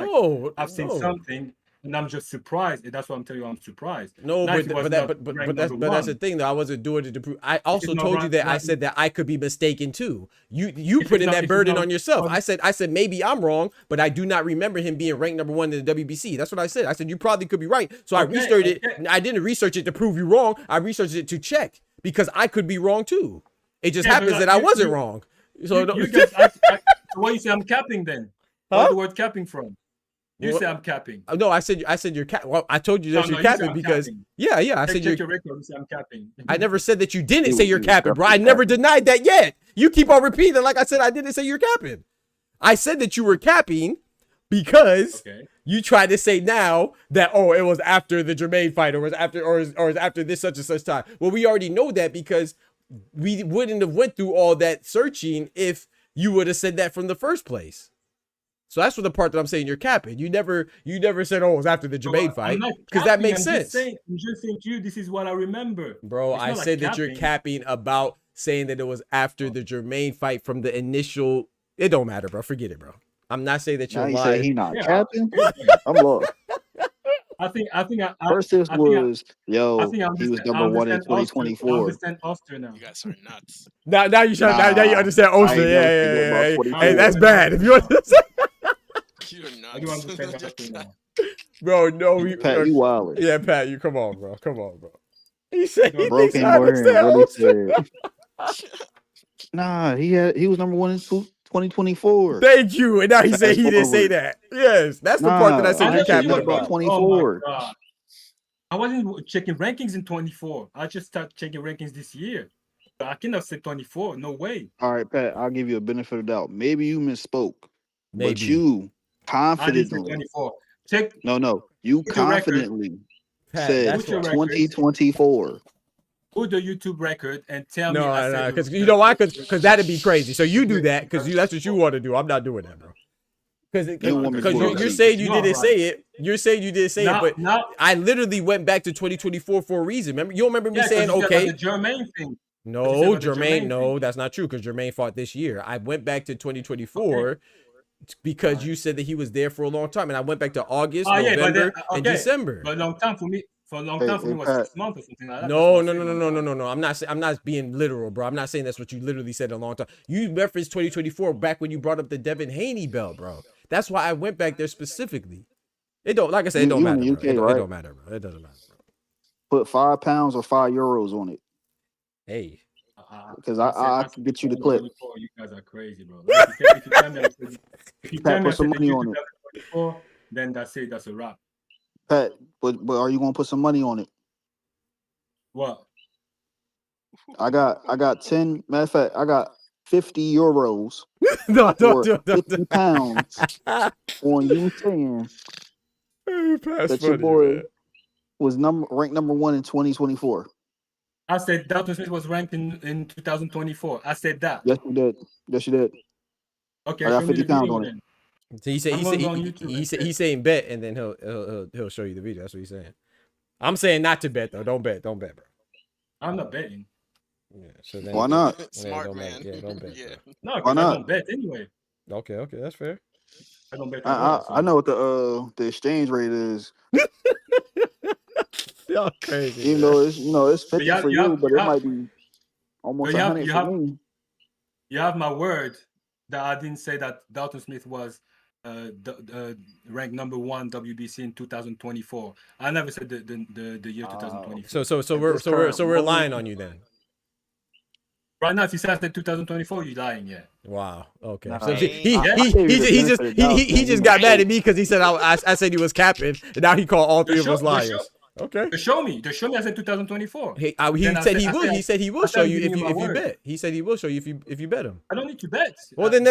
I've seen something. And I'm just surprised. And that's what I'm telling you. I'm surprised. No, but that's the thing, though. I wasn't doing it to prove. I also told you that I said that I could be mistaken too. You put in that burden on yourself. I said maybe I'm wrong, but I do not remember him being ranked number 1 in the WBC. That's what I said. I said you probably could be right. So I researched it. I didn't research it to prove you wrong. I researched it to check because I could be wrong too. It just happens that I wasn't wrong. So what you say? I'm capping then. Where's the word capping from? You say I'm capping. No, I said you're capping. Well, I told you that you're capping because capping. I said your record. You say I'm capping. I never said that you didn't say you're capping, bro. I never denied that yet. You keep on repeating like I said I didn't say you're capping. I said that you were capping because you tried to say now that it was after the Jermaine fight or it was after this such and such time. Well, we already know that because we wouldn't have went through all that searching if you would have said that from the first place. So that's what the part that I'm saying you're capping. You never said, it was after the Jermaine fight, because that makes sense. I'm just saying to you, this is what I remember. Bro, I said that you're capping about saying that it was after the Jermaine fight from the initial. It don't matter, bro. Forget it, bro. I'm not saying that you're lying. He not capping. I'm lost. I think first this was he was number 1 in 2024. I understand Oster now. You guys are nuts. Now you understand Oster. Yeah. Hey, that's bad. If you understand. You're nuts. I do understand Oster now. Bro, no, Pat, you wild. Yeah, Pat, you come on, bro. He said he broke thinks I understand Oster. Nah, he was number 1 in 2024. Thank you. And now he said he didn't say that. Yes, that's the part that I said you're capping about. 24. Oh I wasn't checking rankings in 24. I just started checking rankings this year. I cannot say 24. No way. All right, Pat, I'll give you a benefit of the doubt. Maybe you misspoke. Maybe. But you confidently. No. You confidently said 2024. Put the YouTube record and tell me. No, because you know why? Because that'd be crazy. So you do that because that's what you want to do. I'm not doing that, bro. Because you're saying you didn't say it. You're saying you didn't say it, but I literally went back to 2024 for a reason. Remember, you don't remember me saying okay? The Jermaine thing. No, Jermaine. No, that's not true because Jermaine fought this year. I went back to 2024 because you said that he was there for a long time, and I went back to August, November, and December. But a long time for me. For a long time for me was 6 months or something like that. No. I'm not being literal, bro. I'm not saying that's what you literally said a long time. You referenced 2024 back when you brought up the Devin Haney belt, bro. That's why I went back there specifically. It don't, like I said, it don't matter. It don't matter, bro. It doesn't matter, bro. Put 5 pounds or 5 euros on it. Hey. Because I can get you the clip. You guys are crazy, bro. Like, if you tell me put some money on it. Then that's it. That's a wrap. Pat, but are you gonna put some money on it? What? I got 10. Matter of fact, I got 50 euros. No, 50 pounds on you saying that your boy was ranked number 1 in 2024. I said Dalton Smith was ranked in 2024. I said that. Yes, you did. Yes, you did. Okay, I got 50 pounds on it. So he's saying bet, and then he'll show you the video. That's what he's saying. I'm saying not to bet though. Don't bet, bro. I'm not betting. Yeah. So then, why not? Smart man. Don't bet. Yeah. No, why not? I don't bet anyway. Okay, that's fair. I don't bet. I know what the exchange rate is. Y'all crazy. Even though it's 50 for you, but it might be almost 100 for me. You have my word that I didn't say that Dalton Smith was ranked number 1 WBC in 2024. I never said the year 2024. So we're lying on you then. Right now, if you said 2024, you're lying. Yeah. Wow. Okay. So he just got mad at me because he said I said he was capping, and now he called all 3 of us liars. Okay. Show me. I said 2024. He said he will show you if you bet. He said he will show you if you bet him. I don't need to bet. Well, then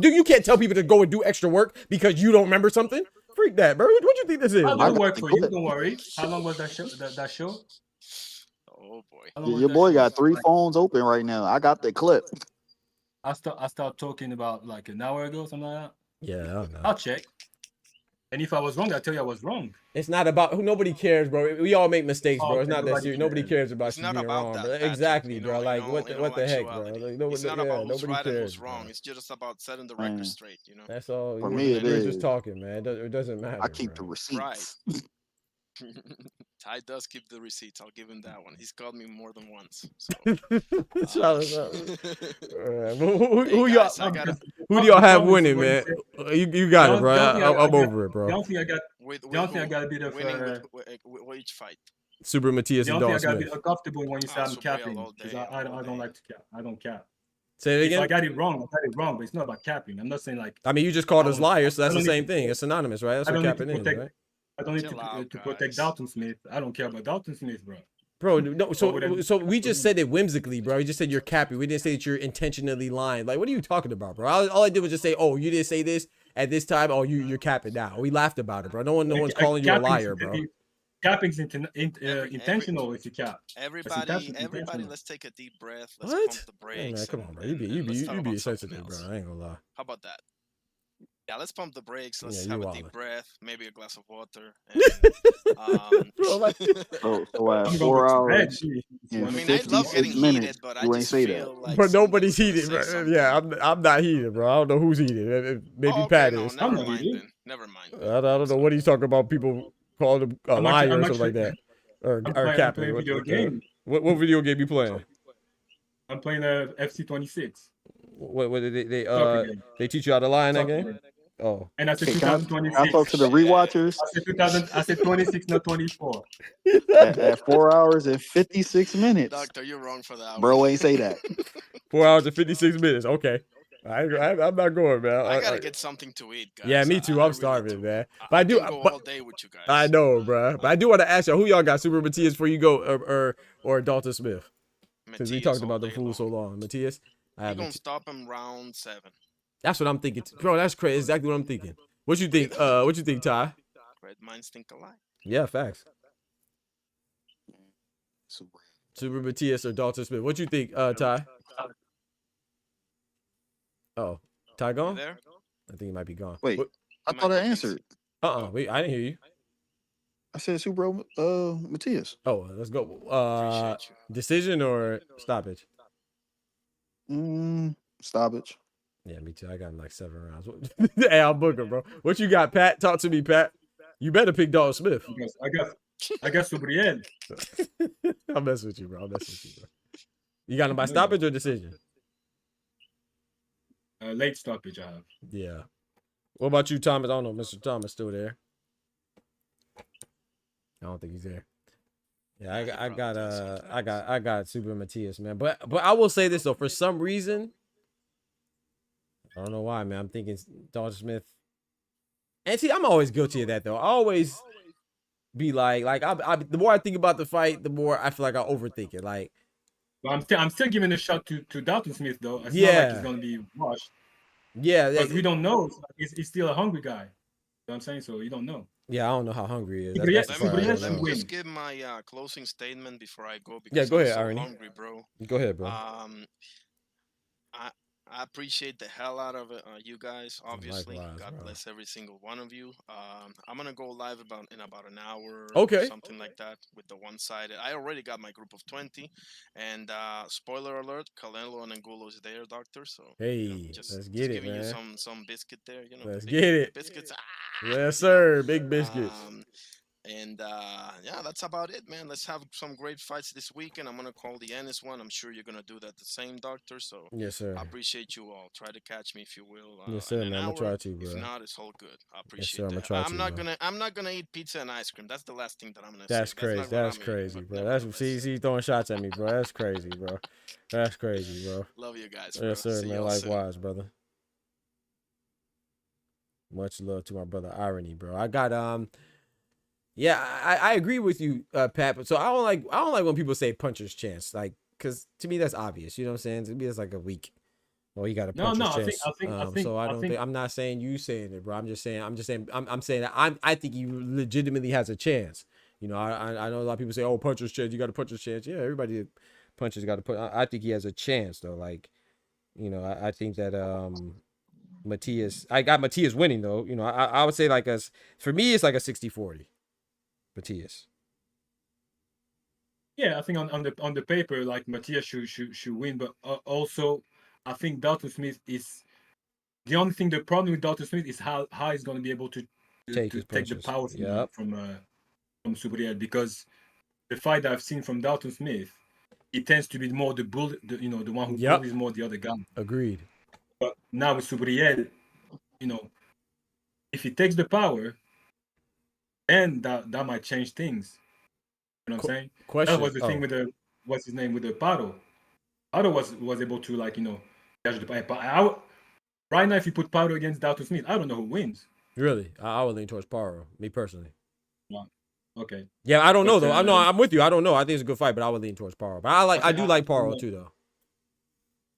you can't tell people to go and do extra work because you don't remember something. Freak that, bro. What you think this is? I'll do work for you. Don't worry. How long was that show? Oh boy. Your boy got 3 phones open right now. I got the clip. I start talking about like an hour ago, something like that. Yeah, I don't know. I'll check. And if I was wrong, I'll tell you I was wrong. It's not about who. Nobody cares, bro. We all make mistakes, bro. It's not that serious. Nobody cares about you being wrong, bro. Exactly, bro. Like what the heck, bro? Like, it's not about who's right and who's bro. wrong. It's just about setting the record straight, you know. That's all. For me, it we're is. just talking, man. It doesn't matter. I keep the bro. receipts. Right. Ty does keep the receipts. I'll give him that one. He's called me more than once. So. Who do y'all have winning, man? You got it, bro. I'm over it, bro. The only thing I got, a bit of with each fight. Super Matthias and Dalton Smith. I got a bit uncomfortable when you say I'm capping because I don't like to cap. I don't cap. Say it again. If I got it wrong, but it's not about capping. I'm not saying like. I mean, you just called us liars, so that's the same thing. It's synonymous, right? That's what capping is, right? I don't need to protect Dalton Smith. I don't care about Dalton Smith, bro. Bro, no. So we just said it whimsically, bro. We just said you're capping. We didn't say that you're intentionally lying. Like, what are you talking about, bro? All I did was just say, oh, you didn't say this at this time. Oh, you're capping now. We laughed about it, bro. No one's calling you a liar, bro. Capping's intentional if you cap. Everybody, let's take a deep breath. Let's pump the brakes. Hey, man, come on, bro. You be sensitive, bro. I ain't gonna lie. How about that? Yeah, let's pump the brakes. Let's have a deep breath, maybe a glass of water. And, so 4 hours. I mean, I love getting heated, but I just feel like. But nobody's heated, bro. Yeah, I'm not heated, bro. I don't know who's heated. Maybe Pat is. Never mind. Never mind. I don't know what he's talking about. People call them a liar or something like that, or capping. What video game you playing? I'm playing FC26. What did they teach you how to lie in that game? Oh, and I said 2026. I talk to the rewatchers. I said 26, not 24. At 4 hours and 56 minutes. Doctor, you're wrong for that. Bro, ain't say that. 4 hours and 56 minutes. Okay, I'm not going, man. I gotta get something to eat, guys. Yeah, me too. I'm starving, man. But I do. Go all day with you guys. I know, bro. But I do want to ask y'all who y'all got, Super Matthias, before you go, or Dalton Smith. Since we talked about the fool so long, Matthias. You're gonna stop him round 7. That's what I'm thinking, bro. That's crazy. Exactly what I'm thinking. What you think? What you think, Ty? Red minds think alike. Yeah, facts. Super Matthias or Dalton Smith. What you think, Ty? Oh, Ty gone? There? I think he might be gone. Wait, I thought I answered. Wait, I didn't hear you. I said Super Matthias. Oh, let's go. Decision or stoppage? Stoppage. Yeah, me too. I got him like 7 rounds. Hey, I'll book him, bro. What you got, Pat? Talk to me, Pat. You better pick Dalton Smith. I got Gabriel. I'll mess with you, bro. You got him by stoppage or decision? Late stoppage, I have. Yeah. What about you, Thomas? I don't know. Mr. Thomas still there? I don't think he's there. Yeah, I got Super Matthias, man. But I will say this though, for some reason, I don't know why, man. I'm thinking Dalton Smith. And see, I'm always guilty of that though. I always be like the more I think about the fight, the more I feel like I overthink it. Like, but I'm still giving a shot to Dalton Smith though. It's not like he's gonna be rushed. Yeah, because we don't know. He's still a hungry guy. You know what I'm saying? So you don't know. Yeah, I don't know how hungry he is. Let me just give my closing statement before I go. Because go ahead, I'm so hungry, bro. Go ahead, bro. I appreciate the hell out of it, you guys. Obviously, likewise, God bro. bless every single one of you. I'm gonna go live in about an hour, okay, or something like that, with the one-sided. I already got my group of 20, and spoiler alert: Canelo and Angulo is there, doctor. So hey, let's get it, giving man. you some biscuit there, you know. Let's get it. Biscuits. Yes, sir. Big biscuits. And yeah, that's about it, man. Let's have some great fights this weekend. I'm gonna call the Ennis one. I'm sure you're gonna do that the same, doctor. So yes, sir. I appreciate you all. Try to catch me if you will. Yes, sir, man. I'm gonna try to, bro. If not, it's all good. I appreciate yes, sir, that. I'm not gonna eat pizza and ice cream. That's the last thing that I'm gonna say. Crazy. That's crazy, bro. That's see throwing shots at me, bro. That's crazy, bro. That's crazy, bro. Love you guys, bro. Yes, sir, see man. Likewise, brother. Much love to my brother Irony, bro. I got yeah, I agree with you, Pat. But so I don't like when people say puncher's chance, like, because to me that's obvious. You know what I'm saying? To me it's like a weak. Well, you got a puncher's chance. I think I'm not saying you saying it, bro. I'm saying that I think he legitimately has a chance. You know, I know a lot of people say, "Oh, puncher's chance. You got a puncher's chance." Yeah, everybody punches got to put. I think he has a chance though. Like, you know, I think that Matias. I got Matias winning though. You know, I would say like for me it's like a 60-40. Matias. Yeah, I think on the paper, like Matias should win, but also I think Dalton Smith is the only thing. The problem with Dalton Smith is how he's going to be able to take the power from Subriel, because the fight that I've seen from Dalton Smith, it tends to be more the bull, the one who bullies more the other guy. Agreed. But now with Subriel, you know, if he takes the power, then that might change things. You know what I'm saying? Question. That was the thing with the what's his name with the Paro. Paro was able to, like, you know, catch the power. Right now, if you put Paro against Dalton Smith, I don't know who wins. Really, I would lean towards Paro, me personally. Yeah. Okay. Yeah, I don't know though. I'm with you. I don't know. I think it's a good fight, but I would lean towards Paro. But I do like Paro too though.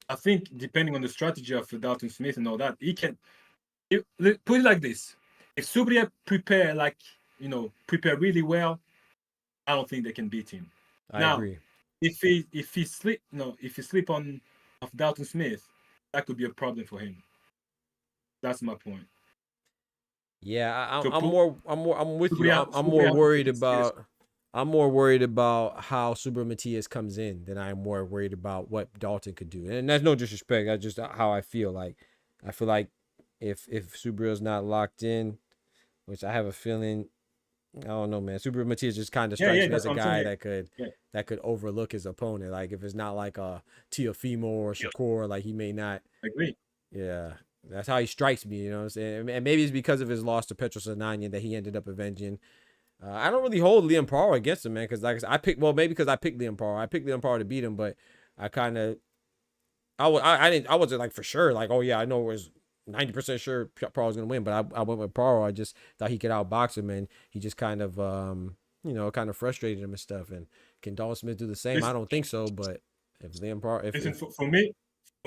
I think depending on the strategy of Dalton Smith and all that, he can put it like this: if Subriel prepare really well, I don't think they can beat him. I agree. If he slip on of Dalton Smith, that could be a problem for him. That's my point. Yeah, I'm with you. I'm more worried about how Super Matias comes in than I'm more worried about what Dalton could do. And that's no disrespect. That's just how I feel. Like, I feel like if Subriel's not locked in, which I have a feeling, I don't know, man. Super Matias just kind of strikes me as a guy that could overlook his opponent. Like, if it's not like a Teofimo or Shakur, like he may not. Agree. Yeah. That's how he strikes me, you know what I'm saying? And maybe it's because of his loss to Petros Ananya that he ended up avenging. I don't really hold Liam Paro against him, man, because like I picked Liam Paro. I picked Liam Paro to beat him, but I wasn't like for sure, like, oh yeah, I know it was 90% sure Paro was gonna win, but I went with Paro. I just thought he could outbox him, and he just kind of kind of frustrated him and stuff. And can Dalton Smith do the same? I don't think so, but if Liam Paro, for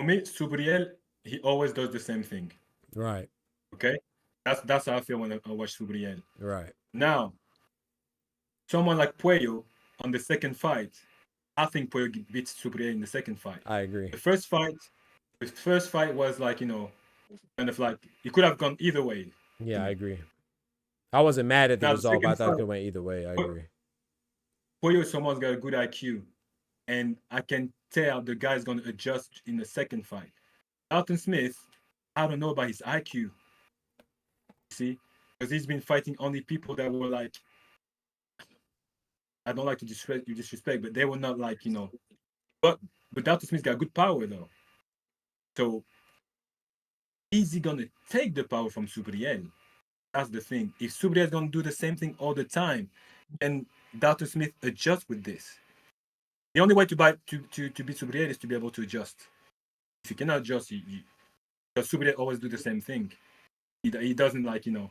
me, Subriel, he always does the same thing. Right. Okay? That's how I feel when I watch Subriel. Right. Now, someone like Puello on the second fight, I think Puello beats Subriel in the second fight. I agree. The first fight was like, you know, kind of like it could have gone either way. Yeah, I agree. I wasn't mad at the result, but I thought it could went either way. I agree. Puello, someone's got a good IQ, and I can tell the guy's going to adjust in the second fight. Dalton Smith, I don't know about his IQ. See, because he's been fighting only people that were like, I don't like to disrespect, but they were not like, you know. But Dalton Smith got good power though. So is he gonna take the power from Subriel? That's the thing. If Subriel is gonna do the same thing all the time, and Dalton Smith adjusts with this, the only way to beat Subriel is to be able to adjust. If you cannot adjust, because Subriel always do the same thing. He doesn't, like, you know.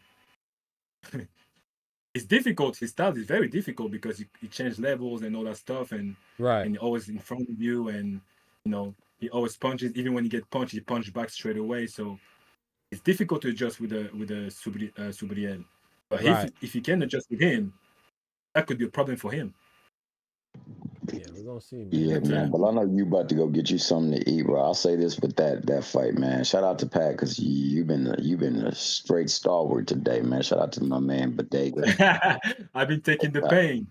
It's difficult. His style is very difficult because he changed levels and all that stuff, and he always in front of you, and you know he always punches. Even when he gets punched, he punches back straight away. So it's difficult to adjust with the Subriel. But if you can adjust with him, that could be a problem for him. Yeah, we're gonna see, man. Yeah, man. But I know you about to go get you something to eat, bro. I'll say this with that fight, man. Shout out to Pat, because you've been a straight stalwart today, man. Shout out to my man Bodega. I've been taking the pain.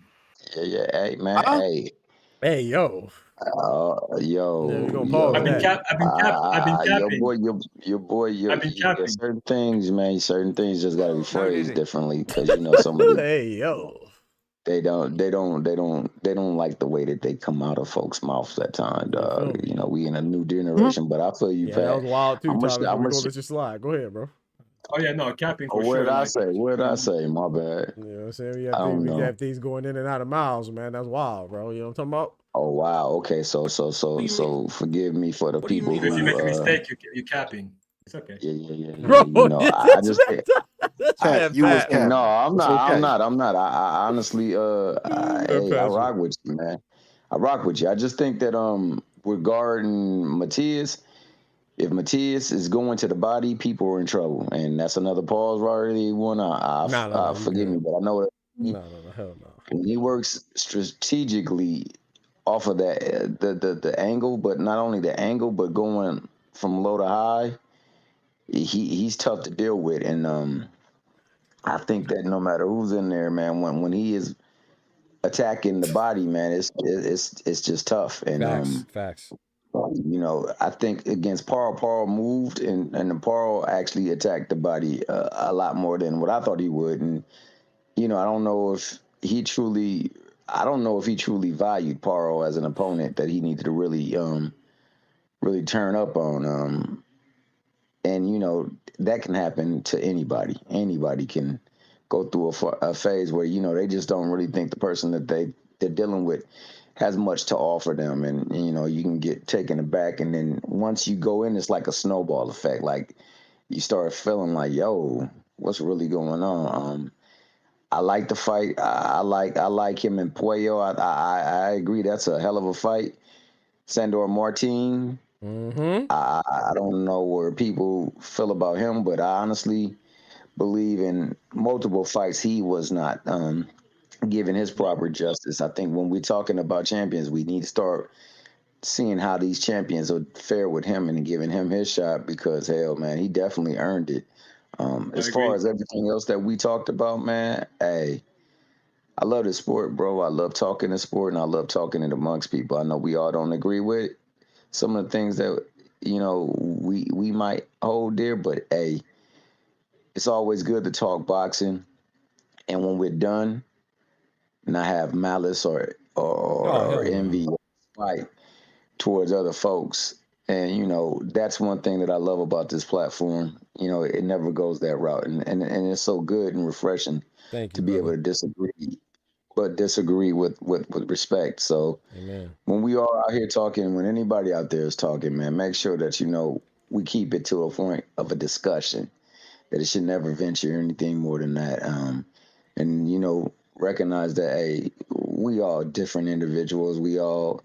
Yeah. Hey, man. Hey, yo. Yo. Yeah, we're gonna pause I've been capping. Your boy. I've been capping. Certain things, man. Certain things just gotta be phrased differently, because you know some of the. Hey, yo. They don't like the way that they come out of folks' mouths at times, dog. You know, we in a new generation, but I feel you, Pat. That was wild too, Thomas. We're gonna let you slide. Go ahead, bro. Oh yeah, no, capping for what sure. What did I say? My bad. You know what I'm saying? We have things going in and out of mouths, man. That's wild, bro. You know what I'm talking about? Oh wow. Okay, so forgive me for the people who. If you make a mistake, you're capping. It's okay. Yeah. Bro, you know, I just. No, I'm not. I honestly, I rock with you, man. I rock with you. I just think that regarding Matias, if Matias is going to the body, people are in trouble, and that's another pause already. Forgive me, but I know that No, hell no. When he works strategically off of that the angle, but not only the angle, but going from low to high, he's tough to deal with. And I think that no matter who's in there, man, when he is attacking the body, man, it's just tough. And Facts. you know, I think against Paul moved and Paul actually attacked the body a lot more than what I thought he would. And you know, I don't know if he truly valued Paro as an opponent that he needed to really turn up on. And you know, that can happen to anybody. Anybody can go through a phase where, you know, they just don't really think the person that they're dealing with has much to offer them. And you know, you can get taken aback. And then once you go in, it's like a snowball effect. Like you start feeling like, yo, what's really going on? I like the fight. I like him and Puello. I agree. That's a hell of a fight. Sandor Martin. I don't know where people feel about him, but I honestly believe in multiple fights he was not given his proper justice. I think when we're talking about champions, we need to start seeing how these champions are fair with him and giving him his shot, because hell, man, he definitely earned it. As far as everything else that we talked about, man, hey, I love this sport, bro. I love talking the sport, and I love talking it amongst people. I know we all don't agree with some of the things that, you know, we might hold dear, but hey, it's always good to talk boxing. And when we're done, not have malice or envy or spite towards other folks. And, you know, that's one thing that I love about this platform. You know, it never goes that route. And it's so good and refreshing to be able to disagree, but disagree with respect. So when we are out here talking, when anybody out there is talking, man, make sure that, you know, we keep it to a point of a discussion, that it should never venture anything more than that. And, you know, recognize that, hey, we all different individuals. We all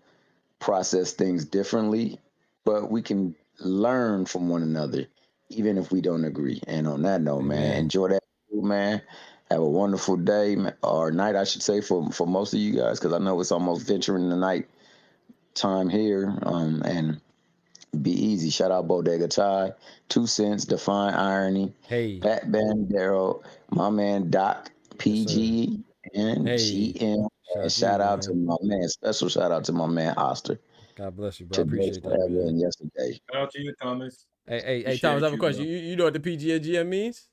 process things differently, but we can learn from one another, even if we don't agree. And on that note, man, enjoy that food, man. Have a wonderful day or night, I should say, for most of you guys, because I know it's almost venturing the night time here. And be easy. Shout out Bodega Ty, 2 Cents, Define Irony, Pat Bandero, my man Doc, PG, and GM. And shout out to my man, special shout out to my man Oster. God bless you, bro. I Today, appreciate that, forever, man. and yesterday. Shout out to you, Thomas. Hey, Thomas, I have a question. You know what the PG and GM means?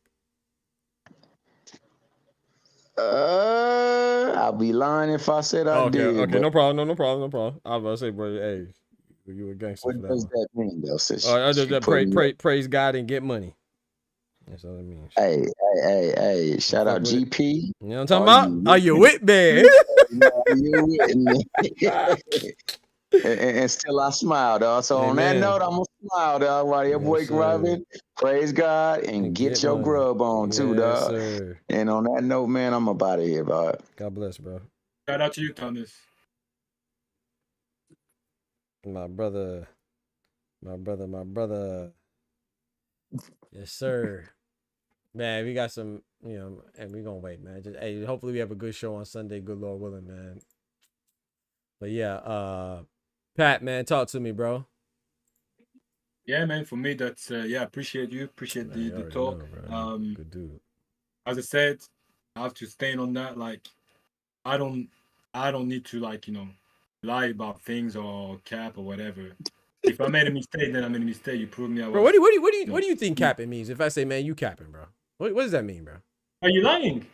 I'll be lying if I said I did. Okay, no problem. I was about to say, bro, hey, you a gangster. What does that mean, though? Praise God and get money. That's all it means. Hey, shout out GP. You know what I'm talking about? Are you with me? You with me? and still I smile, dog. So on that note, I'm gonna smile, dog, while your boy Robin, praise God and get your grub on too, dog. Sir. And on that note, man, I'm up out of here, dog. God bless, bro. Shout out to you, Thomas. My brother. Yes, sir. Man, we got some, you know, and we gonna wait, man. Just, hey, hopefully we have a good show on Sunday, good Lord willing, man. But yeah, Pat, man, talk to me, bro. Yeah, man, for me, that's appreciate you, appreciate the talk. Good dude. As I said, I have to stand on that. Like, I don't need to, like, you know, lie about things or cap or whatever. If I made a mistake, then I made a mistake. You prove me I was. Bro, what do you think capping means? If I say, man, you capping, bro, what does that mean, bro? Are you lying?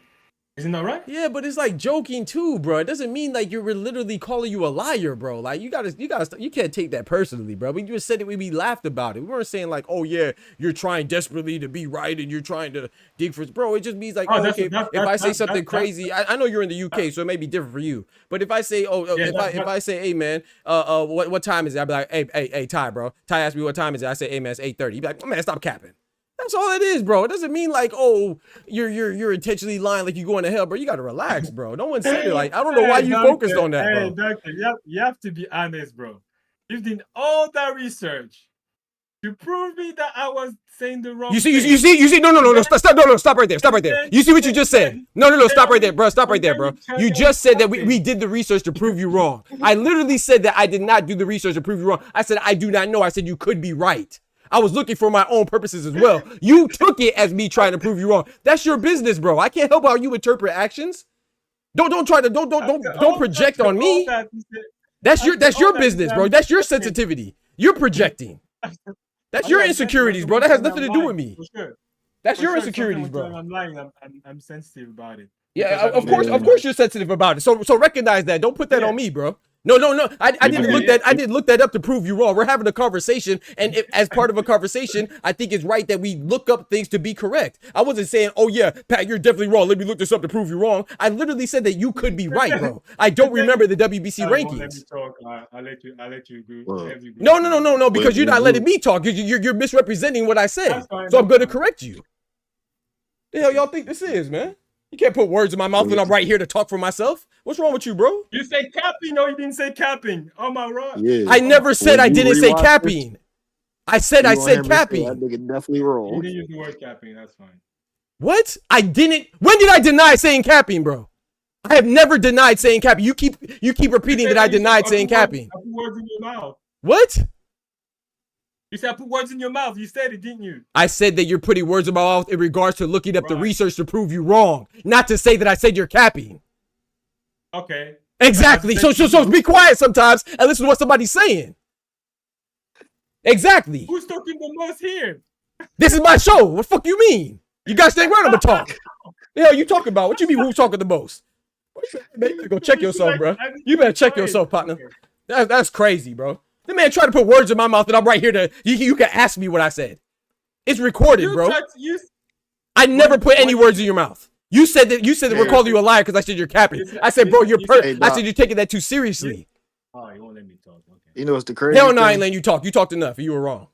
Isn't that right? Yeah, but it's like joking too, bro. It doesn't mean like you're literally calling you a liar, bro. Like you can't take that personally, bro. We just said it, we laughed about it. We weren't saying like, oh yeah, you're trying desperately to be right and you're trying to dig for, bro. It just means like, okay, if I say something crazy, I know you're in the UK, so it may be different for you. But if I say, if I say, hey man, what time is it? I'd be like, hey, Ty, bro. Ty asked me what time is it. I say, hey man, it's 8:30. He'd be like, man, stop capping. That's all it is, bro. It doesn't mean like, oh, you're intentionally lying like you're going to hell, bro. You got to relax, bro. No one said it. Like, I don't know why you focused on that, bro. Doctor, you have to be honest, bro. You did all that research. You proved me that I was saying the wrong You see, thing. you see, no, stop right there, stop right there. You see what you just said? No, stop right there, bro, stop right there, bro. You just said that we did the research to prove you wrong. I literally said that I did not do the research to prove you wrong. I said I do not know. I said you could be right. I was looking for my own purposes as well. You took it as me trying to prove you wrong. That's your business, bro. I can't help how you interpret actions. Don't project on me. That's your business, bro. That's your sensitivity. You're projecting. That's your insecurities, bro. That has nothing to do with me. That's your insecurities, bro. I'm lying. I'm sensitive about it. Yeah, of course you're sensitive about it. So recognize that. Don't put that on me, bro. No. I didn't look that up to prove you wrong. We're having a conversation, and as part of a conversation, I think it's right that we look up things to be correct. I wasn't saying, oh yeah, Pat, you're definitely wrong. Let me look this up to prove you wrong. I literally said that you could be right, bro. I don't remember the WBC rankings. Let me talk. I'll let you go. No, because you're not letting me talk. You're misrepresenting what I said. So I'm going to correct you. The hell y'all think this is, man? You can't put words in my mouth when I'm right here to talk for myself. What's wrong with you, bro? You say capping, no, you didn't say capping. Oh my right. Yeah. I never said I didn't say capping. I said capping. That nigga definitely wrong. You didn't use the word capping. That's fine. What? I didn't. When did I deny saying capping, bro? I have never denied saying capping. You keep repeating that I denied saying capping. I put words in your mouth. What? You said I put words in your mouth. You said it, didn't you? I said that you're putting words in my mouth in regards to looking up the research to prove you wrong, not to say that I said you're capping. Okay. Exactly. So be quiet sometimes and listen to what somebody's saying. Exactly. Who's talking the most here? This is my show. What the fuck you mean? You guys stay right on the talk. The hell you talking about? What you mean who's talking the most? You better go check yourself, bro. You better check yourself, partner. That's crazy, bro. The man tried to put words in my mouth and I'm right here to you can ask me what I said. It's recorded, bro. I never put any words in your mouth. You said that we're calling you a liar because I said you're capping. I said, bro, I said you're taking that too seriously. Oh, you won't let me talk. Okay. You know what's the crazy? Hell no, I ain't letting you talk. You talked enough. You were wrong.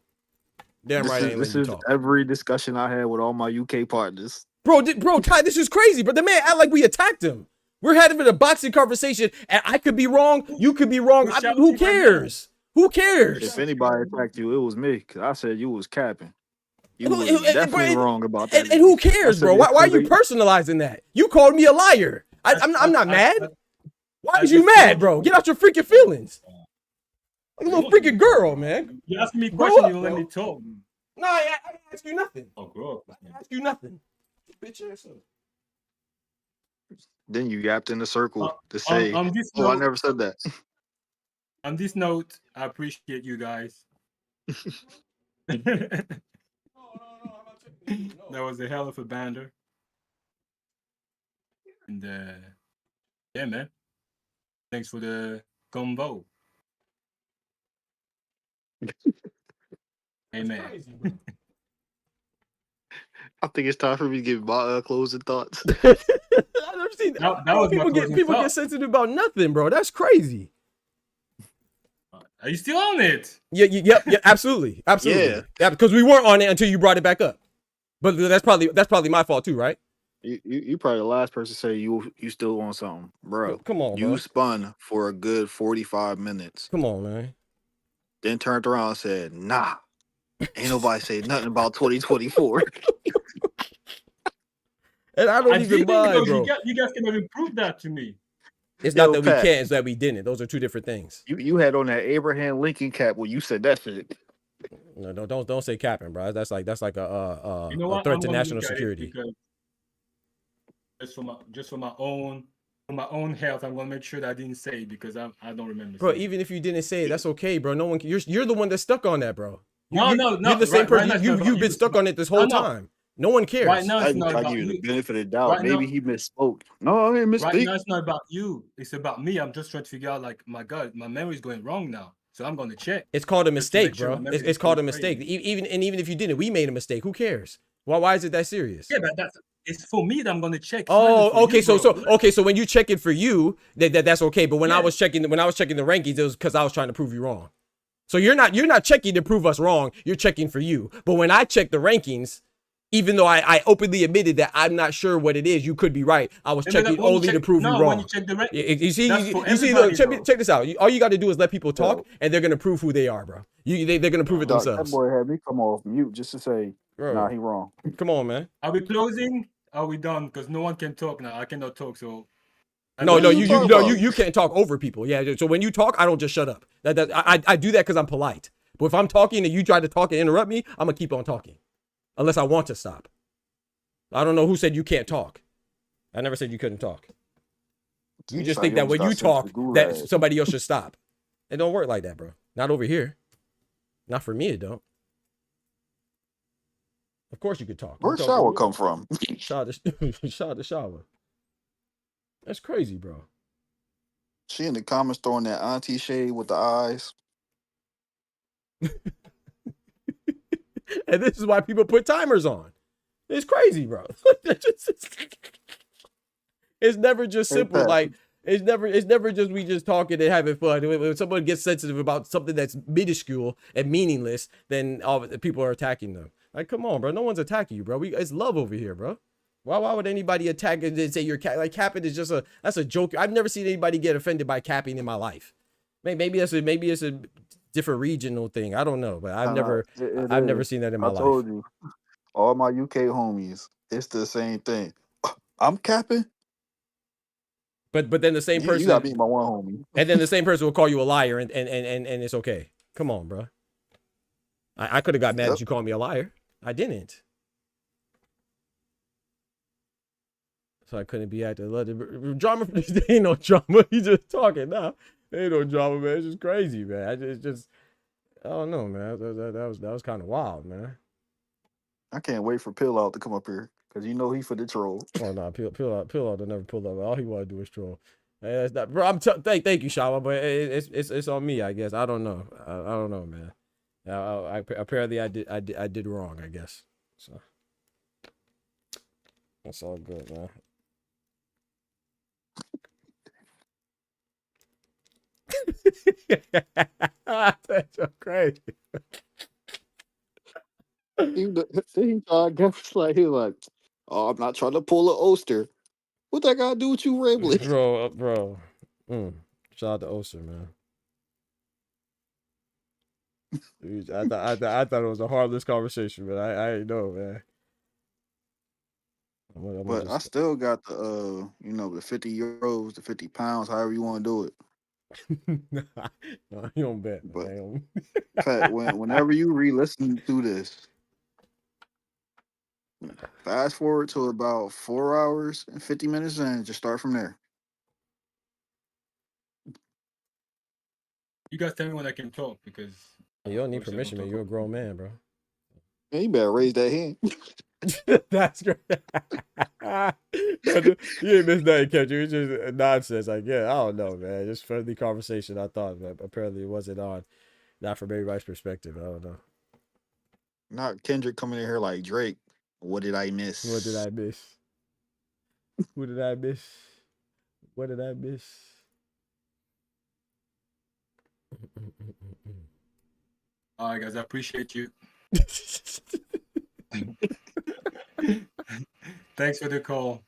Damn right, I ain't letting you talk. This is every discussion I had with all my UK partners. Bro, Ty, this is crazy. But the man act like we attacked him. We're having a boxing conversation, and I could be wrong. You could be wrong. Who cares? Who cares? If anybody attacked you, it was me, because I said you was capping. You was definitely wrong about that. And who cares, bro? Why are you personalizing that? You called me a liar. I'm not mad. Why is you mad, bro? Get out your freaking feelings. Like a little freaking girl, man. You asked me a question, you don't let me talk. No, I didn't ask you nothing. Oh, grow up. I didn't ask you nothing. Bitch ass up. Then you yapped in the circle to say, I never said that. On this note, I appreciate you guys. That was a hell of a banter. And yeah, man. Thanks for the combo. Amen. I think it's time for me to give my closing thoughts. I've never seen that. People get sensitive about nothing, bro. That's crazy. Are you still on it? Yeah, absolutely. Yeah, because we weren't on it until you brought it back up. But that's probably my fault too, right? You probably the last person to say you still on something, bro. Come on, you spun for a good 45 minutes. Come on, man. Then turned around and said, "Nah, ain't nobody say nothing about 2024." And I don't even mind, bro. You guys cannot even prove that to me. It's not that we can't, it's that we didn't. Those are two different things. You had on that Abraham Lincoln cap when you said that shit. No, don't say capping, bro. That's like a threat to national security. Just for my own health, I'm gonna make sure that I didn't say it because I don't remember. Bro, even if you didn't say it, that's okay, bro. No one. You're the one that's stuck on that, bro. No. You're the same person. You've been stuck on it this whole time. No one cares. Right now, it's not about you. The benefit of the doubt. Maybe he misspoke. No, I didn't misspeak. Right now, it's not about you. It's about me. I'm just trying to figure out, like, my God, my memory's going wrong now. So I'm going to check. It's called a mistake, bro. It's called a mistake. Even if you didn't, we made a mistake. Who cares? Why is it that serious? Yeah, but it's for me that I'm going to check. Oh, okay. So when you check it for you, that's okay. But when I was checking the rankings, it was because I was trying to prove you wrong. So you're not checking to prove us wrong. You're checking for you. But when I check the rankings, Even though I openly admitted that I'm not sure what it is, you could be right. I was checking only to prove you wrong. When you check the You see, look, check this out. All you got to do is let people talk, and they're gonna prove who they are, bro. They're gonna prove it themselves. That boy had me come off mute just to say, bro, nah, he wrong. Come on, man. Are we closing? Are we done? Because no one can talk now. I cannot talk, so. No, you can't talk over people. Yeah, so when you talk, I don't just shut up. I do that because I'm polite. But if I'm talking and you try to talk and interrupt me, I'm gonna keep on talking, unless I want to stop. I don't know who said you can't talk. I never said you couldn't talk. You just think that when you talk, that somebody else should stop. It don't work like that, bro. Not over here. Not for me, it don't. Of course you could talk. Where'd shower come from? Shower the shower. That's crazy, bro. She in the comments throwing that auntie shade with the eyes. And this is why people put timers on. It's crazy, bro. It's never just simple. Like it's never just we just talking and having fun. When someone gets sensitive about something that's minuscule and meaningless, then all the people are attacking them. Like, come on, bro. No one's attacking you, bro. It's love over here, bro. Why would anybody attack and say you're like capping is just that's a joke. I've never seen anybody get offended by capping in my life. Maybe it's a different regional thing. I don't know, but I've never seen that in my life. I told you, all my UK homies, it's the same thing. I'm capping. But then the same person, you gotta be my one homie. And then the same person will call you a liar and it's okay. Come on, bro. I could have got mad at you calling me a liar. I didn't. So I couldn't be acting drama. There ain't no drama. You just talking now. There ain't no drama, man. It's just crazy, man. I don't know, man. That was kind of wild, man. I can't wait for Pill Out to come up here because you know he for the troll. Oh no, Pill Out will never pull up. All he want to do is troll. Hey, that's not, bro. Thank you, Shawa, but it's on me, I guess. I don't know. I don't know, man. Apparently I did wrong, I guess. So that's all good, man. That's so crazy. He like, oh, I'm not trying to pull an Oster. What that got to do with you, rambling? Bro. Shout out to Oster, man. I thought it was a harmless conversation, but I ain't know, man. But I still got the the 50 euros, the 50 pounds, however you want to do it. No, you don't bet. But Pat, whenever you re-listen to this, fast forward to about 4 hours and 50 minutes and just start from there. You guys tell me when I can talk because you don't need permission, man. You're a grown man, bro. Yeah, you better raise that hand. That's great. You ain't missed nothing, Kendrick. It's just nonsense. Like, yeah, I don't know, man. Just friendly conversation. I thought, but apparently it wasn't on. Not from everybody's perspective. I don't know. Not Kendrick coming in here like Drake. What did I miss? What did I miss? Who did I miss? What did I miss? All right, guys. I appreciate you. Thanks for the call.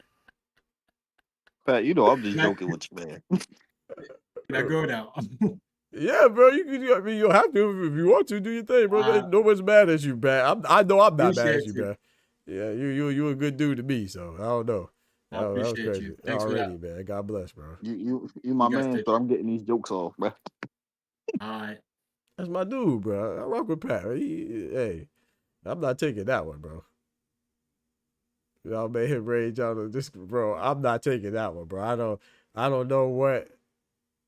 Pat, you know I'm just joking with you, man. Can I go now? Yeah, bro. I mean, you'll have to if you want to. Do your thing, bro. No one's mad at you, Pat. I know I'm not mad at you, man. Yeah, you a good dude to me, so I don't know. I appreciate you. Thanks already, man. God bless, bro. You my man, so I'm getting these jokes off, bro. All right. That's my dude, bro. I rock with Pat. Hey, I'm not taking that one, bro. Y'all made him rage out of this, bro. I'm not taking that one, bro. I don't know what.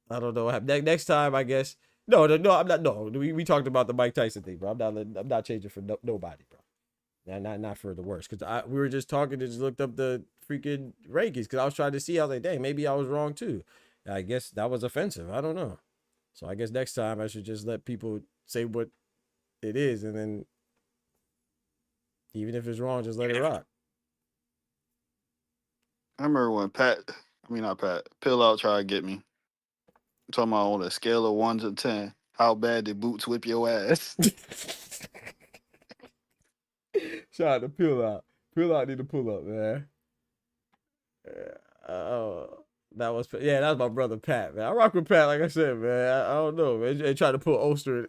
I don't know. Next time, I guess. No, I'm not. No, we talked about the Mike Tyson thing, bro. I'm not changing for nobody, bro. Not for the worst, because we were just talking and just looked up the freaking rankings because I was trying to see. I was like, dang, maybe I was wrong too. I guess that was offensive. I don't know. So I guess next time I should just let people say what it is, and then even if it's wrong, just let it rock. I remember when Pill Out tried to get me. I'm talking about on a scale of 1 to 10, how bad did Boots whip your ass? Shout out to Peel Out. Peel Out need to pull up, man. That was my brother Pat, man. I rock with Pat, like I said, man. I don't know, man. They try to pull Ulster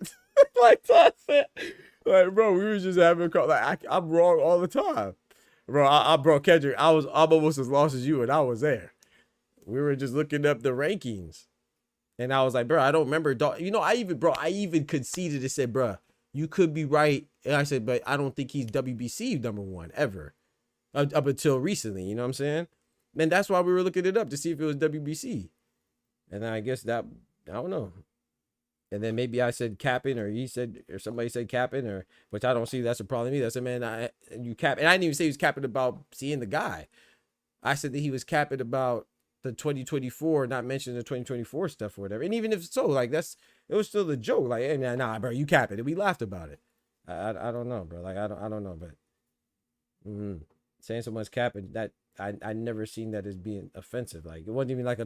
like Todd said. Like, bro, we was just having a call. Like, I'm wrong all the time, bro. Bro, Kendrick, I'm almost as lost as you, and I was there. We were just looking up the rankings, and I was like, bro, I don't remember. You know, I even conceded and said, bro, you could be right. And I said, but I don't think he's WBC #1 ever, up until recently. You know what I'm saying? And that's why we were looking it up to see if it was WBC. And then I guess that, I don't know. And then maybe I said capping, or somebody said capping, or which I don't see that's a problem either. I said, man, you cap, and I didn't even say he was capping about seeing the guy. I said that he was capping about the 2024, not mentioning the 2024 stuff or whatever. And even if so, like it was still a joke. Like, hey man, nah, bro, you capping, and we laughed about it. I don't know, bro. Like I don't know, but saying someone's capping, that I never seen that as being offensive. Like it wasn't even like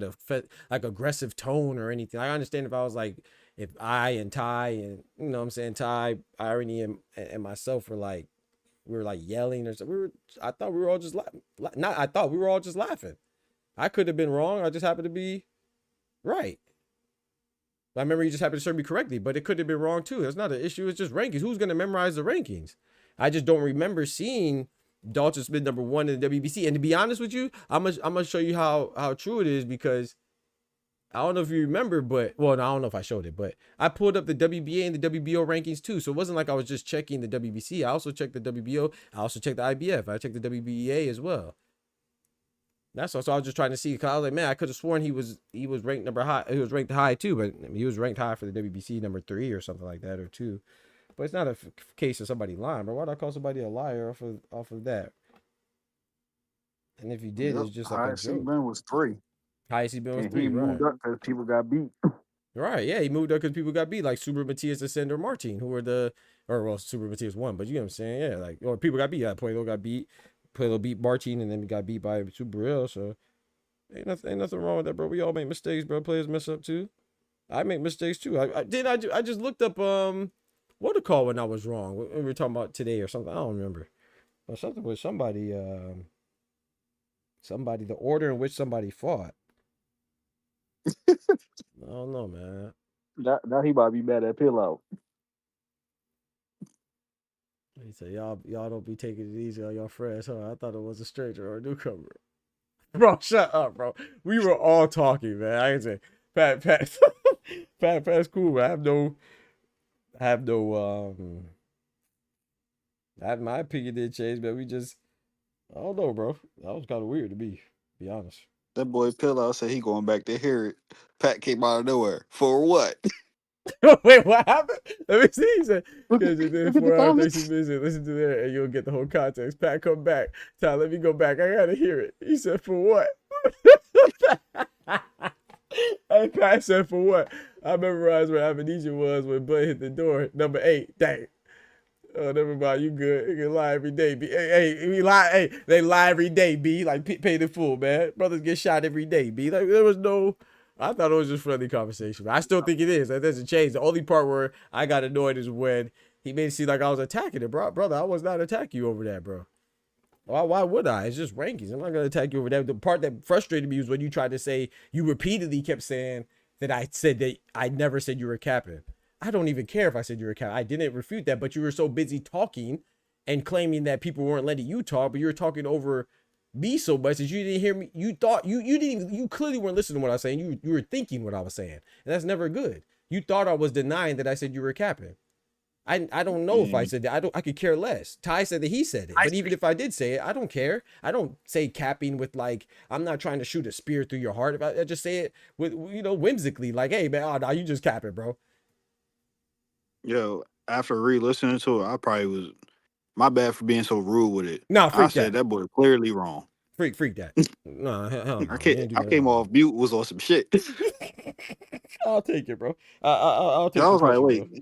like aggressive tone or anything. I understand if I was like, if I and Ty and, you know what I'm saying, Ty, Irony, and myself were like, we were like yelling or something. I thought we were all just we were all just laughing. I could have been wrong. I just happened to be right. My memory just happened to serve me correctly, but it could have been wrong too. That's not an issue. It's just rankings. Who's going to memorize the rankings? I just don't remember seeing Dalton Smith #1 in the WBC. And to be honest with you, I'm gonna show you how true it is, because I don't know if you remember, but I don't know if I showed it, but I pulled up the WBA and the WBO rankings too. So it wasn't like I was just checking the WBC. I also checked the WBO. I also checked the IBF. I checked the WBA as well. That's all. So I was just trying to see, because I was like, man, I could have sworn he was ranked high. He was ranked high too, but he was ranked high for the WBC #3 or something like that, or 2. But it's not a case of somebody lying. But why'd I call somebody a liar off of that? And if you did, it's just like a joke. Highest Ben was 3. Highest Ben was 3, he right? moved up because people got beat. Right, yeah, he moved up because people got beat, like Super Matias and Sandor Martin, who were Super Matias won, but you know what I'm saying? Yeah, like, or people got beat. Yeah, Puello got beat. Puello beat Martin, and then he got beat by Super Real. So ain't nothing wrong with that, bro. We all make mistakes, bro. Players mess up too. I make mistakes too. I just looked up what to call when I was wrong. We were talking about today or something. I don't remember. But something with somebody, the order in which somebody fought. I don't know, man. Now he might be mad at Pillow. He said, y'all don't be taking it easy on your friends, huh? I thought it was a stranger or a newcomer. Bro, shut up, bro. We were all talking, man. I can say, Pat's cool, man. My opinion didn't change, but I don't know, bro. That was kind of weird to me, to be honest. That boy Pillow said he going back to hear it. Pat came out of nowhere. For what? Wait, what happened? Let me see. He said, because you did 4 hours, 30 minutes, listen to that, and you'll get the whole context. Pat, come back. Ty, let me go back. I gotta hear it. He said, for what? Hey, Pat said, for what? I memorized where amnesia was when Bud hit the door. Number 8. Dang. Oh, never mind. You good. You can lie every day, B. Hey, they lie every day, B. Like, pay the fool, man. Brothers get shot every day, B. Like, there was no... I thought it was just friendly conversation, but I still think it is. That doesn't change. The only part where I got annoyed is when he made it seem like I was attacking it, bro. Brother, I was not attacking you over that, bro. Why would I? It's just rankings. I'm not going to attack you over that. The part that frustrated me was when you tried to say, you repeatedly kept saying that I said that I never said you were capping. I don't even care if I said you were capping. I didn't refute that, but you were so busy talking and claiming that people weren't letting you talk, but you were talking over me so much that you didn't hear me. You thought you clearly weren't listening to what I was saying. You were thinking what I was saying, and that's never good. You thought I was denying that I said you were capping. I don't know if I said that. I could care less. Ty said that he said it, but even if I did say it, I don't care. I don't say capping with like, I'm not trying to shoot a spear through your heart. If I just say it with, whimsically, like, hey man, oh no, you just capping, bro. Yo, after re-listening to it, I probably was my bad for being so rude with it. No, freak I said that boy clearly wrong. Freak that. No, hell no. I came off mute, was on some shit. I'll take it, bro. I'll take it. I was like, wait. Bro.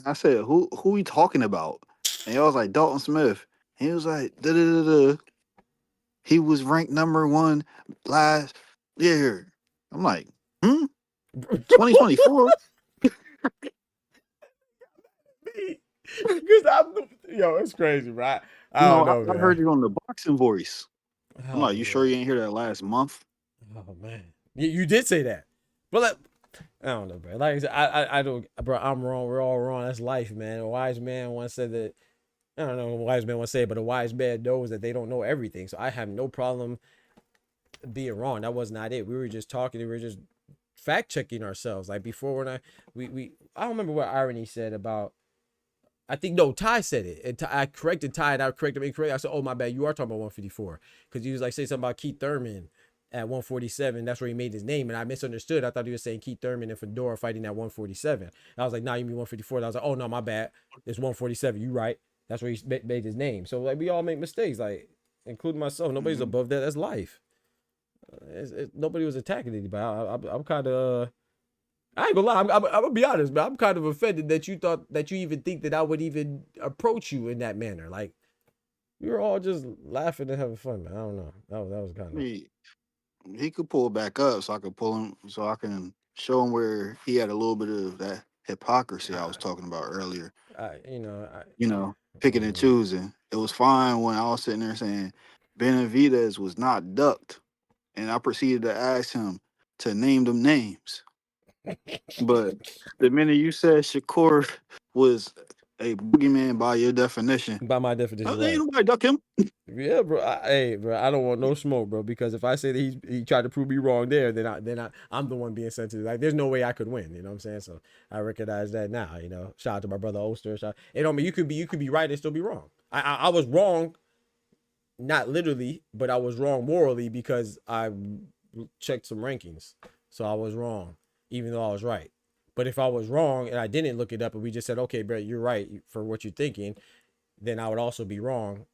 I said, who we talking about? And I was like, Dalton Smith. And he was like, da-da-da-da. He was ranked #1 last year. I'm like, 2024? Yo, it's crazy, right? I don't know, I man. heard it on the boxing voice. I'm Oh, like, you sure you ain't hear that last month? Oh man, you did say that, but like, I don't know, bro. Like I said, I don't, bro. I'm wrong. We're all wrong. That's life, man. A wise man once said that. I don't know what a wise man once said, but a wise man knows that they don't know everything. So I have no problem being wrong. That was not it. We were just talking. We were just fact checking ourselves. Like before, when I don't remember what Irony said about. I think no, Ty said it. And I corrected Ty, and I corrected him incorrectly. I said, "Oh my bad, you are talking about 154," because he was like say something about Keith Thurman at 147. That's where he made his name, and I misunderstood. I thought he was saying Keith Thurman and Fundora fighting at 147. I was like, "Nah, you mean 154?" And I was like, "Oh no, my bad. It's 147. You right. That's where he made his name." So like we all make mistakes, like including myself. Nobody's above that. That's life. Nobody was attacking anybody. I'm kind of. I ain't gonna lie. I'm gonna be honest, but I'm kind of offended that you thought that you even think that I would even approach you in that manner. Like we were all just laughing and having fun, man. I don't know. That was kind of. He could pull back up, so I could pull him, so I can show him where he had a little bit of that hypocrisy I was talking about earlier. Picking and choosing. It was fine when I was sitting there saying Benavidez was not ducked, and I proceeded to ask him to name them names. But the minute you said Shakur was a boogeyman by your definition, by my definition, ain't nobody duck him. Yeah, bro. Hey, bro, I don't want no smoke, bro. Because if I say that he tried to prove me wrong there, then I'm the one being sensitive. Like, there's no way I could win. You know what I'm saying? So I recognize that now. You know, shout out to my brother Oster. It don't mean you could be right and still be wrong. I was wrong, not literally, but I was wrong morally because I checked some rankings, so I was wrong, even though I was right. But if I was wrong and I didn't look it up and we just said, okay, bro, you're right for what you're thinking, then I would also be wrong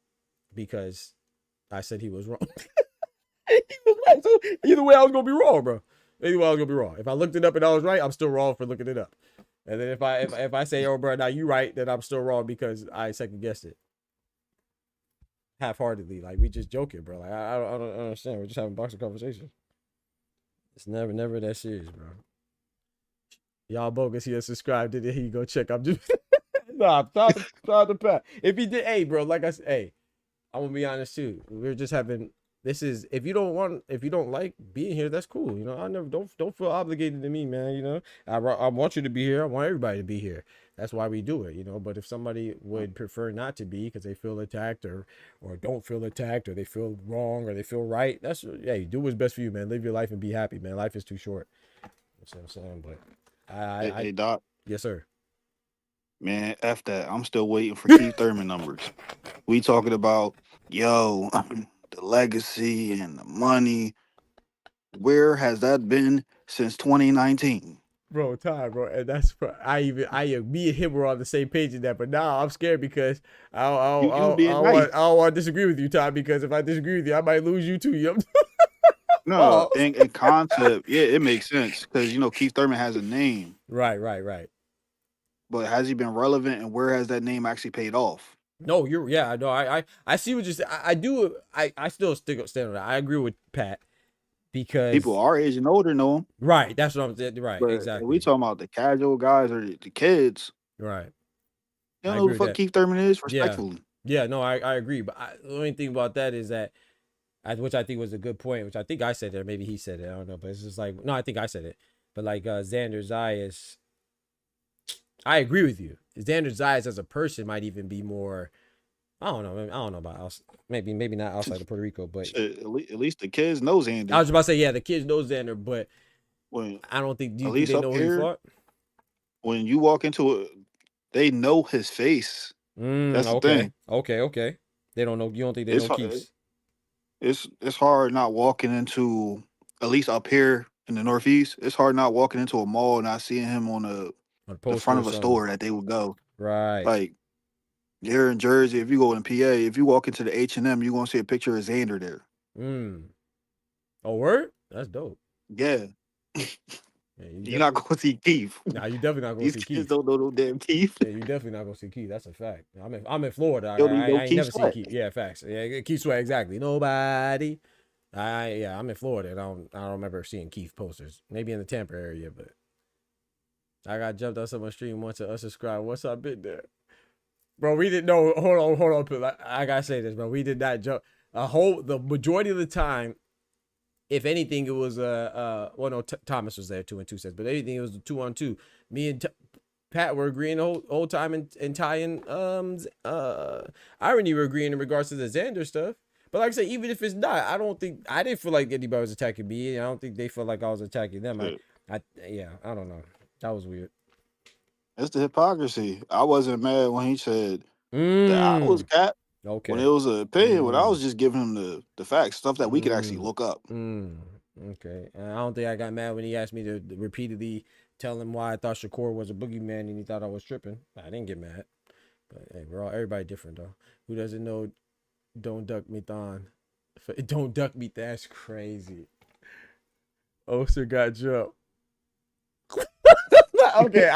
because I said he was wrong. He was right. So either way, I was gonna be wrong, bro. Either way, I was gonna be wrong. If I looked it up and I was right, I'm still wrong for looking it up. And then if I say, oh, bro, now you right, then I'm still wrong because I second guessed it half-heartedly. Like we just joking, bro. Like I don't understand. We're just having boxing conversation. It's never that serious, bro. Y'all bogus. He has subscribed. Did it? Here you go check. I'm just nah. Stop the Pat. If he did, hey, bro. Like I said, hey, I'm gonna be honest too. We're just having. This is if you don't like being here, that's cool. You know, I never don't feel obligated to me, man. You know, I want you to be here. I want everybody to be here. That's why we do it, you know. But if somebody would prefer not to be because they feel attacked or don't feel attacked or they feel wrong or they feel right, that's you do what's best for you, man. Live your life and be happy, man. Life is too short. That's what I'm saying. But Hey, Doc. Yes, sir. Man, F that. I'm still waiting for Keith Thurman numbers. We talking about, the legacy and the money. Where has that been since 2019? Bro, Ty, bro, and that's me and him were on the same page in that, but now I'm scared because I don't want to disagree with you, Ty, because if I disagree with you, I might lose you too. You know? No, in concept, yeah, it makes sense because Keith Thurman has a name. Right. But has he been relevant, and where has that name actually paid off? No, I see what you're saying. I still stand on that. I agree with Pat because people our age and older know him. Right, that's what I'm saying. Right, but exactly. We talking about the casual guys or the kids. Right. You don't know who the fuck Keith Thurman is, respectfully. Yeah, no, I agree. But the only thing about that is that, which I think was a good point, which I think I said it, or maybe he said it. I don't know, but it's just like, no, I think I said it. But like Xander Zayas, I agree with you. Xander Zayas as a person might even be more. I don't know about maybe not outside of Puerto Rico, but at least the kids know Xander. I was about to say, yeah, the kids know Xander, but I don't think. Do you think they know who he fought? When you walk into it, they know his face. That's the thing. Okay. They don't know. You don't think they know Keith's? It's hard not walking into, at least up here in the Northeast. It's hard not walking into a mall and not seeing him on the front of a store that they would go. Right. Like here in Jersey, if you go in PA, if you walk into the H&M, you're gonna see a picture of Xander there. Oh, word? That's dope. Yeah. You're not gonna see Keith. Nah, you definitely not gonna see Keith. These kids don't know no damn Keith. Yeah, you definitely not gonna see Keith. That's a fact. I'm in Florida. I ain't never seen Keith. Yeah, facts. Yeah, Keith Sweat, exactly. Nobody. I'm in Florida and I don't remember seeing Keith posters. Maybe in the Tampa area, but I got jumped on someone's stream once to unsubscribe. Once I've been there. Bro, we didn't know. Hold on. I gotta say this, bro. We did not joke. The majority of the time, if anything, it was well, no, Thomas was there 2 and 2 sets, but anything it was 2-on-2. Me and Pat were agreeing the whole time, and Ty and Irony were agreeing in regards to the Xander stuff. But like I said, even if it's not, I didn't feel like anybody was attacking me. I don't think they felt like I was attacking them. I don't know. That was weird. It's the hypocrisy. I wasn't mad when he said that I was cap. Okay. When it was an opinion, when I was just giving him the facts, stuff that we could actually look up. Okay. And I don't think I got mad when he asked me to repeatedly tell him why I thought Shakur was a boogeyman and he thought I was tripping. I didn't get mad. But hey, everybody different though. Who doesn't know Don't Duck Me Thon? Don't Duck Me, that's crazy. Oster got jumped. Okay.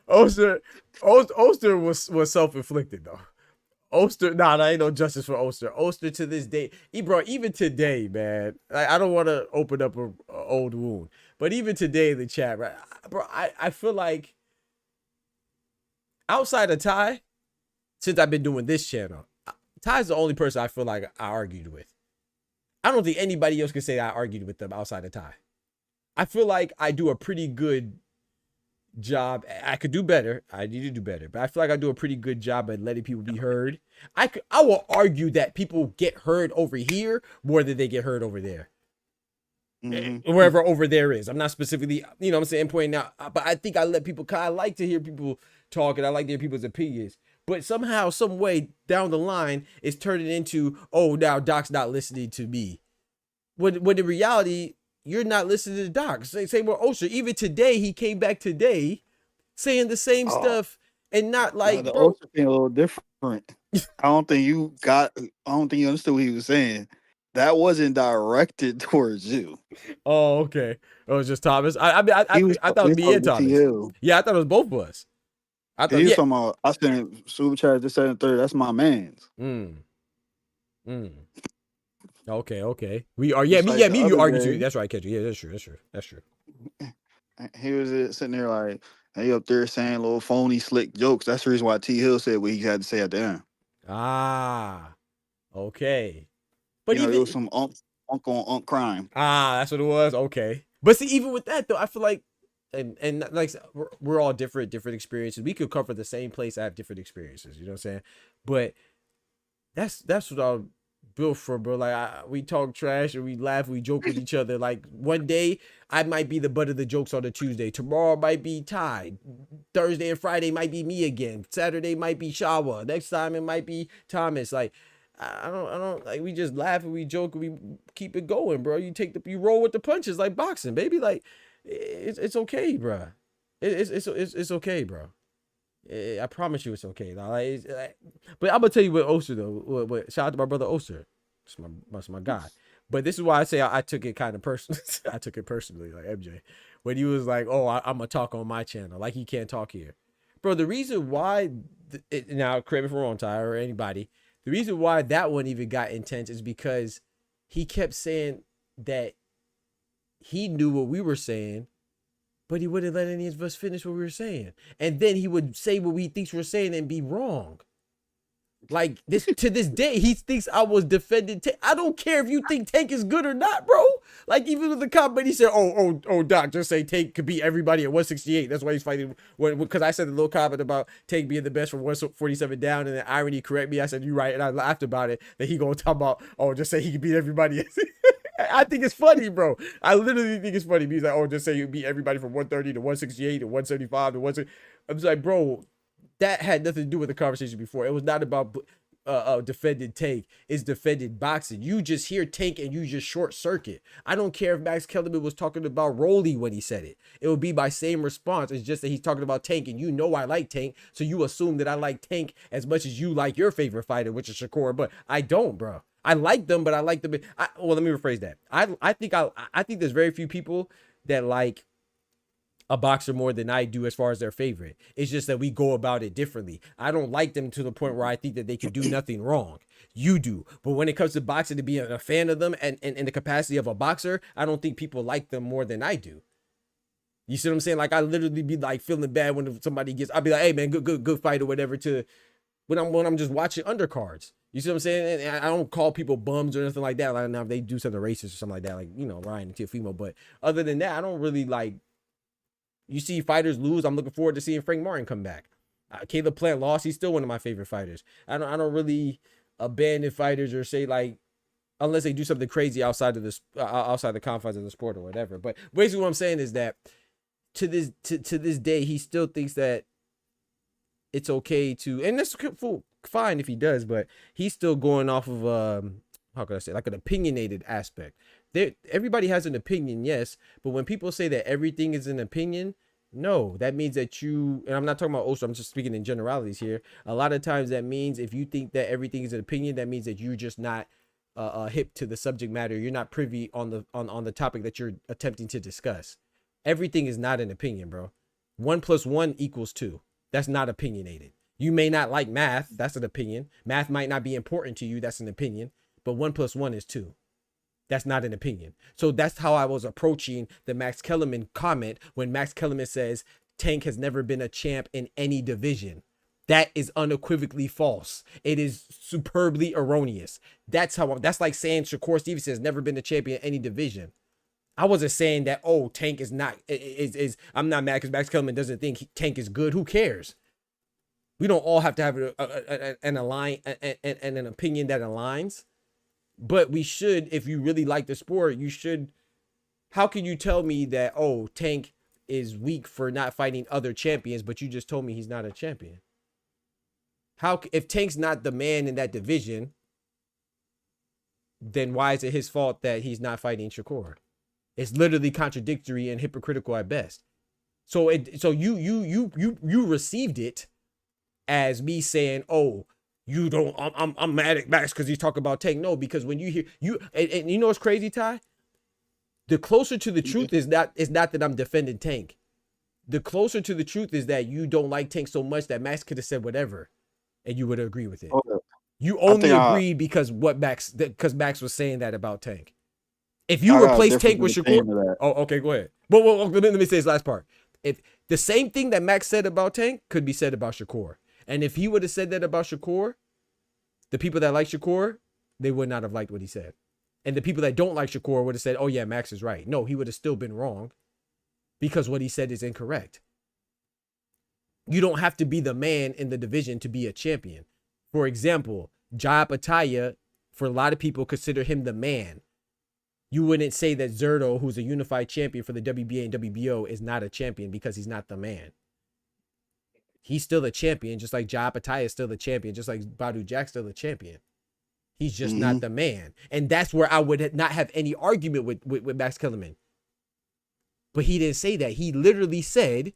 Oster was self-inflicted though. Oster, that ain't no justice for Oster. Oster to this day, even today, man. I don't want to open up a old wound, but even today in the chat, right, bro, I feel like outside of Ty, since I've been doing this channel, Ty's the only person I feel like I argued with. I don't think anybody else can say I argued with them outside of Ty. I feel like I do a pretty good job. I could do better. I need to do better, but I feel like I do a pretty good job at letting people be heard. I will argue that people get heard over here more than they get heard over there. Wherever over there is. I'm not specifically, you know what I'm saying, pointing out, but I think I let people, I like to hear people talk and I like to hear people's opinions. But somehow, some way down the line, it's turning into, oh, now Doc's not listening to me. When in reality, you're not listening to Doc. Same with Oster. Even today, he came back today saying the same stuff and not like, the bro. Oster thing a little different. I don't think you understood what he was saying. That wasn't directed towards you. Oh, okay. It was just Thomas. I thought it was me and Thomas. Yeah, I thought it was both of us. I thought he was talking about, I sent super chat this, second, third. That's my man's. Okay. We are, me and you argue too. That's right, Kendra. Yeah, that's true. He was sitting there like, he up there saying little phony, slick jokes. That's the reason why T. Hill said what he had to say at the end. Okay. But it was some unk crime. That's what it was. Okay. But see, even with that though, I feel like, and like we're all different experiences. We could come from the same place, have different experiences. You know what I'm saying? But that's what I'm built for, bro. Like we talk trash and we laugh, we joke with each other. Like one day I might be the butt of the jokes on a Tuesday. Tomorrow might be Ty. Thursday and Friday might be me again. Saturday might be Shawa. Next time it might be Thomas. Like I don't like, we just laugh and we joke and we keep it going, bro. You roll with the punches like boxing, baby. Like it's okay, bro. It's okay, bro. I promise you it's okay. But I'm gonna tell you what Oster though. What shout out to my brother Oster. That's my guy. But this is why I say I took it kind of personally. I took it personally, like MJ, when he was like, "Oh, I'm gonna talk on my channel, like he can't talk here." Bro, the reason why now, correct me if I'm wrong, Ty, or anybody, the reason why that one even got intense is because he kept saying that he knew what we were saying, but he wouldn't let any of us finish what we were saying. And then he would say what he thinks we're saying and be wrong. Like this to this day, he thinks I was defending Tank. I don't care if you think Tank is good or not, bro. Like even with the comment, he said, "Oh, Doc, just say Tank could beat everybody at 168. That's why he's fighting." Because I said the little comment about Tank being the best from 147 down, and then Irony correct me. I said, "You right," and I laughed about it. That he gonna talk about, "Oh, just say he can beat everybody." I think it's funny, bro. I literally think it's funny. He's like, "Oh, just say you beat everybody from 130 to 168 to 175 to 160." I'm just like, bro. That had nothing to do with the conversation before. It was not about defending Tank. It's defending boxing. You just hear Tank and you just short circuit. I don't care if Max Kellerman was talking about Rolly when he said it. It would be my same response. It's just that he's talking about Tank and you know I like Tank. So you assume that I like Tank as much as you like your favorite fighter, which is Shakur. But I don't, bro. I like them, but I like them. Well, let me rephrase that. I think there's very few people that like a boxer more than I do as far as their favorite. It's just that we go about it differently. I don't like them to the point where I think that they could do nothing wrong. You do. But when it comes to boxing, to be a fan of them and in the capacity of a boxer, I don't think people like them more than I do. You see what I'm saying? Like I literally be like feeling bad when somebody gets. I'll be like, hey man, good fight or whatever. To when I'm just watching undercards. You see what I'm saying? And I don't call people bums or anything like that. Like now if they do something racist or something like that, like Ryan and Teofimo. But other than that, I don't really like. You see fighters lose. I'm looking forward to seeing Frank Martin come back. Caleb Plant lost. He's still one of my favorite fighters. I don't really abandon fighters or say like. Unless they do something crazy outside of this, outside the confines of the sport or whatever. But basically, what I'm saying is that to this day, he still thinks that it's okay to, and that's fine if he does. But he's still going off of how can I say, like an opinionated aspect. Everybody has an opinion, yes, but when people say that everything is an opinion, no, that means that you, and I'm not talking about Oster, I'm just speaking in generalities here. A lot of times that means if you think that everything is an opinion, that means that you're just not hip to the subject matter. You're not privy on the topic that you're attempting to discuss. Everything is not an opinion, bro. 1 + 1 = 2. That's not opinionated. You may not like math. That's an opinion. Math might not be important to you. That's an opinion. But 1 + 1 is 2. That's not an opinion. So that's how I was approaching the Max Kellerman comment when Max Kellerman says Tank has never been a champ in any division. That is unequivocally false. It is superbly erroneous. That's like saying Shakur Stevenson has never been a champion in any division. I wasn't saying that, oh, Tank is not, I'm not mad because Max Kellerman doesn't think Tank is good. Who cares? We don't all have to have an opinion that aligns. But we should, if you really like the sport, you should. How can you tell me that, oh, Tank is weak for not fighting other champions, but you just told me he's not a champion? If Tank's not the man in that division, then why is it his fault that he's not fighting Shakur? It's literally contradictory and hypocritical at best. So you received it as me saying, oh, you don't, I'm mad at Max because he's talking about Tank. No, because when you hear and you know what's crazy, Ty? The closer to the truth is not that I'm defending Tank. The closer to the truth is that you don't like Tank so much that Max could have said whatever and you would agree with it. Okay. You only agreed because Max was saying that about Tank. If you replace Tank with Shakur, oh, okay, go ahead. Well, let me say this last part. If the same thing that Max said about Tank could be said about Shakur, and if he would have said that about Shakur, the people that like Shakur, they would not have liked what he said, and the people that don't like Shakur would have said, "Oh yeah, Max is right." No, he would have still been wrong, because what he said is incorrect. You don't have to be the man in the division to be a champion. For example, Jai Pataya, for a lot of people, consider him the man. You wouldn't say that Zerto, who's a unified champion for the WBA and WBO, is not a champion because he's not the man. He's still a champion, just like Jai Pataya is still a champion, just like Badu Jack's still a champion. He's just not the man. And that's where I would not have any argument with Max Kellerman. But he didn't say that. He literally said,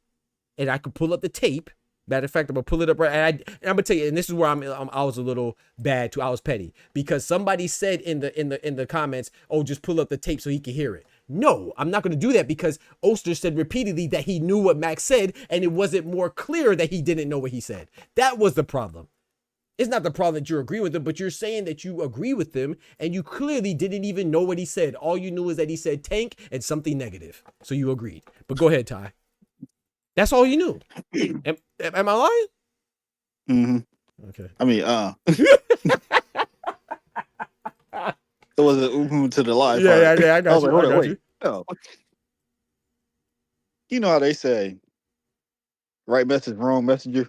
and I could pull up the tape. Matter of fact, I'm gonna pull it up right. And I'm gonna tell you, and this is where I was a little bad too. I was petty because somebody said in the comments, "Oh, just pull up the tape so he can hear it." No, I'm not gonna do that because Oster said repeatedly that he knew what Max said, and it wasn't more clear that he didn't know what he said. That was the problem. It's not the problem that you agree with him, but you're saying that you agree with him, and you clearly didn't even know what he said. All you knew is that he said Tank and something negative, so you agreed. But go ahead, Ty. That's all you knew. Am I lying? Mm-hmm. Okay. I mean, it was a to the live. Yeah, I got you. Like, wait. No. You know how they say, right message, wrong messenger?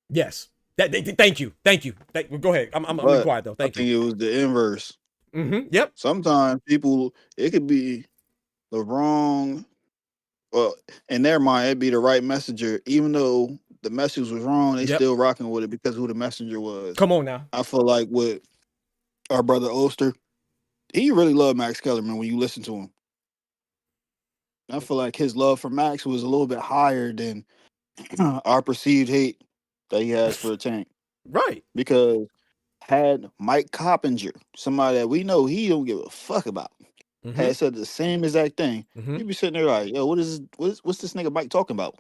Yes. Thank you. Go ahead. I'm be quiet though. Thank you. I think it was the inverse. Yep. Sometimes people, it could be the wrong. Well, in their mind, it'd be the right messenger, even though the message was wrong. They still rocking with it because who the messenger was. Come on now. I feel like with our brother Oster, he really loved Max Kellerman when you listen to him. I feel like his love for Max was a little bit higher than our perceived hate that he has for Tank. Right. Because had Mike Coppinger, somebody that we know he don't give a fuck about, had said the same exact thing, you'd be sitting there like, yo, what's this nigga Mike talking about?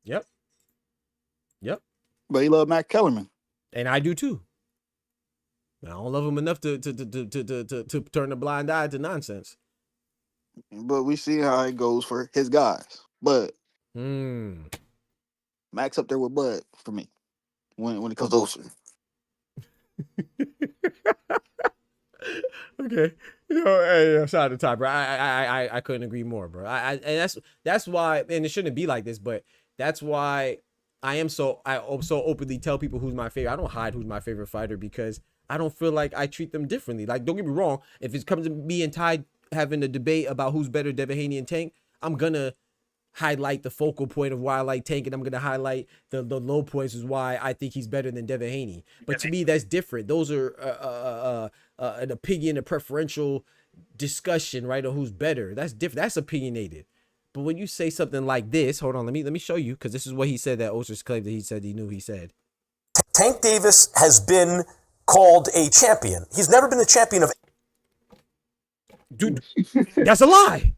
Yep. But he loved Max Kellerman. And I do too. I don't love him enough to turn a blind eye to nonsense. But we see how it goes for his guys. But Max up there with Bud for me when it comes to Ocean. Okay, hey, shout out to Ty, bro. I couldn't agree more, bro. And that's why, and it shouldn't be like this, but that's why I so openly tell people who's my favorite. I don't hide who's my favorite fighter because I don't feel like I treat them differently. Like, don't get me wrong, if it comes to me and Ty having a debate about who's better, Devin Haney and Tank, I'm gonna highlight the focal point of why I like Tank, and I'm gonna highlight the low points is why I think he's better than Devin Haney. But to me, that's different. Those are an opinion, a preferential discussion, right, of who's better. That's different. That's opinionated. But when you say something like this, hold on, let me show you, because this is what he said that Oster's claimed that he said he knew he said. Tank Davis has been called a champion. He's never been the champion of. Dude, that's a lie.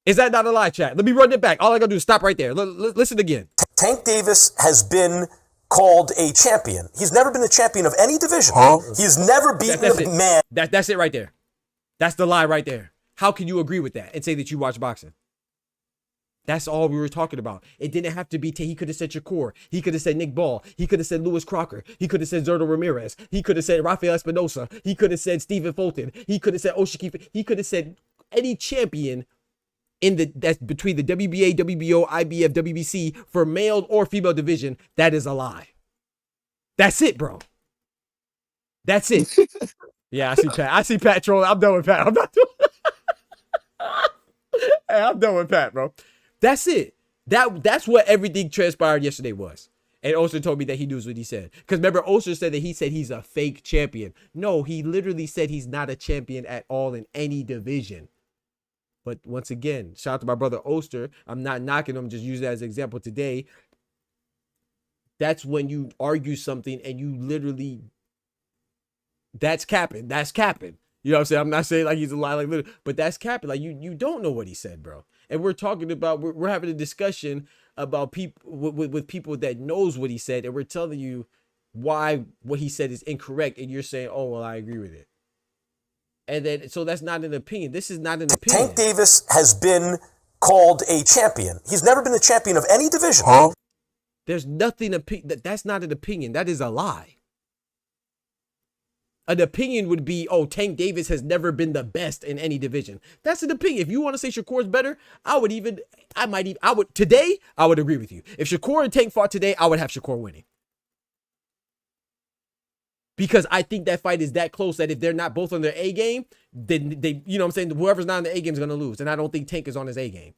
Is that not a lie, chat? Let me run it back. All I gotta do is stop right there. Listen again. Tank Davis has been called a champion. He's never been the champion of any division. He's never beaten a man. That's it right there. That's the lie right there. How can you agree with that and say that you watch boxing? That's all we were talking about. It didn't have to be. He could have said Shakur. He could have said Nick Ball. He could have said Lewis Crocker. He could have said Zerto Ramirez. He could have said Rafael Espinosa. He could have said Stephen Fulton. He could have said Oshiki. He could have said any champion that's between the WBA, WBO, IBF, WBC for male or female division. That is a lie. That's it, bro. That's it. Yeah, I see Pat trolling. I'm done with Pat. I'm not doing. Hey, I'm done with Pat, bro. That's it. That's what everything transpired yesterday was. And Oster told me that he knew what he said. Because remember, Oster said that he's a fake champion. No, he literally said he's not a champion at all in any division. But once again, shout out to my brother Oster. I'm not knocking him, just use that as an example today. That's when you argue something and you literally, that's capping. That's capping. You know what I'm saying? I'm not saying like he's a lie, like literally, but that's capping. Like you don't know what he said, bro. And we're talking about, we're having a discussion about people with people that knows what he said, and we're telling you why what he said is incorrect, and you're saying, oh, well, I agree with it. And then, so that's not an opinion. This is not an opinion. Tank Davis has been called a champion. He's never been the champion of any division. There's nothing, that's not an opinion. That is a lie. An opinion would be, oh, Tank Davis has never been the best in any division. That's an opinion. If you want to say Shakur's better, today, I would agree with you. If Shakur and Tank fought today, I would have Shakur winning. Because I think that fight is that close that if they're not both on their A game, then they, you know what I'm saying, whoever's not on the A game is going to lose. And I don't think Tank is on his A game.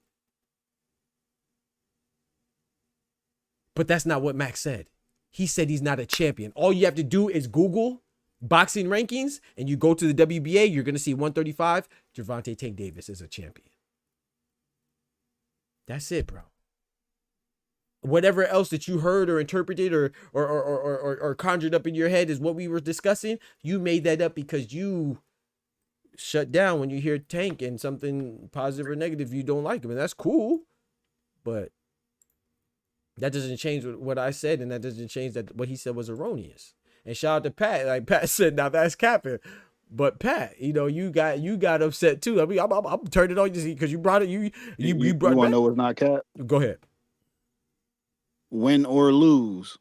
But that's not what Max said. He said he's not a champion. All you have to do is Google boxing rankings and you go to the WBA, you're going to see 135, Gervonta Tank Davis is a champion. That's it, bro. Whatever else that you heard or interpreted or conjured up in your head is what we were discussing. You made that up because you shut down when you hear Tank and something positive or negative you don't like him, and that's cool. But that doesn't change what I said, and that doesn't change that what he said was erroneous. And shout out to Pat. Like Pat said, now that's capping. But Pat, you know, you got upset too. I mean, I'm turning on you because you brought it. You brought. You want to know what's not cap? Go ahead. Win or lose,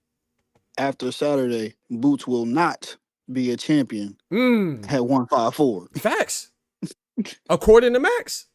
after Saturday, Boots will not be a champion at 154. Facts. According to Max.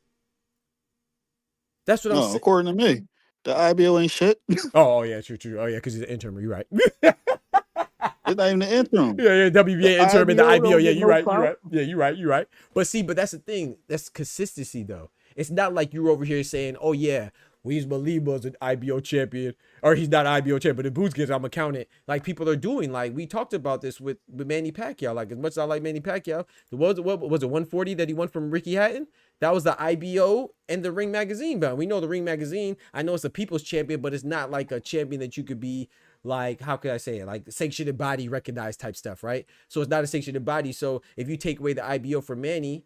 That's what I'm saying. According to me. The IBO ain't shit. Oh, yeah, true. Oh, yeah, because he's an interim. You're right. It's not even the interim. Yeah, WBA interim and the IBO. Yeah, you're right. Yeah, you're right. But see, that's the thing. That's consistency, though. It's not like you're over here saying, oh, yeah, Weez Maliba's an IBO champion, or he's not an IBO champion, but the Boots gets, I'm going to count it. Like people are doing. Like we talked about this with Manny Pacquiao. Like as much as I like Manny Pacquiao, what was it 140 that he won from Ricky Hatton? That was the IBO and the Ring Magazine bout. We know the Ring Magazine. I know it's a people's champion, but it's not like a champion that you could be like, how could I say it? Like sanctioned body recognized type stuff, right? So it's not a sanctioned body. So if you take away the IBO from Manny,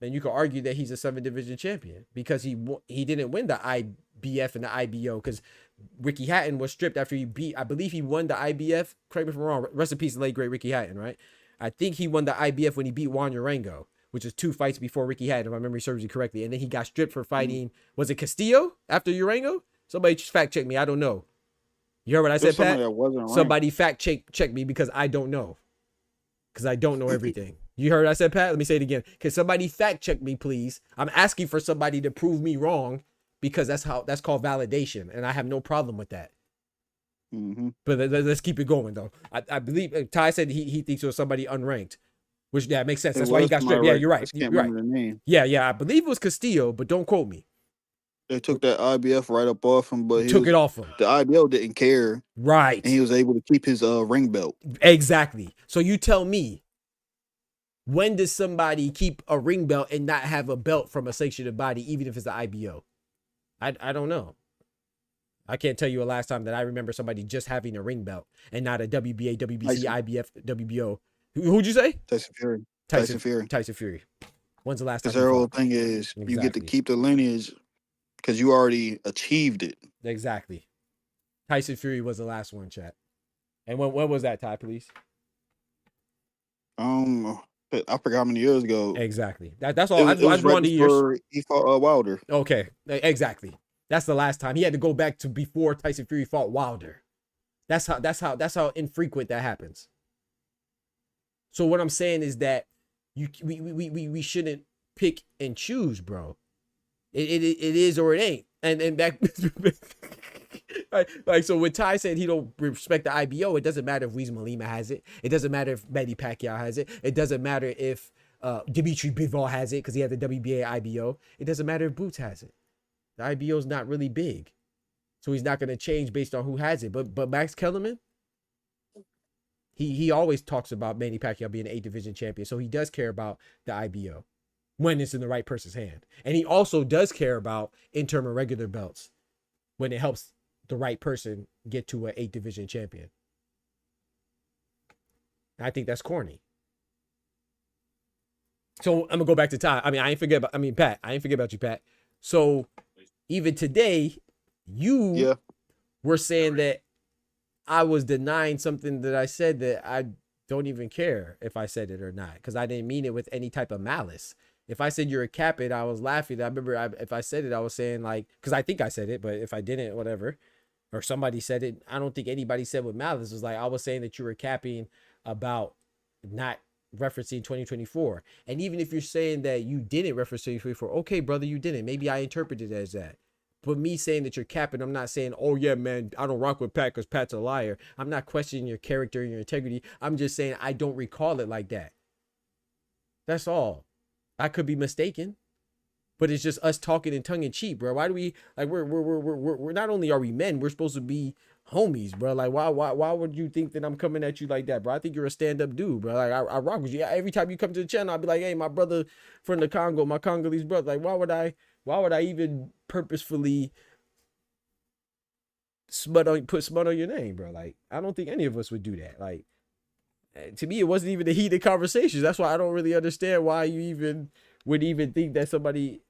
then you could argue that he's a 7 division champion because he didn't win the IBF and the IBO because Ricky Hatton was stripped after he beat, I believe he won the IBF. Correct me if I'm wrong. Rest in peace, late great Ricky Hatton, right? I think he won the IBF when he beat Juan Urango. which is 2 fights before Ricky had, if my memory serves you correctly. And then he got stripped for fighting, was it Castillo after Urango? Somebody just fact check me. I don't know. You heard what I said, Pat? Somebody fact check me because I don't know. Because I don't know everything. You heard what I said, Pat? Let me say it again. Can somebody fact check me, please? I'm asking for somebody to prove me wrong because that's called validation. And I have no problem with that. But let's keep it going, though. I believe Ty said he thinks it was somebody unranked, which makes sense. That's why he got stripped. Yeah, you're right. You're right. Yeah, I believe it was Castillo, but don't quote me. They took that IBF right up off him, but took it off him. The IBO didn't care, right? And he was able to keep his ring belt. Exactly. So you tell me, when does somebody keep a ring belt and not have a belt from a sanctioned body, even if it's the IBO? I don't know. I can't tell you a last time that I remember somebody just having a ring belt and not a WBA, WBC, IBF, WBO. Who'd you say? Tyson Fury. Tyson Fury. When's the last time? Because their whole thing is you get to keep the lineage because you already achieved it. Exactly. Tyson Fury was the last one, chat. And when was that, Ty, please? I forgot how many years ago. Exactly. That's all. I drawn the years. He fought Wilder. Okay, exactly. That's the last time. He had to go back to before Tyson Fury fought Wilder. That's how infrequent that happens. So what I'm saying is that we shouldn't pick and choose, bro. It is or it ain't. And back like so when Ty said he don't respect the IBO, it doesn't matter if Weezy Lima has it. It doesn't matter if Manny Pacquiao has it. It doesn't matter if Dimitri Bivol has it because he had the WBA IBO. It doesn't matter if Boots has it. The IBO is not really big. So he's not going to change based on who has it. But Max Kellerman, he always talks about Manny Pacquiao being an 8 division champion. So he does care about the IBO when it's in the right person's hand. And he also does care about interim and regular belts when it helps the right person get to an 8 division champion. I think that's corny. So I'm gonna go back to Ty. Pat. I ain't forget about you, Pat. So even today, you were saying that I was denying something that I said that I don't even care if I said it or not, because I didn't mean it with any type of malice. If I said you're a capit, I was laughing. I remember if I said it, I was saying like, because I think I said it, but if I didn't, whatever, or somebody said it, I don't think anybody said with malice. It was like, I was saying that you were capping about not referencing 2024. And even if you're saying that you didn't reference 2024, okay, brother, you didn't. Maybe I interpreted it as that. But me saying that you're capping, I'm not saying, oh yeah, man, I don't rock with Pat because Pat's a liar. I'm not questioning your character and your integrity. I'm just saying I don't recall it like that. That's all. I could be mistaken, but it's just us talking in tongue in cheek, bro. Why do we like we're not only are we men, we're supposed to be homies, bro. Like why would you think that I'm coming at you like that, bro? I think you're a stand-up dude, bro. Like I rock with you. Every time you come to the channel, I'll be like, hey, my brother from the Congo, my Congolese brother. Like why would I even purposefully put smut on your name, bro? Like I don't think any of us would do that. Like to me, it wasn't even a heated conversation. That's why I don't really understand why you would even think that somebody.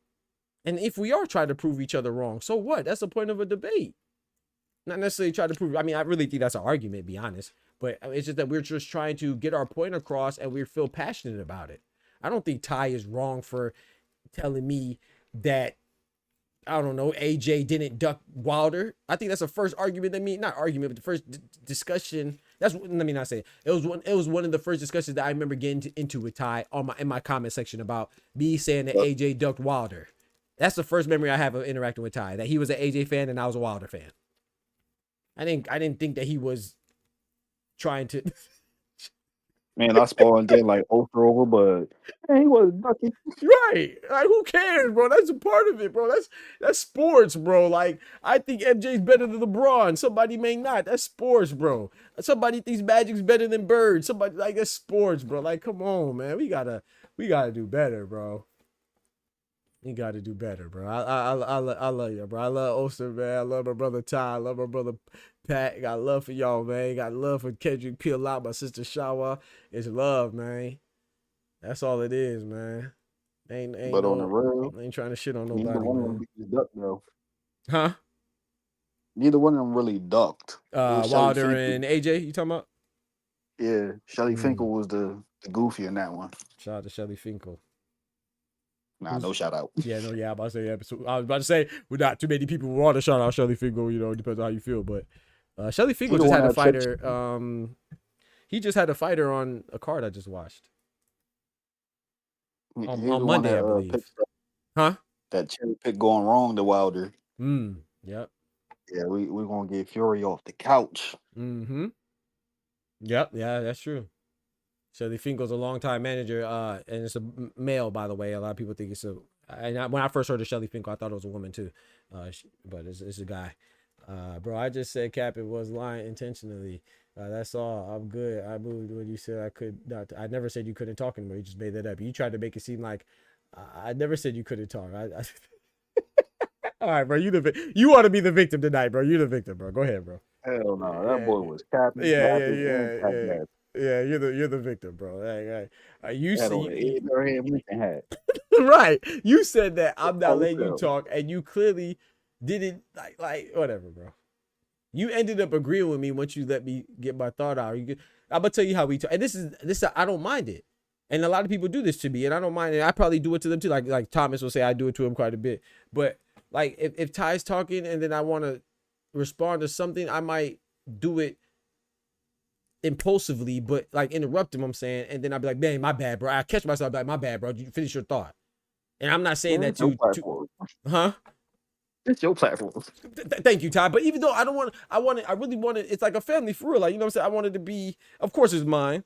And if we are trying to prove each other wrong, so what? That's the point of a debate. Not necessarily try to prove. I mean, I really think that's an argument, to be honest. But it's just that we're just trying to get our point across, and we feel passionate about it. I don't think Ty is wrong for telling me that, I don't know, AJ didn't duck Wilder. I think that's the first argument not argument, but the first discussion. Let me not say it. It was one of the first discussions that I remember getting into with Ty in my comment section about me saying that AJ ducked Wilder. That's the first memory I have of interacting with Ty, that he was an AJ fan and I was a Wilder fan. I didn't think that he was trying to. Man, I spawned then like ultra over, but man, he wasn't ducking. Right. Like, who cares, bro? That's a part of it, bro. That's sports, bro. Like, I think MJ's better than LeBron. Somebody may not. That's sports, bro. Somebody thinks Magic's better than Bird. Somebody, like, that's sports, bro. Like, come on, man. We gotta do better, bro. You gotta do better, bro. I love you, bro. I love Oster, man. I love my brother Ty. I love my brother Pat. Got love for y'all, man. Got love for Kendrick Peel out, my sister Shawa. It's love, man. That's all it is, man. Ain't but on the real, ain't trying to shit on nobody. Neither one of them ducked, though. Huh? Neither one of them really ducked. Wilder and AJ, you talking about? Yeah, Shelly Finkel was the goofy in that one. Shout out to Shelly Finkel. Nah, no shout out. Yeah, no, yeah. I'm about to say, yeah. So I was about to say, we're not too many people who want to shout out Shelly Finkel. You know, it depends on how you feel. But Shelly Finkel just had a fighter. He just had a fighter on a card I just watched on Monday, I believe. Huh? That cherry pick going wrong to Wilder. Yep. Yeah, we're gonna get Fury off the couch. Mm-hmm. Yep. Yeah, that's true. Shelly Finkel's a longtime manager, and it's a male, by the way. A lot of people think it's a. When I first heard of Shelly Finkel, I thought it was a woman too, but it's a guy. Bro, I just said Captain was lying intentionally. That's all. I'm good. I moved when you said I could not. I never said you couldn't talk anymore. You just made that up. You tried to make it seem like I never said you couldn't talk. All right, bro. You want to be the victim tonight, bro. You're the victim, bro. Go ahead, bro. Hell no, that boy was capping. Yeah. You're the victim, bro. You see, right? You said that I'm not letting you talk, and you clearly didn't like whatever, bro. You ended up agreeing with me once you let me get my thought out. I'm gonna tell you how we talk, and this I don't mind it, and a lot of people do this to me, and I don't mind it. I probably do it to them too. Like Thomas will say, I do it to him quite a bit. But like if Ty's talking and then I want to respond to something, I might do it impulsively, but like interrupt him. I'm saying, and then I'll be like, man, my bad, bro. I catch myself I'll be like, my bad, bro. You finish your thought, and I'm not saying that to huh. It's your platform. Thank you, Ty. But even though I really want it. It's like a family for real. Like, you know what I'm saying? I wanted to be, of course, it's mine.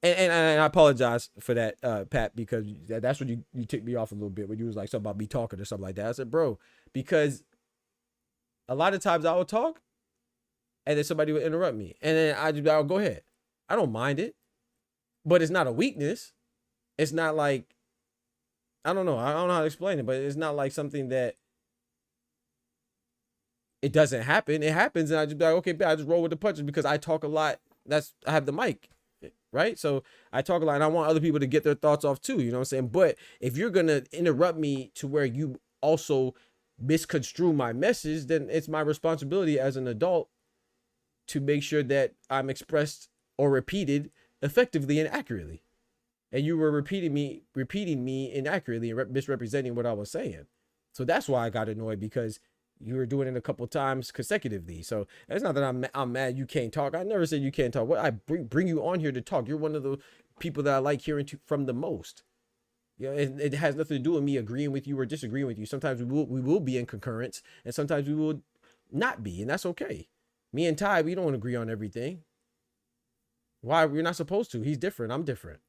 And I apologize for that, Pat, because that's when you ticked me off a little bit when you was like something about me talking or something like that. I said, bro, because a lot of times I would talk and then somebody would interrupt me. And then I'll go ahead. I don't mind it. But it's not a weakness. It's not like, I don't know how to explain it, but it's not like something that it doesn't happen. It happens, and I just be like, okay, I just roll with the punches because I talk a lot. I have the mic, right? So I talk a lot, and I want other people to get their thoughts off too. You know what I'm saying? But if you're gonna interrupt me to where you also misconstrue my message, then it's my responsibility as an adult to make sure that I'm expressed or repeated effectively and accurately. And you were repeating me inaccurately and misrepresenting what I was saying. So that's why I got annoyed, because you were doing it a couple times consecutively. So it's not that I'm mad you can't talk. I never said you can't talk. What I bring you on here to talk. You're one of the people that I like hearing from the most. You know, it has nothing to do with me agreeing with you or disagreeing with you. Sometimes we will be in concurrence, and sometimes we will not be, and that's okay. Me and Ty, we don't agree on everything. Why? We're not supposed to. He's different. I'm different.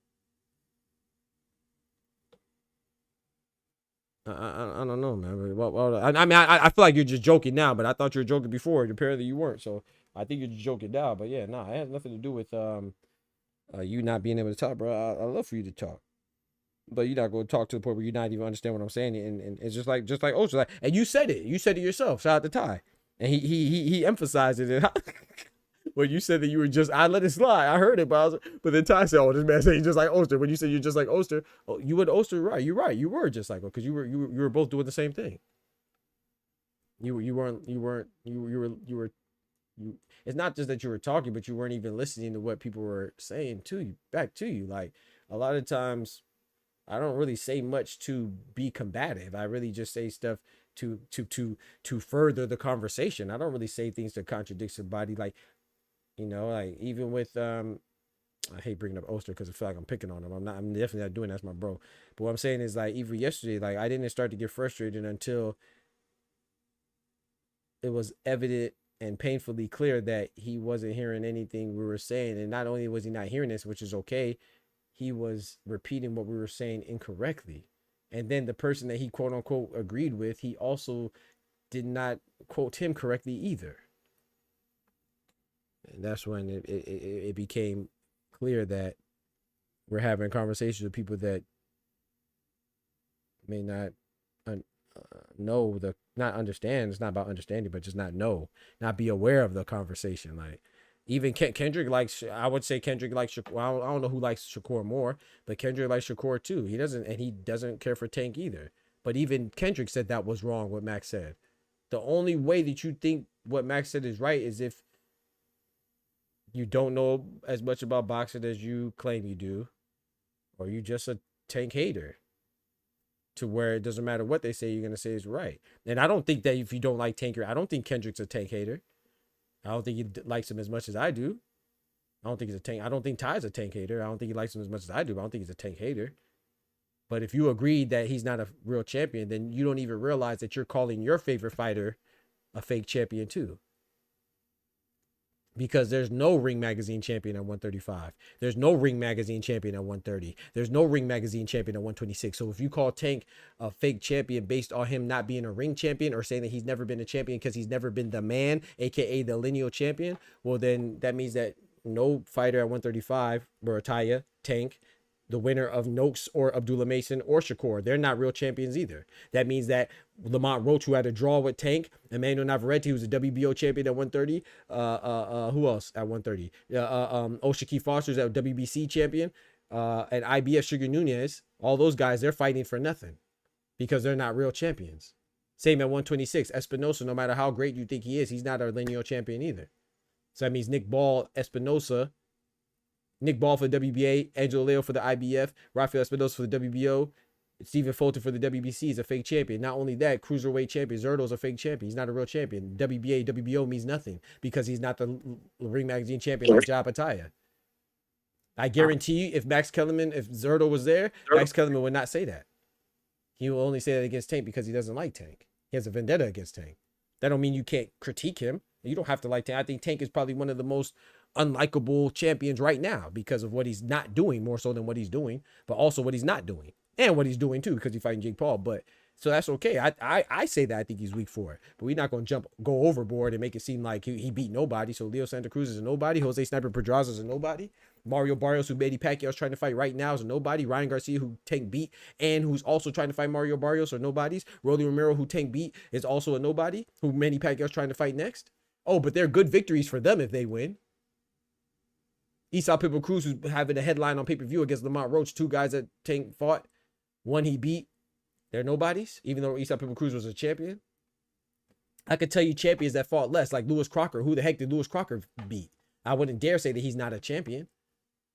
I don't know, man. Well, I mean, I feel like you're just joking now, but I thought you were joking before. Apparently you weren't. So I think you're just joking now. But yeah, nah, it has nothing to do with you not being able to talk, bro. I love for you to talk, but you're not going to talk to the point where you're not even understand what I'm saying. And it's just like Oster, like, and you said it yourself. Shout out to Ty, and he emphasized it. When you said that you were just, I let it slide. I heard it, but then Ty said, "Oh, this man said he's just like Oster." When you said you're just like Oster, oh, you and Oster, right? You're right. You were just like, because you were both doing the same thing. You were. It's not just that you were talking, but you weren't even listening to what people were saying to you, back to you. Like a lot of times, I don't really say much to be combative. I really just say stuff to further the conversation. I don't really say things to contradict somebody. Like, you know, like even with I hate bringing up Oster because I feel like I'm picking on him. I'm definitely not doing that. That's my bro. But what I'm saying is, like, even yesterday, like, I didn't start to get frustrated until it was evident and painfully clear that he wasn't hearing anything we were saying. And not only was he not hearing this, which is okay, he was repeating what we were saying incorrectly. And then the person that he quote unquote agreed with, he also did not quote him correctly either. And that's when it became clear that we're having conversations with people that may not know not understand. It's not about understanding, but just not know, not be aware of the conversation. Like even Kendrick likes, I would say Kendrick likes Shakur. Well, I don't know who likes Shakur more, but Kendrick likes Shakur too. He doesn't care for Tank either. But even Kendrick said that was wrong what Max said. The only way that you think what Max said is right is if you don't know as much about boxing as you claim you do, or you just a Tank hater. to where it doesn't matter what they say, you're gonna say is right. And I don't think that if you don't like Tank, I don't think Kendrick's a Tank hater. I don't think he likes him as much as I do. I don't think he's a Tank. I don't think Ty's a Tank hater. I don't think he likes him as much as I do, but I don't think he's a Tank hater. But if you agree that he's not a real champion, then you don't even realize that you're calling your favorite fighter a fake champion too. Because there's no Ring Magazine champion at 135. There's no Ring Magazine champion at 130. There's no Ring Magazine champion at 126. So if you call Tank a fake champion based on him not being a ring champion or saying that he's never been a champion because he's never been the man, aka the lineal champion, well then that means that no fighter at 135, Murataya, Tank, the winner of Noakes or Abdullah Mason or Shakur, they're not real champions either. That means that Lamont Roach, who had a draw with Tank, Emmanuel Navarrete, who's a WBO champion at 130, who else at 130? Oshaki Foster's a WBC champion, and IBF Sugar Nunez, all those guys, they're fighting for nothing because they're not real champions. Same at 126, Espinosa, no matter how great you think he is, he's not a lineal champion either. So that means Nick Ball, Espinosa, Nick Ball for the WBA, Angelo Leo for the IBF, Rafael Espinosa for the WBO, Stephen Fulton for the WBC is a fake champion. Not only that, cruiserweight champion Zerto's a fake champion. He's not a real champion. WBA, WBO means nothing because he's not the Ring Magazine champion like Jab Ataya. I guarantee you, if Max Kellerman, if Zerto was there, Max Kellerman would not say that. He will only say that against Tank because he doesn't like Tank. He has a vendetta against Tank. That don't mean you can't critique him. You don't have to like Tank. I think Tank is probably one of the most unlikable champions right now because of what he's not doing, more so than what he's doing, but also what he's not doing and what he's doing too, because he's fighting Jake Paul. But so that's okay. I say that I think he's weak for it, but we're not going to go overboard and make it seem like he beat nobody. So Leo Santa Cruz is a nobody. Jose Sniper Pedraza is a nobody. Mario Barrios, who Manny Pacquiao is trying to fight right now, is a nobody. Ryan Garcia, who Tank beat and who's also trying to fight Mario Barrios, are nobodies. Rolly Romero, who Tank beat, is also a nobody, who Manny Pacquiao is trying to fight next. Oh, but they're good victories for them if they win. Esau Pitbull Cruz, who's having a headline on pay-per-view against Lamont Roach, two guys that Tank fought, one he beat. They're nobodies, even though Esau Pitbull Cruz was a champion. I could tell you champions that fought less, like Lewis Crocker. Who the heck did Lewis Crocker beat? I wouldn't dare say that he's not a champion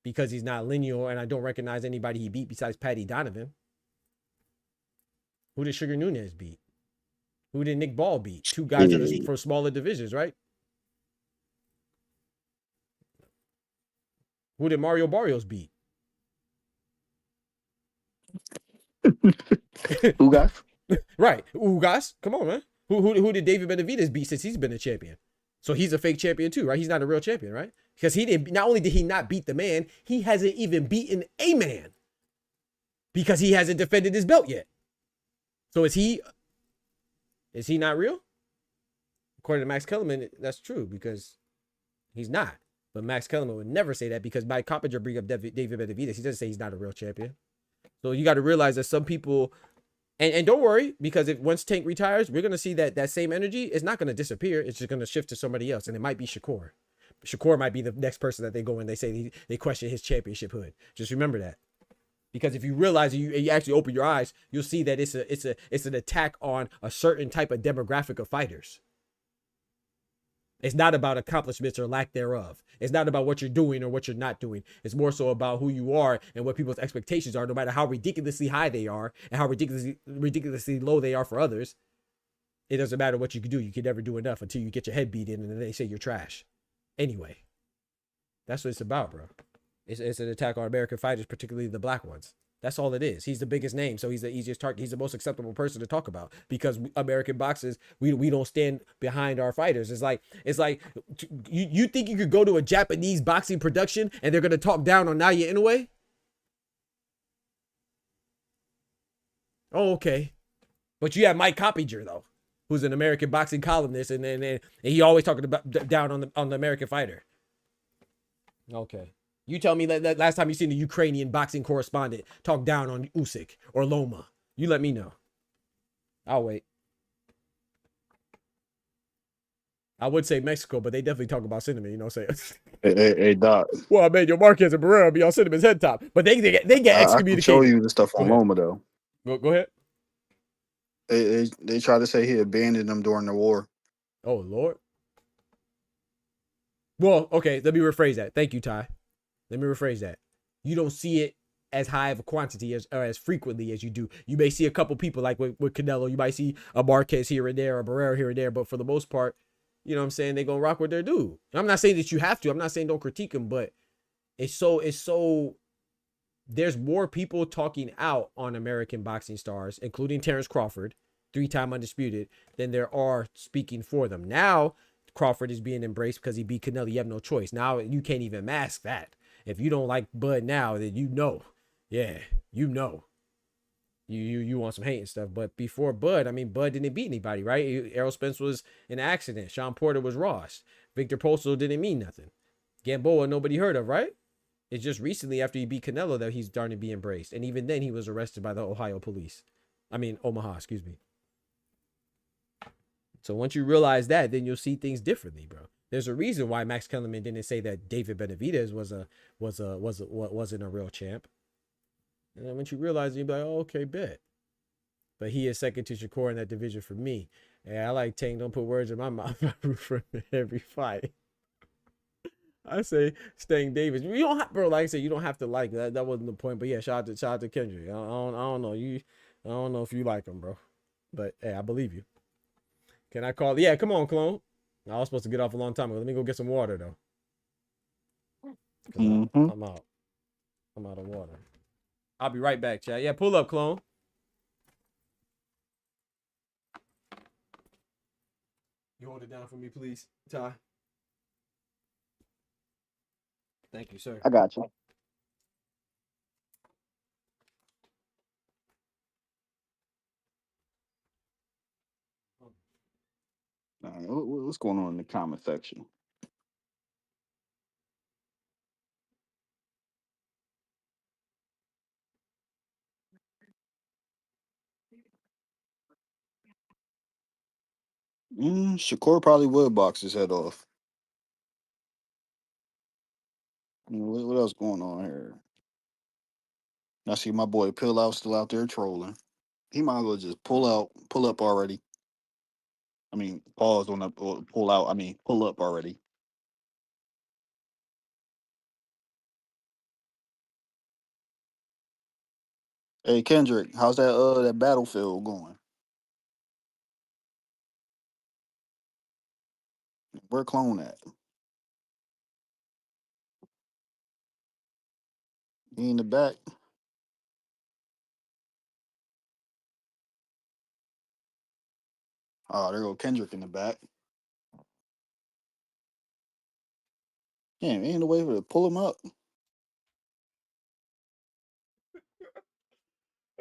because he's not lineal, and I don't recognize anybody he beat besides Patty Donovan. Who did Sugar Nunez beat? Who did Nick Ball beat? Two guys that are for smaller divisions, right? Who did Mario Barrios beat? Ugas. Right. Ugas. Come on, man. Who did David Benavidez beat since he's been a champion? So he's a fake champion too, right? He's not a real champion, right? Because he didn't, not only did he not beat the man, he hasn't even beaten a man because he hasn't defended his belt yet. So is he not real? According to Max Kellerman, that's true because he's not. But Max Kellerman would never say that because Mike Coppinger bring up David Benavidez. He doesn't say he's not a real champion. So you got to realize that some people, and don't worry, because if once Tank retires, we're going to see that same energy is not going to disappear. It's just going to shift to somebody else. And it might be Shakur. Shakur might be the next person that they go and they say they question his championship hood. Just remember that. Because if you realize you actually open your eyes, you'll see that it's an attack on a certain type of demographic of fighters. It's not about accomplishments or lack thereof. It's not about what you're doing or what you're not doing. It's more so about who you are and what people's expectations are, no matter how ridiculously high they are and how ridiculously low they are for others. It doesn't matter what you can do. You can never do enough until you get your head beat in and then they say you're trash. Anyway, that's what it's about, bro. It's an attack on American fighters, particularly the black ones. That's all it is. He's the biggest name, so he's the easiest target. He's the most acceptable person to talk about because American boxers, we don't stand behind our fighters. It's like you think you could go to a Japanese boxing production and they're gonna talk down on Naoya Inoue? Oh, okay. But you have Mike Coppinger though, who's an American boxing columnist, and he always talking about down on the American fighter. Okay. You tell me that last time you seen a Ukrainian boxing correspondent talk down on Usyk or Loma. You let me know. I'll wait. I would say Mexico, but they definitely talk about cinnamon. You know what I'm saying? Hey, Doc. Well, I mean, your Marquez and Barrera be on cinnamon's head top, but they get excommunicated. I can show you the stuff on Loma though. Go ahead. They tried to say he abandoned them during the war. Oh Lord. Well, okay. Let me rephrase that. Thank you, Ty. Let me rephrase that. You don't see it as high of a quantity or as frequently as you do. You may see a couple people like with Canelo. You might see a Marquez here and there, a Barrera here and there, but for the most part, you know what I'm saying, they're gonna rock with their dude. I'm not saying that you have to. I'm not saying don't critique him, but it's so there's more people talking out on American boxing stars, including Terrence Crawford, 3-time undisputed, than there are speaking for them. Now Crawford is being embraced because he beat Canelo. You have no choice. Now you can't even mask that. If you don't like Bud now, then you know. Yeah, you know. You want some hate and stuff. But before Bud, I mean, Bud didn't beat anybody, right? Errol Spence was an accident. Sean Porter was Ross. Victor Postal didn't mean nothing. Gamboa, nobody heard of, right? It's just recently after he beat Canelo that he's starting to be embraced. And even then, he was arrested by the Ohio police. I mean, Omaha, excuse me. So once you realize that, then you'll see things differently, bro. There's a reason why Max Kellerman didn't say that David Benavidez wasn't a real champ. And then once you realize it, you'll be like, oh, okay, bet. But he is second to Shakur in that division for me. And I like Tank, don't put words in my mouth. I root for him in every fight. I say Stang Davis. You don't have, bro, like I said, you don't have to like that. That wasn't the point. But yeah, shout out to Kendrick. I don't know. I don't know if you like him, bro. But hey, I believe you. Can I call? Yeah, come on, clone. I was supposed to get off a long time ago. Let me go get some water though. I'm out. I'm out of water. I'll be right back, chat. Yeah, pull up, clone. You hold it down for me, please, Ty. Thank you, sir. I got you. What's going on in the comment section? Shakur probably would box his head off. What else going on here? I see my boy Pill Out still out there trolling. He might as well just pull up already. I mean, pause on the pull out. I mean, pull up already. Hey Kendrick, how's that Battlefield going? Where Clone at? He in the back. Oh, there go Kendrick in the back. Damn, ain't no way to pull him up.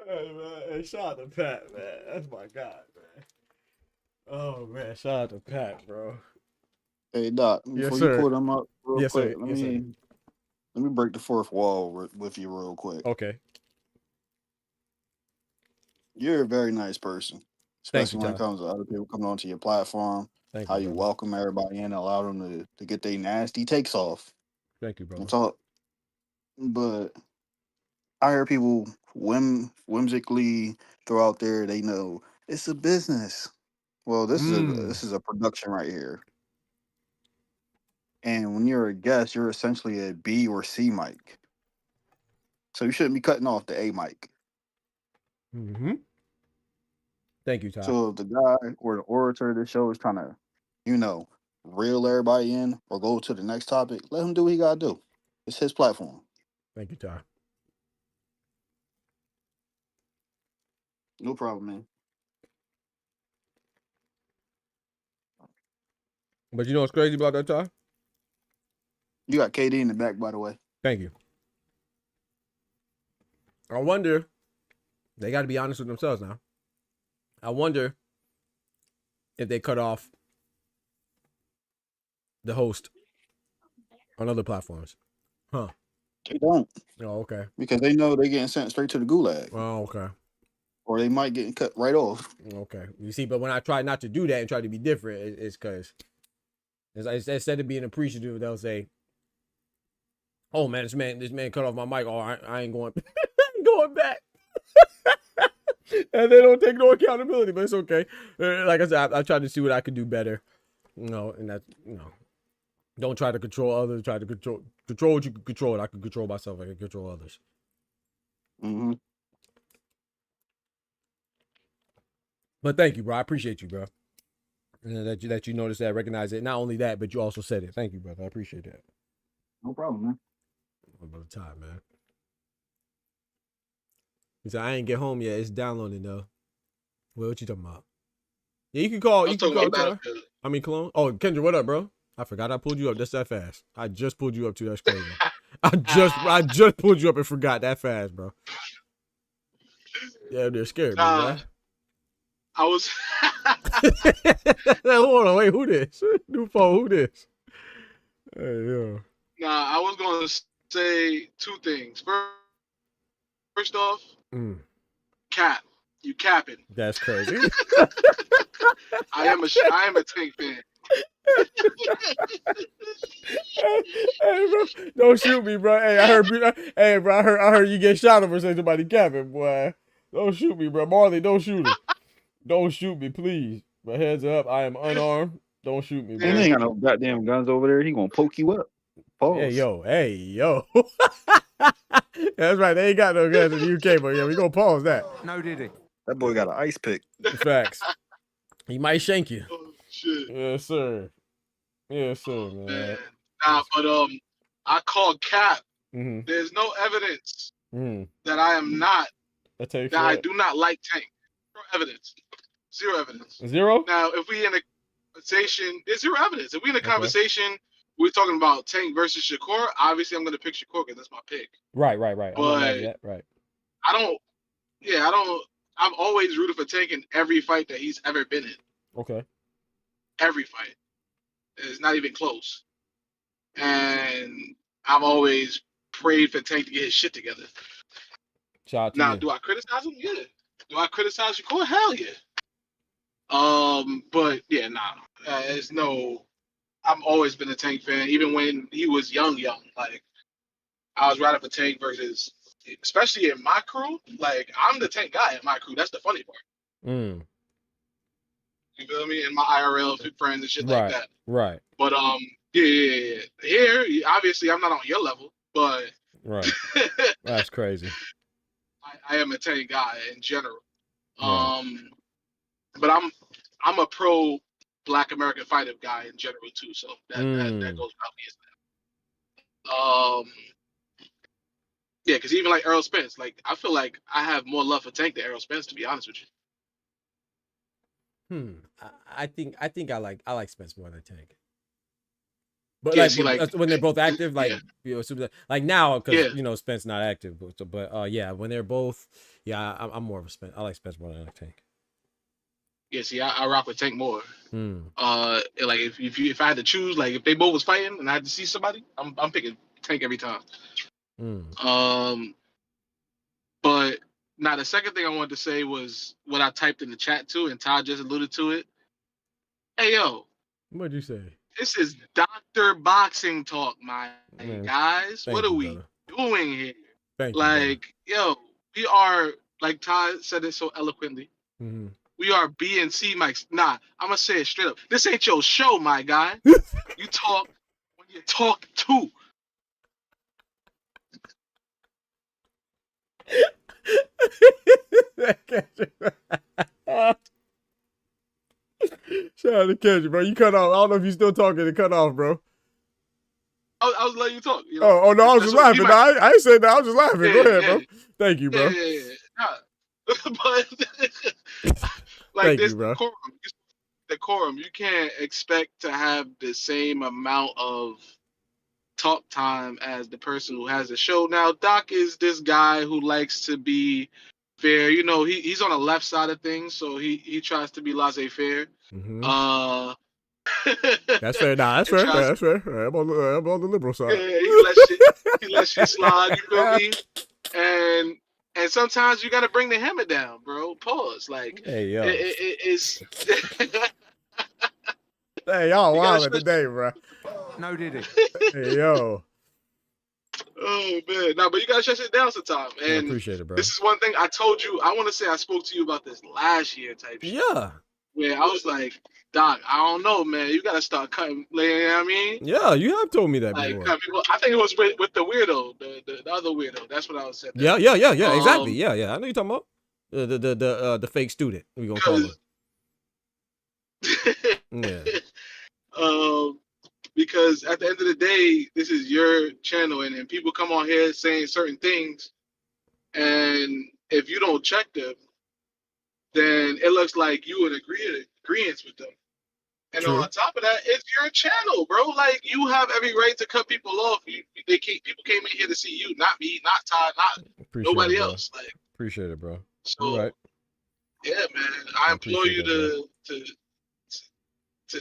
Hey, man. Hey, shout out to Pat, man. That's my guy, man. Oh, man. Shout out to Pat, bro. Hey Doc, before you pull them up real quick, let me break the fourth wall with you real quick. Okay. You're a very nice person, especially when it comes to other people coming onto your platform. How you welcome everybody in, allow them to get their nasty takes off. Thank you, brother. That's all. But I hear people whimsically throw out there, they know it's a business. Well, this is a production right here. And when you're a guest, you're essentially a B or C mic. So you shouldn't be cutting off the A mic. Mm-hmm. Thank you, Ty. So if the guy or the orator of the show is trying to, reel everybody in or go to the next topic, let him do what he got to do. It's his platform. Thank you, Ty. No problem, man. But you know what's crazy about that, Ty? You got KD in the back, by the way. Thank you. I wonder, they got to be honest with themselves now. I wonder if they cut off the host on other platforms. Huh. They don't. Oh, okay. Because they know they're getting sent straight to the gulag. Oh, okay. Or they might get cut right off. Okay. You see, but when I try not to do that and try to be different, it's because instead of being appreciative, they'll say, "Oh man, this man cut off my mic. Oh, I ain't going, going back." And they don't take no accountability, but it's okay. Like I said, I tried to see what I could do better. And that's, don't try to control others. Try to control what you can control. I can control myself. I can control others. Mm-hmm. But thank you, bro. I appreciate you, bro. That you noticed that, recognize it. Not only that, but you also said it. Thank you, brother. I appreciate that. No problem, man. About the time, man. He said, I ain't get home yet. It's downloading though. Well, what you talking about? Yeah, you can call. You can call. I mean, Cologne. Oh, Kendra, what up, bro? I forgot I pulled you up. That's that fast. I just pulled you up too. That's crazy. I just pulled you up and forgot that fast, bro. Yeah, they're scared, bro. I was. Hold on, wait. Who this? New phone. Who this? Hey, yo. Nah, I was gonna say two things. First off, cap. You capping. That's crazy. I am a Tank fan. Hey, bro, don't shoot me, bro. Hey, I heard. Hey, bro, I heard you get shot over saying somebody capping, boy. Don't shoot me, bro. Marley, don't shoot him. Don't shoot me, please. My heads up. I am unarmed. Don't shoot me, bro. Man, they ain't got no goddamn guns over there. He gonna poke you up. Pause. Hey, yo. That's right. They ain't got no guns in the UK, but yeah, we gonna pause that. No, did he? That boy got an ice pick. Facts. He might shank you. Oh shit. Yes, sir. Yes, sir, man. Nah, but I called cap. There's no evidence that I am not. I do not like Tank. Zero evidence. Zero evidence. Zero? Now, if we in a conversation, there's zero evidence. If we in a conversation, we're talking about Tank versus Shakur. Obviously, I'm going to pick Shakur because that's my pick. Right. But right. I've always rooted for Tank in every fight that he's ever been in. Okay. Every fight. It's not even close. And I've always prayed for Tank to get his shit together. Now, do I criticize him? Yeah. Do I criticize Shakur? Hell yeah. But yeah, it's no. I've always been a Tank fan, even when he was young. Like, I was riding for Tank versus, especially in my crew. Like, I'm the Tank guy in my crew. That's the funny part. You feel me? In my IRL friends and shit like that. Right. But yeah. Here, obviously, I'm not on your level, but right. That's crazy. I am a Tank guy in general. But I'm a pro Black American fighter guy in general too, so that goes obvious. Yeah, because even like Errol Spence, like I feel like I have more love for Tank than Errol Spence, to be honest with you. I think I like Spence more than Tank. But yeah, when they're both active, like like now, because Spence not active, but yeah, when they're both, I'm more of a Spence. I like Spence more than I like Tank. Yeah, see, I rock with Tank more. Like if I had to choose, like if they both was fighting and I had to see somebody, I'm picking Tank every time. But now the second thing I wanted to say was what I typed in the chat too, and Todd just alluded to it. Hey yo, what'd you say? This is Dr. Boxing Talk, my guys. What are we doing here? Yo, we are, like Todd said it so eloquently. We are B and C mics. Nah, I'm gonna say it straight up. This ain't your show, my guy. You talk when you talk to. Shout out to Kendra, bro. You cut off. I don't know if you still talking. It cut off, bro. I was letting you talk. You know? Oh no, I was just laughing. No, I ain't saying that. I was just laughing. Go ahead, bro. Thank you, bro. But like this decorum, you can't expect to have the same amount of talk time as the person who has the show. Now, Doc is this guy who likes to be fair. You know, he's on the left side of things, so he tries to be laissez-faire. That's fair. Nah, that's fair. That's fair. I'm on the liberal side. Yeah, he lets shit slide. You feel me? And sometimes you got to bring the hammer down, bro. Pause. Like, hey, yo. It's. Hey, y'all wildin' today, bro. No, did it? Hey, yo. Oh, man. No, but you got to shut it down sometime. And I appreciate it, bro. This is one thing I told you. I want to say I spoke to you about this last year type shit. Yeah. where I was like, Doc, I don't know, man. You gotta start cutting. You know what I mean? Yeah, you have told me that Like, before. I think it was with the weirdo, the other weirdo. That's what I was saying. Yeah, exactly. Yeah. I know you're talking about the fake student. We gonna call him. Yeah. Because at the end of the day, this is your channel, and people come on here saying certain things, and if you don't check them, then it looks like you in agreement with them. And True. on top of that, it's your channel, bro. Like, you have every right to cut people off. People came in here to see you, not me, not Todd, not nobody else. Like, appreciate it, bro. So, right. Yeah, man. I implore you to do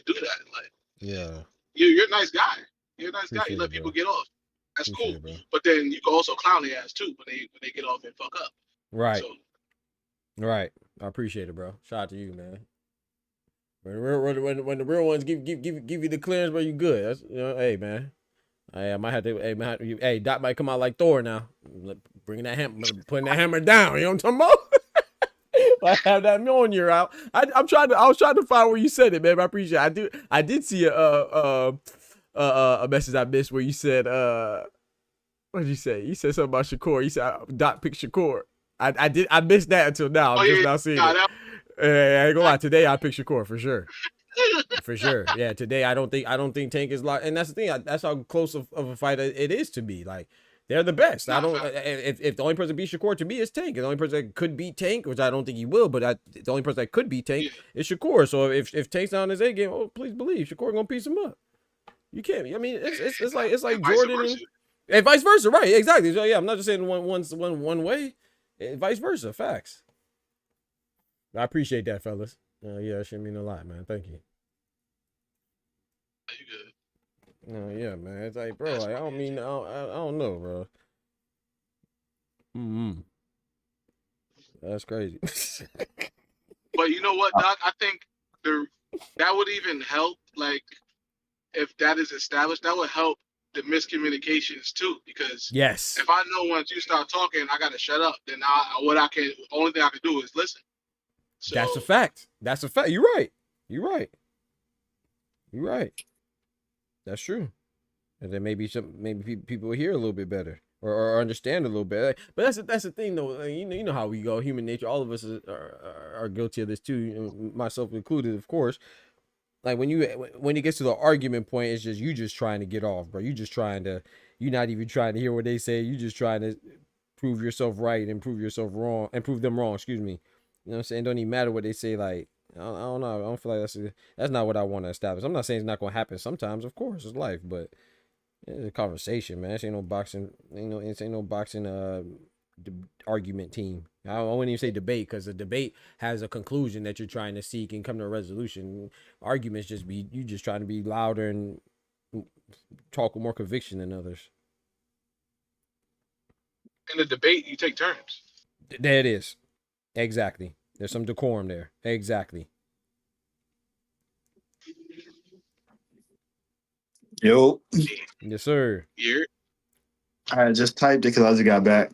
that. Like, yeah, you're a nice guy. You're a nice guy. You let it, people bro. get off. That's Appreciate cool. it, bro. But then you can also clown their ass too when they get off and fuck up. Right. So, right. I appreciate it, bro. Shout out to you, man. When the real ones give you the clearance, bro, you good. That's, hey, man. I might have to. Hey, Doc might come out like Thor now, bringing that hammer, putting that hammer down. You know what I'm talking about? I have that Mjolnir out. I was trying to find where you said it, man. But I appreciate it. I did see a message I missed where you said what did you say? You said something about Shakur. You said Doc picked Shakur. I missed that until now. I'm just now seeing it. I ain't gonna lie. Today I picked Shakur for sure. For sure. Yeah, today I don't think Tank is locked. And that's the thing. That's how close of a fight it is to be. Like, they're the best. I don't. If the only person beat Shakur to me is Tank. The only person that could beat Tank, which I don't think he will, but the only person that could beat Tank is Shakur. So if Tank's not on his A game, please believe Shakur gonna piece him up. You can't. I mean, it's like Jordan and vice versa, right? Exactly. So yeah, I'm not just saying one way. Vice versa. Facts. I appreciate that, fellas. Yeah, that shouldn't mean a lot, man. Thank you. You good? No, yeah, man. It's like, bro, I don't know, bro. That's crazy. But you know what, Doc? I think that would even help. Like, if that is established, that would help the miscommunications too. Because yes, if I know once you start talking, I gotta shut up. Then only thing I can do is listen. So, that's a fact. That's a fact. You're right. That's true. And then maybe people will hear a little bit better or understand a little bit. But that's the thing, though. You know how we go. Human nature. All of us are guilty of this too, myself included, of course. Like when it gets to the argument point, it's just you just trying to get off, bro. You're not even trying to hear what they say. You just trying to prove yourself right and prove yourself wrong and prove them wrong. Excuse me. You know what I'm saying? Don't even matter what they say. Like, I don't know. I don't feel like that's not what I want to establish. I'm not saying it's not going to happen sometimes. Of course, it's life, but it's a conversation, man. This ain't no boxing. Ain't no boxing argument team. I wouldn't even say debate, because a debate has a conclusion that you're trying to seek and come to a resolution. Arguments you just trying to be louder and talk with more conviction than others. In a debate, you take turns. There it is. Exactly. There's some decorum there. Exactly. Yo. Yes, sir. Here. I just typed it because I just got back.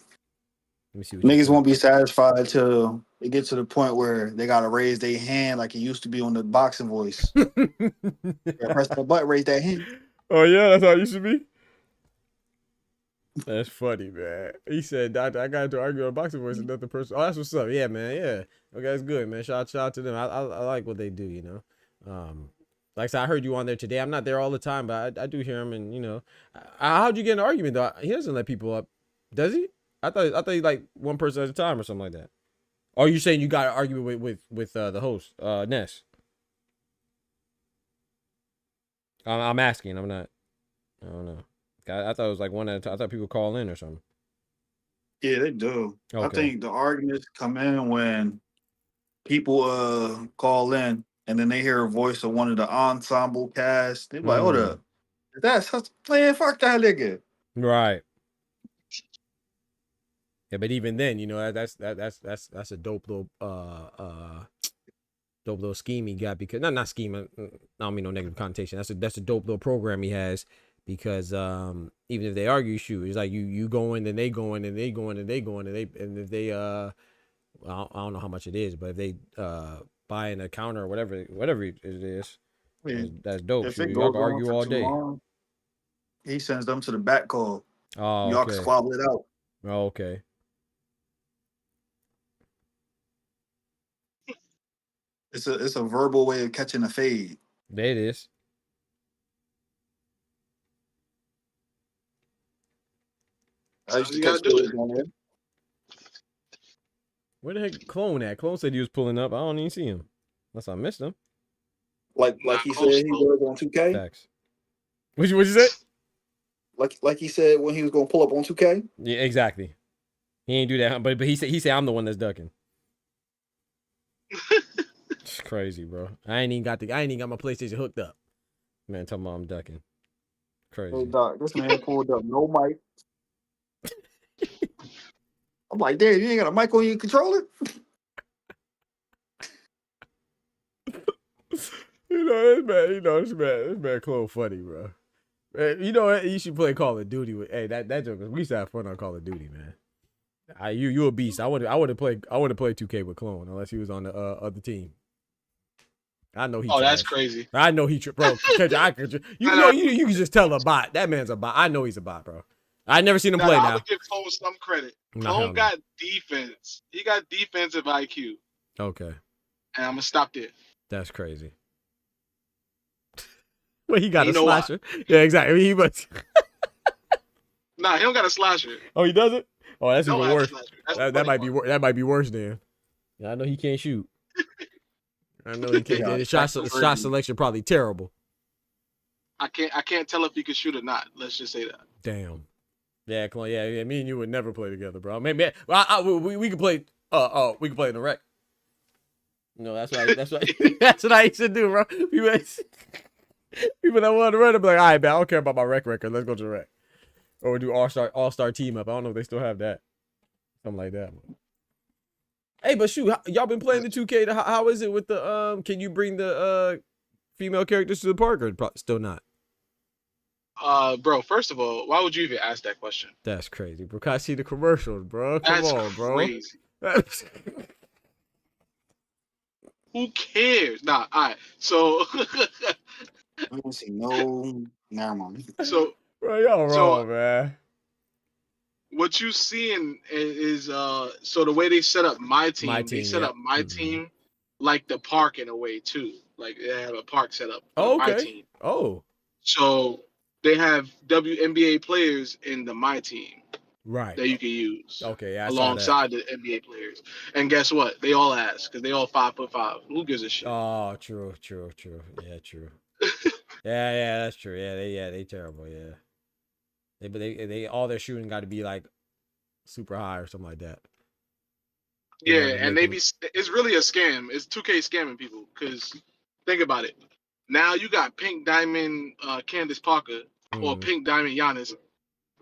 Let me see. Niggas won't be satisfied till it gets to the point where they gotta raise their hand like it used to be on the boxing voice. Press the button, raise that hand. Oh yeah, that's how it used to be. That's funny, man. He said, "Doctor, I got into argue on boxing voice with another person." Oh, that's what's up. Yeah, man. Yeah. Okay, that's good, man. Shout out to them. I like what they do, you know. Like I said, I heard you on there today. I'm not there all the time, but I do hear him, and you know, how'd you get in an argument though? He doesn't let people up, does he? I thought he like one person at a time or something like that. Or are you saying you got an argument with the host, Ness? I'm asking. I'm not. I don't know. I thought it was like one at a time. I thought people call in or something. Yeah, they do. Okay. I think the arguments come in when people call in and then they hear a voice of one of the ensemble cast. They're like, hold up. That's man, fuck that nigga. Right. Yeah, but even then, you know, that's a dope little scheme he got, because not scheme. I don't mean no negative connotation. That's a dope little program he has, because even if they argue, shoot, it's like you going, then they going, and they going, and they going, and if they I don't know how much it is, but if they buying a counter or whatever it is. I mean, That's dope. if Shoot, it y'all goes can on argue for all too day. long, he sends them to the back call. Oh, Y'all can okay. squabble it out. Oh, okay. It's a verbal way of catching a fade. There it is. I used to You catch gotta do fades it. on there. Where the heck Clone at? Clone said he was pulling up. I don't even see him. Unless I missed him. Like he said he was on 2K. Facts. What'd you say? Like he said when he was gonna pull up on 2K. Yeah, exactly. He ain't do that, but he said I'm the one that's ducking. It's crazy, bro. I ain't even got my PlayStation hooked up. Man, talking about I'm ducking. Crazy. Hey Doc, this man pulled up no mic. I'm like, damn, you ain't got a mic on your controller? This man Clone funny, bro. Man, you know what? You should play Call of Duty with. Hey, that joke. We used to have fun on Call of Duty, man. You a beast. I would have played 2K with Clone unless he was on the other team. I know he. Oh, trash. that's crazy. I know he, bro. You can just tell a bot. That man's a bot. I know he's a bot, bro. I never seen him play I now. would give Clone some credit. Nah, Clone no. got defense. He got defensive IQ. Okay, And I'm gonna stop there. that's crazy. Well, he got You a know why. slasher. Yeah, exactly. He was. Nah, he don't got a slasher. Oh, he doesn't. Oh, that's Don't even have a worse. slasher. That's That the might funny be that might be worse then. Yeah, I know he can't shoot. I know he can't. Yeah, The shot selection probably terrible. I can't tell if he can shoot or not. Let's just say that. Damn. Yeah, Clone. Yeah. Me and you would never play together, bro. Maybe we could play. We could play in the rec. No, that's what that's what I used to do, bro. People that want to run, be like, all right, man, I don't care about my rec record. Let's go to the rec. Or we do all-star team up. I don't know if they still have that. Something like that. Hey, but shoot, y'all been playing the 2K. How is it with the can you bring the female characters to the park or still not? Bro, first of all, why would you even ask that question? That's crazy, bro. I see the commercials, bro. Come That's on, bro. crazy. Who cares? Nah, all right. So I don't see no. Never mind. so Bro, y'all wrong, man. what you seeing is so the way they set up my team, they set yep. up my team like the park in a way too. Like they have a park set up for Oh, my okay. team. Oh, So they have WNBA players in the my team right. that you can use. Okay, yeah, I saw that. Alongside the NBA players. And guess what? They all ask because they all 5'5". Who gives a shit? Oh, true. Yeah, true. yeah, that's true. Yeah, they terrible. Yeah, they all their shooting got to be like super high or something like that. Yeah, and it's really a scam. It's 2K scamming people because think about it. Now you got Pink Diamond Candace Parker or Pink Diamond Giannis,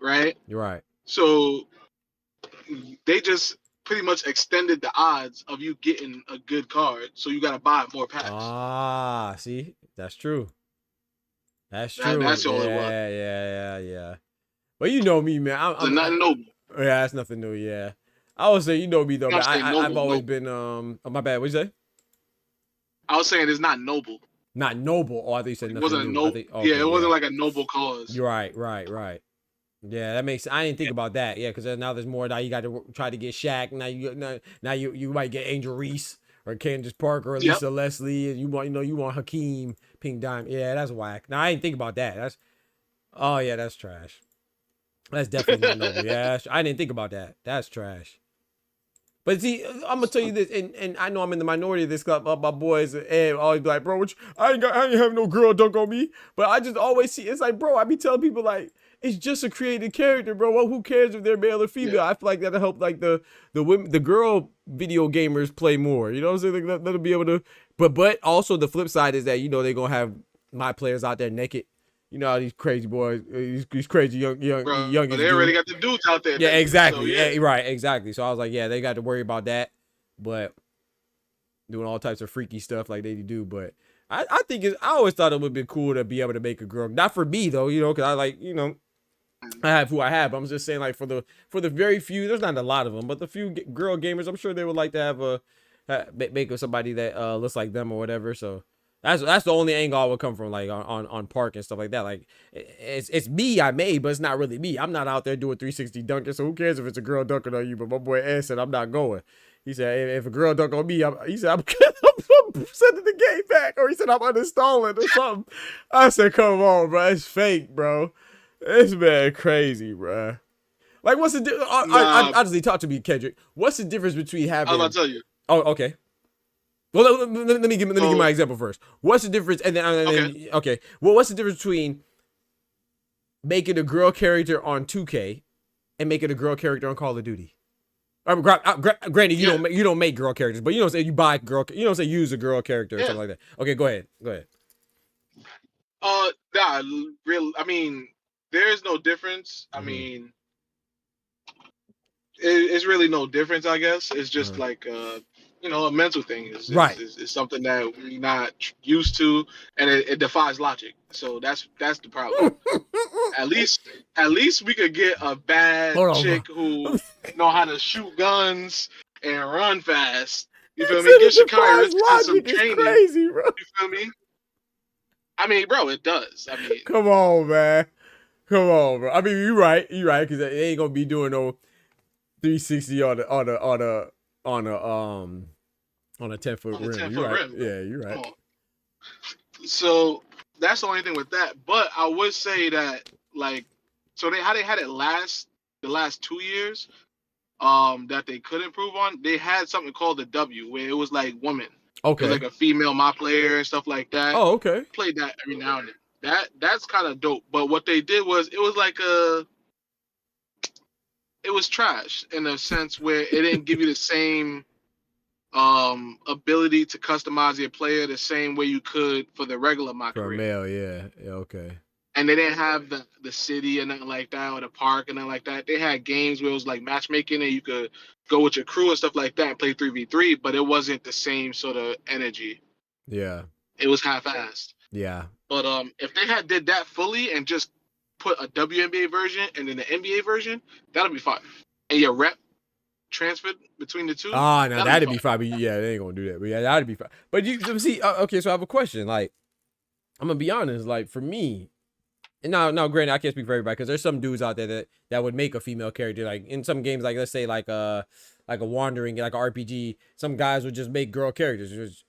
right? You're right. So they just pretty much extended the odds of you getting a good card. So you got to buy more packs. Ah, see, that's true. That's true. That's all it was. Yeah. But you know me, man. I'm nothing new. Yeah, that's nothing new. Yeah, I would say you know me though. But I've always been Oh, my bad. What'd you say? I was saying it's not noble. Not noble. Oh, I think you said It nothing wasn't a new. noble. Yeah, it wasn't like a noble cause. You're right. Yeah, that makes. I didn't think about that. Yeah, because now there's more. Now you got to try to get Shaq. Now you might get Angel Reese or Candace Parker or Lisa Leslie, and you want Hakeem Pink Diamond. Yeah, that's whack. Now I didn't think about that. That's trash. That's definitely not noble. Yeah, I didn't think about that. That's trash. But see, I'm gonna tell you this, and I know I'm in the minority of this club. My boys and always be like, bro, I ain't have no girl dunk on me. But I just always see it's like, bro, I be telling people like, it's just a created character, bro. Well, who cares if they're male or female? Yeah. I feel like that'll help like the women, the girl video gamers play more. You know what I'm saying? Like, that'll be able to. But also the flip side is that they're gonna have my players out there naked. You know how these crazy boys, these crazy young Bro, but they already got the dudes out there. Yeah, exactly. So, yeah, right, exactly. So I was like, yeah, they got to worry about that, but doing all types of freaky stuff like they do. But I think I always thought it would be cool to be able to make a girl. Not for me though, because I like, I have who I have. But I'm just saying like for the very few, there's not a lot of them, but the few girl gamers, I'm sure they would like to have make of somebody that looks like them or whatever. So that's the only angle I would come from, like on Park and stuff like that. Like it's me I made, but it's not really me. I'm not out there doing 360 dunking, so who cares if it's a girl dunking on you? But my boy Ed said I'm not going. He said if a girl dunk on me, he said I'm sending the game back, or he said I'm uninstalling or something. I said come on, bro, it's fake, bro. This man crazy, bro. Like, what's the difference? Honestly, talk to me, Kendrick. What's the difference between having? I was about to tell you. Oh, okay. Well, let me give my example first. What's the difference? And then, okay. Well, what's the difference between making a girl character on 2K and making a girl character on Call of Duty? Granted, you don't make girl characters, but you don't say you buy girl. You don't say use a girl character or something like that. Okay, go ahead. Nah, real. I mean, there's no difference. I mean, it's really no difference. I guess it's just like a mental thing. It's something that we're not used to, and it defies logic. So that's the problem. At least we could get a bad chick who know how to shoot guns and run fast. You feel me? Get Shakira some training. Crazy, bro. You feel me? I mean, bro, it does. I mean, come on, man. Come on, bro. I mean, you're right, because they ain't gonna be doing no 360 on a 10-foot rim. You're right. Yeah, you're right. So that's the only thing with that. But I would say that, like, so how they had it the last 2 years, that they could improve on. They had something called the W, where it was like women. Okay. Like a female my player and stuff like that. Oh, okay. Played that every now and then. That's kind of dope. But what they did was it was trash in a sense where it didn't give you the same ability to customize your player the same way you could for the regular my for career. Male, yeah, okay. And they didn't have the city and nothing like that, or the park and nothing like that. They had games where it was like matchmaking and you could go with your crew and stuff like that and play 3v3, but it wasn't the same sort of energy. Yeah. It was half-assed. Yeah. But if they had did that fully and just put a WNBA version and then the NBA version, that'll be fine. And your rep transferred between the two. No, that'd be fine. But yeah, they ain't gonna do that. But yeah, that'd be fine. But you see, okay, so I have a question. Like, I'm gonna be honest. Like, for me, and now, granted, I can't speak for everybody because there's some dudes out there that would make a female character. Like in some games, like let's say like a wandering, like a RPG, some guys would just make girl characters.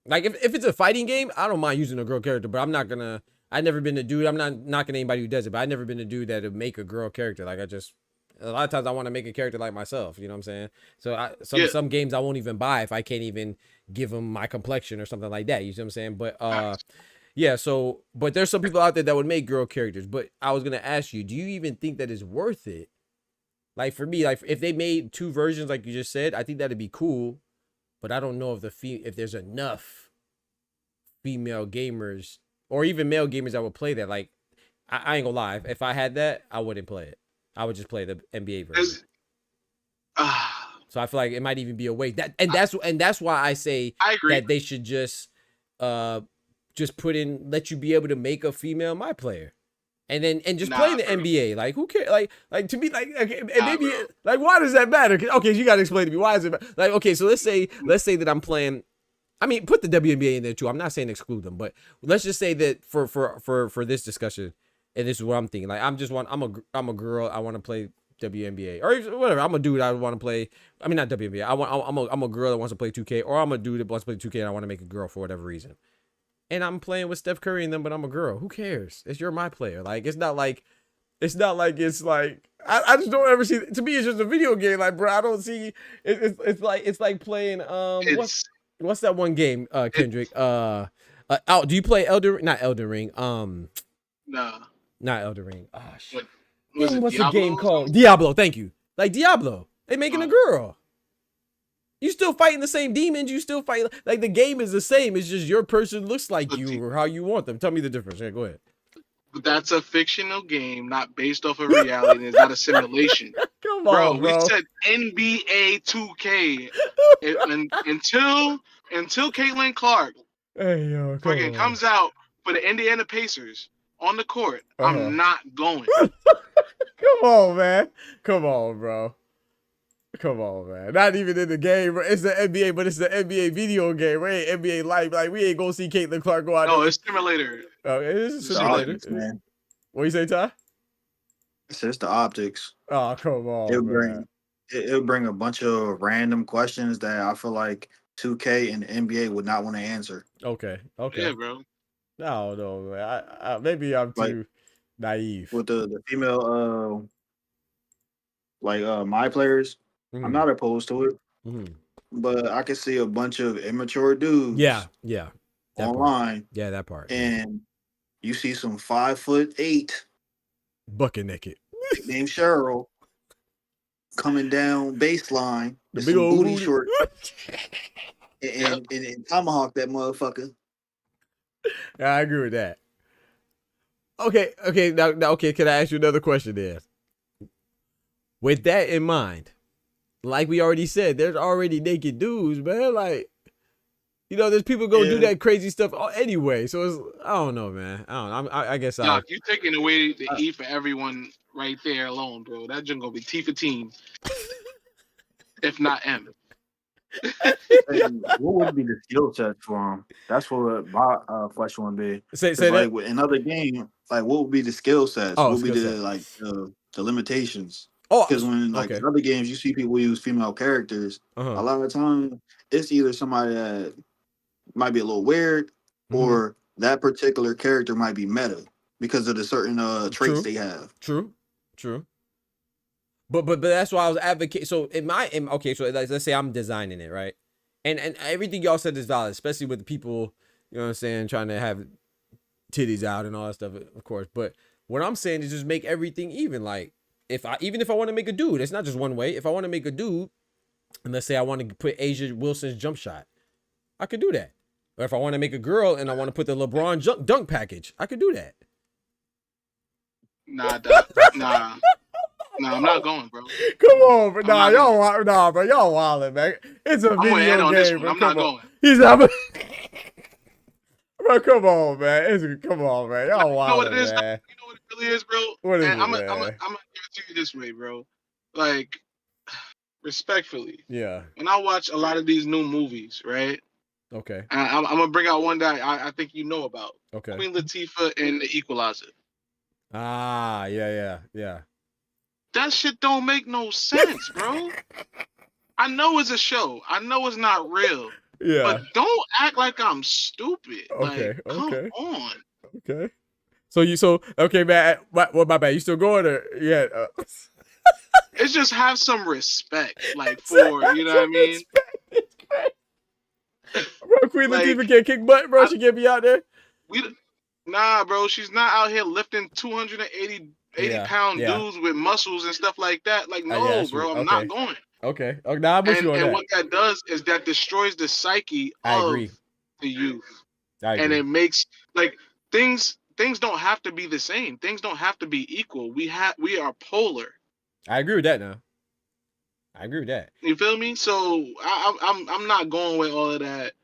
Like if it's a fighting game, I don't mind using a girl character, but I've never been a dude. I'm not knocking anybody who does it, but I've never been a dude that would make a girl character. Like a lot of times I want to make a character like myself. You know what I'm saying? So some games I won't even buy if I can't even give them my complexion or something like that. You see what I'm saying? But yeah. So but there's some people out there that would make girl characters. But I was gonna ask you, do you even think that is worth it? Like for me, like if they made two versions, like you just said, I think that'd be cool. But I don't know if there's enough female gamers or even male gamers that would play that. Like I ain't gonna lie, if I had that, I wouldn't play it. I would just play the NBA version. So I feel like it might even be a way that's why I say that they should just let you be able to make a female my player. And just play the NBA. Like who cares? Like to me, like okay, and maybe like why does that matter? Okay, you gotta explain to me why is it like okay. So let's say that I'm playing. I mean, put the WNBA in there too. I'm not saying exclude them, but let's just say that for this discussion, and this is what I'm thinking. Like I'm a girl. I want to play WNBA or whatever. I'm a dude. I want to play. I mean, not WNBA. I'm a girl that wants to play 2K, or I'm a dude that wants to play 2K and I want to make a girl for whatever reason. And I'm playing with Steph Curry and them, but I'm a girl. Who cares? You're my player. Like it's not like I just don't ever see. To me, it's just a video game. Like, bro, I don't see. It's like playing. What's that one game, Kendrick? Do you play not Elden Ring? No, not Elden Ring. Oh shit. What's the game called? Diablo. Thank you. Like Diablo, they making a girl. You still fighting the same demons. You still fight like the game is the same. It's just your person looks like you or how you want them. Tell me the difference. Yeah, go ahead. That's a fictional game, not based off of reality. And it's not a simulation. Come on, bro. We said NBA 2K until Caitlin Clark comes out for the Indiana Pacers on the court. I'm not going. Come on, man. Come on, bro. Come on, man. Not even in the game. It's the NBA, but it's the NBA video game. We ain't NBA life. Like, we ain't gonna see Caitlin Clark go out there. No, it's simulator. Oh, it is a It's the simulator. optics, man. What you say, Ty? It's just the optics. Oh, come on, It'll man. it'll bring a bunch of random questions that I feel like 2K and the NBA would not want to answer. Okay. Yeah, bro. No, man. I maybe I'm too naive. With the female my players, I'm not opposed to it. But I can see a bunch of immature dudes Yeah. That online. Part. Yeah, that part. And you see some 5'8" bucket naked named Cheryl coming down baseline the with big some old booty short and tomahawk that motherfucker. Yeah, I agree with that. Okay. Now, okay. Can I ask you another question there? With that in mind, like we already said, there's already naked dudes, man. Like, you know, there's people go do that crazy stuff anyway. So it's, I don't know, man. I guess Doc, you taking away the E for everyone right there alone, bro. That just gonna be T for team, if not M. What would be the skill set for him? That's what my question would be. Say like that. in other game, like what would be the skill sets? Oh, what would be the limitations? Oh, because when in other games you see people use female characters, a lot of the time it's either somebody that might be a little weird or that particular character might be meta because of the certain traits they have. True. But that's why I was advocating. So okay, so let's say I'm designing it, right? And everything y'all said is valid, especially with the people, you know what I'm saying, trying to have titties out and all that stuff, of course. But what I'm saying is just make everything even. Like, even if I want to make a dude, it's not just one way. If I want to make a dude, and let's say I want to put Asia Wilson's jump shot, I could do that. Or if I want to make a girl and I want to put the LeBron dunk package, I could do that. Nah, Doc. Nah, I'm not going, bro. Come on, bro. Bro, y'all wildin', man. It's a video game, bro. I'm not going. He's not. Bro, come on, man. Come on, man. Y'all wildin', you know what it is, man. You know what it really is, bro? What is it, I'm man? gonna give it to you this way, bro. Like, respectfully. Yeah. When I watch a lot of these new movies, right? Okay. I'm gonna bring out one that I think you know about. Okay. Queen Latifah and The Equalizer. Ah, yeah. That shit don't make no sense, bro. I know it's a show. I know it's not real. Yeah. But don't act like I'm stupid. Okay. Like, come on. Okay. Okay, man. What, my bad? You still going or yeah? It's just have some respect, like for you know what I mean. Bro, Queen Latifah can't kick butt, bro. She can't be out there. Nah, bro. She's not out here lifting 280 pound dudes with muscles and stuff like that. Like, no, bro. I'm not going. Okay. Now I'm with you on that. And what that does is that destroys the psyche of the youth. And it makes like things don't have to be the same. Things don't have to be equal. We are polar. I agree with that now. I agree with that. You feel me? So I'm not going with all of that.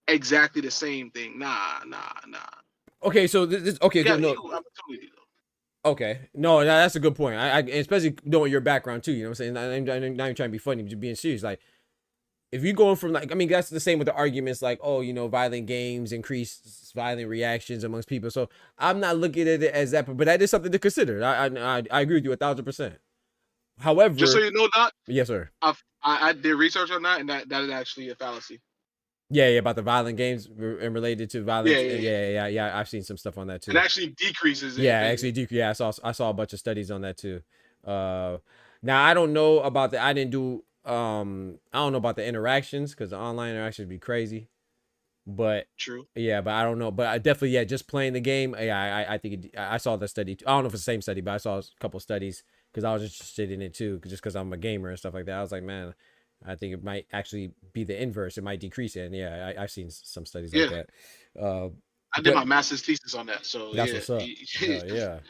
Exactly the same thing. Nah. Okay, so this okay. Yeah, no. Okay, no, that's a good point. I especially knowing your background too. You know what I'm saying? I'm not even trying to be funny, just being serious. Like, if you're going from like, I mean, that's the same with the arguments like, oh, you know, violent games increase violent reactions amongst people. So I'm not looking at it as that, but that is something to consider. I agree with you 1,000%. However, just so you know, Doc. Yes, sir. I did research on that, and that is actually a fallacy. Yeah, about the violent games and related to violence. Yeah. I've seen some stuff on that too. It actually decreases. Yeah, I saw a bunch of studies on that too. Now I don't know about the. I didn't do. I don't know about the interactions because the online interactions be crazy. But true. Yeah, but I don't know. But I definitely just playing the game. Yeah, I think I saw the study. I don't know if it's the same study, but I saw a couple studies because I was interested in it too. Just because I'm a gamer and stuff like that. I was like, man, I think it might actually be the inverse. It might decrease it. And yeah, I've seen some studies like that. I did my master's thesis on that. So that's what's up. Yeah.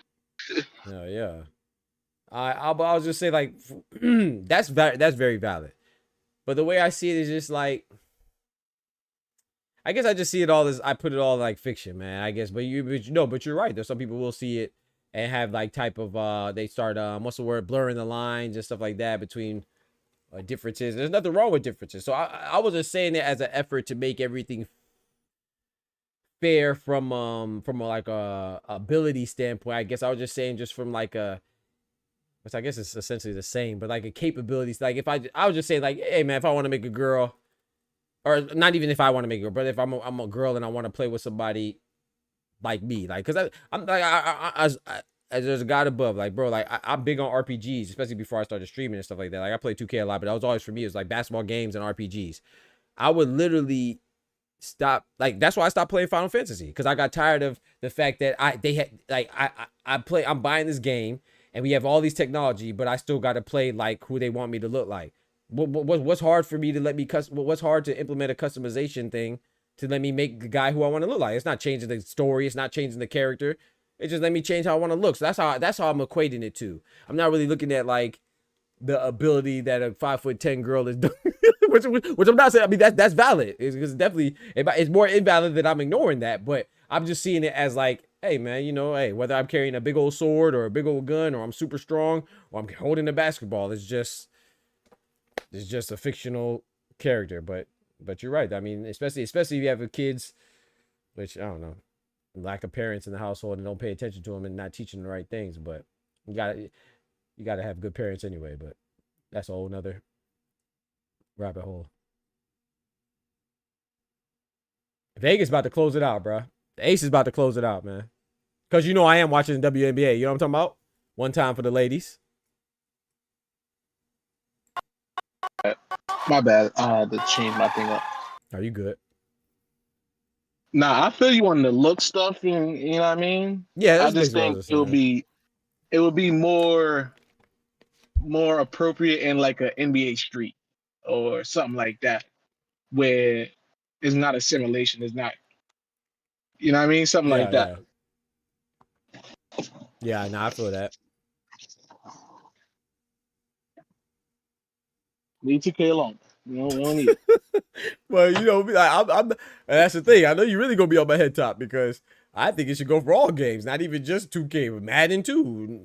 I was just say like that's very valid. But the way I see it is just like, I guess I just see it all as I put it all like fiction, man. I guess, but you're right. There's some people will see it and have like type of they start what's the word, blurring the lines and stuff like that between differences. There's nothing wrong with differences. So I was just saying it as an effort to make everything fair from like a ability standpoint. I guess I was just saying just from like a, which I guess it's essentially the same, but like a capabilities. Like if I was just saying like, hey man, if I want to make a girl, or not even if I want to make a girl, but if I'm a girl and I want to play with somebody like me, like, cause I'm like as there's a God above, like bro, like I'm big on RPGs, especially before I started streaming and stuff like that. Like I play 2K a lot, but that was always for me. It was like basketball games and RPGs. I would literally stop, like that's why I stopped playing Final Fantasy, because I got tired of the fact that I'm buying this game and we have all these technology, but I still got to play like who they want me to look like. What's hard for me to let me what's hard to implement a customization thing to let me make the guy who I want to look like? It's not changing the story, it's not changing the character. It just let me change how I want to look. So that's how I'm equating it to. I'm not really looking at like the ability that a 5'10" girl is doing, which I'm not saying. I mean that's valid. It's definitely, it's more invalid that I'm ignoring that. But I'm just seeing it as like, hey man, you know, hey, whether I'm carrying a big old sword or a big old gun, or I'm super strong, or I'm holding a basketball, it's just a fictional character. But you're right. I mean, especially if you have kids, which I don't know, lack of parents in the household and don't pay attention to them and not teaching the right things. But you gotta have good parents anyway. But that's a whole nother rabbit hole. Vegas about to close it out, bro. The Ace is about to close it out, man. Because you know I am watching the WNBA. You know what I'm talking about? One time for the ladies. My bad. I had to change my thing up. Are you good? Nah, I feel you on the look stuff, and you know what I mean? Yeah, I just think it would be more appropriate in like an NBA Street or something like that, where it's not a simulation. It's not, you know what I mean? Something like that. Yeah, no, I feel that. Leave 2K alone. We don't need it. Well, you know, I'm that's the thing. I know you're really gonna be on my head top, because I think it should go for all games, not even just 2K, but Madden too,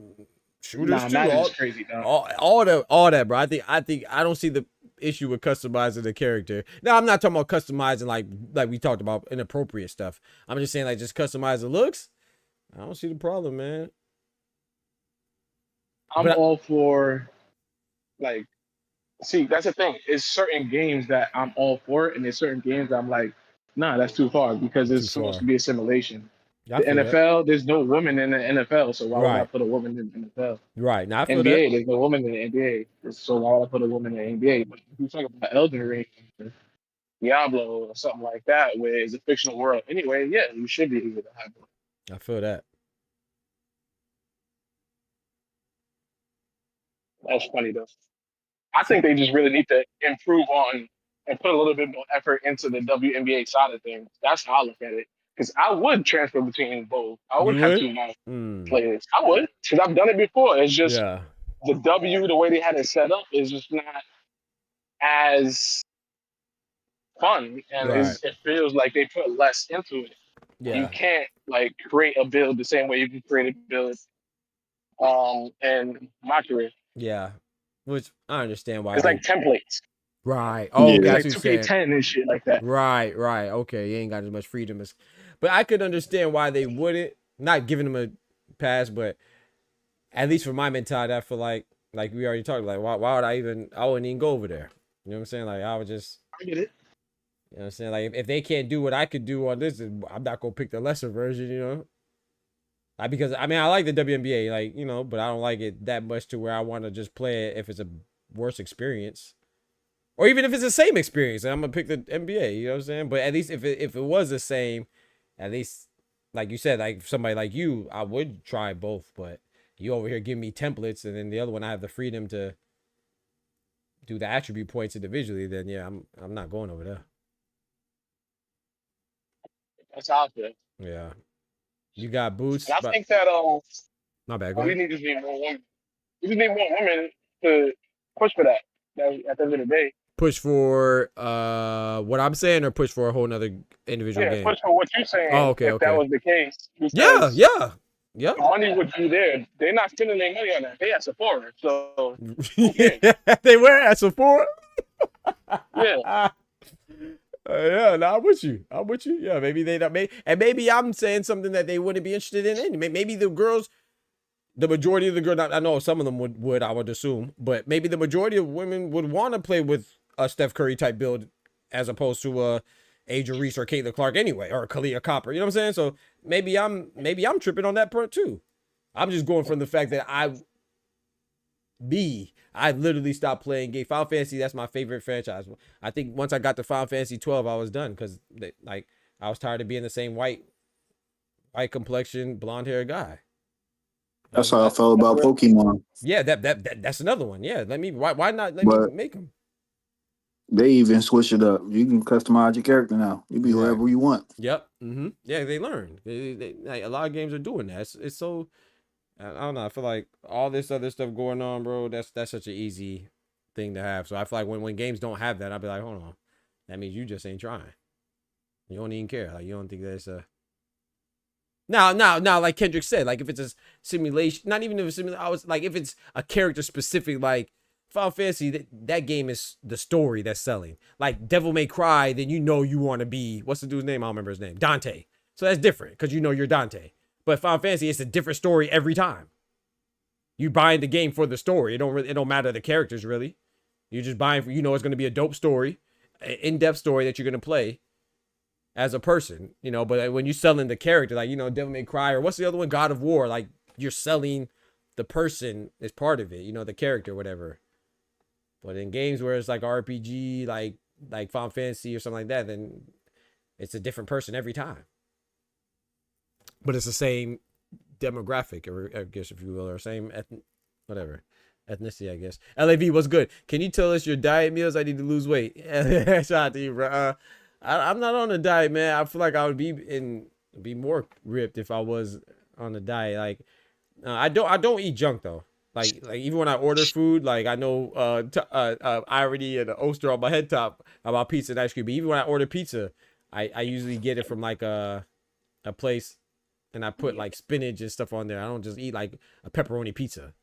shooters too. Madden's crazy, all that, bro. I think I don't see the issue with customizing the character. Now, I'm not talking about customizing like we talked about inappropriate stuff. I'm just saying like just customize the looks. I don't see the problem, man. I'm all for like. See, that's the thing. It's certain games that I'm all for, and there's certain games that I'm like, nah, that's too far, because it's supposed to be a simulation. The NFL, there's no women in the NFL, so why would I put a woman in the NFL? Right. Now I feel NBA, that. there's no woman in the NBA, so why would I put a woman in the NBA? But if you talk about Elden Ring, Diablo, or something like that, where it's a fictional world, anyway, yeah, you should be able to have it. I feel that. That's funny though. I think they just really need to improve on and put a little bit more effort into the WNBA side of things. That's how I look at it. Because I would transfer between both. I would have two players. I would, because I've done it before. It's just the W, the way they had it set up, is just not as fun, and it feels like they put less into it. Yeah. You can't like create a build the same way you can create a build in my career. Yeah. Which I understand why. It's like templates. Right. Oh, yeah. okay. It's like 2K10 and shit like that. Right. Okay. You ain't got as much freedom as, but I could understand why they wouldn't, not giving them a pass, but at least for my mentality, I feel like we already talked, like why would I wouldn't even go over there. You know what I'm saying? Like I get it. You know what I'm saying? Like if they can't do what I could do on this, I'm not gonna pick the lesser version, you know? Because I mean I like the WNBA, like, you know, but I don't like it that much to where I want to just play it if it's a worse experience. Or even if it's the same experience, I'm gonna pick the NBA, you know what I'm saying? But at least if it was the same, at least like you said, like somebody like you, I would try both, but you over here giving me templates, and then the other one I have the freedom to do the attribute points individually, then yeah, I'm not going over there. That's how I feel. Yeah. You got boots. And I think that my bad. We need to need more women. We just need more women to push for that. At the end of the day. Push for what I'm saying, or push for a whole nother individual game? Push for what you're saying. Oh, okay. If that was the case. Yeah. Yep. The money would be there. They're not spending their money on that. They at Sephora, so who cares? They were at Sephora. Yeah. Yeah, no, I'm with you. I'm with you. Yeah, maybe they don't. And maybe I'm saying something that they wouldn't be interested in. Maybe the girls, the majority of the girls, I know some of them would, I would assume, but maybe the majority of women would want to play with a Steph Curry type build as opposed to Aja Reese or Caitlin Clark anyway, or Kalia Copper. You know what I'm saying? So maybe I'm tripping on that part too. I'm just going from the fact that I literally stopped playing game. Final Fantasy, that's my favorite franchise. I think once I got to Final Fantasy 12, I was done because like I was tired of being the same white complexion, blonde hair guy. That's how I felt about Pokemon. Yeah, that's another one. Yeah, why not let me make them? They even switch it up. You can customize your character now. You be whoever you want. Yep. Mm-hmm. Yeah, they learn. Like, a lot of games are doing that. It's so. I don't know. I feel like all this other stuff going on, bro. That's such an easy thing to have. So I feel like when games don't have that, I'll be like, hold on, that means you just ain't trying. You don't even care. Like you don't think that's a. Now, like Kendrick said, like if it's a simulation, not even if it's simulation, I was like, if it's a character specific, like Final Fantasy, that game is the story that's selling. Like Devil May Cry, then you know you want to be, what's the dude's name? I don't remember his name. Dante. So that's different because you know you're Dante. But Final Fantasy, it's a different story every time. You buying the game for the story. It don't matter the characters really. You're just buying for, you know, it's going to be a dope story, an in-depth story that you're going to play as a person, you know. But when you're selling the character, like, you know, Devil May Cry, or what's the other one? God of War, like you're selling the person as part of it, you know, the character, whatever. But in games where it's like RPG, like Final Fantasy or something like that, then it's a different person every time. But it's the same demographic, or I guess, if you will, or same ethnicity, I guess. LAV, what's good? Can you tell us your diet meals? I need to lose weight. Shout out to you, bro. I'm not on a diet, man. I feel like I would be more ripped if I was on a diet. Like, I don't eat junk though. Like even when I order food, like I know I already an oyster on my head top about pizza and ice cream. But even when I order pizza, I usually get it from like a place, and I put like spinach and stuff on there. I don't just eat like a pepperoni pizza.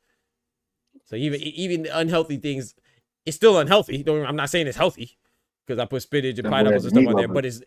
So even the unhealthy things, it's still unhealthy. I'm not saying it's healthy because I put spinach and pineapples and stuff on there. But it's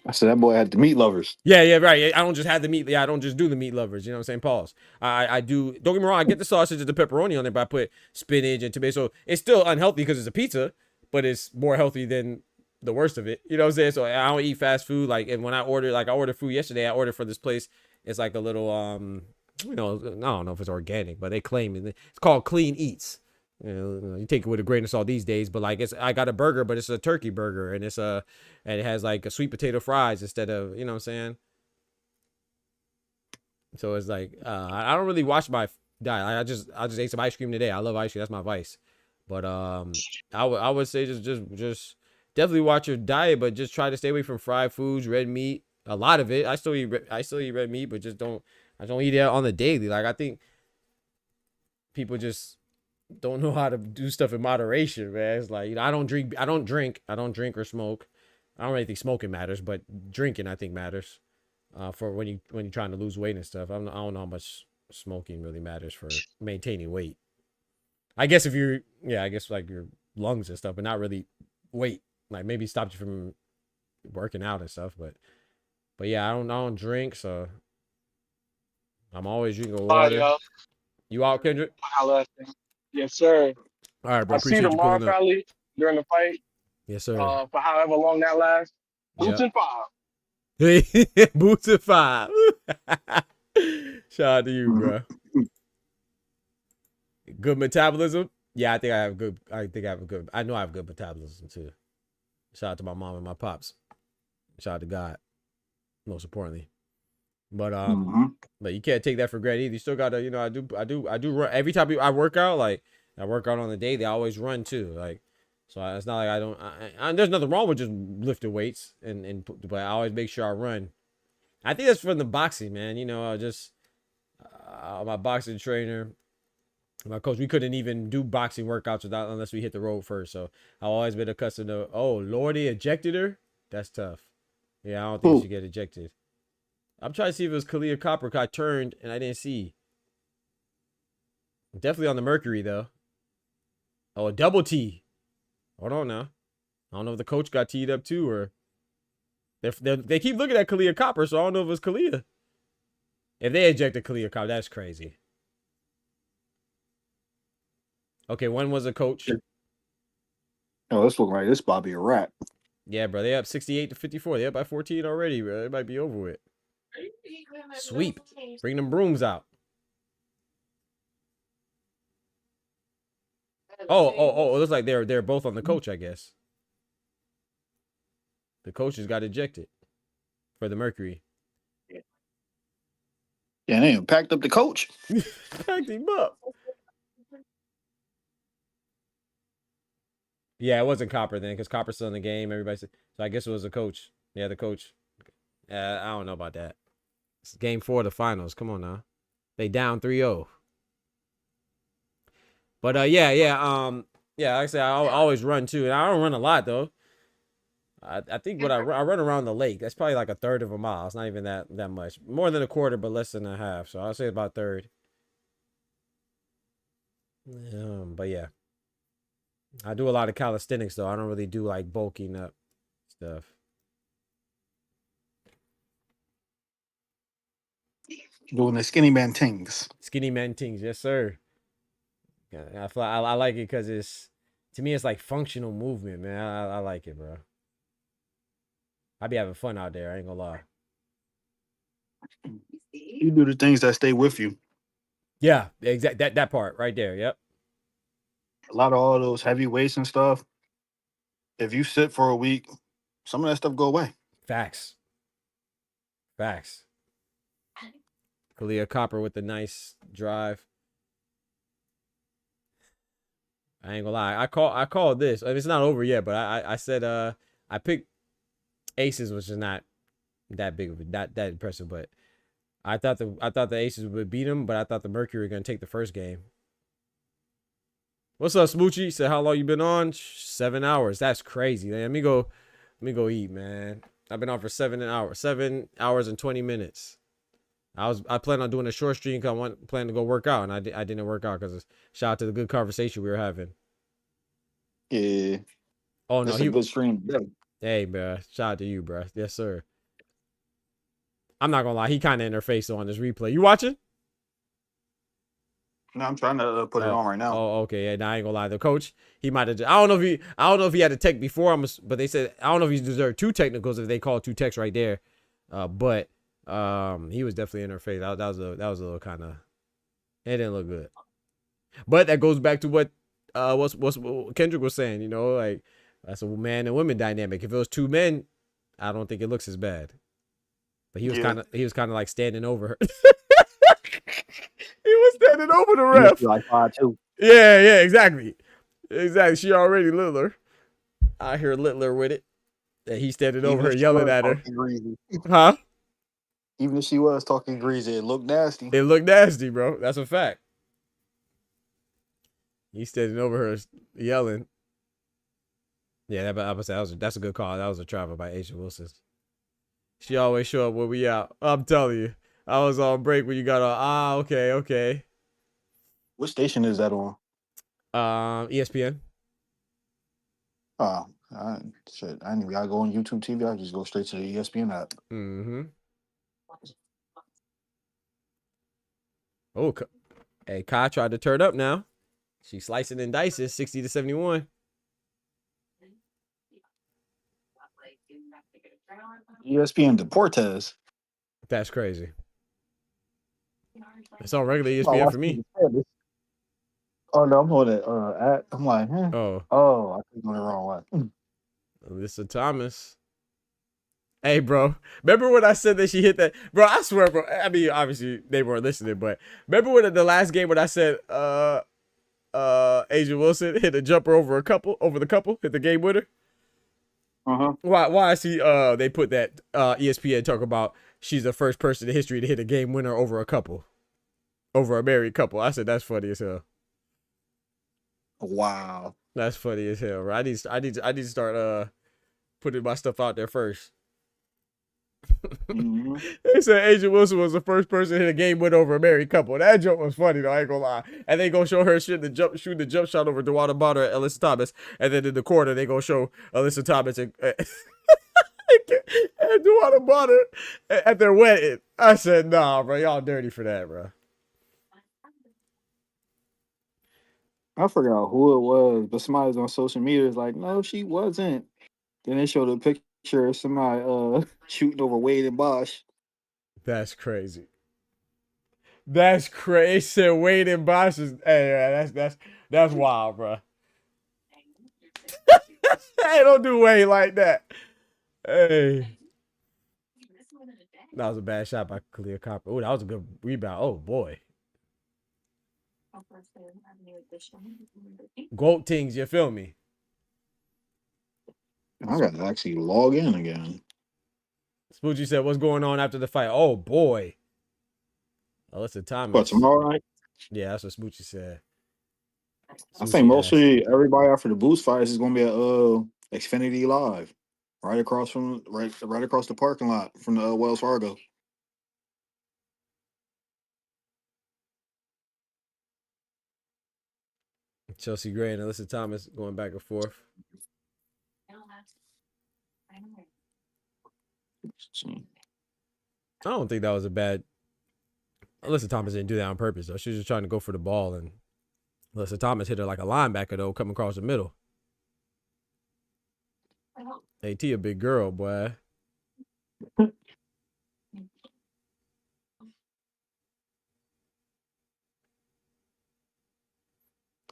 I said that boy had the meat lovers. Yeah, right. I don't just have the meat. Yeah, I don't just do the meat lovers. You know what I'm saying? Pause. I do. Don't get me wrong. I get the sausage and the pepperoni on there, but I put spinach and tomato. So it's still unhealthy because it's a pizza, but it's more healthy than the worst of it. You know what I'm saying? So I don't eat fast food. Like, and when I ordered food yesterday, I ordered for this place. It's like a little, you know, I don't know if it's organic, but they claim it's called Clean Eats. You know, you take it with a grain of salt these days, but like I got a burger, but it's a turkey burger, and it has like a sweet potato fries instead of, you know what I'm saying? So it's like I don't really watch my diet. I just ate some ice cream today. I love ice cream. That's my vice. But I would say just definitely watch your diet, but just try to stay away from fried foods, red meat. A lot of it. I still eat red meat, but I don't eat it on the daily. Like, I think people just don't know how to do stuff in moderation, man. It's like, you know, I don't drink or smoke. I don't really think smoking matters, but drinking I think matters. For when you're trying to lose weight and stuff. I don't know how much smoking really matters for maintaining weight. I guess I guess like your lungs and stuff, but not really weight. Like maybe stopped you from working out and stuff, but yeah, I don't drink, so I'm always drinking water. You out, Kendrick? Yes, sir. All right, bro. I see tomorrow probably during the fight. Yes, sir. For however long that lasts. Boots and 5. Boots and 5. Shout out to you, bro. Good metabolism. Yeah, I think I have good. I know I have good metabolism too. Shout out to my mom and my pops. Shout out to God, most importantly. But but you can't take that for granted either. You still gotta, you know, I do run every time I work out. Like I work out on the day, they always run too. Like, so it's not like I don't. There's nothing wrong with just lifting weights but I always make sure I run. I think that's from the boxing, man. You know, my boxing trainer, my coach, we couldn't even do boxing workouts unless we hit the road first. So I've always been accustomed to, oh Lord, they ejected her. That's tough. Yeah, I don't think she should get ejected. I'm trying to see if it was Kalia Copper. I turned and I didn't see. Definitely on the Mercury though. Oh, a double T. Hold on now. I don't know if the coach got teed up too, or they keep looking at Kalia Copper, so I don't know if it's Kalia. If they ejected Kalia Copper, that's crazy. Okay, one was a coach. Oh, this looking like this Bobby a wrap. Yeah, bro. They up 68-54. They up by 14 already, bro. It might be over with. Sweep. Bring them brooms out. Oh, it looks like they're both on the coach, I guess. The coaches got ejected for the Mercury. Yeah, they packed up the coach. Packed him up. Yeah, it wasn't Copper then, because Copper's still in the game. Everybody said, so I guess it was the coach. Yeah, the coach. I don't know about that. It's game 4 of the finals. Come on now. They down 3-0. But yeah, like I said, I always run too, and I don't run a lot though. I think what I run around the lake. That's probably like a third of a mile. It's not even that much. More than a quarter, but less than a half. So I'll say about a third. But yeah, I do a lot of calisthenics though. I don't really do like bulking up stuff. Doing the skinny man things. Skinny man things, yes sir. Yeah, I like it because to me it's like functional movement, man. I like it, bro. I be having fun out there. I ain't gonna lie. You do the things that stay with you. Yeah, exact that part right there. Yep. A lot of all those heavy weights and stuff. If you sit for a week, some of that stuff go away. Facts. Kalia Copper with the nice drive. I ain't gonna lie. I called this. I mean, it's not over yet, but I said I picked Aces, which is not that big of not that impressive, but I thought the Aces would beat them, but I thought the Mercury were gonna take the first game. What's up, Smoochie? Said how long you been on? 7 hours. That's crazy. Let me go eat, man. I've been on for 7 hours. 7 hours and 20 minutes. I planned on doing a short stream because I planned to go work out, and I didn't work out because shout out to the good conversation we were having. Yeah. Oh no, that's a good stream. Yeah. Hey, bro. Shout out to you, bro. Yes, sir. I'm not gonna lie, he kind of in her face on this replay. You watching? No, I'm trying to put it on right now. Oh, okay. Yeah, nah, I ain't gonna lie. The coach, he might have. I don't know if he had a tech before. But they said I don't know if he deserved 2 technicals if they called 2 techs right there. But he was definitely in her face. That was a little kind of. It didn't look good. But that goes back to what Kendrick was saying. You know, like that's a man and women dynamic. If it was 2 men, I don't think it looks as bad. But he was kind of like standing over her. He was standing over the ref. Like 5'2". Yeah, exactly. She already Littler. I hear Littler with it. And he's standing over her, yelling at her. Huh? Even if she was talking greasy, it looked nasty. It looked nasty, bro. That's a fact. He's standing over her, yelling. Yeah, that's a good call. That was a travel by Asia Wilson. She always show up when we out. I'm telling you. I was on break when you got on. Okay. What station is that on? ESPN. Oh, shit. I didn't gotta go on YouTube TV. I just go straight to the ESPN app. Mm-hmm. Oh, hey, Kai tried to turn up now. She's slicing and dicing 60-71. ESPN Deportes. That's crazy. It's on regular ESPN for me. Oh no, I'm on it. I'm like, I clicked on the wrong one. Alyssa Thomas. Hey, bro. Remember when I said that she hit that? Bro, I swear, bro. I mean, obviously they weren't listening, but remember when the last game when I said Asia Wilson hit a jumper over the couple, hit the game winner? Uh-huh. Why I see they put that ESPN talk about she's the first person in history to hit a game winner over a married couple. I said that's funny as hell. Wow. That's funny as hell, bro. I need to start putting my stuff out there first. They said Agent Wilson was the first person to hit a game win over a married couple. That joke was funny though, I ain't gonna lie. And they gonna show her shoot the jump shot over Dewada Bonner and Alyssa Thomas. And then in the corner, they gonna show Alyssa Thomas and Dewada Bonner at their wedding. I said, nah, bro, y'all dirty for that, bro. I forgot who it was, but somebody was on social media was like, no, she wasn't. Then they showed a picture of somebody shooting over Wade and Bosch. That's crazy. That's crazy. They said Wade and Bosch is hey, that's wild, bro. Hey, don't do Wade like that. Hey. That was a bad shot by Khalil Copper. Oh, that was a good rebound. Oh boy. Goat Tings, you feel me? I gotta actually log in again. Spoochie said, what's going on after the fight? Oh boy. Alyssa Thomas. What, tomorrow night? Yeah, that's what Spoochie said. I think mostly everybody after the Boost fights is gonna be at Xfinity Live. Right across the parking lot from the Wells Fargo. Chelsea Gray and Alyssa Thomas going back and forth. I don't think that was a bad. Alyssa Thomas didn't do that on purpose though. She was just trying to go for the ball, and Alyssa Thomas hit her like a linebacker though, coming across the middle. AT a big girl, boy.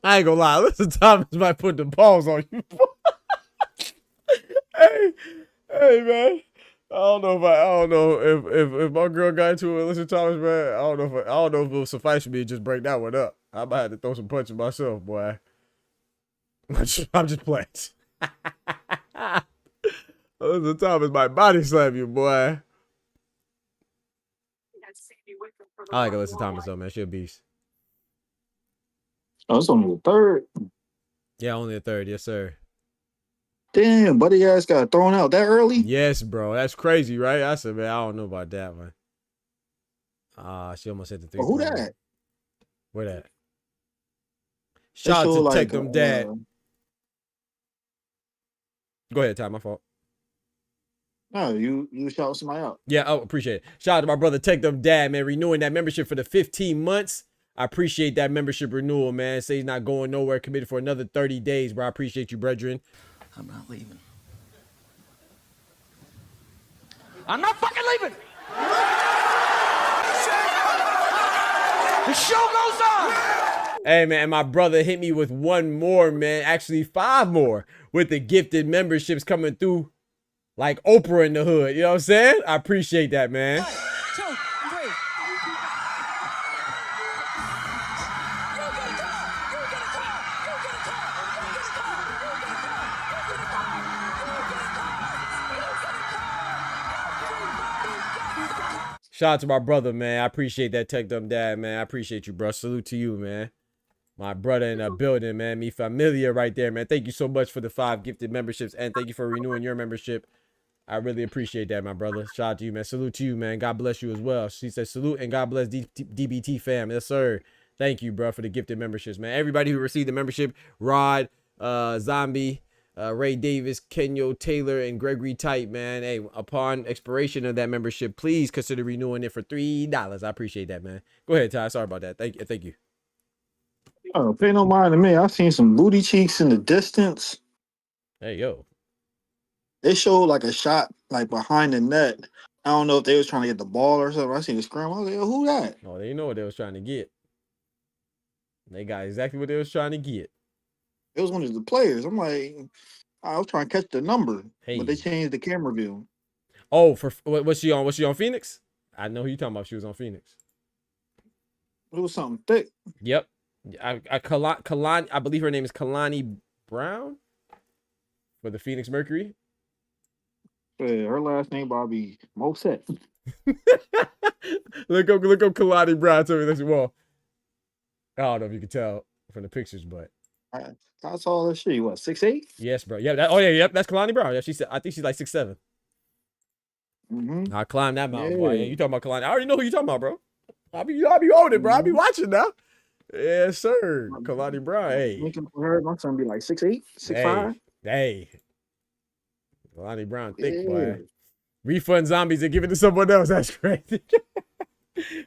I ain't gonna lie. Alyssa Thomas might put the balls on you. hey, man. I don't know if my girl got into it with Alyssa Thomas, man. I don't know if it will suffice for me to just break that one up. I might have to throw some punches myself, boy. I'm just playing. Alyssa Thomas might body slam you, boy. I like Alyssa Thomas though, man. She a beast. Oh, it's only the third. Yeah, only the third. Yes, sir. Damn, buddy ass got thrown out that early? Yes, bro. That's crazy, right? I said, man, I don't know about that one. She almost hit the three. Who that? Where that? Shout out to Tech Them Dad. Go ahead, Ty. My fault. No, you shout somebody out. Yeah, oh, appreciate it. Shout out to my brother Tech Them Dad, man, renewing that membership for the 15 months. I appreciate that membership renewal, man. Say he's not going nowhere, committed for another 30 days, bro. I appreciate you, brethren. I'm not leaving. I'm not fucking leaving. The show goes on. Hey, man, my brother hit me with one more, man. Actually, 5 more with the gifted memberships coming through like Oprah in the hood. You know what I'm saying? I appreciate that, man. 1, 2, 3. Shout out to my brother, man. I appreciate that Tech Dumb Dad, man. I appreciate you, bro. Salute to you, man. My brother in the building, man. Mi familia right there, man. Thank you so much for the 5 gifted memberships, and thank you for renewing your membership. I really appreciate that, my brother. Shout out to you, man. Salute to you, man. God bless you as well. She said salute and God bless DBT fam. Yes, sir. Thank you, bro, for the gifted memberships, man. Everybody who received the membership, Rod, Zombie, Ray Davis, Kenyo Taylor, and Gregory Tight, man. Hey, upon expiration of that membership, please consider renewing it for $3. I appreciate that, man. Go ahead, Ty. Sorry about that. Thank you. Oh, pay no mind to me. I seen some booty cheeks in the distance. Hey, yo. They showed like a shot like behind the net. I don't know if they was trying to get the ball or something. I seen the scrum. I was like, yo, who that? Oh, they know what they was trying to get. They got exactly what they was trying to get. It was one of the players. I'm like, I was trying to catch the number, hey. But they changed the camera view. Oh, for what's she on? Was she on Phoenix? I know who you talking about. She was on Phoenix. It was something thick. Yep. Kalani, I believe her name is Kalani Brown for the Phoenix Mercury. Yeah, her last name Bobby Moset. look up Kalani Brown. Tell me that's well. I don't know if you can tell from the pictures, but how tall is she? What, 6'8"? Yes, bro. Yeah. Yep. That's Kalani Brown. Yeah, I think she's like 6'7". I climbed that mountain, boy. Yeah. Yeah, you talking about climbing? I already know who you talking about, bro. I be on it, bro. I be watching now. Yes, sir. Kalani Brown. Hey. My son be like 6'8", 6'5". Hey. Kalani Brown thick, Yeah. boy. Refund zombies and give it to someone else. That's crazy.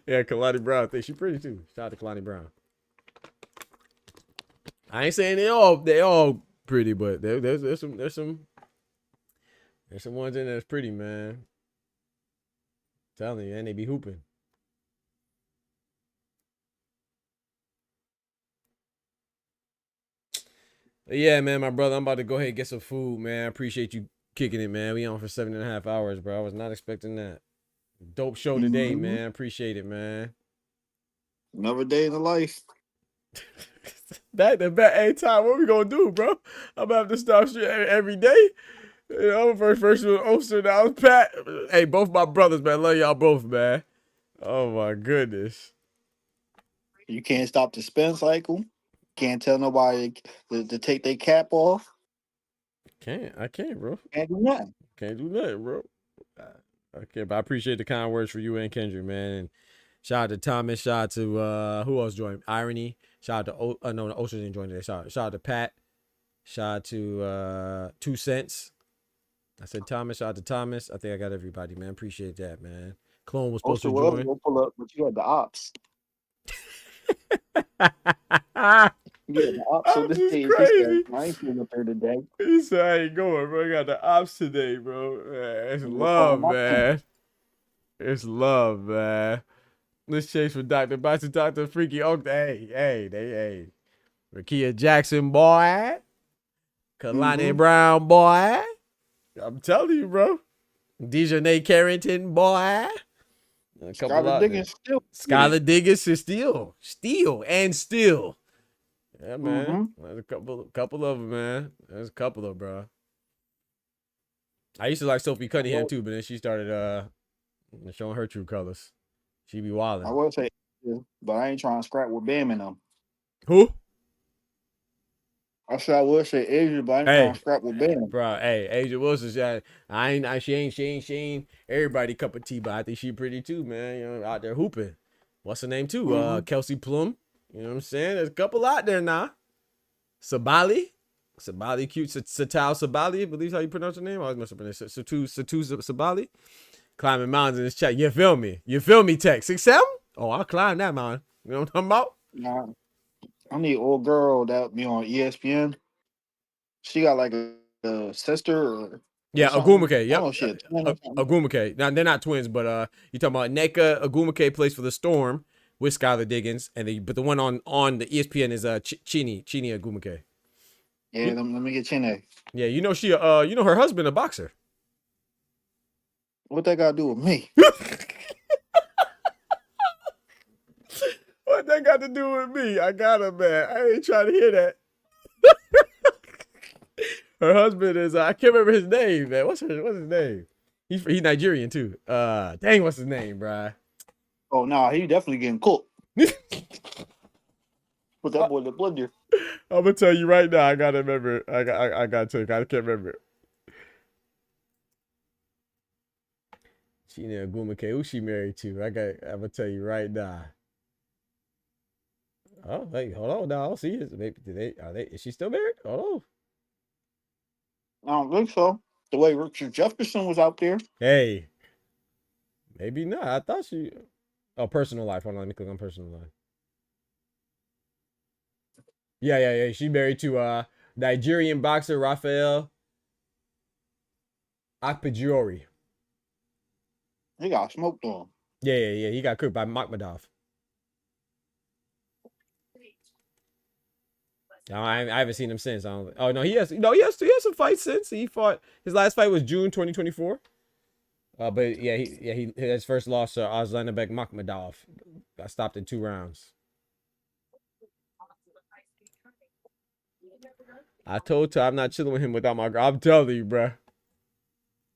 Yeah, Kalani Brown thick. She pretty too. Shout out to Kalani Brown. I ain't saying they all pretty, but there's some ones in there that's pretty, man. I'm telling you, and they be hooping. But yeah, man, my brother, I'm about to go ahead and get some food, man. I appreciate you kicking it, man. We on for 7.5 hours, bro. I was not expecting that. Dope show today, man. Appreciate it, man. Another day in the life. That the bet. Hey, Ty, what we gonna do, bro? I'm gonna have to stop shit every day. You know, first was Oster, now it's Pat. Hey, both my brothers, man. Love y'all both, man. Oh my goodness. You can't stop the spin cycle. Can't tell nobody to take their cap off. I can't, bro. Can't do nothing. Can't do nothing, bro. Okay, but I appreciate the kind words for you and Kendrick, man. And shout out to Thomas. Shout out to who else joined? Irony. Shout out to no, Oster didn't join today. Shout out to Pat. Shout out to 2 Cents. I said Thomas. Shout out to Thomas. I think I got everybody, man. Appreciate that, man. Clone was supposed to join. We'll pull up, but you had the ops. Yeah, the ops. So this day, crazy. I ain't feeling up there today. He said I ain't going, bro. I got the ops today, bro. Man, it's love, man. It's love, man. Let's chase for Dr. Boston, Dr. Freaky Oak. Hey. Rakia Jackson, boy. Kalani Brown, boy. I'm telling you, bro. Dejanay Carrington, boy. Skylar Diggins still. Skylar Diggins is still. Yeah, man. There's a couple of them, man. There's a couple of them, bro. I used to like Sophie Cunningham too, but then she started showing her true colors. She be wilding. I will say, but I ain't trying to scrap with Bam and them. Who? I said I would say Asia, but I ain't trying to scrap with Bam. Bro, hey, Asia Wilson, she ain't everybody cup of tea, but I think she pretty too, man. You know, out there hooping. What's her name too? Kelsey Plum. You know what I'm saying? There's a couple out there now. Sabali, cute. Satal Sabali, I believe how you pronounce her name. I always mess up her name. Satu Sabali. Climbing mountains in this chat. You feel me? Tech 6'7"? Oh, I'll climb that mountain. You know what I'm talking about? Nah, I need old girl that be on ESPN. She got like a sister or Agumake. Yep. Oh shit. Agumake. Now they're not twins, but you talking about Neka Agumake plays for the Storm with Skylar Diggins, but the one on the ESPN is Chini Agumake. Yeah, let me get Chine. Yeah, you know she her husband a boxer. What that got to do with me? What that got to do with me? I got her, man. I ain't trying to hear that. Her husband is I can't remember his name, man. What's his name? He's Nigerian too. Dang, what's his name, bro? Oh no, he definitely getting cooked. Put that boy in the blender. I'm gonna tell you right now. I gotta remember. I got to. I can't remember. China Agumake, who she married to? I'm gonna tell you right now. Oh, wait, hold on now. I don't see it. Maybe is she still married? Hold on. I don't think so. The way Richard Jefferson was out there. Hey. Maybe not. I thought she personal life. Hold on, let me click on personal life. Yeah. She married to Nigerian boxer Rafael Akpejiori. He got smoked on. Yeah. He got cooked by Makhmadov. No, I haven't seen him since. Oh no, he has some fights since. He fought. His last fight was June 2024. But yeah, he his first loss to Arslanbek Makhmadov. Got stopped in 2 rounds. I told you I'm not chilling with him without my girl. I'm telling you, bro.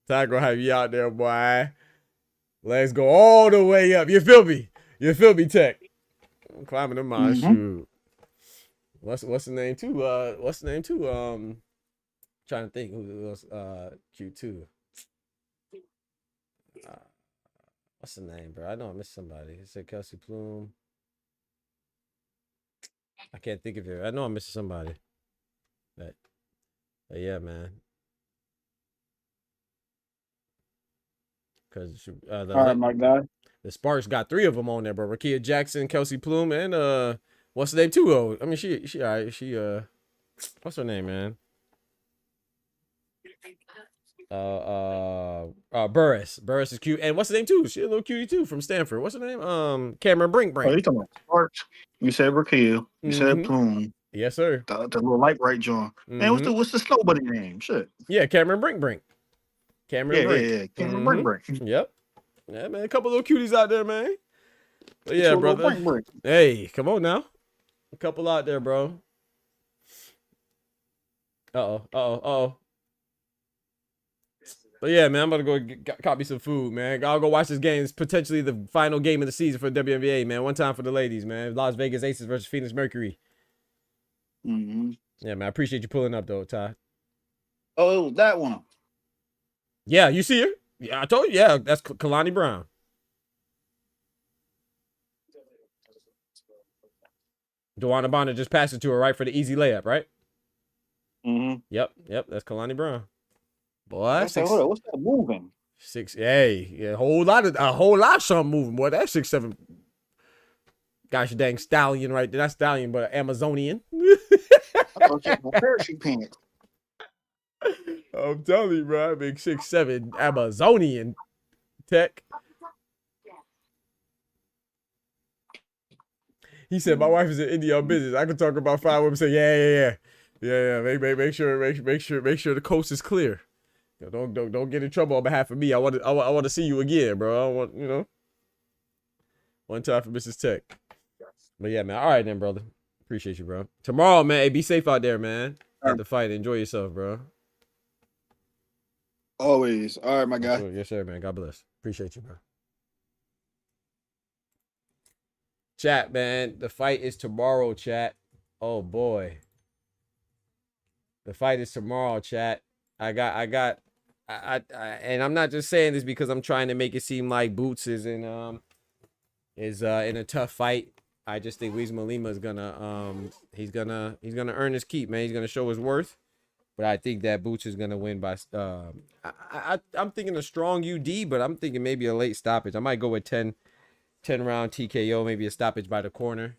Ty gonna have you out there, boy. Let's go all the way up. You feel me? Tech? I'm climbing the mountain. Shoot. What's the name too? Trying to think who else. Q2. What's the name, bro? I know I missed somebody. It said Kelsey Plume. I can't think of it. I know I missed somebody. But yeah, man. Because All right, my guy. The Sparks got 3 of them on there, bro. Rakia Jackson, Kelsey Plume, and what's the name too? Oh, I mean, she all right. She what's her name, man? Burris. Burris is cute, and what's the name too? She a little cutie too from Stanford. What's her name? Cameron Brink. Oh, you talking about Sparks? You said Raquel. You said Plume. Yes, sir. The little light right John. Man, what's the slow buddy name? Shit. Yeah, Cameron Brink. Cameron Brink. Yeah. Cameron Brink. Yep. Yeah, man. A couple little cuties out there, man. But yeah, brother. Brink. Hey, come on now. A couple out there, bro. Uh-oh. But yeah, man, I'm about to go copy some food, man. I'll go watch this game. It's potentially the final game of the season for the WNBA, man. One time for the ladies, man. Las Vegas Aces versus Phoenix Mercury. Yeah, man. I appreciate you pulling up, though, Ty. Oh, it was that one. Yeah, you see her? Yeah, I told you. Yeah, that's Kalani Brown. DeWanna Bonner just passed it to her, right, for the easy layup, right? Yep. That's Kalani Brown. Boy, what's that moving? 6. Hey, yeah, a whole lot of something moving, boy. That's 6'7". Gosh dang stallion right there. Not stallion, but Amazonian. I thought you had my parachute pants. I'm telling you, bro. Big 6'7" Amazonian tech. He said, "My wife is in India business. I can talk about 5 women." Say, yeah. Make sure the coast is clear. Don't get in trouble on behalf of me. I want to see you again, bro. I want one time for Mrs. Tech. But yeah, man. All right then, brother. Appreciate you, bro. Tomorrow, man. Hey, be safe out there, man. At the fight. Enjoy yourself, bro. Always. All right, my guy. Yes, sir, man. God bless. Appreciate you, bro. Chat, man. The fight is tomorrow, chat. Oh boy. The fight is tomorrow, chat. And I'm not just saying this because I'm trying to make it seem like Boots is in a tough fight. I just think Weizma Lima is gonna he's gonna earn his keep, man. He's gonna show his worth. But I think that Boots is gonna win by I'm thinking a strong UD, but I'm thinking maybe a late stoppage. I might go with 10 round TKO, maybe a stoppage by the corner.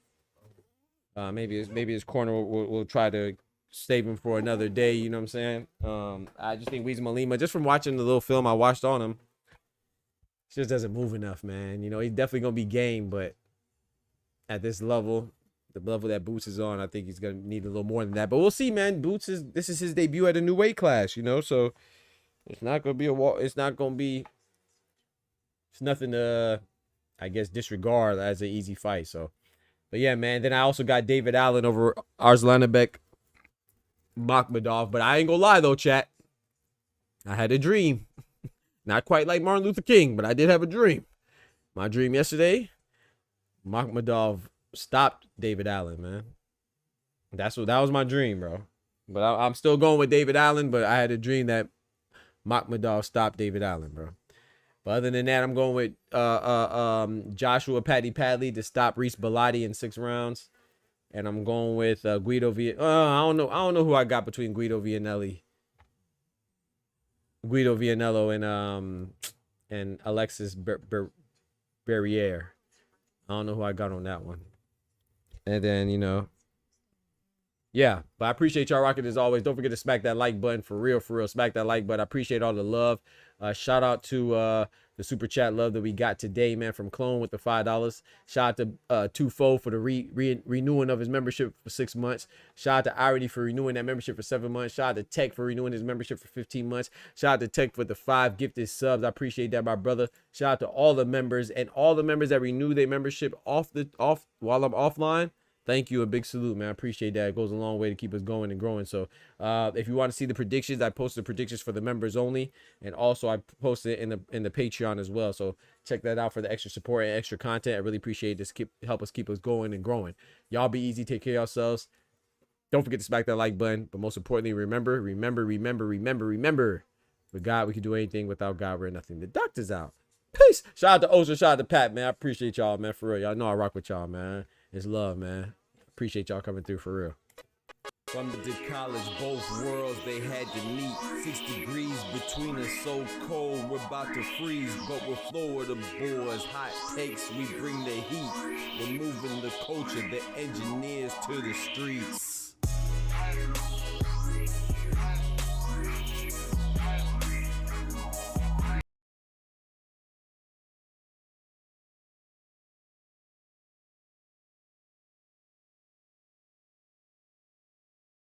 Maybe his corner will try to save him for another day. You know what I'm saying? I just think Weizma Lima, just from watching the little film I watched on him, just doesn't move enough, man. You know, he's definitely gonna be game, but at this level, the level that Boots is on, I think he's gonna need a little more than that. But we'll see, man. This is his debut at a new weight class, you know, so it's not gonna be it's nothing to, I guess, disregard as an easy fight. So, but yeah, man. Then I also got David Allen over Arslanbek Makhmudov. But I ain't gonna lie though, chat. I had a dream. Not quite like Martin Luther King, but I did have a dream. My dream yesterday, Makhmudov stopped David Allen, man. That was my dream, bro. But I'm still going with David Allen, but I had a dream that Makhmudov stopped David Allen, bro. But other than that, I'm going with Joshua Paddy to stop Reese Bellotti in 6 rounds. And I'm going with Guido I don't know who I got between Guido Vianello and Alexis Barriere. I don't know who I got on that one. And then, you know, yeah, but I appreciate y'all rocking as always. Don't forget to smack that like button for real. Smack that like button. I appreciate all the love. Shout out to the super chat love that we got today, man, from Clone with the $5. Shout out to Tufo for the renewing of his membership for 6 months. Shout out to Irony for renewing that membership for 7 months. Shout out to Tech for renewing his membership for 15 months. Shout out to Tech for the 5 gifted subs. I appreciate that, my brother. Shout out to all the members and all the members that renew their membership off while I'm offline. Thank you. A big salute, man. I appreciate that. It goes a long way to keep us going and growing. So if you want to see the predictions, I posted the predictions for the members only. And also I posted it in the Patreon as well. So check that out for the extra support and extra content. I really appreciate this. Help us keep us going and growing. Y'all be easy. Take care of yourselves. Don't forget to smack that like button. But most importantly, remember. With God, we can do anything. Without God, we're nothing. The doctor's out. Peace. Shout out to Ocean. Shout out to Pat, man. I appreciate y'all, man. For real. Y'all know I rock with y'all, man. It's love, man. Appreciate y'all coming through for real. From the college, both worlds they had to meet. 6 degrees between us, so cold we're about to freeze. But we're Florida boys, hot takes, we bring the heat. We're moving the culture, the engineers to the streets.